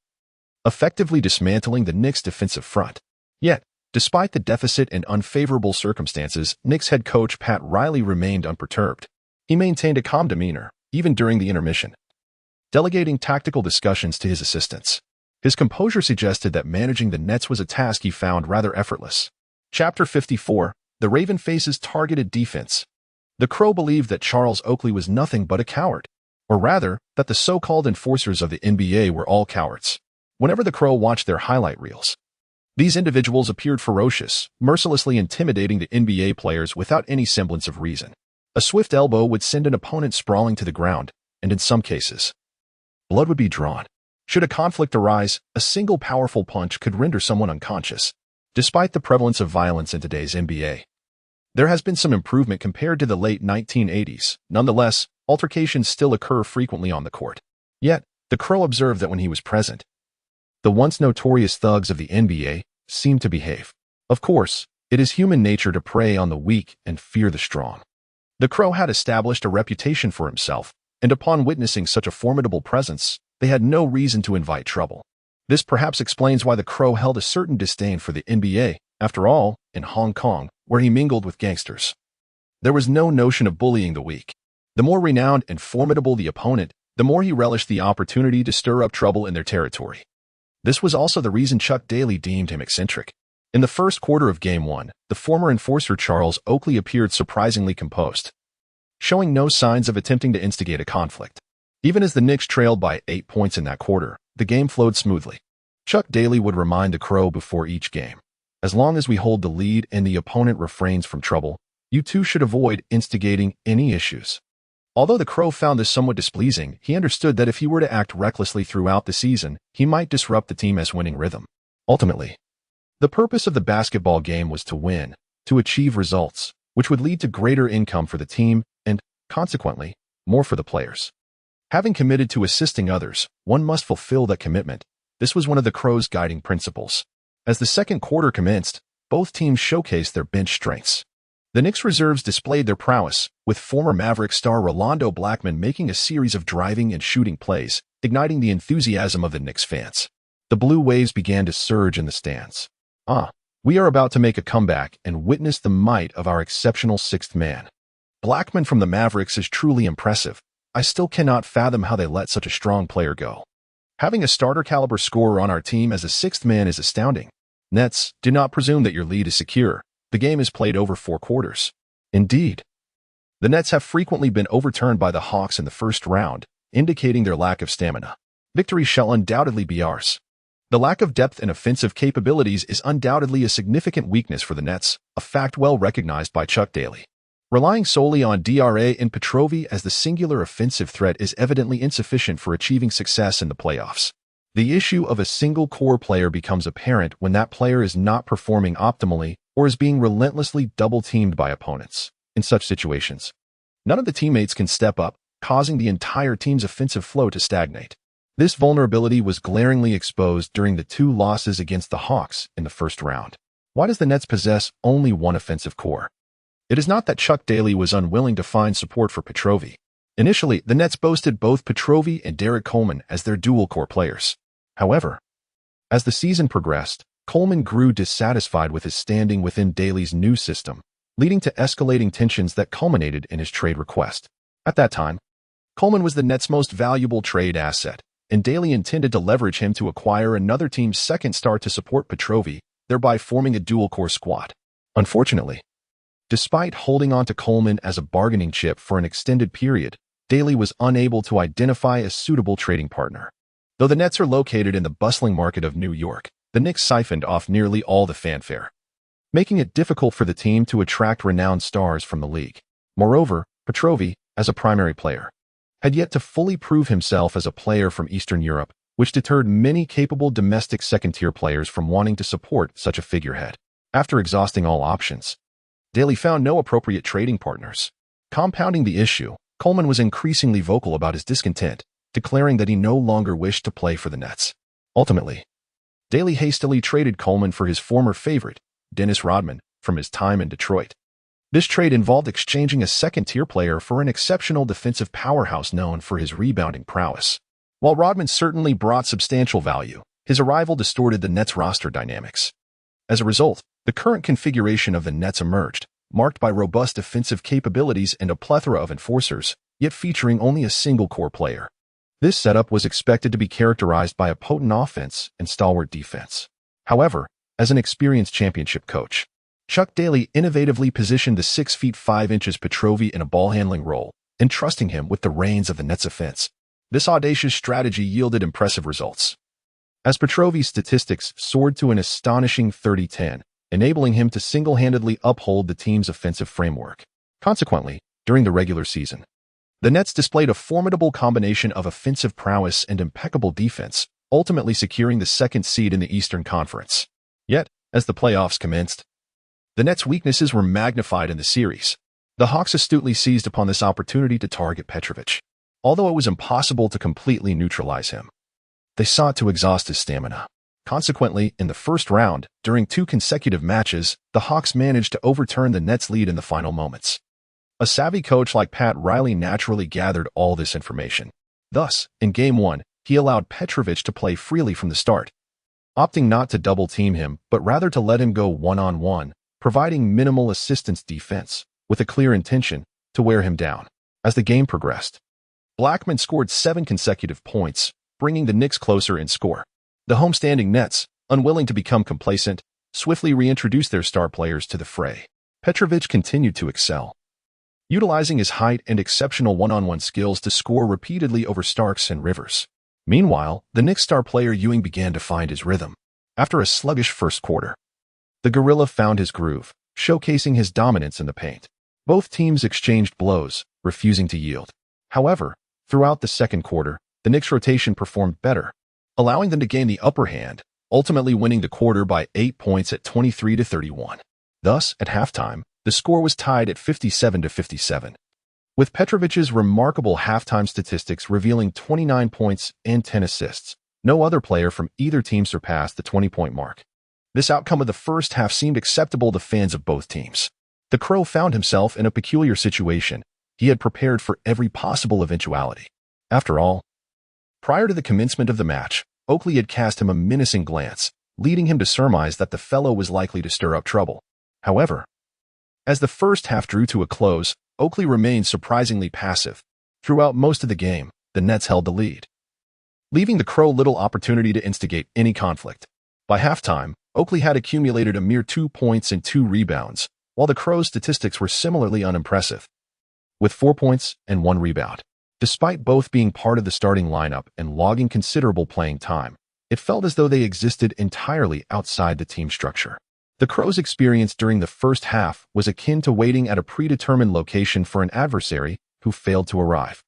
effectively dismantling the Knicks' defensive front. Yet, despite the deficit and unfavorable circumstances, Knicks head coach Pat Riley remained unperturbed. He maintained a calm demeanor, even during the intermission, delegating tactical discussions to his assistants. His composure suggested that managing the Nets was a task he found rather effortless. Chapter 54, The Raven Faces Targeted Defense. The Crow believed that Charles Oakley was nothing but a coward, or rather, that the so-called enforcers of the NBA were all cowards. Whenever the Crow watched their highlight reels, these individuals appeared ferocious, mercilessly intimidating the NBA players without any semblance of reason. A swift elbow would send an opponent sprawling to the ground, and in some cases, blood would be drawn. Should a conflict arise, a single powerful punch could render someone unconscious. Despite the prevalence of violence in today's NBA, there has been some improvement compared to the late 1980s. Nonetheless, altercations still occur frequently on the court. Yet, the Crow observed that when he was present, the once notorious thugs of the NBA seemed to behave. Of course, it is human nature to prey on the weak and fear the strong. The Crow had established a reputation for himself, and upon witnessing such a formidable presence, they had no reason to invite trouble. This perhaps explains why the Crow held a certain disdain for the NBA. After all, in Hong Kong, where he mingled with gangsters, there was no notion of bullying the weak. The more renowned and formidable the opponent, the more he relished the opportunity to stir up trouble in their territory. This was also the reason Chuck Daly deemed him eccentric. In the first quarter of Game 1, the former enforcer Charles Oakley appeared surprisingly composed, showing no signs of attempting to instigate a conflict. Even as the Knicks trailed by 8 points in that quarter, the game flowed smoothly. Chuck Daly would remind the Crow before each game, as long as we hold the lead and the opponent refrains from trouble, you two should avoid instigating any issues. Although the Crow found this somewhat displeasing, he understood that if he were to act recklessly throughout the season, he might disrupt the team's winning rhythm. Ultimately, the purpose of the basketball game was to win, to achieve results, which would lead to greater income for the team and, consequently, more for the players. Having committed to assisting others, one must fulfill that commitment. This was one of the Crow's guiding principles. As the second quarter commenced, both teams showcased their bench strengths. The Knicks reserves displayed their prowess, with former Maverick star Rolando Blackman making a series of driving and shooting plays, igniting the enthusiasm of the Knicks fans. The Blue Waves began to surge in the stands. We are about to make a comeback and witness the might of our exceptional sixth man. Blackman from the Mavericks is truly impressive. I still cannot fathom how they let such a strong player go. Having a starter-caliber scorer on our team as a sixth man is astounding. Nets, do not presume that your lead is secure. The game is played over 4 quarters. Indeed, the Nets have frequently been overturned by the Hawks in the first round, indicating their lack of stamina. Victory shall undoubtedly be ours. The lack of depth and offensive capabilities is undoubtedly a significant weakness for the Nets, a fact well recognized by Chuck Daly. Relying solely on DRA and Petrovi as the singular offensive threat is evidently insufficient for achieving success in the playoffs. The issue of a single core player becomes apparent when that player is not performing optimally or is being relentlessly double-teamed by opponents. In such situations, none of the teammates can step up, causing the entire team's offensive flow to stagnate. This vulnerability was glaringly exposed during the 2 losses against the Hawks in the first round. Why does the Nets possess only one offensive core? It is not that Chuck Daly was unwilling to find support for Petrovi. Initially, the Nets boasted both Petrovi and Derek Coleman as their dual-core players. However, as the season progressed, Coleman grew dissatisfied with his standing within Daly's new system, leading to escalating tensions that culminated in his trade request. At that time, Coleman was the Nets' most valuable trade asset, and Daly intended to leverage him to acquire another team's second star to support Petrovi, thereby forming a dual-core squad. Unfortunately, despite holding on to Coleman as a bargaining chip for an extended period, Daly was unable to identify a suitable trading partner. Though the Nets are located in the bustling market of New York, the Knicks siphoned off nearly all the fanfare, making it difficult for the team to attract renowned stars from the league. Moreover, Petrovi, as a primary player, had yet to fully prove himself as a player from Eastern Europe, which deterred many capable domestic second-tier players from wanting to support such a figurehead. After exhausting all options, Daly found no appropriate trading partners. Compounding the issue, Coleman was increasingly vocal about his discontent, declaring that he no longer wished to play for the Nets. Ultimately, Daly hastily traded Coleman for his former favorite, Dennis Rodman, from his time in Detroit. This trade involved exchanging a second-tier player for an exceptional defensive powerhouse known for his rebounding prowess. While Rodman certainly brought substantial value, his arrival distorted the Nets' roster dynamics. As a result, the current configuration of the Nets emerged, marked by robust defensive capabilities and a plethora of enforcers, yet featuring only a single core player. This setup was expected to be characterized by a potent offense and stalwart defense. However, as an experienced championship coach, Chuck Daly innovatively positioned the 6'5" Petrovi in a ball-handling role, entrusting him with the reins of the Nets' offense. This audacious strategy yielded impressive results, as Petrovi's statistics soared to an astonishing 30-10, enabling him to single-handedly uphold the team's offensive framework. Consequently, during the regular season, the Nets displayed a formidable combination of offensive prowess and impeccable defense, ultimately securing the second seed in the Eastern Conference. Yet, as the playoffs commenced, the Nets' weaknesses were magnified in the series. The Hawks astutely seized upon this opportunity to target Petrovic. Although it was impossible to completely neutralize him, they sought to exhaust his stamina. Consequently, in the first round, during 2 consecutive matches, the Hawks managed to overturn the Nets' lead in the final moments. A savvy coach like Pat Riley naturally gathered all this information. Thus, in Game 1, he allowed Petrovic to play freely from the start, opting not to double-team him but rather to let him go one-on-one, providing minimal assistance defense, with a clear intention to wear him down. As the game progressed, Blackman scored 7 consecutive points, bringing the Knicks closer in score. The homestanding Nets, unwilling to become complacent, swiftly reintroduced their star players to the fray. Petrovic continued to excel, utilizing his height and exceptional one-on-one skills to score repeatedly over Starks and Rivers. Meanwhile, the Knicks star player Ewing began to find his rhythm. After a sluggish first quarter, the Gorilla found his groove, showcasing his dominance in the paint. Both teams exchanged blows, refusing to yield. However, throughout the second quarter, the Knicks' rotation performed better, allowing them to gain the upper hand, ultimately winning the quarter by 8 points at 23-31. Thus, at halftime, the score was tied at 57-57. With Petrovic's remarkable halftime statistics revealing 29 points and 10 assists, no other player from either team surpassed the 20-point mark. This outcome of the first half seemed acceptable to fans of both teams. The Crow found himself in a peculiar situation. He had prepared for every possible eventuality. After all, prior to the commencement of the match, Oakley had cast him a menacing glance, leading him to surmise that the fellow was likely to stir up trouble. However, as the first half drew to a close, Oakley remained surprisingly passive. Throughout most of the game, the Nets held the lead, leaving the Crow little opportunity to instigate any conflict. By halftime, Oakley had accumulated a mere 2 points and 2 rebounds, while the Crows' statistics were similarly unimpressive, with 4 points and 1 rebound. Despite both being part of the starting lineup and logging considerable playing time, it felt as though they existed entirely outside the team structure. The Crows' experience during the first half was akin to waiting at a predetermined location for an adversary who failed to arrive,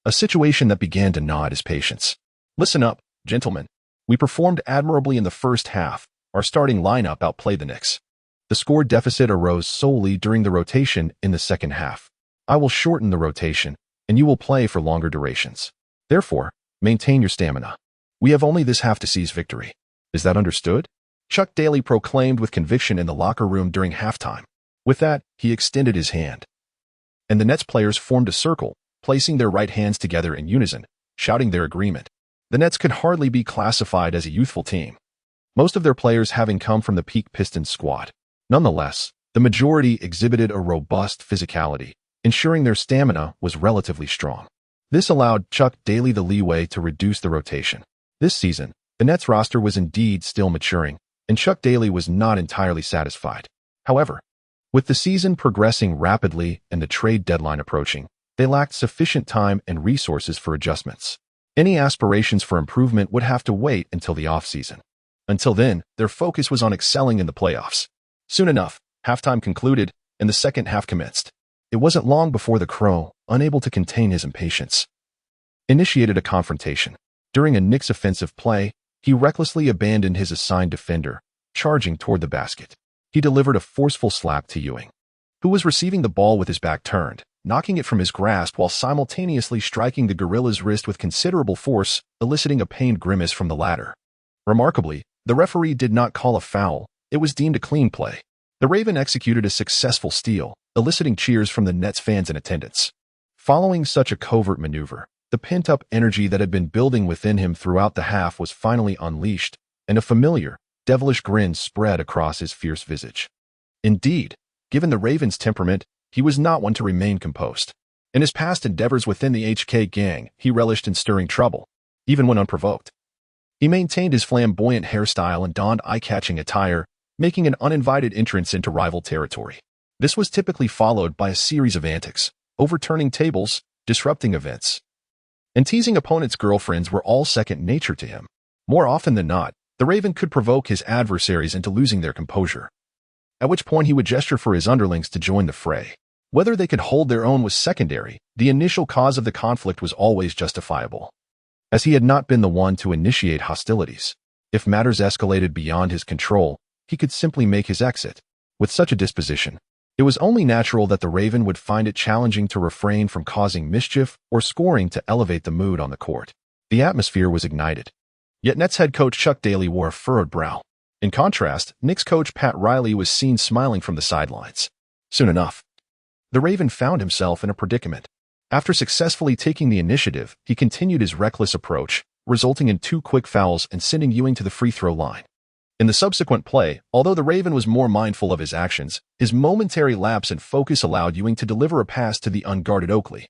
a situation that began to gnaw at his patience. Listen up, gentlemen. We performed admirably in the first half. Our starting lineup outplayed the Knicks. The score deficit arose solely during the rotation in the second half. I will shorten the rotation, and you will play for longer durations. Therefore, maintain your stamina. We have only this half to seize victory. Is that understood? Chuck Daly proclaimed with conviction in the locker room during halftime. With that, he extended his hand. And the Nets players formed a circle, placing their right hands together in unison, shouting their agreement. The Nets could hardly be classified as a youthful team, most of their players having come from the peak Pistons squad. Nonetheless, the majority exhibited a robust physicality, ensuring their stamina was relatively strong. This allowed Chuck Daly the leeway to reduce the rotation. This season, the Nets roster was indeed still maturing, and Chuck Daly was not entirely satisfied. However, with the season progressing rapidly and the trade deadline approaching, they lacked sufficient time and resources for adjustments. Any aspirations for improvement would have to wait until the offseason. Until then, their focus was on excelling in the playoffs. Soon enough, halftime concluded, and the second half commenced. It wasn't long before the Crow, unable to contain his impatience, initiated a confrontation. During a Knicks offensive play, he recklessly abandoned his assigned defender, charging toward the basket. He delivered a forceful slap to Ewing, who was receiving the ball with his back turned, knocking it from his grasp while simultaneously striking the gorilla's wrist with considerable force, eliciting a pained grimace from the latter. Remarkably, the referee did not call a foul. It was deemed a clean play. The Raven executed a successful steal, eliciting cheers from the Nets fans in attendance. Following such a covert maneuver, the pent-up energy that had been building within him throughout the half was finally unleashed, and a familiar, devilish grin spread across his fierce visage. Indeed, given the Ravens' temperament, he was not one to remain composed. In his past endeavors within the HK gang, he relished in stirring trouble, even when unprovoked. He maintained his flamboyant hairstyle and donned eye-catching attire, making an uninvited entrance into rival territory. This was typically followed by a series of antics, overturning tables, disrupting events, and teasing opponents' girlfriends were all second nature to him. More often than not, the Raven could provoke his adversaries into losing their composure, at which point he would gesture for his underlings to join the fray. Whether they could hold their own was secondary. The initial cause of the conflict was always justifiable, as he had not been the one to initiate hostilities. If matters escalated beyond his control, he could simply make his exit. With such a disposition, it was only natural that the Raven would find it challenging to refrain from causing mischief or scoring to elevate the mood on the court. The atmosphere was ignited. Yet Nets head coach Chuck Daly wore a furrowed brow. In contrast, Knicks coach Pat Riley was seen smiling from the sidelines. Soon enough, the Raven found himself in a predicament. After successfully taking the initiative, he continued his reckless approach, resulting in 2 quick fouls and sending Ewing to the free throw line. In the subsequent play, although the Raven was more mindful of his actions, his momentary lapse in focus allowed Ewing to deliver a pass to the unguarded Oakley,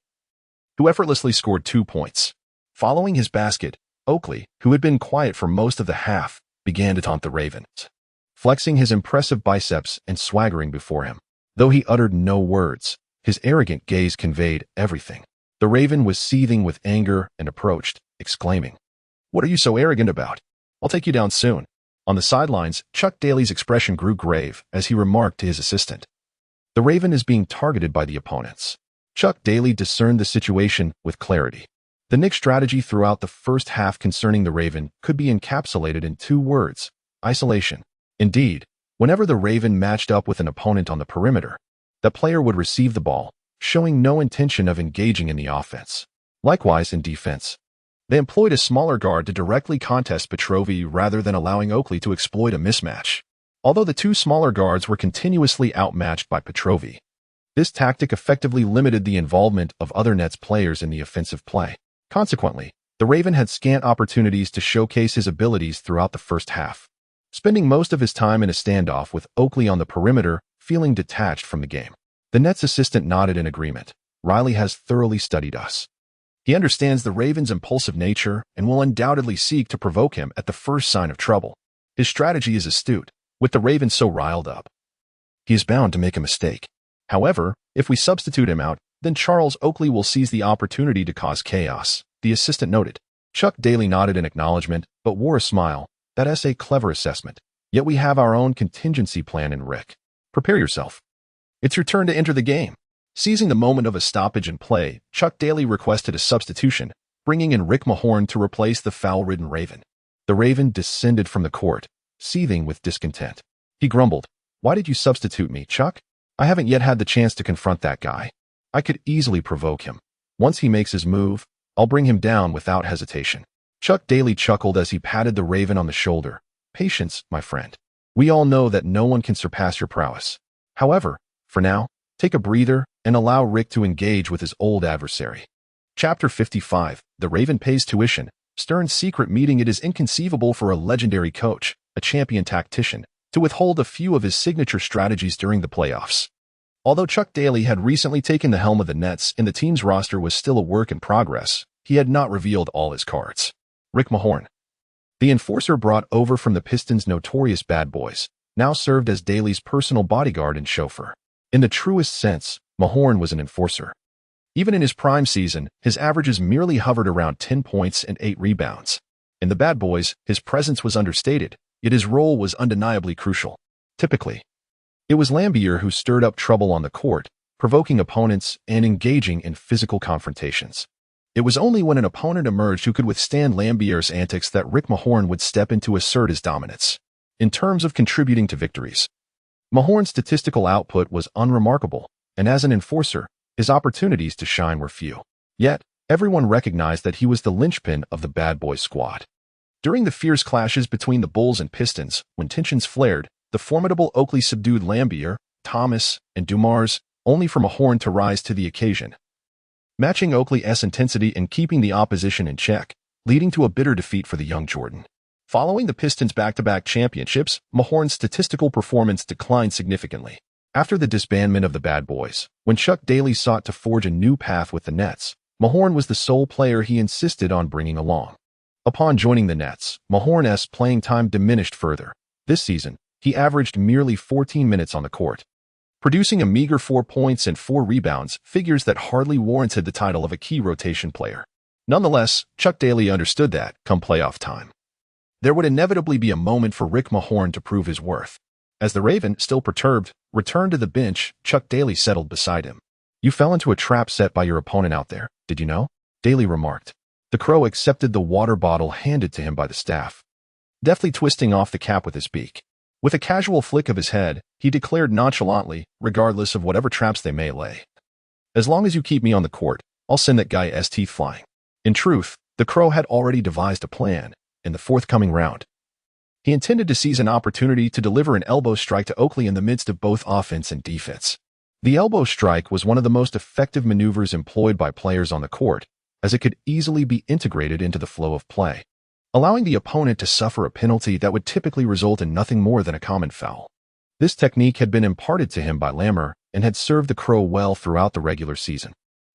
who effortlessly scored 2 points. Following his basket, Oakley, who had been quiet for most of the half, began to taunt the Ravens, flexing his impressive biceps and swaggering before him. Though he uttered no words, his arrogant gaze conveyed everything. The Raven was seething with anger and approached, exclaiming, "What are you so arrogant about? I'll take you down soon." On the sidelines, Chuck Daly's expression grew grave as he remarked to his assistant, "The Raven is being targeted by the opponents." Chuck Daly discerned the situation with clarity. The Knicks' strategy throughout the first half concerning the Raven could be encapsulated in 2 words: isolation. Indeed, whenever the Raven matched up with an opponent on the perimeter, that player would receive the ball, showing no intention of engaging in the offense. Likewise in defense, they employed a smaller guard to directly contest Petrovi rather than allowing Oakley to exploit a mismatch. Although the 2 smaller guards were continuously outmatched by Petrovi, this tactic effectively limited the involvement of other Nets players in the offensive play. Consequently, the Raven had scant opportunities to showcase his abilities throughout the first half, spending most of his time in a standoff with Oakley on the perimeter, feeling detached from the game. The Nets assistant nodded in agreement. "Riley has thoroughly studied us. He understands the Raven's impulsive nature and will undoubtedly seek to provoke him at the first sign of trouble. His strategy is astute. With the Raven so riled up, he is bound to make a mistake. However, if we substitute him out, then Charles Oakley will seize the opportunity to cause chaos," the assistant noted. Chuck Daly nodded in acknowledgement, but wore a smile. "That's a clever assessment. Yet we have our own contingency plan in Rick. Prepare yourself. It's your turn to enter the game." Seizing the moment of a stoppage in play, Chuck Daly requested a substitution, bringing in Rick Mahorn to replace the foul-ridden Raven. The Raven descended from the court, seething with discontent. He grumbled, "Why did you substitute me, Chuck? I haven't yet had the chance to confront that guy. I could easily provoke him. Once he makes his move, I'll bring him down without hesitation." Chuck Daly chuckled as he patted the Raven on the shoulder. "Patience, my friend. We all know that no one can surpass your prowess. However, for now, take a breather and allow Rick to engage with his old adversary." Chapter 55, The Raven Pays Tuition. Stern's secret meeting. It is inconceivable for a legendary coach, a champion tactician, to withhold a few of his signature strategies during the playoffs. Although Chuck Daly had recently taken the helm of the Nets and the team's roster was still a work in progress, he had not revealed all his cards. Rick Mahorn, the enforcer brought over from the Pistons' notorious bad boys, now served as Daly's personal bodyguard and chauffeur. In the truest sense, Mahorn was an enforcer. Even in his prime season, his averages merely hovered around 10 points and 8 rebounds. In the bad boys, his presence was understated, yet his role was undeniably crucial. Typically, it was Lambier who stirred up trouble on the court, provoking opponents and engaging in physical confrontations. It was only when an opponent emerged who could withstand Lambier's antics that Rick Mahorn would step in to assert his dominance. In terms of contributing to victories, Mahorn's statistical output was unremarkable, and as an enforcer, his opportunities to shine were few. Yet, everyone recognized that he was the linchpin of the bad boy squad. During the fierce clashes between the Bulls and Pistons, when tensions flared, the formidable Oakley subdued Lambier, Thomas, and Dumars, only for Mahorn to rise to the occasion, matching Oakley's intensity and keeping the opposition in check, leading to a bitter defeat for the young Jordan. Following the Pistons' back-to-back championships, Mahorn's statistical performance declined significantly. After the disbandment of the Bad Boys, when Chuck Daly sought to forge a new path with the Nets, Mahorn was the sole player he insisted on bringing along. Upon joining the Nets, Mahorn's playing time diminished further. This season, he averaged merely 14 minutes on the court, producing a meager 4 points and 4 rebounds, figures that hardly warranted the title of a key rotation player. Nonetheless, Chuck Daly understood that, come playoff time, there would inevitably be a moment for Rick Mahorn to prove his worth. As the Raven, still perturbed, returned to the bench, Chuck Daly settled beside him. "You fell into a trap set by your opponent out there, did you know?" Daly remarked. The Crow accepted the water bottle handed to him by the staff, deftly twisting off the cap with his beak. With a casual flick of his head, he declared nonchalantly, regardless of whatever traps they may lay, "As long as you keep me on the court, I'll send that guy's teeth flying." In truth, the Crow had already devised a plan. In the forthcoming round, he intended to seize an opportunity to deliver an elbow strike to Oakley in the midst of both offense and defense. The elbow strike was one of the most effective maneuvers employed by players on the court, as it could easily be integrated into the flow of play, allowing the opponent to suffer a penalty that would typically result in nothing more than a common foul. This technique had been imparted to him by Lammer and had served the Crow well throughout the regular season.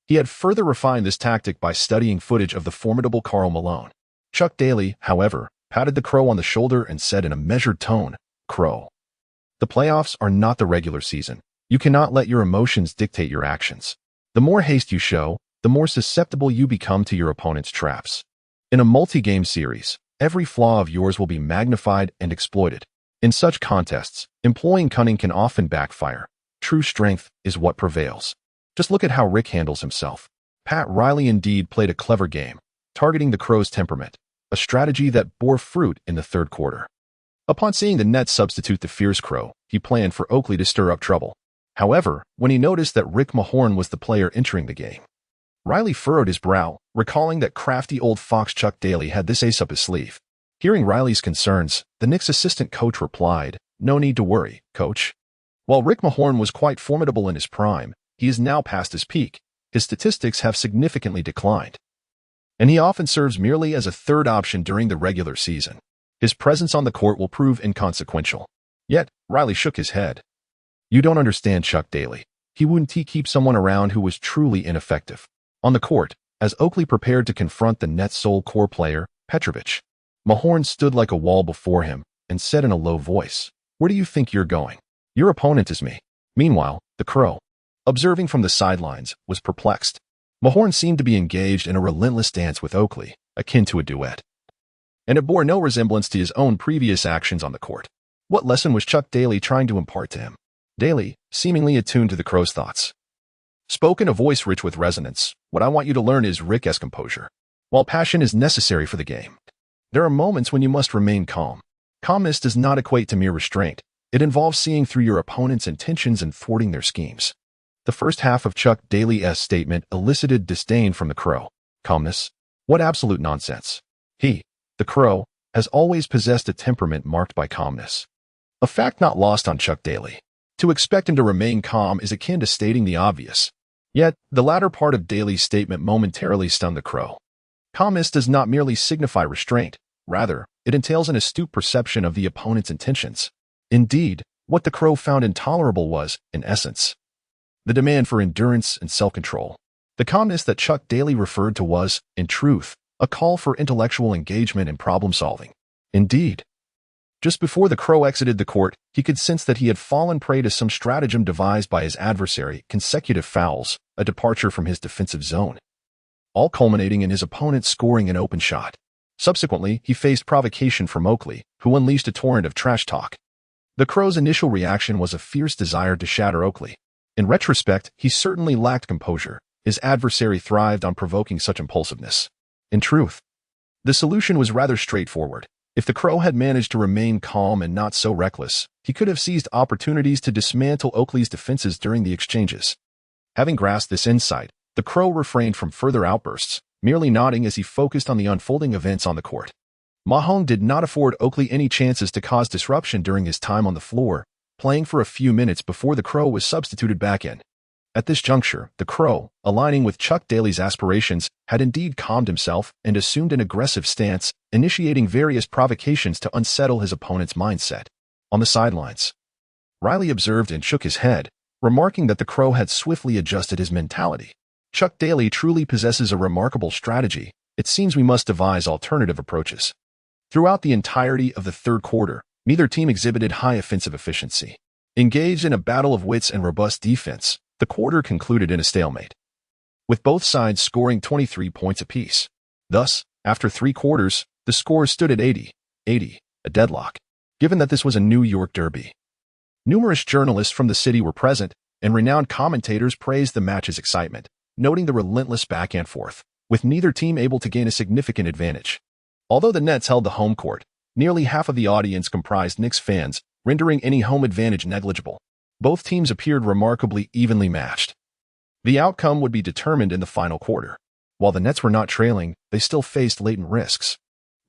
He had further refined this tactic by studying footage of the formidable Karl Malone. Chuck Daly, however, patted the Crow on the shoulder and said in a measured tone, "Crow, the playoffs are not the regular season. You cannot let your emotions dictate your actions. The more haste you show, the more susceptible you become to your opponent's traps. In a multi-game series, every flaw of yours will be magnified and exploited. In such contests, employing cunning can often backfire. True strength is what prevails. Just look at how Rick handles himself." Pat Riley indeed played a clever game, targeting the Crow's temperament, a strategy that bore fruit in the third quarter. Upon seeing the Nets substitute the fierce Crow, he planned for Oakley to stir up trouble. However, when he noticed that Rick Mahorn was the player entering the game, Riley furrowed his brow, recalling that crafty old fox Chuck Daly had this ace up his sleeve. Hearing Riley's concerns, the Knicks' assistant coach replied, "No need to worry, coach. While Rick Mahorn was quite formidable in his prime, he is now past his peak. His statistics have significantly declined, and he often serves merely as a third option during the regular season. His presence on the court will prove inconsequential." Yet, Riley shook his head. "You don't understand Chuck Daly. He wouldn't keep someone around who was truly ineffective." On the court, as Oakley prepared to confront the Nets' sole core player, Petrovic, Mahorn stood like a wall before him and said in a low voice, "Where do you think you're going? Your opponent is me." Meanwhile, the Crow, observing from the sidelines, was perplexed. Mahorn seemed to be engaged in a relentless dance with Oakley, akin to a duet, and it bore no resemblance to his own previous actions on the court. What lesson was Chuck Daly trying to impart to him? Daly, seemingly attuned to the Crow's thoughts, spoke in a voice rich with resonance. "What I want you to learn is Rick's composure. While passion is necessary for the game, There are moments when you must remain calm. Calmness does not equate to mere restraint. It involves seeing through your opponent's intentions and thwarting their schemes. The first half of Chuck Daly's statement elicited disdain from the Crow. Calmness? What absolute nonsense. He, the Crow, has always possessed a temperament marked by calmness. A fact not lost on Chuck Daly. To expect him to remain calm is akin to stating the obvious. Yet, the latter part of Daly's statement momentarily stunned the Crow. Calmness does not merely signify restraint. Rather, it entails an astute perception of the opponent's intentions. Indeed, what the Crow found intolerable was, in essence, the demand for endurance and self-control. The calmness that Chuck Daly referred to was, in truth, a call for intellectual engagement and problem-solving. Indeed, just before the Crow exited the court, he could sense that he had fallen prey to some stratagem devised by his adversary, consecutive fouls, a departure from his defensive zone, all culminating in his opponent scoring an open shot. Subsequently, he faced provocation from Oakley, who unleashed a torrent of trash talk. The Crow's initial reaction was a fierce desire to shatter Oakley. In retrospect, he certainly lacked composure. His adversary thrived on provoking such impulsiveness. In truth, the solution was rather straightforward. If the Crow had managed to remain calm and not so reckless, he could have seized opportunities to dismantle Oakley's defenses during the exchanges. Having grasped this insight, the Crow refrained from further outbursts, merely nodding as he focused on the unfolding events on the court. Mahone did not afford Oakley any chances to cause disruption during his time on the floor, playing for a few minutes before the Crow was substituted back in. At this juncture, the Crow, aligning with Chuck Daly's aspirations, had indeed calmed himself and assumed an aggressive stance, initiating various provocations to unsettle his opponent's mindset. On the sidelines, Riley observed and shook his head, remarking that the Crow had swiftly adjusted his mentality. Chuck Daly truly possesses a remarkable strategy. It seems we must devise alternative approaches. Throughout the entirety of the third quarter, neither team exhibited high offensive efficiency. Engaged in a battle of wits and robust defense, the quarter concluded in a stalemate, with both sides scoring 23 points apiece. Thus, after 3 quarters, the score stood at 80-80, a deadlock, given that this was a New York derby. Numerous journalists from the city were present, and renowned commentators praised the match's excitement, noting the relentless back and forth, with neither team able to gain a significant advantage. Although the Nets held the home court, nearly half of the audience comprised Knicks fans, rendering any home advantage negligible. Both teams appeared remarkably evenly matched. The outcome would be determined in the final quarter. While the Nets were not trailing, they still faced latent risks.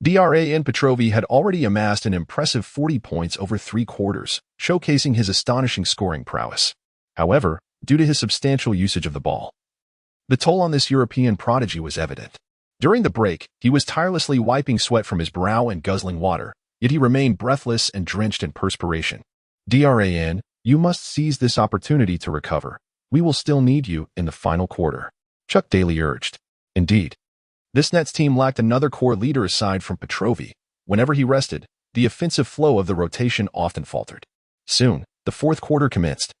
DRAN Petrovi had already amassed an impressive 40 points over 3 quarters, showcasing his astonishing scoring prowess. However, due to his substantial usage of the ball, the toll on this European prodigy was evident. During the break, he was tirelessly wiping sweat from his brow and guzzling water, yet he remained breathless and drenched in perspiration. DRAN, you must seize this opportunity to recover. We will still need you in the final quarter, Chuck Daly urged. Indeed, this Nets team lacked another core leader aside from Petrovi. Whenever he rested, the offensive flow of the rotation often faltered. Soon, the fourth quarter commenced.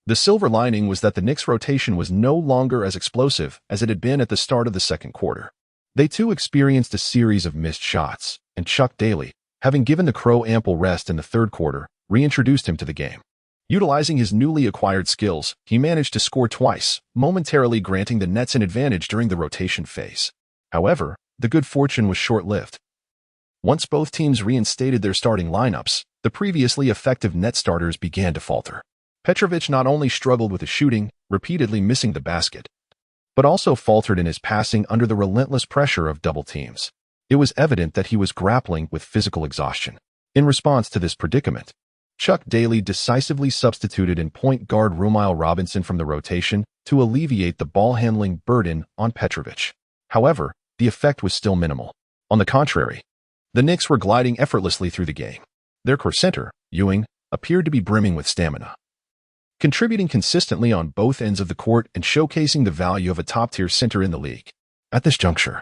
The silver lining was that the Knicks' rotation was no longer as explosive as it had been at the start of the second quarter. They too experienced a series of missed shots, and Chuck Daly, having given the Crow ample rest in the third quarter, reintroduced him to the game. Utilizing his newly acquired skills, he managed to score twice, momentarily granting the Nets an advantage during the rotation phase. However, the good fortune was short-lived. Once both teams reinstated their starting lineups, the previously effective Net starters began to falter. Petrovic not only struggled with his shooting, repeatedly missing the basket, but also faltered in his passing under the relentless pressure of double teams. It was evident that he was grappling with physical exhaustion. In response to this predicament, Chuck Daly decisively substituted in point guard Romile Robinson from the rotation to alleviate the ball-handling burden on Petrovic. However, the effect was still minimal. On the contrary, the Knicks were gliding effortlessly through the game. Their core center, Ewing, appeared to be brimming with stamina, contributing consistently on both ends of the court and showcasing the value of a top-tier center in the league. At this juncture,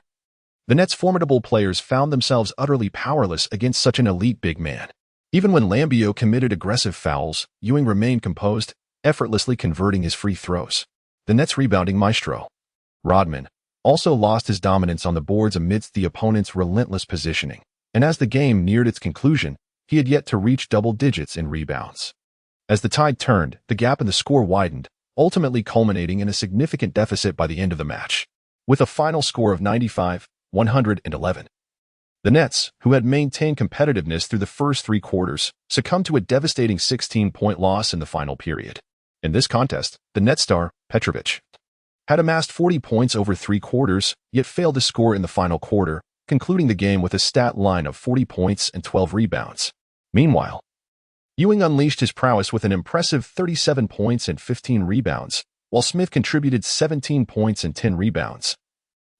the Nets' formidable players found themselves utterly powerless against such an elite big man. Even when Lambio committed aggressive fouls, Ewing remained composed, effortlessly converting his free throws. The Nets' rebounding maestro, Rodman, also lost his dominance on the boards amidst the opponent's relentless positioning, and as the game neared its conclusion, he had yet to reach double digits in rebounds. As the tide turned, the gap in the score widened, ultimately culminating in a significant deficit by the end of the match, with a final score of 95-111. The Nets, who had maintained competitiveness through the first three quarters, succumbed to a devastating 16-point loss in the final period. In this contest, the Nets star, Petrovic, had amassed 40 points over three quarters, yet failed to score in the final quarter, concluding the game with a stat line of 40 points and 12 rebounds. Meanwhile, Ewing unleashed his prowess with an impressive 37 points and 15 rebounds, while Smith contributed 17 points and 10 rebounds.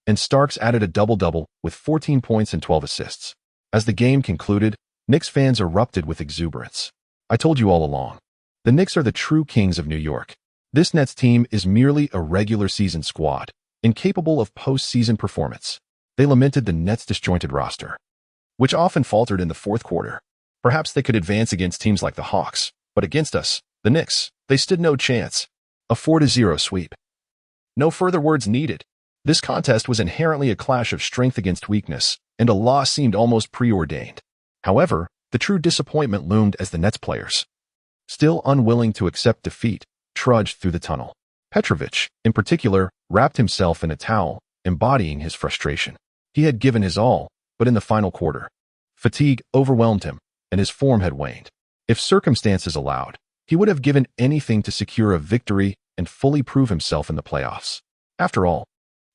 And Starks added a double-double with 14 points and 12 assists. As the game concluded, Knicks fans erupted with exuberance. I told you all along. The Knicks are the true kings of New York. This Nets team is merely a regular season squad, incapable of postseason performance. They lamented the Nets' disjointed roster, which often faltered in the fourth quarter. Perhaps they could advance against teams like the Hawks, but against us, the Knicks, they stood no chance. A 4-0 sweep. No further words needed. This contest was inherently a clash of strength against weakness, and a loss seemed almost preordained. However, the true disappointment loomed as the Nets players, still unwilling to accept defeat, trudged through the tunnel. Petrovic, in particular, wrapped himself in a towel, embodying his frustration. He had given his all, but in the final quarter, fatigue overwhelmed him, and his form had waned. If circumstances allowed, he would have given anything to secure a victory and fully prove himself in the playoffs. After all,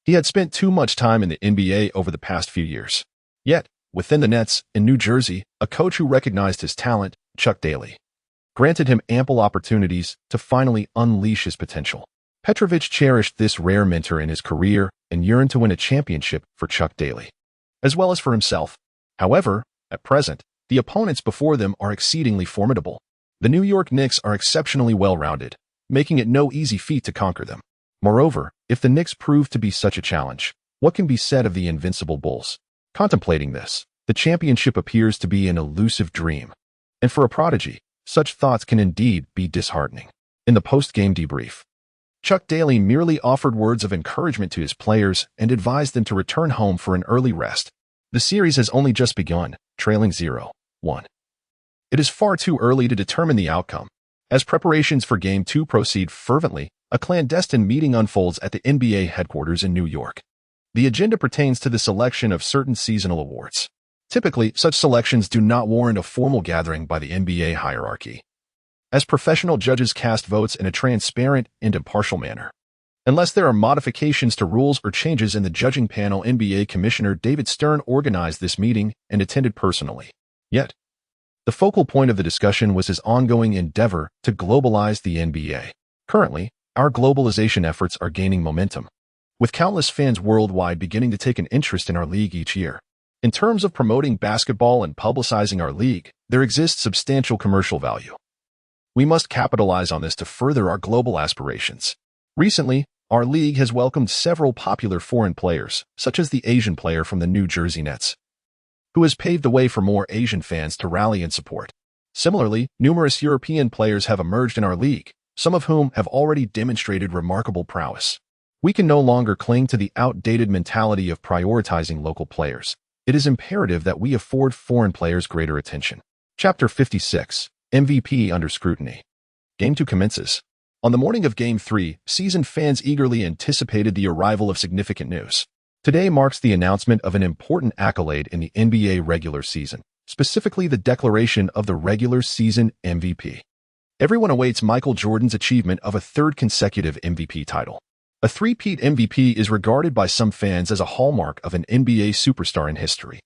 he had spent too much time in the NBA over the past few years. Yet, within the Nets, in New Jersey, a coach who recognized his talent, Chuck Daly, granted him ample opportunities to finally unleash his potential. Petrovic cherished this rare mentor in his career and yearned to win a championship for Chuck Daly, as well as for himself. However, at present, the opponents before them are exceedingly formidable. The New York Knicks are exceptionally well-rounded, making it no easy feat to conquer them. Moreover, if the Knicks prove to be such a challenge, what can be said of the invincible Bulls? Contemplating this, the championship appears to be an elusive dream. And for a prodigy, such thoughts can indeed be disheartening. In the post-game debrief, Chuck Daly merely offered words of encouragement to his players and advised them to return home for an early rest. The series has only just begun, trailing 0-1. It is far too early to determine the outcome. As preparations for Game 2 proceed fervently, a clandestine meeting unfolds at the NBA headquarters in New York. The agenda pertains to the selection of certain seasonal awards. Typically, such selections do not warrant a formal gathering by the NBA hierarchy, as professional judges cast votes in a transparent and impartial manner. Unless there are modifications to rules or changes in the judging panel, NBA Commissioner David Stern organized this meeting and attended personally. Yet, the focal point of the discussion was his ongoing endeavor to globalize the NBA. Currently, our globalization efforts are gaining momentum, with countless fans worldwide beginning to take an interest in our league each year. In terms of promoting basketball and publicizing our league, there exists substantial commercial value. We must capitalize on this to further our global aspirations. Recently, our league has welcomed several popular foreign players, such as the Asian player from the New Jersey Nets, who has paved the way for more Asian fans to rally and support. Similarly, numerous European players have emerged in our league, some of whom have already demonstrated remarkable prowess. We can no longer cling to the outdated mentality of prioritizing local players. It is imperative that we afford foreign players greater attention. Chapter 56, MVP under scrutiny. Game 2 commences. On the morning of Game 3, seasoned fans eagerly anticipated the arrival of significant news. Today marks the announcement of an important accolade in the NBA regular season, specifically the declaration of the regular season MVP. Everyone awaits Michael Jordan's achievement of a third consecutive MVP title. A three-peat MVP is regarded by some fans as a hallmark of an NBA superstar in history.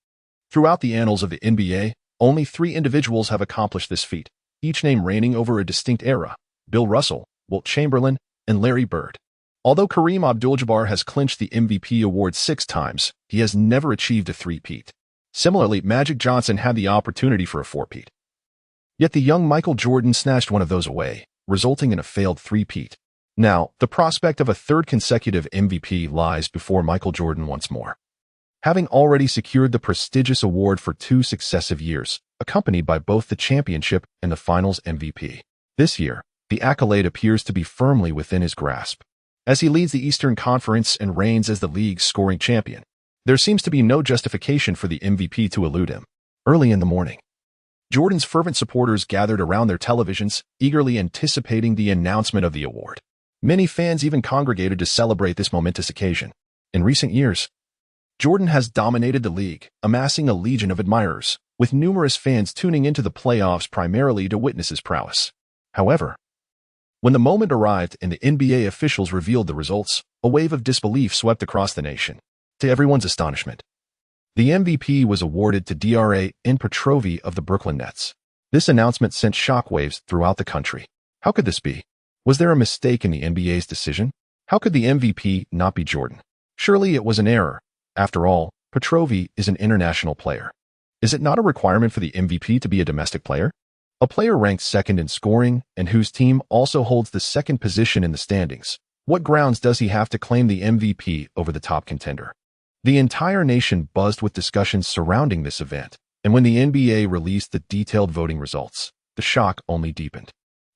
Throughout the annals of the NBA, only 3 individuals have accomplished this feat, each name reigning over a distinct era: Bill Russell, Wilt Chamberlain, and Larry Bird. Although Kareem Abdul-Jabbar has clinched the MVP award 6 times, he has never achieved a three-peat. Similarly, Magic Johnson had the opportunity for a 4-peat. Yet the young Michael Jordan snatched one of those away, resulting in a failed three-peat. Now, the prospect of a third consecutive MVP lies before Michael Jordan once more, having already secured the prestigious award for 2 successive years, accompanied by both the championship and the Finals MVP. This year, the accolade appears to be firmly within his grasp. As he leads the Eastern Conference and reigns as the league's scoring champion, there seems to be no justification for the MVP to elude him. Early in the morning, Jordan's fervent supporters gathered around their televisions, eagerly anticipating the announcement of the award. Many fans even congregated to celebrate this momentous occasion. In recent years, Jordan has dominated the league, amassing a legion of admirers, with numerous fans tuning into the playoffs primarily to witness his prowess. However, when the moment arrived and the NBA officials revealed the results, a wave of disbelief swept across the nation. To everyone's astonishment, the MVP was awarded to Drazen Petrovic of the Brooklyn Nets. This announcement sent shockwaves throughout the country. How could this be? Was there a mistake in the NBA's decision? How could the MVP not be Jordan? Surely it was an error. After all, Petrovic is an international player. Is it not a requirement for the MVP to be a domestic player? A player ranked second in scoring and whose team also holds the second position in the standings. What grounds does he have to claim the MVP over the top contender? The entire nation buzzed with discussions surrounding this event, and when the NBA released the detailed voting results, the shock only deepened.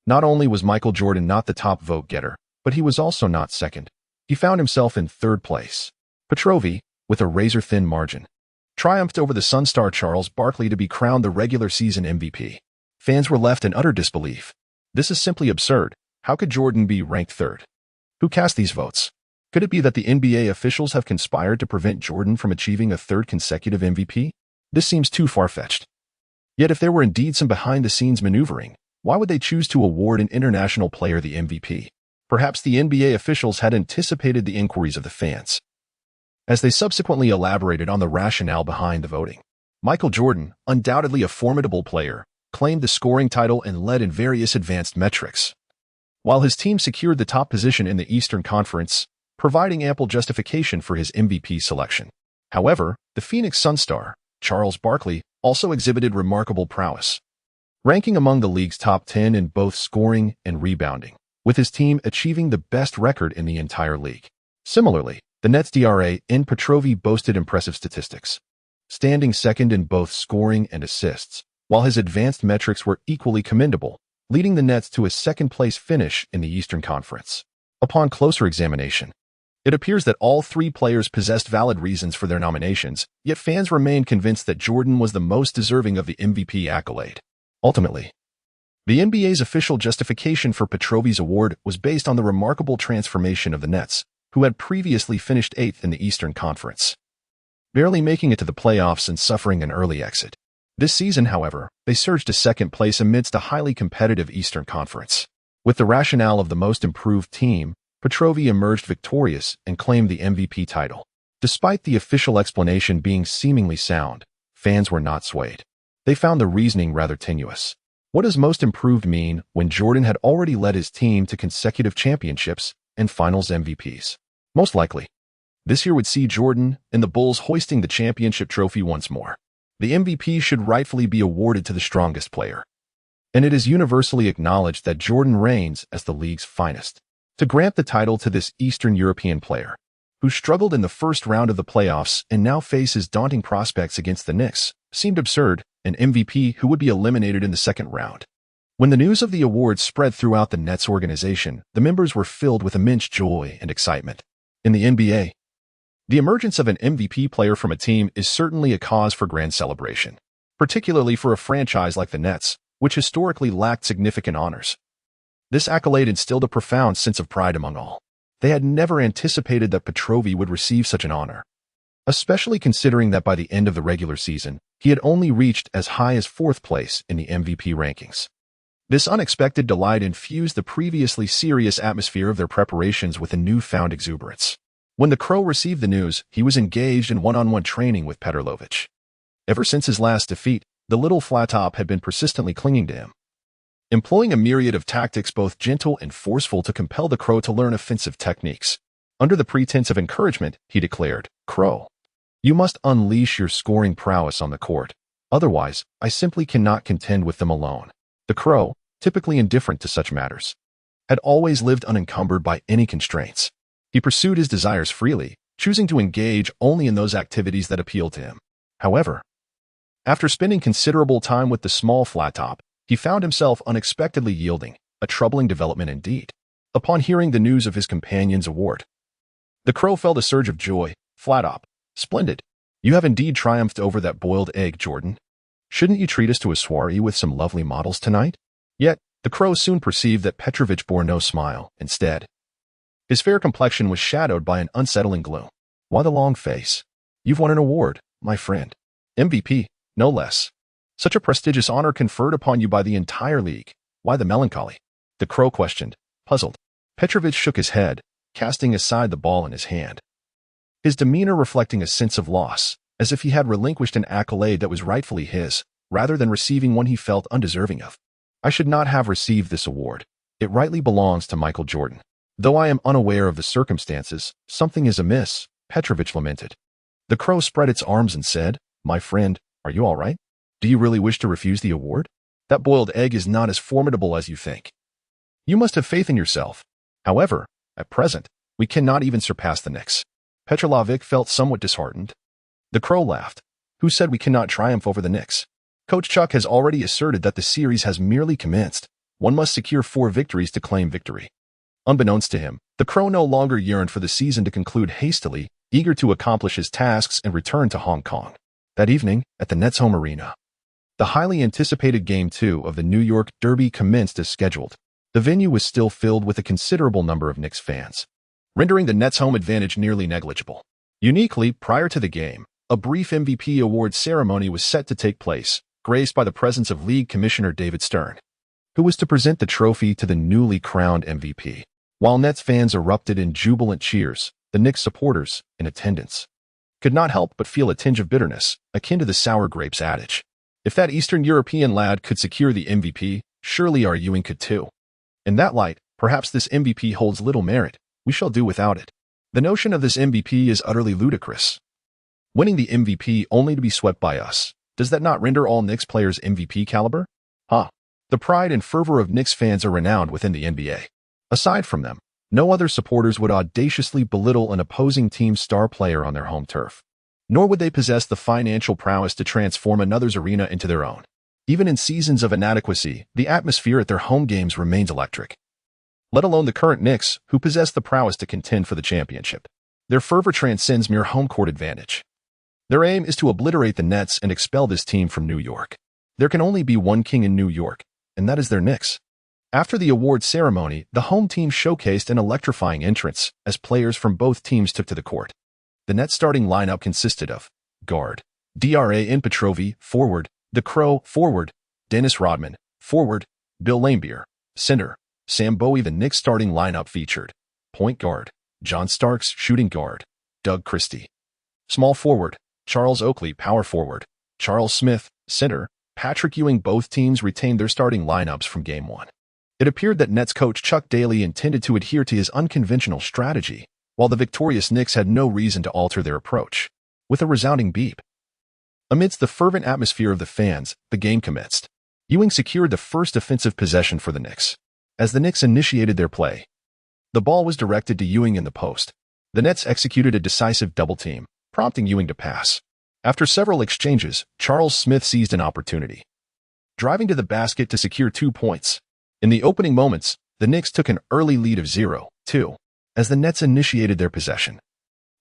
Not only was Michael Jordan not the top vote-getter, but he was also not second. He found himself in third place. Petrovic, with a razor-thin margin, triumphed over the Sun star Charles Barkley to be crowned the regular season MVP. Fans were left in utter disbelief. This is simply absurd. How could Jordan be ranked third? Who cast these votes? Could it be that the NBA officials have conspired to prevent Jordan from achieving a third consecutive MVP? This seems too far-fetched. Yet if there were indeed some behind-the-scenes maneuvering, why would they choose to award an international player the MVP? Perhaps the NBA officials had anticipated the inquiries of the fans. As they subsequently elaborated on the rationale behind the voting, Michael Jordan, undoubtedly a formidable player, claimed the scoring title and led in various advanced metrics, while his team secured the top position in the Eastern Conference, providing ample justification for his MVP selection. However, the Phoenix Suns star, Charles Barkley, also exhibited remarkable prowess, ranking among the league's top 10 in both scoring and rebounding, with his team achieving the best record in the entire league. Similarly, the Nets' Drazen Petrovic boasted impressive statistics, standing second in both scoring and assists, while his advanced metrics were equally commendable, leading the Nets to a second-place finish in the Eastern Conference. Upon closer examination, it appears that all three players possessed valid reasons for their nominations, yet fans remained convinced that Jordan was the most deserving of the MVP accolade. Ultimately, the NBA's official justification for Petrovic's award was based on the remarkable transformation of the Nets, who had previously finished 8th in the Eastern Conference, barely making it to the playoffs and suffering an early exit. This season, however, they surged to second place amidst a highly competitive Eastern Conference. With the rationale of the most improved team, Petrovic emerged victorious and claimed the MVP title. Despite the official explanation being seemingly sound, fans were not swayed. They found the reasoning rather tenuous. What does most improved mean when Jordan had already led his team to consecutive championships and finals MVPs? Most likely, this year would see Jordan and the Bulls hoisting the championship trophy once more. The MVP should rightfully be awarded to the strongest player, and it is universally acknowledged that Jordan reigns as the league's finest. To grant the title to this Eastern European player, who struggled in the first round of the playoffs and now faces daunting prospects against the Knicks, seemed absurd, an MVP who would be eliminated in the second round. When the news of the award spread throughout the Nets organization, the members were filled with immense joy and excitement. In the NBA, the emergence of an MVP player from a team is certainly a cause for grand celebration, particularly for a franchise like the Nets, which historically lacked significant honors. This accolade instilled a profound sense of pride among all. They had never anticipated that Petrovic would receive such an honor, especially considering that by the end of the regular season, he had only reached as high as 4th place in the MVP rankings. This unexpected delight infused the previously serious atmosphere of their preparations with a newfound exuberance. When the Crow received the news, he was engaged in one-on-one training with Petrovic. Ever since his last defeat, the little flat top had been persistently clinging to him, employing a myriad of tactics both gentle and forceful to compel the Crow to learn offensive techniques. Under the pretense of encouragement, he declared, "Crow, you must unleash your scoring prowess on the court. Otherwise, I simply cannot contend with them alone." The Crow, typically indifferent to such matters, had always lived unencumbered by any constraints. He pursued his desires freely, choosing to engage only in those activities that appealed to him. However, after spending considerable time with the small flat top, he found himself unexpectedly yielding, a troubling development indeed. Upon hearing the news of his companion's award, the Crow felt a surge of joy. "Flat top, splendid. You have indeed triumphed over that boiled egg, Jordan. Shouldn't you treat us to a soiree with some lovely models tonight?" Yet, the Crow soon perceived that Petrovic bore no smile. Instead, his fair complexion was shadowed by an unsettling gloom, while the long face, You've won an award, my friend. MVP, no less. Such a prestigious honor conferred upon you by the entire league. Why the melancholy? The Crow questioned, puzzled. Petrovic shook his head, casting aside the ball in his hand. His demeanor reflecting a sense of loss, as if he had relinquished an accolade that was rightfully his, rather than receiving one he felt undeserving of. I should not have received this award. It rightly belongs to Michael Jordan. Though I am unaware of the circumstances, something is amiss, Petrovic lamented. The Crow spread its arms and said, My friend, are you all right? Do you really wish to refuse the award? That boiled egg is not as formidable as you think. You must have faith in yourself. However, at present, we cannot even surpass the Knicks. Petrolovic felt somewhat disheartened. The Crow laughed. Who said we cannot triumph over the Knicks? Coach Chuck has already asserted that the series has merely commenced. One must secure 4 victories to claim victory. Unbeknownst to him, the Crow no longer yearned for the season to conclude hastily, eager to accomplish his tasks and return to Hong Kong. That evening, at the Nets' home arena, the highly anticipated Game 2 of the New York Derby commenced as scheduled. The venue was still filled with a considerable number of Knicks fans, rendering the Nets' home advantage nearly negligible. Uniquely, prior to the game, a brief MVP award ceremony was set to take place, graced by the presence of League Commissioner David Stern, who was to present the trophy to the newly crowned MVP. While Nets fans erupted in jubilant cheers, the Knicks supporters, in attendance, could not help but feel a tinge of bitterness, akin to the sour grapes adage. If that Eastern European lad could secure the MVP, surely our Ewing could too. In that light, perhaps this MVP holds little merit. We shall do without it. The notion of this MVP is utterly ludicrous. Winning the MVP only to be swept by us, does that not render all Knicks players MVP caliber? The pride and fervor of Knicks fans are renowned within the NBA. Aside from them, no other supporters would audaciously belittle an opposing team's star player on their home turf. Nor would they possess the financial prowess to transform another's arena into their own. Even in seasons of inadequacy, the atmosphere at their home games remains electric. Let alone the current Knicks, who possess the prowess to contend for the championship. Their fervor transcends mere home court advantage. Their aim is to obliterate the Nets and expel this team from New York. There can only be one king in New York, and that is their Knicks. After the award ceremony, the home team showcased an electrifying entrance as players from both teams took to the court. The Nets starting lineup consisted of guard, Dra Petrovi, forward, The Crow, forward, Dennis Rodman, forward, Bill Laimbeer, center, Sam Bowie. The Knicks starting lineup featured point guard, John Starks, shooting guard, Doug Christie, small forward, Charles Oakley, power forward, Charles Smith, center, Patrick Ewing. Both teams retained their starting lineups from Game 1. It appeared that Nets coach Chuck Daly intended to adhere to his unconventional strategy, while the victorious Knicks had no reason to alter their approach. With a resounding beep, amidst the fervent atmosphere of the fans, the game commenced. Ewing secured the first offensive possession for the Knicks. As the Knicks initiated their play, the ball was directed to Ewing in the post. The Nets executed a decisive double team, prompting Ewing to pass. After several exchanges, Charles Smith seized an opportunity, driving to the basket to secure 2 points. In the opening moments, the Knicks took an early lead of 0-2 as the Nets initiated their possession.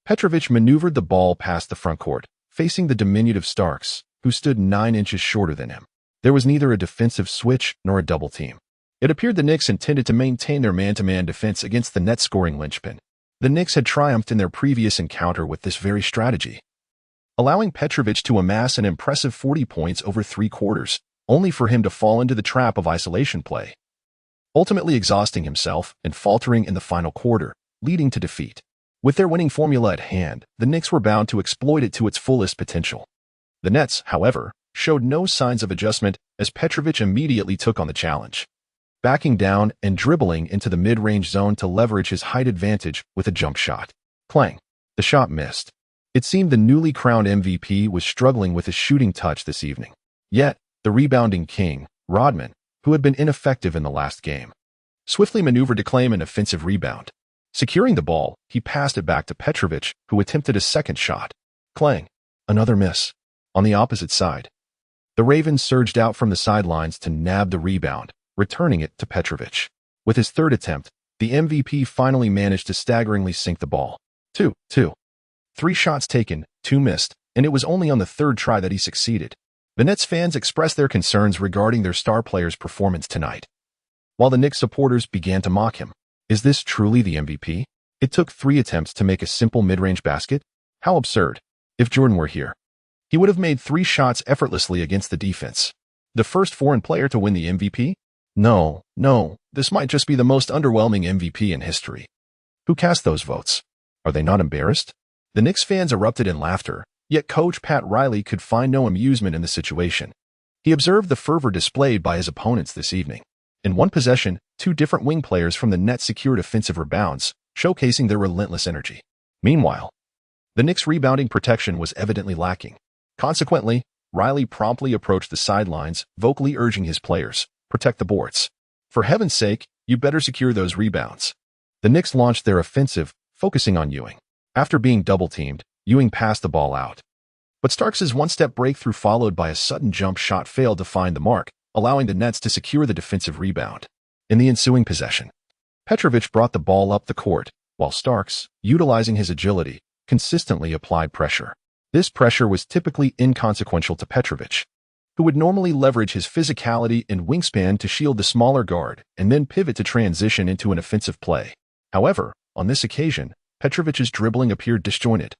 Petrovic maneuvered the ball past the front court, facing the diminutive Starks, who stood 9 inches shorter than him. There was neither a defensive switch nor a double team. It appeared the Knicks intended to maintain their man-to-man defense against the Nets scoring linchpin. The Knicks had triumphed in their previous encounter with this very strategy, allowing Petrovic to amass an impressive 40 points over 3 quarters, only for him to fall into the trap of isolation play, ultimately exhausting himself and faltering in the final quarter, leading to defeat. With their winning formula at hand, the Knicks were bound to exploit it to its fullest potential. The Nets, however, showed no signs of adjustment as Petrovic immediately took on the challenge, backing down and dribbling into the mid-range zone to leverage his height advantage with a jump shot. Clang. The shot missed. It seemed the newly crowned MVP was struggling with his shooting touch this evening. Yet, the rebounding king, Rodman, who had been ineffective in the last game, swiftly maneuvered to claim an offensive rebound. Securing the ball, he passed it back to Petrovic, who attempted a second shot. Clang. Another miss. On the opposite side, the Ravens surged out from the sidelines to nab the rebound, returning it to Petrovic. With his third attempt, the MVP finally managed to staggeringly sink the ball. 2-2. 3 shots taken, 2 missed, and it was only on the third try that he succeeded. The Nets fans expressed their concerns regarding their star player's performance tonight, while the Knicks supporters began to mock him. Is this truly the MVP? It took 3 attempts to make a simple mid-range basket? How absurd. If Jordan were here, he would have made 3 shots effortlessly against the defense. The first foreign player to win the MVP? No, this might just be the most underwhelming MVP in history. Who cast those votes? Are they not embarrassed? The Knicks fans erupted in laughter, yet coach Pat Riley could find no amusement in the situation. He observed the fervor displayed by his opponents this evening. In one possession, 2 different wing players from the Nets secured offensive rebounds, showcasing their relentless energy. Meanwhile, the Knicks' rebounding protection was evidently lacking. Consequently, Riley promptly approached the sidelines, vocally urging his players, "Protect the boards. For heaven's sake, you better secure those rebounds." The Knicks launched their offensive, focusing on Ewing. After being double-teamed, Ewing passed the ball out. But Starks' one-step breakthrough followed by a sudden jump shot failed to find the mark, allowing the Nets to secure the defensive rebound. In the ensuing possession, Petrovic brought the ball up the court, while Starks, utilizing his agility, consistently applied pressure. This pressure was typically inconsequential to Petrovic, who would normally leverage his physicality and wingspan to shield the smaller guard and then pivot to transition into an offensive play. However, on this occasion, Petrovic's dribbling appeared disjointed,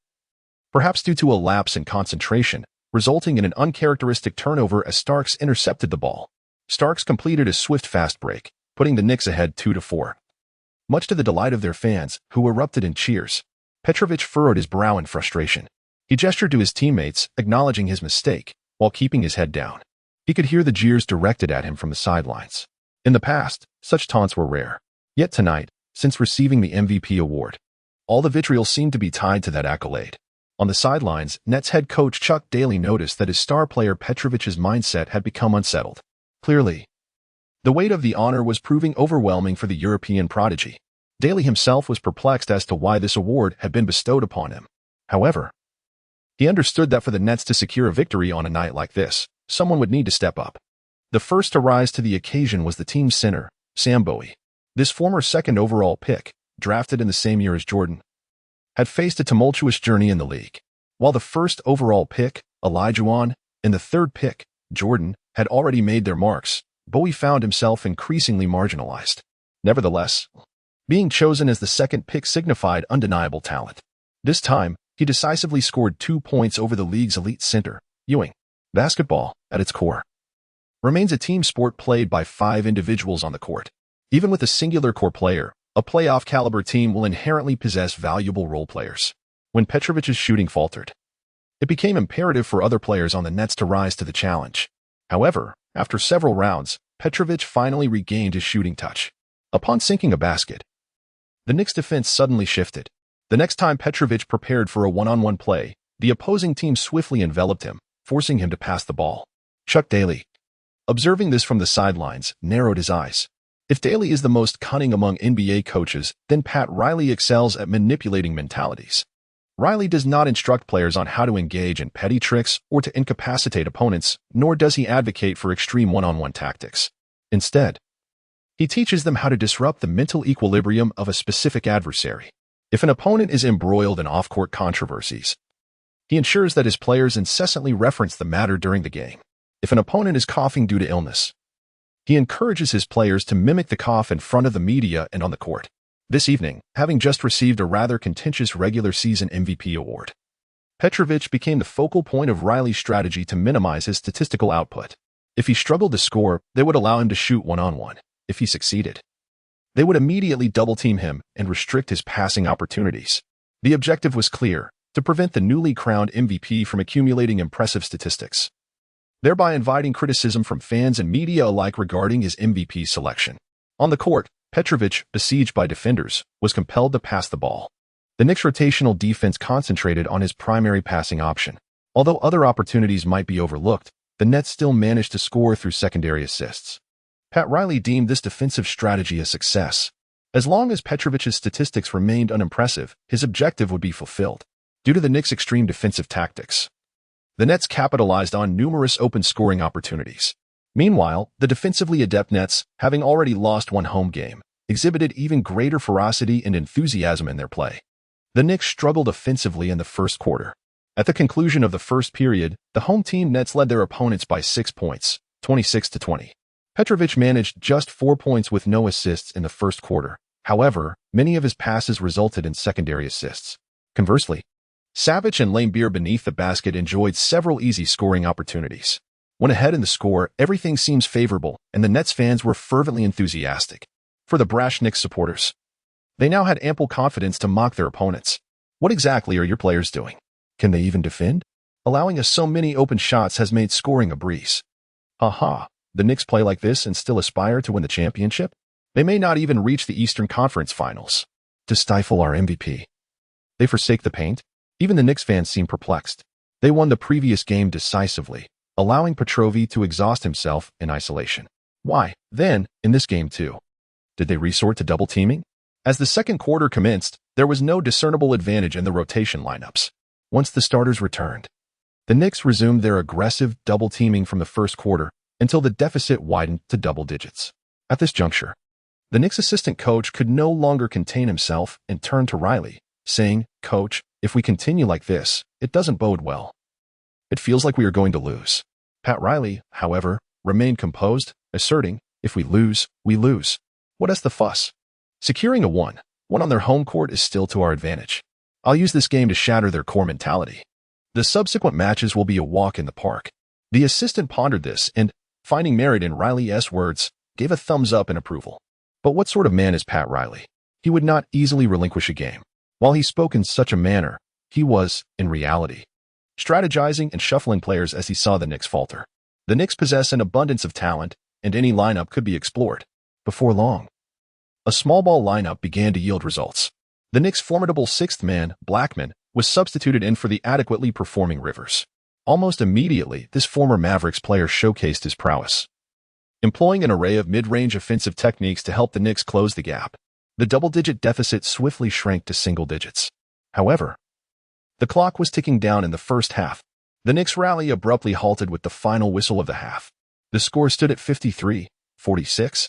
perhaps due to a lapse in concentration, resulting in an uncharacteristic turnover as Starks intercepted the ball. Starks completed a swift fast break, putting the Knicks ahead 2-4. Much to the delight of their fans, who erupted in cheers, Petrovic furrowed his brow in frustration. He gestured to his teammates, acknowledging his mistake, while keeping his head down. He could hear the jeers directed at him from the sidelines. In the past, such taunts were rare. Yet tonight, since receiving the MVP award, all the vitriol seemed to be tied to that accolade. On the sidelines, Nets head coach Chuck Daly noticed that his star player Petrovic's mindset had become unsettled. Clearly, the weight of the honor was proving overwhelming for the European prodigy. Daly himself was perplexed as to why this award had been bestowed upon him. However, he understood that for the Nets to secure a victory on a night like this, someone would need to step up. The first to rise to the occasion was the team's center, Sam Bowie. This former second overall pick, drafted in the same year as Jordan, had faced a tumultuous journey in the league. While the first overall pick, Olajuwon, and the third pick, Jordan, had already made their marks, Bowie found himself increasingly marginalized. Nevertheless, being chosen as the second pick signified undeniable talent. This time, he decisively scored 2 points over the league's elite center, Ewing. Basketball, at its core, remains a team sport played by 5 individuals on the court. Even with a singular core player, a playoff-caliber team will inherently possess valuable role players. When Petrovic's shooting faltered, it became imperative for other players on the Nets to rise to the challenge. However, after several rounds, Petrovic finally regained his shooting touch. Upon sinking a basket, the Knicks' defense suddenly shifted. The next time Petrovic prepared for a one-on-one play, the opposing team swiftly enveloped him, forcing him to pass the ball. Chuck Daly, observing this from the sidelines, narrowed his eyes. If Daly is the most cunning among NBA coaches, then Pat Riley excels at manipulating mentalities. Riley does not instruct players on how to engage in petty tricks or to incapacitate opponents, nor does he advocate for extreme one-on-one tactics. Instead, he teaches them how to disrupt the mental equilibrium of a specific adversary. If an opponent is embroiled in off-court controversies, he ensures that his players incessantly reference the matter during the game. If an opponent is coughing due to illness, he encourages his players to mimic the cough in front of the media and on the court. This evening, having just received a rather contentious regular season MVP award, Petrovic became the focal point of Riley's strategy to minimize his statistical output. If he struggled to score, they would allow him to shoot one-on-one. If he succeeded, they would immediately double-team him and restrict his passing opportunities. The objective was clear: to prevent the newly crowned MVP from accumulating impressive statistics, thereby inviting criticism from fans and media alike regarding his MVP selection. On the court, Petrovic, besieged by defenders, was compelled to pass the ball. The Knicks' rotational defense concentrated on his primary passing option. Although other opportunities might be overlooked, the Nets still managed to score through secondary assists. Pat Riley deemed this defensive strategy a success. As long as Petrovic's statistics remained unimpressive, his objective would be fulfilled. Due to the Knicks' extreme defensive tactics, the Nets capitalized on numerous open scoring opportunities. Meanwhile, the defensively adept Nets, having already lost one home game, exhibited even greater ferocity and enthusiasm in their play. The Knicks struggled offensively in the first quarter. At the conclusion of the first period, the home team Nets led their opponents by 6 points, 26-20. Petrovic managed just 4 points with no assists in the first quarter. However, many of his passes resulted in secondary assists. Conversely, Savage and Lambier beneath the basket enjoyed several easy scoring opportunities. When ahead in the score, everything seems favorable, and the Nets fans were fervently enthusiastic. For the brash Knicks supporters, they now had ample confidence to mock their opponents. What exactly are your players doing? Can they even defend? Allowing us so many open shots has made scoring a breeze. Aha, the Knicks play like this and still aspire to win the championship? They may not even reach the Eastern Conference Finals. To stifle our MVP, they forsake the paint? Even the Knicks fans seem perplexed. They won the previous game decisively, allowing Petrovi to exhaust himself in isolation. Why, then, in this game too? Did they resort to double teaming? As the second quarter commenced, there was no discernible advantage in the rotation lineups. Once the starters returned, the Knicks resumed their aggressive double teaming from the first quarter until the deficit widened to double digits. At this juncture, the Knicks assistant coach could no longer contain himself and turned to Riley, saying, "Coach, if we continue like this, it doesn't bode well. It feels like we are going to lose." Pat Riley, however, remained composed, asserting, "If we lose, we lose. What is the fuss? Securing a one on their home court is still to our advantage. I'll use this game to shatter their core mentality. The subsequent matches will be a walk in the park." The assistant pondered this and, finding merit in Riley's words, gave a thumbs up in approval. But what sort of man is Pat Riley? He would not easily relinquish a game. While he spoke in such a manner, he was, in reality, strategizing and shuffling players as he saw the Knicks falter. The Knicks possess an abundance of talent, and any lineup could be explored. Before long, a small ball lineup began to yield results. The Knicks' formidable sixth man, Blackman, was substituted in for the adequately performing Rivers. Almost immediately, this former Mavericks player showcased his prowess, employing an array of mid-range offensive techniques to help the Knicks close the gap. The double-digit deficit swiftly shrank to single digits. However, the clock was ticking down in the first half. The Knicks' rally abruptly halted with the final whistle of the half. The score stood at 53-46,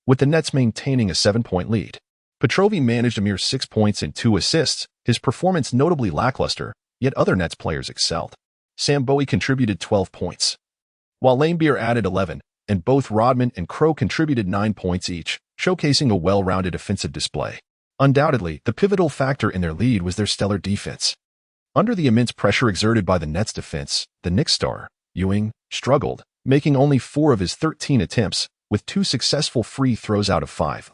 with the Nets maintaining a 7-point lead. Petrovi managed a mere 6 points and 2 assists, his performance notably lackluster, yet other Nets players excelled. Sam Bowie contributed 12 points, while Lambier added 11, and both Rodman and Crow contributed 9 points each, showcasing a well-rounded offensive display. Undoubtedly, the pivotal factor in their lead was their stellar defense. Under the immense pressure exerted by the Nets' defense, the Knicks star, Ewing, struggled, making only 4 of his 13 attempts, with 2 successful free throws out of 5,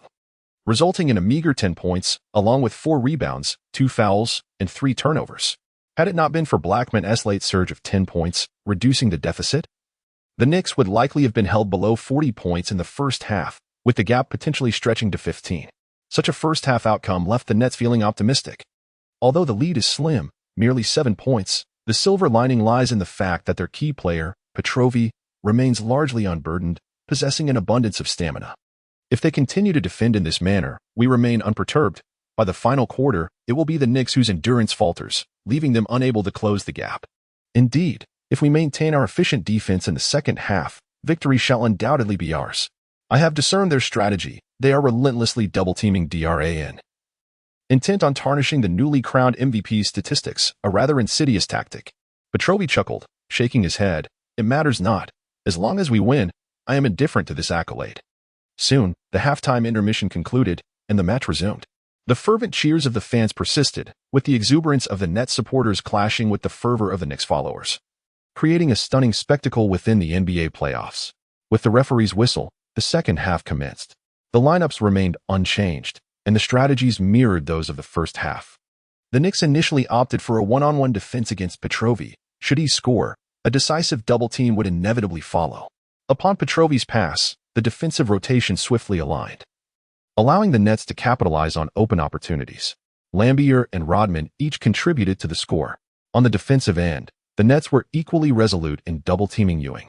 resulting in a meager 10 points, along with 4 rebounds, 2 fouls, and 3 turnovers. Had it not been for Blackman's late surge of 10 points, reducing the deficit, the Knicks would likely have been held below 40 points in the first half, with the gap potentially stretching to 15. Such a first-half outcome left the Nets feeling optimistic. Although the lead is slim, merely 7 points, the silver lining lies in the fact that their key player, Petrovi, remains largely unburdened, possessing an abundance of stamina. If they continue to defend in this manner, we remain unperturbed. By the final quarter, it will be the Knicks whose endurance falters, leaving them unable to close the gap. Indeed, if we maintain our efficient defense in the second half, victory shall undoubtedly be ours. I have discerned their strategy. They are relentlessly double-teaming DRAN. Intent on tarnishing the newly crowned MVP's statistics, a rather insidious tactic. Petrovi chuckled, shaking his head. It matters not. As long as we win, I am indifferent to this accolade. Soon, the halftime intermission concluded, and the match resumed. The fervent cheers of the fans persisted, with the exuberance of the Nets supporters clashing with the fervor of the Knicks followers, creating a stunning spectacle within the NBA playoffs. With the referee's whistle, the second half commenced. The lineups remained unchanged, and the strategies mirrored those of the first half. The Knicks initially opted for a one-on-one defense against Petrovi. Should he score, a decisive double team would inevitably follow. Upon Petrovi's pass, the defensive rotation swiftly aligned, allowing the Nets to capitalize on open opportunities. Lambier and Rodman each contributed to the score. On the defensive end, the Nets were equally resolute in double-teaming Ewing,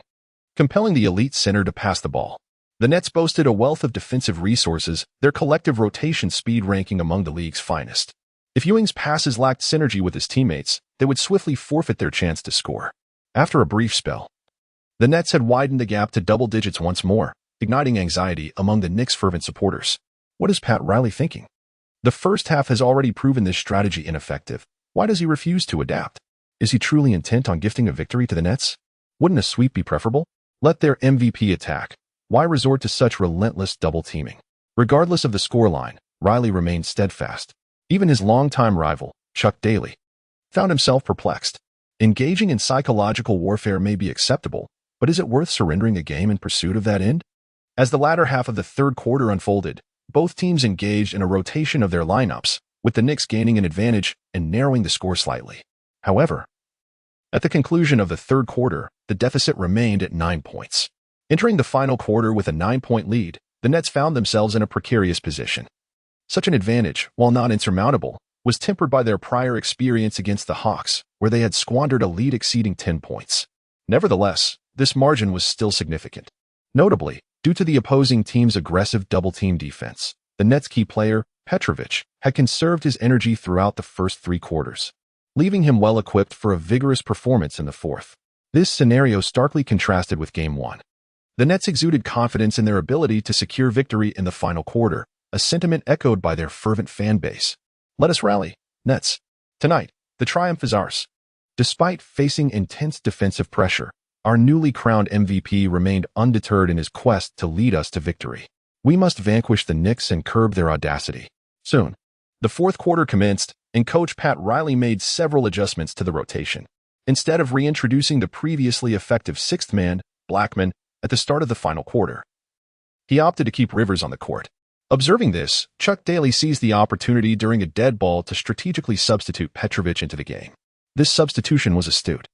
compelling the elite center to pass the ball. The Nets boasted a wealth of defensive resources, their collective rotation speed ranking among the league's finest. If Ewing's passes lacked synergy with his teammates, they would swiftly forfeit their chance to score. After a brief spell, the Nets had widened the gap to double digits once more, igniting anxiety among the Knicks' fervent supporters. What is Pat Riley thinking? The first half has already proven this strategy ineffective. Why does he refuse to adapt? Is he truly intent on gifting a victory to the Nets? Wouldn't a sweep be preferable? Let their MVP attack. Why resort to such relentless double-teaming? Regardless of the scoreline, Riley remained steadfast. Even his longtime rival, Chuck Daly, found himself perplexed. Engaging in psychological warfare may be acceptable, but is it worth surrendering a game in pursuit of that end? As the latter half of the third quarter unfolded, both teams engaged in a rotation of their lineups, with the Knicks gaining an advantage and narrowing the score slightly. However, at the conclusion of the third quarter, the deficit remained at 9 points. Entering the final quarter with a 9-point lead, the Nets found themselves in a precarious position. Such an advantage, while not insurmountable, was tempered by their prior experience against the Hawks, where they had squandered a lead exceeding 10 points. Nevertheless, this margin was still significant. Notably, due to the opposing team's aggressive double-team defense, the Nets' key player, Petrovic, had conserved his energy throughout the first 3 quarters, leaving him well-equipped for a vigorous performance in the fourth. This scenario starkly contrasted with Game 1. The Nets exuded confidence in their ability to secure victory in the final quarter, a sentiment echoed by their fervent fan base. Let us rally, Nets. Tonight, the triumph is ours. Despite facing intense defensive pressure, our newly crowned MVP remained undeterred in his quest to lead us to victory. We must vanquish the Knicks and curb their audacity. Soon, the fourth quarter commenced, and coach Pat Riley made several adjustments to the rotation. Instead of reintroducing the previously effective sixth man, Blackman, at the start of the final quarter, he opted to keep Rivers on the court. Observing this, Chuck Daly seized the opportunity during a dead ball to strategically substitute Petrovic into the game. This substitution was astute,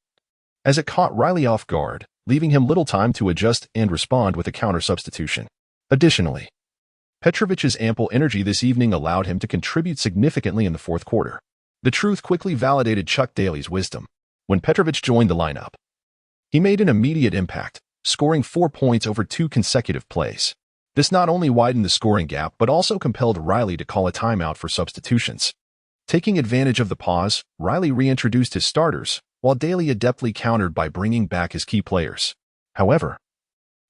as it caught Riley off guard, leaving him little time to adjust and respond with a counter substitution. Additionally, Petrovic's ample energy this evening allowed him to contribute significantly in the fourth quarter. The truth quickly validated Chuck Daly's wisdom. When Petrovic joined the lineup, he made an immediate impact, scoring 4 points over 2 consecutive plays. This not only widened the scoring gap but also compelled Riley to call a timeout for substitutions. Taking advantage of the pause, Riley reintroduced his starters, while Daly adeptly countered by bringing back his key players. However,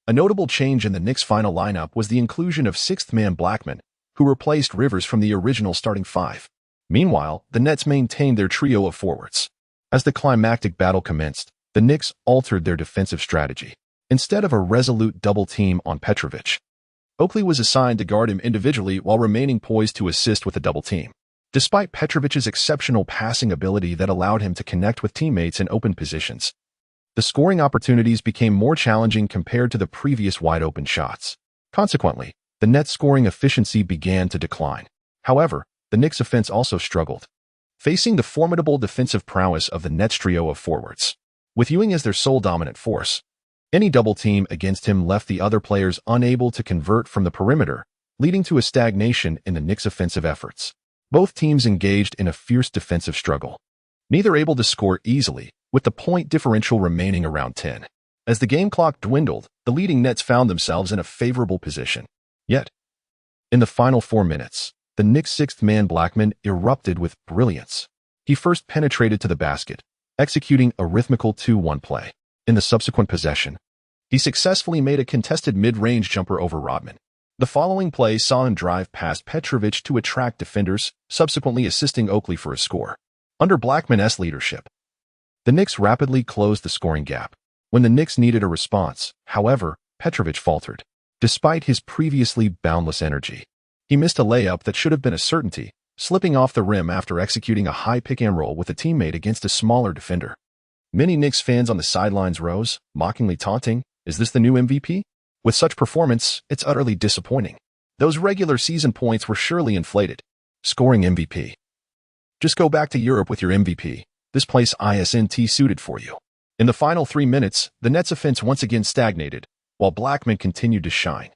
a notable change in the Knicks' final lineup was the inclusion of sixth man Blackman, who replaced Rivers from the original starting 5. Meanwhile, the Nets maintained their trio of forwards. As the climactic battle commenced, the Knicks altered their defensive strategy. Instead of a resolute double team on Petrovic, Oakley was assigned to guard him individually while remaining poised to assist with a double team. Despite Petrovic's exceptional passing ability that allowed him to connect with teammates in open positions, the scoring opportunities became more challenging compared to the previous wide-open shots. Consequently, the Nets' scoring efficiency began to decline. However, the Knicks' offense also struggled, facing the formidable defensive prowess of the Nets' trio of forwards. With Ewing as their sole dominant force, any double team against him left the other players unable to convert from the perimeter, leading to a stagnation in the Knicks' offensive efforts. Both teams engaged in a fierce defensive struggle, neither able to score easily, with the point differential remaining around 10. As the game clock dwindled, the leading Nets found themselves in a favorable position. Yet, in the final 4 minutes, the Knicks' sixth man Blackman erupted with brilliance. He first penetrated to the basket, executing a rhythmical 2-1 play. In the subsequent possession, he successfully made a contested mid-range jumper over Rodman. The following play saw him drive past Petrovic to attract defenders, subsequently assisting Oakley for a score. Under Blackman's leadership, the Knicks rapidly closed the scoring gap. When the Knicks needed a response, however, Petrovic faltered. Despite his previously boundless energy, he missed a layup that should have been a certainty, slipping off the rim after executing a high pick-and-roll with a teammate against a smaller defender. Many Knicks fans on the sidelines rose, mockingly taunting, "Is this the new MVP?" With such performance, it's utterly disappointing. Those regular season points were surely inflated. Scoring MVP. Just go back to Europe with your MVP. This place isn't suited for you. In the final 3 minutes, the Nets' offense once again stagnated, while Blackman continued to shine,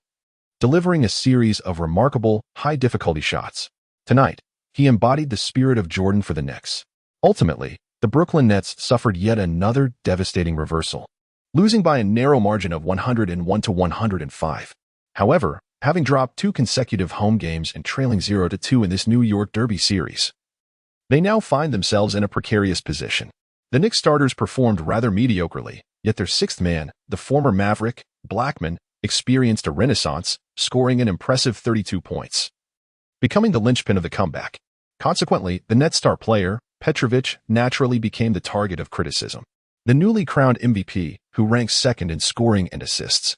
delivering a series of remarkable, high-difficulty shots. Tonight, he embodied the spirit of Jordan for the Knicks. Ultimately, the Brooklyn Nets suffered yet another devastating reversal, losing by a narrow margin of 101 to 105. However, having dropped 2 consecutive home games and trailing 0-2 in this New York Derby series, they now find themselves in a precarious position. The Knicks starters performed rather mediocrely, yet their sixth man, the former Maverick, Blackman, experienced a renaissance, scoring an impressive 32 points, becoming the linchpin of the comeback. Consequently, the Nets' star player, Petrovic, naturally became the target of criticism. The newly crowned MVP, who ranks second in scoring and assists,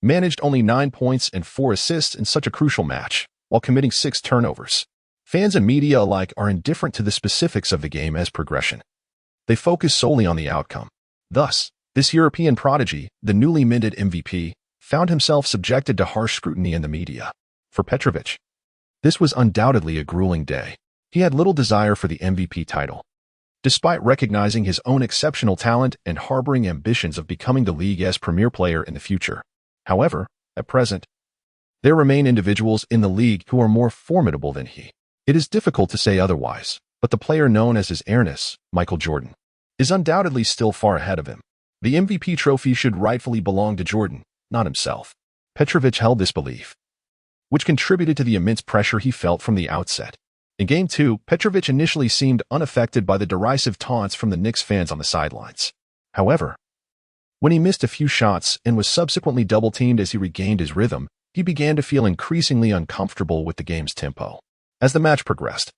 managed only 9 points and 4 assists in such a crucial match, while committing 6 turnovers. Fans and media alike are indifferent to the specifics of the game as progression. They focus solely on the outcome. Thus, this European prodigy, the newly minted MVP, found himself subjected to harsh scrutiny in the media. For Petrovic, this was undoubtedly a grueling day. He had little desire for the MVP title. Despite recognizing his own exceptional talent and harboring ambitions of becoming the league's premier player in the future. However, at present, there remain individuals in the league who are more formidable than he. It is difficult to say otherwise, but the player known as his airness, Michael Jordan, is undoubtedly still far ahead of him. The MVP trophy should rightfully belong to Jordan, not himself. Petrovic held this belief, which contributed to the immense pressure he felt from the outset. In Game 2, Petrovic initially seemed unaffected by the derisive taunts from the Knicks fans on the sidelines. However, when he missed a few shots and was subsequently double-teamed as he regained his rhythm, he began to feel increasingly uncomfortable with the game's tempo. As the match progressed,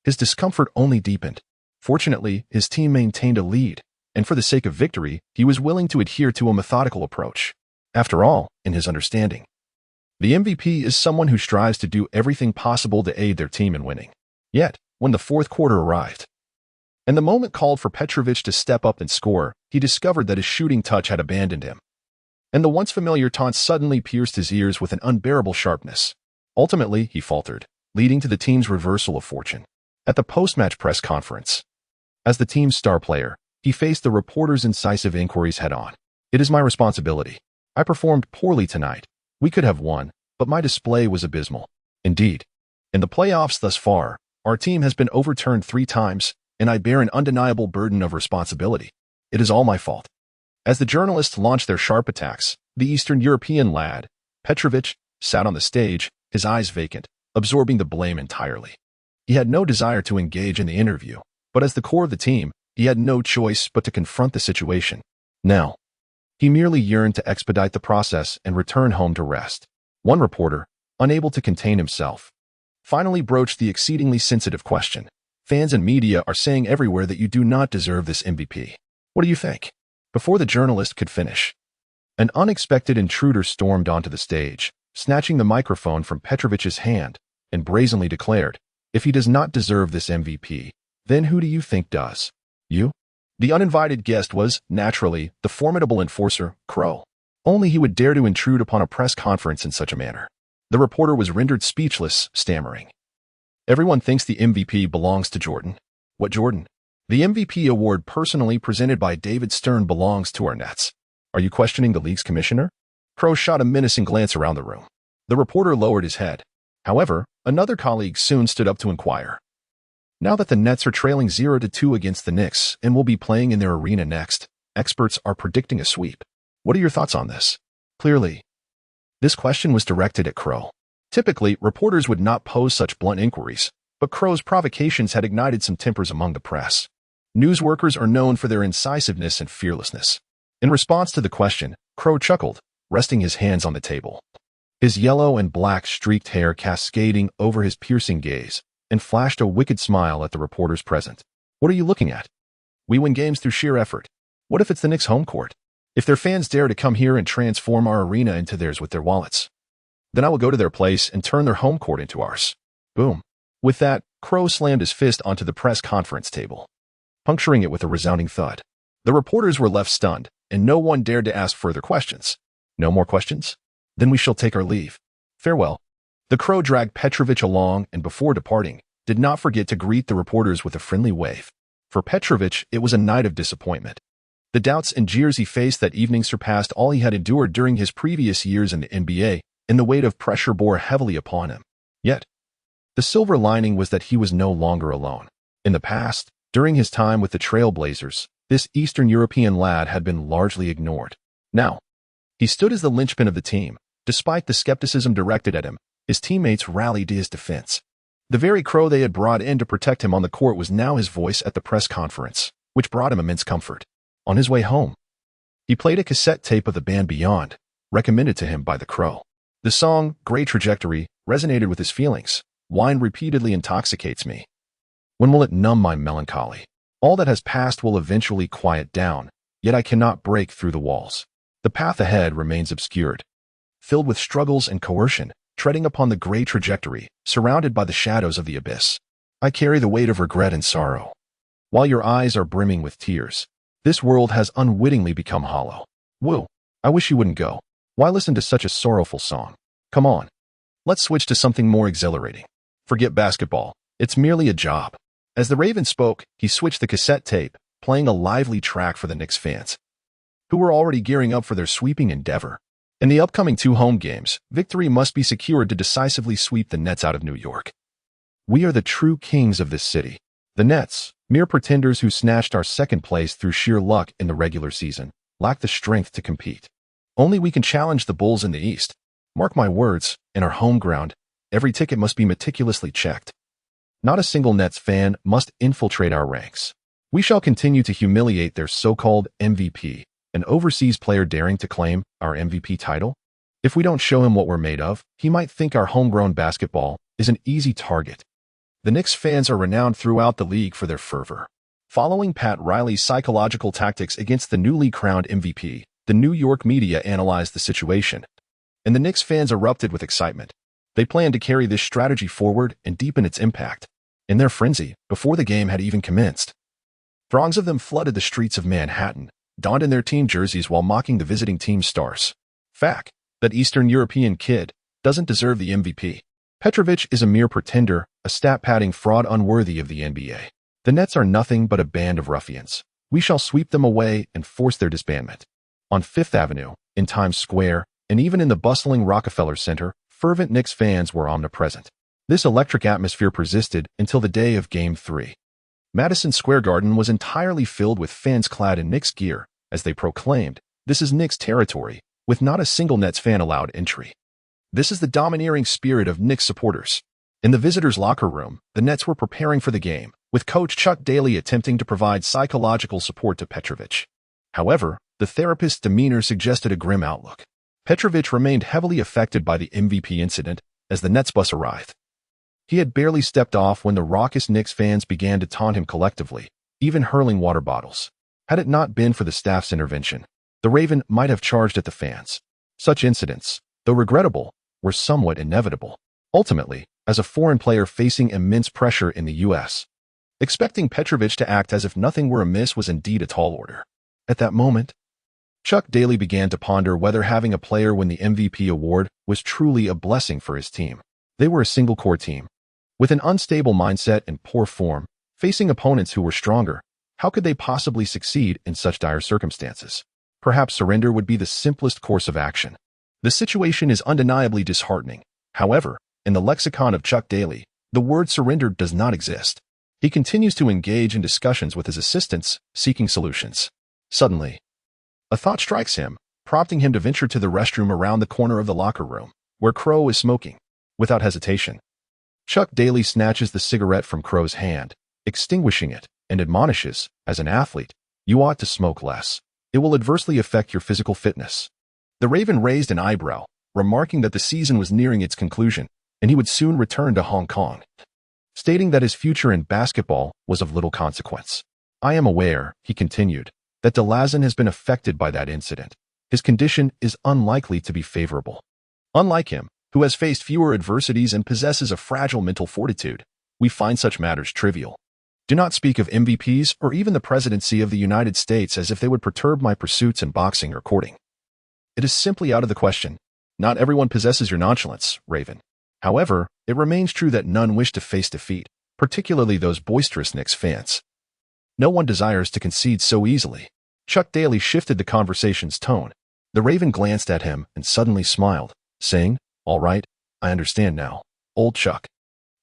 his discomfort only deepened. Fortunately, his team maintained a lead, and for the sake of victory, he was willing to adhere to a methodical approach. After all, in his understanding, the MVP is someone who strives to do everything possible to aid their team in winning. Yet, when the fourth quarter arrived, and the moment called for Petrovic to step up and score, he discovered that his shooting touch had abandoned him. And the once familiar taunts suddenly pierced his ears with an unbearable sharpness. Ultimately, he faltered, leading to the team's reversal of fortune. At the post-match press conference, as the team's star player, he faced the reporters' incisive inquiries head-on. "It is my responsibility. I performed poorly tonight. We could have won, but my display was abysmal. Indeed, in the playoffs thus far, our team has been overturned 3 times, and I bear an undeniable burden of responsibility. It is all my fault." As the journalists launched their sharp attacks, the Eastern European lad, Petrovic, sat on the stage, his eyes vacant, absorbing the blame entirely. He had no desire to engage in the interview, but as the core of the team, he had no choice but to confront the situation. Now, he merely yearned to expedite the process and return home to rest. One reporter, unable to contain himself, finally broached the exceedingly sensitive question. "Fans and media are saying everywhere that you do not deserve this MVP. What do you think?" Before the journalist could finish, an unexpected intruder stormed onto the stage, snatching the microphone from Petrovic's hand, and brazenly declared, "If he does not deserve this MVP, then who do you think does? You?" The uninvited guest was, naturally, the formidable enforcer, Crow. Only he would dare to intrude upon a press conference in such a manner. The reporter was rendered speechless, stammering. "Everyone thinks the MVP belongs to Jordan." "What Jordan?" "The MVP award personally presented by David Stern belongs to our Nets. Are you questioning the league's commissioner?" Crow shot a menacing glance around the room. The reporter lowered his head. However, another colleague soon stood up to inquire. "Now that the Nets are trailing 0-2 against the Knicks and will be playing in their arena next, experts are predicting a sweep. What are your thoughts on this?" Clearly, this question was directed at Crow. Typically, reporters would not pose such blunt inquiries, but Crow's provocations had ignited some tempers among the press. News workers are known for their incisiveness and fearlessness. In response to the question, Crow chuckled, resting his hands on the table. His yellow and black streaked hair cascading over his piercing gaze, and flashed a wicked smile at the reporters present. "What are you looking at? We win games through sheer effort. What if it's the Knicks' home court? If their fans dare to come here and transform our arena into theirs with their wallets, then I will go to their place and turn their home court into ours." Boom. With that, Crow slammed his fist onto the press conference table, puncturing it with a resounding thud. The reporters were left stunned, and no one dared to ask further questions. "No more questions? Then we shall take our leave. Farewell." The Crow dragged Petrovic along and before departing, did not forget to greet the reporters with a friendly wave. For Petrovic, it was a night of disappointment. The doubts and jeers he faced that evening surpassed all he had endured during his previous years in the NBA, and the weight of pressure bore heavily upon him. Yet, the silver lining was that he was no longer alone. In the past, during his time with the Trailblazers, this Eastern European lad had been largely ignored. Now, he stood as the linchpin of the team. Despite the skepticism directed at him, his teammates rallied to his defense. The very Crow they had brought in to protect him on the court was now his voice at the press conference, which brought him immense comfort. On his way home, he played a cassette tape of the band Beyond, recommended to him by the Crow. The song, Great Trajectory, resonated with his feelings. "Wine repeatedly intoxicates me. When will it numb my melancholy? All that has passed will eventually quiet down, yet I cannot break through the walls. The path ahead remains obscured, filled with struggles and coercion, treading upon the gray trajectory, surrounded by the shadows of the abyss. I carry the weight of regret and sorrow. While your eyes are brimming with tears, this world has unwittingly become hollow. Woo, I wish you wouldn't go. Why listen to such a sorrowful song? Come on. Let's switch to something more exhilarating. Forget basketball. It's merely a job. As the Raven spoke, he switched the cassette tape, playing a lively track for the Knicks fans, who were already gearing up for their sweeping endeavor. In the upcoming 2 home games, victory must be secured to decisively sweep the Nets out of New York. We are the true kings of this city. The Nets, mere pretenders who snatched our second place through sheer luck in the regular season, lack the strength to compete. Only we can challenge the Bulls in the East. Mark my words, in our home ground, every ticket must be meticulously checked. Not a single Nets fan must infiltrate our ranks. We shall continue to humiliate their so-called MVP, an overseas player daring to claim our MVP title. If we don't show him what we're made of, he might think our homegrown basketball is an easy target. The Knicks fans are renowned throughout the league for their fervor. Following Pat Riley's psychological tactics against the newly crowned MVP, the New York media analyzed the situation, and the Knicks fans erupted with excitement. They planned to carry this strategy forward and deepen its impact. In their frenzy, before the game had even commenced, throngs of them flooded the streets of Manhattan, donned in their team jerseys while mocking the visiting team's stars. Fact, that Eastern European kid doesn't deserve the MVP. Petrovic is a mere pretender, a stat-padding fraud unworthy of the NBA. The Nets are nothing but a band of ruffians. We shall sweep them away and force their disbandment. On Fifth Avenue, in Times Square, and even in the bustling Rockefeller Center, fervent Knicks fans were omnipresent. This electric atmosphere persisted until the day of Game 3. Madison Square Garden was entirely filled with fans clad in Knicks gear, as they proclaimed, "This is Knicks territory," with not a single Nets fan allowed entry. This is the domineering spirit of Knicks supporters. In the visitors' locker room, the Nets were preparing for the game, with coach Chuck Daly attempting to provide psychological support to Petrovic. However, the therapist's demeanor suggested a grim outlook. Petrovic remained heavily affected by the MVP incident as the Nets bus arrived. He had barely stepped off when the raucous Knicks fans began to taunt him collectively, even hurling water bottles. Had it not been for the staff's intervention, the Raven might have charged at the fans. Such incidents, though regrettable, were somewhat inevitable. Ultimately, as a foreign player facing immense pressure in the U.S., expecting Petrovic to act as if nothing were amiss was indeed a tall order. At that moment, Chuck Daly began to ponder whether having a player win the MVP award was truly a blessing for his team. They were a single-core team, with an unstable mindset and poor form, facing opponents who were stronger. How could they possibly succeed in such dire circumstances? Perhaps surrender would be the simplest course of action. The situation is undeniably disheartening. However, in the lexicon of Chuck Daly, the word surrender does not exist. He continues to engage in discussions with his assistants, seeking solutions. Suddenly, a thought strikes him, prompting him to venture to the restroom around the corner of the locker room, where Crow is smoking. Without hesitation, Chuck Daly snatches the cigarette from Crow's hand, extinguishing it, and admonishes, "As an athlete, you ought to smoke less. It will adversely affect your physical fitness." The Raven raised an eyebrow, remarking that the season was nearing its conclusion, and he would soon return to Hong Kong, stating that his future in basketball was of little consequence. "I am aware," he continued, "that DeLazin has been affected by that incident. His condition is unlikely to be favorable. Unlike him, who has faced fewer adversities and possesses a fragile mental fortitude, we find such matters trivial. Do not speak of MVPs or even the presidency of the United States as if they would perturb my pursuits in boxing or courting. It is simply out of the question. Not everyone possesses your nonchalance, Raven. However, it remains true that none wish to face defeat, particularly those boisterous Knicks fans. No one desires to concede so easily." Chuck Daly shifted the conversation's tone. The Raven glanced at him and suddenly smiled, saying, "All right, I understand now, old Chuck.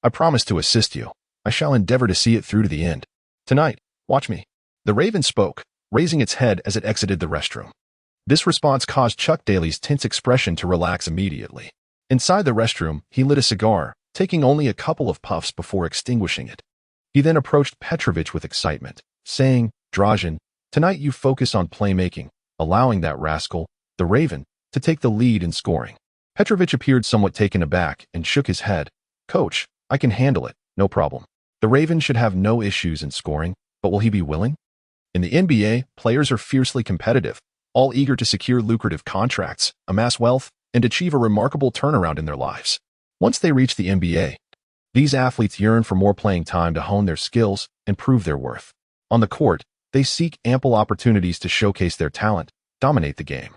I promise to assist you. I shall endeavor to see it through to the end. Tonight, watch me." The Raven spoke, raising its head as it exited the restroom. This response caused Chuck Daly's tense expression to relax immediately. Inside the restroom, he lit a cigar, taking only a couple of puffs before extinguishing it. He then approached Petrovic with excitement, saying, "Dražen, tonight you focus on playmaking, allowing that rascal, the Raven, to take the lead in scoring." Petrovic appeared somewhat taken aback and shook his head. "Coach, I can handle it, no problem. The Raven should have no issues in scoring, but will he be willing?" In the NBA, players are fiercely competitive, all eager to secure lucrative contracts, amass wealth, and achieve a remarkable turnaround in their lives. Once they reach the NBA, these athletes yearn for more playing time to hone their skills and prove their worth. On the court, they seek ample opportunities to showcase their talent, dominate the game,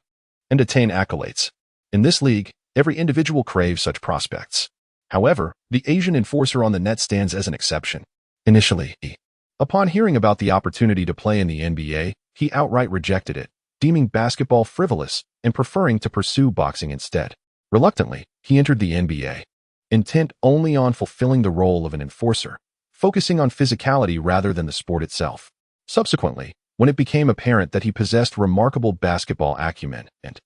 and attain accolades. In this league, every individual craves such prospects. However, the Asian enforcer on the net stands as an exception. Initially, upon hearing about the opportunity to play in the NBA, he outright rejected it, deeming basketball frivolous and preferring to pursue boxing instead. Reluctantly, he entered the NBA, intent only on fulfilling the role of an enforcer, focusing on physicality rather than the sport itself. Subsequently, when it became apparent that he possessed remarkable basketball acumen and,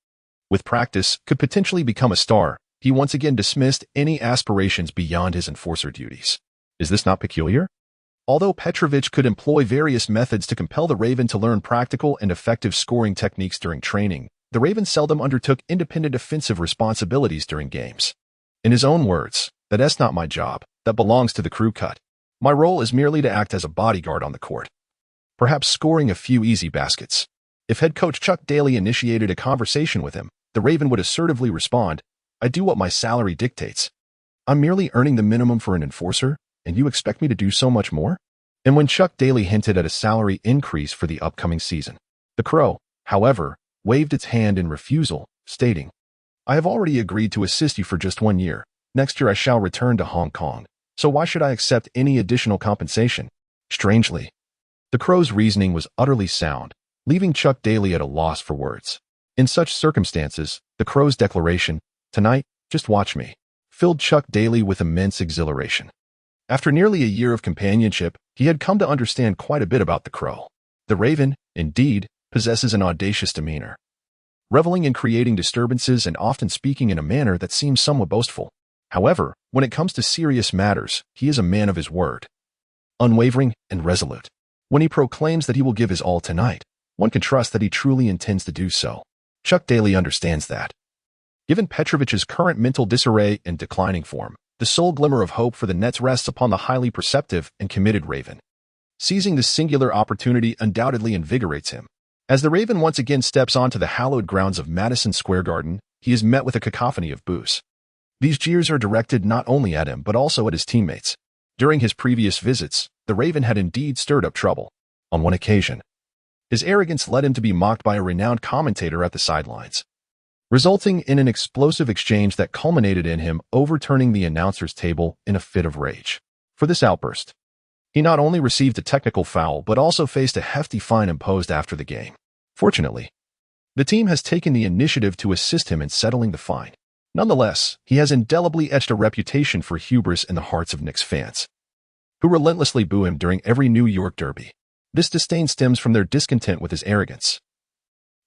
with practice, could potentially become a star, he once again dismissed any aspirations beyond his enforcer duties. Is this not peculiar? Although Petrovic could employ various methods to compel the Raven to learn practical and effective scoring techniques during training, the Raven seldom undertook independent offensive responsibilities during games. In his own words, "That's not my job, that belongs to the crew cut. My role is merely to act as a bodyguard on the court." Perhaps scoring a few easy baskets. If head coach Chuck Daly initiated a conversation with him, the Raven would assertively respond, "I do what my salary dictates. I'm merely earning the minimum for an enforcer, and you expect me to do so much more?" And when Chuck Daly hinted at a salary increase for the upcoming season, the Crow, however, waved its hand in refusal, stating, "I have already agreed to assist you for just 1 year. Next year I shall return to Hong Kong, so why should I accept any additional compensation?" Strangely, the Crow's reasoning was utterly sound, leaving Chuck Daly at a loss for words. In such circumstances, the Crow's declaration, "Tonight, just watch me," filled Chuck Daly with immense exhilaration. After nearly a year of companionship, he had come to understand quite a bit about the Crow. The Raven, indeed, possesses an audacious demeanor, reveling in creating disturbances and often speaking in a manner that seems somewhat boastful. However, when it comes to serious matters, he is a man of his word, unwavering and resolute. When he proclaims that he will give his all tonight, one can trust that he truly intends to do so. Chuck Daly understands that. Given Petrovic's current mental disarray and declining form, the sole glimmer of hope for the Nets rests upon the highly perceptive and committed Raven. Seizing this singular opportunity undoubtedly invigorates him. As the Raven once again steps onto the hallowed grounds of Madison Square Garden, he is met with a cacophony of boos. These jeers are directed not only at him but also at his teammates. During his previous visits, the Raven had indeed stirred up trouble. On one occasion, his arrogance led him to be mocked by a renowned commentator at the sidelines, resulting in an explosive exchange that culminated in him overturning the announcer's table in a fit of rage. For this outburst, he not only received a technical foul but also faced a hefty fine imposed after the game. Fortunately, the team has taken the initiative to assist him in settling the fine. Nonetheless, he has indelibly etched a reputation for hubris in the hearts of Knicks fans, who relentlessly boo him during every New York derby. This disdain stems from their discontent with his arrogance,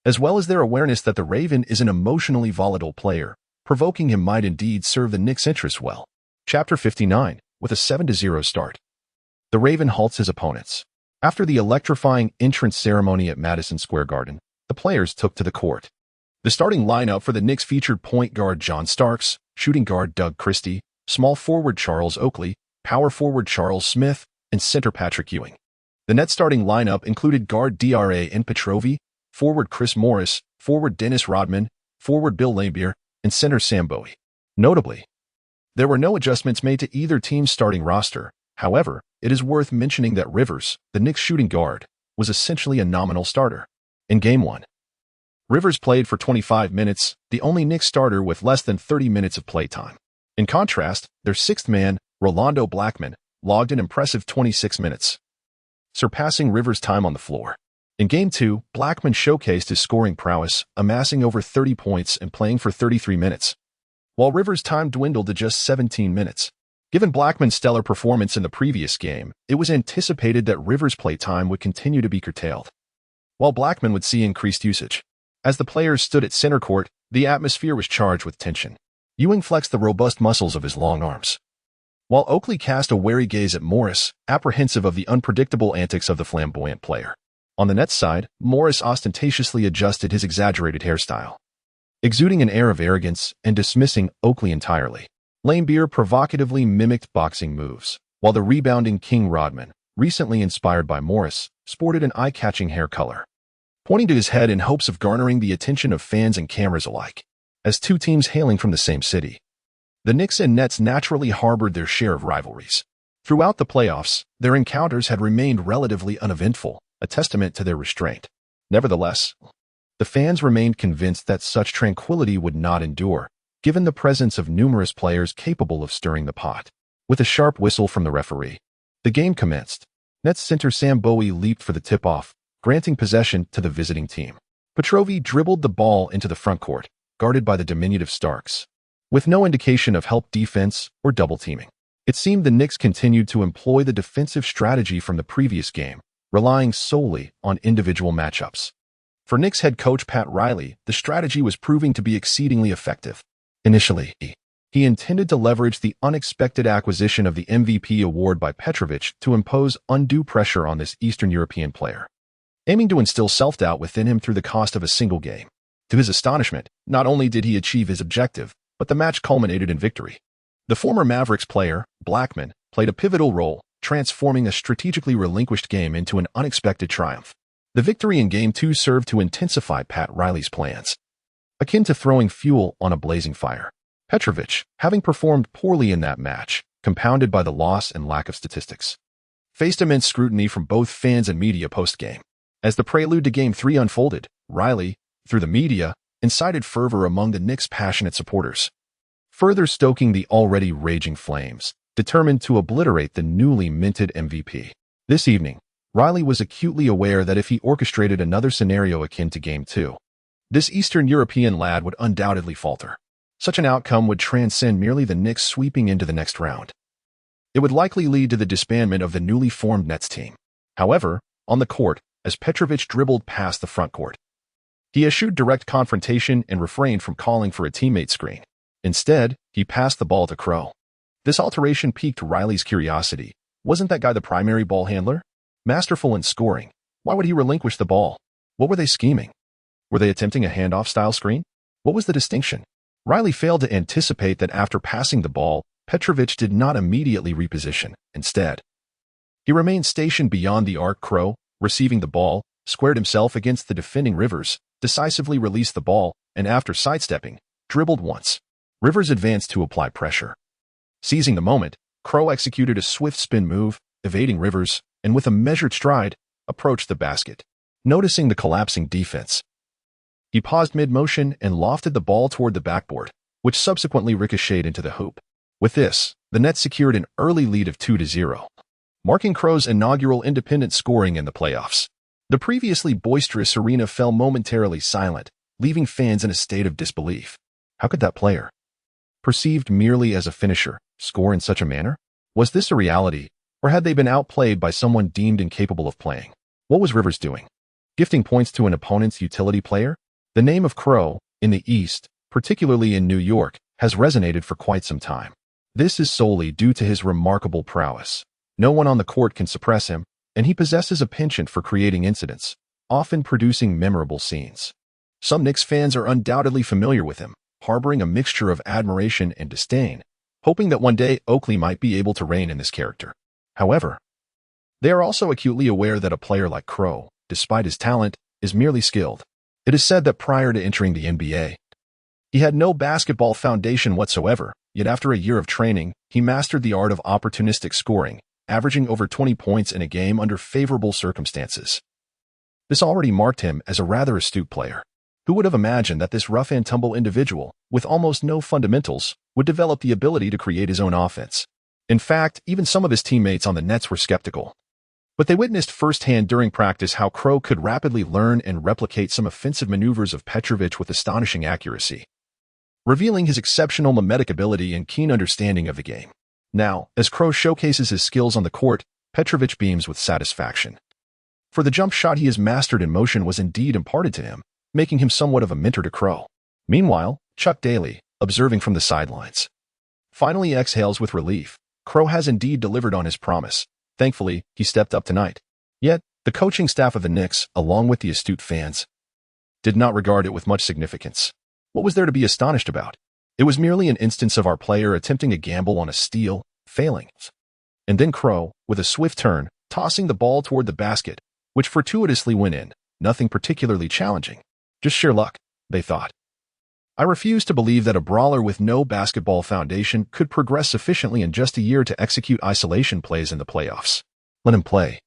as well as their awareness that the Raven is an emotionally volatile player. Provoking him might indeed serve the Knicks' interests well. Chapter 59, with a 7-0 start, the Raven halts his opponents. After the electrifying entrance ceremony at Madison Square Garden, the players took to the court. The starting lineup for the Knicks featured point guard John Starks, shooting guard Doug Christie, small forward Charles Oakley, power forward Charles Smith, and center Patrick Ewing. The Nets starting lineup included guard DRA Petrovi, forward Chris Morris, forward Dennis Rodman, forward Bill Laimbeer, and center Sam Bowie. Notably, there were no adjustments made to either team's starting roster. However, it is worth mentioning that Rivers, the Knicks shooting guard, was essentially a nominal starter. In Game 1, Rivers played for 25 minutes, the only Knicks starter with less than 30 minutes of playtime. In contrast, their sixth man, Rolando Blackman, logged an impressive 26 minutes, surpassing Rivers' time on the floor. In Game 2, Blackman showcased his scoring prowess, amassing over 30 points and playing for 33 minutes, while Rivers' time dwindled to just 17 minutes. Given Blackman's stellar performance in the previous game, it was anticipated that Rivers' playtime would continue to be curtailed, while Blackman would see increased usage. As the players stood at center court, the atmosphere was charged with tension. Ewing flexed the robust muscles of his long arms, while Oakley cast a wary gaze at Morris, apprehensive of the unpredictable antics of the flamboyant player. On the Nets side, Morris ostentatiously adjusted his exaggerated hairstyle, exuding an air of arrogance and dismissing Oakley entirely. Laimbeer provocatively mimicked boxing moves, while the rebounding King Rodman, recently inspired by Morris, sported an eye-catching hair color, pointing to his head in hopes of garnering the attention of fans and cameras alike. as two teams hailing from the same city. The Knicks and Nets naturally harbored their share of rivalries. Throughout the playoffs, their encounters had remained relatively uneventful, a testament to their restraint. Nevertheless, the fans remained convinced that such tranquility would not endure, given the presence of numerous players capable of stirring the pot. With a sharp whistle from the referee, the game commenced. Nets center Sam Bowie leaped for the tip-off, granting possession to the visiting team. Petrovi dribbled the ball into the front court, guarded by the diminutive Starks. With no indication of help defense or double-teaming, it seemed the Knicks continued to employ the defensive strategy from the previous game, relying solely on individual matchups. For Knicks head coach Pat Riley, the strategy was proving to be exceedingly effective. Initially, he intended to leverage the unexpected acquisition of the MVP award by Petrovic to impose undue pressure on this Eastern European player, aiming to instill self-doubt within him through the cost of a single game. To his astonishment, not only did he achieve his objective, but the match culminated in victory. The former Mavericks player, Blackman, played a pivotal role, transforming a strategically relinquished game into an unexpected triumph. The victory in Game 2 served to intensify Pat Riley's plans, akin to throwing fuel on a blazing fire. Petrovic, having performed poorly in that match, compounded by the loss and lack of statistics, faced immense scrutiny from both fans and media post-game. As the prelude to Game 3 unfolded, Riley, through the media, incited fervor among the Knicks' passionate supporters, further stoking the already raging flames, determined to obliterate the newly minted MVP. This evening, Riley was acutely aware that if he orchestrated another scenario akin to Game 2, this Eastern European lad would undoubtedly falter. Such an outcome would transcend merely the Knicks sweeping into the next round. It would likely lead to the disbandment of the newly formed Nets team. However, on the court, as Petrovic dribbled past the front court, he eschewed direct confrontation and refrained from calling for a teammate screen. Instead, he passed the ball to Crow. This alteration piqued Riley's curiosity. Wasn't that guy the primary ball handler? Masterful in scoring. Why would he relinquish the ball? What were they scheming? Were they attempting a handoff-style screen? What was the distinction? Riley failed to anticipate that after passing the ball, Petrovic did not immediately reposition. Instead, he remained stationed beyond the arc. Crow, receiving the ball, squared himself against the defending Rivers, decisively released the ball, and after sidestepping, dribbled once. Rivers advanced to apply pressure. Seizing the moment, Crow executed a swift spin move, evading Rivers, and with a measured stride, approached the basket. Noticing the collapsing defense, he paused mid-motion and lofted the ball toward the backboard, which subsequently ricocheted into the hoop. With this, the Nets secured an early lead of 2-0, marking Crow's inaugural independent scoring in the playoffs. The previously boisterous arena fell momentarily silent, leaving fans in a state of disbelief. How could that player, perceived merely as a finisher, score in such a manner? Was this a reality, or had they been outplayed by someone deemed incapable of playing? What was Rivers doing? Gifting points to an opponent's utility player? The name of Crow, in the East, particularly in New York, has resonated for quite some time. This is solely due to his remarkable prowess. No one on the court can suppress him, and he possesses a penchant for creating incidents, often producing memorable scenes. Some Knicks fans are undoubtedly familiar with him, harboring a mixture of admiration and disdain, hoping that one day Oakley might be able to reign in this character. However, they are also acutely aware that a player like Crow, despite his talent, is merely skilled. It is said that prior to entering the NBA, he had no basketball foundation whatsoever, yet after a year of training, he mastered the art of opportunistic scoring, averaging over 20 points in a game under favorable circumstances. This already marked him as a rather astute player. Who would have imagined that this rough-and-tumble individual, with almost no fundamentals, would develop the ability to create his own offense? In fact, even some of his teammates on the Nets were skeptical. But they witnessed firsthand during practice how Crow could rapidly learn and replicate some offensive maneuvers of Petrovic with astonishing accuracy, revealing his exceptional mimetic ability and keen understanding of the game. Now, as Crow showcases his skills on the court, Petrovic beams with satisfaction. For the jump shot he has mastered in motion was indeed imparted to him, making him somewhat of a mentor to Crow. Meanwhile, Chuck Daly, observing from the sidelines, finally exhales with relief. Crow has indeed delivered on his promise. Thankfully, he stepped up tonight. Yet, the coaching staff of the Knicks, along with the astute fans, did not regard it with much significance. What was there to be astonished about? It was merely an instance of our player attempting a gamble on a steal, failing. And then Crow, with a swift turn, tossing the ball toward the basket, which fortuitously went in. Nothing particularly challenging. Just sheer luck, they thought. I refuse to believe that a brawler with no basketball foundation could progress sufficiently in just a year to execute isolation plays in the playoffs. Let him play.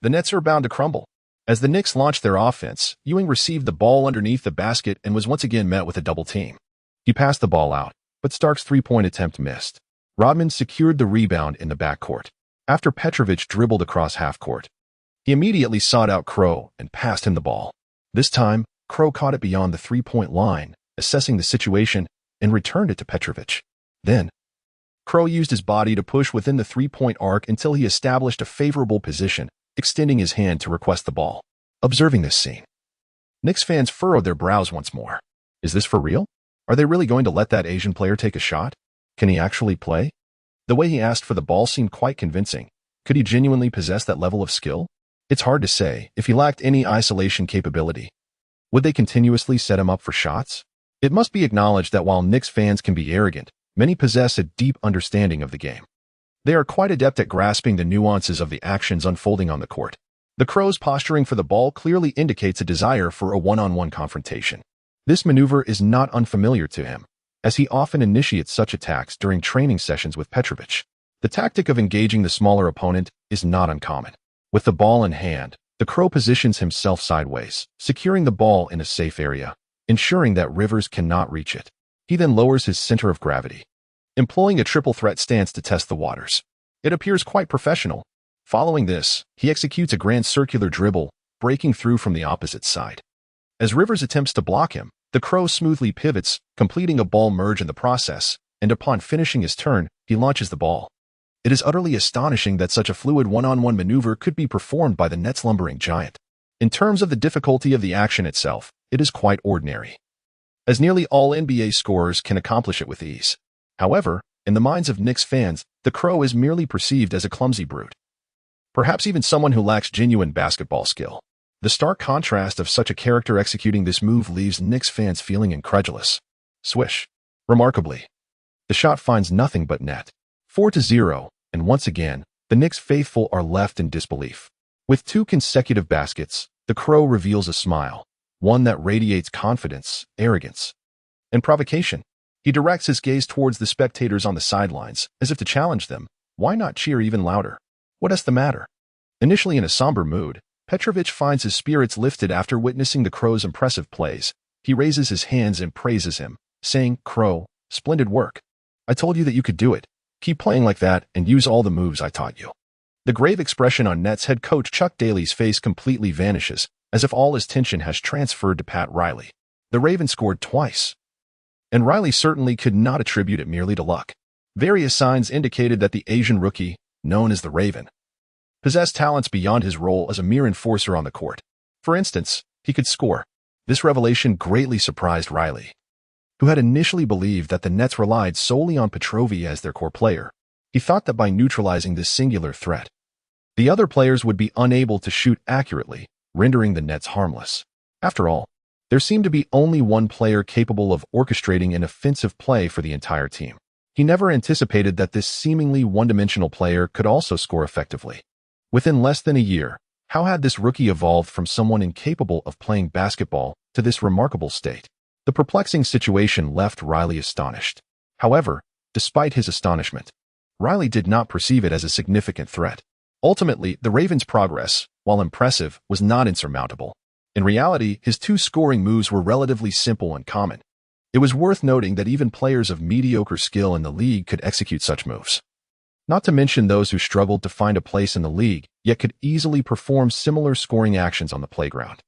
The Nets are bound to crumble. As the Knicks launched their offense, Ewing received the ball underneath the basket and was once again met with a double team. He passed the ball out, but Stark's three-point attempt missed. Rodman secured the rebound in the backcourt. After Petrovic dribbled across half-court, he immediately sought out Crow and passed him the ball. This time, Crow caught it beyond the three-point line, assessing the situation, and returned it to Petrovic. Then, Crow used his body to push within the three-point arc until he established a favorable position, extending his hand to request the ball. Observing this scene, Knicks fans furrowed their brows once more. Is this for real? Are they really going to let that Asian player take a shot? Can he actually play? The way he asked for the ball seemed quite convincing. Could he genuinely possess that level of skill? It's hard to say. If he lacked any isolation capability, would they continuously set him up for shots? It must be acknowledged that while Knicks fans can be arrogant, many possess a deep understanding of the game. They are quite adept at grasping the nuances of the actions unfolding on the court. The Crow's posturing for the ball clearly indicates a desire for a one-on-one confrontation. This maneuver is not unfamiliar to him, as he often initiates such attacks during training sessions with Petrovic. The tactic of engaging the smaller opponent is not uncommon. With the ball in hand, the Crow positions himself sideways, securing the ball in a safe area, ensuring that Rivers cannot reach it. He then lowers his center of gravity, employing a triple threat stance to test the waters. It appears quite professional. Following this, he executes a grand circular dribble, breaking through from the opposite side. As Rivers attempts to block him, the Crow smoothly pivots, completing a ball merge in the process, and upon finishing his turn, he launches the ball. It is utterly astonishing that such a fluid one-on-one maneuver could be performed by the Nets' lumbering giant. In terms of the difficulty of the action itself, it is quite ordinary, as nearly all NBA scorers can accomplish it with ease. However, in the minds of Knicks fans, the Crow is merely perceived as a clumsy brute, perhaps even someone who lacks genuine basketball skill. The stark contrast of such a character executing this move leaves Knicks fans feeling incredulous. Swish. Remarkably, the shot finds nothing but net. 4-0, and once again, the Knicks faithful are left in disbelief. With 2 consecutive baskets, the Crow reveals a smile, one that radiates confidence, arrogance, and provocation. He directs his gaze towards the spectators on the sidelines, as if to challenge them. Why not cheer even louder? What is the matter? Initially in a somber mood, Petrovic finds his spirits lifted after witnessing the Crow's impressive plays. He raises his hands and praises him, saying, "Crow, splendid work. I told you that you could do it. Keep playing like that and use all the moves I taught you." The grave expression on Nets head coach Chuck Daly's face completely vanishes, as if all his tension has transferred to Pat Riley. The Ravens scored twice, and Riley certainly could not attribute it merely to luck. Various signs indicated that the Asian rookie, known as the Raven, possessed talents beyond his role as a mere enforcer on the court. For instance, he could score. This revelation greatly surprised Riley, who had initially believed that the Nets relied solely on Petrovic as their core player. He thought that by neutralizing this singular threat, the other players would be unable to shoot accurately, rendering the Nets harmless. After all, there seemed to be only one player capable of orchestrating an offensive play for the entire team. He never anticipated that this seemingly one-dimensional player could also score effectively. Within less than a year, how had this rookie evolved from someone incapable of playing basketball to this remarkable state? The perplexing situation left Riley astonished. However, despite his astonishment, Riley did not perceive it as a significant threat. Ultimately, the Ravens' progress, while impressive, was not insurmountable. In reality, his 2 scoring moves were relatively simple and common. It was worth noting that even players of mediocre skill in the league could execute such moves. Not to mention those who struggled to find a place in the league, yet could easily perform similar scoring actions on the playground.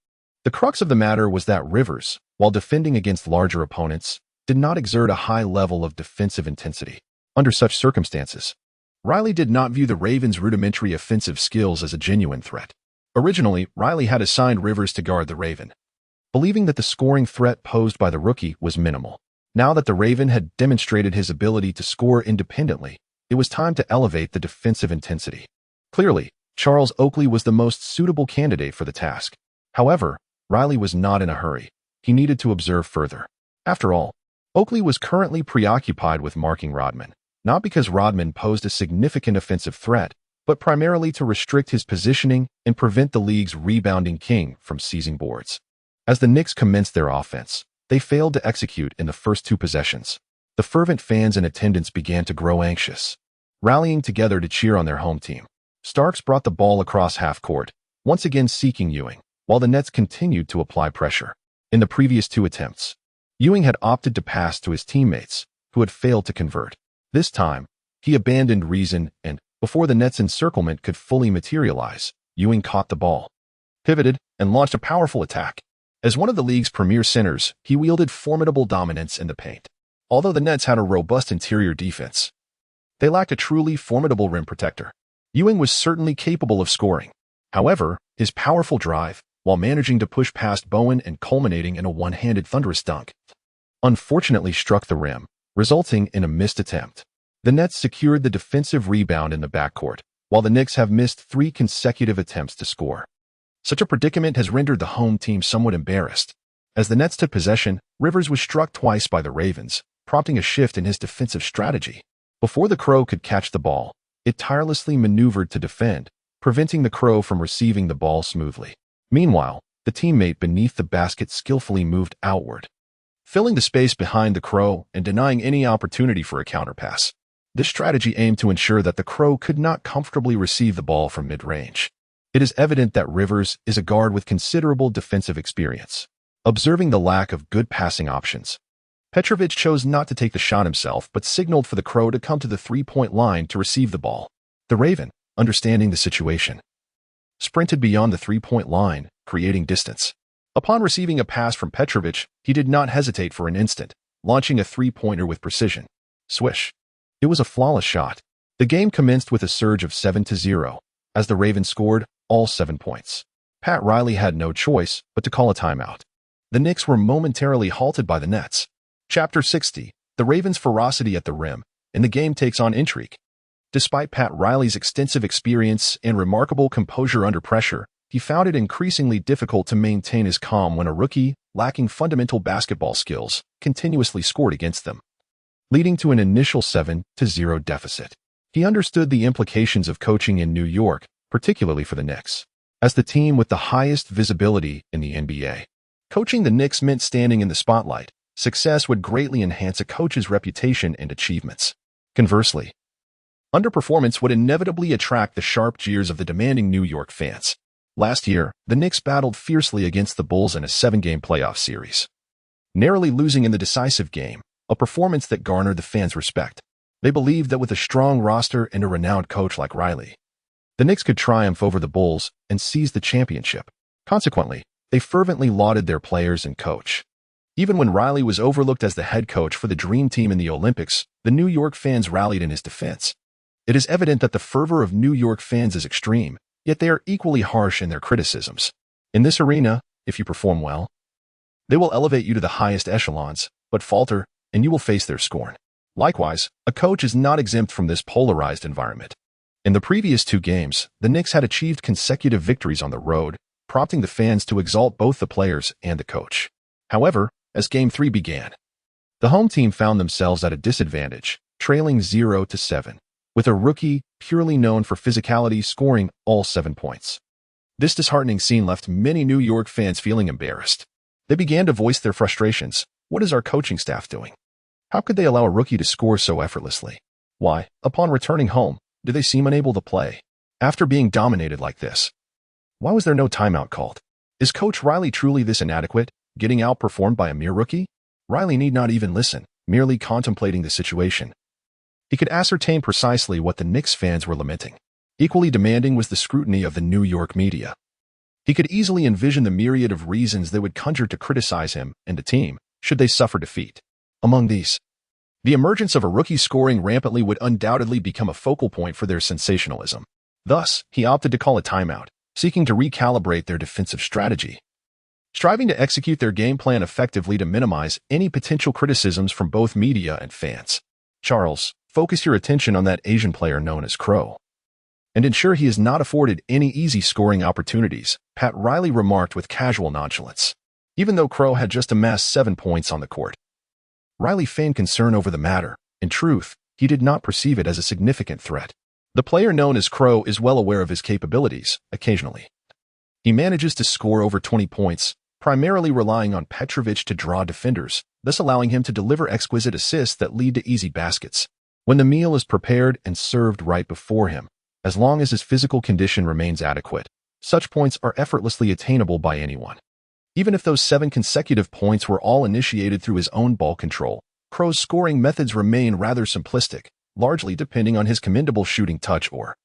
The crux of the matter was that Rivers, while defending against larger opponents, did not exert a high level of defensive intensity. Under such circumstances, Riley did not view the Ravens' rudimentary offensive skills as a genuine threat. Originally, Riley had assigned Rivers to guard the Raven, believing that the scoring threat posed by the rookie was minimal. Now that the Raven had demonstrated his ability to score independently, it was time to elevate the defensive intensity. Clearly, Charles Oakley was the most suitable candidate for the task. However, Riley was not in a hurry. He needed to observe further. After all, Oakley was currently preoccupied with marking Rodman, not because Rodman posed a significant offensive threat, but primarily to restrict his positioning and prevent the league's rebounding king from seizing boards. As the Knicks commenced their offense, They failed to execute in the first two possessions. The fervent fans in attendance began to grow anxious, rallying together to cheer on their home team. Starks brought the ball across half court, once again seeking Ewing, while the Nets continued to apply pressure. In the previous two attempts, Ewing had opted to pass to his teammates, who had failed to convert. This time, he abandoned reason and, before the Nets' encirclement could fully materialize, Ewing caught the ball, pivoted, and launched a powerful attack. As one of the league's premier centers, he wielded formidable dominance in the paint. Although the Nets had a robust interior defense, they lacked a truly formidable rim protector. Ewing was certainly capable of scoring. However, his powerful drive, while managing to push past Bowen and culminating in a one-handed thunderous dunk, unfortunately struck the rim, resulting in a missed attempt. The Nets secured the defensive rebound in the backcourt, while the Knicks have missed 3 consecutive attempts to score. Such a predicament has rendered the home team somewhat embarrassed. As the Nets took possession, Rivers was struck twice by the Ravens, prompting a shift in his defensive strategy. Before the Crow could catch the ball, it tirelessly maneuvered to defend, preventing the Crow from receiving the ball smoothly. Meanwhile, the teammate beneath the basket skillfully moved outward, filling the space behind the Crow and denying any opportunity for a counterpass. This strategy aimed to ensure that the Crow could not comfortably receive the ball from mid-range. It is evident that Rivers is a guard with considerable defensive experience. Observing the lack of good passing options, Petrovic chose not to take the shot himself but signaled for the Crow to come to the three-point line to receive the ball. The Raven, understanding the situation, sprinted beyond the three-point line, creating distance. Upon receiving a pass from Petrovic, he did not hesitate for an instant, launching a three-pointer with precision. Swish. It was a flawless shot. The game commenced with a surge of 7-0, as the Ravens scored all 7 points. Pat Riley had no choice but to call a timeout. The Knicks were momentarily halted by the Nets. Chapter 60, the Ravens' ferocity at the rim, and the game takes on intrigue. Despite Pat Riley's extensive experience and remarkable composure under pressure, he found it increasingly difficult to maintain his calm when a rookie, lacking fundamental basketball skills, continuously scored against them, leading to an initial 7-0 deficit. He understood the implications of coaching in New York, particularly for the Knicks. As the team with the highest visibility in the NBA, coaching the Knicks meant standing in the spotlight. Success would greatly enhance a coach's reputation and achievements. Conversely, underperformance would inevitably attract the sharp jeers of the demanding New York fans. Last year, the Knicks battled fiercely against the Bulls in a 7-game playoff series, narrowly losing in the decisive game, a performance that garnered the fans' respect. They believed that with a strong roster and a renowned coach like Riley, the Knicks could triumph over the Bulls and seize the championship. Consequently, they fervently lauded their players and coach. Even when Riley was overlooked as the head coach for the Dream Team in the Olympics, the New York fans rallied in his defense. It is evident that the fervor of New York fans is extreme, yet they are equally harsh in their criticisms. In this arena, if you perform well, they will elevate you to the highest echelons, but falter, and you will face their scorn. Likewise, a coach is not exempt from this polarized environment. In the previous 2 games, the Knicks had achieved consecutive victories on the road, prompting the fans to exalt both the players and the coach. However, as Game 3 began, the home team found themselves at a disadvantage, trailing 0-7, with a rookie purely known for physicality scoring all 7 points. This disheartening scene left many New York fans feeling embarrassed. They began to voice their frustrations. What is our coaching staff doing? How could they allow a rookie to score so effortlessly? Why, upon returning home, do they seem unable to play? After being dominated like this, why was there no timeout called? Is Coach Riley truly this inadequate, getting outperformed by a mere rookie? Riley need not even listen, merely contemplating the situation. He could ascertain precisely what the Knicks fans were lamenting. Equally demanding was the scrutiny of the New York media. He could easily envision the myriad of reasons they would conjure to criticize him and the team, should they suffer defeat. Among these, the emergence of a rookie scoring rampantly would undoubtedly become a focal point for their sensationalism. Thus, he opted to call a timeout, seeking to recalibrate their defensive strategy, striving to execute their game plan effectively to minimize any potential criticisms from both media and fans. Charles, focus your attention on that Asian player known as Crow, and ensure he is not afforded any easy scoring opportunities, Pat Riley remarked with casual nonchalance. Even though Crow had just amassed 7 points on the court, Riley feigned concern over the matter. In truth, he did not perceive it as a significant threat. The player known as Crow is well aware of his capabilities. Occasionally, he manages to score over 20 points, primarily relying on Petrovic to draw defenders, thus allowing him to deliver exquisite assists that lead to easy baskets. When the meal is prepared and served right before him, as long as his physical condition remains adequate, such points are effortlessly attainable by anyone. Even if those 7 consecutive points were all initiated through his own ball control, Crow's scoring methods remain rather simplistic, largely depending on his commendable shooting touch or,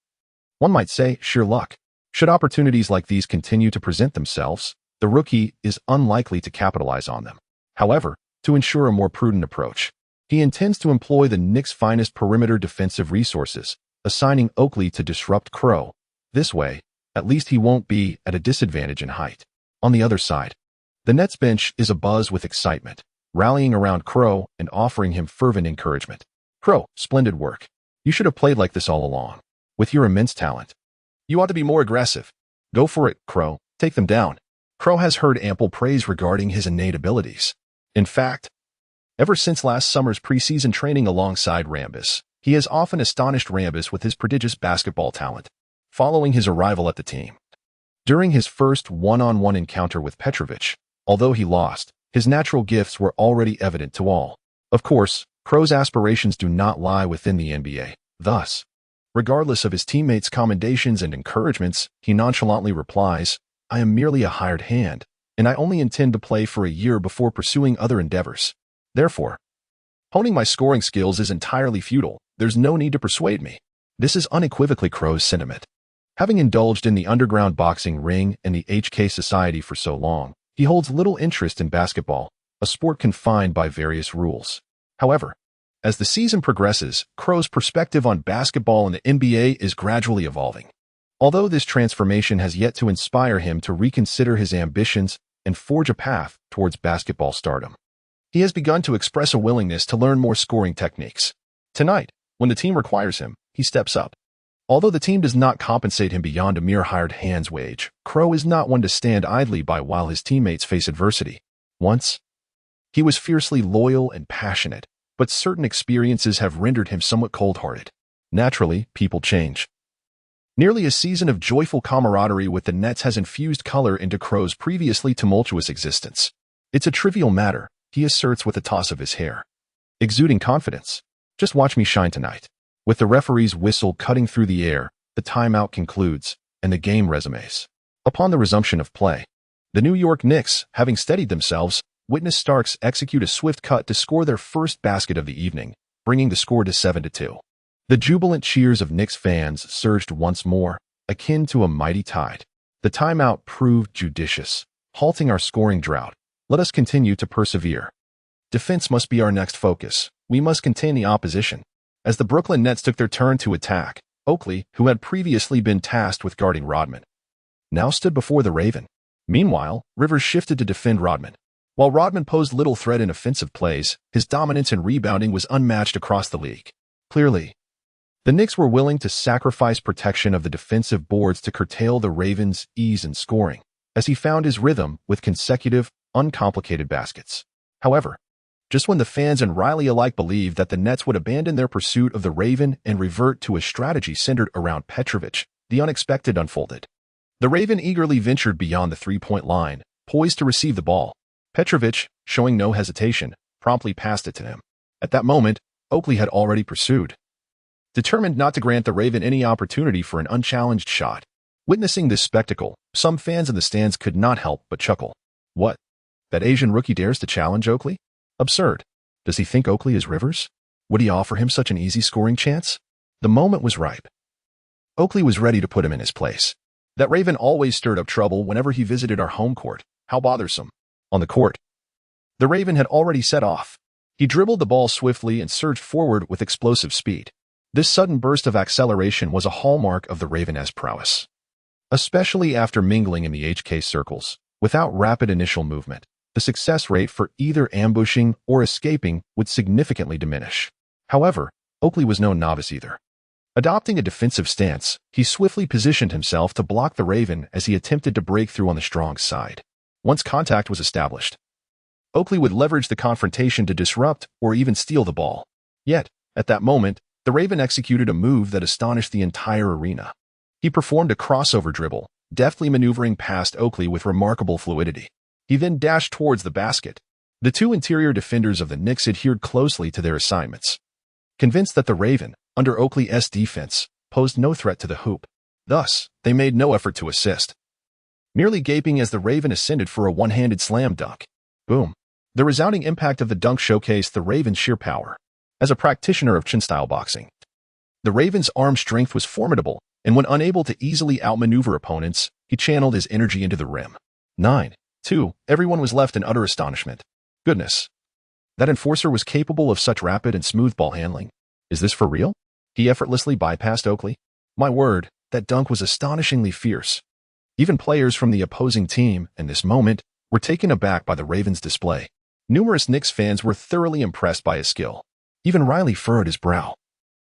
one might say, sheer luck. Should opportunities like these continue to present themselves, the rookie is unlikely to capitalize on them. However, to ensure a more prudent approach, he intends to employ the Knicks' finest perimeter defensive resources, assigning Oakley to disrupt Crow. This way, at least he won't be at a disadvantage in height. On the other side, the Nets bench is abuzz with excitement, rallying around Crow and offering him fervent encouragement. Crow, splendid work. You should have played like this all along. With your immense talent, you ought to be more aggressive. Go for it, Crow. Take them down. Crow has heard ample praise regarding his innate abilities. In fact, ever since last summer's preseason training alongside Rambis, he has often astonished Rambis with his prodigious basketball talent. Following his arrival at the team, during his first one-on-one encounter with Petrovic, although he lost, his natural gifts were already evident to all. Of course, Crow's aspirations do not lie within the NBA. Thus, regardless of his teammates' commendations and encouragements, he nonchalantly replies, "I am merely a hired hand, and I only intend to play for a year before pursuing other endeavors. Therefore, honing my scoring skills is entirely futile. There's no need to persuade me." This is unequivocally Crow's sentiment. Having indulged in the underground boxing ring and the HK Society for so long, he holds little interest in basketball, a sport confined by various rules. However, as the season progresses, Crow's perspective on basketball and the NBA is gradually evolving. Although this transformation has yet to inspire him to reconsider his ambitions and forge a path towards basketball stardom, he has begun to express a willingness to learn more scoring techniques. Tonight, when the team requires him, he steps up. Although the team does not compensate him beyond a mere hired hand's wage, Crow is not one to stand idly by while his teammates face adversity. Once, he was fiercely loyal and passionate, but certain experiences have rendered him somewhat cold-hearted. Naturally, people change. Nearly a season of joyful camaraderie with the Nets has infused color into Crow's previously tumultuous existence. It's a trivial matter, he asserts with a toss of his hair, exuding confidence. Just watch me shine tonight. With the referee's whistle cutting through the air, the timeout concludes, and the game resumes. Upon the resumption of play, the New York Knicks, having steadied themselves, witness Starks execute a swift cut to score their first basket of the evening, bringing the score to 7-2. The jubilant cheers of Knicks fans surged once more, akin to a mighty tide. The timeout proved judicious, halting our scoring drought. Let us continue to persevere. Defense must be our next focus. We must contain the opposition. As the Brooklyn Nets took their turn to attack, Oakley, who had previously been tasked with guarding Rodman, now stood before the Raven. Meanwhile, Rivers shifted to defend Rodman. While Rodman posed little threat in offensive plays, his dominance in rebounding was unmatched across the league. Clearly, the Knicks were willing to sacrifice protection of the defensive boards to curtail the Ravens' ease in scoring, as he found his rhythm with consecutive, uncomplicated baskets. However, just when the fans and Riley alike believed that the Nets would abandon their pursuit of the Raven and revert to a strategy centered around Petrovic, the unexpected unfolded. The Raven eagerly ventured beyond the three-point line, poised to receive the ball. Petrovic, showing no hesitation, promptly passed it to him. At that moment, Oakley had already pursued, determined not to grant the Raven any opportunity for an unchallenged shot. Witnessing this spectacle, some fans in the stands could not help but chuckle. What? That Asian rookie dares to challenge Oakley? Absurd. Does he think Oakley is Rivers? Would he offer him such an easy scoring chance? The moment was ripe. Oakley was ready to put him in his place. That Raven always stirred up trouble whenever he visited our home court. How bothersome. On the court, the Raven had already set off. He dribbled the ball swiftly and surged forward with explosive speed. This sudden burst of acceleration was a hallmark of the Raven's prowess. Especially after mingling in the HK circles, without rapid initial movement, the success rate for either ambushing or escaping would significantly diminish. However, Oakley was no novice either. Adopting a defensive stance, he swiftly positioned himself to block the Raven as he attempted to break through on the strong side. Once contact was established, Oakley would leverage the confrontation to disrupt or even steal the ball. Yet, at that moment, the Raven executed a move that astonished the entire arena. He performed a crossover dribble, deftly maneuvering past Oakley with remarkable fluidity. He then dashed towards the basket. The two interior defenders of the Knicks adhered closely to their assignments, convinced that the Raven, under Oakley's defense, posed no threat to the hoop. Thus, they made no effort to assist, merely gaping as the Raven ascended for a one-handed slam dunk. Boom. The resounding impact of the dunk showcased the Raven's sheer power. As a practitioner of chin-style boxing, the Raven's arm strength was formidable, and when unable to easily outmaneuver opponents, he channeled his energy into the rim. 9-2. Everyone was left in utter astonishment. Goodness. That enforcer was capable of such rapid and smooth ball handling. Is this for real? He effortlessly bypassed Oakley. My word, that dunk was astonishingly fierce. Even players from the opposing team, in this moment, were taken aback by the Ravens' display. Numerous Knicks fans were thoroughly impressed by his skill. Even Riley furrowed his brow.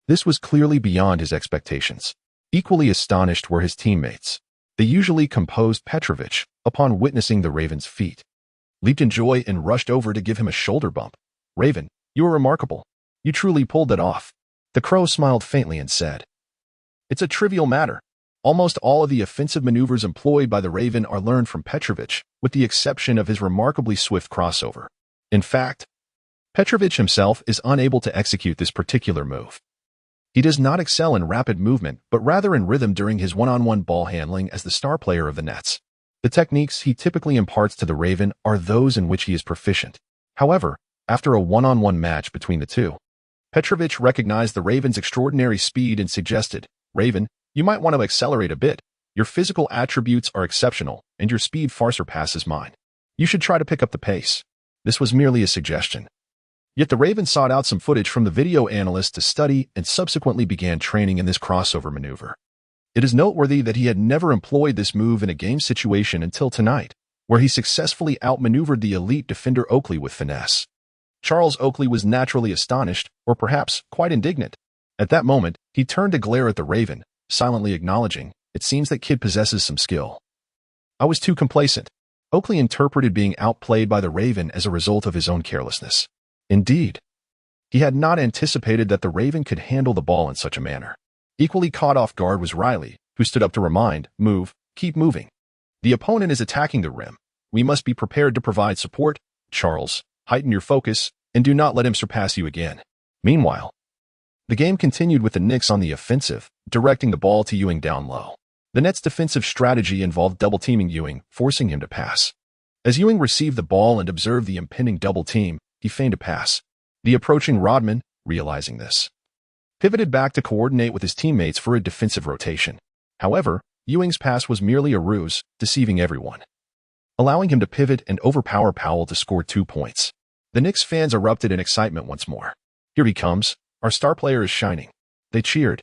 This was clearly beyond his expectations. Equally astonished were his teammates. The usually composed Petrovic, upon witnessing the Raven's feat, leaped in joy and rushed over to give him a shoulder bump. Raven, you are remarkable. You truly pulled it off. The Crow smiled faintly and said, It's a trivial matter. Almost all of the offensive maneuvers employed by the Raven are learned from Petrovic, with the exception of his remarkably swift crossover. In fact, Petrovic himself is unable to execute this particular move. He does not excel in rapid movement, but rather in rhythm during his one-on-one ball handling as the star player of the Nets. The techniques he typically imparts to the Raven are those in which he is proficient. However, after a one-on-one match between the two, Petrovic recognized the Raven's extraordinary speed and suggested, Raven, you might want to accelerate a bit. Your physical attributes are exceptional, and your speed far surpasses mine. You should try to pick up the pace. This was merely a suggestion. Yet the Raven sought out some footage from the video analyst to study and subsequently began training in this crossover maneuver. It is noteworthy that he had never employed this move in a game situation until tonight, where he successfully outmaneuvered the elite defender Oakley with finesse. Charles Oakley was naturally astonished, or perhaps quite indignant. At that moment, he turned to glare at the Raven, silently acknowledging, it seems that kid possesses some skill. I was too complacent. Oakley interpreted being outplayed by the Raven as a result of his own carelessness. Indeed, he had not anticipated that the Raven could handle the ball in such a manner. Equally caught off guard was Riley, who stood up to remind, move, keep moving. The opponent is attacking the rim. We must be prepared to provide support. Charles, heighten your focus, and do not let him surpass you again. Meanwhile, the game continued with the Knicks on the offensive, directing the ball to Ewing down low. The Nets' defensive strategy involved double-teaming Ewing, forcing him to pass. As Ewing received the ball and observed the impending double team, he feigned a pass. The approaching Rodman, realizing this, pivoted back to coordinate with his teammates for a defensive rotation. However, Ewing's pass was merely a ruse, deceiving everyone, allowing him to pivot and overpower Powell to score 2 points. The Knicks fans erupted in excitement once more. Here he comes. Our star player is shining. They cheered,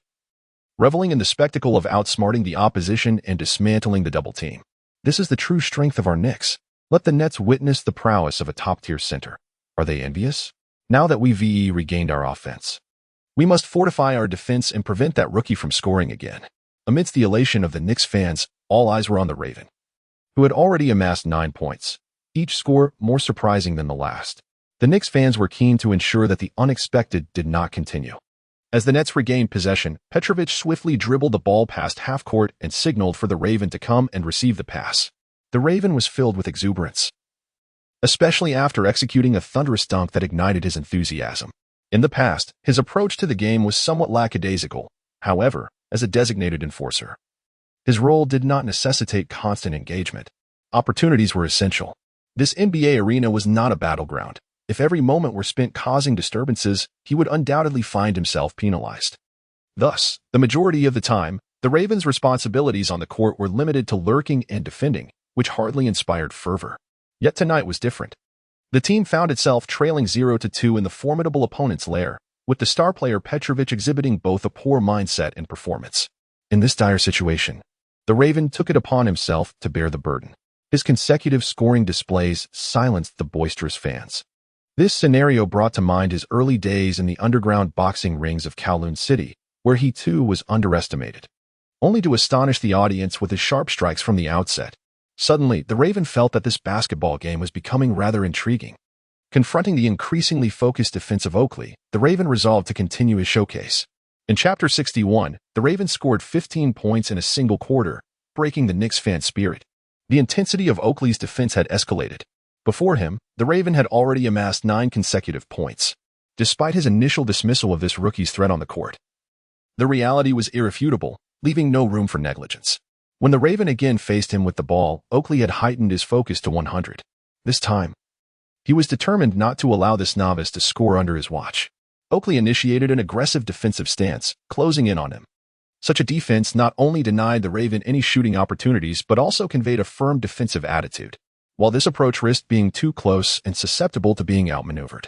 reveling in the spectacle of outsmarting the opposition and dismantling the double team. This is the true strength of our Knicks. Let the Nets witness the prowess of a top-tier center. Are they envious? Now that we've regained our offense, we must fortify our defense and prevent that rookie from scoring again. Amidst the elation of the Knicks fans, all eyes were on the Raven, who had already amassed 9 points, each score more surprising than the last. The Knicks fans were keen to ensure that the unexpected did not continue. As the Nets regained possession, Petrovic swiftly dribbled the ball past half-court and signaled for the Raven to come and receive the pass. The Raven was filled with exuberance, especially after executing a thunderous dunk that ignited his enthusiasm. In the past, his approach to the game was somewhat lackadaisical. However, as a designated enforcer, his role did not necessitate constant engagement. Opportunities were essential. This NBA arena was not a battleground. If every moment were spent causing disturbances, he would undoubtedly find himself penalized. Thus, the majority of the time, the Ravens' responsibilities on the court were limited to lurking and defending, which hardly inspired fervor. Yet tonight was different. The team found itself trailing 0-2 in the formidable opponent's lair, with the star player Petrovic exhibiting both a poor mindset and performance. In this dire situation, the Raven took it upon himself to bear the burden. His consecutive scoring displays silenced the boisterous fans. This scenario brought to mind his early days in the underground boxing rings of Kowloon City, where he too was underestimated, only to astonish the audience with his sharp strikes from the outset. Suddenly, the Raven felt that this basketball game was becoming rather intriguing. Confronting the increasingly focused defense of Oakley, the Raven resolved to continue his showcase. In Chapter 61, the Ravens scored 15 points in a single quarter, breaking the Knicks fan spirit. The intensity of Oakley's defense had escalated, Before him, the Raven had already amassed 9 consecutive points. Despite his initial dismissal of this rookie's threat on the court, the reality was irrefutable, leaving no room for negligence. When the Raven again faced him with the ball, Oakley had heightened his focus to 100. This time, he was determined not to allow this novice to score under his watch. Oakley initiated an aggressive defensive stance, closing in on him. Such a defense not only denied the Raven any shooting opportunities but also conveyed a firm defensive attitude. While this approach risked being too close and susceptible to being outmaneuvered,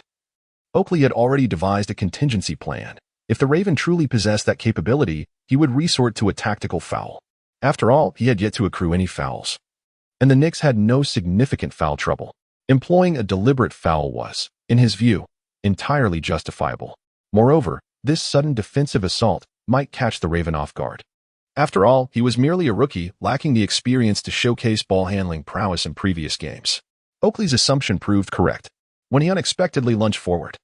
Oakley had already devised a contingency plan. If the Raven truly possessed that capability, he would resort to a tactical foul. After all, he had yet to accrue any fouls, and the Knicks had no significant foul trouble. Employing a deliberate foul was, in his view, entirely justifiable. Moreover, this sudden defensive assault might catch the Raven off guard. After all, he was merely a rookie, lacking the experience to showcase ball-handling prowess in previous games. Oakley's assumption proved correct when he unexpectedly lunged forward,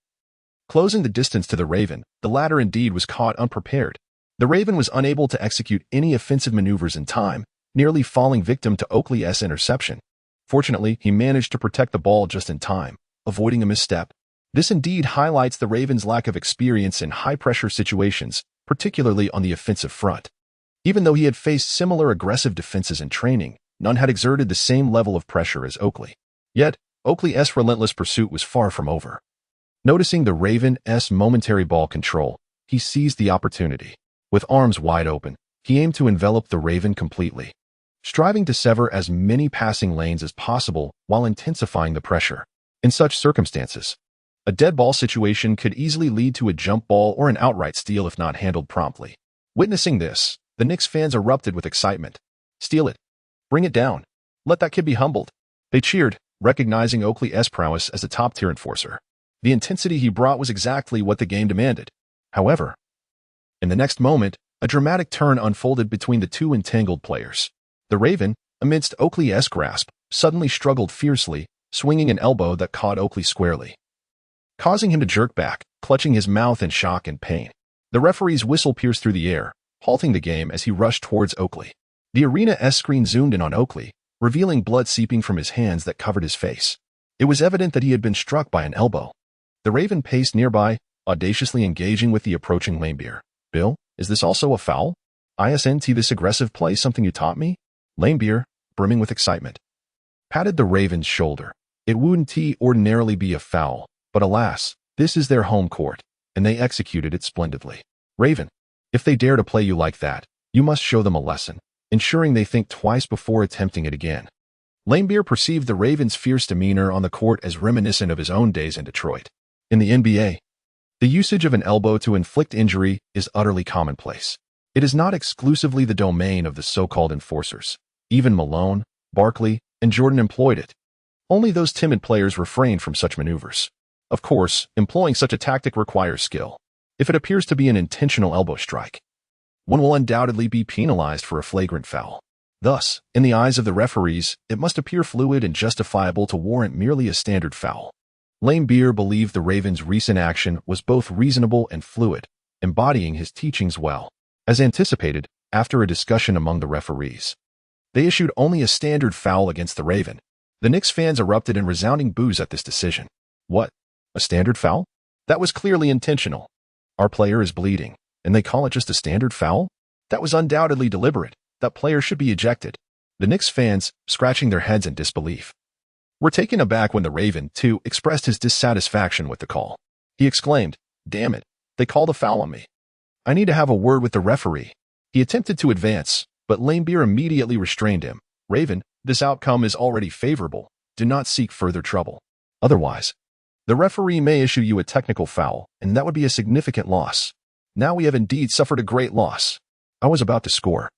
closing the distance to the Raven. The latter indeed was caught unprepared. The Raven was unable to execute any offensive maneuvers in time, nearly falling victim to Oakley's interception. Fortunately, he managed to protect the ball just in time, avoiding a misstep. This indeed highlights the Ravens' lack of experience in high-pressure situations, particularly on the offensive front. Even though he had faced similar aggressive defenses in training, none had exerted the same level of pressure as Oakley. Yet, Oakley's relentless pursuit was far from over. Noticing the Ravens' momentary ball control, he seized the opportunity. With arms wide open, he aimed to envelop the Raven completely, striving to sever as many passing lanes as possible while intensifying the pressure. In such circumstances, a dead ball situation could easily lead to a jump ball or an outright steal if not handled promptly. Witnessing this, the Knicks fans erupted with excitement. "Steal it. Bring it down. Let that kid be humbled." They cheered, recognizing Oakley's prowess as a top-tier enforcer. The intensity he brought was exactly what the game demanded. However, in the next moment, a dramatic turn unfolded between the two entangled players. The Raven, amidst Oakley's grasp, suddenly struggled fiercely, swinging an elbow that caught Oakley squarely, causing him to jerk back, clutching his mouth in shock and pain. The referee's whistle pierced through the air, halting the game as he rushed towards Oakley. The arena's screen zoomed in on Oakley, revealing blood seeping from his hands that covered his face. It was evident that he had been struck by an elbow. The Raven paced nearby, audaciously engaging with the approaching Lanebeer. "Bill, is this also a foul? Isn't this aggressive play something you taught me?" Lanebeer, brimming with excitement, patted the Raven's shoulder. "It wouldn't ordinarily be a foul, but alas, this is their home court, and they executed it splendidly. Raven, if they dare to play you like that, you must show them a lesson, ensuring they think twice before attempting it again." Lanebeer perceived the Ravens' fierce demeanor on the court as reminiscent of his own days in Detroit. In the NBA, the usage of an elbow to inflict injury is utterly commonplace. It is not exclusively the domain of the so-called enforcers. Even Malone, Barkley, and Jordan employed it. Only those timid players refrained from such maneuvers. Of course, employing such a tactic requires skill. If it appears to be an intentional elbow strike, one will undoubtedly be penalized for a flagrant foul. Thus, in the eyes of the referees, it must appear fluid and justifiable to warrant merely a standard foul. Lanebeer believed the Ravens' recent action was both reasonable and fluid, embodying his teachings well. As anticipated, after a discussion among the referees, they issued only a standard foul against the Raven. The Knicks fans erupted in resounding boos at this decision. "What? A standard foul? That was clearly intentional. Our player is bleeding, and they call it just a standard foul? That was undoubtedly deliberate. That player should be ejected." The Knicks fans, scratching their heads in disbelief, were taken aback when the Raven, too, expressed his dissatisfaction with the call. He exclaimed, "Damn it, they called a foul on me. I need to have a word with the referee." He attempted to advance, but Lanebeer immediately restrained him. "Raven, this outcome is already favorable. Do not seek further trouble. Otherwise, the referee may issue you a technical foul, and that would be a significant loss. Now we have indeed suffered a great loss. I was about to score,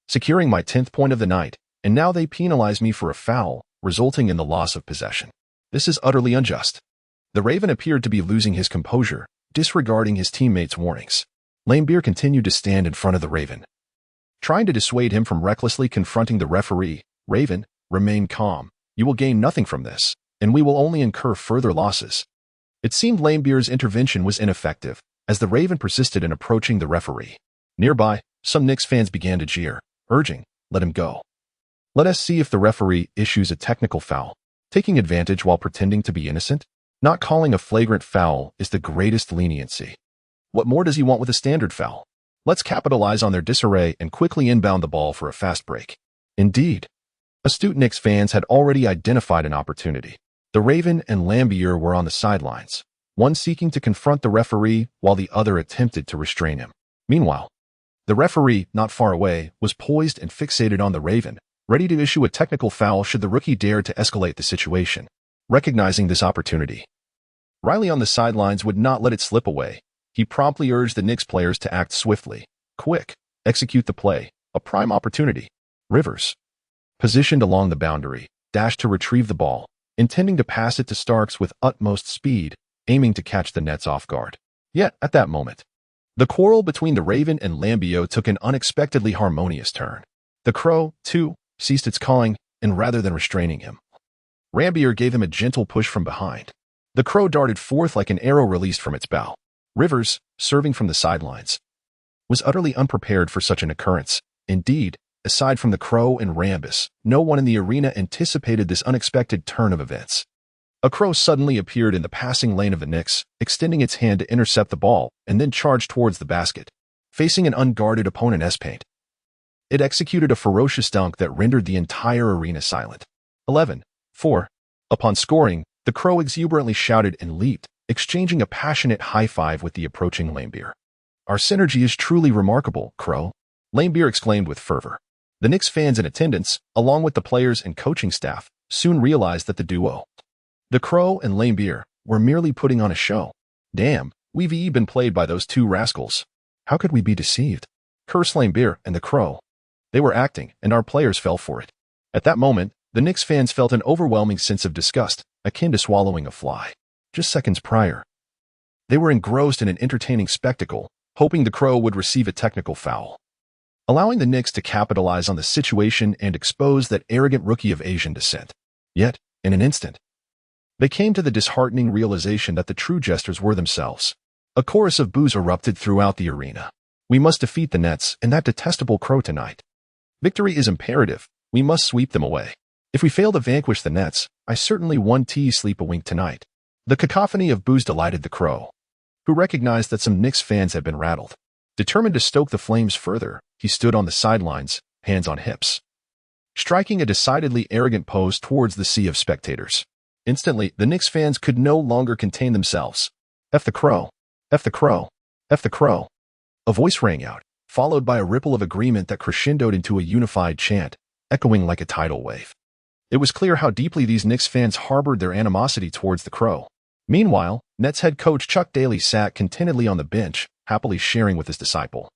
securing my 10th point of the night, and now they penalize me for a foul, resulting in the loss of possession. This is utterly unjust." The Raven appeared to be losing his composure, disregarding his teammates' warnings. Lanebeer continued to stand in front of the Raven, trying to dissuade him from recklessly confronting the referee. "Raven, remain calm. You will gain nothing from this, and we will only incur further losses." It seemed Lanebeer's intervention was ineffective, as the Raven persisted in approaching the referee. Nearby, some Knicks fans began to jeer, urging, "Let him go. Let us see if the referee issues a technical foul." Taking advantage while pretending to be innocent? Not calling a flagrant foul is the greatest leniency. What more does he want with a standard foul? Let's capitalize on their disarray and quickly inbound the ball for a fast break. Indeed. Astute Knicks fans had already identified an opportunity. The Raven and Lambier were on the sidelines, one seeking to confront the referee while the other attempted to restrain him. Meanwhile, the referee, not far away, was poised and fixated on the Raven, ready to issue a technical foul should the rookie dare to escalate the situation. Recognizing this opportunity, Riley on the sidelines would not let it slip away. He promptly urged the Knicks players to act swiftly. Quick, execute the play, a prime opportunity. Rivers, positioned along the boundary, dashed to retrieve the ball, intending to pass it to Starks with utmost speed, aiming to catch the Nets off guard. Yet, at that moment, the quarrel between the Raven and Lambio took an unexpectedly harmonious turn. The Crow, too, ceased its cawing, and rather than restraining him, Rambier gave him a gentle push from behind. The Crow darted forth like an arrow released from its bow. Rivers, serving from the sidelines, was utterly unprepared for such an occurrence. Indeed, aside from the Crow and Rambus, no one in the arena anticipated this unexpected turn of events. A Crow suddenly appeared in the passing lane of the Knicks, extending its hand to intercept the ball, and then charged towards the basket, facing an unguarded opponent S-Paint. It executed a ferocious dunk that rendered the entire arena silent. 11-4. Upon scoring, the Crow exuberantly shouted and leaped, exchanging a passionate high-five with the approaching Lambier. "Our synergy is truly remarkable, Crow," Lambier exclaimed with fervor. The Knicks fans in attendance, along with the players and coaching staff, soon realized that the duo, the Crow and Lambier, were merely putting on a show. Damn, we've been played by those two rascals. How could we be deceived? Cursed Lambier and the Crow. They were acting, and our players fell for it. At that moment, the Knicks fans felt an overwhelming sense of disgust, akin to swallowing a fly. Just seconds prior, they were engrossed in an entertaining spectacle, hoping the Crow would receive a technical foul, allowing the Knicks to capitalize on the situation and expose that arrogant rookie of Asian descent. Yet, in an instant, they came to the disheartening realization that the true jesters were themselves. A chorus of boos erupted throughout the arena. "We must defeat the Nets and that detestable Crow tonight. Victory is imperative. We must sweep them away. If we fail to vanquish the Nets, I certainly won't sleep a wink tonight." The cacophony of boos delighted the Crow, who recognized that some Knicks fans had been rattled. Determined to stoke the flames further, he stood on the sidelines, hands on hips, striking a decidedly arrogant pose towards the sea of spectators. Instantly, the Knicks fans could no longer contain themselves. "F the Crow! F the Crow! F the Crow!" A voice rang out, followed by a ripple of agreement that crescendoed into a unified chant, echoing like a tidal wave. It was clear how deeply these Knicks fans harbored their animosity towards the Crow. Meanwhile, Nets head coach Chuck Daly sat contentedly on the bench, happily sharing with his disciple,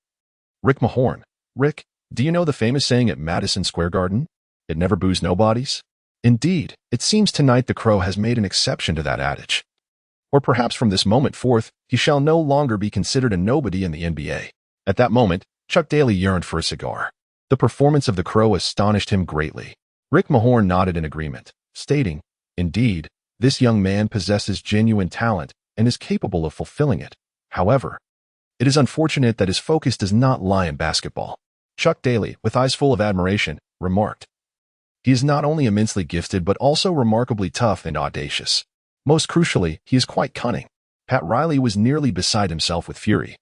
Rick Mahorn. "Rick, do you know the famous saying at Madison Square Garden? It never boos nobodies?" Indeed, it seems tonight the Crow has made an exception to that adage. Or perhaps from this moment forth, he shall no longer be considered a nobody in the NBA. At that moment, Chuck Daly yearned for a cigar. The performance of the Crow astonished him greatly. Rick Mahorn nodded in agreement, stating, "Indeed, this young man possesses genuine talent and is capable of fulfilling it. However, it is unfortunate that his focus does not lie in basketball." Chuck Daly, with eyes full of admiration, remarked, "He is not only immensely gifted but also remarkably tough and audacious. Most crucially, he is quite cunning." Pat Riley was nearly beside himself with fury,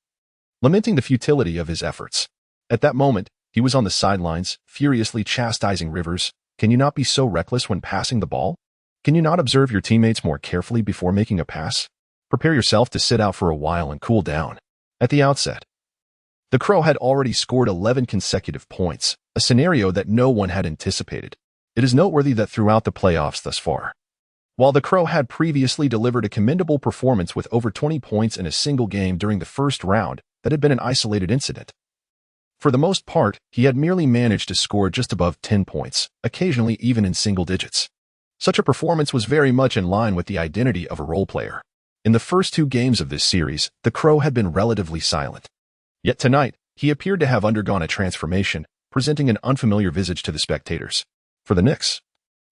lamenting the futility of his efforts. At that moment, he was on the sidelines, furiously chastising Rivers. "Can you not be so reckless when passing the ball? Can you not observe your teammates more carefully before making a pass? Prepare yourself to sit out for a while and cool down." At the outset, the Crow had already scored 11 consecutive points, a scenario that no one had anticipated. It is noteworthy that throughout the playoffs thus far, while the Crow had previously delivered a commendable performance with over 20 points in a single game during the first round, that had been an isolated incident. For the most part, he had merely managed to score just above 10 points, occasionally even in single digits. Such a performance was very much in line with the identity of a role player. In the first two games of this series, the Crow had been relatively silent. Yet tonight, he appeared to have undergone a transformation, presenting an unfamiliar visage to the spectators. For the Knicks,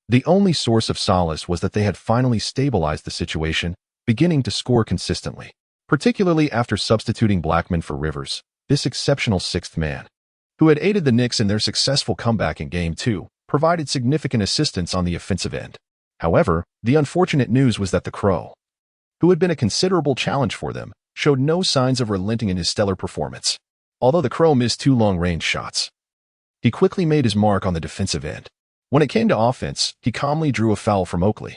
the only source of solace was that they had finally stabilized the situation, beginning to score consistently, particularly after substituting Blackman for Rivers, this exceptional sixth man, who had aided the Knicks in their successful comeback in Game 2, provided significant assistance on the offensive end. However, the unfortunate news was that the Crow, who had been a considerable challenge for them, showed no signs of relenting in his stellar performance. Although the Crow missed 2 long-range shots, he quickly made his mark on the defensive end. When it came to offense, he calmly drew a foul from Oakley,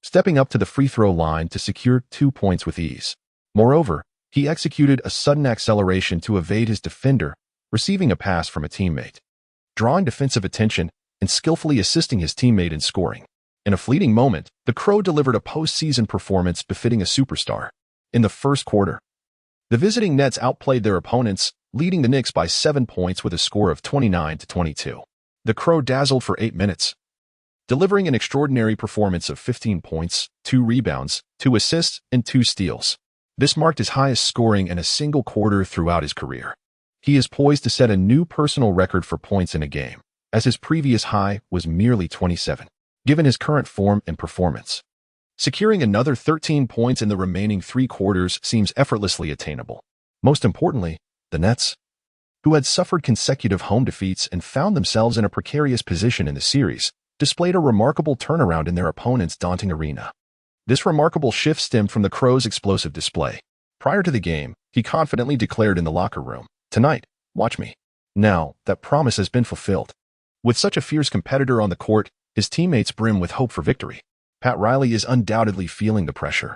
stepping up to the free throw line to secure 2 points with ease. Moreover, he executed a sudden acceleration to evade his defender, receiving a pass from a teammate, drawing defensive attention and skillfully assisting his teammate in scoring. In a fleeting moment, the Crow delivered a postseason performance befitting a superstar. In the first quarter, the visiting Nets outplayed their opponents, leading the Knicks by 7 points with a score of 29-22. The Crow dazzled for 8 minutes, delivering an extraordinary performance of 15 points, 2 rebounds, 2 assists, and 2 steals. This marked his highest scoring in a single quarter throughout his career. He is poised to set a new personal record for points in a game, as his previous high was merely 27. Given his current form and performance, securing another 13 points in the remaining 3 quarters seems effortlessly attainable. Most importantly, the Nets, who had suffered consecutive home defeats and found themselves in a precarious position in the series, displayed a remarkable turnaround in their opponent's daunting arena. This remarkable shift stemmed from the Crow's explosive display. Prior to the game, he confidently declared in the locker room, "Tonight, watch me." Now, that promise has been fulfilled. With such a fierce competitor on the court, his teammates brim with hope for victory. Pat Riley is undoubtedly feeling the pressure.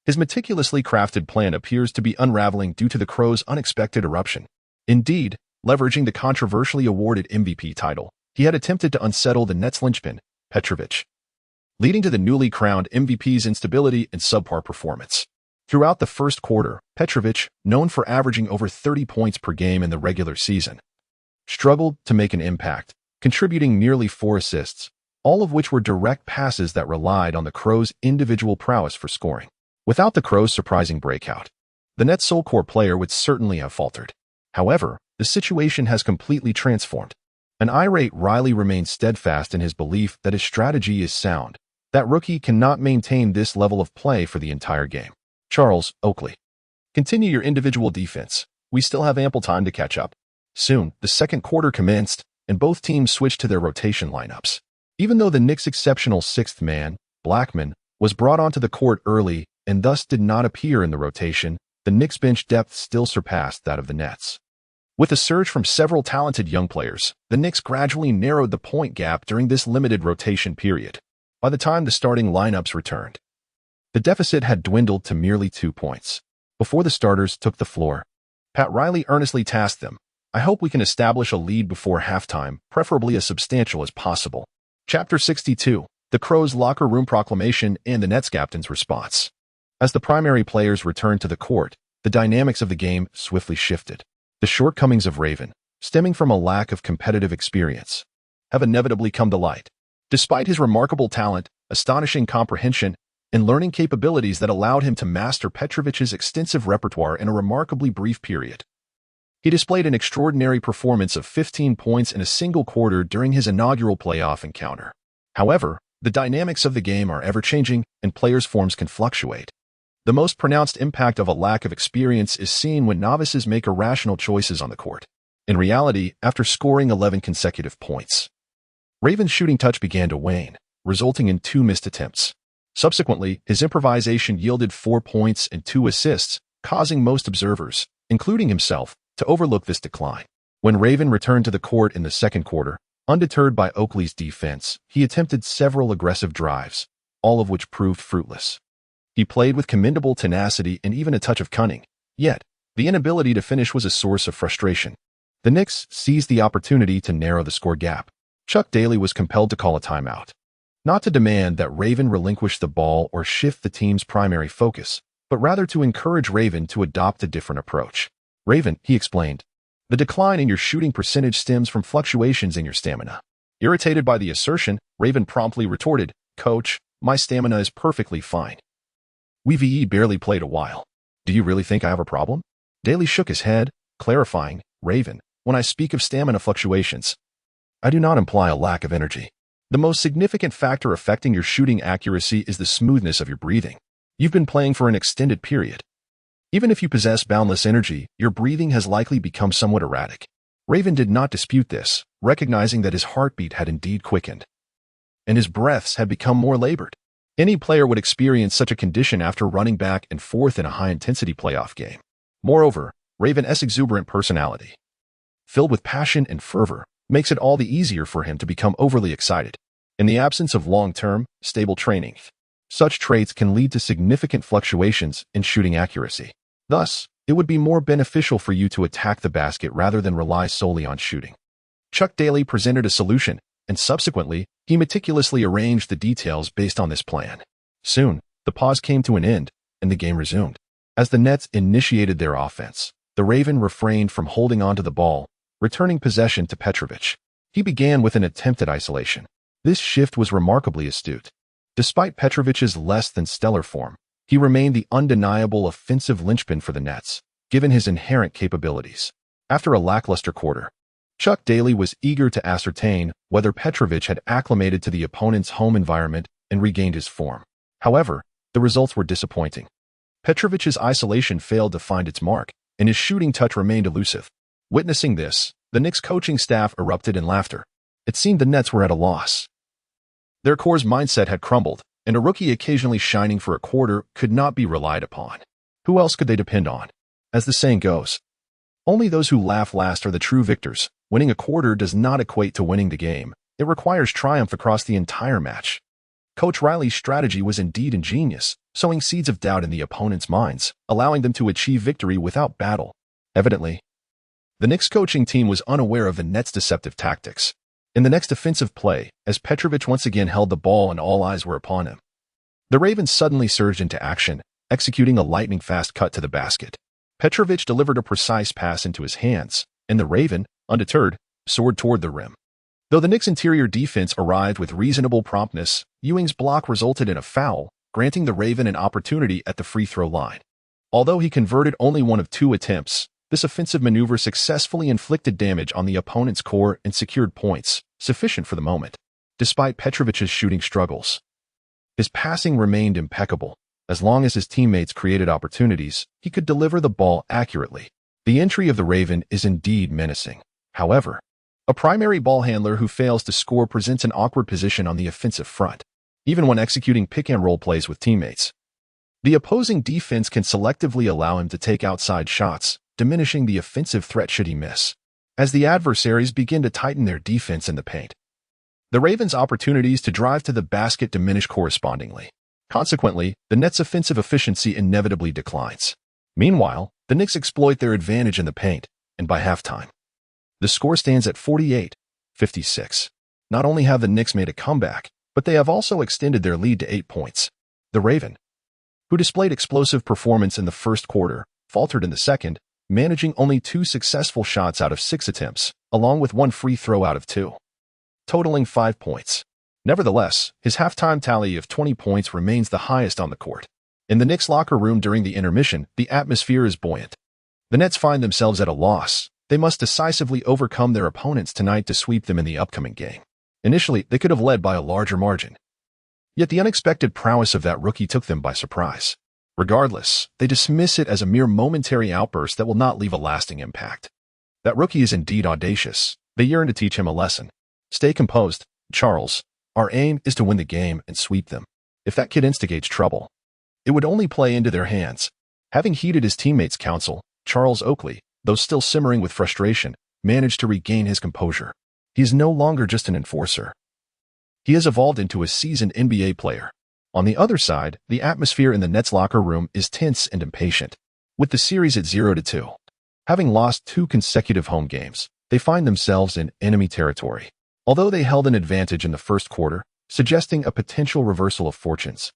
His meticulously crafted plan appears to be unraveling due to the Crow's unexpected eruption. Indeed, leveraging the controversially awarded MVP title, he had attempted to unsettle the Nets' linchpin, Petrovic, leading to the newly crowned MVP's instability and subpar performance. Throughout the first quarter, Petrovic, known for averaging over 30 points per game in the regular season, struggled to make an impact, contributing nearly 4 assists, all of which were direct passes that relied on the Crow's individual prowess for scoring. Without the Crow's surprising breakout, the Nets' sole core player would certainly have faltered. However, the situation has completely transformed. An irate Riley remains steadfast in his belief that his strategy is sound. That rookie cannot maintain this level of play for the entire game. Charles Oakley, continue your individual defense. We still have ample time to catch up. Soon, the second quarter commenced, and both teams switched to their rotation lineups. Even though the Knicks' exceptional 6th man, Blackman, was brought onto the court early and thus did not appear in the rotation, the Knicks' bench depth still surpassed that of the Nets. With a surge from several talented young players, the Knicks gradually narrowed the point gap during this limited rotation period. By the time the starting lineups returned, the deficit had dwindled to merely 2 points. Before the starters took the floor, Pat Riley earnestly tasked them, "I hope we can establish a lead before halftime, preferably as substantial as possible." Chapter 62, The Crow's Locker Room Proclamation and the Nets captain's response. As the primary players returned to the court, the dynamics of the game swiftly shifted. The shortcomings of Raven, stemming from a lack of competitive experience, have inevitably come to light. Despite his remarkable talent, astonishing comprehension, and learning capabilities that allowed him to master Petrovic's extensive repertoire in a remarkably brief period, he displayed an extraordinary performance of 15 points in a single quarter during his inaugural playoff encounter. However, the dynamics of the game are ever-changing, and players' forms can fluctuate. The most pronounced impact of a lack of experience is seen when novices make irrational choices on the court. In reality, after scoring 11 consecutive points, Raven's shooting touch began to wane, resulting in 2 missed attempts. Subsequently, his improvisation yielded 4 points and 2 assists, causing most observers, including himself, to overlook this decline. When Raven returned to the court in the second quarter, undeterred by Oakley's defense, he attempted several aggressive drives, all of which proved fruitless. He played with commendable tenacity and even a touch of cunning, yet the inability to finish was a source of frustration. The Knicks seized the opportunity to narrow the score gap. Chuck Daly was compelled to call a timeout, not to demand that Raven relinquish the ball or shift the team's primary focus, but rather to encourage Raven to adopt a different approach. "Raven," he explained, "the decline in your shooting percentage stems from fluctuations in your stamina." Irritated by the assertion, Raven promptly retorted, "Coach, my stamina is perfectly fine. We've barely played a while. Do you really think I have a problem?" Daly shook his head, clarifying, "Raven, when I speak of stamina fluctuations, I do not imply a lack of energy. The most significant factor affecting your shooting accuracy is the smoothness of your breathing. You've been playing for an extended period. Even if you possess boundless energy, your breathing has likely become somewhat erratic." Raven did not dispute this, recognizing that his heartbeat had indeed quickened. and his breaths had become more labored. Any player would experience such a condition after running back and forth in a high-intensity playoff game. Moreover, Raven's exuberant personality, filled with passion and fervor, makes it all the easier for him to become overly excited. In the absence of long-term, stable training, such traits can lead to significant fluctuations in shooting accuracy. Thus, it would be more beneficial for you to attack the basket rather than rely solely on shooting. Chuck Daly presented a solution, and subsequently, he meticulously arranged the details based on this plan. Soon, the pause came to an end, and the game resumed. As the Nets initiated their offense, the Raven refrained from holding onto the ball, returning possession to Petrovic. He began with an attempt at isolation. This shift was remarkably astute. Despite Petrovic's less-than-stellar form, he remained the undeniable offensive linchpin for the Nets, given his inherent capabilities. After a lackluster quarter, Chuck Daly was eager to ascertain whether Petrovic had acclimated to the opponent's home environment and regained his form. However, the results were disappointing. Petrovic's isolation failed to find its mark, and his shooting touch remained elusive. Witnessing this, the Knicks coaching staff erupted in laughter. It seemed the Nets were at a loss. Their core's mindset had crumbled, and a rookie occasionally shining for a quarter could not be relied upon. Who else could they depend on? As the saying goes, only those who laugh last are the true victors. Winning a quarter does not equate to winning the game. It requires triumph across the entire match. Coach Riley's strategy was indeed ingenious, sowing seeds of doubt in the opponent's minds, allowing them to achieve victory without battle. Evidently, the Knicks coaching team was unaware of the Nets' deceptive tactics. In the next offensive play, as Petrovic once again held the ball and all eyes were upon him, the Ravens suddenly surged into action, executing a lightning-fast cut to the basket. Petrovic delivered a precise pass into his hands, and the Raven, undeterred, soared toward the rim. Though the Knicks' interior defense arrived with reasonable promptness, Ewing's block resulted in a foul, granting the Raven an opportunity at the free throw line. Although he converted only one of 2 attempts, this offensive maneuver successfully inflicted damage on the opponent's core and secured points, sufficient for the moment. Despite Petrovic's shooting struggles, his passing remained impeccable. As long as his teammates created opportunities, he could deliver the ball accurately. The entry of the Raven is indeed menacing. However, a primary ball handler who fails to score presents an awkward position on the offensive front, even when executing pick-and-roll plays with teammates. The opposing defense can selectively allow him to take outside shots, diminishing the offensive threat should he miss. As the adversaries begin to tighten their defense in the paint, the Ravens' opportunities to drive to the basket diminish correspondingly. Consequently, the Nets' offensive efficiency inevitably declines. Meanwhile, the Knicks exploit their advantage in the paint, and by halftime, the score stands at 48-56. Not only have the Knicks made a comeback, but they have also extended their lead to 8 points. The Raven, who displayed explosive performance in the first quarter, faltered in the second, managing only 2 successful shots out of 6 attempts, along with 1 free throw out of 2, totaling 5 points. Nevertheless, his halftime tally of 20 points remains the highest on the court. In the Knicks locker room during the intermission, the atmosphere is buoyant. The Nets find themselves at a loss. They must decisively overcome their opponents tonight to sweep them in the upcoming game. Initially, they could have led by a larger margin. Yet the unexpected prowess of that rookie took them by surprise. Regardless, they dismiss it as a mere momentary outburst that will not leave a lasting impact. That rookie is indeed audacious. They yearn to teach him a lesson. Stay composed, Charles. Our aim is to win the game and sweep them. If that kid instigates trouble, it would only play into their hands. Having heeded his teammates' counsel, Charles Oakley, though still simmering with frustration, managed to regain his composure. He is no longer just an enforcer. He has evolved into a seasoned NBA player. On the other side, the atmosphere in the Nets locker room is tense and impatient. With the series at 0-2, having lost 2 consecutive home games, they find themselves in enemy territory. Although they held an advantage in the first quarter, suggesting a potential reversal of fortunes,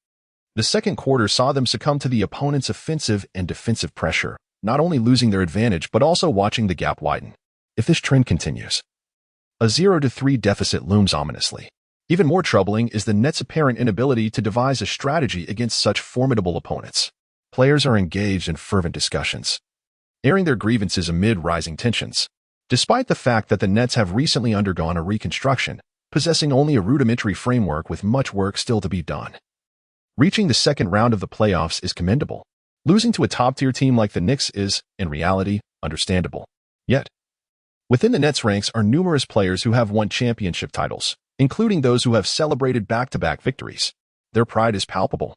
the second quarter saw them succumb to the opponent's offensive and defensive pressure, not only losing their advantage but also watching the gap widen. If this trend continues, a 0-3 deficit looms ominously. Even more troubling is the Nets' apparent inability to devise a strategy against such formidable opponents. Players are engaged in fervent discussions, airing their grievances amid rising tensions. Despite the fact that the Nets have recently undergone a reconstruction, possessing only a rudimentary framework with much work still to be done. Reaching the second round of the playoffs is commendable. Losing to a top-tier team like the Knicks is, in reality, understandable. Yet, within the Nets ranks are numerous players who have won championship titles, including those who have celebrated back-to-back victories. Their pride is palpable.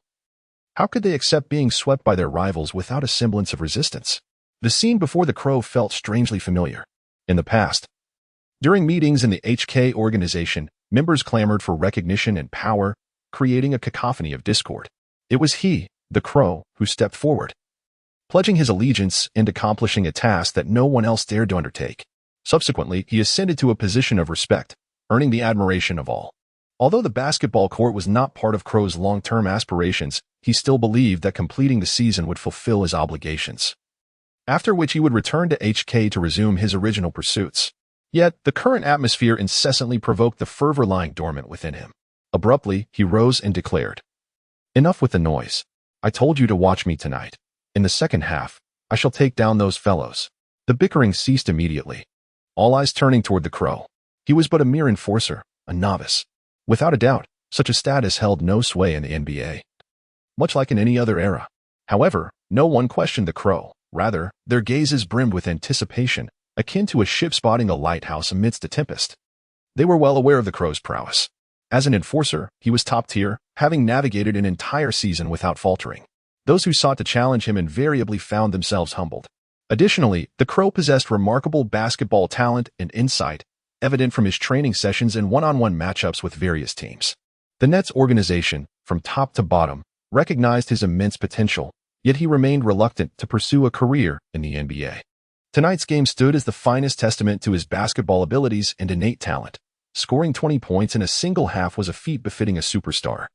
How could they accept being swept by their rivals without a semblance of resistance? The scene before the Crow felt strangely familiar. In the past, during meetings in the HK organization, members clamored for recognition and power, creating a cacophony of discord. It was he, the Crow, who stepped forward, pledging his allegiance and accomplishing a task that no one else dared to undertake. Subsequently, he ascended to a position of respect, earning the admiration of all. Although the basketball court was not part of Crow's long-term aspirations, he still believed that completing the season would fulfill his obligations, after which he would return to HK to resume his original pursuits. Yet, the current atmosphere incessantly provoked the fervor lying dormant within him. Abruptly, he rose and declared, "Enough with the noise. I told you to watch me tonight. In the second half, I shall take down those fellows." The bickering ceased immediately, all eyes turning toward the Crow. He was but a mere enforcer, a novice. Without a doubt, such a status held no sway in the NBA, much like in any other era. However, no one questioned the Crow. Rather, their gazes brimmed with anticipation, akin to a ship spotting a lighthouse amidst a tempest. They were well aware of the Crow's prowess. As an enforcer, he was top tier, having navigated an entire season without faltering. Those who sought to challenge him invariably found themselves humbled. Additionally, the Crow possessed remarkable basketball talent and insight, evident from his training sessions and one-on-one matchups with various teams. The Nets organization, from top to bottom, recognized his immense potential, yet he remained reluctant to pursue a career in the NBA. Tonight's game stood as the finest testament to his basketball abilities and innate talent. Scoring 20 points in a single half was a feat befitting a superstar,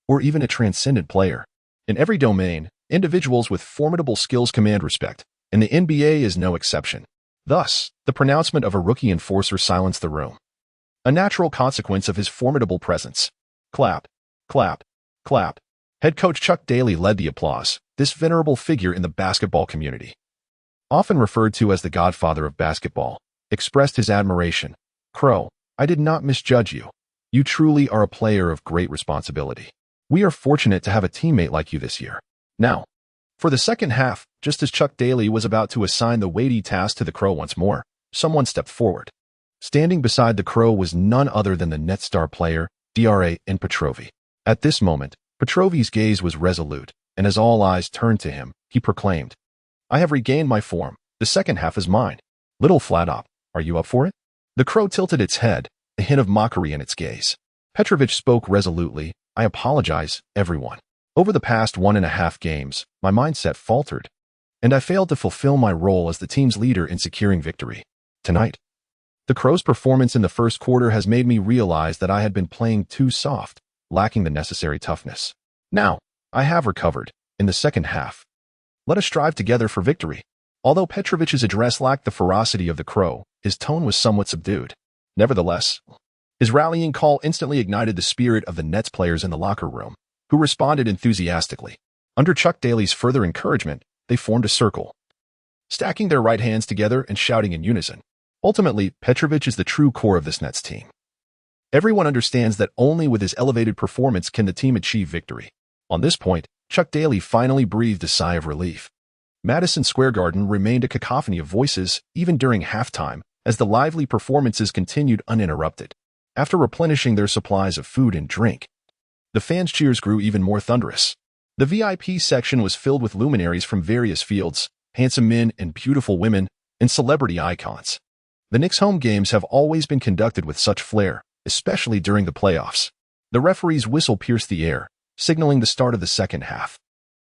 or even a transcendent player. In every domain, individuals with formidable skills command respect, and the NBA is no exception. Thus, the pronouncement of a rookie enforcer silenced the room, a natural consequence of his formidable presence. Clap, clap, clap. Head coach Chuck Daly led the applause. This venerable figure in the basketball community, often referred to as the godfather of basketball, expressed his admiration. "Crow, I did not misjudge you. You truly are a player of great responsibility. We are fortunate to have a teammate like you this year." Now, for the second half, just as Chuck Daly was about to assign the weighty task to the Crow once more, someone stepped forward. Standing beside the Crow was none other than the Nets star player, DRA and Petrovi. At this moment, Petrovi's gaze was resolute, and as all eyes turned to him, he proclaimed, "I have regained my form. The second half is mine. Little flat-op, are you up for it?" The Crow tilted its head, a hint of mockery in its gaze. Petrovic spoke resolutely, "I apologize, everyone. Over the past 1.5 games, my mindset faltered, and I failed to fulfill my role as the team's leader in securing victory. Tonight, the Crow's performance in the first quarter has made me realize that I had been playing too soft, lacking the necessary toughness. Now, I have recovered. In the second half, let us strive together for victory." Although Petrovic's address lacked the ferocity of the Crow, his tone was somewhat subdued. Nevertheless, his rallying call instantly ignited the spirit of the Nets players in the locker room, who responded enthusiastically. Under Chuck Daly's further encouragement, they formed a circle, stacking their right hands together and shouting in unison. Ultimately, Petrovic is the true core of this Nets team. Everyone understands that only with his elevated performance can the team achieve victory. On this point, Chuck Daly finally breathed a sigh of relief. Madison Square Garden remained a cacophony of voices even during halftime as the lively performances continued uninterrupted. After replenishing their supplies of food and drink, the fans' cheers grew even more thunderous. The VIP section was filled with luminaries from various fields, handsome men and beautiful women, and celebrity icons. The Knicks' home games have always been conducted with such flair, especially during the playoffs. The referee's whistle pierced the air, signaling the start of the second half.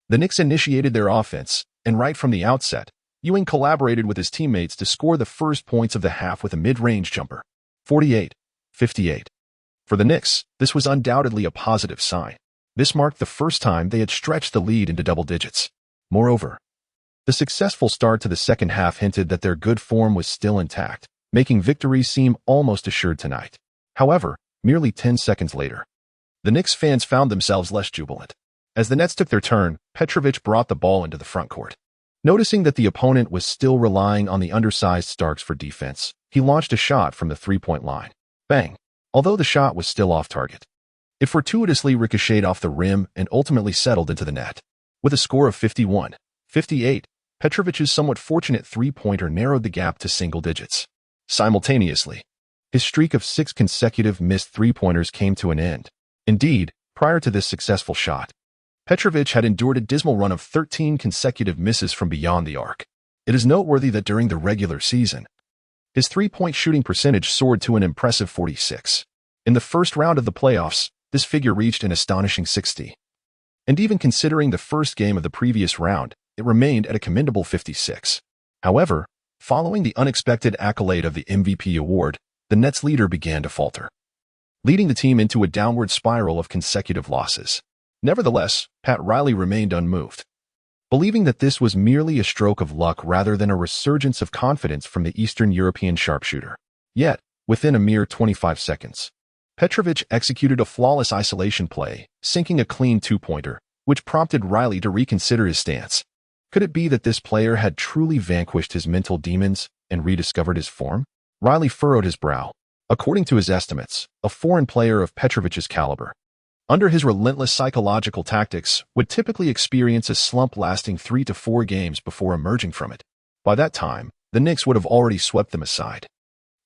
The Knicks initiated their offense, and right from the outset, Ewing collaborated with his teammates to score the first points of the half with a mid-range jumper. 48-58. For the Knicks, this was undoubtedly a positive sign. This marked the first time they had stretched the lead into double digits. Moreover, the successful start to the second half hinted that their good form was still intact, making victory seem almost assured tonight. However, merely 10 seconds later, the Knicks fans found themselves less jubilant. As the Nets took their turn, Petrovic brought the ball into the front court. Noticing that the opponent was still relying on the undersized Starks for defense, he launched a shot from the three-point line. Bang! Although the shot was still off target, it fortuitously ricocheted off the rim and ultimately settled into the net. With a score of 51-58, Petrovic's somewhat fortunate three-pointer narrowed the gap to single digits. Simultaneously, his streak of 6 consecutive missed three-pointers came to an end. Indeed, prior to this successful shot, Petrovic had endured a dismal run of 13 consecutive misses from beyond the arc. It is noteworthy that during the regular season, his three-point shooting percentage soared to an impressive 46. In the first round of the playoffs, this figure reached an astonishing 60. And even considering the first game of the previous round, it remained at a commendable 56. However, following the unexpected accolade of the MVP award, the Nets' leader began to falter, leading the team into a downward spiral of consecutive losses. Nevertheless, Pat Riley remained unmoved, believing that this was merely a stroke of luck rather than a resurgence of confidence from the Eastern European sharpshooter. Yet, within a mere 25 seconds, Petrovic executed a flawless isolation play, sinking a clean two-pointer, which prompted Riley to reconsider his stance. Could it be that this player had truly vanquished his mental demons and rediscovered his form? Riley furrowed his brow. According to his estimates, a foreign player of Petrovic's caliber, under his relentless psychological tactics, would typically experience a slump lasting 3 to 4 games before emerging from it. By that time, the Knicks would have already swept them aside.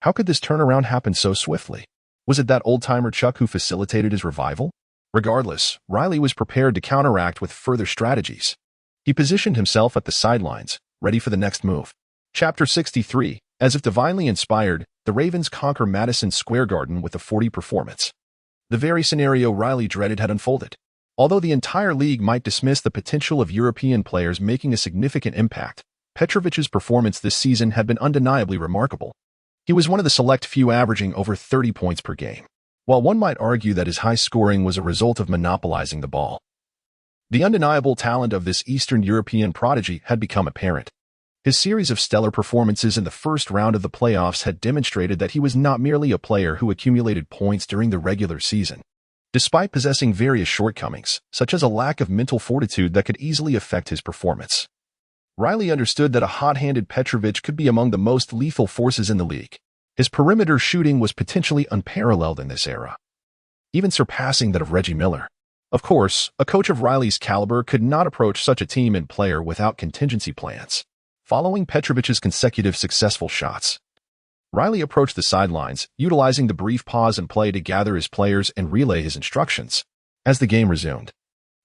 How could this turnaround happen so swiftly? Was it that old-timer Chuck who facilitated his revival? Regardless, Riley was prepared to counteract with further strategies. He positioned himself at the sidelines, ready for the next move. Chapter 63. As if divinely inspired, the Ravens conquer Madison Square Garden with a 40 performance. The very scenario Riley dreaded had unfolded. Although the entire league might dismiss the potential of European players making a significant impact, Petrovic's performance this season had been undeniably remarkable. He was one of the select few averaging over 30 points per game. While one might argue that his high scoring was a result of monopolizing the ball, the undeniable talent of this Eastern European prodigy had become apparent. His series of stellar performances in the first round of the playoffs had demonstrated that he was not merely a player who accumulated points during the regular season. Despite possessing various shortcomings, such as a lack of mental fortitude that could easily affect his performance, Riley understood that a hot-handed Petrovic could be among the most lethal forces in the league. His perimeter shooting was potentially unparalleled in this era, even surpassing that of Reggie Miller. Of course, a coach of Riley's caliber could not approach such a team and player without contingency plans. Following Petrovic's consecutive successful shots, Riley approached the sidelines, utilizing the brief pause in play to gather his players and relay his instructions. As the game resumed,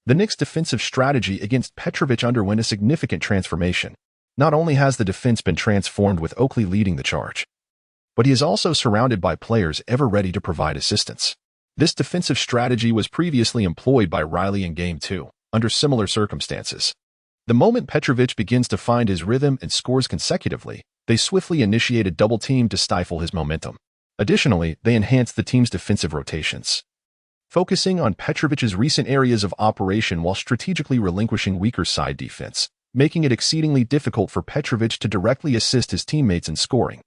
the Knicks' defensive strategy against Petrovic underwent a significant transformation. Not only has the defense been transformed with Oakley leading the charge, but he is also surrounded by players ever ready to provide assistance. This defensive strategy was previously employed by Riley in Game 2, under similar circumstances. The moment Petrovic begins to find his rhythm and scores consecutively, they swiftly initiate a double team to stifle his momentum. Additionally, they enhance the team's defensive rotations, focusing on Petrovic's recent areas of operation while strategically relinquishing weaker side defense, making it exceedingly difficult for Petrovic to directly assist his teammates in scoring.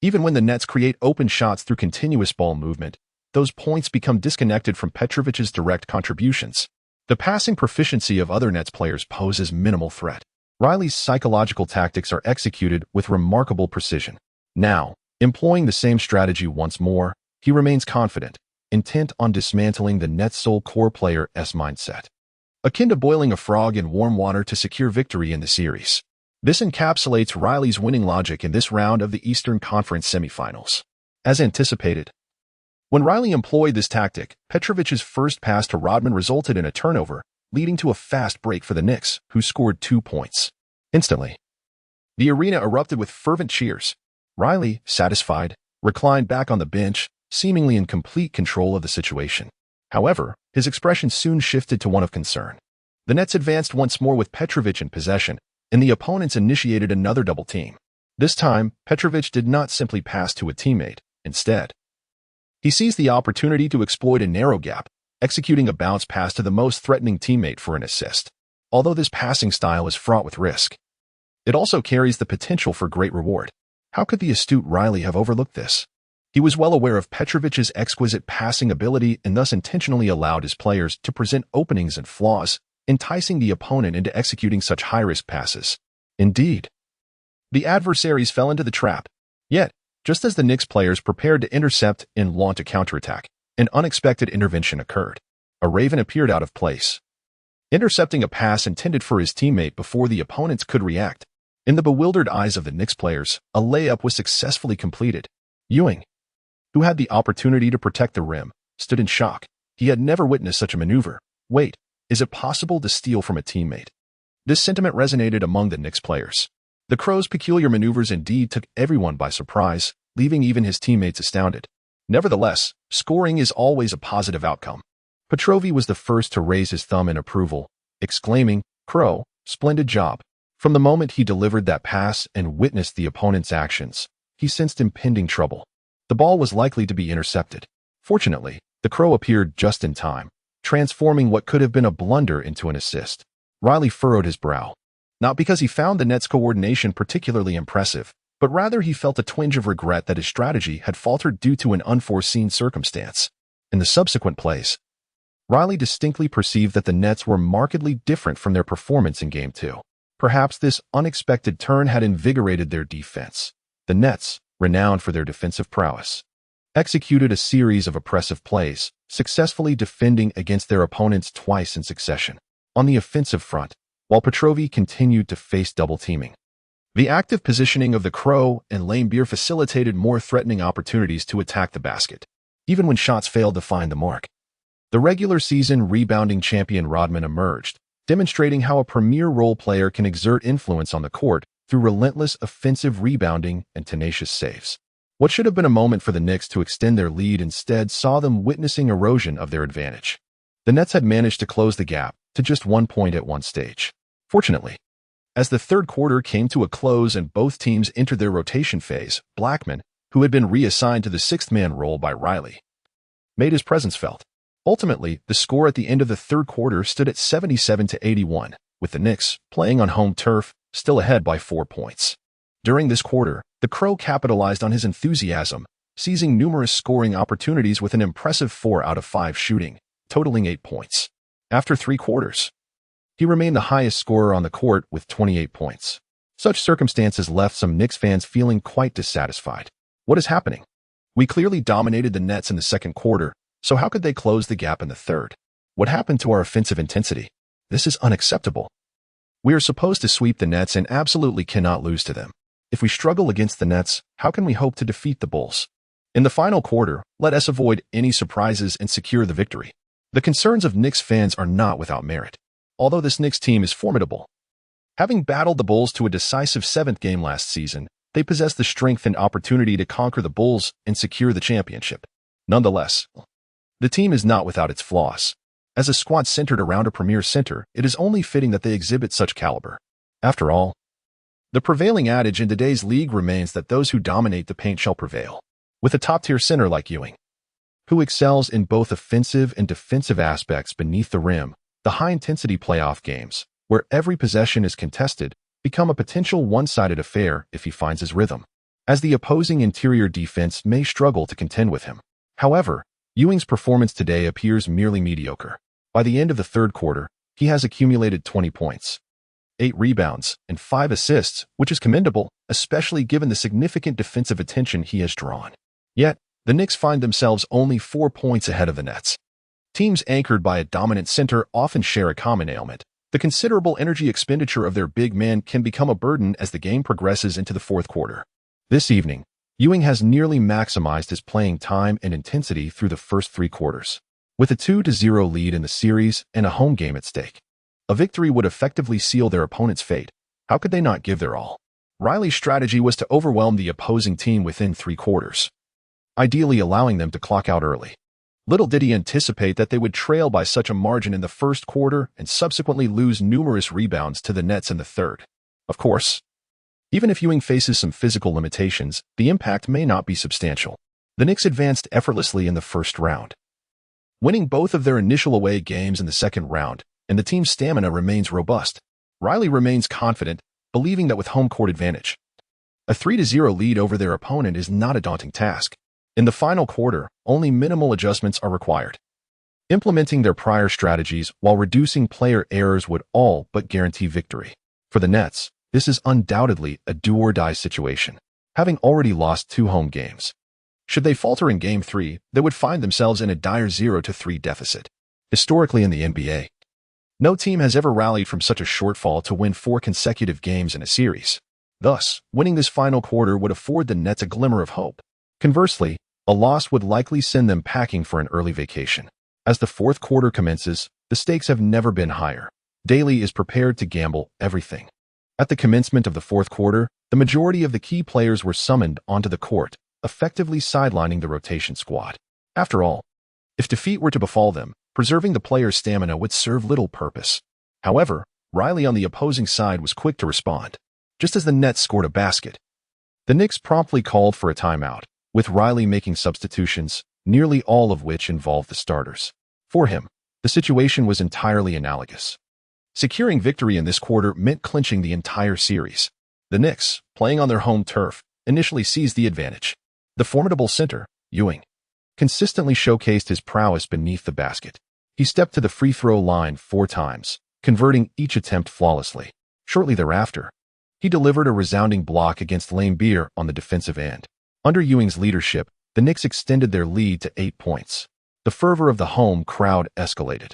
Even when the Nets create open shots through continuous ball movement, those points become disconnected from Petrovic's direct contributions. The passing proficiency of other Nets players poses minimal threat. Riley's psychological tactics are executed with remarkable precision. Now, employing the same strategy once more, he remains confident, intent on dismantling the Nets' sole core player's mindset, akin to boiling a frog in warm water to secure victory in the series. This encapsulates Riley's winning logic in this round of the Eastern Conference semifinals. As anticipated, when Riley employed this tactic, Petrovic's first pass to Rodman resulted in a turnover, leading to a fast break for the Knicks, who scored 2 points. Instantly, the arena erupted with fervent cheers. Riley, satisfied, reclined back on the bench, seemingly in complete control of the situation. However, his expression soon shifted to one of concern. The Nets advanced once more with Petrovic in possession, and the opponents initiated another double team. This time, Petrovic did not simply pass to a teammate. Instead, he seized the opportunity to exploit a narrow gap, executing a bounce pass to the most threatening teammate for an assist. Although this passing style is fraught with risk, it also carries the potential for great reward. How could the astute Riley have overlooked this? He was well aware of Petrovic's exquisite passing ability and thus intentionally allowed his players to present openings and flaws, enticing the opponent into executing such high-risk passes. Indeed, the adversaries fell into the trap. Yet, just as the Knicks players prepared to intercept and launch a counterattack, an unexpected intervention occurred. A Raven appeared out of place, intercepting a pass intended for his teammate before the opponents could react. In the bewildered eyes of the Knicks players, a layup was successfully completed. Ewing, who had the opportunity to protect the rim, stood in shock. He had never witnessed such a maneuver. Wait, is it possible to steal from a teammate? This sentiment resonated among the Knicks players. The Crow's peculiar maneuvers indeed took everyone by surprise, leaving even his teammates astounded. Nevertheless, scoring is always a positive outcome. Petrovi was the first to raise his thumb in approval, exclaiming, "Crow, splendid job." From the moment he delivered that pass and witnessed the opponent's actions, he sensed impending trouble. The ball was likely to be intercepted. Fortunately, the Crow appeared just in time, transforming what could have been a blunder into an assist. Riley furrowed his brow. Not because he found the Nets' coordination particularly impressive, but rather he felt a twinge of regret that his strategy had faltered due to an unforeseen circumstance. In the subsequent plays, Riley distinctly perceived that the Nets were markedly different from their performance in Game 2. Perhaps this unexpected turn had invigorated their defense. The Nets, renowned for their defensive prowess, executed a series of oppressive plays, successfully defending against their opponents twice in succession. On the offensive front, while Petrovi continued to face double-teaming, the active positioning of the Crow and Laimbeer facilitated more threatening opportunities to attack the basket, even when shots failed to find the mark. The regular season rebounding champion Rodman emerged, demonstrating how a premier role player can exert influence on the court through relentless offensive rebounding and tenacious saves. What should have been a moment for the Knicks to extend their lead instead saw them witnessing erosion of their advantage. The Nets had managed to close the gap to just 1 point at one stage. Fortunately, as the third quarter came to a close and both teams entered their rotation phase, Blackman, who had been reassigned to the sixth-man role by Riley, made his presence felt. Ultimately, the score at the end of the third quarter stood at 77-81, with the Knicks, playing on home turf, still ahead by 4 points. During this quarter, the Crow capitalized on his enthusiasm, seizing numerous scoring opportunities with an impressive 4 out of 5 shooting, totaling 8 points. After 3 quarters, he remained the highest scorer on the court with 28 points. Such circumstances left some Knicks fans feeling quite dissatisfied. What is happening? We clearly dominated the Nets in the second quarter, so how could they close the gap in the third? What happened to our offensive intensity? This is unacceptable. We are supposed to sweep the Nets and absolutely cannot lose to them. If we struggle against the Nets, how can we hope to defeat the Bulls? In the final quarter, let us avoid any surprises and secure the victory. The concerns of Knicks fans are not without merit. Although this Knicks team is formidable, having battled the Bulls to a decisive 7th game last season, they possess the strength and opportunity to conquer the Bulls and secure the championship. Nonetheless, the team is not without its flaws. As a squad centered around a premier center, it is only fitting that they exhibit such caliber. After all, the prevailing adage in today's league remains that those who dominate the paint shall prevail. With a top-tier center like Ewing, who excels in both offensive and defensive aspects beneath the rim, the high-intensity playoff games, where every possession is contested, become a potential one-sided affair if he finds his rhythm, as the opposing interior defense may struggle to contend with him. However, Ewing's performance today appears merely mediocre. By the end of the third quarter, he has accumulated 20 points, 8 rebounds, and 5 assists, which is commendable, especially given the significant defensive attention he has drawn. Yet, the Knicks find themselves only 4 points ahead of the Nets. Teams anchored by a dominant center often share a common ailment. The considerable energy expenditure of their big men can become a burden as the game progresses into the fourth quarter. This evening, Ewing has nearly maximized his playing time and intensity through the first 3 quarters. With a 2-0 lead in the series and a home game at stake, a victory would effectively seal their opponent's fate. How could they not give their all? Riley's strategy was to overwhelm the opposing team within 3 quarters, ideally allowing them to clock out early. Little did he anticipate that they would trail by such a margin in the first quarter and subsequently lose numerous rebounds to the Nets in the third. Of course, even if Ewing faces some physical limitations, the impact may not be substantial. The Knicks advanced effortlessly in the first round, winning both of their initial away games in the second round, and the team's stamina remains robust. Riley remains confident, believing that with home court advantage, a 3-0 lead over their opponent is not a daunting task. In the final quarter, only minimal adjustments are required. Implementing their prior strategies while reducing player errors would all but guarantee victory. For the Nets, this is undoubtedly a do-or-die situation, having already lost 2 home games. Should they falter in Game 3, they would find themselves in a dire 0-3 deficit. Historically in the NBA, no team has ever rallied from such a shortfall to win 4 consecutive games in a series. Thus, winning this final quarter would afford the Nets a glimmer of hope. Conversely, A loss would likely send them packing for an early vacation. As the fourth quarter commences, the stakes have never been higher. Daly is prepared to gamble everything. At the commencement of the fourth quarter, the majority of the key players were summoned onto the court, effectively sidelining the rotation squad. After all, if defeat were to befall them, preserving the players' stamina would serve little purpose. However, Riley on the opposing side was quick to respond. Just as the Nets scored a basket, the Knicks promptly called for a timeout, with Riley making substitutions, nearly all of which involved the starters. For him, the situation was entirely analogous. Securing victory in this quarter meant clinching the entire series. The Knicks, playing on their home turf, initially seized the advantage. The formidable center, Ewing, consistently showcased his prowess beneath the basket. He stepped to the free throw line 4 times, converting each attempt flawlessly. Shortly thereafter, he delivered a resounding block against Lane Beer on the defensive end. Under Ewing's leadership, the Knicks extended their lead to 8 points. The fervor of the home crowd escalated,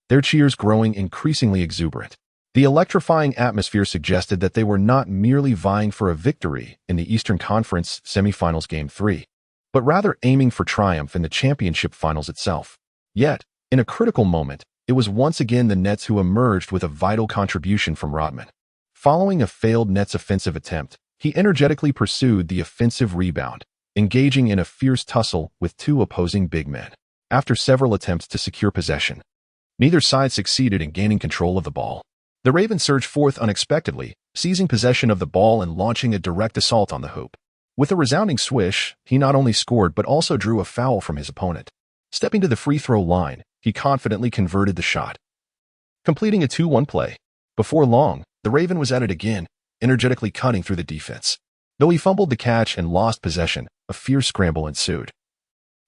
their cheers growing increasingly exuberant. The electrifying atmosphere suggested that they were not merely vying for a victory in the Eastern Conference Semifinals Game 3, but rather aiming for triumph in the championship finals itself. Yet, in a critical moment, it was once again the Nets who emerged with a vital contribution from Rodman. Following a failed Nets offensive attempt, he energetically pursued the offensive rebound, engaging in a fierce tussle with 2 opposing big men. After several attempts to secure possession, neither side succeeded in gaining control of the ball. The Ravens surged forth unexpectedly, seizing possession of the ball and launching a direct assault on the hoop. With a resounding swish, he not only scored but also drew a foul from his opponent. Stepping to the free throw line, he confidently converted the shot, completing a 2-1 play. Before long, the Raven was at it again, energetically cutting through the defense. Though he fumbled the catch and lost possession, a fierce scramble ensued,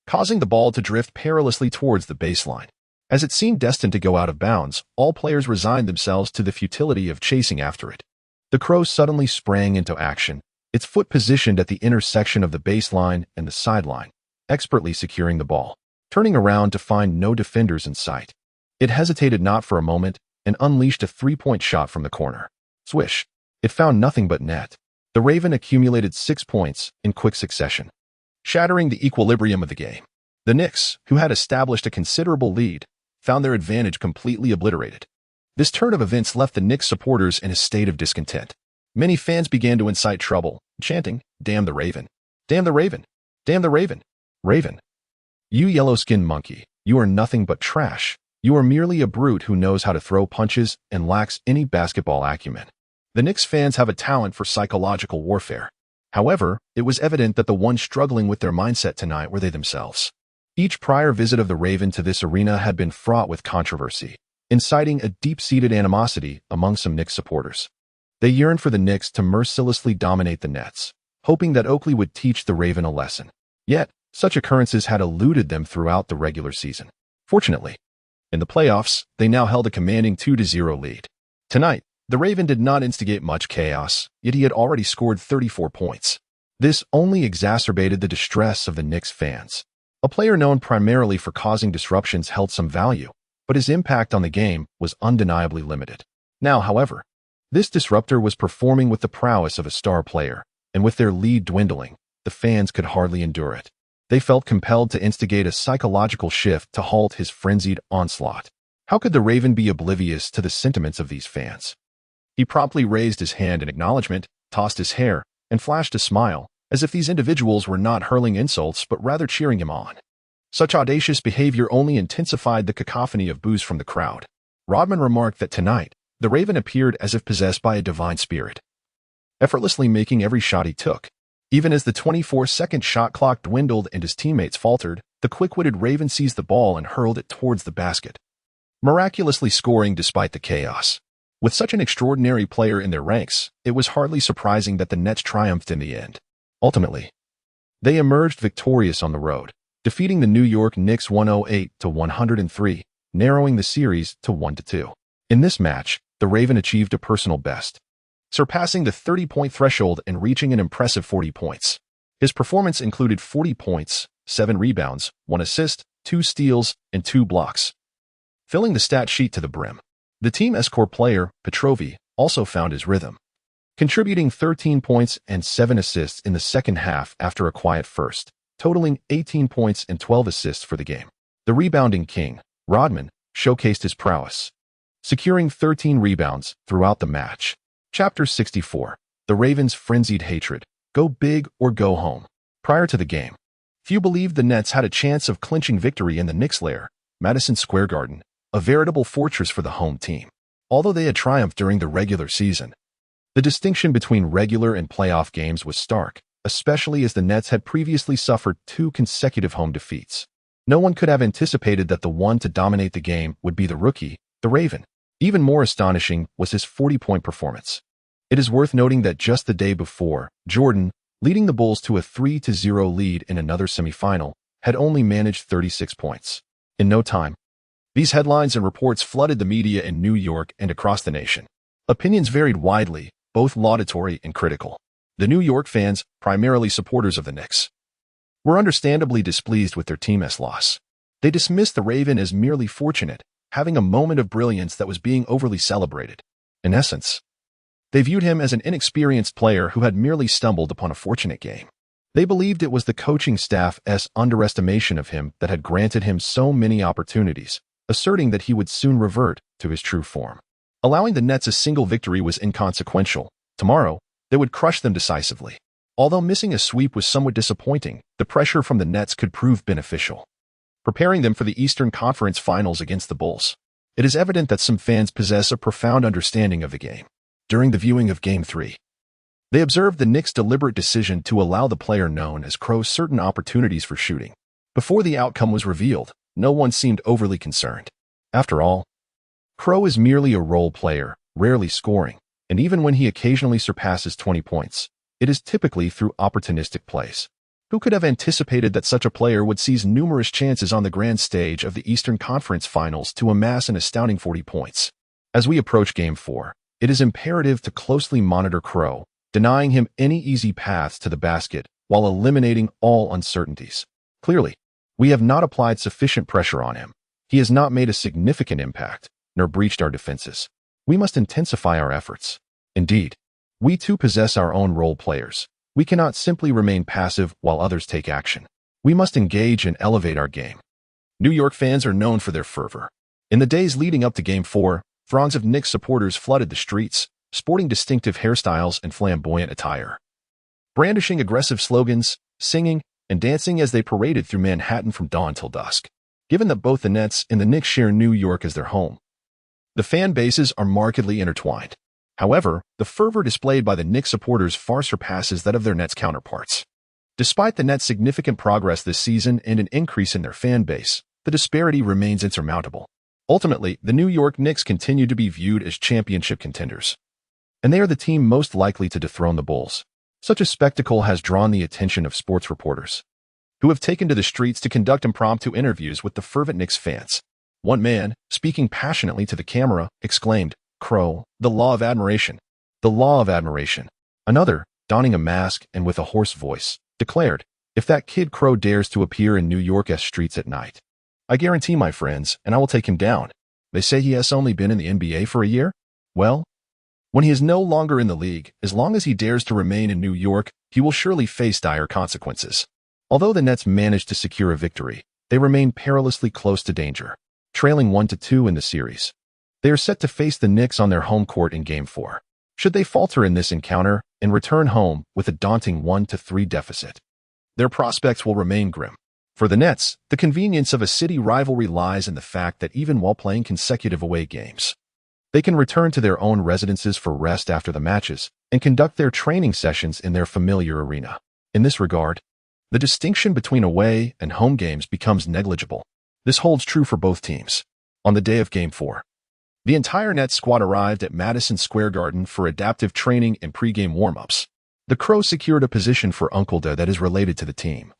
causing the ball to drift perilously towards the baseline. As it seemed destined to go out of bounds, all players resigned themselves to the futility of chasing after it. The Crow suddenly sprang into action, its foot positioned at the intersection of the baseline and the sideline, expertly securing the ball. Turning around to find no defenders in sight, it hesitated not for a moment and unleashed a 3-point shot from the corner. Swish! It found nothing but net. The Raven accumulated 6 points in quick succession, shattering the equilibrium of the game. The Knicks, who had established a considerable lead, found their advantage completely obliterated. This turn of events left the Knicks supporters in a state of discontent. Many fans began to incite trouble, chanting, "Damn the Raven! Damn the Raven! Damn the Raven! Raven! You yellow-skinned monkey, you are nothing but trash. You are merely a brute who knows how to throw punches and lacks any basketball acumen." The Knicks fans have a talent for psychological warfare. However, it was evident that the ones struggling with their mindset tonight were they themselves. Each prior visit of the Raven to this arena had been fraught with controversy, inciting a deep-seated animosity among some Knicks supporters. They yearned for the Knicks to mercilessly dominate the Nets, hoping that Oakley would teach the Raven a lesson. Yet, such occurrences had eluded them throughout the regular season. Fortunately, in the playoffs, they now held a commanding 2-0 lead. Tonight, the Raven did not instigate much chaos, yet he had already scored 34 points. This only exacerbated the distress of the Knicks fans. A player known primarily for causing disruptions held some value, but his impact on the game was undeniably limited. Now, however, this disruptor was performing with the prowess of a star player, and with their lead dwindling, the fans could hardly endure it. They felt compelled to instigate a psychological shift to halt his frenzied onslaught. How could the Raven be oblivious to the sentiments of these fans? He promptly raised his hand in acknowledgement, tossed his hair, and flashed a smile, as if these individuals were not hurling insults but rather cheering him on. Such audacious behavior only intensified the cacophony of boos from the crowd. Rodman remarked that tonight, the Raven appeared as if possessed by a divine spirit, effortlessly making every shot he took. Even as the 24-second shot clock dwindled and his teammates faltered, the quick-witted Raven seized the ball and hurled it towards the basket, miraculously scoring despite the chaos. With such an extraordinary player in their ranks, it was hardly surprising that the Nets triumphed in the end. Ultimately, they emerged victorious on the road, defeating the New York Knicks 108-103, narrowing the series to 1-2. In this match, the Raven achieved a personal best, surpassing the 30-point threshold and reaching an impressive 40 points. His performance included 40 points, 7 rebounds, 1 assist, 2 steals, and 2 blocks, filling the stat sheet to the brim. The team escort player, Petrovi, also found his rhythm, contributing 13 points and 7 assists in the second half after a quiet first. totaling 18 points and 12 assists for the game. The rebounding king, Rodman, showcased his prowess, securing 13 rebounds throughout the match. Chapter 64. The Ravens' Frenzied Hatred. Go big or go home. Prior to the game, few believed the Nets had a chance of clinching victory in the Knicks' lair, Madison Square Garden, a veritable fortress for the home team. Although they had triumphed during the regular season, the distinction between regular and playoff games was stark, especially as the Nets had previously suffered 2 consecutive home defeats. No one could have anticipated that the one to dominate the game would be the rookie, the Raven. Even more astonishing was his 40-point performance. It is worth noting that just the day before, Jordan, leading the Bulls to a 3-0 lead in another semifinal, had only managed 36 points. In no time, these headlines and reports flooded the media in New York and across the nation. Opinions varied widely, both laudatory and critical. The New York fans, primarily supporters of the Knicks, were understandably displeased with their team's loss. They dismissed the Raven as merely fortunate, having a moment of brilliance that was being overly celebrated. In essence, they viewed him as an inexperienced player who had merely stumbled upon a fortunate game. They believed it was the coaching staff's underestimation of him that had granted him so many opportunities, asserting that he would soon revert to his true form. Allowing the Nets a single victory was inconsequential. Tomorrow, they would crush them decisively. Although missing a sweep was somewhat disappointing, the pressure from the Nets could prove beneficial, preparing them for the Eastern Conference Finals against the Bulls. It is evident that some fans possess a profound understanding of the game. During the viewing of Game 3, they observed the Knicks' deliberate decision to allow the player known as Crow certain opportunities for shooting. Before the outcome was revealed, no one seemed overly concerned. After all, Crow is merely a role player, rarely scoring, and even when he occasionally surpasses 20 points, it is typically through opportunistic plays. Who could have anticipated that such a player would seize numerous chances on the grand stage of the Eastern Conference Finals to amass an astounding 40 points? As we approach Game 4, it is imperative to closely monitor Crow, denying him any easy paths to the basket while eliminating all uncertainties. Clearly, we have not applied sufficient pressure on him. He has not made a significant impact, nor breached our defenses. We must intensify our efforts. Indeed, we too possess our own role players. We cannot simply remain passive while others take action. We must engage and elevate our game. New York fans are known for their fervor. In the days leading up to Game 4, throngs of Knicks supporters flooded the streets, sporting distinctive hairstyles and flamboyant attire, brandishing aggressive slogans, singing, and dancing as they paraded through Manhattan from dawn till dusk. Given that both the Nets and the Knicks share New York as their home, the fan bases are markedly intertwined. However, the fervor displayed by the Knicks supporters far surpasses that of their Nets counterparts. Despite the Nets' significant progress this season and an increase in their fan base, the disparity remains insurmountable. Ultimately, the New York Knicks continue to be viewed as championship contenders, and they are the team most likely to dethrone the Bulls. Such a spectacle has drawn the attention of sports reporters, who have taken to the streets to conduct impromptu interviews with the fervent Knicks fans. One man, speaking passionately to the camera, exclaimed, "Crow, the law of admiration. The law of admiration." Another, donning a mask and with a hoarse voice, declared, "If that kid Crow dares to appear in New York's streets at night, I guarantee, my friends, and I will take him down. They say he has only been in the NBA for a year? Well, when he is no longer in the league, as long as he dares to remain in New York, he will surely face dire consequences." Although the Nets managed to secure a victory, they remain perilously close to danger, trailing 1-2 in the series. They are set to face the Knicks on their home court in Game 4. Should they falter in this encounter and return home with a daunting 1-3 deficit, their prospects will remain grim. For the Nets, the convenience of a city rivalry lies in the fact that even while playing consecutive away games, they can return to their own residences for rest after the matches and conduct their training sessions in their familiar arena. In this regard, the distinction between away and home games becomes negligible. This holds true for both teams. On the day of Game 4, the entire Nets squad arrived at Madison Square Garden for adaptive training and pregame warm-ups. The Crows secured a position for Uncle Da that is related to the team,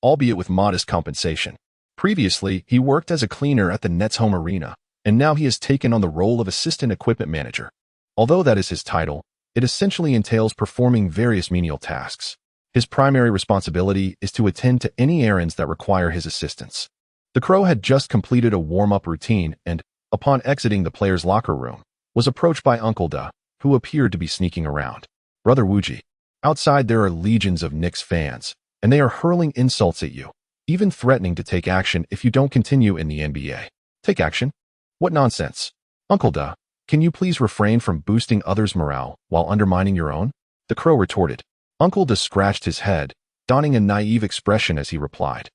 albeit with modest compensation. Previously, he worked as a cleaner at the Nets' home arena, and now he has taken on the role of assistant equipment manager. Although that is his title, it essentially entails performing various menial tasks. His primary responsibility is to attend to any errands that require his assistance. The Crow had just completed a warm-up routine and, upon exiting the players' locker room, was approached by Uncle Da, who appeared to be sneaking around. "Brother Wuji." Outside there are legions of Knicks fans, and they are hurling insults at you, even threatening to take action if you don't continue in the NBA. Take action? What nonsense. Uncle Duh, can you please refrain from boosting others' morale while undermining your own? The crow retorted. Uncle Duh scratched his head, donning a naive expression as he replied.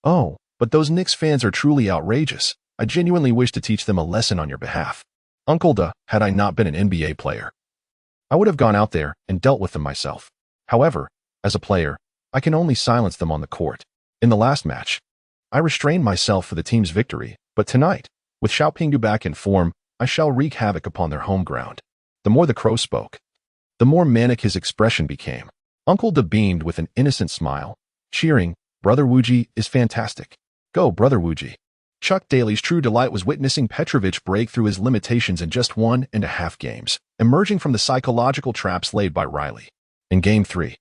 Oh, but those Knicks fans are truly outrageous. I genuinely wish to teach them a lesson on your behalf. Uncle Duh, had I not been an NBA player, I would have gone out there and dealt with them myself. However, as a player, I can only silence them on the court. In the last match, I restrained myself for the team's victory, but tonight, with Xiaopingdu back in form, I shall wreak havoc upon their home ground. The more the crow spoke, the more manic his expression became. Uncle Duh beamed with an innocent smile, cheering, Brother Wuji is fantastic. Go, Brother Wuji. Chuck Daly's true delight was witnessing Petrovic break through his limitations in just 1.5 games, emerging from the psychological traps laid by Riley. In Game 3,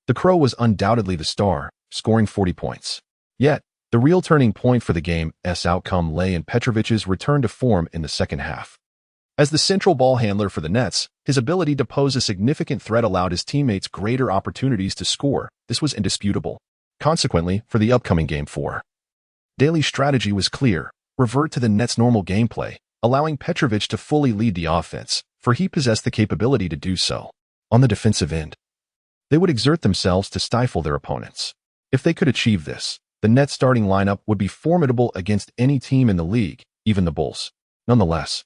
the Crow was undoubtedly the star, scoring 40 points. Yet, the real turning point for the game's outcome lay in Petrovic's return to form in the second half. As the central ball handler for the Nets, his ability to pose a significant threat allowed his teammates greater opportunities to score. This was indisputable. Consequently, for the upcoming Game 4, Daly's strategy was clear: revert to the Nets' normal gameplay, allowing Petrovic to fully lead the offense, for he possessed the capability to do so. On the defensive end, they would exert themselves to stifle their opponents. If they could achieve this, the Nets' starting lineup would be formidable against any team in the league, even the Bulls. Nonetheless,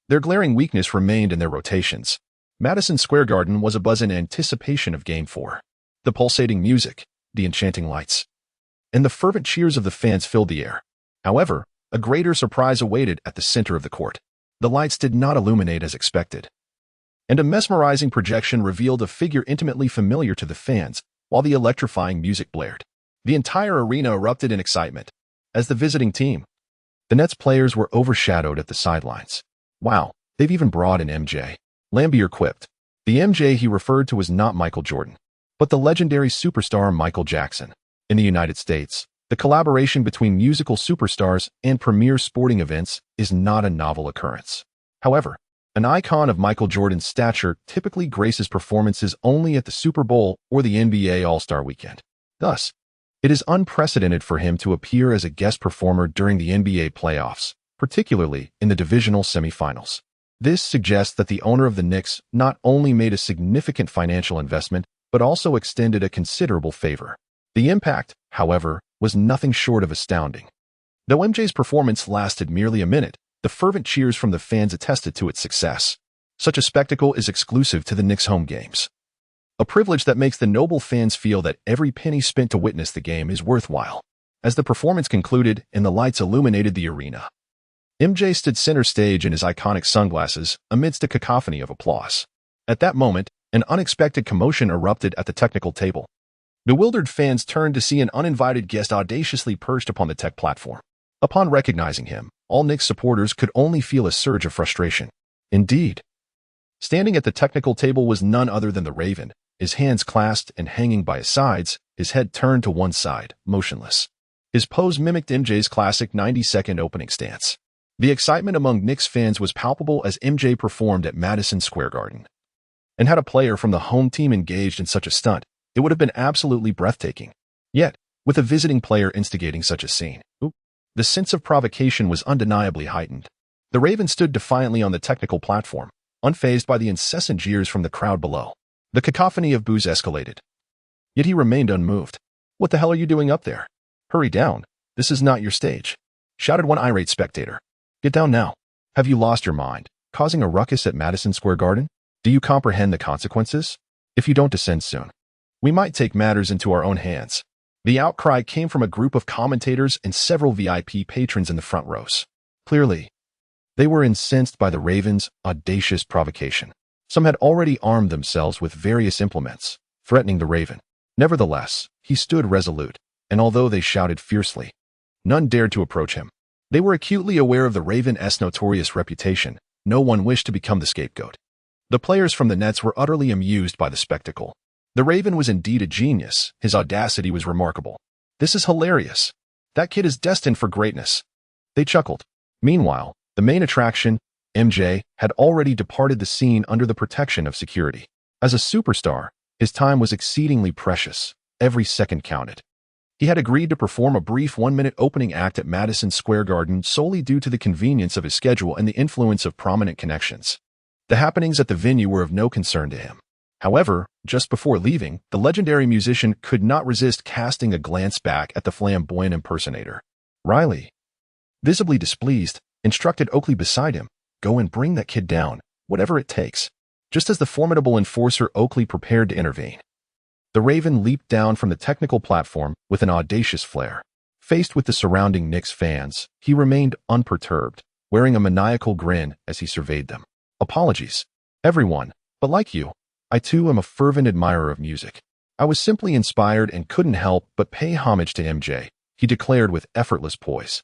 their glaring weakness remained in their rotations. Madison Square Garden was abuzz in anticipation of Game 4. The pulsating music, the enchanting lights, and the fervent cheers of the fans filled the air. However, a greater surprise awaited at the center of the court. The lights did not illuminate as expected, and a mesmerizing projection revealed a figure intimately familiar to the fans while the electrifying music blared. The entire arena erupted in excitement. As the visiting team, the Nets players were overshadowed at the sidelines. Wow, they've even brought in MJ. Lambier quipped. The MJ he referred to was not Michael Jordan, but the legendary superstar Michael Jackson. In the United States, the collaboration between musical superstars and premier sporting events is not a novel occurrence. However, an icon of Michael Jordan's stature typically graces performances only at the Super Bowl or the NBA All-Star Weekend. Thus, it is unprecedented for him to appear as a guest performer during the NBA playoffs, particularly in the divisional semifinals. This suggests that the owner of the Knicks not only made a significant financial investment, but also extended a considerable favor. The impact, however, was nothing short of astounding. Though MJ's performance lasted merely a minute, the fervent cheers from the fans attested to its success. Such a spectacle is exclusive to the Knicks' home games, a privilege that makes the noble fans feel that every penny spent to witness the game is worthwhile. As the performance concluded and the lights illuminated the arena, MJ stood center stage in his iconic sunglasses amidst a cacophony of applause. At that moment, an unexpected commotion erupted at the technical table. Bewildered fans turned to see an uninvited guest audaciously perched upon the tech platform. Upon recognizing him, all Knicks supporters could only feel a surge of frustration. Indeed, standing at the technical table was none other than the Raven, his hands clasped and hanging by his sides, his head turned to one side, motionless. His pose mimicked MJ's classic 90-second opening stance. The excitement among Knicks fans was palpable as MJ performed at Madison Square Garden. And had a player from the home team engaged in such a stunt, it would have been absolutely breathtaking. Yet, with a visiting player instigating such a scene, the sense of provocation was undeniably heightened. The Raven stood defiantly on the technical platform, unfazed by the incessant jeers from the crowd below. The cacophony of boos escalated. Yet he remained unmoved. What the hell are you doing up there? Hurry down. This is not your stage, shouted one irate spectator. Get down now. Have you lost your mind, causing a ruckus at Madison Square Garden? Do you comprehend the consequences? If you don't descend soon, we might take matters into our own hands. The outcry came from a group of commentators and several VIP patrons in the front rows. Clearly, they were incensed by the Ravens' audacious provocation. Some had already armed themselves with various implements, threatening the Raven. Nevertheless, he stood resolute, and although they shouted fiercely, none dared to approach him. They were acutely aware of the Raven's notorious reputation. No one wished to become the scapegoat. The players from the Nets were utterly amused by the spectacle. The Raven was indeed a genius. His audacity was remarkable. This is hilarious. That kid is destined for greatness. They chuckled. Meanwhile, the main attraction, MJ, had already departed the scene under the protection of security. As a superstar, his time was exceedingly precious. Every second counted. He had agreed to perform a brief 1-minute opening act at Madison Square Garden solely due to the convenience of his schedule and the influence of prominent connections. The happenings at the venue were of no concern to him. However, just before leaving, the legendary musician could not resist casting a glance back at the flamboyant impersonator. Riley, visibly displeased, instructed Oakley beside him, "Go and bring that kid down, whatever it takes." Just as the formidable enforcer Oakley prepared to intervene, the Raven leaped down from the technical platform with an audacious flair. Faced with the surrounding Knicks fans, he remained unperturbed, wearing a maniacal grin as he surveyed them. "Apologies, everyone, but like you, I too am a fervent admirer of music. I was simply inspired and couldn't help but pay homage to MJ," he declared with effortless poise.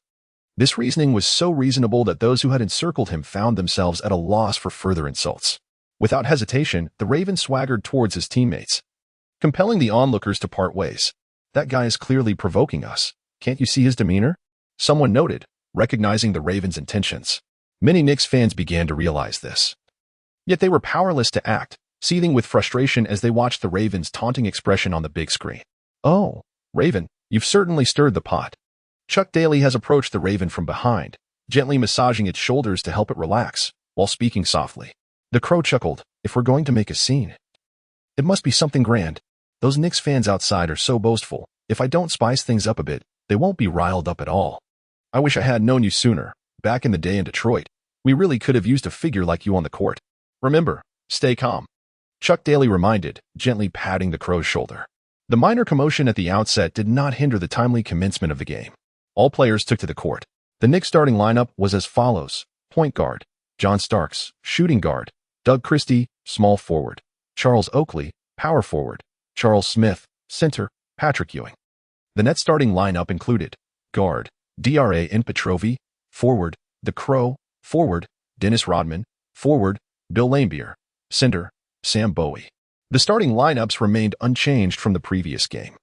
This reasoning was so reasonable that those who had encircled him found themselves at a loss for further insults. Without hesitation, the Raven swaggered towards his teammates, compelling the onlookers to part ways. "That guy is clearly provoking us. Can't you see his demeanor?" someone noted, recognizing the Raven's intentions. Many Knicks fans began to realize this. Yet they were powerless to act, seething with frustration as they watched the Raven's taunting expression on the big screen. "Oh, Raven, you've certainly stirred the pot." Chuck Daly has approached the Raven from behind, gently massaging its shoulders to help it relax, while speaking softly. The Crow chuckled, "If we're going to make a scene, it must be something grand. Those Knicks fans outside are so boastful. If I don't spice things up a bit, they won't be riled up at all. I wish I had known you sooner. Back in the day in Detroit, we really could have used a figure like you on the court. Remember, stay calm," Chuck Daly reminded, gently patting the Crow's shoulder. The minor commotion at the outset did not hinder the timely commencement of the game. All players took to the court. The Knicks starting lineup was as follows: point guard, John Starks; shooting guard, Doug Christie; small forward, Charles Oakley; power forward, Charles Smith; center, Patrick Ewing. The Nets starting lineup included guard, Dra Petrovi; forward, The Crow; forward, Dennis Rodman; forward, Bill Laimbeer; center, Sam Bowie. The starting lineups remained unchanged from the previous game.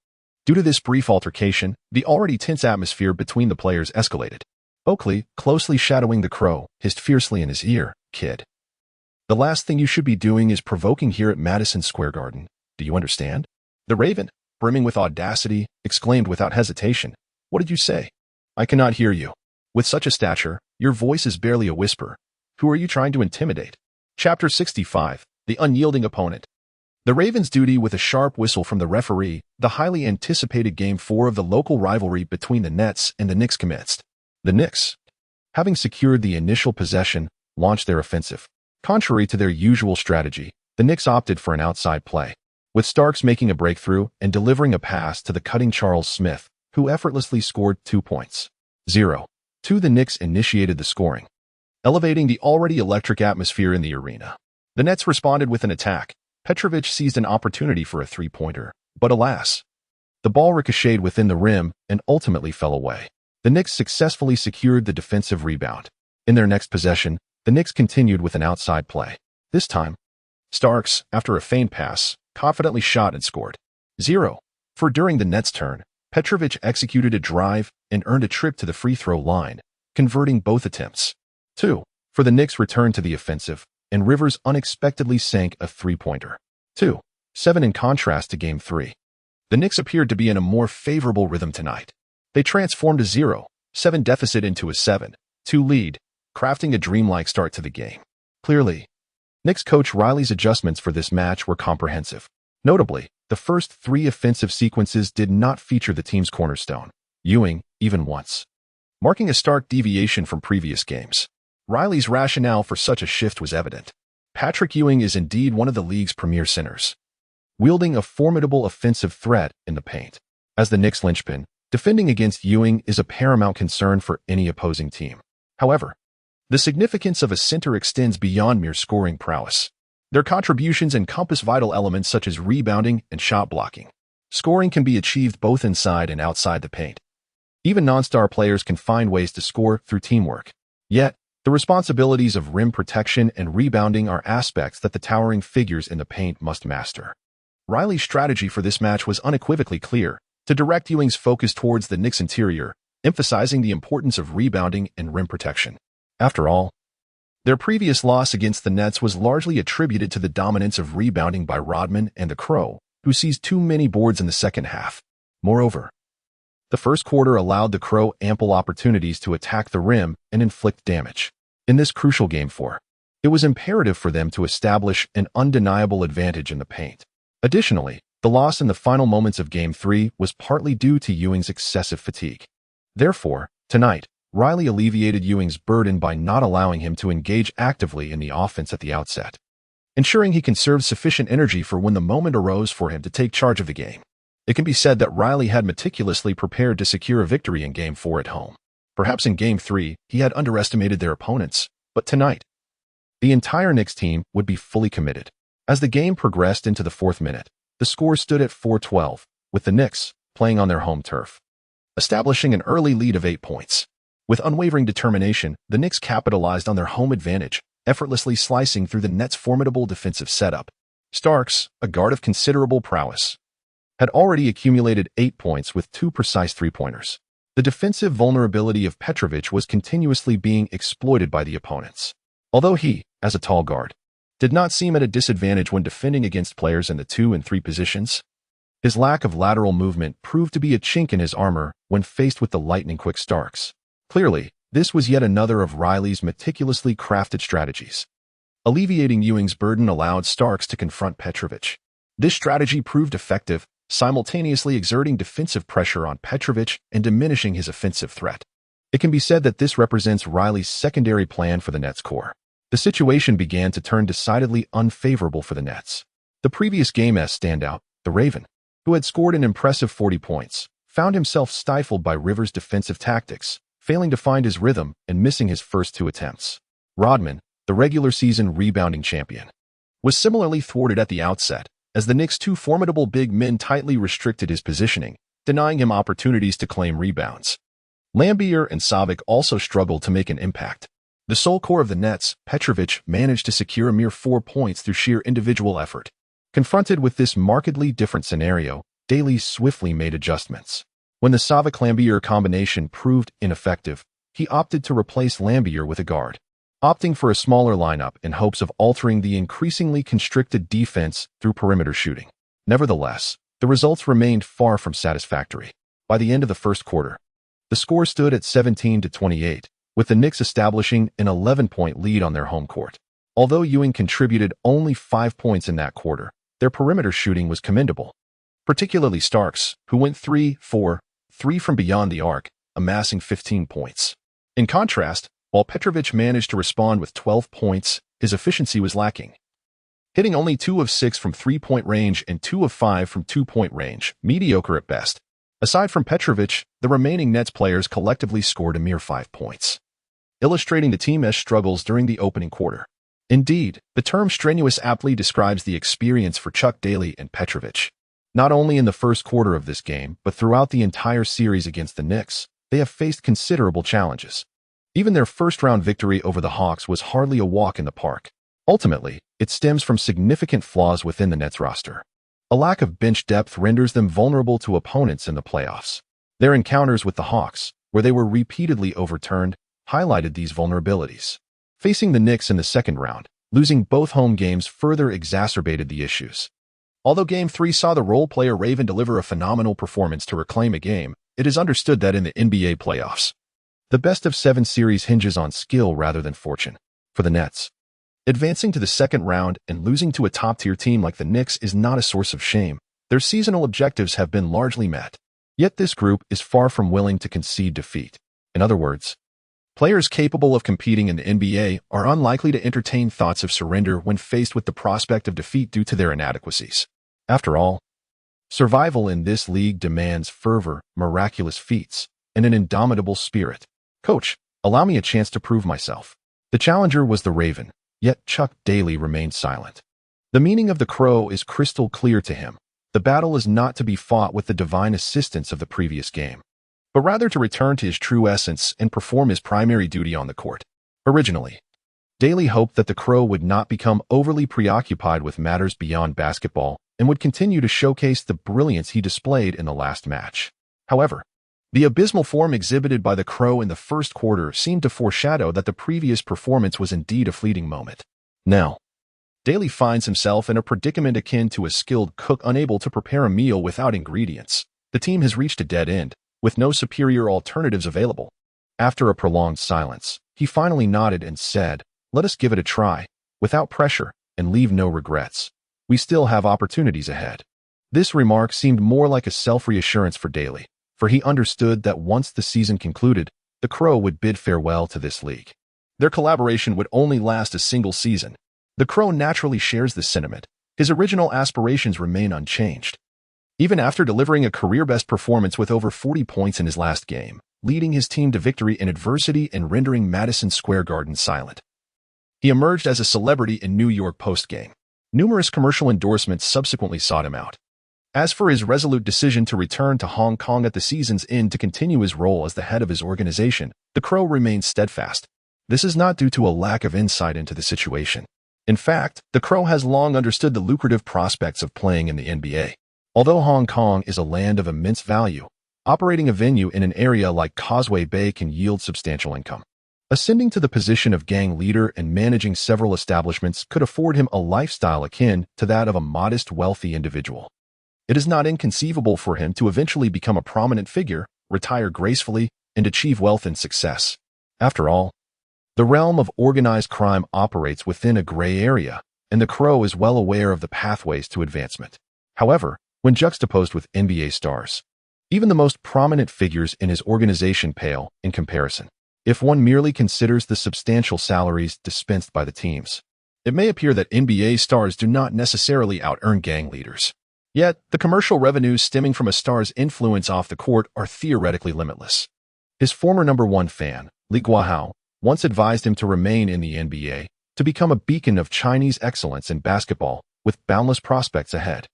Due to this brief altercation, the already tense atmosphere between the players escalated. Oakley, closely shadowing the Crow, hissed fiercely in his ear, "Kid, the last thing you should be doing is provoking here at Madison Square Garden. Do you understand?" The Raven, brimming with audacity, exclaimed without hesitation, "What did you say? I cannot hear you. With such a stature, your voice is barely a whisper. Who are you trying to intimidate?" Chapter 65, The Unyielding Opponent. The Ravens' duty with a sharp whistle from the referee, the highly anticipated Game 4 of the local rivalry between the Nets and the Knicks commenced. The Knicks, having secured the initial possession, launched their offensive. Contrary to their usual strategy, the Knicks opted for an outside play, with Starks making a breakthrough and delivering a pass to the cutting Charles Smith, who effortlessly scored 2 points. 0-2. The Knicks initiated the scoring, elevating the already electric atmosphere in the arena. The Nets responded with an attack. Petrovic seized an opportunity for a three-pointer, but alas, the ball ricocheted within the rim and ultimately fell away. The Knicks successfully secured the defensive rebound. In their next possession, the Knicks continued with an outside play. This time, Starks, after a feint pass, confidently shot and scored. 0-4. During the Nets' turn, Petrovic executed a drive and earned a trip to the free throw line, converting both attempts. 2-4. The Knicks returned to the offensive, and Rivers unexpectedly sank a three-pointer. 2-7. In contrast to Game 3, the Knicks appeared to be in a more favorable rhythm tonight. They transformed a 0-7 deficit into a 7-2 lead, crafting a dreamlike start to the game. Clearly, Knicks coach Riley's adjustments for this match were comprehensive. Notably, the first 3 offensive sequences did not feature the team's cornerstone, Ewing, even once, marking a stark deviation from previous games. Riley's rationale for such a shift was evident. Patrick Ewing is indeed one of the league's premier centers, wielding a formidable offensive threat in the paint. As the Knicks' linchpin, defending against Ewing is a paramount concern for any opposing team. However, the significance of a center extends beyond mere scoring prowess. Their contributions encompass vital elements such as rebounding and shot blocking. Scoring can be achieved both inside and outside the paint. Even non-star players can find ways to score through teamwork. Yet, the responsibilities of rim protection and rebounding are aspects that the towering figures in the paint must master. Riley's strategy for this match was unequivocally clear: to direct Ewing's focus towards the Knicks' interior, emphasizing the importance of rebounding and rim protection. After all, their previous loss against the Nets was largely attributed to the dominance of rebounding by Rodman and the Crow, who seized too many boards in the second half. Moreover, the first quarter allowed the Crow ample opportunities to attack the rim and inflict damage. In this crucial Game 4, it was imperative for them to establish an undeniable advantage in the paint. Additionally, the loss in the final moments of Game 3 was partly due to Ewing's excessive fatigue. Therefore, tonight, Riley alleviated Ewing's burden by not allowing him to engage actively in the offense at the outset, ensuring he conserved sufficient energy for when the moment arose for him to take charge of the game. It can be said that Riley had meticulously prepared to secure a victory in Game 4 at home. Perhaps in Game 3, he had underestimated their opponents, but tonight, the entire Knicks team would be fully committed. As the game progressed into the fourth minute, the score stood at 4-12, with the Knicks playing on their home turf, establishing an early lead of 8 points. With unwavering determination, the Knicks capitalized on their home advantage, effortlessly slicing through the Nets' formidable defensive setup. Starks, a guard of considerable prowess, had already accumulated 8 points with 2 precise three-pointers. The defensive vulnerability of Petrovic was continuously being exploited by the opponents. Although he, as a tall guard, did not seem at a disadvantage when defending against players in the 2 and 3 positions, his lack of lateral movement proved to be a chink in his armor when faced with the lightning-quick Starks. Clearly, this was yet another of Riley's meticulously crafted strategies. Alleviating Ewing's burden allowed Starks to confront Petrovic. This strategy proved effective, simultaneously exerting defensive pressure on Petrovic and diminishing his offensive threat. It can be said that this represents Riley's secondary plan for the Nets core. The situation began to turn decidedly unfavorable for the Nets. The previous game's standout, the Raven, who had scored an impressive 40 points, found himself stifled by Rivers' defensive tactics, failing to find his rhythm and missing his first 2 attempts. Rodman, the regular season rebounding champion, was similarly thwarted at the outset, as the Knicks' 2 formidable big men tightly restricted his positioning, denying him opportunities to claim rebounds. Lambier and Savic also struggled to make an impact. The sole core of the Nets, Petrovic, managed to secure a mere 4 points through sheer individual effort. Confronted with this markedly different scenario, Daly swiftly made adjustments. When the Savic-Lambier combination proved ineffective, he opted to replace Lambier with a guard, opting for a smaller lineup in hopes of altering the increasingly constricted defense through perimeter shooting. Nevertheless, the results remained far from satisfactory. By the end of the first quarter, the score stood at 17-28, with the Knicks establishing an 11-point lead on their home court. Although Ewing contributed only 5 points in that quarter, their perimeter shooting was commendable, particularly Starks, who went 3-4-3 from beyond the arc, amassing 15 points. In contrast, while Petrovic managed to respond with 12 points, his efficiency was lacking, hitting only 2 of 6 from 3-point range and 2 of 5 from 2-point range, mediocre at best. Aside from Petrovic, the remaining Nets players collectively scored a mere 5 points, illustrating the team's struggles during the opening quarter. Indeed, the term strenuous aptly describes the experience for Chuck Daly and Petrovic. Not only in the first quarter of this game, but throughout the entire series against the Knicks, they have faced considerable challenges. Even their first-round victory over the Hawks was hardly a walk in the park. Ultimately, it stems from significant flaws within the Nets roster. A lack of bench depth renders them vulnerable to opponents in the playoffs. Their encounters with the Hawks, where they were repeatedly overturned, highlighted these vulnerabilities. Facing the Knicks in the second round, losing both home games further exacerbated the issues. Although Game 3 saw the role player Raven deliver a phenomenal performance to reclaim a game, it is understood that in the NBA playoffs, the best-of-7 series hinges on skill rather than fortune. For the Nets, advancing to the second round and losing to a top-tier team like the Knicks is not a source of shame. Their seasonal objectives have been largely met. Yet this group is far from willing to concede defeat. In other words, players capable of competing in the NBA are unlikely to entertain thoughts of surrender when faced with the prospect of defeat due to their inadequacies. After all, survival in this league demands fervor, miraculous feats, and an indomitable spirit. Coach, allow me a chance to prove myself. The challenger was the Raven, yet Chuck Daly remained silent. The meaning of the Crow is crystal clear to him. The battle is not to be fought with the divine assistance of the previous game, but rather to return to his true essence and perform his primary duty on the court. Originally, Daly hoped that the Crow would not become overly preoccupied with matters beyond basketball and would continue to showcase the brilliance he displayed in the last match. However, the abysmal form exhibited by the Crow in the first quarter seemed to foreshadow that the previous performance was indeed a fleeting moment. Now, Daly finds himself in a predicament akin to a skilled cook unable to prepare a meal without ingredients. The team has reached a dead end, with no superior alternatives available. After a prolonged silence, he finally nodded and said, "Let us give it a try, without pressure, and leave no regrets. We still have opportunities ahead." This remark seemed more like a self-reassurance for Daly, for he understood that once the season concluded, the Crow would bid farewell to this league. Their collaboration would only last a single season. The Crow naturally shares this sentiment. His original aspirations remain unchanged. Even after delivering a career-best performance with over 40 points in his last game, leading his team to victory in adversity and rendering Madison Square Garden silent, he emerged as a celebrity in New York post-game. Numerous commercial endorsements subsequently sought him out. As for his resolute decision to return to Hong Kong at the season's end to continue his role as the head of his organization, the Crow remains steadfast. This is not due to a lack of insight into the situation. In fact, the Crow has long understood the lucrative prospects of playing in the NBA. Although Hong Kong is a land of immense value, operating a venue in an area like Causeway Bay can yield substantial income. Ascending to the position of gang leader and managing several establishments could afford him a lifestyle akin to that of a modest, wealthy individual. It is not inconceivable for him to eventually become a prominent figure, retire gracefully, and achieve wealth and success. After all, the realm of organized crime operates within a gray area, and the Crow is well aware of the pathways to advancement. However, when juxtaposed with NBA stars, even the most prominent figures in his organization pale in comparison. If one merely considers the substantial salaries dispensed by the teams, it may appear that NBA stars do not necessarily out-earn gang leaders. Yet, the commercial revenues stemming from a star's influence off the court are theoretically limitless. His former number one fan, Li Guohao, once advised him to remain in the NBA, to become a beacon of Chinese excellence in basketball, with boundless prospects ahead.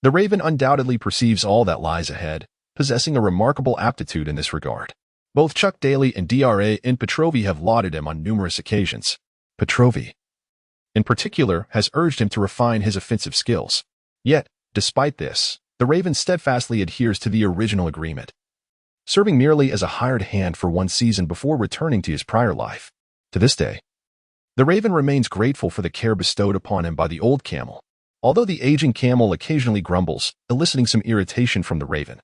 The Raven undoubtedly perceives all that lies ahead, possessing a remarkable aptitude in this regard. Both Chuck Daly and DRA Petrovi have lauded him on numerous occasions. Petrovi, in particular, has urged him to refine his offensive skills. Yet, despite this, the Raven steadfastly adheres to the original agreement, serving merely as a hired hand for one season before returning to his prior life. To this day, the Raven remains grateful for the care bestowed upon him by the old camel, although the aging camel occasionally grumbles, eliciting some irritation from the Raven.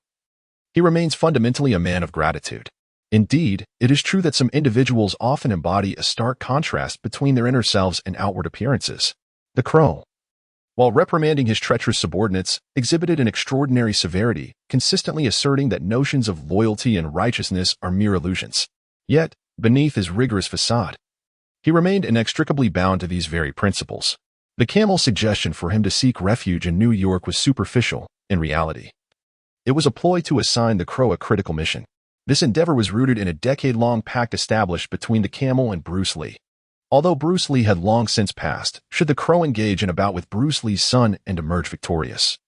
He remains fundamentally a man of gratitude. Indeed, it is true that some individuals often embody a stark contrast between their inner selves and outward appearances. The Crow, while reprimanding his treacherous subordinates, exhibited an extraordinary severity, consistently asserting that notions of loyalty and righteousness are mere illusions. Yet, beneath his rigorous facade, he remained inextricably bound to these very principles. The camel's suggestion for him to seek refuge in New York was superficial. In reality, it was a ploy to assign the Crow a critical mission. This endeavor was rooted in a decade-long pact established between the camel and Bruce Lee. Although Bruce Lee had long since passed, should the Crow engage in a bout with Bruce Lee's son and emerge victorious,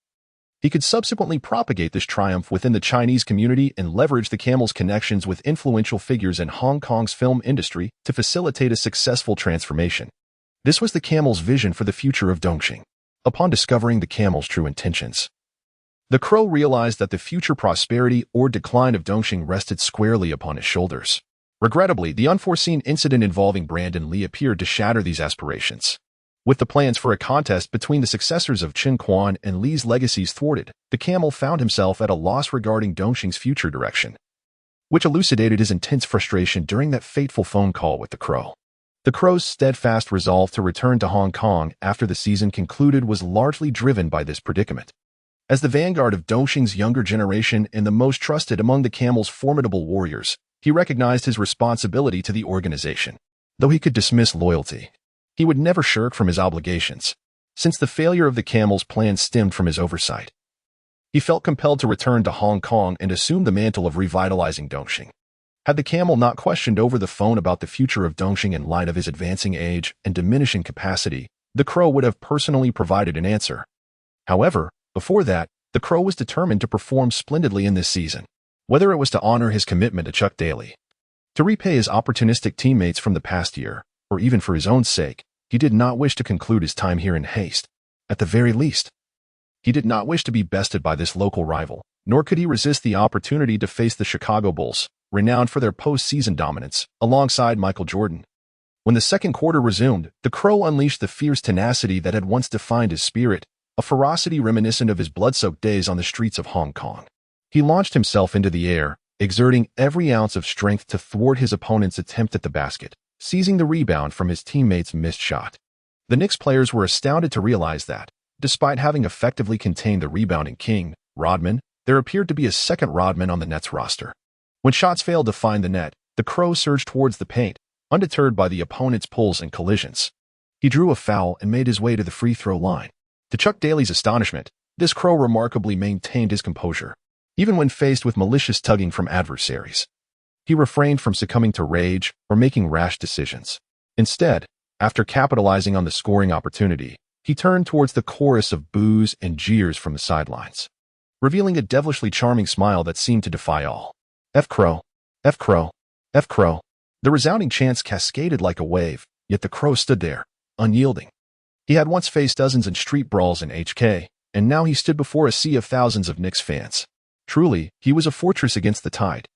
he could subsequently propagate this triumph within the Chinese community and leverage the camel's connections with influential figures in Hong Kong's film industry to facilitate a successful transformation. This was the camel's vision for the future of Dongqing. Upon discovering the camel's true intentions, the Crow realized that the future prosperity or decline of Dongqing rested squarely upon his shoulders. Regrettably, the unforeseen incident involving Brandon Lee appeared to shatter these aspirations. With the plans for a contest between the successors of Chen Quan and Lee's legacies thwarted, the camel found himself at a loss regarding Dongqing's future direction, which elucidated his intense frustration during that fateful phone call with the Crow. The Crow's steadfast resolve to return to Hong Kong after the season concluded was largely driven by this predicament. As the vanguard of Dongqing's younger generation and the most trusted among the camel's formidable warriors, he recognized his responsibility to the organization. Though he could dismiss loyalty, he would never shirk from his obligations. Since the failure of the camel's plan stemmed from his oversight, he felt compelled to return to Hong Kong and assume the mantle of revitalizing Dongqing. Had the camel not questioned over the phone about the future of Dongqing in light of his advancing age and diminishing capacity, the Crow would have personally provided an answer. However, before that, the Crow was determined to perform splendidly in this season. Whether it was to honor his commitment to Chuck Daly, to repay his opportunistic teammates from the past year, or even for his own sake, he did not wish to conclude his time here in haste. At the very least, he did not wish to be bested by this local rival, nor could he resist the opportunity to face the Chicago Bulls, renowned for their postseason dominance, alongside Michael Jordan. When the second quarter resumed, the Crow unleashed the fierce tenacity that had once defined his spirit, a ferocity reminiscent of his blood-soaked days on the streets of Hong Kong. He launched himself into the air, exerting every ounce of strength to thwart his opponent's attempt at the basket, seizing the rebound from his teammate's missed shot. The Knicks players were astounded to realize that, despite having effectively contained the rebounding king, Rodman, there appeared to be a second Rodman on the Nets roster. When shots failed to find the net, the Crow surged towards the paint, undeterred by the opponent's pulls and collisions. He drew a foul and made his way to the free throw line. To Chuck Daly's astonishment, this Crow remarkably maintained his composure, even when faced with malicious tugging from adversaries. He refrained from succumbing to rage or making rash decisions. Instead, after capitalizing on the scoring opportunity, he turned towards the chorus of boos and jeers from the sidelines, revealing a devilishly charming smile that seemed to defy all. F Crow, F Crow, F Crow. The resounding chants cascaded like a wave, yet the Crow stood there, unyielding. He had once faced dozens in street brawls in HK, and now he stood before a sea of thousands of Knicks fans. Truly, he was a fortress against the tide.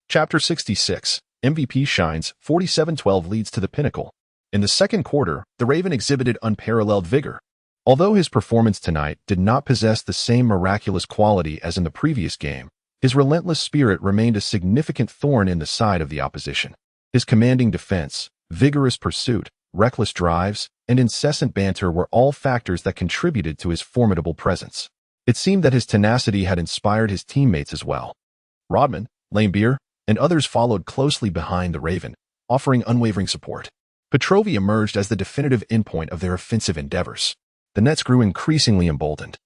Chapter 66, MVP shines, 47-12 leads to the pinnacle. In the second quarter, the Raven exhibited unparalleled vigor. Although his performance tonight did not possess the same miraculous quality as in the previous game, his relentless spirit remained a significant thorn in the side of the opposition. His commanding defense, vigorous pursuit, reckless drives, and incessant banter were all factors that contributed to his formidable presence. It seemed that his tenacity had inspired his teammates as well. Rodman, Laimbeer, and others followed closely behind the Raven, offering unwavering support. Petrovi emerged as the definitive endpoint of their offensive endeavors. The Nets grew increasingly emboldened,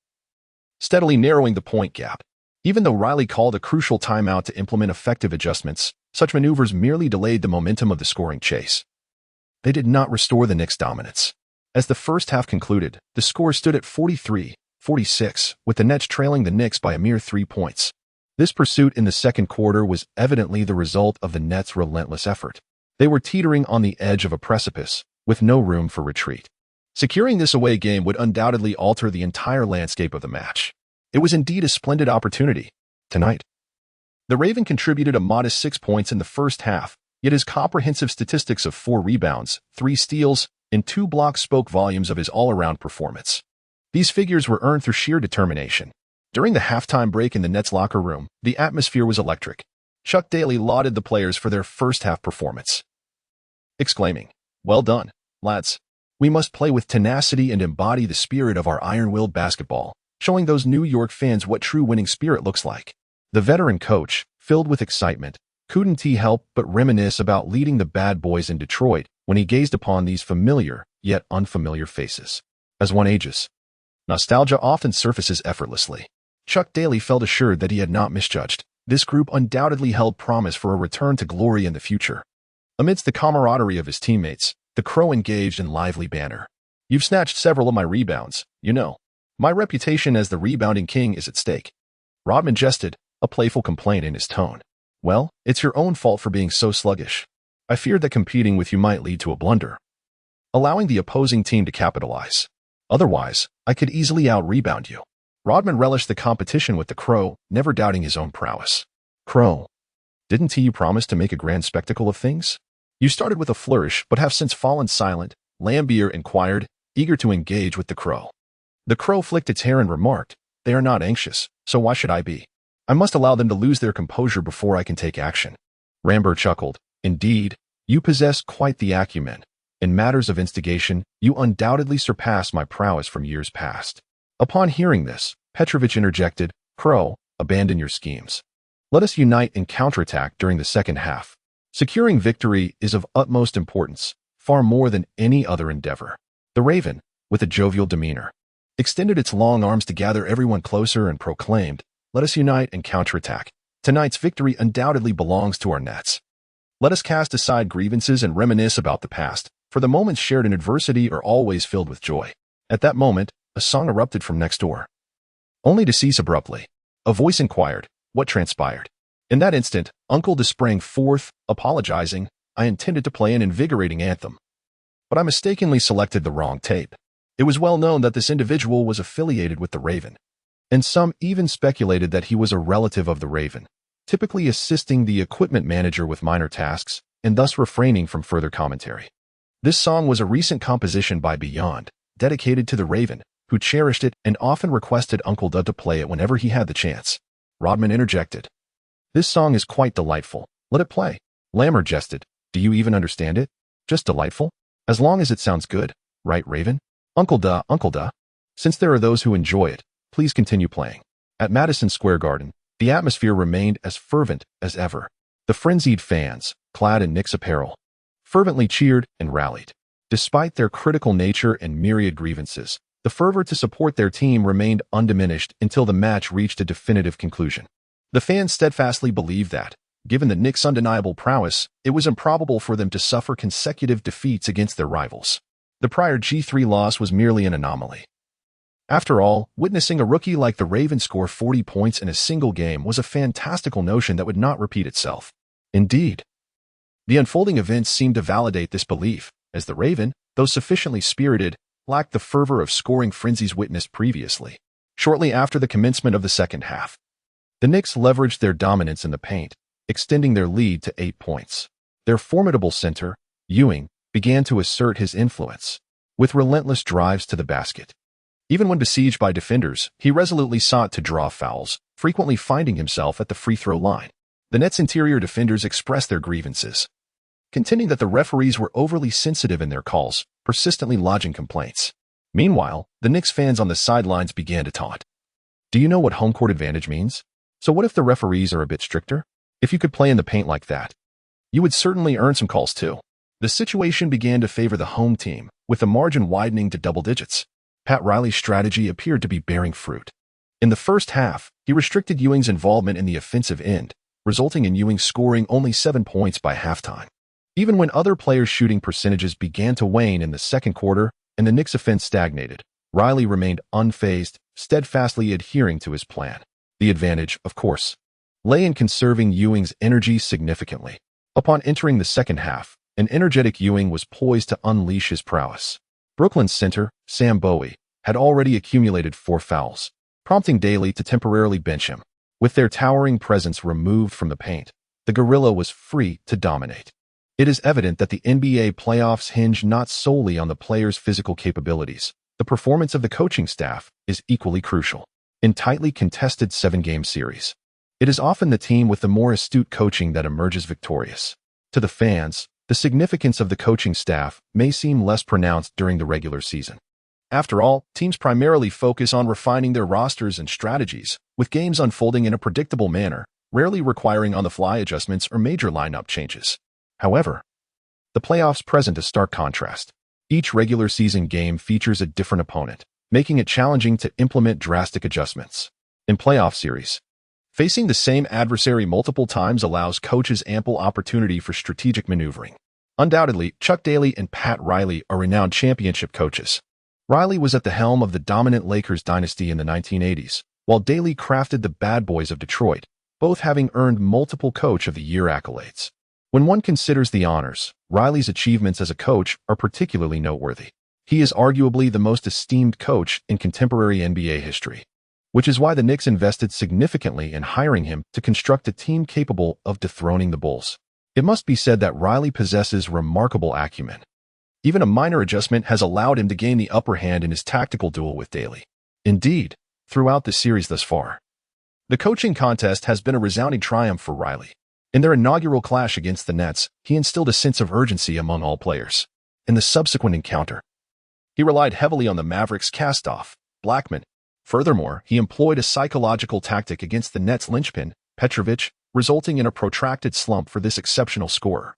steadily narrowing the point gap. Even though Riley called a crucial timeout to implement effective adjustments, such maneuvers merely delayed the momentum of the scoring chase. They did not restore the Knicks' dominance. As the first half concluded, the score stood at 43-46, with the Nets trailing the Knicks by a mere 3 points. This pursuit in the second quarter was evidently the result of the Nets' relentless effort. They were teetering on the edge of a precipice, with no room for retreat. Securing this away game would undoubtedly alter the entire landscape of the match. It was indeed a splendid opportunity. Tonight, the Raven contributed a modest 6 points in the first half, yet his comprehensive statistics of 4 rebounds, 3 steals, and 2 blocks spoke volumes of his all-around performance. These figures were earned through sheer determination. During the halftime break in the Nets locker room, the atmosphere was electric. Chuck Daly lauded the players for their first-half performance, exclaiming, "Well done, lads. We must play with tenacity and embody the spirit of our iron-willed basketball, showing those New York fans what true winning spirit looks like." The veteran coach, filled with excitement, couldn't he help but reminisce about leading the Bad Boys in Detroit when he gazed upon these familiar yet unfamiliar faces. As one ages, nostalgia often surfaces effortlessly. Chuck Daly felt assured that he had not misjudged. This group undoubtedly held promise for a return to glory in the future. Amidst the camaraderie of his teammates, the Crow engaged in lively banter. "You've snatched several of my rebounds, you know. My reputation as the rebounding king is at stake." Rodman jested, a playful complaint in his tone. "Well, it's your own fault for being so sluggish. I feared that competing with you might lead to a blunder, allowing the opposing team to capitalize. Otherwise, I could easily out-rebound you." Rodman relished the competition with the Crow, never doubting his own prowess. "Crow, didn't you promise to make a grand spectacle of things? You started with a flourish but have since fallen silent," Laimbeer inquired, eager to engage with the Crow. The Crow flicked its hair and remarked, "They are not anxious, so why should I be? I must allow them to lose their composure before I can take action." Ramber chuckled, "Indeed, you possess quite the acumen. In matters of instigation, you undoubtedly surpass my prowess from years past." Upon hearing this, Petrovich interjected, "Crow, abandon your schemes. Let us unite and counterattack during the second half. Securing victory is of utmost importance, far more than any other endeavor." The Raven, with a jovial demeanor, extended its long arms to gather everyone closer and proclaimed, "Let us unite and counterattack. Tonight's victory undoubtedly belongs to our Nets. Let us cast aside grievances and reminisce about the past, for the moments shared in adversity are always filled with joy." At that moment, a song erupted from next door, only to cease abruptly. A voice inquired, "What transpired?" In that instant, Uncle De sprang forth, apologizing, "I intended to play an invigorating anthem, but I mistakenly selected the wrong tape." It was well known that this individual was affiliated with the Raven, and some even speculated that he was a relative of the Raven, typically assisting the equipment manager with minor tasks and thus refraining from further commentary. This song was a recent composition by Beyond, dedicated to the Raven, who cherished it and often requested Uncle Dud to play it whenever he had the chance. Rodman interjected. This song is quite delightful. Let it play. Lammer jested. Do you even understand it? Just delightful? As long as it sounds good, right, Raven? Uncle Duh, Uncle Duh. Since there are those who enjoy it, please continue playing. At Madison Square Garden, the atmosphere remained as fervent as ever. The frenzied fans, clad in Knicks apparel, fervently cheered and rallied. Despite their critical nature and myriad grievances, the fervor to support their team remained undiminished until the match reached a definitive conclusion. The fans steadfastly believed that, given the Knicks' undeniable prowess, it was improbable for them to suffer consecutive defeats against their rivals. The prior G3 loss was merely an anomaly. After all, witnessing a rookie like the Ravens score 40 points in a single game was a fantastical notion that would not repeat itself. Indeed, the unfolding events seemed to validate this belief, as the Raven, though sufficiently spirited, lacked the fervor of scoring frenzies witnessed previously. Shortly after the commencement of the second half, the Knicks leveraged their dominance in the paint, extending their lead to 8 points. Their formidable center, Ewing, began to assert his influence, with relentless drives to the basket. Even when besieged by defenders, he resolutely sought to draw fouls, frequently finding himself at the free throw line. The Nets' interior defenders expressed their grievances, contending that the referees were overly sensitive in their calls, persistently lodging complaints. Meanwhile, the Knicks fans on the sidelines began to taunt. Do you know what home court advantage means? So what if the referees are a bit stricter? If you could play in the paint like that, you would certainly earn some calls too. The situation began to favor the home team, with the margin widening to double digits. Pat Riley's strategy appeared to be bearing fruit. In the first half, he restricted Ewing's involvement in the offensive end, resulting in Ewing scoring only 7 points by halftime. Even when other players' shooting percentages began to wane in the second quarter and the Knicks' offense stagnated, Riley remained unfazed, steadfastly adhering to his plan. The advantage, of course, lay in conserving Ewing's energy significantly. Upon entering the second half, an energetic Ewing was poised to unleash his prowess. Brooklyn's center, Sam Bowie, had already accumulated 4 fouls, prompting Daly to temporarily bench him. With their towering presence removed from the paint, the Gorilla was free to dominate. It is evident that the NBA playoffs hinge not solely on the players' physical capabilities. The performance of the coaching staff is equally crucial. In tightly contested 7-game series, it is often the team with the more astute coaching that emerges victorious. To the fans, the significance of the coaching staff may seem less pronounced during the regular season. After all, teams primarily focus on refining their rosters and strategies, with games unfolding in a predictable manner, rarely requiring on-the-fly adjustments or major lineup changes. However, the playoffs present a stark contrast. Each regular season game features a different opponent, making it challenging to implement drastic adjustments. In playoff series, facing the same adversary multiple times allows coaches ample opportunity for strategic maneuvering. Undoubtedly, Chuck Daly and Pat Riley are renowned championship coaches. Riley was at the helm of the dominant Lakers dynasty in the 1980s, while Daly crafted the Bad Boys of Detroit, both having earned multiple Coach of the Year accolades. When one considers the honors, Riley's achievements as a coach are particularly noteworthy. He is arguably the most esteemed coach in contemporary NBA history, which is why the Knicks invested significantly in hiring him to construct a team capable of dethroning the Bulls. It must be said that Riley possesses remarkable acumen. Even a minor adjustment has allowed him to gain the upper hand in his tactical duel with Daly. Indeed, throughout the series thus far, the coaching contest has been a resounding triumph for Riley. In their inaugural clash against the Nets, he instilled a sense of urgency among all players. In the subsequent encounter, he relied heavily on the Mavericks' cast-off, Blackman. Furthermore, he employed a psychological tactic against the Nets' linchpin, Petrovic, resulting in a protracted slump for this exceptional scorer,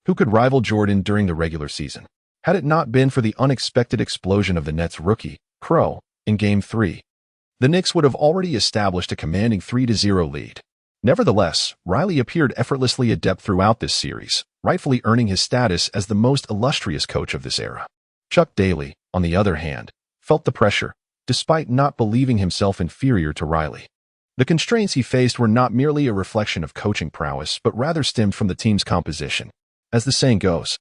who could rival Jordan during the regular season. Had it not been for the unexpected explosion of the Nets' rookie, Crow, in Game 3, the Knicks would have already established a commanding 3-0 lead. Nevertheless, Riley appeared effortlessly adept throughout this series, rightfully earning his status as the most illustrious coach of this era. Chuck Daly, on the other hand, felt the pressure, despite not believing himself inferior to Riley. The constraints he faced were not merely a reflection of coaching prowess, but rather stemmed from the team's composition. As the saying goes,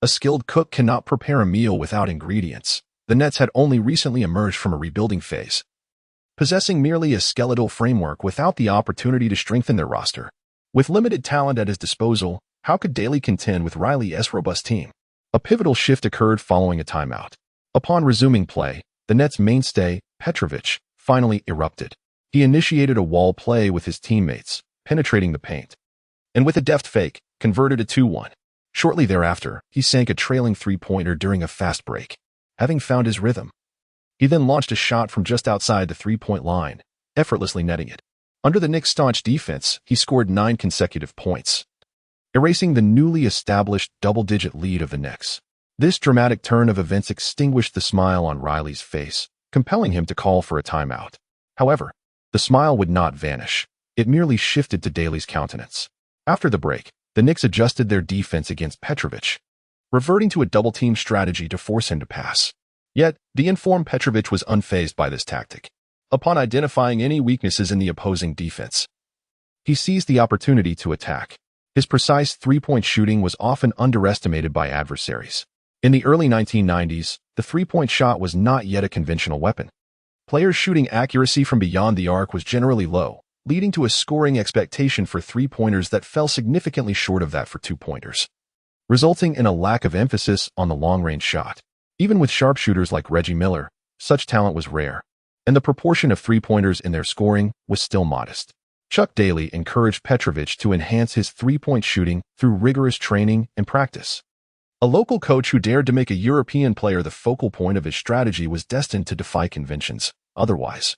a skilled cook cannot prepare a meal without ingredients. The Nets had only recently emerged from a rebuilding phase, possessing merely a skeletal framework without the opportunity to strengthen their roster. With limited talent at his disposal, how could Daly contend with Riley's robust team? A pivotal shift occurred following a timeout. Upon resuming play, the Nets' mainstay, Petrovic, finally erupted. He initiated a wall play with his teammates, penetrating the paint, and with a deft fake, converted a 2-1. Shortly thereafter, he sank a trailing three-pointer during a fast break. Having found his rhythm, he then launched a shot from just outside the three-point line, effortlessly netting it. Under the Knicks' staunch defense, he scored 9 consecutive points, erasing the newly established double-digit lead of the Knicks. This dramatic turn of events extinguished the smile on Riley's face, compelling him to call for a timeout. However, the smile would not vanish. It merely shifted to Daly's countenance. After the break, the Knicks adjusted their defense against Petrovic, reverting to a double-team strategy to force him to pass. Yet, the informed Petrovic was unfazed by this tactic. Upon identifying any weaknesses in the opposing defense, he seized the opportunity to attack. His precise three-point shooting was often underestimated by adversaries. In the early 1990s, the three-point shot was not yet a conventional weapon. Players' shooting accuracy from beyond the arc was generally low, leading to a scoring expectation for three-pointers that fell significantly short of that for two-pointers, resulting in a lack of emphasis on the long-range shot. Even with sharpshooters like Reggie Miller, such talent was rare, and the proportion of three-pointers in their scoring was still modest. Chuck Daly encouraged Petrovic to enhance his three-point shooting through rigorous training and practice. A local coach who dared to make a European player the focal point of his strategy was destined to defy conventions. Otherwise,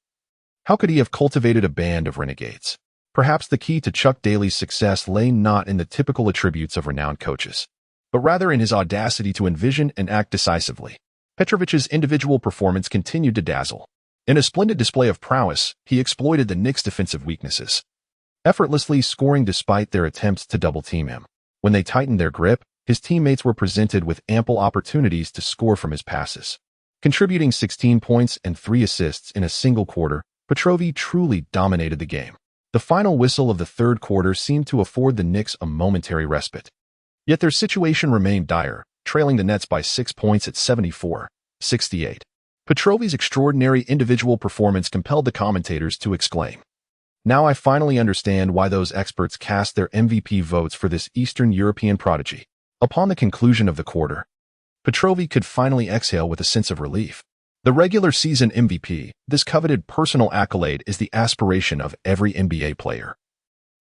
how could he have cultivated a band of renegades? Perhaps the key to Chuck Daly's success lay not in the typical attributes of renowned coaches, but rather in his audacity to envision and act decisively. Petrovic's individual performance continued to dazzle. In a splendid display of prowess, he exploited the Knicks' defensive weaknesses, effortlessly scoring despite their attempts to double-team him. When they tightened their grip, his teammates were presented with ample opportunities to score from his passes. Contributing 16 points and 3 assists in a single quarter, Petrovic truly dominated the game. The final whistle of the third quarter seemed to afford the Knicks a momentary respite. Yet their situation remained dire, trailing the Nets by 6 points at 74-68. Petrovic's extraordinary individual performance compelled the commentators to exclaim, "Now I finally understand why those experts cast their MVP votes for this Eastern European prodigy." Upon the conclusion of the quarter, Petrovic could finally exhale with a sense of relief. The regular season MVP, this coveted personal accolade, is the aspiration of every NBA player.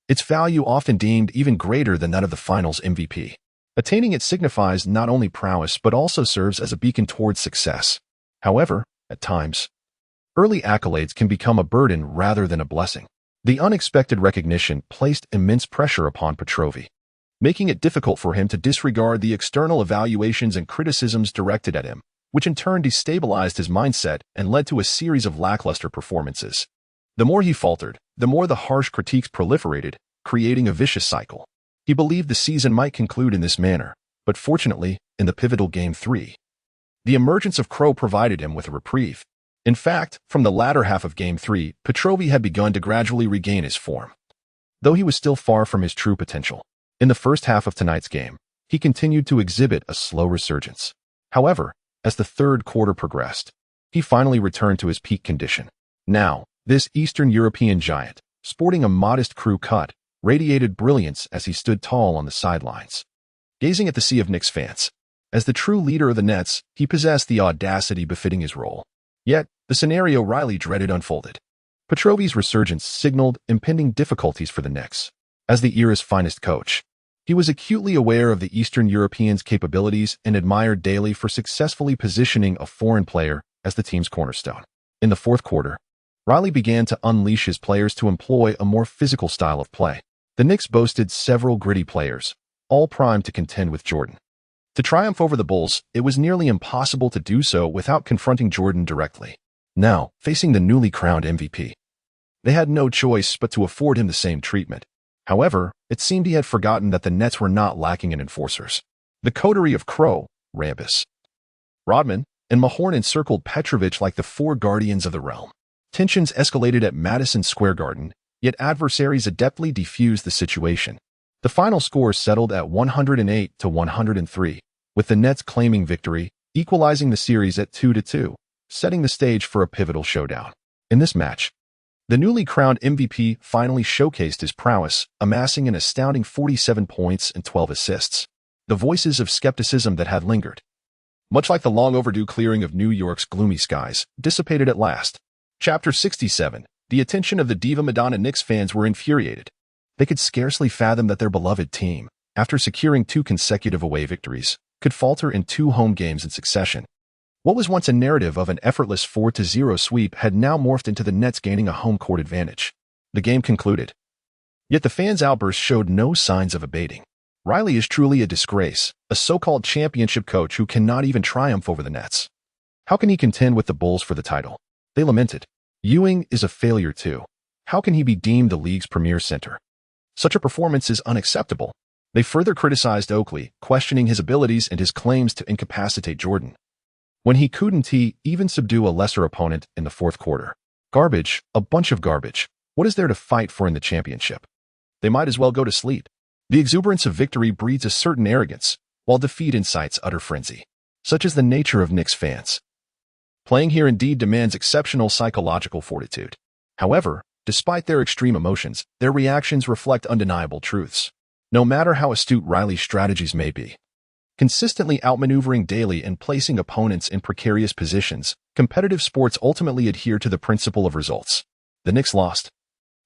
Its value often deemed even greater than that of the finals MVP. Attaining it signifies not only prowess but also serves as a beacon towards success. However, at times, early accolades can become a burden rather than a blessing. The unexpected recognition placed immense pressure upon Petrovic, making it difficult for him to disregard the external evaluations and criticisms directed at him, which in turn destabilized his mindset and led to a series of lackluster performances. The more he faltered, the more the harsh critiques proliferated, creating a vicious cycle. He believed the season might conclude in this manner, but fortunately, in the pivotal Game 3, the emergence of Crow provided him with a reprieve. In fact, from the latter half of Game 3, Petrovic had begun to gradually regain his form, though he was still far from his true potential. In the first half of tonight's game, he continued to exhibit a slow resurgence. However, as the third quarter progressed, he finally returned to his peak condition. Now, this Eastern European giant, sporting a modest crew cut, radiated brilliance as he stood tall on the sidelines, gazing at the sea of Knicks fans. As the true leader of the Nets, he possessed the audacity befitting his role. Yet, the scenario Riley dreaded unfolded. Petrovic's resurgence signaled impending difficulties for the Knicks. As the era's finest coach, he was acutely aware of the Eastern Europeans' capabilities and admired Daly for successfully positioning a foreign player as the team's cornerstone. In the fourth quarter, Riley began to unleash his players to employ a more physical style of play. The Knicks boasted several gritty players, all primed to contend with Jordan. To triumph over the Bulls, it was nearly impossible to do so without confronting Jordan directly. Now, facing the newly crowned MVP, they had no choice but to afford him the same treatment. However, it seemed he had forgotten that the Nets were not lacking in enforcers. The coterie of Crow, Rambis, Rodman, and Mahorn encircled Petrovic like the four guardians of the realm. Tensions escalated at Madison Square Garden, yet adversaries adeptly defused the situation. The final score settled at 108-103, with the Nets claiming victory, equalizing the series at 2-2, setting the stage for a pivotal showdown. In this match, the newly crowned MVP finally showcased his prowess, amassing an astounding 47 points and 12 assists. the voices of skepticism that had lingered, much like the long-overdue clearing of New York's gloomy skies, dissipated at last. Chapter 67. The attention of the Diva Madonna Knicks fans were infuriated. They could scarcely fathom that their beloved team, after securing 2 consecutive away victories, could falter in 2 home games in succession. What was once a narrative of an effortless 4-0 sweep had now morphed into the Nets gaining a home court advantage. The game concluded. Yet the fans' outburst showed no signs of abating. Riley is truly a disgrace, a so-called championship coach who cannot even triumph over the Nets. How can he contend with the Bulls for the title? They lamented. Ewing is a failure too. How can he be deemed the league's premier center? Such a performance is unacceptable. They further criticized Oakley, questioning his abilities and his claims to incapacitate Jordan, when he couldn't even subdue a lesser opponent in the fourth quarter. Garbage, a bunch of garbage. What is there to fight for in the championship? They might as well go to sleep. The exuberance of victory breeds a certain arrogance, while defeat incites utter frenzy. Such is the nature of Knicks fans. Playing here indeed demands exceptional psychological fortitude. However, despite their extreme emotions, their reactions reflect undeniable truths. No matter how astute Riley's strategies may be, consistently outmaneuvering daily and placing opponents in precarious positions, competitive sports ultimately adhere to the principle of results. The Knicks lost,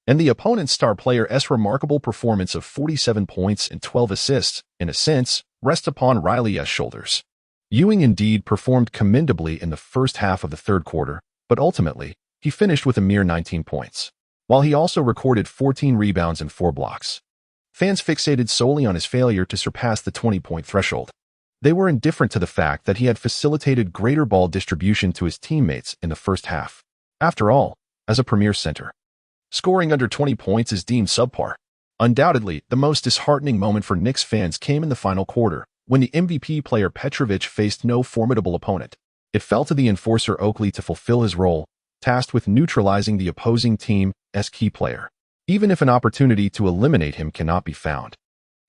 and the opponent's star player's remarkable performance of 47 points and 12 assists, in a sense, rests upon Riley's shoulders. Ewing indeed performed commendably in the first half of the third quarter, but ultimately, he finished with a mere 19 points, while he also recorded 14 rebounds and 4 blocks. Fans fixated solely on his failure to surpass the 20-point threshold. They were indifferent to the fact that he had facilitated greater ball distribution to his teammates in the first half. After all, as a premier center, scoring under 20 points is deemed subpar. Undoubtedly, the most disheartening moment for Knicks fans came in the final quarter, when the MVP player Petrovic faced no formidable opponent. It fell to the enforcer Oakley to fulfill his role, tasked with neutralizing the opposing team's key player. Even if an opportunity to eliminate him cannot be found,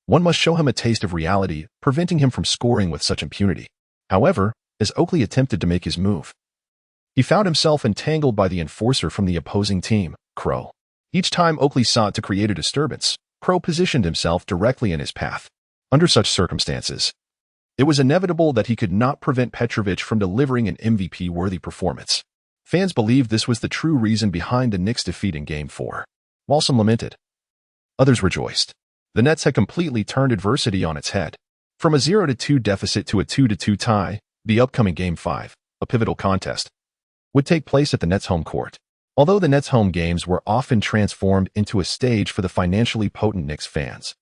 one must show him a taste of reality, preventing him from scoring with such impunity. However, as Oakley attempted to make his move, he found himself entangled by the enforcer from the opposing team, Crow. Each time Oakley sought to create a disturbance, Crow positioned himself directly in his path. Under such circumstances, it was inevitable that he could not prevent Petrovic from delivering an MVP-worthy performance. Fans believed this was the true reason behind the Knicks' defeat in Game 4. While some lamented, others rejoiced. The Nets had completely turned adversity on its head. From a 0-2 deficit to a 2-2 tie, the upcoming Game 5, a pivotal contest, would take place at the Nets' home court. Although the Nets' home games were often transformed into a stage for the financially potent Knicks fans,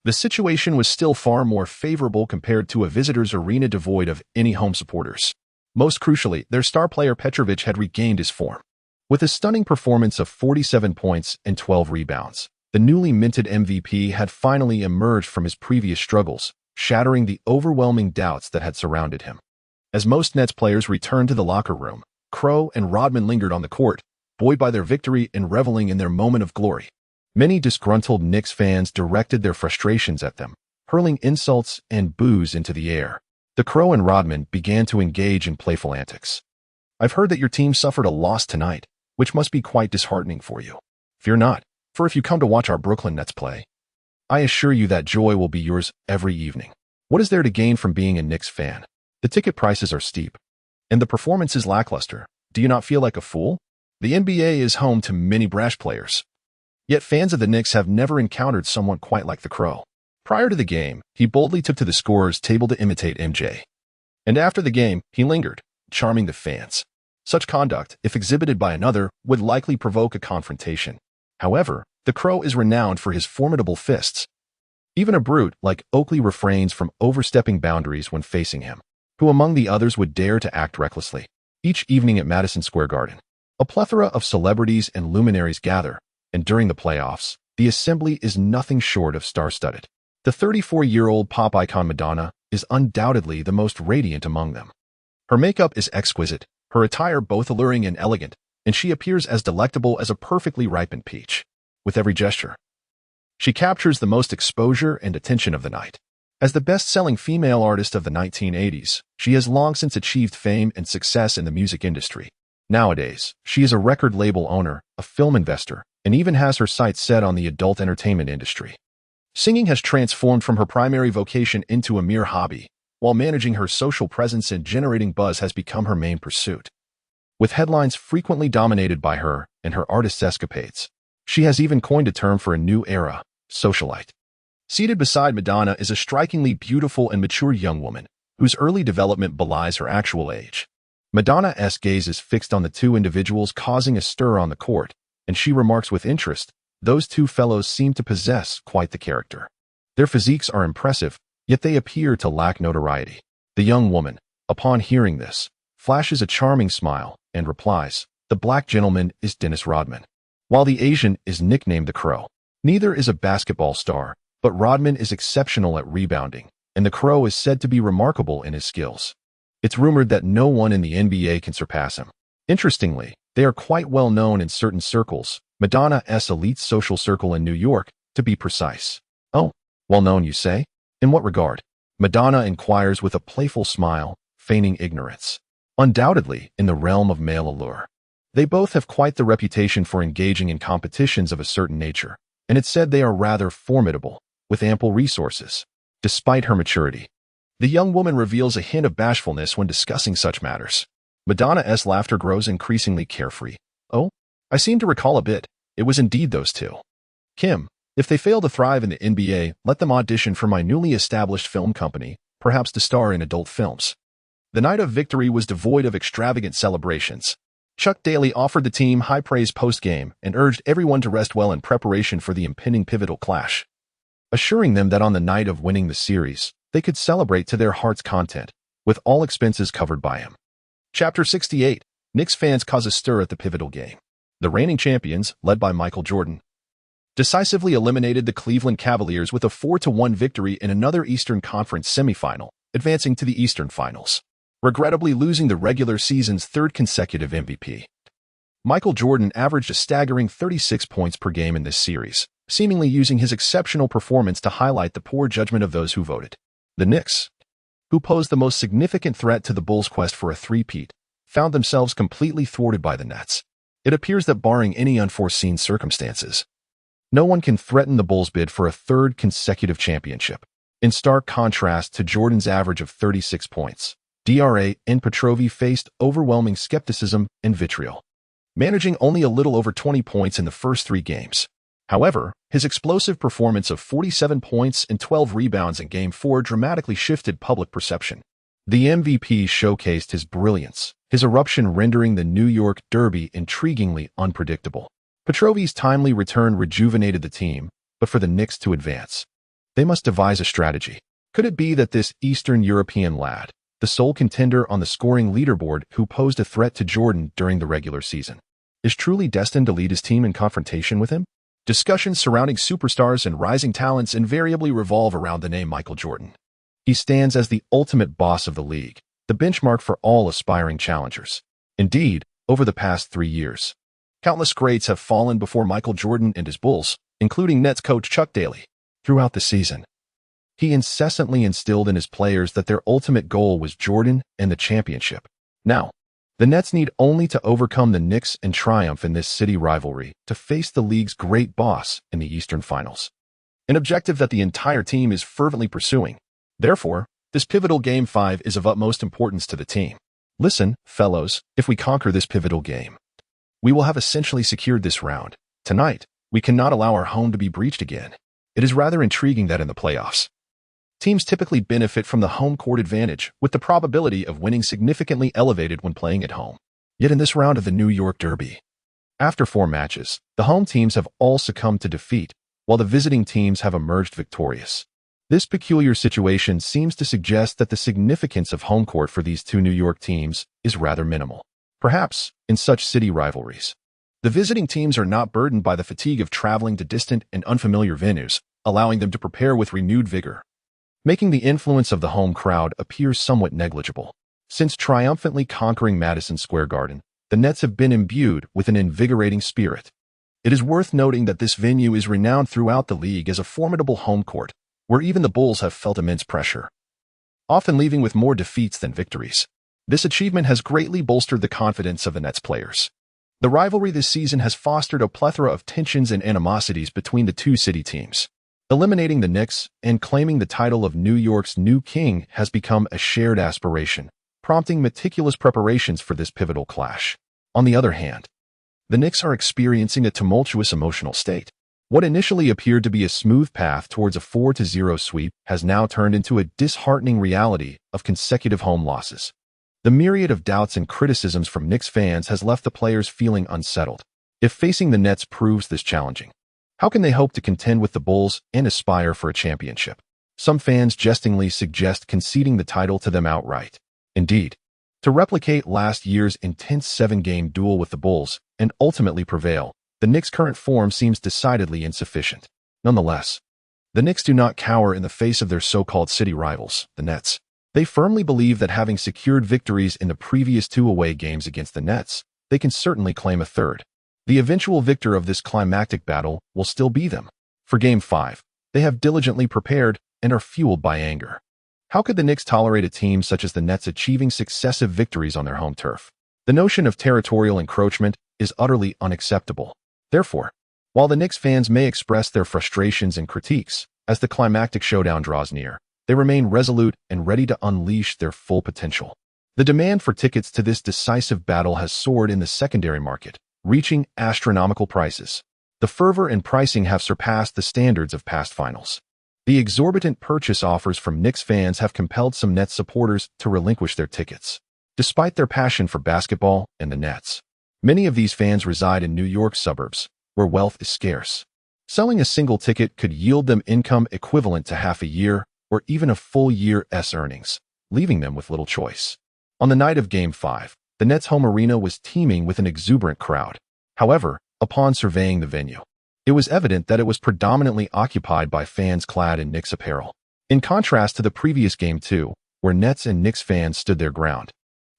the situation was still far more favorable compared to a visitor's arena devoid of any home supporters. Most crucially, their star player Petrovic had regained his form. With a stunning performance of 47 points and 12 rebounds, the newly minted MVP had finally emerged from his previous struggles, shattering the overwhelming doubts that had surrounded him. As most Nets players returned to the locker room, Crow and Rodman lingered on the court, buoyed by their victory and reveling in their moment of glory. Many disgruntled Knicks fans directed their frustrations at them, hurling insults and boos into the air. The Crow and Rodman began to engage in playful antics. "I've heard that your team suffered a loss tonight, which must be quite disheartening for you. Fear not, for if you come to watch our Brooklyn Nets play, I assure you that joy will be yours every evening. What is there to gain from being a Knicks fan? The ticket prices are steep, and the performance is lackluster. Do you not feel like a fool? The NBA is home to many brash players. Yet fans of the Knicks have never encountered someone quite like the Crow." Prior to the game, he boldly took to the scorer's table to imitate MJ. And after the game, he lingered, charming the fans. Such conduct, if exhibited by another, would likely provoke a confrontation. However, the Crow is renowned for his formidable fists. Even a brute like Oakley refrains from overstepping boundaries when facing him. Who among the others would dare to act recklessly? Each evening at Madison Square Garden, a plethora of celebrities and luminaries gather, and during the playoffs, the assembly is nothing short of star-studded. The 34-year-old pop icon Madonna is undoubtedly the most radiant among them. Her makeup is exquisite, her attire both alluring and elegant, and she appears as delectable as a perfectly ripened peach. With every gesture, she captures the most exposure and attention of the night. As the best-selling female artist of the 1980s, she has long since achieved fame and success in the music industry. Nowadays, she is a record label owner, a film investor, and even has her sights set on the adult entertainment industry. Singing has transformed from her primary vocation into a mere hobby, while managing her social presence and generating buzz has become her main pursuit. With headlines frequently dominated by her and her artist's escapades, she has even coined a term for a new era, socialite. Seated beside Madonna is a strikingly beautiful and mature young woman, whose early development belies her actual age. Madonna's gaze is fixed on the two individuals, causing a stir on the court, and she remarks with interest, "Those two fellows seem to possess quite the character. Their physiques are impressive, yet they appear to lack notoriety." The young woman, upon hearing this, flashes a charming smile and replies, "The black gentleman is Dennis Rodman, while the Asian is nicknamed the Crow. Neither is a basketball star, but Rodman is exceptional at rebounding, and the Crow is said to be remarkable in his skills. It's rumored that no one in the NBA can surpass him." Interestingly, they are quite well known in certain circles, Madonna's elite social circle in New York, to be precise. "Oh, well known, you say? In what regard?" Madonna inquires with a playful smile, feigning ignorance. "Undoubtedly, in the realm of male allure. They both have quite the reputation for engaging in competitions of a certain nature, and it's said they are rather formidable, with ample resources." Despite her maturity, the young woman reveals a hint of bashfulness when discussing such matters. Madonna's laughter grows increasingly carefree. "Oh, I seem to recall a bit. It was indeed those two. Kim, if they fail to thrive in the NBA, let them audition for my newly established film company, perhaps to star in adult films." The night of victory was devoid of extravagant celebrations. Chuck Daly offered the team high praise post-game and urged everyone to rest well in preparation for the impending pivotal clash, assuring them that on the night of winning the series, they could celebrate to their heart's content, with all expenses covered by him. Chapter 68. Knicks fans cause a stir at the pivotal game. The reigning champions, led by Michael Jordan, decisively eliminated the Cleveland Cavaliers with a 4-1 victory in another Eastern Conference semifinal, advancing to the Eastern Finals, regrettably losing the regular season's third consecutive MVP. Michael Jordan averaged a staggering 36 points per game in this series, seemingly using his exceptional performance to highlight the poor judgment of those who voted. The Knicks, who posed the most significant threat to the Bulls' quest for a three-peat, found themselves completely thwarted by the Nets. It appears that barring any unforeseen circumstances, no one can threaten the Bulls' bid for a third consecutive championship. In stark contrast to Jordan's average of 36 points, DRA and Petrovi faced overwhelming skepticism and vitriol, managing only a little over 20 points in the first three games. However, his explosive performance of 47 points and 12 rebounds in Game 4 dramatically shifted public perception. The MVP showcased his brilliance, his eruption rendering the New York Derby intriguingly unpredictable. Petrovi's timely return rejuvenated the team, but for the Knicks to advance, they must devise a strategy. Could it be that this Eastern European lad, the sole contender on the scoring leaderboard who posed a threat to Jordan during the regular season, is truly destined to lead his team in confrontation with him? Discussions surrounding superstars and rising talents invariably revolve around the name Michael Jordan. He stands as the ultimate boss of the league, the benchmark for all aspiring challengers. Indeed, over the past 3 years, countless greats have fallen before Michael Jordan and his Bulls, including Nets coach Chuck Daly. Throughout the season, he incessantly instilled in his players that their ultimate goal was Jordan and the championship. Now, the Nets need only to overcome the Knicks and triumph in this city rivalry to face the league's great boss in the Eastern Finals, an objective that the entire team is fervently pursuing. Therefore, this pivotal Game 5 is of utmost importance to the team. Listen, fellows, if we conquer this pivotal game, we will have essentially secured this round. Tonight, we cannot allow our home to be breached again. It is rather intriguing that in the playoffs, teams typically benefit from the home court advantage, with the probability of winning significantly elevated when playing at home. Yet in this round of the New York Derby, after 4 matches, the home teams have all succumbed to defeat, while the visiting teams have emerged victorious. This peculiar situation seems to suggest that the significance of home court for these two New York teams is rather minimal. Perhaps, in such city rivalries, the visiting teams are not burdened by the fatigue of traveling to distant and unfamiliar venues, allowing them to prepare with renewed vigor, making the influence of the home crowd appear somewhat negligible. Since triumphantly conquering Madison Square Garden, the Nets have been imbued with an invigorating spirit. It is worth noting that this venue is renowned throughout the league as a formidable home court, where even the Bulls have felt immense pressure, often leaving with more defeats than victories. This achievement has greatly bolstered the confidence of the Nets players. The rivalry this season has fostered a plethora of tensions and animosities between the two city teams, Eliminating the Knicks and claiming the title of New York's new king has become a shared aspiration, prompting meticulous preparations for this pivotal clash. On the other hand, the Knicks are experiencing a tumultuous emotional state. What initially appeared to be a smooth path towards a 4-0 sweep has now turned into a disheartening reality of consecutive home losses. The myriad of doubts and criticisms from Knicks fans has left the players feeling unsettled. If facing the Nets proves this challenging, how can they hope to contend with the Bulls and aspire for a championship? Some fans jestingly suggest conceding the title to them outright. Indeed, to replicate last year's intense 7-game duel with the Bulls and ultimately prevail, the Knicks' current form seems decidedly insufficient. Nonetheless, the Knicks do not cower in the face of their so-called city rivals, the Nets. They firmly believe that having secured victories in the previous 2 away games against the Nets, they can certainly claim a third. The eventual victor of this climactic battle will still be them. For Game 5, they have diligently prepared and are fueled by anger. How could the Knicks tolerate a team such as the Nets achieving successive victories on their home turf? The notion of territorial encroachment is utterly unacceptable. Therefore, while the Knicks fans may express their frustrations and critiques as the climactic showdown draws near, they remain resolute and ready to unleash their full potential. The demand for tickets to this decisive battle has soared in the secondary market, reaching astronomical prices. The fervor and pricing have surpassed the standards of past finals. The exorbitant purchase offers from Knicks fans have compelled some Nets supporters to relinquish their tickets. Despite their passion for basketball and the Nets, many of these fans reside in New York suburbs, where wealth is scarce. Selling a single ticket could yield them income equivalent to half a year or even a full year's earnings, leaving them with little choice. On the night of Game 5, the Nets' home arena was teeming with an exuberant crowd. However, upon surveying the venue, it was evident that it was predominantly occupied by fans clad in Knicks apparel. In contrast to the previous Game 2, where Nets and Knicks fans stood their ground,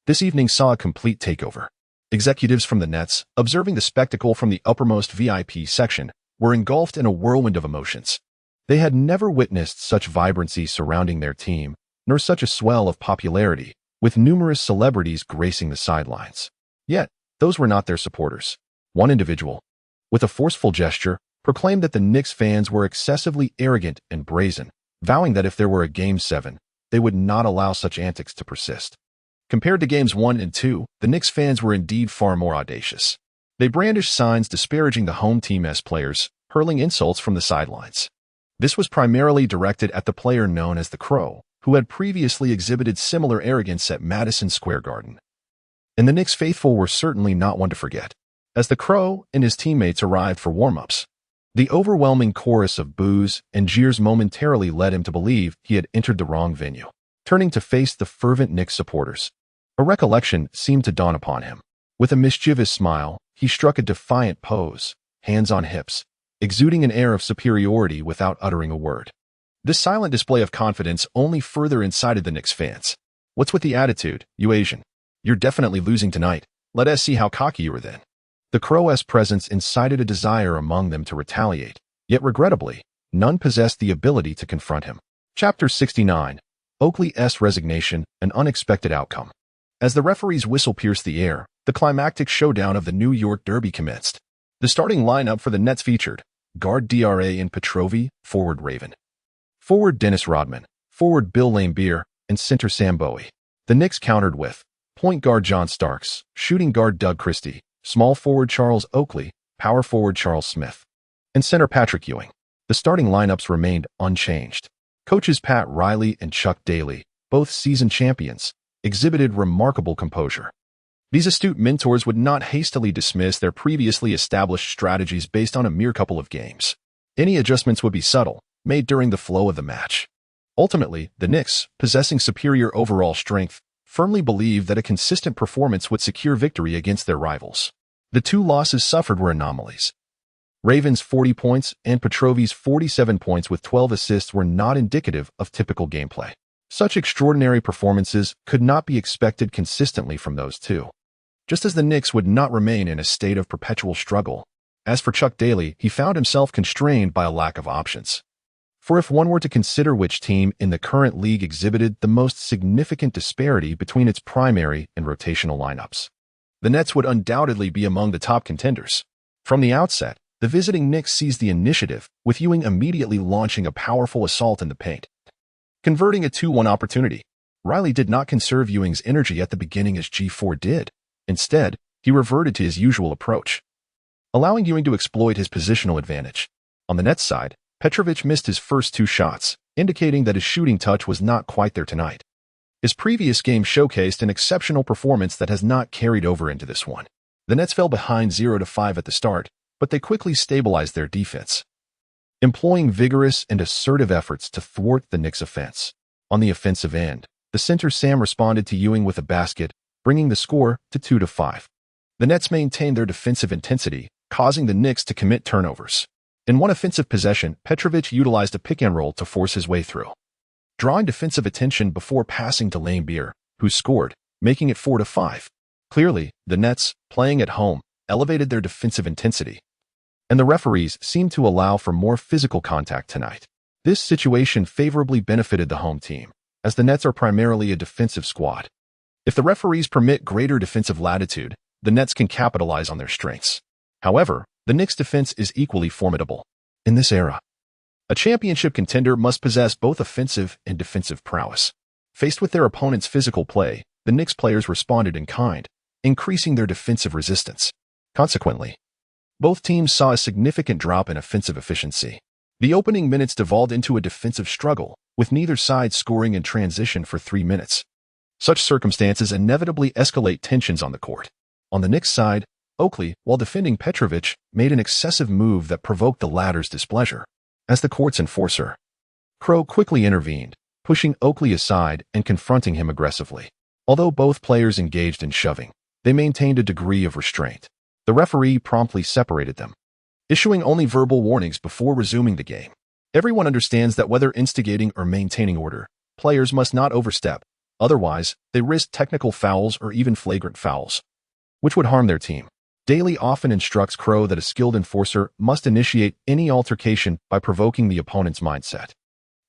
this evening saw a complete takeover. Executives from the Nets, observing the spectacle from the uppermost VIP section, were engulfed in a whirlwind of emotions. They had never witnessed such vibrancy surrounding their team, nor such a swell of popularity, with numerous celebrities gracing the sidelines. Yet, those were not their supporters. One individual, with a forceful gesture, proclaimed that the Knicks fans were excessively arrogant and brazen, vowing that if there were a Game 7, they would not allow such antics to persist. Compared to Games 1 and 2, the Knicks fans were indeed far more audacious. They brandished signs disparaging the home team's players, hurling insults from the sidelines. This was primarily directed at the player known as the Crow, who had previously exhibited similar arrogance at Madison Square Garden. And the Knicks faithful were certainly not one to forget. As the Crow and his teammates arrived for warm-ups, the overwhelming chorus of boos and jeers momentarily led him to believe he had entered the wrong venue. Turning to face the fervent Knicks supporters, a recollection seemed to dawn upon him. With a mischievous smile, he struck a defiant pose, hands on hips, exuding an air of superiority without uttering a word. This silent display of confidence only further incited the Knicks fans. "What's with the attitude, you Asian? You're definitely losing tonight. Let us see how cocky you are then." The Crow's presence incited a desire among them to retaliate, yet regrettably, none possessed the ability to confront him. Chapter 69. Oakley's Resignation, an Unexpected Outcome. As the referee's whistle pierced the air, the climactic showdown of the New York Derby commenced. The starting lineup for the Nets featured guard Dra and Petrovi, forward Raven, forward Dennis Rodman, forward Bill Laimbeer, and center Sam Bowie. The Knicks countered with point guard John Starks, shooting guard Doug Christie, small forward Charles Oakley, power forward Charles Smith, and center Patrick Ewing. The starting lineups remained unchanged. Coaches Pat Riley and Chuck Daly, both season champions, exhibited remarkable composure. These astute mentors would not hastily dismiss their previously established strategies based on a mere couple of games. Any adjustments would be subtle, made during the flow of the match. Ultimately, the Knicks, possessing superior overall strength, firmly believed that a consistent performance would secure victory against their rivals. The 2 losses suffered were anomalies. Raven's 40 points and Petrovi's 47 points with 12 assists were not indicative of typical gameplay. Such extraordinary performances could not be expected consistently from those two. Just as the Knicks would not remain in a state of perpetual struggle. As for Chuck Daly, he found himself constrained by a lack of options. For if one were to consider which team in the current league exhibited the most significant disparity between its primary and rotational lineups, the Nets would undoubtedly be among the top contenders. From the outset, the visiting Knicks seized the initiative, with Ewing immediately launching a powerful assault in the paint, converting a 2-1 opportunity. Riley did not conserve Ewing's energy at the beginning as G4 did. Instead, he reverted to his usual approach, allowing Ewing to exploit his positional advantage. On the Nets side, Petrovic missed his first 2 shots, indicating that his shooting touch was not quite there tonight. His previous game showcased an exceptional performance that has not carried over into this one. The Nets fell behind 0-5 at the start, but they quickly stabilized their defense, employing vigorous and assertive efforts to thwart the Knicks' offense. On the offensive end, the center Sam responded to Ewing with a basket, bringing the score to 2-5. The Nets maintained their defensive intensity, causing the Knicks to commit turnovers. In one offensive possession, Petrovic utilized a pick-and-roll to force his way through, drawing defensive attention before passing to Lane Beer, who scored, making it 4-5. Clearly, the Nets, playing at home, elevated their defensive intensity, and the referees seemed to allow for more physical contact tonight. This situation favorably benefited the home team, as the Nets are primarily a defensive squad. If the referees permit greater defensive latitude, the Nets can capitalize on their strengths. However, the Knicks' defense is equally formidable. In this era, a championship contender must possess both offensive and defensive prowess. Faced with their opponent's physical play, the Knicks players responded in kind, increasing their defensive resistance. Consequently, both teams saw a significant drop in offensive efficiency. The opening minutes devolved into a defensive struggle, with neither side scoring in transition for 3 minutes. Such circumstances inevitably escalate tensions on the court. On the Knicks side, Oakley, while defending Petrovic, made an excessive move that provoked the latter's displeasure. As the court's enforcer, Crow quickly intervened, pushing Oakley aside and confronting him aggressively. Although both players engaged in shoving, they maintained a degree of restraint. The referee promptly separated them, issuing only verbal warnings before resuming the game. Everyone understands that whether instigating or maintaining order, players must not overstep. Otherwise, they risk technical fouls or even flagrant fouls, which would harm their team. Daly often instructs Crow that a skilled enforcer must initiate any altercation by provoking the opponent's mindset.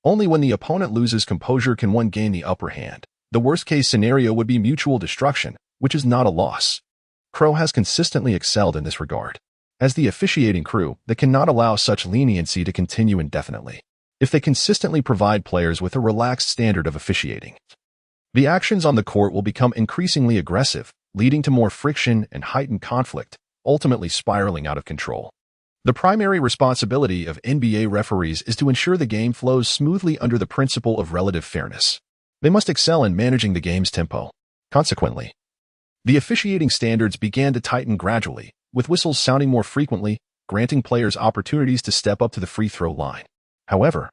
Only when the opponent loses composure can one gain the upper hand. The worst-case scenario would be mutual destruction, which is not a loss. Crow has consistently excelled in this regard. As the officiating crew, they cannot allow such leniency to continue indefinitely. If they consistently provide players with a relaxed standard of officiating, the actions on the court will become increasingly aggressive, leading to more friction and heightened conflict, ultimately spiraling out of control. The primary responsibility of NBA referees is to ensure the game flows smoothly under the principle of relative fairness. They must excel in managing the game's tempo. Consequently, the officiating standards began to tighten gradually, with whistles sounding more frequently, granting players opportunities to step up to the free throw line. However,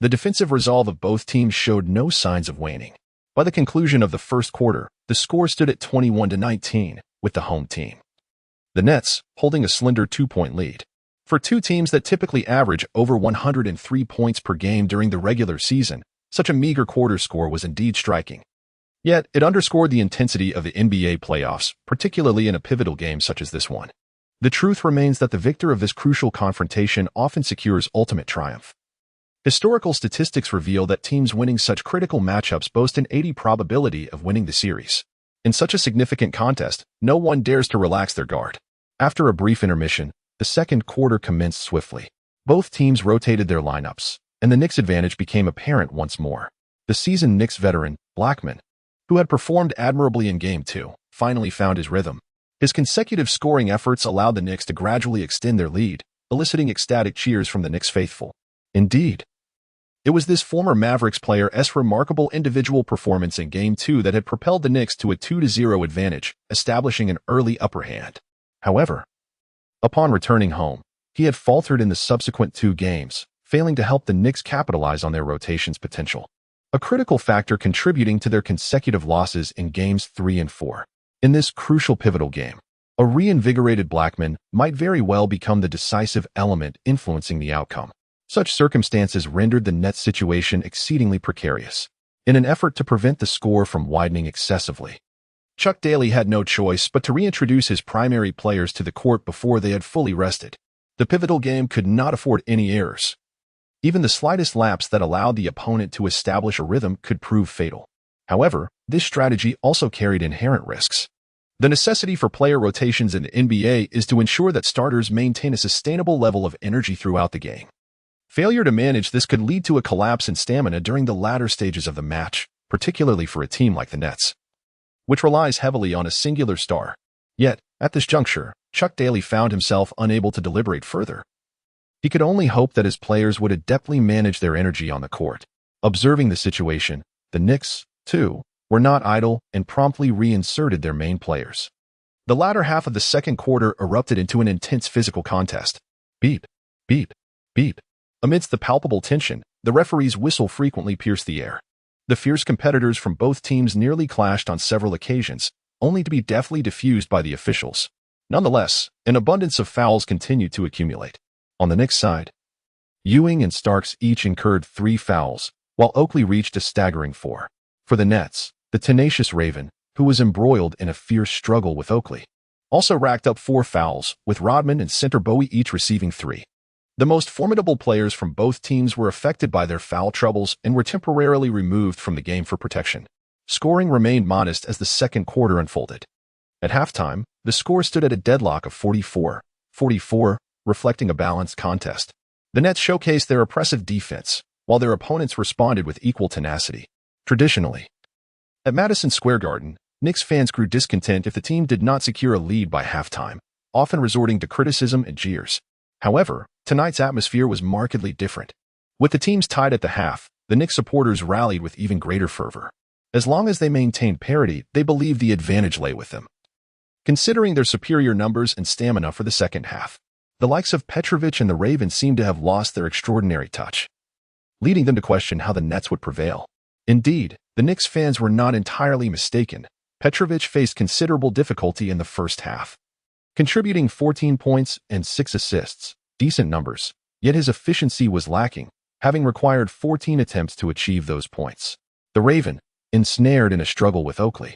the defensive resolve of both teams showed no signs of waning. By the conclusion of the first quarter, the score stood at 21-19, with the home team, the Nets, holding a slender 2-point lead. For two teams that typically average over 103 points per game during the regular season, such a meager quarter score was indeed striking. Yet, it underscored the intensity of the NBA playoffs, particularly in a pivotal game such as this one. The truth remains that the victor of this crucial confrontation often secures ultimate triumph. Historical statistics reveal that teams winning such critical matchups boast an 80% probability of winning the series. In such a significant contest, no one dares to relax their guard. After a brief intermission, the second quarter commenced swiftly. Both teams rotated their lineups, and the Knicks' advantage became apparent once more. The seasoned Knicks veteran, Blackman, who had performed admirably in Game 2, finally found his rhythm. His consecutive scoring efforts allowed the Knicks to gradually extend their lead, eliciting ecstatic cheers from the Knicks faithful. Indeed, it was this former Mavericks player's remarkable individual performance in Game 2 that had propelled the Knicks to a 2-0 advantage, establishing an early upper hand. However, upon returning home, he had faltered in the subsequent 2 games, failing to help the Knicks capitalize on their rotation's potential, a critical factor contributing to their consecutive losses in Games 3 and 4. In this crucial pivotal game, a reinvigorated Blackman might very well become the decisive element influencing the outcome. Such circumstances rendered the Nets' situation exceedingly precarious. In an effort to prevent the score from widening excessively, Chuck Daly had no choice but to reintroduce his primary players to the court before they had fully rested. The pivotal game could not afford any errors. Even the slightest lapse that allowed the opponent to establish a rhythm could prove fatal. However, this strategy also carried inherent risks. The necessity for player rotations in the NBA is to ensure that starters maintain a sustainable level of energy throughout the game. Failure to manage this could lead to a collapse in stamina during the latter stages of the match, particularly for a team like the Nets, which relies heavily on a singular star. Yet, at this juncture, Chuck Daly found himself unable to deliberate further. He could only hope that his players would adeptly manage their energy on the court. Observing the situation, the Knicks, too, were not idle and promptly reinserted their main players. The latter half of the second quarter erupted into an intense physical contest. Beep, beep, beep. Amidst the palpable tension, the referee's whistle frequently pierced the air. The fierce competitors from both teams nearly clashed on several occasions, only to be deftly diffused by the officials. Nonetheless, an abundance of fouls continued to accumulate. On the Knicks side, Ewing and Starks each incurred 3 fouls, while Oakley reached a staggering 4. For the Nets, the tenacious Raven, who was embroiled in a fierce struggle with Oakley, also racked up 4 fouls, with Rodman and center Bowie each receiving 3. The most formidable players from both teams were affected by their foul troubles and were temporarily removed from the game for protection. Scoring remained modest as the second quarter unfolded. At halftime, the score stood at a deadlock of 44-44, reflecting a balanced contest. The Nets showcased their oppressive defense, while their opponents responded with equal tenacity. Traditionally, at Madison Square Garden, Knicks fans grew discontent if the team did not secure a lead by halftime, often resorting to criticism and jeers. However, tonight's atmosphere was markedly different. With the teams tied at the half, the Knicks supporters rallied with even greater fervor. As long as they maintained parity, they believed the advantage lay with them. Considering their superior numbers and stamina for the second half, the likes of Petrovic and the Ravens seemed to have lost their extraordinary touch, leading them to question how the Nets would prevail. Indeed, the Knicks fans were not entirely mistaken. Petrovic faced considerable difficulty in the first half, contributing 14 points and 6 assists, decent numbers, yet his efficiency was lacking, having required 14 attempts to achieve those points. The Raven, ensnared in a struggle with Oakley,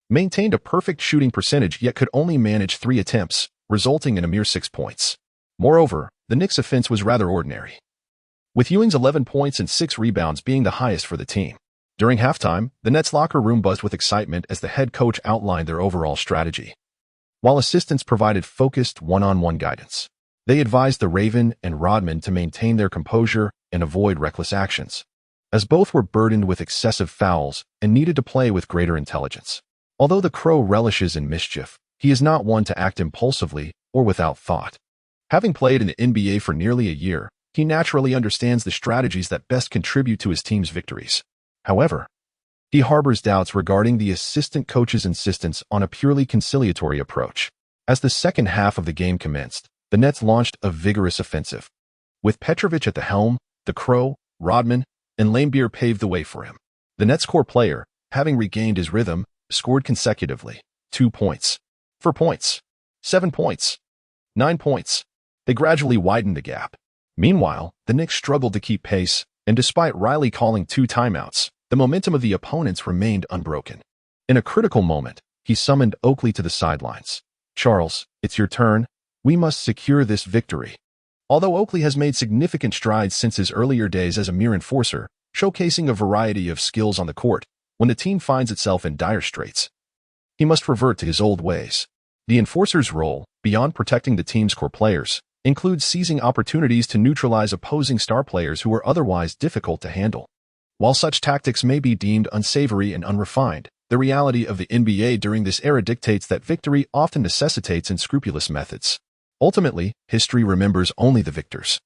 maintained a perfect shooting percentage yet could only manage 3 attempts, resulting in a mere 6 points. Moreover, the Knicks' offense was rather ordinary, with Ewing's 11 points and 6 rebounds being the highest for the team. During halftime, the Nets' locker room buzzed with excitement as the head coach outlined their overall strategy, while assistants provided focused one-on-one guidance. They advised the Raven and Rodman to maintain their composure and avoid reckless actions, as both were burdened with excessive fouls and needed to play with greater intelligence. Although the Crow relishes in mischief, he is not one to act impulsively or without thought. Having played in the NBA for nearly a year, he naturally understands the strategies that best contribute to his team's victories. However, he harbors doubts regarding the assistant coach's insistence on a purely conciliatory approach. As the second half of the game commenced, the Nets launched a vigorous offensive. With Petrovic at the helm, the Crow, Rodman, and Laimbeer paved the way for him. The Nets' core player, having regained his rhythm, scored consecutively. 2 points, 4 points, 7 points, 9 points. They gradually widened the gap. Meanwhile, the Knicks struggled to keep pace, and despite Riley calling 2 timeouts, the momentum of the opponents remained unbroken. In a critical moment, he summoned Oakley to the sidelines. "Charles, it's your turn. We must secure this victory." Although Oakley has made significant strides since his earlier days as a mere enforcer, showcasing a variety of skills on the court, when the team finds itself in dire straits, he must revert to his old ways. The enforcer's role, beyond protecting the team's core players, includes seizing opportunities to neutralize opposing star players who are otherwise difficult to handle. While such tactics may be deemed unsavory and unrefined, the reality of the NBA during this era dictates that victory often necessitates unscrupulous methods. Ultimately, history remembers only the victors,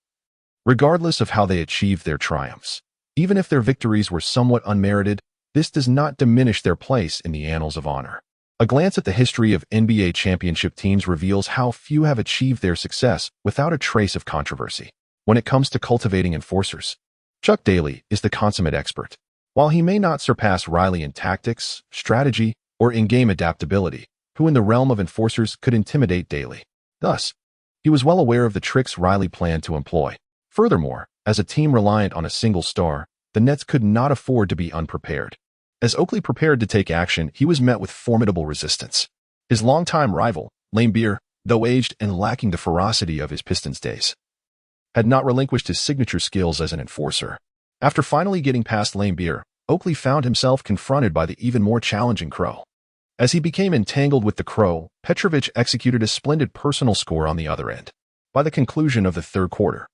regardless of how they achieved their triumphs. Even if their victories were somewhat unmerited, this does not diminish their place in the annals of honor. A glance at the history of NBA championship teams reveals how few have achieved their success without a trace of controversy. When it comes to cultivating enforcers, Chuck Daly is the consummate expert. While he may not surpass Riley in tactics, strategy, or in-game adaptability, who in the realm of enforcers could intimidate Daly. Thus, he was well aware of the tricks Riley planned to employ. Furthermore, as a team reliant on a single star, the Nets could not afford to be unprepared. As Oakley prepared to take action, he was met with formidable resistance. His longtime rival, Laimbeer, though aged and lacking the ferocity of his Pistons days, had not relinquished his signature skills as an enforcer. After finally getting past Laimbeer, Oakley found himself confronted by the even more challenging Crow. As he became entangled with the Crow, Petrovic executed a splendid personal score on the other end. By the conclusion of the third quarter,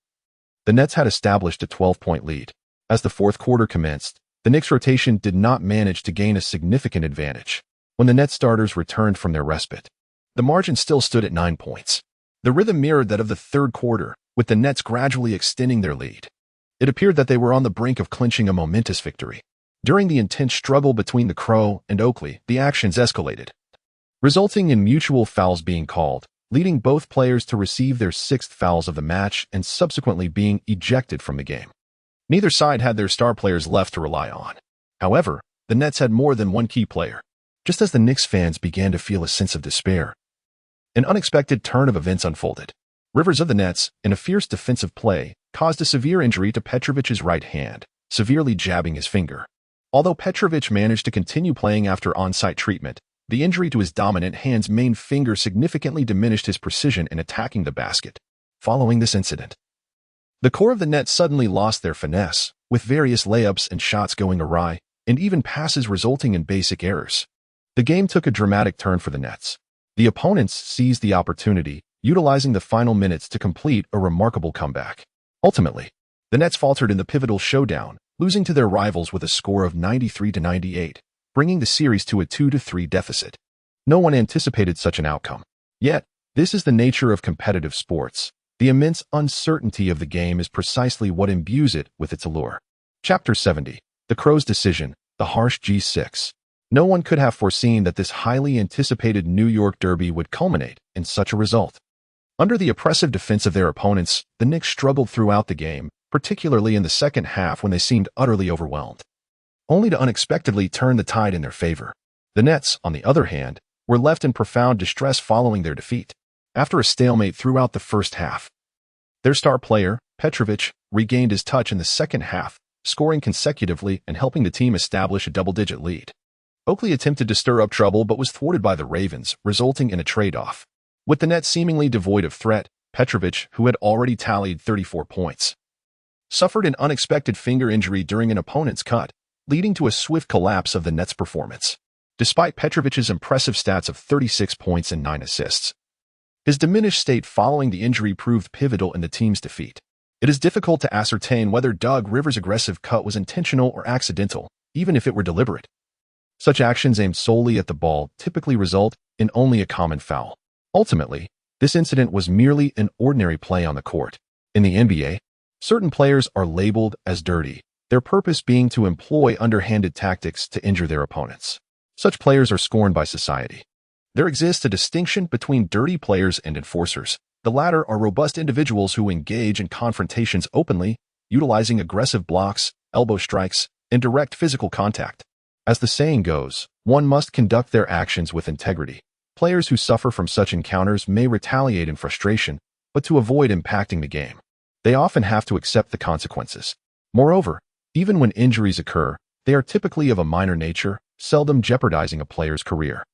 the Nets had established a 12-point lead. As the fourth quarter commenced, the Knicks' rotation did not manage to gain a significant advantage. When the Nets starters returned from their respite, the margin still stood at 9 points. The rhythm mirrored that of the third quarter, with the Nets gradually extending their lead. It appeared that they were on the brink of clinching a momentous victory. During the intense struggle between the Crow and Oakley, the actions escalated, resulting in mutual fouls being called, leading both players to receive their sixth fouls of the match and subsequently being ejected from the game. Neither side had their star players left to rely on. However, the Nets had more than one key player. Just as the Knicks fans began to feel a sense of despair, an unexpected turn of events unfolded. Rivers of the Nets, in a fierce defensive play, caused a severe injury to Petrovic's right hand, severely jabbing his finger. Although Petrovic managed to continue playing after on-site treatment, the injury to his dominant hand's main finger significantly diminished his precision in attacking the basket. Following this incident, the core of the Nets suddenly lost their finesse, with various layups and shots going awry, and even passes resulting in basic errors. The game took a dramatic turn for the Nets. The opponents seized the opportunity, utilizing the final minutes to complete a remarkable comeback. Ultimately, the Nets faltered in the pivotal showdown, losing to their rivals with a score of 93-98, bringing the series to a 2-3 deficit. No one anticipated such an outcome. Yet, this is the nature of competitive sports. The immense uncertainty of the game is precisely what imbues it with its allure. Chapter 70. The Crows' Decision, the Harsh G6. No one could have foreseen that this highly anticipated New York Derby would culminate in such a result. Under the oppressive defense of their opponents, the Knicks struggled throughout the game, particularly in the second half when they seemed utterly overwhelmed, only to unexpectedly turn the tide in their favor. The Nets, on the other hand, were left in profound distress following their defeat. After a stalemate throughout the first half, their star player, Petrovic, regained his touch in the second half, scoring consecutively and helping the team establish a double-digit lead. Oakley attempted to stir up trouble but was thwarted by the Ravens, resulting in a trade-off. With the Nets seemingly devoid of threat, Petrovic, who had already tallied 34 points, suffered an unexpected finger injury during an opponent's cut, leading to a swift collapse of the Nets' performance. Despite Petrovic's impressive stats of 36 points and 9 assists, his diminished state following the injury proved pivotal in the team's defeat. It is difficult to ascertain whether Doug Rivers' aggressive cut was intentional or accidental, even if it were deliberate. Such actions aimed solely at the ball typically result in only a common foul. Ultimately, this incident was merely an ordinary play on the court. In the NBA, certain players are labeled as dirty, their purpose being to employ underhanded tactics to injure their opponents. Such players are scorned by society. There exists a distinction between dirty players and enforcers. The latter are robust individuals who engage in confrontations openly, utilizing aggressive blocks, elbow strikes, and direct physical contact. As the saying goes, one must conduct their actions with integrity. Players who suffer from such encounters may retaliate in frustration, but to avoid impacting the game, they often have to accept the consequences. Moreover, even when injuries occur, they are typically of a minor nature, seldom jeopardizing a player's career.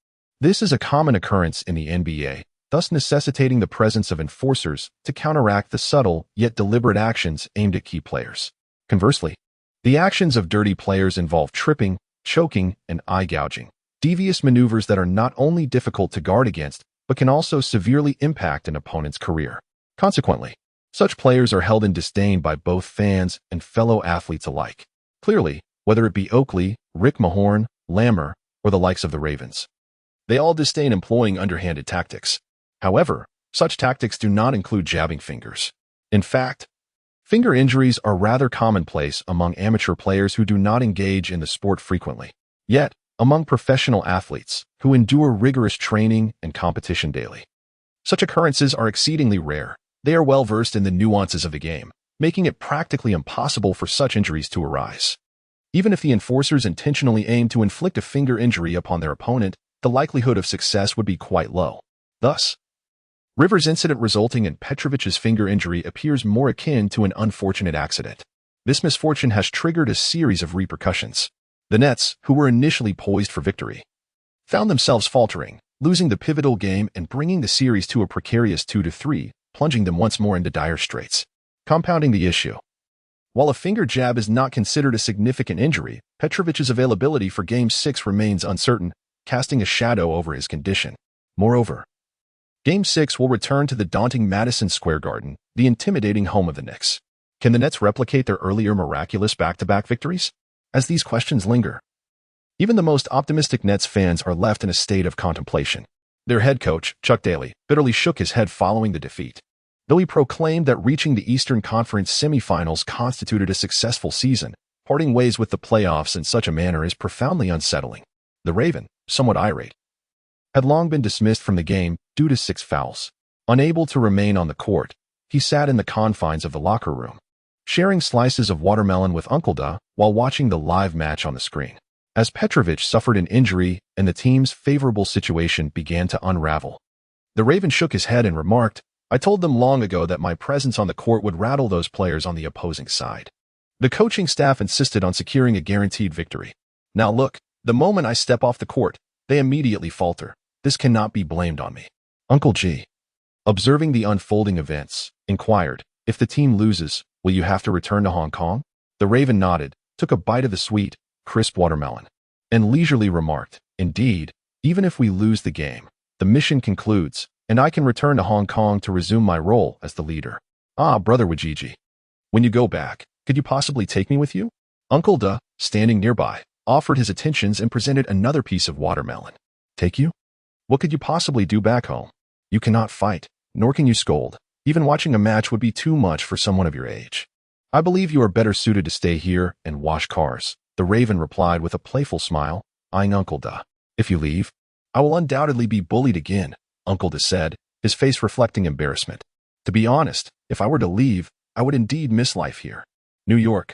This is a common occurrence in the NBA, thus necessitating the presence of enforcers to counteract the subtle yet deliberate actions aimed at key players. Conversely, the actions of dirty players involve tripping, choking, and eye gouging, devious maneuvers that are not only difficult to guard against, but can also severely impact an opponent's career. Consequently, such players are held in disdain by both fans and fellow athletes alike. Clearly, whether it be Oakley, Rick Mahorn, Lammer, or the likes of the Ravens, they all disdain employing underhanded tactics. However, such tactics do not include jabbing fingers. In fact, finger injuries are rather commonplace among amateur players who do not engage in the sport frequently. Yet, among professional athletes who endure rigorous training and competition daily, such occurrences are exceedingly rare. They are well versed in the nuances of the game, making it practically impossible for such injuries to arise. Even if the enforcers intentionally aim to inflict a finger injury upon their opponent, the likelihood of success would be quite low. Thus, Rivers' incident resulting in Petrovic's finger injury appears more akin to an unfortunate accident. This misfortune has triggered a series of repercussions. The Nets, who were initially poised for victory, found themselves faltering, losing the pivotal game and bringing the series to a precarious 2-3, plunging them once more into dire straits. Compounding the issue, while a finger jab is not considered a significant injury, Petrovic's availability for Game 6 remains uncertain. casting a shadow over his condition. Moreover, Game 6 will return to the daunting Madison Square Garden, the intimidating home of the Knicks. Can the Nets replicate their earlier miraculous back-to-back victories? As these questions linger, even the most optimistic Nets fans are left in a state of contemplation. Their head coach, Chuck Daly, bitterly shook his head following the defeat. Though he proclaimed that reaching the Eastern Conference semifinals constituted a successful season, parting ways with the playoffs in such a manner is profoundly unsettling. The Raven, somewhat irate, had long been dismissed from the game due to 6 fouls. Unable to remain on the court, he sat in the confines of the locker room, sharing slices of watermelon with Uncle Da while watching the live match on the screen. As Petrovic suffered an injury and the team's favorable situation began to unravel, the Raven shook his head and remarked, "I told them long ago that my presence on the court would rattle those players on the opposing side." The coaching staff insisted on securing a guaranteed victory. Now look, the moment I step off the court, they immediately falter. This cannot be blamed on me. Uncle G, observing the unfolding events, inquired, "If the team loses, will you have to return to Hong Kong?" The Raven nodded, took a bite of the sweet, crisp watermelon, and leisurely remarked, "Indeed, even if we lose the game, the mission concludes, and I can return to Hong Kong to resume my role as the leader." "Ah, Brother Wajiji, when you go back, could you possibly take me with you?" Uncle Da, standing nearby, offered his attentions and presented another piece of watermelon. "Take you? What could you possibly do back home? You cannot fight, nor can you scold. Even watching a match would be too much for someone of your age. I believe you are better suited to stay here and wash cars," the Raven replied with a playful smile, eyeing Uncle Da. "If you leave, I will undoubtedly be bullied again," Uncle Da said, his face reflecting embarrassment. "To be honest, if I were to leave, I would indeed miss life here. New York,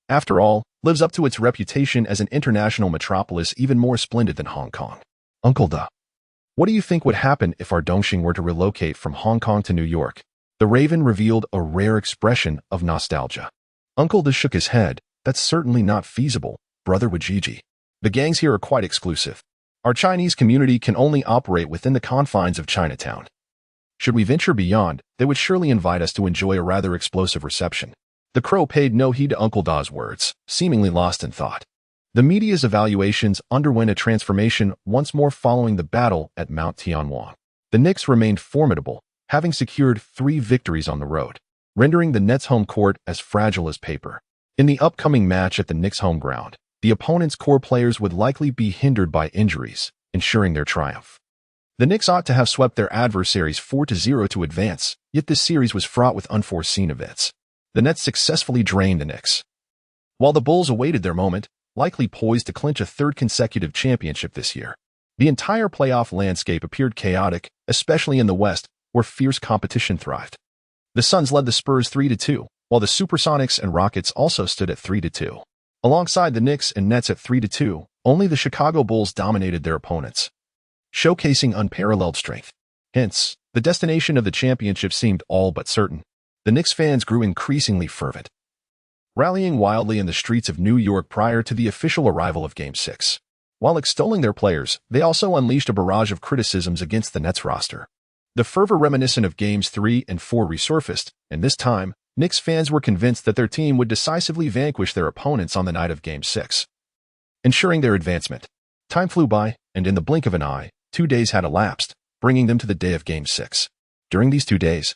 after all, lives up to its reputation as an international metropolis even more splendid than Hong Kong." "Uncle Da, what do you think would happen if our Dongxing were to relocate from Hong Kong to New York?" The Raven revealed a rare expression of nostalgia. Uncle Da shook his head. "That's certainly not feasible, Brother Wajiji. The gangs here are quite exclusive. Our Chinese community can only operate within the confines of Chinatown. Should we venture beyond, they would surely invite us to enjoy a rather explosive reception." The Crow paid no heed to Uncle Da's words, seemingly lost in thought. The media's evaluations underwent a transformation once more following the battle at Mount Tianwang. The Knicks remained formidable, having secured 3 victories on the road, rendering the Nets' home court as fragile as paper. In the upcoming match at the Knicks' home ground, the opponent's core players would likely be hindered by injuries, ensuring their triumph. The Knicks ought to have swept their adversaries 4-0 to advance, yet this series was fraught with unforeseen events. The Nets successfully drained the Knicks, while the Bulls awaited their moment, likely poised to clinch a 3rd consecutive championship this year. The entire playoff landscape appeared chaotic, especially in the West, where fierce competition thrived. The Suns led the Spurs 3-2, while the Supersonics and Rockets also stood at 3-2. Alongside the Knicks and Nets at 3-2, only the Chicago Bulls dominated their opponents, showcasing unparalleled strength. Hence, the destination of the championship seemed all but certain. The Knicks fans grew increasingly fervent, rallying wildly in the streets of New York prior to the official arrival of Game 6. While extolling their players, they also unleashed a barrage of criticisms against the Nets roster. The fervor reminiscent of Games 3 and 4 resurfaced, and this time, Knicks fans were convinced that their team would decisively vanquish their opponents on the night of Game 6, ensuring their advancement. Time flew by, and in the blink of an eye, 2 days had elapsed, bringing them to the day of Game 6. During these 2 days,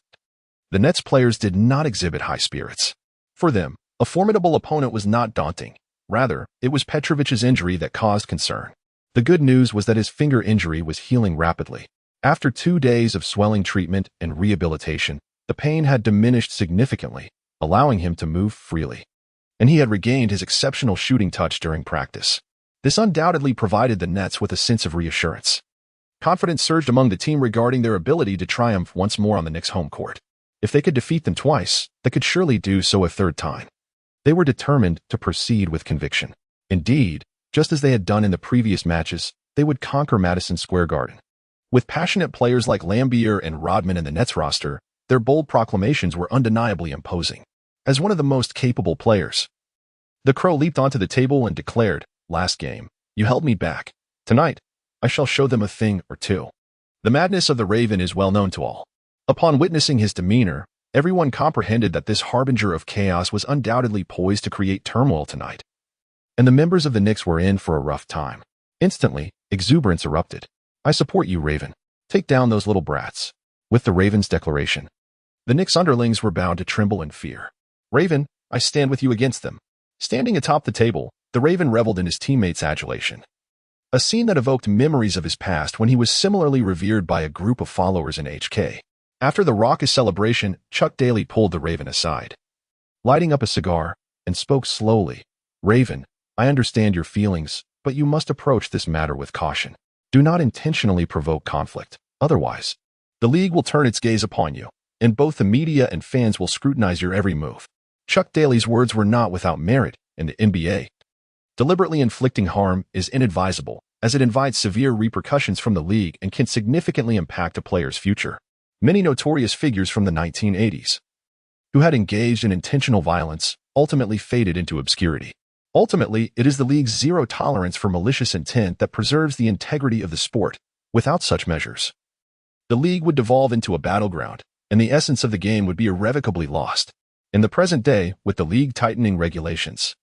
the Nets players did not exhibit high spirits. For them, a formidable opponent was not daunting. Rather, it was Petrovic's injury that caused concern. The good news was that his finger injury was healing rapidly. After 2 days of swelling treatment and rehabilitation, the pain had diminished significantly, allowing him to move freely. And he had regained his exceptional shooting touch during practice. This undoubtedly provided the Nets with a sense of reassurance. Confidence surged among the team regarding their ability to triumph once more on the Knicks' home court. If they could defeat them twice, they could surely do so a 3rd time. They were determined to proceed with conviction. Indeed, just as they had done in the previous matches, they would conquer Madison Square Garden. With passionate players like Lambier and Rodman in the Nets roster, their bold proclamations were undeniably imposing. As one of the most capable players, the Crow leaped onto the table and declared, "Last game, you held me back. Tonight, I shall show them a thing or two." The madness of the Raven is well known to all. Upon witnessing his demeanor, everyone comprehended that this harbinger of chaos was undoubtedly poised to create turmoil tonight. And the members of the Knicks were in for a rough time. Instantly, Exuberance erupted. I support you, Raven. Take down those little brats. With the Raven's declaration, the Knicks underlings were bound to tremble in fear. Raven, I stand with you against them. Standing atop the table, the Raven reveled in his teammates' adulation. A scene that evoked memories of his past when he was similarly revered by a group of followers in HK. After the raucous celebration, Chuck Daly pulled the Raven aside, lighting up a cigar, and spoke slowly. Raven, I understand your feelings, but you must approach this matter with caution. Do not intentionally provoke conflict. Otherwise, the league will turn its gaze upon you, and both the media and fans will scrutinize your every move. Chuck Daly's words were not without merit in the NBA. Deliberately inflicting harm is inadvisable, as it invites severe repercussions from the league and can significantly impact a player's future. Many notorious figures from the 1980s, who had engaged in intentional violence, ultimately faded into obscurity. Ultimately, it is the league's zero tolerance for malicious intent that preserves the integrity of the sport. Without such measures, the league would devolve into a battleground, and the essence of the game would be irrevocably lost. In the present day, with the league tightening regulations,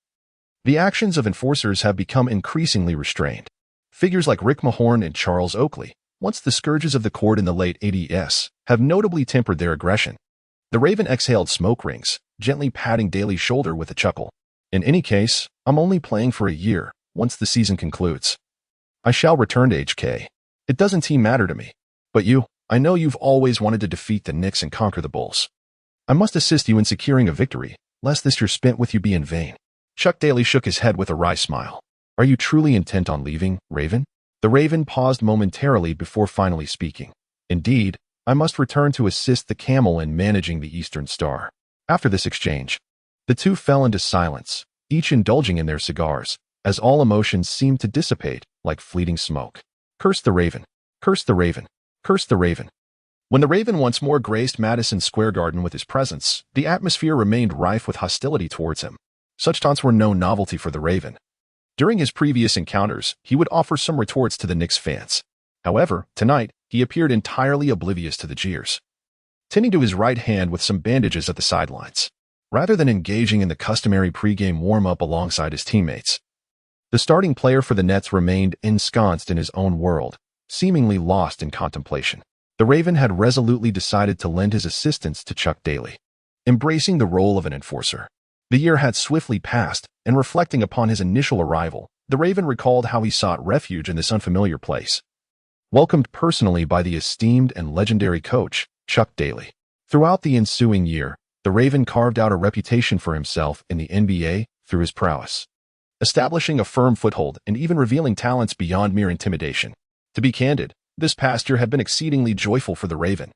the actions of enforcers have become increasingly restrained. Figures like Rick Mahorn and Charles Oakley, once the scourges of the court in the late 80s, have notably tempered their aggression. The Raven exhaled smoke rings, gently patting Daly's shoulder with a chuckle. In any case, I'm only playing for a year. Once the season concludes, I shall return to HK. It doesn't matter to me. But you, I know you've always wanted to defeat the Knicks and conquer the Bulls. I must assist you in securing a victory, lest this year spent with you be in vain. Chuck Daly shook his head with a wry smile. Are you truly intent on leaving, Raven? The Raven paused momentarily before finally speaking. Indeed, I must return to assist the Camel in managing the Eastern Star. After this exchange, the two fell into silence, each indulging in their cigars, as all emotions seemed to dissipate like fleeting smoke. Curse the Raven! Curse the Raven! Curse the Raven! When the Raven once more graced Madison Square Garden with his presence, the atmosphere remained rife with hostility towards him. Such taunts were no novelty for the Raven. During his previous encounters, he would offer some retorts to the Knicks fans. However, tonight, he appeared entirely oblivious to the jeers, tending to his right hand with some bandages at the sidelines. Rather than engaging in the customary pregame warm-up alongside his teammates, the starting player for the Nets remained ensconced in his own world, seemingly lost in contemplation. The Raven had resolutely decided to lend his assistance to Chuck Daly, embracing the role of an enforcer. The year had swiftly passed, and reflecting upon his initial arrival, the Raven recalled how he sought refuge in this unfamiliar place. Welcomed personally by the esteemed and legendary coach, Chuck Daly. Throughout the ensuing year, the Raven carved out a reputation for himself in the NBA through his prowess, establishing a firm foothold and even revealing talents beyond mere intimidation. To be candid, this past year had been exceedingly joyful for the Raven.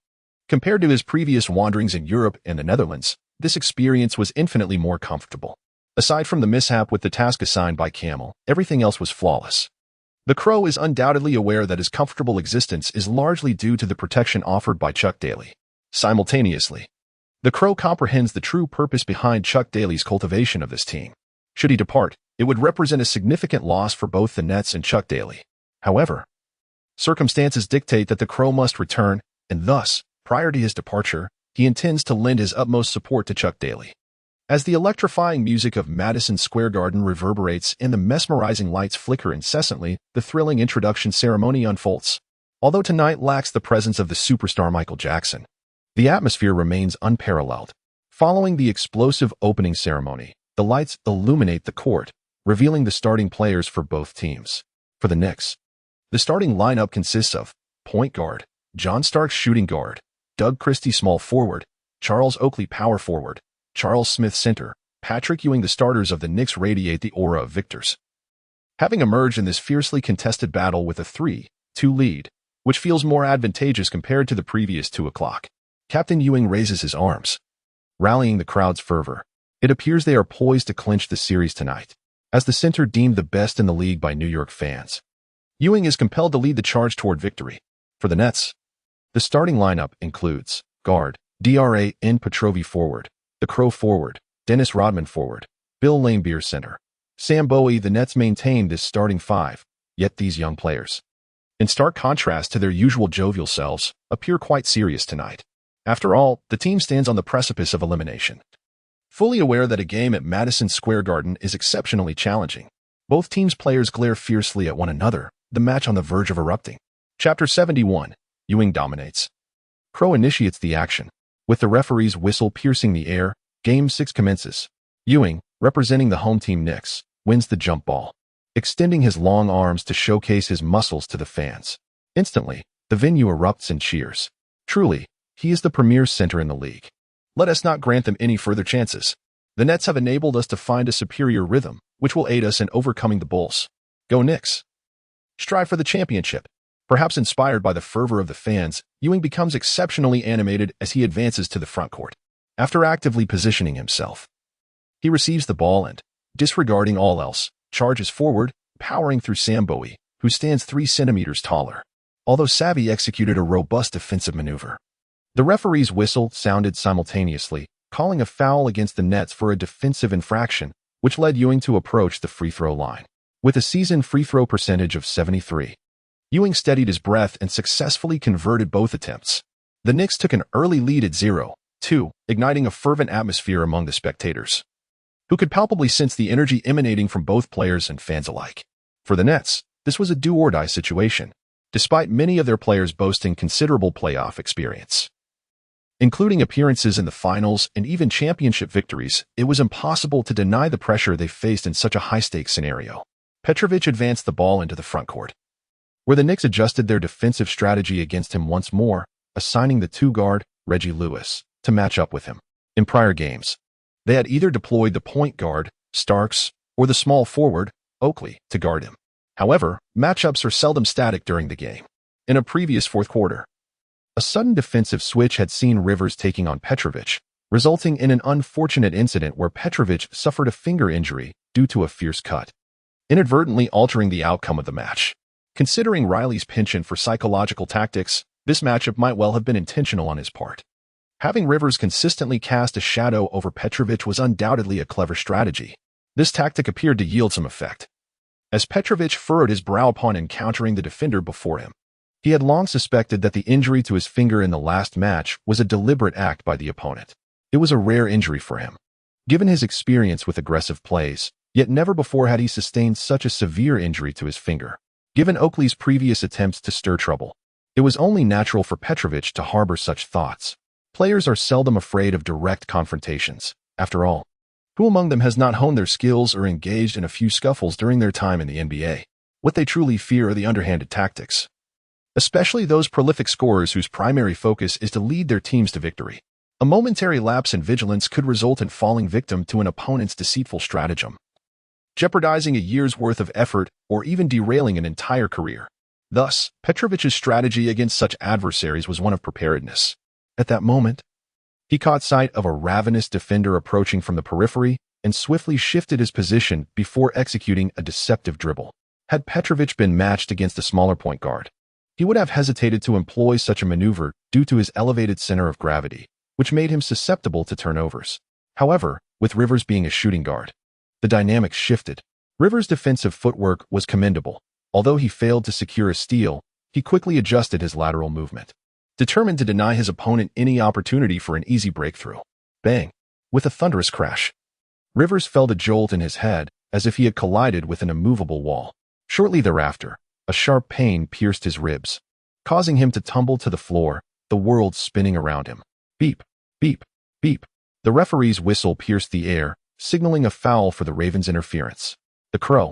Compared to his previous wanderings in Europe and the Netherlands, this experience was infinitely more comfortable. Aside from the mishap with the task assigned by Camel, everything else was flawless. The Crow is undoubtedly aware that his comfortable existence is largely due to the protection offered by Chuck Daly. Simultaneously, the Crow comprehends the true purpose behind Chuck Daly's cultivation of this team. Should he depart, it would represent a significant loss for both the Nets and Chuck Daly. However, circumstances dictate that the Crow must return, and thus, prior to his departure, he intends to lend his utmost support to Chuck Daly. As the electrifying music of Madison Square Garden reverberates and the mesmerizing lights flicker incessantly, the thrilling introduction ceremony unfolds. Although tonight lacks the presence of the superstar Michael Jackson, the atmosphere remains unparalleled. Following the explosive opening ceremony, the lights illuminate the court, revealing the starting players for both teams. For the Knicks, the starting lineup consists of point guard, John Starks shooting guard, Doug Christie small forward, Charles Oakley power forward, Charles Smith center, Patrick Ewing. The starters of the Knicks radiate the aura of victors, having emerged in this fiercely contested battle with a 3-2 lead, which feels more advantageous compared to the previous 2 o'clock. Captain Ewing raises his arms, rallying the crowd's fervor. It appears they are poised to clinch the series tonight, as the center deemed the best in the league by New York fans. Ewing is compelled to lead the charge toward victory. For the Nets, the starting lineup includes guard, Dra N. Petrovi forward, the Crow forward, Dennis Rodman forward, Bill Laimbeer center. Sam Bowie. The Nets maintain this starting 5, yet these young players, in stark contrast to their usual jovial selves, appear quite serious tonight. After all, the team stands on the precipice of elimination. Fully aware that a game at Madison Square Garden is exceptionally challenging, both teams' players glare fiercely at one another, the match on the verge of erupting. Chapter 71. Ewing dominates. Crow initiates the action. With the referee's whistle piercing the air, Game 6 commences. Ewing, representing the home team Knicks, wins the jump ball, extending his long arms to showcase his muscles to the fans. Instantly, the venue erupts in cheers. Truly, he is the premier center in the league. Let us not grant them any further chances. The Nets have enabled us to find a superior rhythm, which will aid us in overcoming the Bulls. Go Knicks! Strive for the championship. Perhaps inspired by the fervor of the fans, Ewing becomes exceptionally animated as he advances to the front court. After actively positioning himself, he receives the ball and, disregarding all else, charges forward, powering through Sam Bowie, who stands 3 centimeters taller. Although Savvy executed a robust defensive maneuver. The referee's whistle sounded simultaneously, calling a foul against the Nets for a defensive infraction, which led Ewing to approach the free throw line. With a season free throw percentage of 73, Ewing steadied his breath and successfully converted both attempts. The Knicks took an early lead at 0-2, igniting a fervent atmosphere among the spectators, who could palpably sense the energy emanating from both players and fans alike. For the Nets, this was a do-or-die situation, despite many of their players boasting considerable playoff experience. Including appearances in the finals and even championship victories, it was impossible to deny the pressure they faced in such a high-stakes scenario. Petrovic advanced the ball into the front court, where the Knicks adjusted their defensive strategy against him once more, assigning the 2-guard, Reggie Lewis, to match up with him. In prior games, they had either deployed the point guard, Starks, or the small forward, Oakley, to guard him. However, matchups are seldom static during the game. In a previous fourth quarter, a sudden defensive switch had seen Rivers taking on Petrovic, resulting in an unfortunate incident where Petrovic suffered a finger injury due to a fierce cut, inadvertently altering the outcome of the match. Considering Riley's penchant for psychological tactics, this matchup might well have been intentional on his part. Having Rivers consistently cast a shadow over Petrovic was undoubtedly a clever strategy. This tactic appeared to yield some effect, as Petrovic furrowed his brow upon encountering the defender before him. He had long suspected that the injury to his finger in the last match was a deliberate act by the opponent. It was a rare injury for him, given his experience with aggressive plays, yet never before had he sustained such a severe injury to his finger. Given Oakley's previous attempts to stir trouble, it was only natural for Petrovic to harbor such thoughts. Players are seldom afraid of direct confrontations. After all, who among them has not honed their skills or engaged in a few scuffles during their time in the NBA? What they truly fear are the underhanded tactics, especially those prolific scorers whose primary focus is to lead their teams to victory. A momentary lapse in vigilance could result in falling victim to an opponent's deceitful stratagem, jeopardizing a year's worth of effort or even derailing an entire career. Thus, Petrovic's strategy against such adversaries was one of preparedness. At that moment, he caught sight of a ravenous defender approaching from the periphery and swiftly shifted his position before executing a deceptive dribble. Had Petrovic been matched against a smaller point guard, he would have hesitated to employ such a maneuver due to his elevated center of gravity, which made him susceptible to turnovers. However, with Rivers being a shooting guard, the dynamics shifted. Rivers' defensive footwork was commendable. Although he failed to secure a steal, he quickly adjusted his lateral movement, determined to deny his opponent any opportunity for an easy breakthrough. Bang! With a thunderous crash, Rivers felt a jolt in his head as if he had collided with an immovable wall. Shortly thereafter, a sharp pain pierced his ribs, causing him to tumble to the floor, the world spinning around him. Beep, beep, beep. The referee's whistle pierced the air, signaling a foul for the Ravens' interference. The Crow,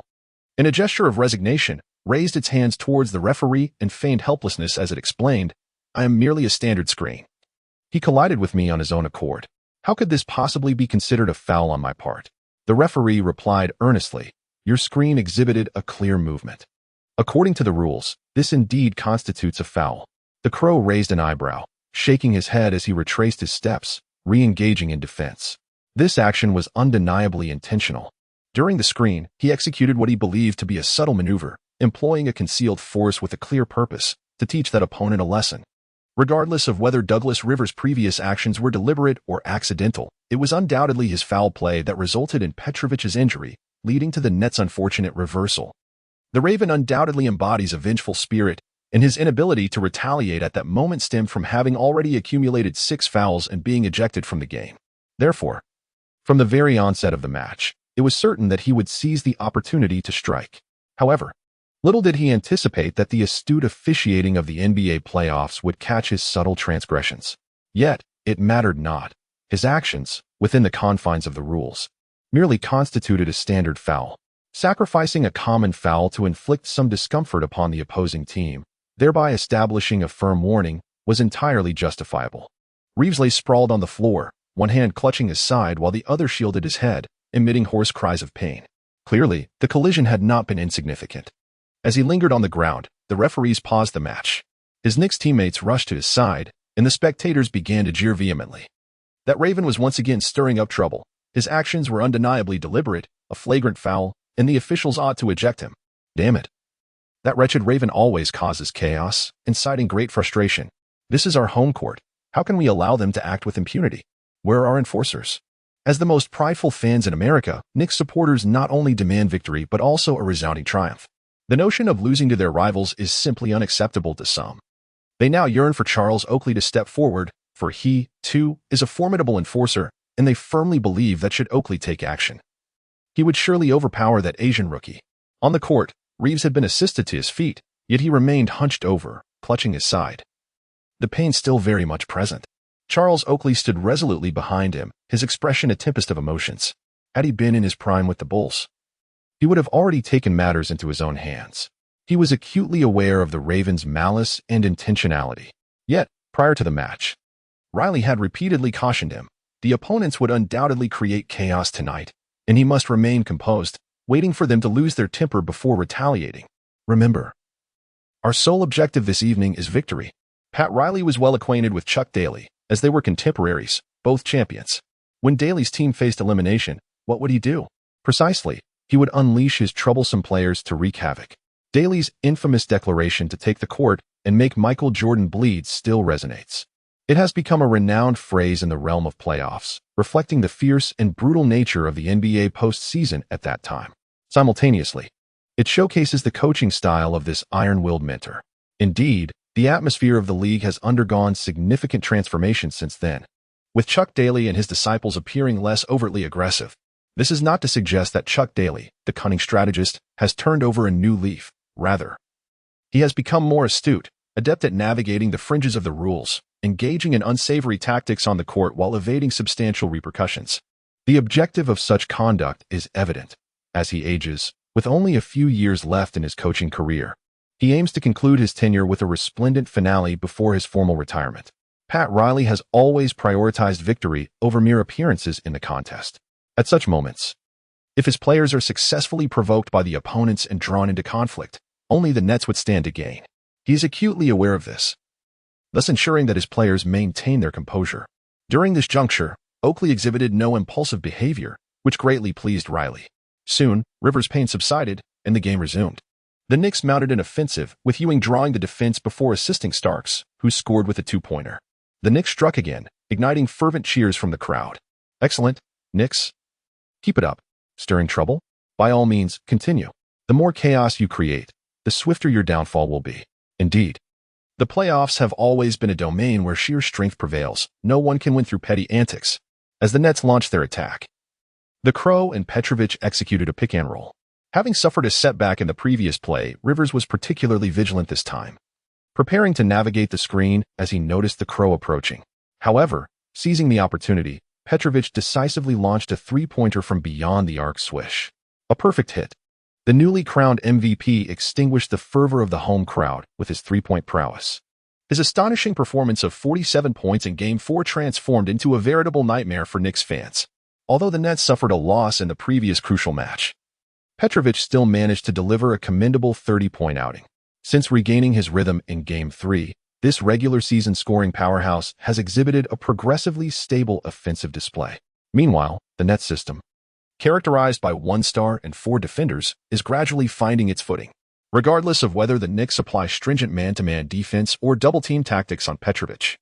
in a gesture of resignation, raised its hands towards the referee and feigned helplessness as it explained, "I am merely a standard screen. He collided with me on his own accord. How could this possibly be considered a foul on my part?" The referee replied earnestly, "Your screen exhibited a clear movement. According to the rules, this indeed constitutes a foul." The Crow raised an eyebrow, shaking his head as he retraced his steps, re-engaging in defense. This action was undeniably intentional. During the screen, he executed what he believed to be a subtle maneuver, employing a concealed force with a clear purpose, to teach that opponent a lesson. Regardless of whether Douglas Rivers' previous actions were deliberate or accidental, it was undoubtedly his foul play that resulted in Petrovic's injury, leading to the Nets' unfortunate reversal. The Raven undoubtedly embodies a vengeful spirit, and his inability to retaliate at that moment stemmed from having already accumulated 6 fouls and being ejected from the game. Therefore, from the very onset of the match, it was certain that he would seize the opportunity to strike. However, Little did he anticipate that the astute officiating of the NBA playoffs would catch his subtle transgressions. Yet, it mattered not. His actions, within the confines of the rules, merely constituted a standard foul. Sacrificing a common foul to inflict some discomfort upon the opposing team, thereby establishing a firm warning, was entirely justifiable. Reeves lay sprawled on the floor, one hand clutching his side while the other shielded his head, emitting hoarse cries of pain. Clearly, the collision had not been insignificant. As he lingered on the ground, the referees paused the match. His Knicks teammates rushed to his side, and the spectators began to jeer vehemently. That Raven was once again stirring up trouble. His actions were undeniably deliberate, a flagrant foul, and the officials ought to eject him. Damn it. That wretched Raven always causes chaos, inciting great frustration. This is our home court. How can we allow them to act with impunity? Where are our enforcers? As the most prideful fans in America, Knicks supporters not only demand victory but also a resounding triumph. The notion of losing to their rivals is simply unacceptable to some. They now yearn for Charles Oakley to step forward, for he, too, is a formidable enforcer, and they firmly believe that should Oakley take action, he would surely overpower that Asian rookie. On the court, Reeves had been assisted to his feet, yet he remained hunched over, clutching his side. The pain still very much present. Charles Oakley stood resolutely behind him, his expression a tempest of emotions. Had he been in his prime with the Bulls, he would have already taken matters into his own hands. He was acutely aware of the Ravens' malice and intentionality. Yet, prior to the match, Riley had repeatedly cautioned him. The opponents would undoubtedly create chaos tonight, and he must remain composed, waiting for them to lose their temper before retaliating. Remember, our sole objective this evening is victory. Pat Riley was well acquainted with Chuck Daly, as they were contemporaries, both champions. When Daly's team faced elimination, what would he do? Precisely, he would unleash his troublesome players to wreak havoc. Daly's infamous declaration to take the court and make Michael Jordan bleed still resonates. It has become a renowned phrase in the realm of playoffs, reflecting the fierce and brutal nature of the NBA postseason at that time. Simultaneously, it showcases the coaching style of this iron-willed mentor. Indeed, the atmosphere of the league has undergone significant transformation since then, with Chuck Daly and his disciples appearing less overtly aggressive. This is not to suggest that Chuck Daly, the cunning strategist, has turned over a new leaf. Rather, he has become more astute, adept at navigating the fringes of the rules, engaging in unsavory tactics on the court while evading substantial repercussions. The objective of such conduct is evident. As he ages, with only a few years left in his coaching career, he aims to conclude his tenure with a resplendent finale before his formal retirement. Pat Riley has always prioritized victory over mere appearances in the contest. At such moments, if his players are successfully provoked by the opponents and drawn into conflict, only the Nets would stand to gain. He is acutely aware of this, thus ensuring that his players maintain their composure. During this juncture, Oakley exhibited no impulsive behavior, which greatly pleased Riley. Soon, Rivers' pain subsided, and the game resumed. The Knicks mounted an offensive, with Ewing drawing the defense before assisting Starks, who scored with a two-pointer. The Knicks struck again, igniting fervent cheers from the crowd. Excellent, Knicks. Keep it up. Stirring trouble? By all means, continue. The more chaos you create, the swifter your downfall will be. Indeed, the playoffs have always been a domain where sheer strength prevails. No one can win through petty antics. As the Nets launched their attack, the Crow and Petrovic executed a pick-and-roll. Having suffered a setback in the previous play, Rivers was particularly vigilant this time, preparing to navigate the screen as he noticed the Crow approaching. However, seizing the opportunity, Petrovic decisively launched a three-pointer from beyond the arc swish. A perfect hit. The newly crowned MVP extinguished the fervor of the home crowd with his three-point prowess. His astonishing performance of 47 points in Game 4 transformed into a veritable nightmare for Knicks fans. Although the Nets suffered a loss in the previous crucial match, Petrovic still managed to deliver a commendable 30-point outing. Since regaining his rhythm in Game 3, this regular season scoring powerhouse has exhibited a progressively stable offensive display. Meanwhile, the Nets system, characterized by 1 star and 4 defenders, is gradually finding its footing. Regardless of whether the Knicks apply stringent man-to-man defense or double-team tactics on Petrovic,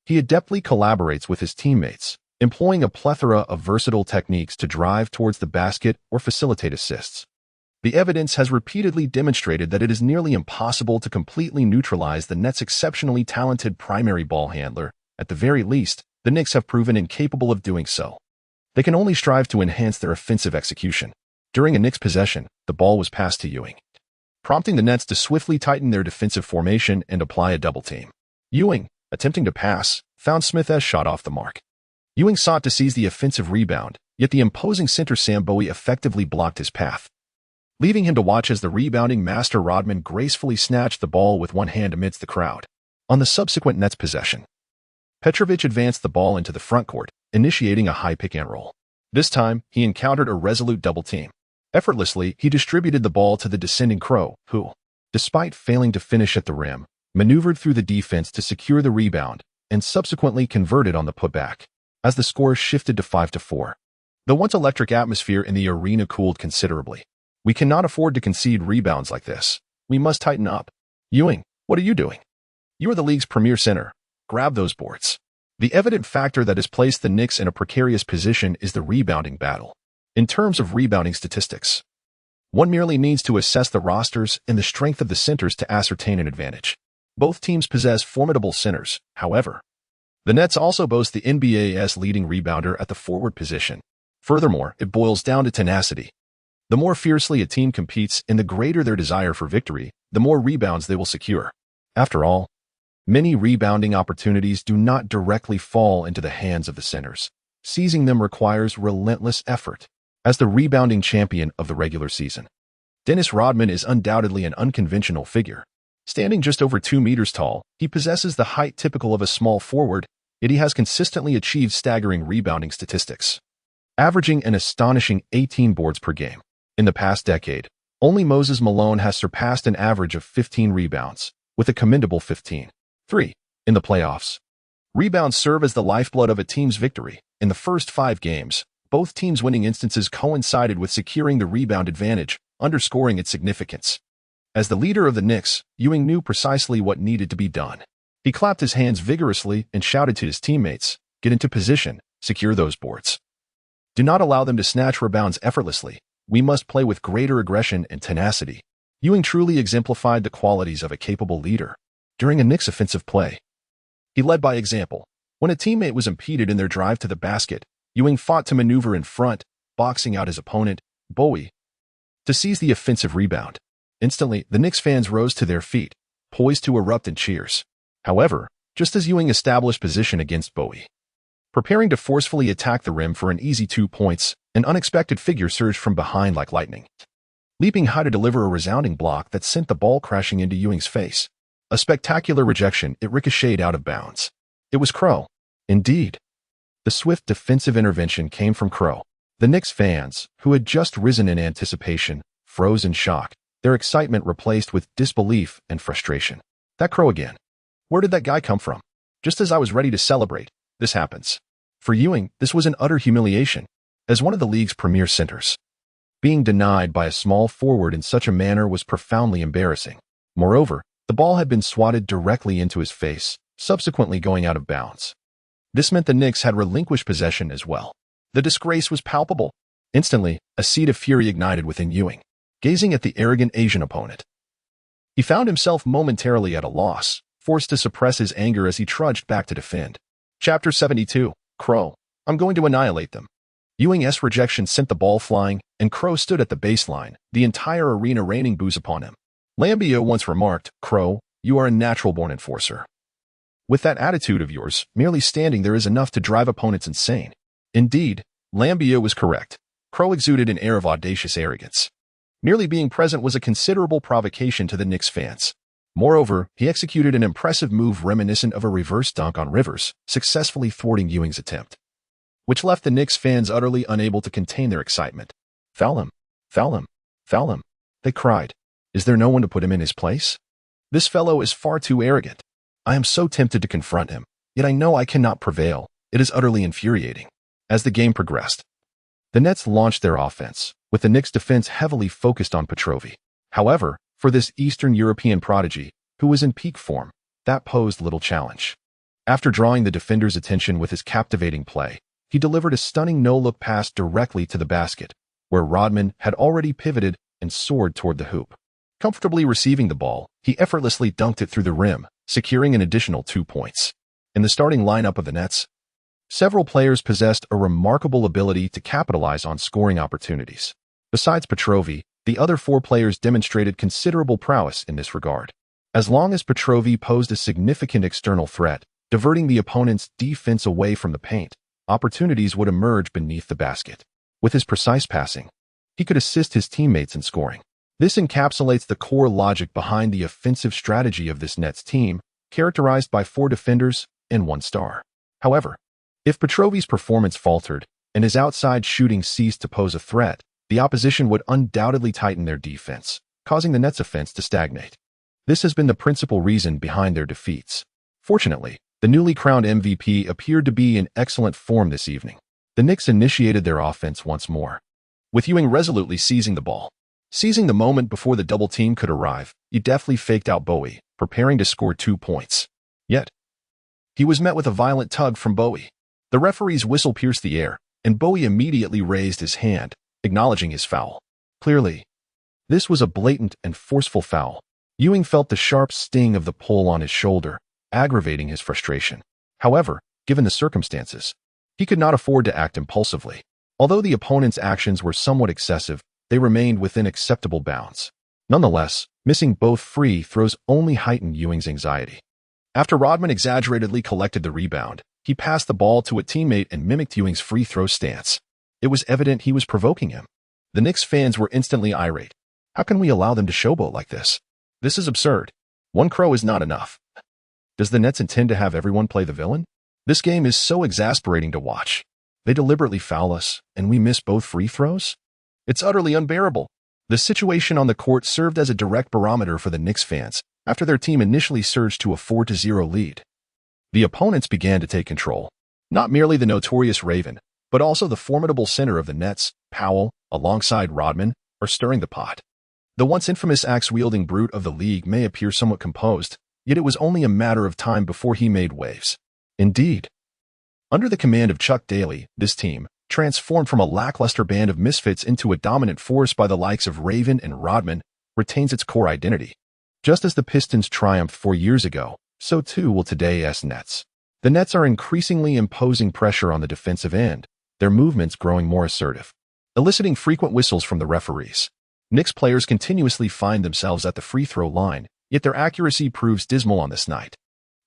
he adeptly collaborates with his teammates, employing a plethora of versatile techniques to drive towards the basket or facilitate assists. The evidence has repeatedly demonstrated that it is nearly impossible to completely neutralize the Nets' exceptionally talented primary ball handler. At the very least, the Knicks have proven incapable of doing so. They can only strive to enhance their offensive execution. During a Knicks possession, the ball was passed to Ewing. prompting the Nets to swiftly tighten their defensive formation and apply a double team. Ewing, attempting to pass, found Smith's shot off the mark. Ewing sought to seize the offensive rebound, yet the imposing center Sam Bowie effectively blocked his path, leaving him to watch as the rebounding master Rodman gracefully snatched the ball with one hand amidst the crowd. On the subsequent Nets possession, Petrovic advanced the ball into the front court, initiating a high pick-and-roll. This time, he encountered a resolute double team. Effortlessly, he distributed the ball to the descending Crow, who, despite failing to finish at the rim, maneuvered through the defense to secure the rebound and subsequently converted on the putback. As the score shifted to 5-4, the once electric atmosphere in the arena cooled considerably. We cannot afford to concede rebounds like this. We must tighten up. Ewing, what are you doing? You are the league's premier center. Grab those boards. The evident factor that has placed the Knicks in a precarious position is the rebounding battle. In terms of rebounding statistics, one merely needs to assess the rosters and the strength of the centers to ascertain an advantage. Both teams possess formidable centers, however. The Nets also boast the NBA's leading rebounder at the forward position. Furthermore, it boils down to tenacity. The more fiercely a team competes and the greater their desire for victory, the more rebounds they will secure. After all, many rebounding opportunities do not directly fall into the hands of the centers. Seizing them requires relentless effort. As the rebounding champion of the regular season, Dennis Rodman is undoubtedly an unconventional figure. Standing just over 2 meters tall, he possesses the height typical of a small forward, yet he has consistently achieved staggering rebounding statistics, averaging an astonishing 18 boards per game. In the past decade, only Moses Malone has surpassed an average of 15 rebounds, with a commendable 15.3 in the playoffs. Rebounds serve as the lifeblood of a team's victory. In the first 5 games, both teams' winning instances coincided with securing the rebound advantage, underscoring its significance. As the leader of the Knicks, Ewing knew precisely what needed to be done. He clapped his hands vigorously and shouted to his teammates, "Get into position, secure those boards. Do not allow them to snatch rebounds effortlessly. We must play with greater aggression and tenacity." Ewing truly exemplified the qualities of a capable leader. During a Knicks offensive play, he led by example. When a teammate was impeded in their drive to the basket, Ewing fought to maneuver in front, boxing out his opponent, Bowie, to seize the offensive rebound. Instantly, the Knicks fans rose to their feet, poised to erupt in cheers. However, just as Ewing established position against Bowie, preparing to forcefully attack the rim for an easy 2 points, an unexpected figure surged from behind like lightning, leaping high to deliver a resounding block that sent the ball crashing into Ewing's face. A spectacular rejection, it ricocheted out of bounds. It was Crow. Indeed. The swift defensive intervention came from Crow. The Knicks fans, who had just risen in anticipation, froze in shock, their excitement replaced with disbelief and frustration. That Crow again. Where did that guy come from? Just as I was ready to celebrate, this happens. For Ewing, this was an utter humiliation. As one of the league's premier centers, being denied by a small forward in such a manner was profoundly embarrassing. Moreover, the ball had been swatted directly into his face, subsequently going out of bounds. This meant the Knicks had relinquished possession as well. The disgrace was palpable. Instantly, a seed of fury ignited within Ewing. Gazing at the arrogant Asian opponent, he found himself momentarily at a loss, forced to suppress his anger as he trudged back to defend. Chapter 72. Crow. I'm going to annihilate them. Ewing's rejection sent the ball flying, and Crow stood at the baseline, the entire arena raining boos upon him. Lambio once remarked, "Crow, you are a natural-born enforcer. With that attitude of yours, merely standing there is enough to drive opponents insane." Indeed, Lambio was correct. Crow exuded an air of audacious arrogance. Merely being present was a considerable provocation to the Knicks fans. Moreover, he executed an impressive move reminiscent of a reverse dunk on Rivers, successfully thwarting Ewing's attempt, which left the Knicks fans utterly unable to contain their excitement. "Foul him! Foul him! Foul him!" they cried. "Is there no one to put him in his place? This fellow is far too arrogant. I am so tempted to confront him, yet I know I cannot prevail. It is utterly infuriating." As the game progressed, the Nets launched their offense, with the Knicks' defense heavily focused on Petrovic. However, for this Eastern European prodigy, who was in peak form, that posed little challenge. After drawing the defender's attention with his captivating play, he delivered a stunning no-look pass directly to the basket, where Rodman had already pivoted and soared toward the hoop. Comfortably receiving the ball, he effortlessly dunked it through the rim, securing an additional 2 points. In the starting lineup of the Nets, several players possessed a remarkable ability to capitalize on scoring opportunities. Besides Petrovic, The other 4 players demonstrated considerable prowess in this regard. As long as Petrovi posed a significant external threat, diverting the opponent's defense away from the paint, opportunities would emerge beneath the basket. With his precise passing, he could assist his teammates in scoring. This encapsulates the core logic behind the offensive strategy of this Nets team, characterized by 4 defenders and 1 star. However, if Petrovi's performance faltered and his outside shooting ceased to pose a threat, the opposition would undoubtedly tighten their defense, causing the Nets' offense to stagnate. This has been the principal reason behind their defeats. Fortunately, the newly crowned MVP appeared to be in excellent form this evening. The Knicks initiated their offense once more, with Ewing resolutely seizing the ball. Seizing the moment before the double team could arrive, he deftly faked out Bowie, preparing to score 2 points. Yet, he was met with a violent tug from Bowie. The referee's whistle pierced the air, and Bowie immediately raised his hand, acknowledging his foul. Clearly, this was a blatant and forceful foul. Ewing felt the sharp sting of the pull on his shoulder, aggravating his frustration. However, given the circumstances, he could not afford to act impulsively. Although the opponent's actions were somewhat excessive, they remained within acceptable bounds. Nonetheless, missing both free throws only heightened Ewing's anxiety. After Rodman exaggeratedly collected the rebound, he passed the ball to a teammate and mimicked Ewing's free throw stance. It was evident he was provoking him. The Knicks fans were instantly irate. How can we allow them to showboat like this? This is absurd. 1 crow is not enough. Does the Nets intend to have everyone play the villain? This game is so exasperating to watch. They deliberately foul us, and we miss both free throws? It's utterly unbearable. The situation on the court served as a direct barometer for the Knicks fans after their team initially surged to a 4-0 lead. The opponents began to take control. Not merely the notorious Raven, but also the formidable center of the Nets, Powell, alongside Rodman, are stirring the pot. The once infamous axe-wielding brute of the league may appear somewhat composed, yet it was only a matter of time before he made waves. Indeed, under the command of Chuck Daly, this team, transformed from a lackluster band of misfits into a dominant force by the likes of Raven and Rodman, retains its core identity. Just as the Pistons triumphed 4 years ago, so too will today's Nets. The Nets are increasingly imposing pressure on the defensive end, their movements growing more assertive, eliciting frequent whistles from the referees. Knicks players continuously find themselves at the free throw line, yet their accuracy proves dismal on this night.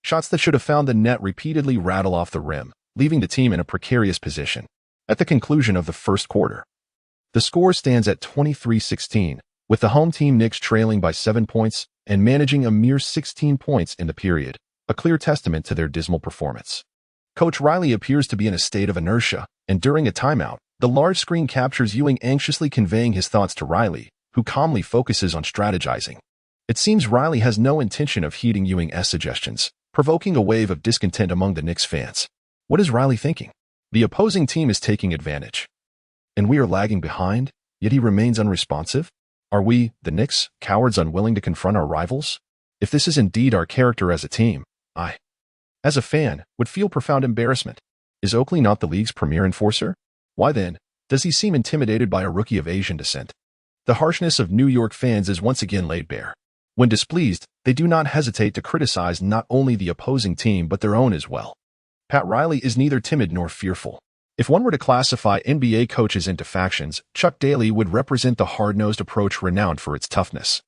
Shots that should have found the net repeatedly rattle off the rim, leaving the team in a precarious position. At the conclusion of the first quarter, the score stands at 23-16, with the home team Knicks trailing by 7 points and managing a mere 16 points in the period, a clear testament to their dismal performance. Coach Riley appears to be in a state of inertia, and during a timeout, the large screen captures Ewing anxiously conveying his thoughts to Riley, who calmly focuses on strategizing. It seems Riley has no intention of heeding Ewing's suggestions, provoking a wave of discontent among the Knicks fans. What is Riley thinking? The opposing team is taking advantage, and we are lagging behind, yet he remains unresponsive? Are we, the Knicks, cowards unwilling to confront our rivals? If this is indeed our character as a team, I, as a fan, would feel profound embarrassment. Is Oakley not the league's premier enforcer? Why then, does he seem intimidated by a rookie of Asian descent? The harshness of New York fans is once again laid bare. When displeased, they do not hesitate to criticize not only the opposing team but their own as well. Pat Riley is neither timid nor fearful. If one were to classify NBA coaches into factions, Chuck Daly would represent the hard-nosed approach renowned for its toughness,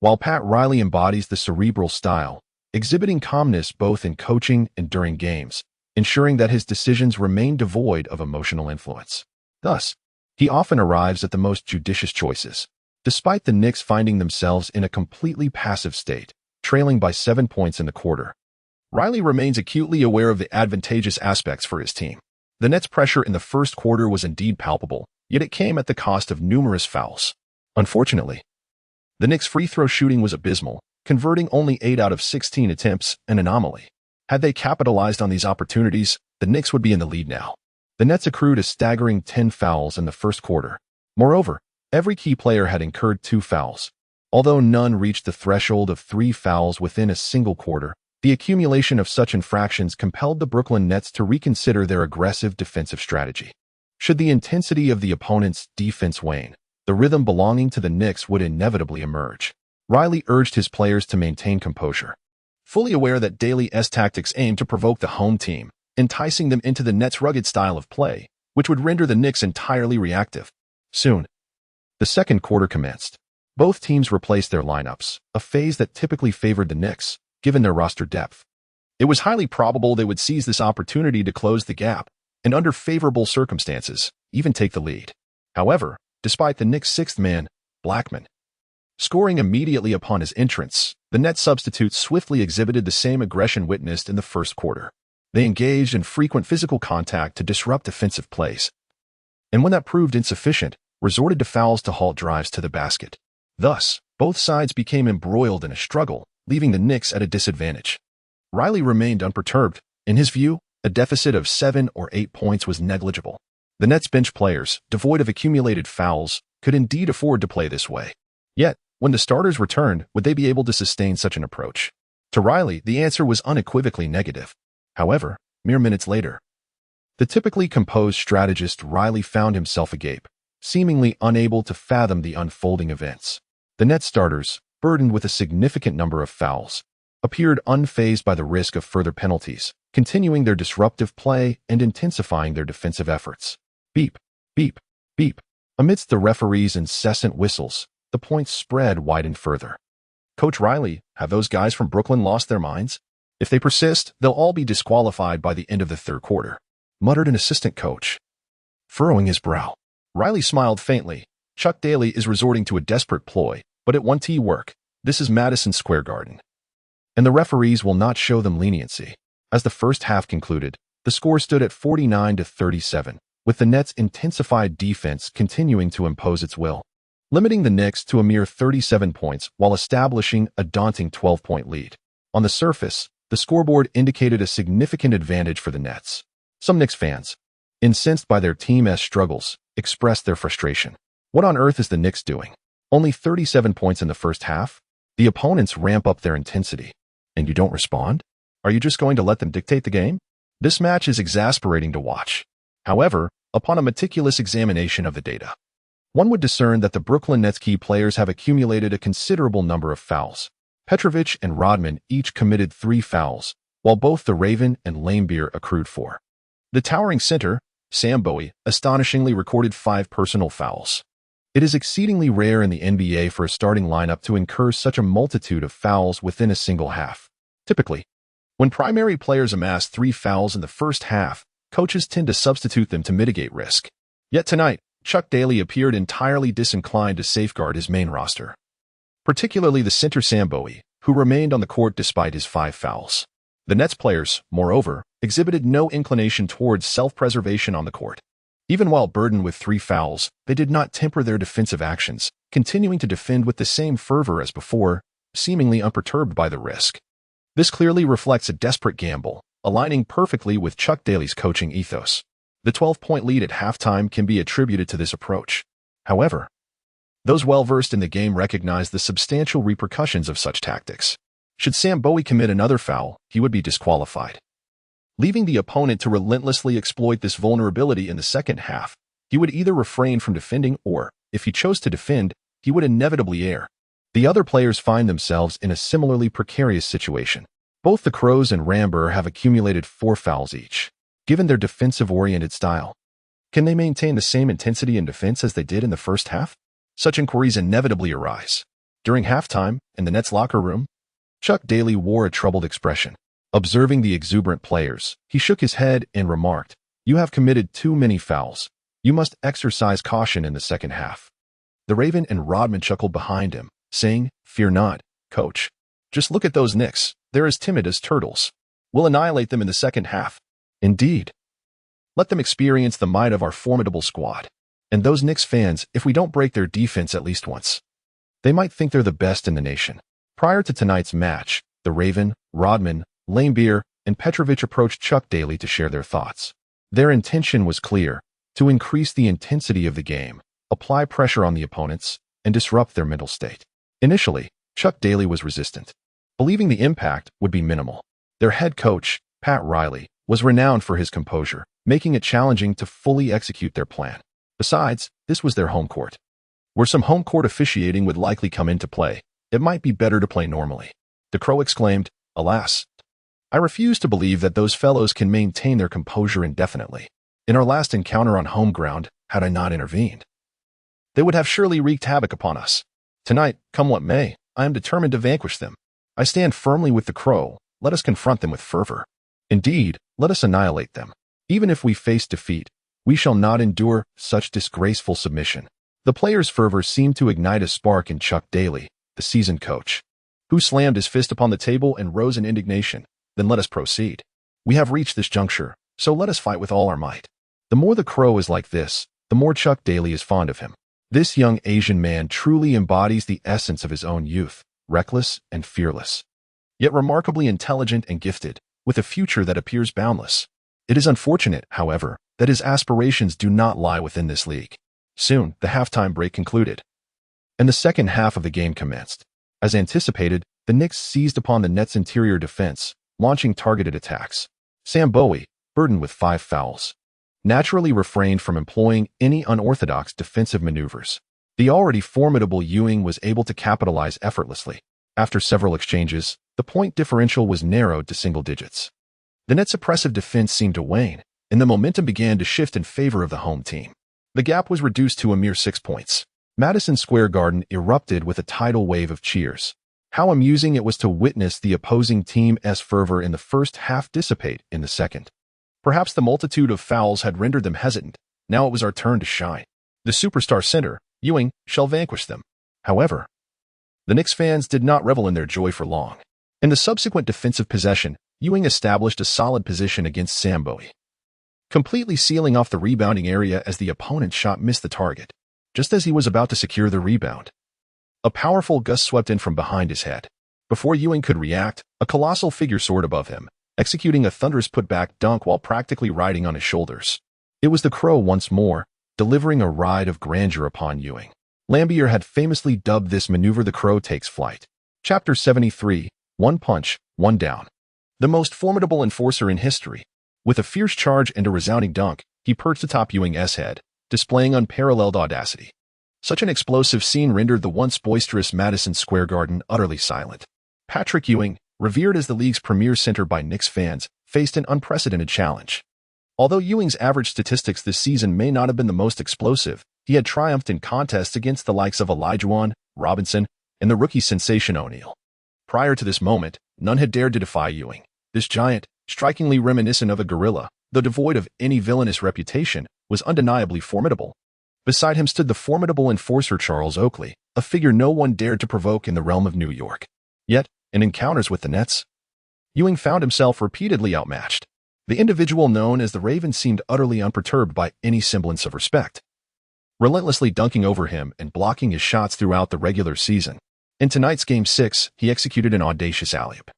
while Pat Riley embodies the cerebral style, exhibiting calmness both in coaching and during games, ensuring that his decisions remain devoid of emotional influence. Thus, he often arrives at the most judicious choices. Despite the Knicks finding themselves in a completely passive state, trailing by 7 points in the quarter, Riley remains acutely aware of the advantageous aspects for his team. The Nets' pressure in the first quarter was indeed palpable, yet it came at the cost of numerous fouls. Unfortunately, the Knicks' free throw shooting was abysmal, converting only 8 out of 16 attempts, an anomaly. Had they capitalized on these opportunities, the Knicks would be in the lead now. The Nets accrued a staggering 10 fouls in the first quarter. Moreover, every key player had incurred 2 fouls. Although none reached the threshold of 3 fouls within a single quarter, the accumulation of such infractions compelled the Brooklyn Nets to reconsider their aggressive defensive strategy. Should the intensity of the opponent's defense wane, the rhythm belonging to the Knicks would inevitably emerge. Riley urged his players to maintain composure, fully aware that Daly's tactics aimed to provoke the home team, enticing them into the Nets' rugged style of play, which would render the Knicks entirely reactive. Soon, The second quarter commenced. Both teams replaced their lineups, a phase that typically favored the Knicks, given their roster depth. It was highly probable they would seize this opportunity to close the gap, and under favorable circumstances, even take the lead. However, despite the Knicks' sixth man, Blackman, scoring immediately upon his entrance, the Nets substitutes swiftly exhibited the same aggression witnessed in the first quarter. They engaged in frequent physical contact to disrupt defensive plays, and when that proved insufficient, resorted to fouls to halt drives to the basket. Thus, both sides became embroiled in a struggle, leaving the Knicks at a disadvantage. Riley remained unperturbed. In his view, a deficit of 7 or 8 points was negligible. The Nets bench players, devoid of accumulated fouls, could indeed afford to play this way. Yet, when the starters returned, would they be able to sustain such an approach? To Riley, the answer was unequivocally negative. However, mere minutes later, the typically composed strategist Riley found himself agape, seemingly unable to fathom the unfolding events. The Nets starters, burdened with a significant number of fouls, appeared unfazed by the risk of further penalties, continuing their disruptive play and intensifying their defensive efforts. Beep, beep, beep. Amidst the referee's incessant whistles, the points spread widened further. Coach Riley, have those guys from Brooklyn lost their minds? If they persist, they'll all be disqualified by the end of the third quarter, muttered an assistant coach, furrowing his brow. Riley smiled faintly. Chuck Daly is resorting to a desperate ploy, but it won't work. This is Madison Square Garden, and the referees will not show them leniency. As the first half concluded, the score stood at 49-37, with the Nets' intensified defense continuing to impose its will, limiting the Knicks to a mere 37 points while establishing a daunting 12-point lead. On the surface, the scoreboard indicated a significant advantage for the Nets. Some Knicks fans, incensed by their team's struggles, expressed their frustration. What on earth is the Knicks doing? Only 37 points in the first half? The opponents ramp up their intensity, and you don't respond? Are you just going to let them dictate the game? This match is exasperating to watch. However, upon a meticulous examination of the data, one would discern that the Brooklyn Nets key players have accumulated a considerable number of fouls. Petrovic and Rodman each committed 3 fouls, while both the Raven and Laimbeer accrued 4. The towering center, Sam Bowie, astonishingly recorded 5 personal fouls. It is exceedingly rare in the NBA for a starting lineup to incur such a multitude of fouls within a single half. Typically, when primary players amass 3 fouls in the first half, coaches tend to substitute them to mitigate risk. Yet tonight, Chuck Daly appeared entirely disinclined to safeguard his main roster, particularly the center Sam Bowie, who remained on the court despite his 5 fouls. The Nets players, moreover, exhibited no inclination towards self-preservation on the court. Even while burdened with 3 fouls, they did not temper their defensive actions, continuing to defend with the same fervor as before, seemingly unperturbed by the risk. This clearly reflects a desperate gamble, aligning perfectly with Chuck Daly's coaching ethos. The 12-point lead at halftime can be attributed to this approach. However, those well-versed in the game recognize the substantial repercussions of such tactics. Should Sam Bowie commit another foul, he would be disqualified, leaving the opponent to relentlessly exploit this vulnerability in the second half. He would either refrain from defending or, if he chose to defend, he would inevitably err. The other players find themselves in a similarly precarious situation. Both the Crows and Ramber have accumulated 4 fouls each. Given their defensive-oriented style, can they maintain the same intensity in defense as they did in the first half? Such inquiries inevitably arise. During halftime, in the Nets locker room, Chuck Daly wore a troubled expression. Observing the exuberant players, he shook his head and remarked, "You have committed too many fouls. You must exercise caution in the second half." The Raven and Rodman chuckled behind him, saying, "Fear not, coach. Just look at those Knicks. They're as timid as turtles. We'll annihilate them in the second half." Indeed. Let them experience the might of our formidable squad. And those Knicks fans, if we don't break their defense at least once, they might think they're the best in the nation. Prior to tonight's match, the Raven, Rodman, Laimbeer, and Petrovic approached Chuck Daly to share their thoughts. Their intention was clear: to increase the intensity of the game, apply pressure on the opponents, and disrupt their mental state. Initially, Chuck Daly was resistant, believing the impact would be minimal. Their head coach, Pat Riley, was renowned for his composure, making it challenging to fully execute their plan. Besides, this was their home court, where some home court officiating would likely come into play. It might be better to play normally. The Crow exclaimed, "Alas, I refuse to believe that those fellows can maintain their composure indefinitely. In our last encounter on home ground, had I not intervened, they would have surely wreaked havoc upon us. Tonight, come what may, I am determined to vanquish them. I stand firmly with the crow. Let us confront them with fervor. Indeed, let us annihilate them. Even if we face defeat, we shall not endure such disgraceful submission. The players' fervor seemed to ignite a spark in Chuck Daly, the seasoned coach, who slammed his fist upon the table and rose in indignation. Then let us proceed. We have reached this juncture, so let us fight with all our might. The more the crow is like this, the more Chuck Daly is fond of him. This young Asian man truly embodies the essence of his own youth, reckless and fearless, yet remarkably intelligent and gifted, with a future that appears boundless. It is unfortunate, however, that his aspirations do not lie within this league. Soon, the halftime break concluded, and the second half of the game commenced. As anticipated, the Knicks seized upon the Nets' interior defense, launching targeted attacks. Sam Bowie, burdened with 5 fouls, naturally refrained from employing any unorthodox defensive maneuvers. The already formidable Ewing was able to capitalize effortlessly. After several exchanges, the point differential was narrowed to single digits. The Nets' oppressive defense seemed to wane, and the momentum began to shift in favor of the home team. The gap was reduced to a mere 6 points. Madison Square Garden erupted with a tidal wave of cheers. How amusing it was to witness the opposing team's fervor in the first half dissipate in the second. Perhaps the multitude of fouls had rendered them hesitant. Now it was our turn to shine. The superstar center, Ewing, shall vanquish them. However, the Knicks fans did not revel in their joy for long. In the subsequent defensive possession, Ewing established a solid position against Sam Bowie, completely sealing off the rebounding area as the opponent's shot missed the target. Just as he was about to secure the rebound, a powerful gust swept in from behind his head. Before Ewing could react, a colossal figure soared above him, executing a thunderous putback dunk while practically riding on his shoulders. It was the crow once more, delivering a ride of grandeur upon Ewing. Lambier had famously dubbed this maneuver the crow takes flight. Chapter 73, One Punch, One Down. The most formidable enforcer in history. With a fierce charge and a resounding dunk, he perched atop Ewing's head, displaying unparalleled audacity. Such an explosive scene rendered the once boisterous Madison Square Garden utterly silent. Patrick Ewing, revered as the league's premier center by Knicks fans, faced an unprecedented challenge. Although Ewing's average statistics this season may not have been the most explosive, he had triumphed in contests against the likes of Olajuwon, Robinson, and the rookie sensation O'Neal. Prior to this moment, none had dared to defy Ewing. This giant, strikingly reminiscent of a gorilla, though devoid of any villainous reputation, was undeniably formidable. Beside him stood the formidable enforcer Charles Oakley, a figure no one dared to provoke in the realm of New York. Yet, in encounters with the Nets, Ewing found himself repeatedly outmatched. The individual known as the Raven seemed utterly unperturbed by any semblance of respect, relentlessly dunking over him and blocking his shots throughout the regular season. In tonight's Game 6, he executed an audacious alley-oop,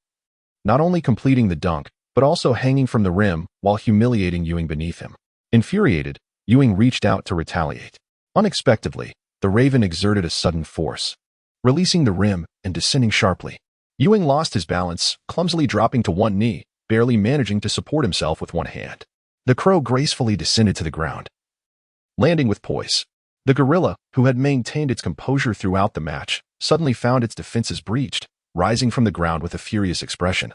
not only completing the dunk, but also hanging from the rim while humiliating Ewing beneath him. Infuriated, Ewing reached out to retaliate. Unexpectedly, the Raven exerted a sudden force, releasing the rim and descending sharply. Ewing lost his balance, clumsily dropping to one knee, barely managing to support himself with one hand. The crow gracefully descended to the ground, landing with poise. The gorilla, who had maintained its composure throughout the match, suddenly found its defenses breached, rising from the ground with a furious expression,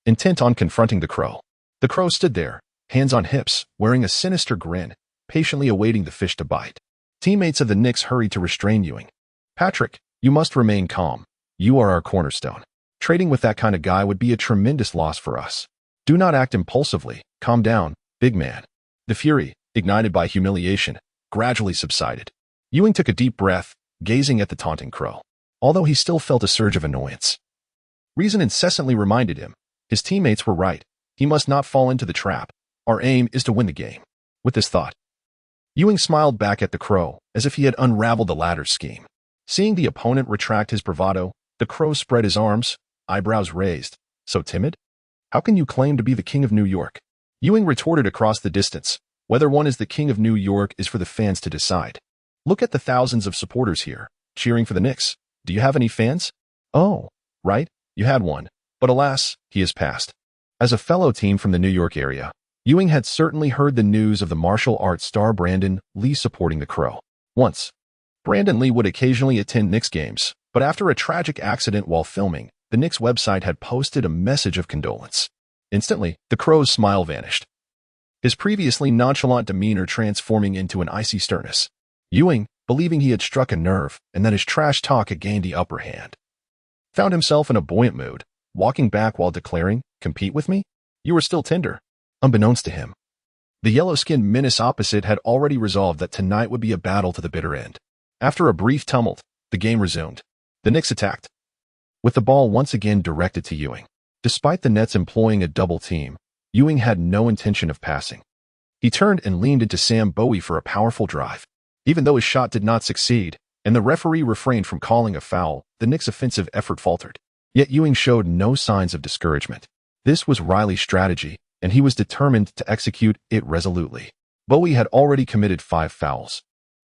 intent on confronting the crow. The crow stood there, hands on hips, wearing a sinister grin, patiently awaiting the fish to bite. Teammates of the Knicks hurried to restrain Ewing. "Patrick, you must remain calm. You are our cornerstone. Trading with that kind of guy would be a tremendous loss for us. Do not act impulsively. Calm down, big man." The fury, ignited by humiliation, gradually subsided. Ewing took a deep breath, gazing at the taunting crow. Although he still felt a surge of annoyance, reason incessantly reminded him, his teammates were right. He must not fall into the trap. Our aim is to win the game. With this thought, Ewing smiled back at the crow, as if he had unraveled the latter's scheme. Seeing the opponent retract his bravado, the crow spread his arms, eyebrows raised. "So timid? How can you claim to be the king of New York?" Ewing retorted across the distance. "Whether one is the king of New York is for the fans to decide. Look at the thousands of supporters here, cheering for the Knicks. Do you have any fans?" "Oh, right, you had one. But alas, he has passed." As a fellow team from the New York area, Ewing had certainly heard the news of the martial arts star Brandon Lee supporting the crow. Once, Brandon Lee would occasionally attend Knicks games, but after a tragic accident while filming, the Knicks website had posted a message of condolence. Instantly, the crow's smile vanished, his previously nonchalant demeanor transforming into an icy sternness. Ewing, believing he had struck a nerve and that his trash talk had gained the upper hand. Found himself in a buoyant mood, walking back while declaring, "Compete with me? You are still tender." Unbeknownst to him, the yellow-skinned menace opposite had already resolved that tonight would be a battle to the bitter end. After a brief tumult, the game resumed. The Knicks attacked, with the ball once again directed to Ewing. Despite the Nets employing a double team, Ewing had no intention of passing. He turned and leaned into Sam Bowie for a powerful drive. Even though his shot did not succeed, and the referee refrained from calling a foul, the Knicks' offensive effort faltered. Yet Ewing showed no signs of discouragement. This was Riley's strategy, and he was determined to execute it resolutely. Bowie had already committed 5 fouls.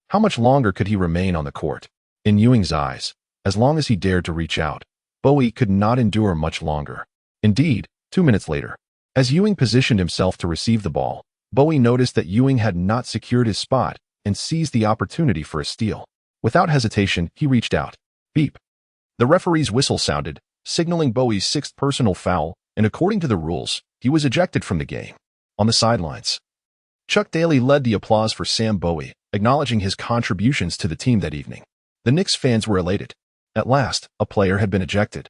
How much longer could he remain on the court? In Ewing's eyes, as long as he dared to reach out, Bowie could not endure much longer. Indeed, 2 minutes later, as Ewing positioned himself to receive the ball, Bowie noticed that Ewing had not secured his spot and seized the opportunity for a steal. Without hesitation, he reached out. Beep. The referee's whistle sounded, signaling Bowie's 6th personal foul, and according to the rules, he was ejected from the game. On the sidelines, Chuck Daly led the applause for Sam Bowie, acknowledging his contributions to the team that evening. The Knicks fans were elated. At last, a player had been ejected.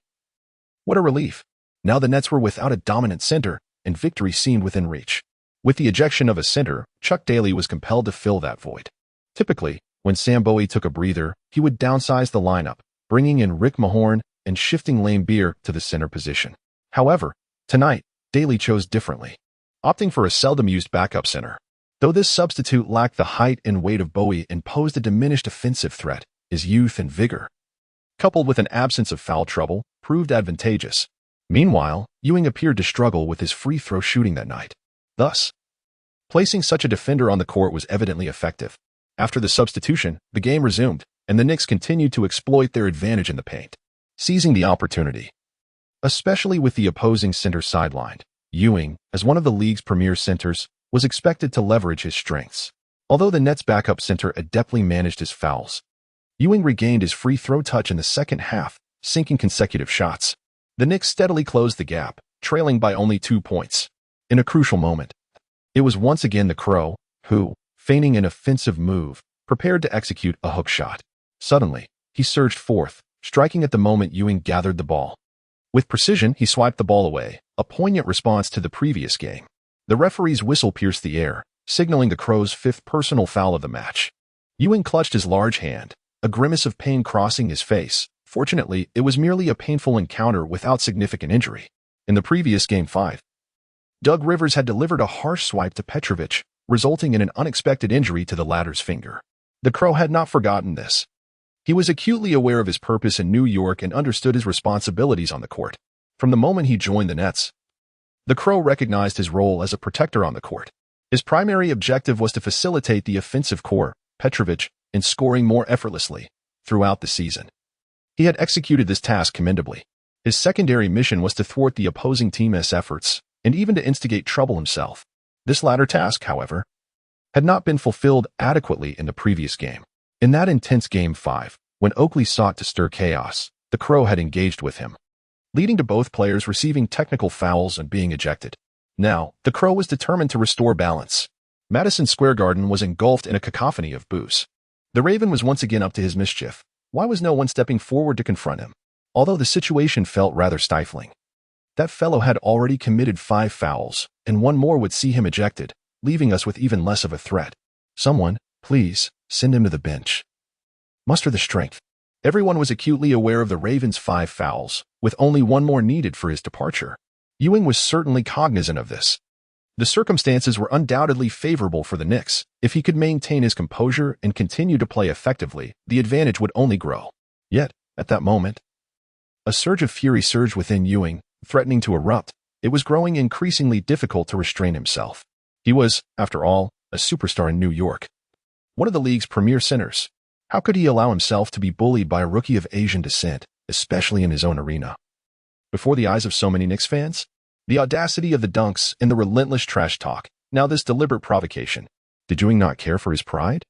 What a relief. Now the Nets were without a dominant center, and victory seemed within reach. With the ejection of a center, Chuck Daly was compelled to fill that void. Typically, when Sam Bowie took a breather, he would downsize the lineup, bringing in Rick Mahorn and shifting Lane Beer to the center position. However, tonight, Daly chose differently, opting for a seldom-used backup center. Though this substitute lacked the height and weight of Bowie and posed a diminished offensive threat, his youth and vigor, coupled with an absence of foul trouble, proved advantageous. Meanwhile, Ewing appeared to struggle with his free throw shooting that night. Thus, placing such a defender on the court was evidently effective. After the substitution, the game resumed, and the Knicks continued to exploit their advantage in the paint, seizing the opportunity. Especially with the opposing center sidelined, Ewing, as one of the league's premier centers, was expected to leverage his strengths. Although the Nets' backup center adeptly managed his fouls, Ewing regained his free throw touch in the second half, sinking consecutive shots. The Knicks steadily closed the gap, trailing by only 2 points. In a crucial moment, it was once again the Crow who, feigning an offensive move, prepared to execute a hook shot. Suddenly, he surged forth, striking at the moment Ewing gathered the ball. With precision, he swiped the ball away, a poignant response to the previous game. The referee's whistle pierced the air, signaling the Crow's 5th personal foul of the match. Ewing clutched his large hand, a grimace of pain crossing his face. Fortunately, it was merely a painful encounter without significant injury. In the previous Game 5, Doug Rivers had delivered a harsh swipe to Petrovic, resulting in an unexpected injury to the latter's finger. The Crow had not forgotten this. He was acutely aware of his purpose in New York and understood his responsibilities on the court. From the moment he joined the Nets, the Crow recognized his role as a protector on the court. His primary objective was to facilitate the offensive core, Petrovic, in scoring more effortlessly throughout the season. He had executed this task commendably. His secondary mission was to thwart the opposing team's efforts and even to instigate trouble himself. This latter task, however, had not been fulfilled adequately in the previous game. In that intense Game 5, when Oakley sought to stir chaos, the Crow had engaged with him, leading to both players receiving technical fouls and being ejected. Now, the Crow was determined to restore balance. Madison Square Garden was engulfed in a cacophony of boos. The Raven was once again up to his mischief. Why was no one stepping forward to confront him? Although the situation felt rather stifling. That fellow had already committed 5 fouls, and one more would see him ejected, leaving us with even less of a threat. Someone, please, send him to the bench. Muster the strength. Everyone was acutely aware of the Ravens' 5 fouls, with only one more needed for his departure. Ewing was certainly cognizant of this. The circumstances were undoubtedly favorable for the Knicks. If he could maintain his composure and continue to play effectively, the advantage would only grow. Yet, at that moment, a surge of fury surged within Ewing, threatening to erupt. It was growing increasingly difficult to restrain himself. He was, after all, a superstar in New York, one of the league's premier centers. How could he allow himself to be bullied by a rookie of Asian descent, especially in his own arena? Before the eyes of so many Knicks fans, the audacity of the dunks and the relentless trash talk, now this deliberate provocation. Did Ewing not care for his pride?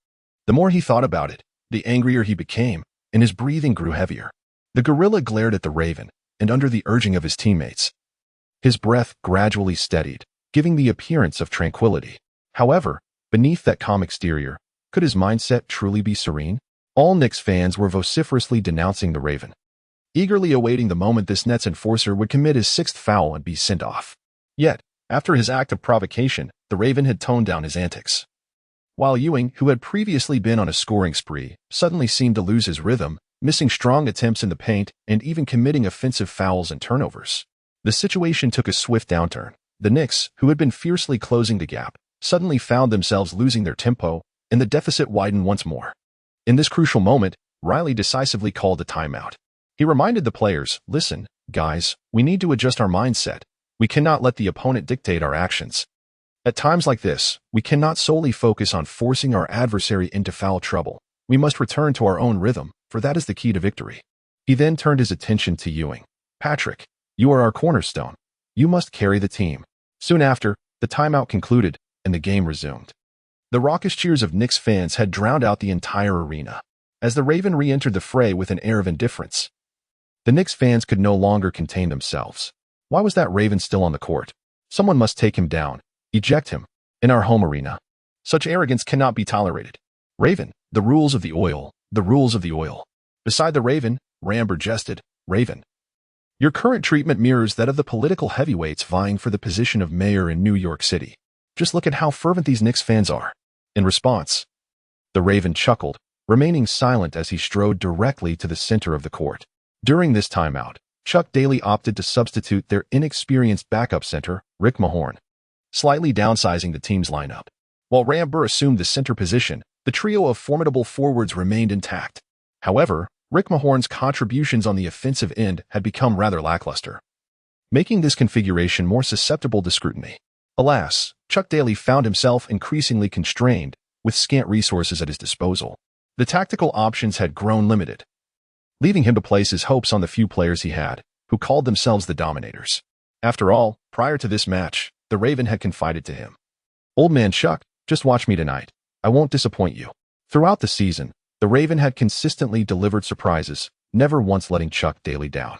The more he thought about it, the angrier he became, and his breathing grew heavier. The gorilla glared at the Raven, and under the urging of his teammates, his breath gradually steadied, giving the appearance of tranquility. However, beneath that calm exterior, could his mindset truly be serene? All Knicks fans were vociferously denouncing the Raven, eagerly awaiting the moment this Nets enforcer would commit his sixth foul and be sent off. Yet, after his act of provocation, the Raven had toned down his antics. While Ewing, who had previously been on a scoring spree, suddenly seemed to lose his rhythm, missing strong attempts in the paint and even committing offensive fouls and turnovers. The situation took a swift downturn. The Knicks, who had been fiercely closing the gap, suddenly found themselves losing their tempo, and the deficit widened once more. In this crucial moment, Riley decisively called a timeout. He reminded the players, "Listen, guys, we need to adjust our mindset. We cannot let the opponent dictate our actions. At times like this, we cannot solely focus on forcing our adversary into foul trouble. We must return to our own rhythm, for that is the key to victory." He then turned his attention to Ewing. "Patrick, you are our cornerstone. You must carry the team." Soon after, the timeout concluded, and the game resumed. The raucous cheers of Knicks fans had drowned out the entire arena. As the Raven re-entered the fray with an air of indifference, the Knicks fans could no longer contain themselves. Why was that Raven still on the court? Someone must take him down. Eject him. In our home arena. Such arrogance cannot be tolerated. Raven, the rules of the oil, the rules of the oil. Beside the Raven, Ramber jested, "Raven, your current treatment mirrors that of the political heavyweights vying for the position of mayor in New York City. Just look at how fervent these Knicks fans are." In response, the Raven chuckled, remaining silent as he strode directly to the center of the court. During this timeout, Chuck Daly opted to substitute their inexperienced backup center, Rick Mahorn, slightly downsizing the team's lineup. While Ramber assumed the center position, the trio of formidable forwards remained intact. However, Rick Mahorn's contributions on the offensive end had become rather lackluster, making this configuration more susceptible to scrutiny. Alas, Chuck Daly found himself increasingly constrained, with scant resources at his disposal. The tactical options had grown limited, leaving him to place his hopes on the few players he had, who called themselves the Dominators. After all, prior to this match, the Raven had confided to him, "Old man Chuck, just watch me tonight. I won't disappoint you." Throughout the season, the Raven had consistently delivered surprises, never once letting Chuck Daly down.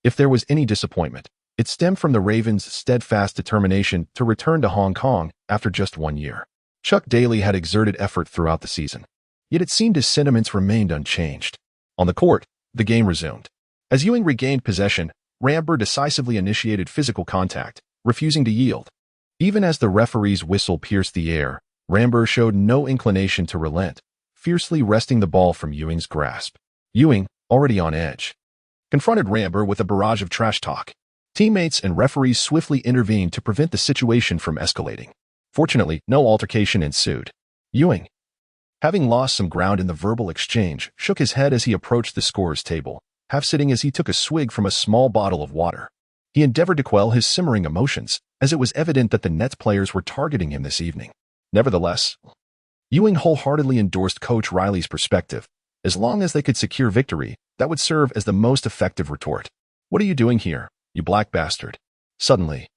If there was any disappointment, it stemmed from the Ravens' steadfast determination to return to Hong Kong after just 1 year. Chuck Daly had exerted effort throughout the season, yet it seemed his sentiments remained unchanged. On the court, the game resumed. As Ewing regained possession, Ramber decisively initiated physical contact, refusing to yield. Even as the referee's whistle pierced the air, Ramber showed no inclination to relent, fiercely wresting the ball from Ewing's grasp. Ewing, already on edge, confronted Ramber with a barrage of trash talk. Teammates and referees swiftly intervened to prevent the situation from escalating. Fortunately, no altercation ensued. Ewing, having lost some ground in the verbal exchange, shook his head as he approached the scorer's table, half-sitting as he took a swig from a small bottle of water. He endeavored to quell his simmering emotions, as it was evident that the Nets players were targeting him this evening. Nevertheless, Ewing wholeheartedly endorsed Coach Riley's perspective. As long as they could secure victory, that would serve as the most effective retort. "What are you doing here, you black bastard?" Suddenly,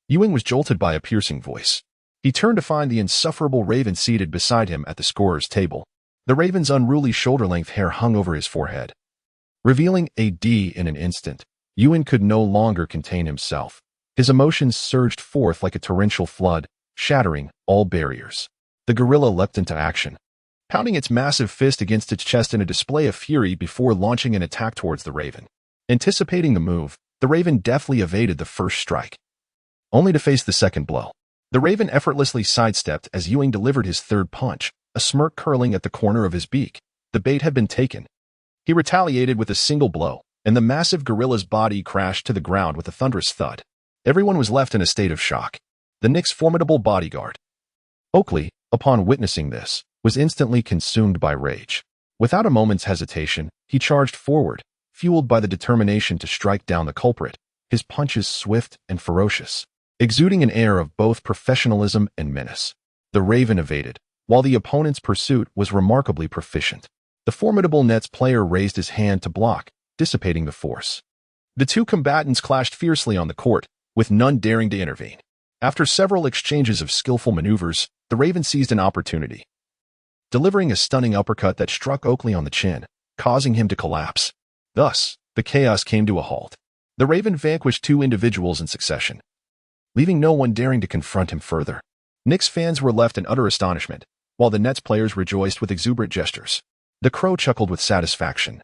Ewing was jolted by a piercing voice. He turned to find the insufferable Raven seated beside him at the scorer's table. The Raven's unruly shoulder-length hair hung over his forehead, revealing a D in an instant. Ewing could no longer contain himself. His emotions surged forth like a torrential flood, shattering all barriers. The gorilla leapt into action, pounding its massive fist against its chest in a display of fury before launching an attack towards the Raven. Anticipating the move, the Raven deftly evaded the first strike, only to face the second blow. The Raven effortlessly sidestepped as Ewing delivered his third punch, a smirk curling at the corner of his beak. The bait had been taken. He retaliated with a single blow, and the massive gorilla's body crashed to the ground with a thunderous thud. Everyone was left in a state of shock. The Knicks' formidable bodyguard, Oakley, upon witnessing this, was instantly consumed by rage. Without a moment's hesitation, he charged forward, fueled by the determination to strike down the culprit, his punches swift and ferocious, exuding an air of both professionalism and menace. The Raven evaded, while the opponent's pursuit was remarkably proficient. The formidable Nets player raised his hand to block, dissipating the force. The two combatants clashed fiercely on the court, with none daring to intervene. After several exchanges of skillful maneuvers, the Raven seized an opportunity, delivering a stunning uppercut that struck Oakley on the chin, causing him to collapse. Thus, the chaos came to a halt. The Raven vanquished two individuals in succession, leaving no one daring to confront him further. Knicks fans were left in utter astonishment, while the Nets players rejoiced with exuberant gestures. The Crow chuckled with satisfaction,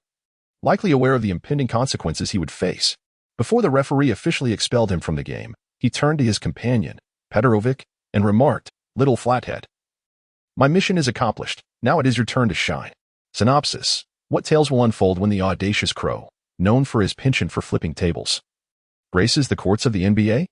likely aware of the impending consequences he would face. Before the referee officially expelled him from the game, he turned to his companion, Petrovic, and remarked, "Little flathead. My mission is accomplished. Now it is your turn to shine." Synopsis: what tales will unfold when the audacious Crow, known for his penchant for flipping tables, graces the courts of the NBA?